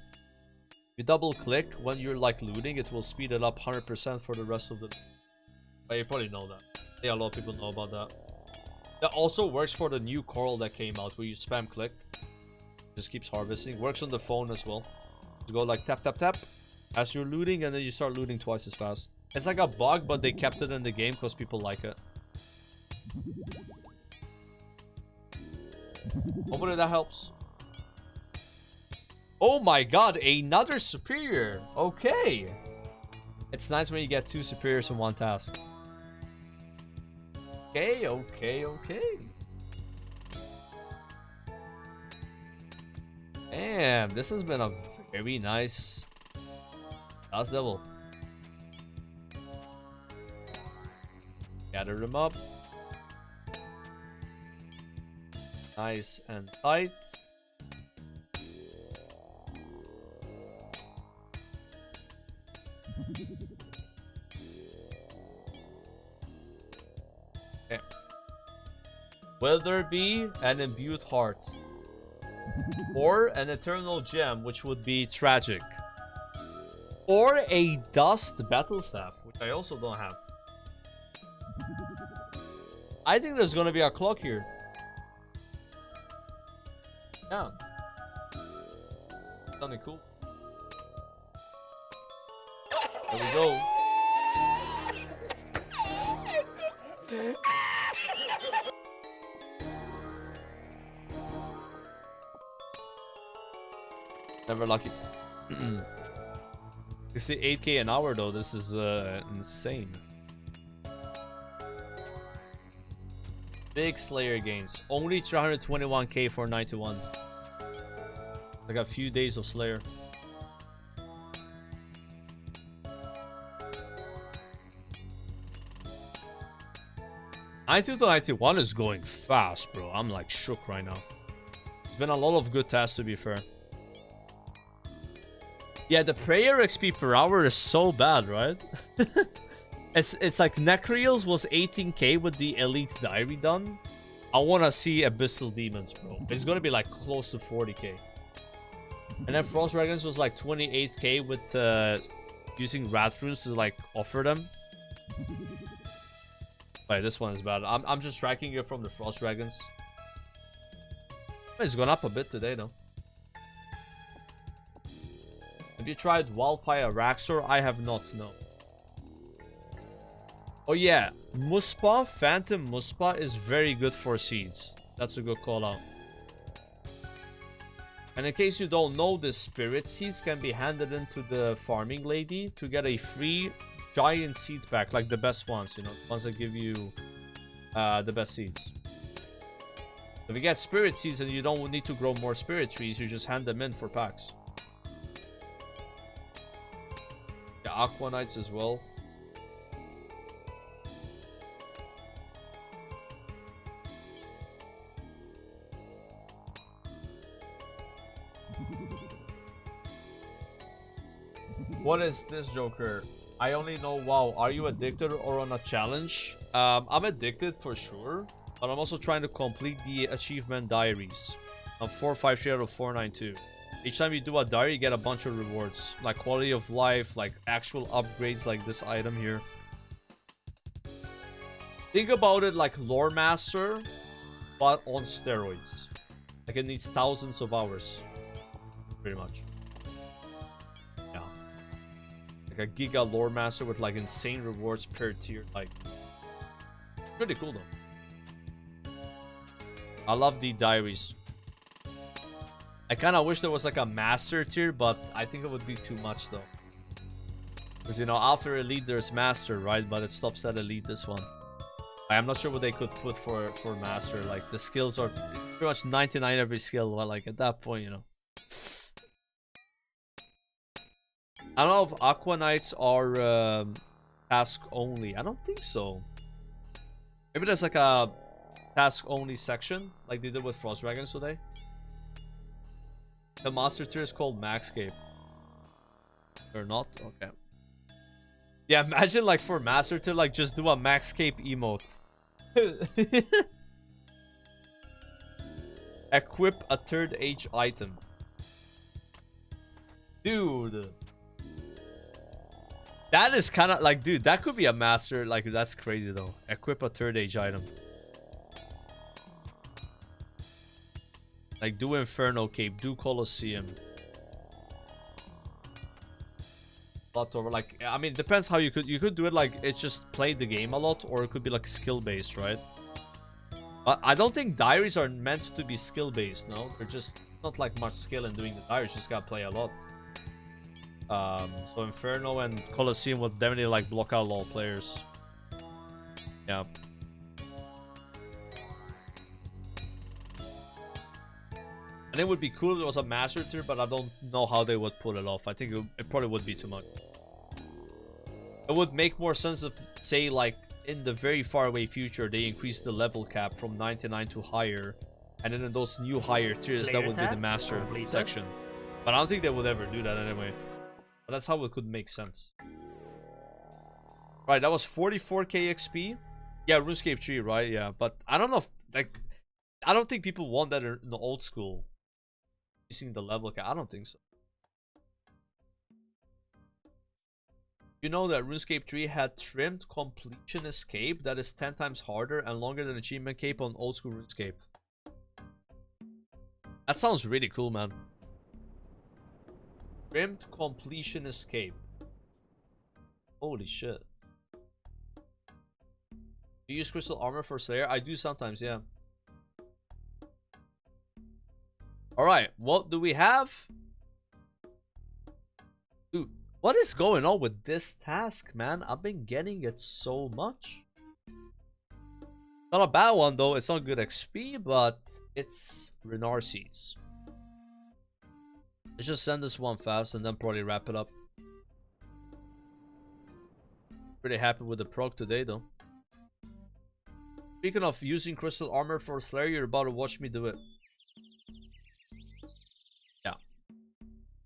You double click when you're like looting, it will speed it up 100% for the rest of the... But you probably know that. Yeah, a lot of people know about that. That also works for the new coral that came out, where you spam click. Just keeps harvesting. Works on the phone as well. You go like tap tap tap as you're looting, and then you start looting twice as fast. It's like a bug, but they kept it in the game because people like it. Hopefully that helps. Oh my god, another superior. Okay. It's nice when you get 2 superiors in one task. Okay, okay, okay. Damn, this has been a very nice last level. Gather them up. Nice and tight. Okay. Will there be an imbued heart? Or an eternal gem, which would be tragic? Or a dust battle staff, which I also don't have. I think there's gonna be a clock here. Yeah. Something cool. There we go. Never lucky. 68k an hour though. This is insane. Big Slayer gains. Only 321k for 91. I got a few days of Slayer. '92 to 91 is going fast, bro. I'm like shook right now. It's been a lot of good tasks, to be fair. Yeah, the prayer XP per hour is so bad, right? It's like Necreals was 18k with the Elite Diary done. I want to see Abyssal Demons, bro. It's going to be like close to 40k. And then Frost Dragons was like 28k with using Rat Runes to like offer them. Wait, this one is bad. I'm just tracking it from the Frost Dragons. It's gone up a bit today though. Have you tried Wildfire Raxor? I have not, no. Oh yeah, Muspa, Phantom Muspa is very good for seeds. That's a good call out. And in case you don't know, the spirit seeds can be handed into the farming lady to get a free giant seed pack, like the best ones, you know, ones that give you the best seeds. If you get spirit seeds and you don't need to grow more spirit trees, you just hand them in for packs. Yeah, Aqua Knights as well. What is this, Joker? I only know WoW. Are you addicted or on a challenge? I'm addicted for sure, but I'm also trying to complete the achievement Diaries. I'm 453 out of 492. Each time you do a diary, you get a bunch of rewards, like quality of life, like actual upgrades, like this item here. Think about it like Lore Master, but on steroids. Like it needs thousands of hours, pretty much. Yeah, like a Giga Lore Master with like insane rewards per tier. Like, pretty cool though. I love the Diaries. I kind of wish there was like a master tier, but I think it would be too much though. Because, you know, after elite there's master, right? But it stops at elite, this one. I'm not sure what they could put for master. Like the skills are pretty much 99 every skill. But like at that point, you know. I don't know if Aqua Knights are task only. I don't think so. Maybe there's like a task only section like they did with Frost Dragons today. The master tier is called Maxscape. Or not? Okay. Yeah, imagine like for master tier, like just do a Maxscape emote. Equip a third age item. Dude. That is kind of like, dude, that could be a master. Like, that's crazy though. Equip a third age item. Like, do Inferno Cape, do Colosseum. But or like, I mean, depends how you could do it. Like, it's just play the game a lot, or it could be like skill based, right? But I don't think diaries are meant to be skill-based, no? They're just not like much skill in doing the diaries, just gotta play a lot. So Inferno and Colosseum would definitely like block out LoL players. Yeah. And it would be cool if it was a master tier, but I don't know how they would pull it off. I think it probably would be too much. It would make more sense if, say, like, in the very far away future, they increase the level cap from 99 to higher. And then in those new higher tiers, that would be the master section. But I don't think they would ever do that anyway. But that's how it could make sense. Right, that was 44k XP. Yeah, RuneScape 3, right? Yeah, but I don't know if, like, I don't think people want that in the old school. Using the level cap, I don't think so. You know that RuneScape 3 had trimmed completion escape that is 10 times harder and longer than achievement cape on old school RuneScape. That sounds really cool, man. Trimmed completion escape. Holy shit. Do you use crystal armor for Slayer? I do sometimes, yeah. Alright, what do we have? Dude, what is going on with this task, man? I've been getting it so much. Not a bad one, though. It's not good XP, but it's Renar Seeds. Let's just send this one fast and then probably wrap it up. Pretty happy with the prog today, though. Speaking of using crystal armor for Slayer, you're about to watch me do it. Yeah.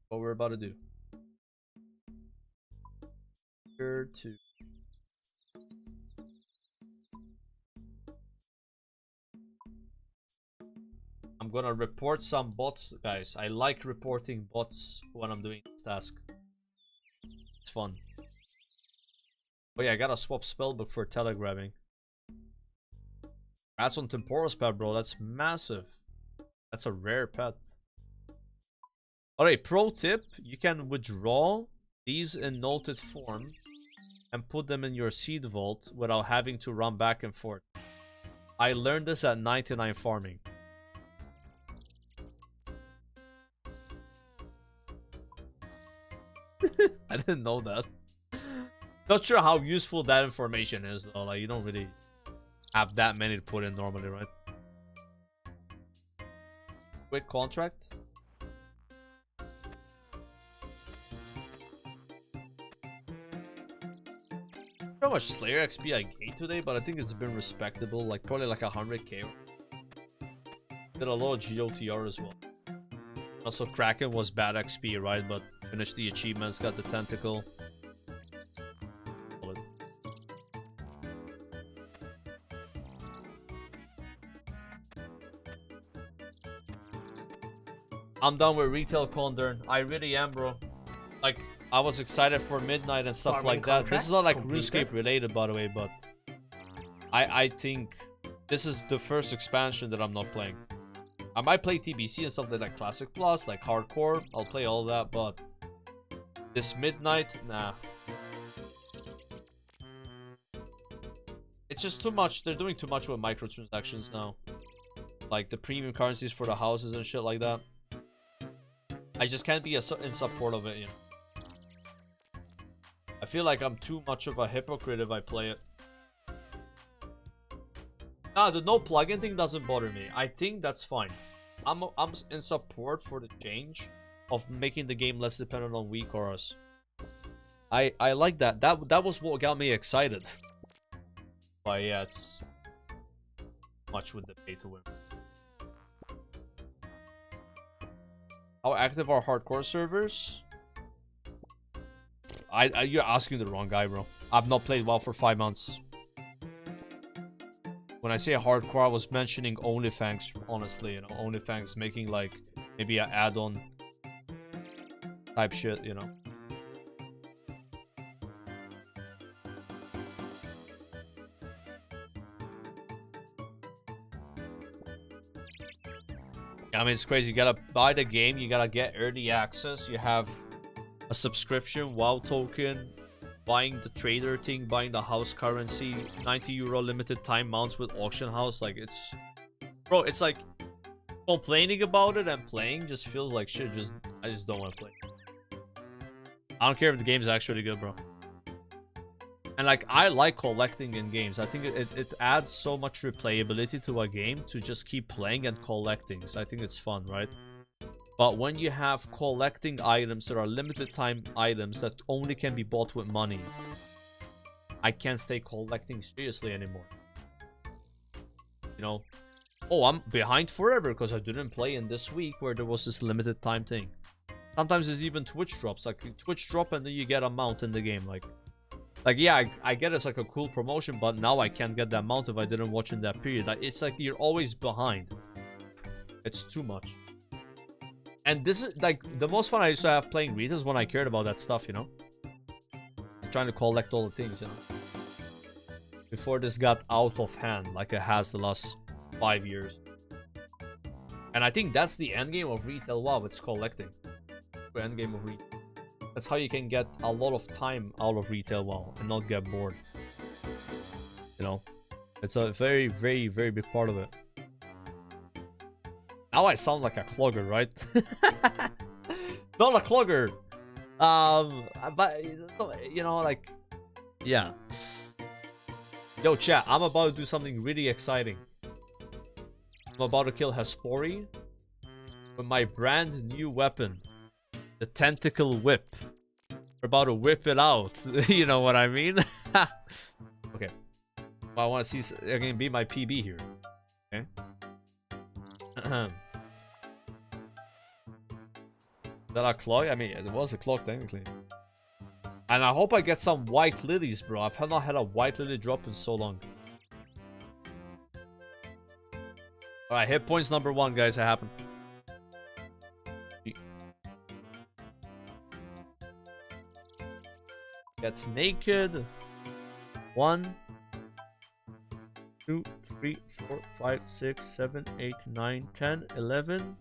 What we're about to do. Here to... I'm gonna report some bots, guys. I like reporting bots when I'm doing this task. It's fun. Oh yeah, I gotta swap spellbook for telegramming. That's on Tempora's pet, bro. That's massive. That's a rare pet. Alright, pro tip. You can withdraw these in noted form and put them in your seed vault without having to run back and forth. I learned this at 99 farming. I didn't know that. Not sure how useful that information is though. Like, you don't really have that many to put in normally, right? Quick contract. How much Slayer XP I gained today, but I think it's been respectable. Like probably like 100k. Did a lot of GOTR as well. Also, Kraken was bad XP, right? But finished the achievements, got the tentacle. I'm done with retail Condern. I really am, bro. Like, I was excited for Midnight and stuff like that. This is not like RuneScape related, by the way, but I think this is the first expansion that I'm not playing. I might play TBC and something like Classic Plus, like Hardcore. I'll play all that, but this Midnight, nah. It's just too much. They're doing too much with microtransactions now. Like the premium currencies for the houses and shit like that. I just can't be in support of it, you know. I feel like I'm too much of a hypocrite if I play it. Nah, the no plugin thing doesn't bother me. I think that's fine. I'm in support for the change of making the game less dependent on weak auras. I like that. That was what got me excited. But yeah, it's much with the pay to win. How active are hardcore servers? You're asking the wrong guy, bro. I've not played WoW for 5 months. When I say hardcore, I was mentioning OnlyFans, honestly, you know, OnlyFans making like maybe an add-on type shit, you know. I mean, it's crazy. You gotta buy the game, you gotta get early access, you have a subscription, WoW token, buying the trader thing, buying the house currency, 90 euro limited time mounts with auction house. Like, it's... Bro, it's like... Complaining about it and playing just feels like shit. I just don't want to play. I don't care if the game's actually good, bro. And like, I like collecting in games. I think it adds so much replayability to a game to just keep playing and collecting. So I think it's fun, right? But when you have collecting items that are limited time items that only can be bought with money, I can't take collecting seriously anymore. You know? Oh, I'm behind forever because I didn't play in this week where there was this limited time thing. Sometimes there's even Twitch drops. Like, Twitch drop and then you get a mount in the game. Like yeah, I get it's like a cool promotion, but now I can't get that mount if I didn't watch in that period. Like, it's like you're always behind. It's too much. And this is like the most fun I used to have playing Rita is when I cared about that stuff, you know? I'm trying to collect all the things, you know? Before this got out of hand, like it has the last 5 years. And I think that's the end game of retail WoW. It's collecting. The end game of retail. That's how you can get a lot of time out of retail WoW and not get bored. You know, it's a very, very, very big part of it. Now I sound like a clogger, right? Not a clogger. But you know, like, yeah. Yo, chat. I'm about to do something really exciting. I'm about to kill Hespori with my brand new weapon. The Tentacle Whip. We're about to whip it out. You know what I mean? Okay. Well, I want to see... I can beat my PB here. Okay. Is that a clock? I mean, it was a clock, technically. And I hope I get some white lilies, bro. I've not had a white lily drop in so long. Alright, hit points number 1, guys. It happened. Get naked. 1, 2, 3, 4, 5, 6, 7, 8, 9, 10, 11.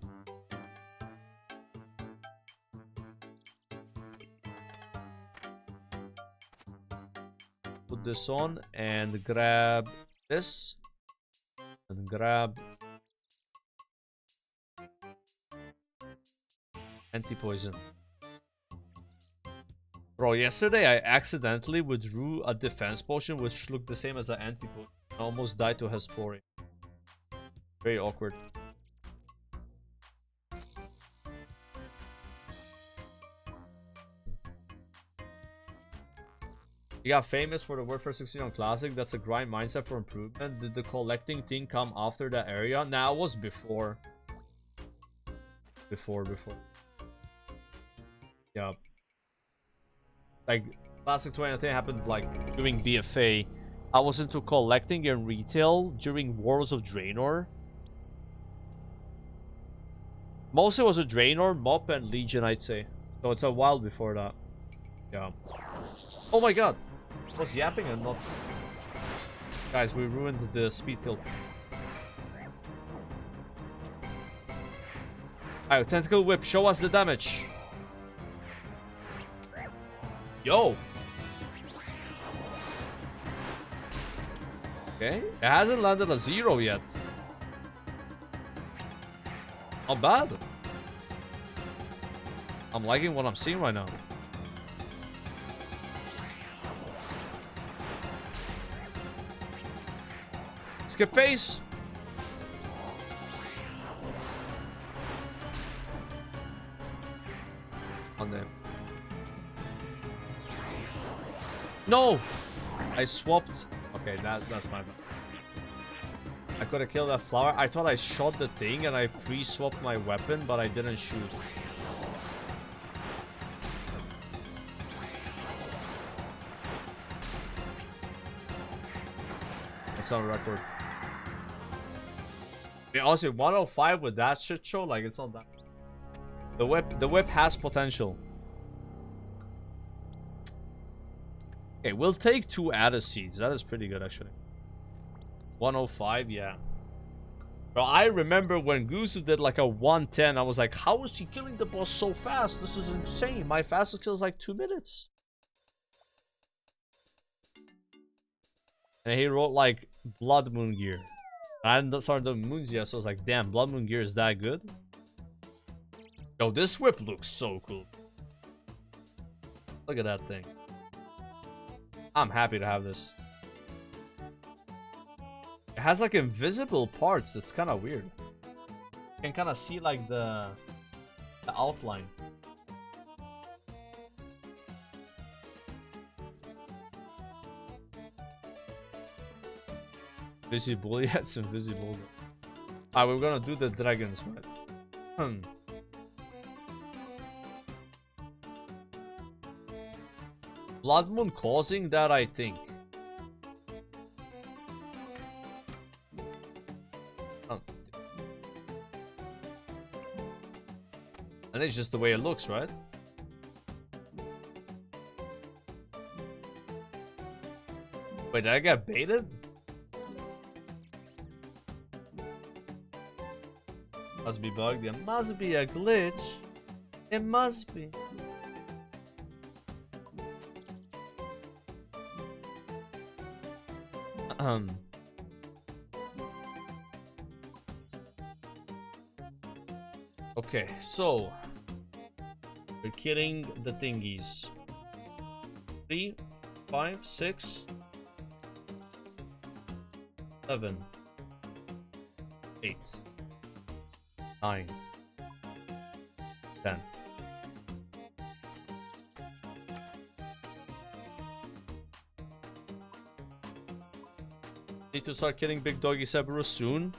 Put this on and grab this. And grab anti-poison. Bro, yesterday I accidentally withdrew a defense potion which looked the same as an anti-potion. I almost died to Hespori. Very awkward. You got famous for the word for 16 on Classic. That's a grind mindset for improvement. Did the collecting thing come after that area? Nah, it was before. Before. Yeah. Like, Classic 2010 happened like during BFA. I was into collecting in retail during Wars of Draenor. Mostly was a Draenor, Mop, and Legion, I'd say. So it's a while before that. Yeah. Oh my god! I was yapping and not... Guys, we ruined the speed kill. Alright, Tentacle Whip, show us the damage. Yo! Okay, it hasn't landed a 0 yet. Not bad. I'm liking what I'm seeing right now. Skip face. On them. No! I swapped. Okay, that's my bad. I could have killed that flower. I thought I shot the thing and I pre-swapped my weapon, but I didn't shoot. That's on record. I mean, honestly, 105 with that shit show, like, it's not that. The whip has potential. Okay, we'll take 2 Adder Seeds. That is pretty good, actually. 105, yeah. Bro, I remember when Gusu did like a 110, I was like, how is he killing the boss so fast? This is insane. My fastest kill is like 2 minutes. And he wrote like Blood Moon Gear. I hadn't started doing moons yet, so I was like, damn, Blood Moon Gear is that good? Yo, this whip looks so cool. Look at that thing. I'm happy to have this. It has like invisible parts. It's kind of weird. You can kind of see like the outline. Visible, yeah, it's invisible. Alright, we're gonna do the dragons, right? Blood Moon causing that, I think. And it's just the way it looks, right? Wait, did I get baited? Must be bugged. It must be a glitch. It must be. Okay, so we're killing the thingies. 3, 5, 6, 7, 8, 9, 10. Need to start killing Big Doggy Cerberus soon.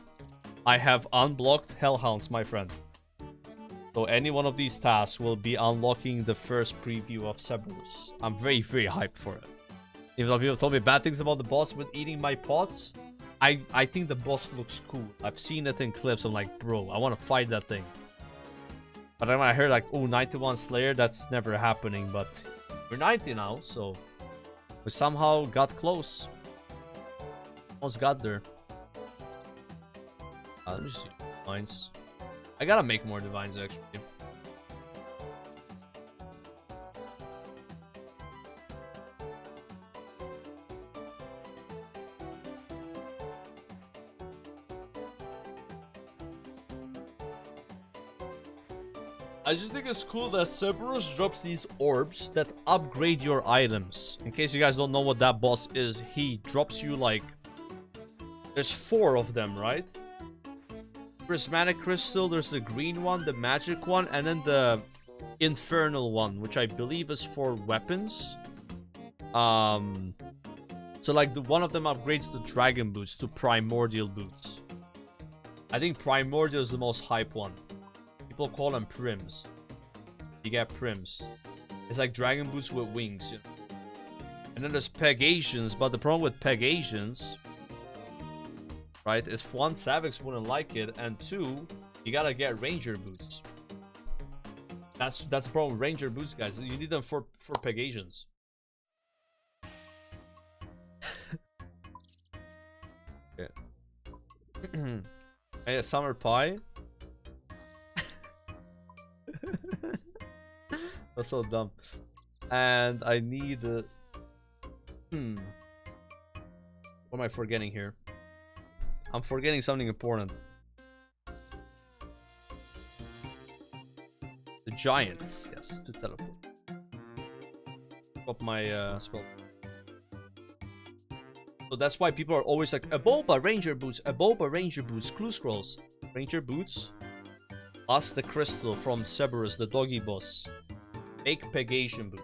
I have unblocked Hellhounds, my friend. So any one of these tasks will be unlocking the first preview of Cerberus. I'm very, very hyped for it. Even though people told me bad things about the boss with eating my pots, I think the boss looks cool. I've seen it in clips. I'm like, bro, I want to fight that thing. But then when I heard like, oh, 91 Slayer, that's never happening. But we're 90 now, so we somehow got close. Almost got there. Let me see. Divines. I gotta make more divines actually. I just think it's cool that Cerberus drops these orbs that upgrade your items. In case you guys don't know what that boss is, he drops you like... There's 4 of them, right? Prismatic Crystal, there's the green one, the magic one, and then the infernal one, which I believe is for weapons. So like one of them upgrades the dragon boots to primordial boots. I think primordial is the most hype one. People call them prims. You get prims. It's like dragon boots with wings, you know? And then there's Pegasians, but the problem with Pegasians, right, is 1, Savix wouldn't like it, and 2, you gotta get ranger boots. That's the problem with ranger boots, guys. You need them for Pegasians. Okay. Hey, a summer pie. That's so dumb. And I need what am I forgetting here? I'm forgetting something important. The giants, yes, to teleport. Up my spell. So that's why people are always like, Aboba Ranger Boots, Aboba Ranger Boots, Clue Scrolls. Ranger Boots. Plus the crystal from Cerberus, the doggy boss. Make Pegasian Boots.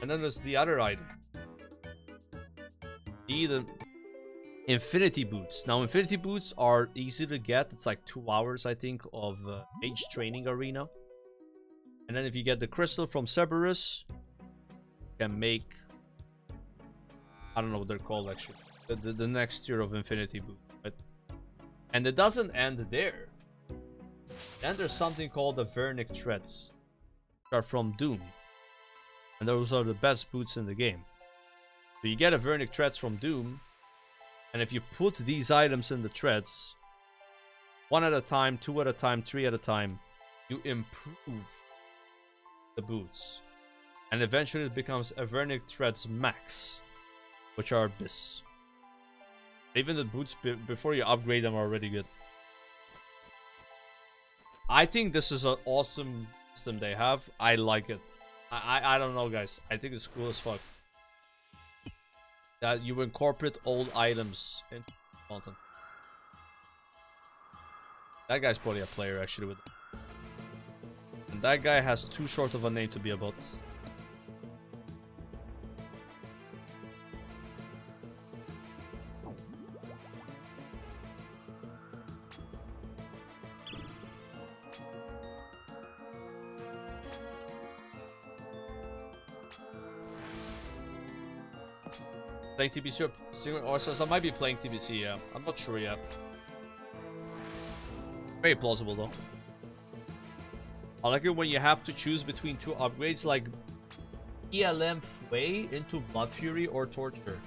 And then there's the other item. The Infinity Boots. Now, Infinity Boots are easy to get. It's like 2 hours, I think, of Mage Training Arena. And then if you get the crystal from Cerberus, you can make... I don't know what they're called, actually. The next tier of Infinity Boots. Right? And it doesn't end there. Then there's something called the Vernic Treads. Which are from Doom. And those are the best boots in the game. So you get a Vernic Treads from Doom. And if you put these items in the treads, 1 at a time, 2 at a time, 3 at a time, you improve the boots. And eventually it becomes Avernic Threads Max, which are Abyss. Even the boots before you upgrade them are already good. I think this is an awesome system they have. I like it. I don't know, guys. I think it's cool as fuck. That you incorporate old items into content. That guy's probably a player, actually. With and that guy has too short of a name to be a bot. Playing TBC or OSS? I might be playing TBC, yeah. I'm not sure yet. Very plausible though. I like it when you have to choose between two upgrades like ELM Way into Blood Fury or Torture.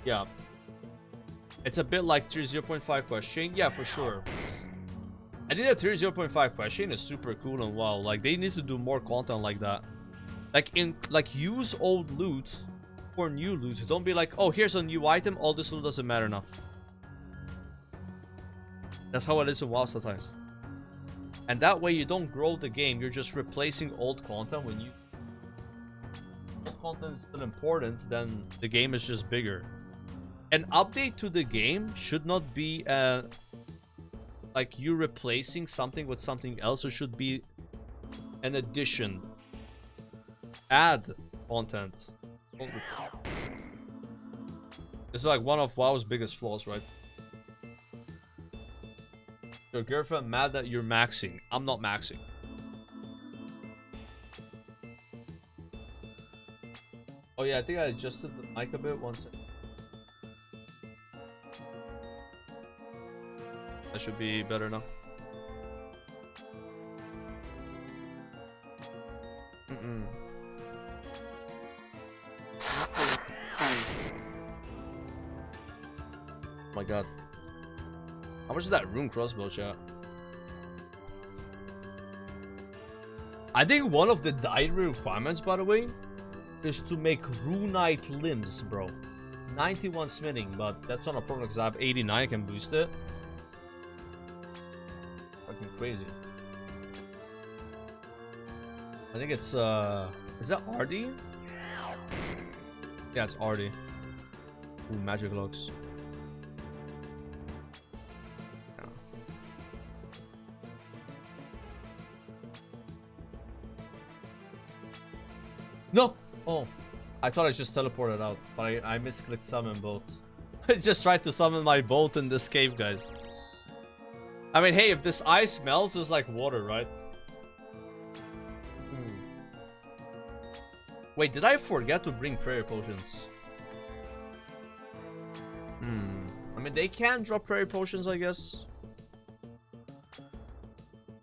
Yeah. It's a bit like tier 0.5 question. Yeah, for sure. I think that tier 0.5 question is super cool and wow. Like they need to do more content like that. Like use old loot for new loot. Don't be like, oh, here's a new item, all this loot doesn't matter now. That's how it is in WoW sometimes. And that way you don't grow the game, you're just replacing old content. When old content is still important, then the game is just bigger. An update to the game should not be like you replacing something with something else. It should be an addition. Add content. This is like one of WoW's biggest flaws, right? Your girlfriend mad that you're maxing. I'm not maxing. Oh yeah, I think I adjusted the mic a bit. One second. That should be better now. Oh my god. How much is that rune crossbow, chat? I think one of the diary requirements, by the way, is to make runite limbs, bro. 91 smithing, but that's not a problem because I have 89, I can boost it. Fucking crazy. I think it's, is that RD? Yeah, it's RD. Ooh, magic looks. No! Oh, I thought I just teleported out, but I misclicked summon boat. I just tried to summon my boat in this cave, guys. I mean, hey, if this ice melts, it's like water, right? Wait, did I forget to bring prayer potions? I mean, they can drop prayer potions, I guess.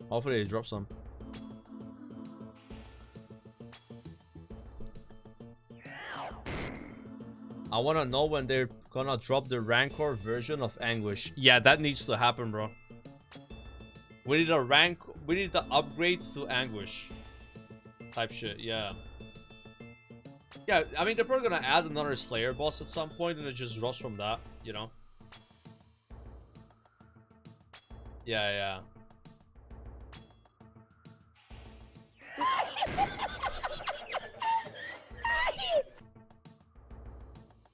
Hopefully they drop some. I want to know when they're gonna drop the Rancor version of Anguish. Yeah, that needs to happen, bro. We need we need the upgrade to Anguish type shit. Yeah. Yeah, I mean, they're probably gonna add another Slayer boss at some point and it just drops from that, you know? Yeah, yeah.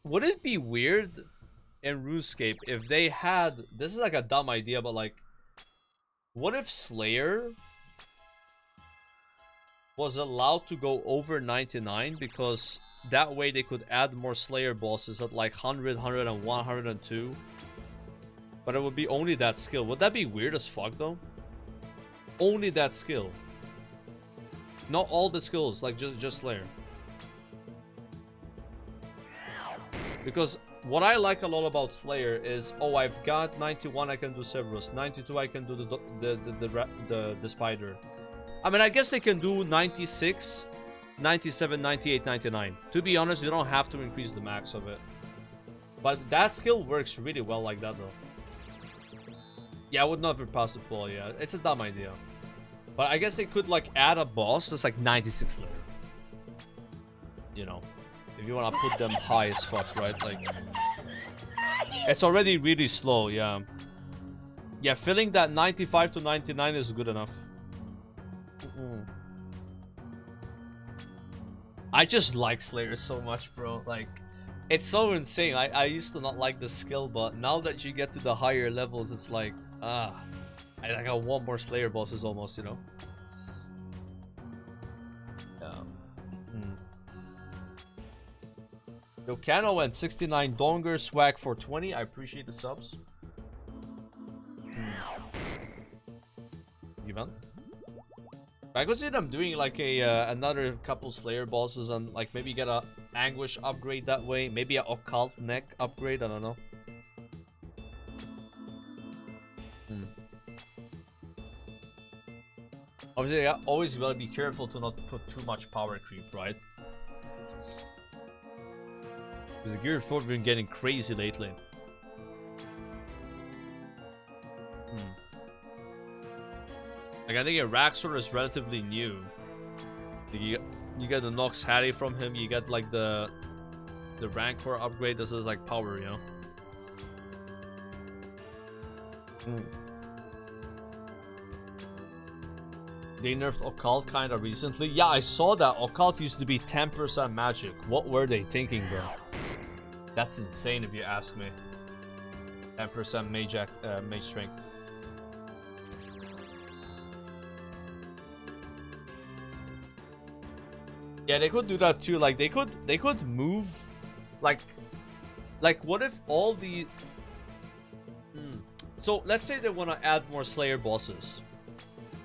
Would it be weird in Runescape if they had... This is like a dumb idea, but like... What if Slayer was allowed to go over 99? Because that way they could add more Slayer bosses at like 100, 101, 102. But it would be only that skill. Would that be weird as fuck though? Only that skill. Not all the skills, like just Slayer. Because what I like a lot about Slayer is, oh, I've got 91, I can do Cerberus. 92, I can do the spider. I mean, I guess they can do 96, 97, 98, 99. To be honest, you don't have to increase the max of it. But that skill works really well like that, though. Yeah, I would never pass the poll, yeah. It's a dumb idea. But I guess they could like add a boss that's like 96 layer. You know, if you want to put them high as fuck, right? Like, it's already really slow, yeah. Yeah, filling that 95 to 99 is good enough. I just like Slayer so much, bro. Like, it's so insane. I used to not like the skill, but now that you get to the higher levels, it's like, I want more Slayer bosses almost, you know? Yokano and 69 Donger swag for 20. I appreciate the subs. Even I could see them doing like a another couple Slayer bosses and like maybe get a Anguish upgrade that way. Maybe a Occult neck upgrade. I don't know. Obviously, you always gotta be careful to not put too much power creep, right? Because the Gear 4 has been getting crazy lately. Like, I think a Raxor is relatively new. You get the Nox Hattie from him, you get like the Rancor upgrade. This is like power, you know? They nerfed Occult kinda recently. Yeah, I saw that. Occult used to be 10% magic. What were they thinking, bro? That's insane if you ask me. 10% mage strength. Yeah, they could do that too. Like they could move, like what if all the So let's say they want to add more Slayer bosses.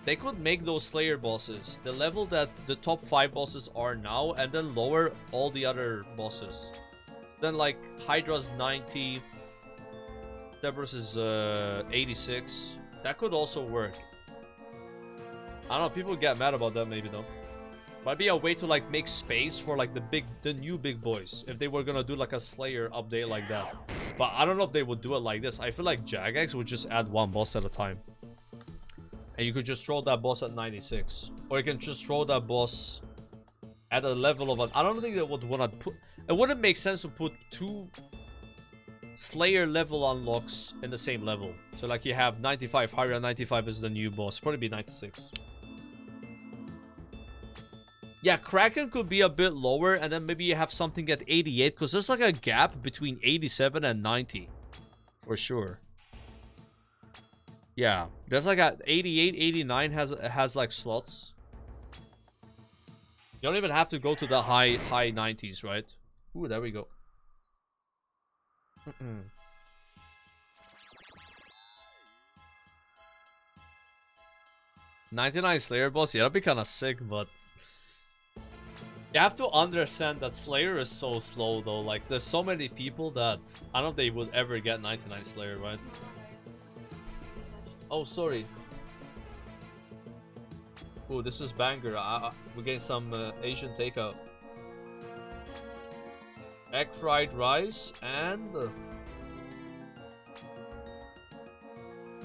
They could make those Slayer bosses the level that the top 5 bosses are now, and then lower all the other bosses. Then like Hydra's 90, Cerberus is 86. That could also work. I don't know. People get mad about that maybe though. Might be a way to like make space for like the new big boys if they were gonna do like a Slayer update like that. But I don't know if they would do it like this. I feel like Jagex would just add one boss at a time, and you could just throw that boss at 96, or you can just throw that boss at a level of I don't think they would want to put. It wouldn't make sense to put 2 Slayer level unlocks in the same level. So like you have 95, higher 95 is the new boss. Probably be 96. Yeah, Kraken could be a bit lower, and then maybe you have something at 88, because there's like a gap between 87 and 90. For sure. Yeah, there's like a 88, 89 has like slots. You don't even have to go to the high 90s, right? Ooh, there we go. 99 Slayer boss, yeah, that'd be kind of sick, but you have to understand that Slayer is so slow though. Like, there's so many people that I don't know if they would ever get 99 Slayer, right? Oh, sorry. Oh, this is banger. We're getting some Asian takeout. Egg fried rice and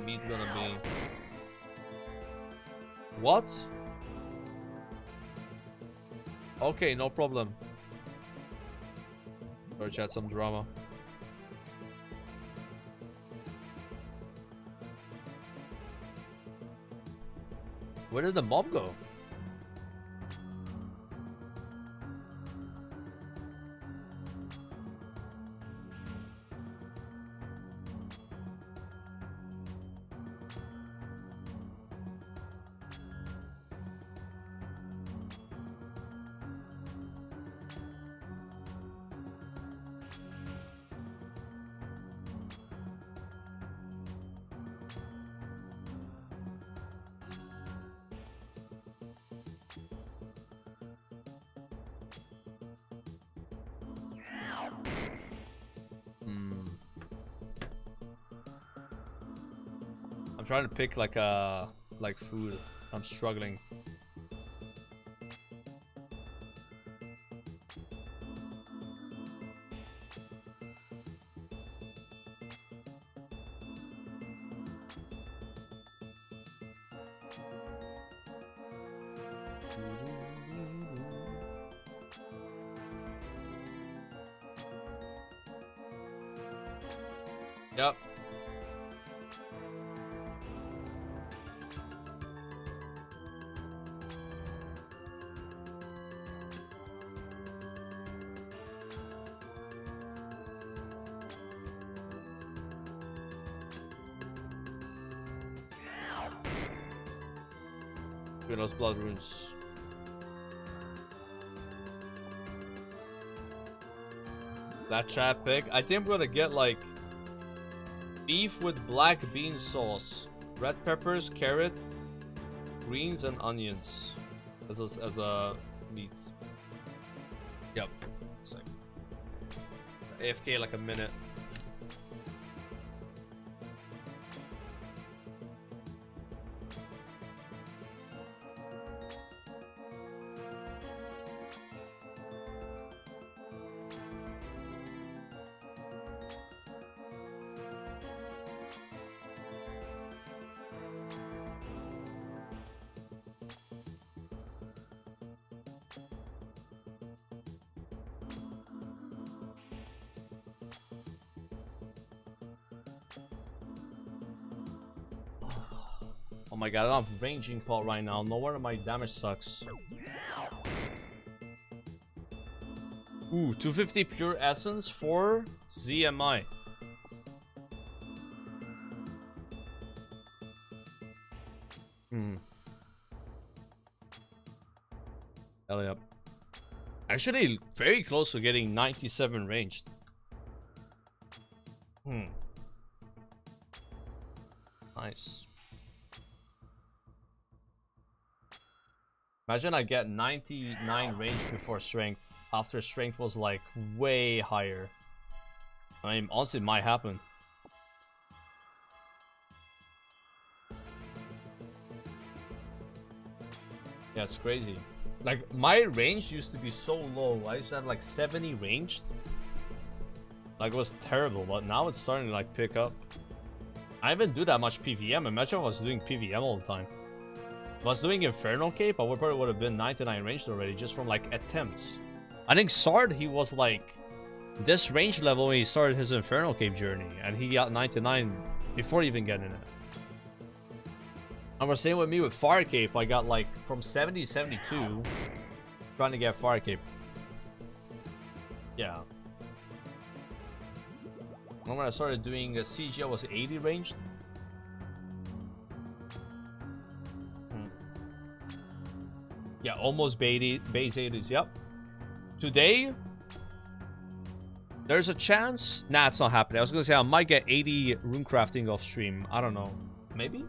meat gonna be what? Okay, no problem. Or chat some drama. Where did the mob go? Trying to pick like food. I'm struggling. Yep. Doing those blood runes. That chat pick. I think I'm gonna get like beef with black bean sauce, red peppers, carrots, greens, and onions as a meat. Yep. It's like AFK like a minute. Oh my god, I'm ranging pot right now. No wonder my damage sucks. Ooh, 250 pure essence for ZMI. Hell yep. Actually, very close to getting 97 ranged. Nice. Imagine I get 99 range before strength, after strength was like way higher. I mean, honestly, it might happen. Yeah, it's crazy. Like, my range used to be so low. I used to have like 70 ranged. Like, it was terrible, but now it's starting to like pick up. I didn't do that much PVM. Imagine if I was doing PVM all the time. If I was doing Inferno Cape, I probably would have been 99 ranged already, just from like attempts. I think Sard, he was like this range level when he started his Inferno Cape journey, and he got 99 before even getting it. And we're same with me with Fire Cape. I got like from 70 to 72 trying to get Fire Cape. Yeah. And when I started doing CG, I was 80 ranged. Yeah, almost base 80s, yep. Today, there's a chance. Nah, it's not happening. I was gonna say I might get 80 runecrafting off stream. I don't know. Maybe?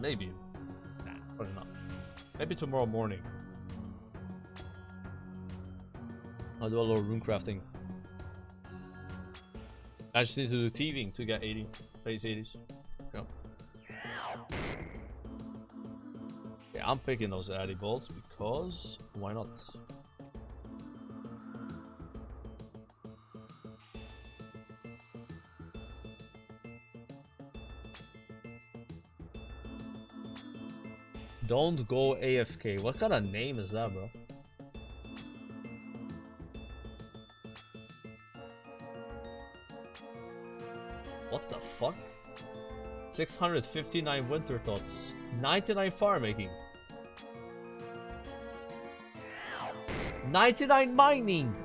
Maybe. Nah, probably not. Maybe tomorrow morning. I'll do a little runecrafting. I just need to do thieving to get 80. Base 80s. Yep. Yeah, I'm picking those Addy bolts because why not? Don't go AFK. What kind of name is that, bro? What the fuck? 659 winter thoughts, 99 farm making, 99 mining.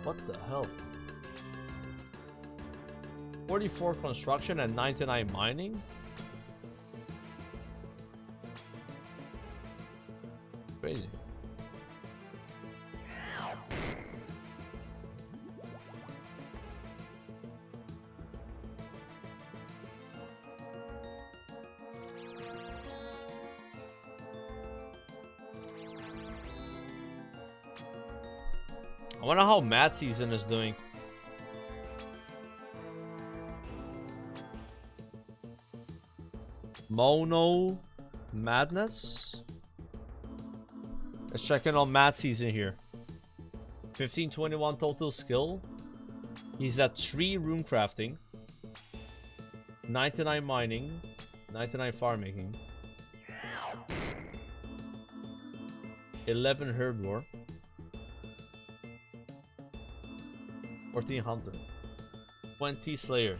What the hell? 44 construction and 99 mining? Crazy. I wonder how Mad Season is doing. Mono Madness. Let's check in on Mad Season here. 1521 total skill. He's at 3 rune crafting, 99 mining, 99 farm making, 11 herb lore, 14 hunter, 20 slayer.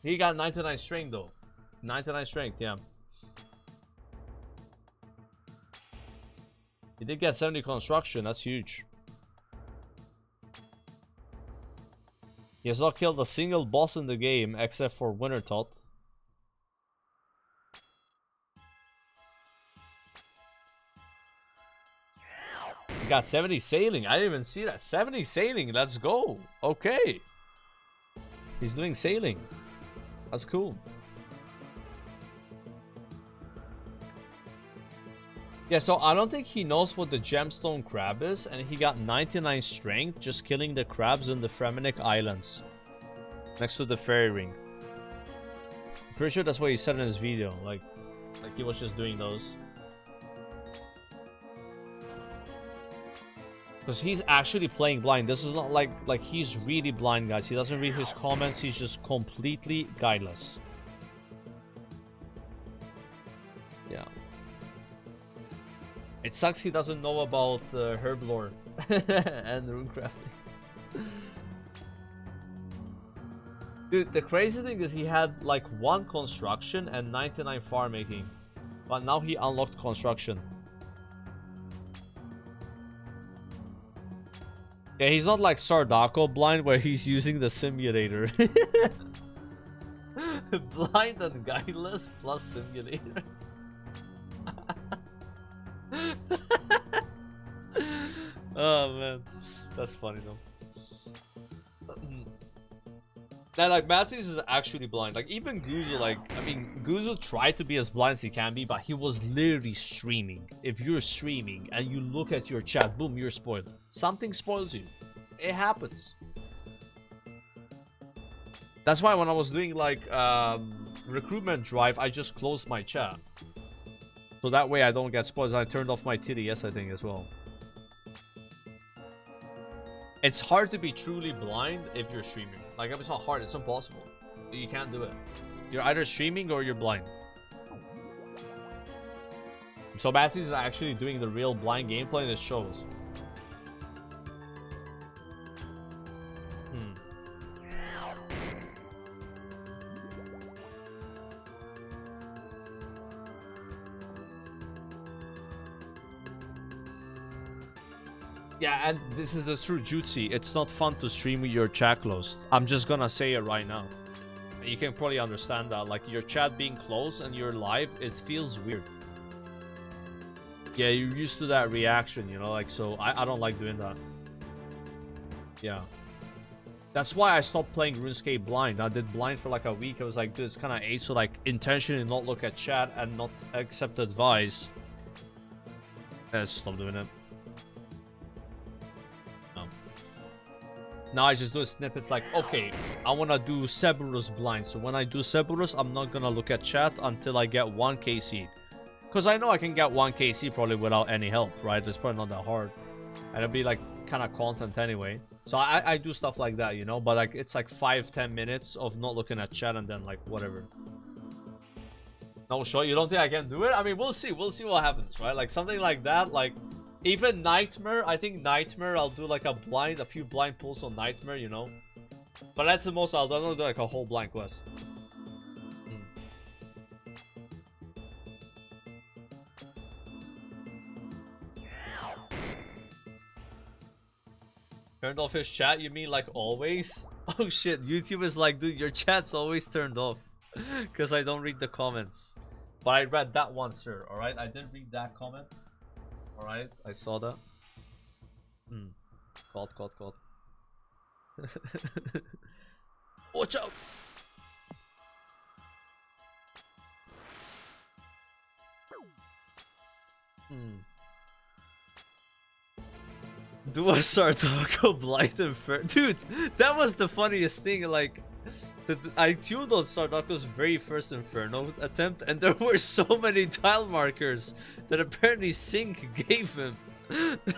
He got 99 strength though. 99 strength, yeah. He did get 70 construction, that's huge. He has not killed a single boss in the game except for Wintertot. He got 70 sailing. I didn't even see that. 70 sailing. Let's go. Okay. He's doing sailing. That's cool. Yeah, so I don't think he knows what the gemstone crab is, and he got 99 strength just killing the crabs in the Fremenic Islands next to the fairy ring. I'm pretty sure that's what he said in his video, like he was just doing those. Because he's actually playing blind. This is not like he's really blind, guys. He doesn't read his comments. He's just completely guideless. Yeah. It sucks he doesn't know about herb lore and rune crafting. Dude, the crazy thing is he had like 1 construction and 99 farm making. But now he unlocked construction. Yeah, he's not like Sardako blind where he's using the simulator. Blind and guideless plus simulator. Oh man, that's funny though. And like Matsis is actually blind. Like even Guzu, like I mean, Guzu tried to be as blind as he can be, but he was literally streaming. If you're streaming and you look at your chat, boom, you're spoiled. Something spoils you. It happens. That's why when I was doing like recruitment drive, I just closed my chat. So that way I don't get spoiled. I turned off my TDS, I think, as well. It's hard to be truly blind if you're streaming. Like, it's not hard, it's impossible. You can't do it. You're either streaming or you're blind. So Bassi is actually doing the real blind gameplay and it shows. Yeah, and this is the true jutsu. It's not fun to stream with your chat closed. I'm just gonna say it right now. You can probably understand that. Like, your chat being closed and you're live, it feels weird. Yeah, you're used to that reaction, you know? Like, so I don't like doing that. Yeah. That's why I stopped playing RuneScape blind. I did blind for like a week. I was like, dude, it's kind of AIDS, so like, intentionally not look at chat and not accept advice. I just stopped doing it. Now I just do snippets like, okay, I want to do Cerberus blind. So when I do Cerberus, I'm not going to look at chat until I get 1 KC. Because I know I can get 1 KC probably without any help, right? It's probably not that hard. And it'll be like kind of content anyway. So I do stuff like that, you know? But like it's like 5-10 minutes of not looking at chat and then like whatever. No, sure, you don't think I can do it? I mean, we'll see. We'll see what happens, right? Like something like that, like... Even Nightmare, I think Nightmare, I'll do like a few blind pulls on Nightmare, you know? But that's the most I'll do. I don't do like a whole blind quest. Turned off his chat, you mean like always? Oh shit, YouTube is like, dude, your chat's always turned off. Because I don't read the comments. But I read that one, sir, alright? I did read that comment. Alright, I saw that. Caught. Watch out! Do a Sartaco Blight Inferno. Dude, that was the funniest thing. Like, I tuned on Sardako's very first Inferno attempt, and there were so many tile markers that apparently Sync gave him.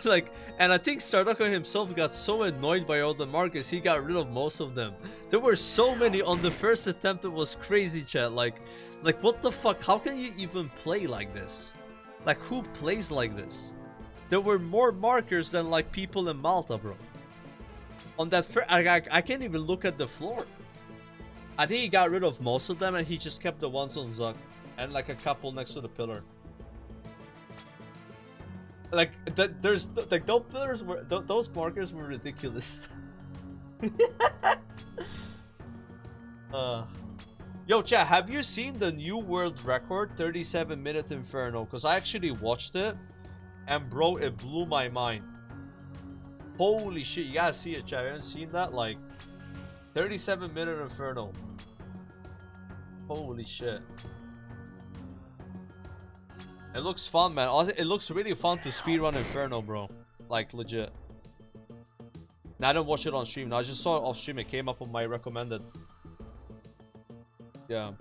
Like, and I think Stardako himself got so annoyed by all the markers, he got rid of most of them. There were so many on the first attempt, it was crazy, chat. Like what the fuck? How can you even play like this? Like, who plays like this? There were more markers than like people in Malta, bro. On that I can't even look at the floor. I think he got rid of most of them and he just kept the ones on Zuck and like a couple next to the pillar. Like there's like those pillars were those markers were ridiculous. Yo, chat, have you seen the new world record 37-minute Inferno? Because I actually watched it, and bro, it blew my mind. Holy shit, you gotta see it, chat. I haven't seen that. Like 37-minute Inferno. Holy shit. It looks fun, man. Also, it looks really fun to speedrun Inferno, bro. Like, legit. Now, I didn't watch it on stream. Now, I just saw it off stream. It came up on my recommended. Yeah.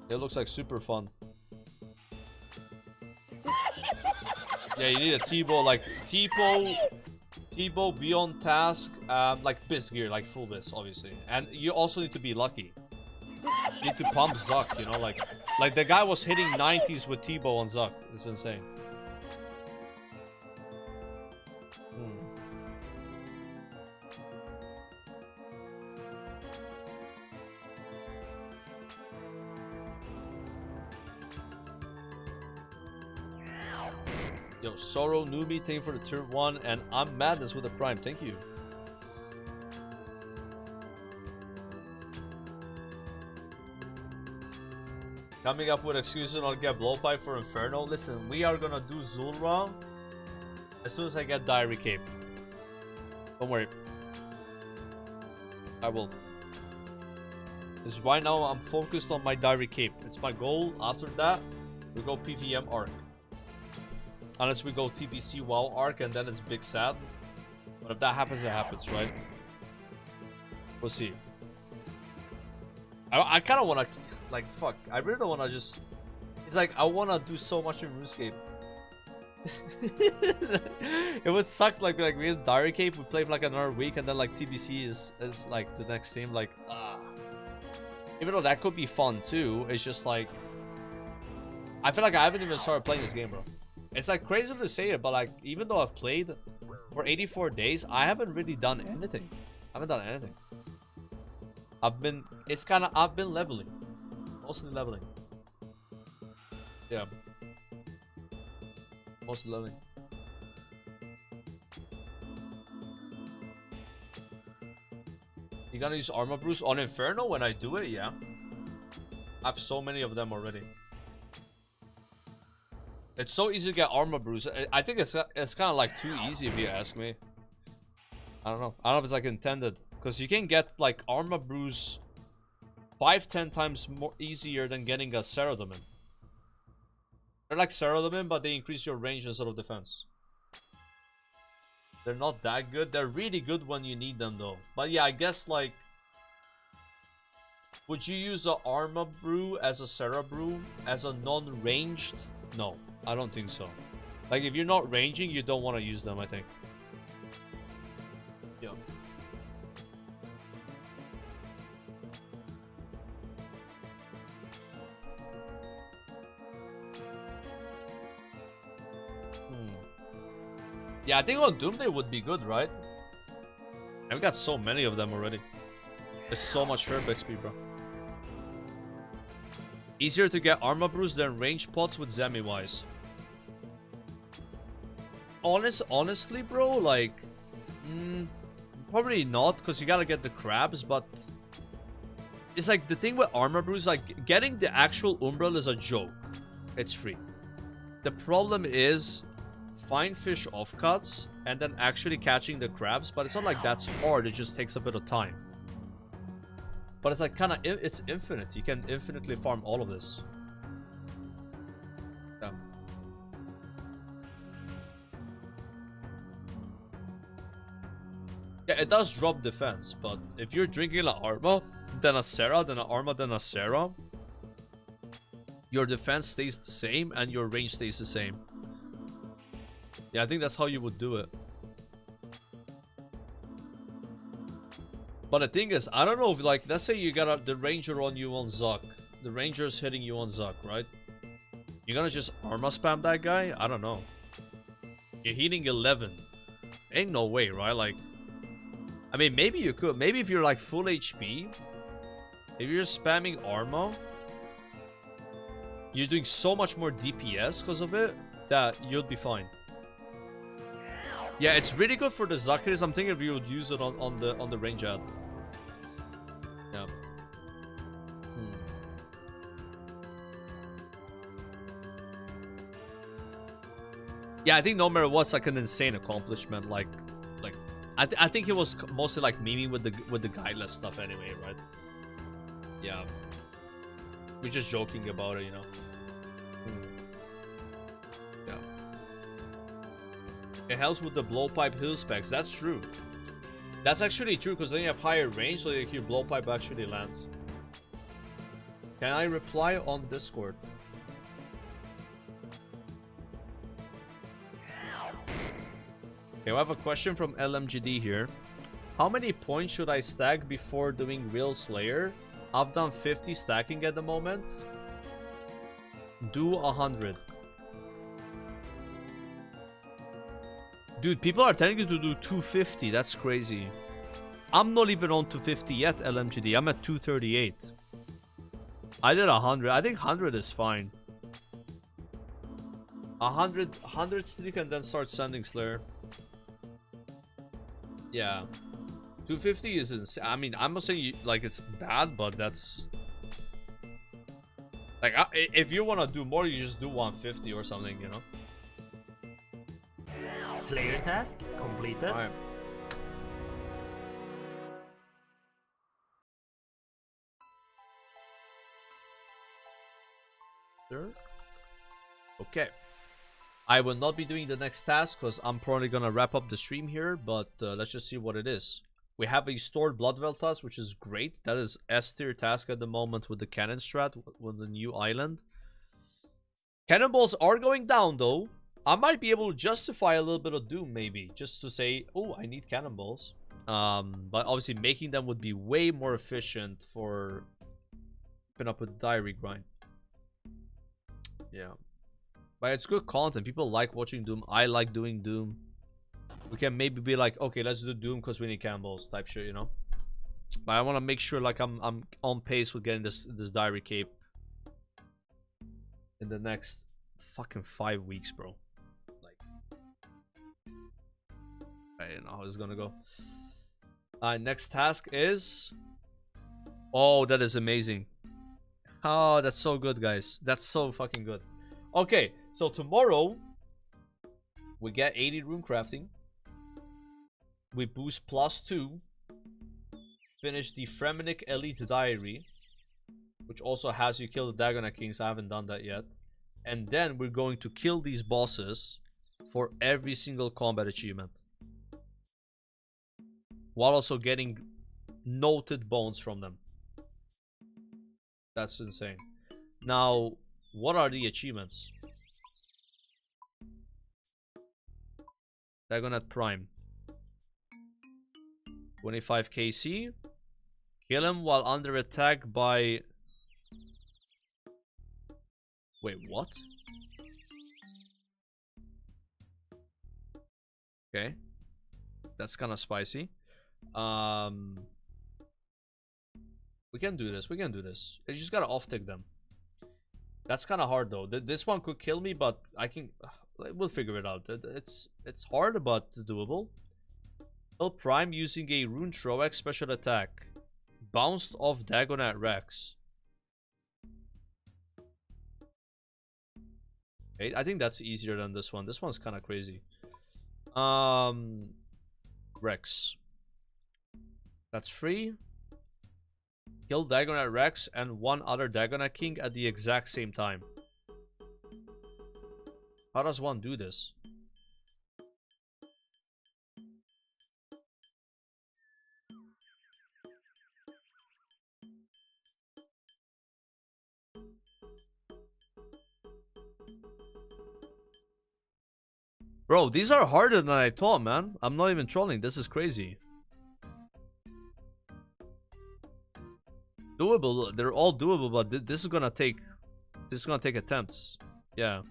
It looks like super fun. Yeah, you need a T-bow, like, T-bow, be on task, like, Biz gear, like, full Biz, obviously. And you also need to be lucky. You need to pump Zuck, you know, like the guy was hitting 90s with T-bow on Zuck. It's insane. Yo, Sorrow, newbie, thank you for the tier 1, and I'm Madness with the Prime. Thank you. Coming up with excuses on get blowpipe for Inferno. Listen, we are gonna do Zul'Ra as soon as I get Diary Cape. Don't worry. I will. Because right now I'm focused on my Diary Cape. It's my goal. After that, we go PVM Arc. Unless we go TBC WoW Arc and then it's big sad. But if that happens, it happens, right? We'll see. I kind of want to... Like, fuck, I really don't want to just... It's like, I want to do so much in Runescape. It would suck, like we had Diary Cape, we play for like another week, and then like TBC is like the next team, like, even though that could be fun too, it's just like... I feel like I haven't even started playing this game, bro. It's like crazy to say it, but like, even though I've played for 84 days, I haven't really done anything. I haven't done anything. I've been leveling. Mostly leveling. Yeah. Mostly leveling. You gonna use Armor Brews on Inferno when I do it? Yeah. I have so many of them already. It's so easy to get Armor Brews. I think it's kind of like too easy if you ask me. I don't know. I don't know if it's like intended. Because you can get like Armor Brews 5-10 times more easier than getting a Seradomin. They're like Seradomin, but they increase your range instead of defense. They're not that good. They're really good when you need them though. But yeah, I guess like... Would you use a Armor Brew as a Sera Brew as a non-ranged? No, I don't think so. Like if you're not ranging, you don't want to use them, I think. Yeah. Yeah, I think on Doomday would be good, right? I've got so many of them already. There's so much herb XP, bro. Easier to get Armor Brews than range pots with Zemi-wise. Honestly, bro, like... probably not, because you gotta get the crabs, but... It's like, the thing with Armor Brews, like, getting the actual Umbral is a joke. It's free. The problem is... Find fish offcuts, and then actually catching the crabs, but it's not like that's hard, it just takes a bit of time. But it's like kinda, it's infinite. You can infinitely farm all of this. Yeah. it does drop defense, but if you're drinking an Arma, then a Serra, then an Arma, then a Serra, your defense stays the same and your range stays the same. Yeah, I think that's how you would do it. But the thing is, I don't know if, like, let's say you got the Ranger on you on Zuck. The Ranger's hitting you on Zuck, right? You're gonna just Arma spam that guy? I don't know. You're hitting 11. Ain't no way, right? Like, I mean, maybe you could. Maybe if you're like full HP, if you're spamming Arma, you're doing so much more DPS because of it that you'll be fine. Yeah, it's really good for the Zuckers. I'm thinking if you would use it on the range ad. Yeah. Yeah, I think no matter what's like an insane accomplishment. Like, I think it was mostly like memeing with the guideless stuff anyway, right? Yeah. We're just joking about it, you know. Yeah. It helps with the blowpipe heal specs. That's true. That's actually true because then you have higher range, so like your blowpipe actually lands. Can I reply on Discord? Okay, we have a question from LMGD here. How many points should I stack before doing Real Slayer? I've done 50 stacking at the moment. Do 100. Dude, people are telling you to do 250. That's crazy. I'm not even on 250 yet, LMGD. I'm at 238. I did 100. I think 100 is fine. 100 streak and then start sending Slayer. Yeah. 250 is insane. I mean, I'm not saying you, like it's bad, but that's... Like, if you want to do more, you just do 150 or something, you know? Slayer task completed. Alright. Sure. Okay. I will not be doing the next task because I'm probably gonna wrap up the stream here, but let's just see what it is. We have a stored blood veil task, which is great. That is S tier task at the moment with the cannon strat, with the new island. Cannonballs are going down though. I might be able to justify a little bit of Doom maybe, just to say, oh, I need cannonballs. But obviously making them would be way more efficient for keeping up with the diary grind. Yeah. But it's good content. People like watching Doom. I like doing Doom. We can maybe be like, okay, let's do Doom because we need cannonballs type shit, you know. But I want to make sure like I'm on pace with getting this diary cape in the next fucking 5 weeks, bro. Like, I don't know how it's gonna go. Next task is, oh, that is amazing. Oh, that's so good, guys. That's so fucking good. Okay, so tomorrow we get 80 rune crafting. We boost +2. Finish the Fremenic Elite Diary, which also has you kill the Dagonet Kings. I haven't done that yet. And then we're going to kill these bosses for every single combat achievement, while also getting noted bones from them. That's insane. Now, what are the achievements? Dagonet Prime. 25 KC. Kill him while under attack by... Wait, what? Okay. That's kind of spicy. We can do this. We can do this. You just gotta off-tick them. That's kind of hard though. This one could kill me, but I can... We'll figure it out. It's hard, but doable. Kill Prime using a Rune Troax special attack. Bounced off Dagonet Rex. Okay, I think that's easier than this one. This one's kind of crazy. Rex. That's free. Kill Dagonet Rex and one other Dagonet King at the exact same time. How does one do this? Bro, these are harder than I thought, man. I'm not even trolling. This is crazy. Doable. They're all doable, but this is gonna take attempts. Yeah.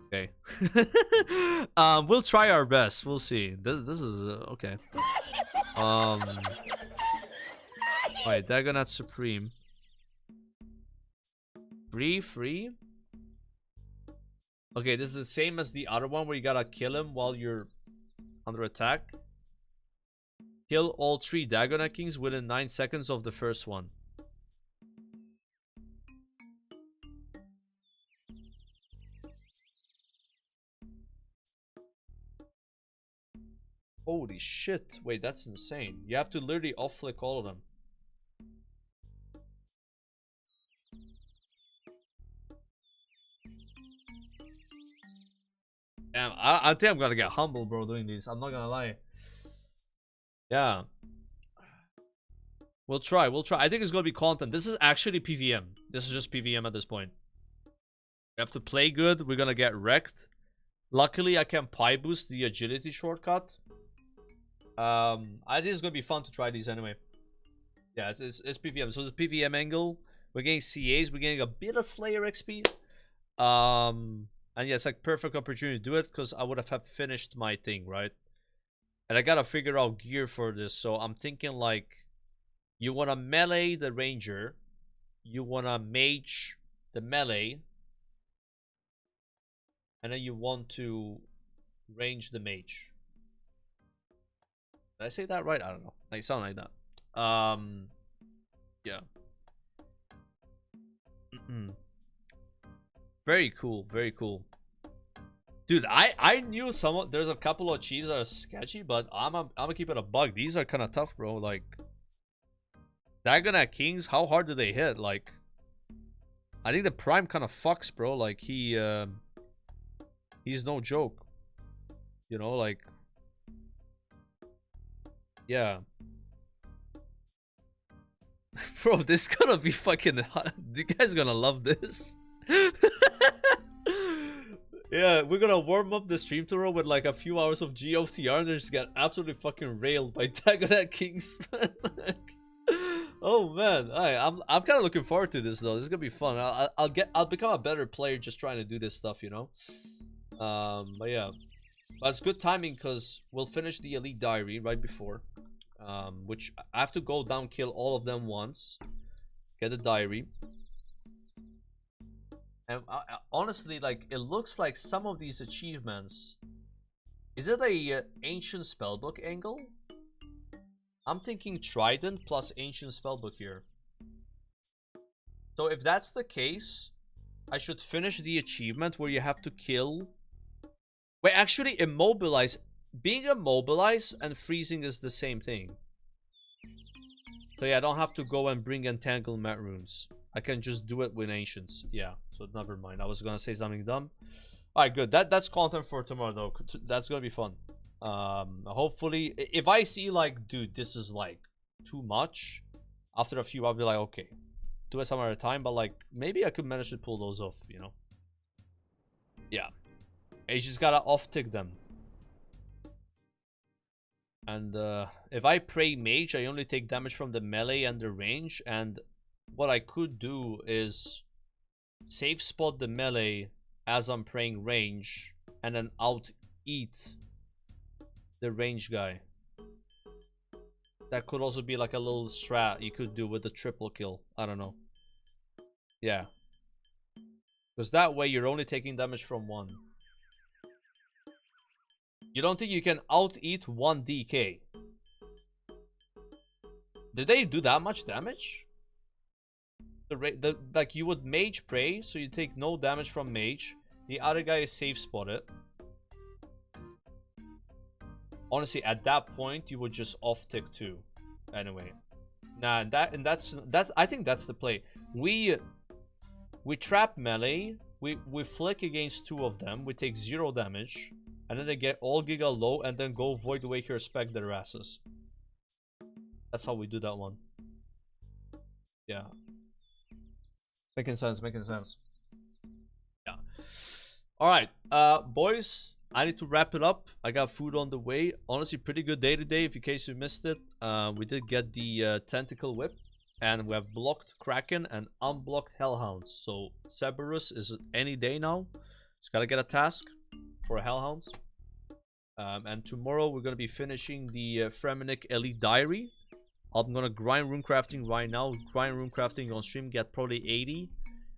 Okay. We'll try our best. We'll see. This is okay. Alright, Dagonath Supreme. Free. Okay, this is the same as the other one where you gotta kill him while you're under attack. Kill all 3 Dagonath Kings within 9 seconds of the first one. Holy shit. Wait, that's insane. You have to literally off-flick all of them. Damn, I think I'm gonna get humble, bro, doing these. I'm not gonna lie. Yeah. We'll try. I think it's gonna be content. This is actually PVM. This is just PVM at this point. We have to play good. We're gonna get wrecked. Luckily, I can pie boost the agility shortcut. I think it's gonna be fun to try these anyway. Yeah, it's PVM. So the PVM angle. We're getting CAs. We're getting a bit of Slayer XP. And yeah, it's like perfect opportunity to do it because I would have finished my thing, right? And I gotta figure out gear for this. So I'm thinking like, you wanna melee the ranger, you wanna mage the melee, and then you want to range the mage. Did I say that right? I don't know. Like, sound like that. Yeah. Very cool. Very cool. Dude, I knew there's a couple of cheats that are sketchy, but I'm gonna keep it a bug. These are kind of tough, bro. Like, Dagonath Kings, how hard do they hit? Like, I think the prime kind of fucks, bro. Like, he's no joke. You know, like, yeah. Bro, this is gonna be fucking hot. You guys are gonna love this. Yeah, we're gonna warm up the stream tomorrow with like a few hours of GOTR and just get absolutely fucking railed by Dagonath Kings. Oh man, I'm kind of looking forward to this though. This is gonna be fun. I'll become a better player just trying to do this stuff, you know. But yeah, but it's good timing because we'll finish the Elite Diary right before, which I have to go down, kill all of them once, get the diary. And honestly, like, it looks like some of these achievements... Is it a ancient spellbook angle? I'm thinking Trident plus ancient spellbook here. So if that's the case, I should finish the achievement where you have to kill... Wait, actually, immobilize. Being immobilized and freezing is the same thing. So yeah, I don't have to go and bring entanglement runes. I can just do it with ancients. Yeah, so never mind. I was gonna say something dumb. Alright, good. That's content for tomorrow though. That's gonna be fun. Hopefully, if I see like, dude, this is like too much, after a few I'll be like, okay, do it some other time. But like, maybe I could manage to pull those off, you know. Yeah, you just gotta off tick them. And if I pray mage, I only take damage from the melee and the range. And what I could do is safe spot the melee as I'm praying range, and then out eat the range guy. That could also be like a little strat you could do with the triple kill. I don't know. Yeah, because that way you're only taking damage from one. You don't think you can out eat one DK? Did they do that much damage? Like, you would mage pray, so you take no damage from mage. The other guy is safe spotted. Honestly, at that point, you would just off tick too. Anyway, nah, that's I think that's the play. We trap melee. We flick against 2 of them. We take 0 damage, and then they get all giga low, and then go Void Wake or spec their asses. That's how we do that one. Yeah. Making sense, making sense. Yeah. Alright, boys, I need to wrap it up. I got food on the way. Honestly, pretty good day today, if in case you missed it. We did get the tentacle whip. And we have blocked Kraken and unblocked Hellhounds. So Cerberus is any day now. Just gotta get a task for Hellhounds. And tomorrow we're gonna be finishing the Fremennik Elite Diary. I'm gonna grind runecrafting right now. Grind runecrafting on stream, get probably 80.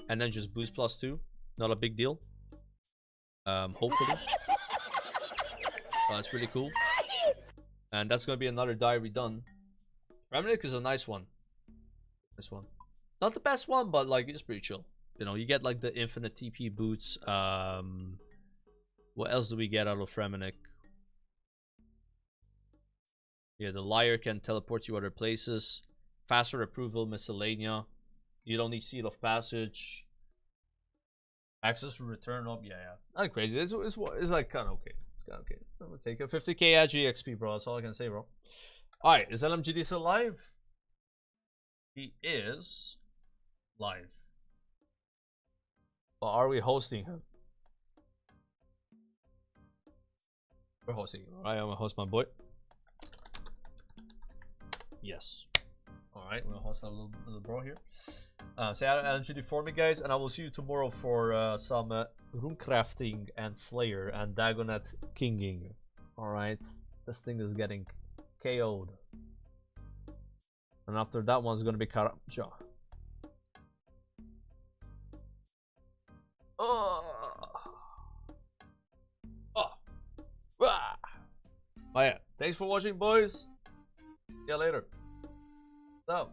And then just boost +2. Not a big deal. Hopefully. That's really cool. And that's gonna be another diary done. Fremennik is a nice one. This one, not the best one, but like it's pretty chill. You know, you get like the infinite TP boots. What else do we get out of Fremennik? Yeah, the liar can teleport you other places. Faster approval, miscellanea. You don't need seal of passage. Access to return up. Yeah, not crazy. It's like kind of okay. It's kind of okay. I'm gonna take a 50k AG XP, bro. That's all I can say, bro. All right, is LMGD still live? He is live. But are we hosting him? We're hosting him. Alright, I'm gonna host my boy. Yes. Alright, I'm gonna host our little bro here. Say hi to LMGD for me, guys, and I will see you tomorrow for some runecrafting and Slayer and Dagonet Kinging. Alright, this thing is getting KO'd. And after that one's gonna be Karamja. Oh yeah, thanks for watching, boys. See ya later. So.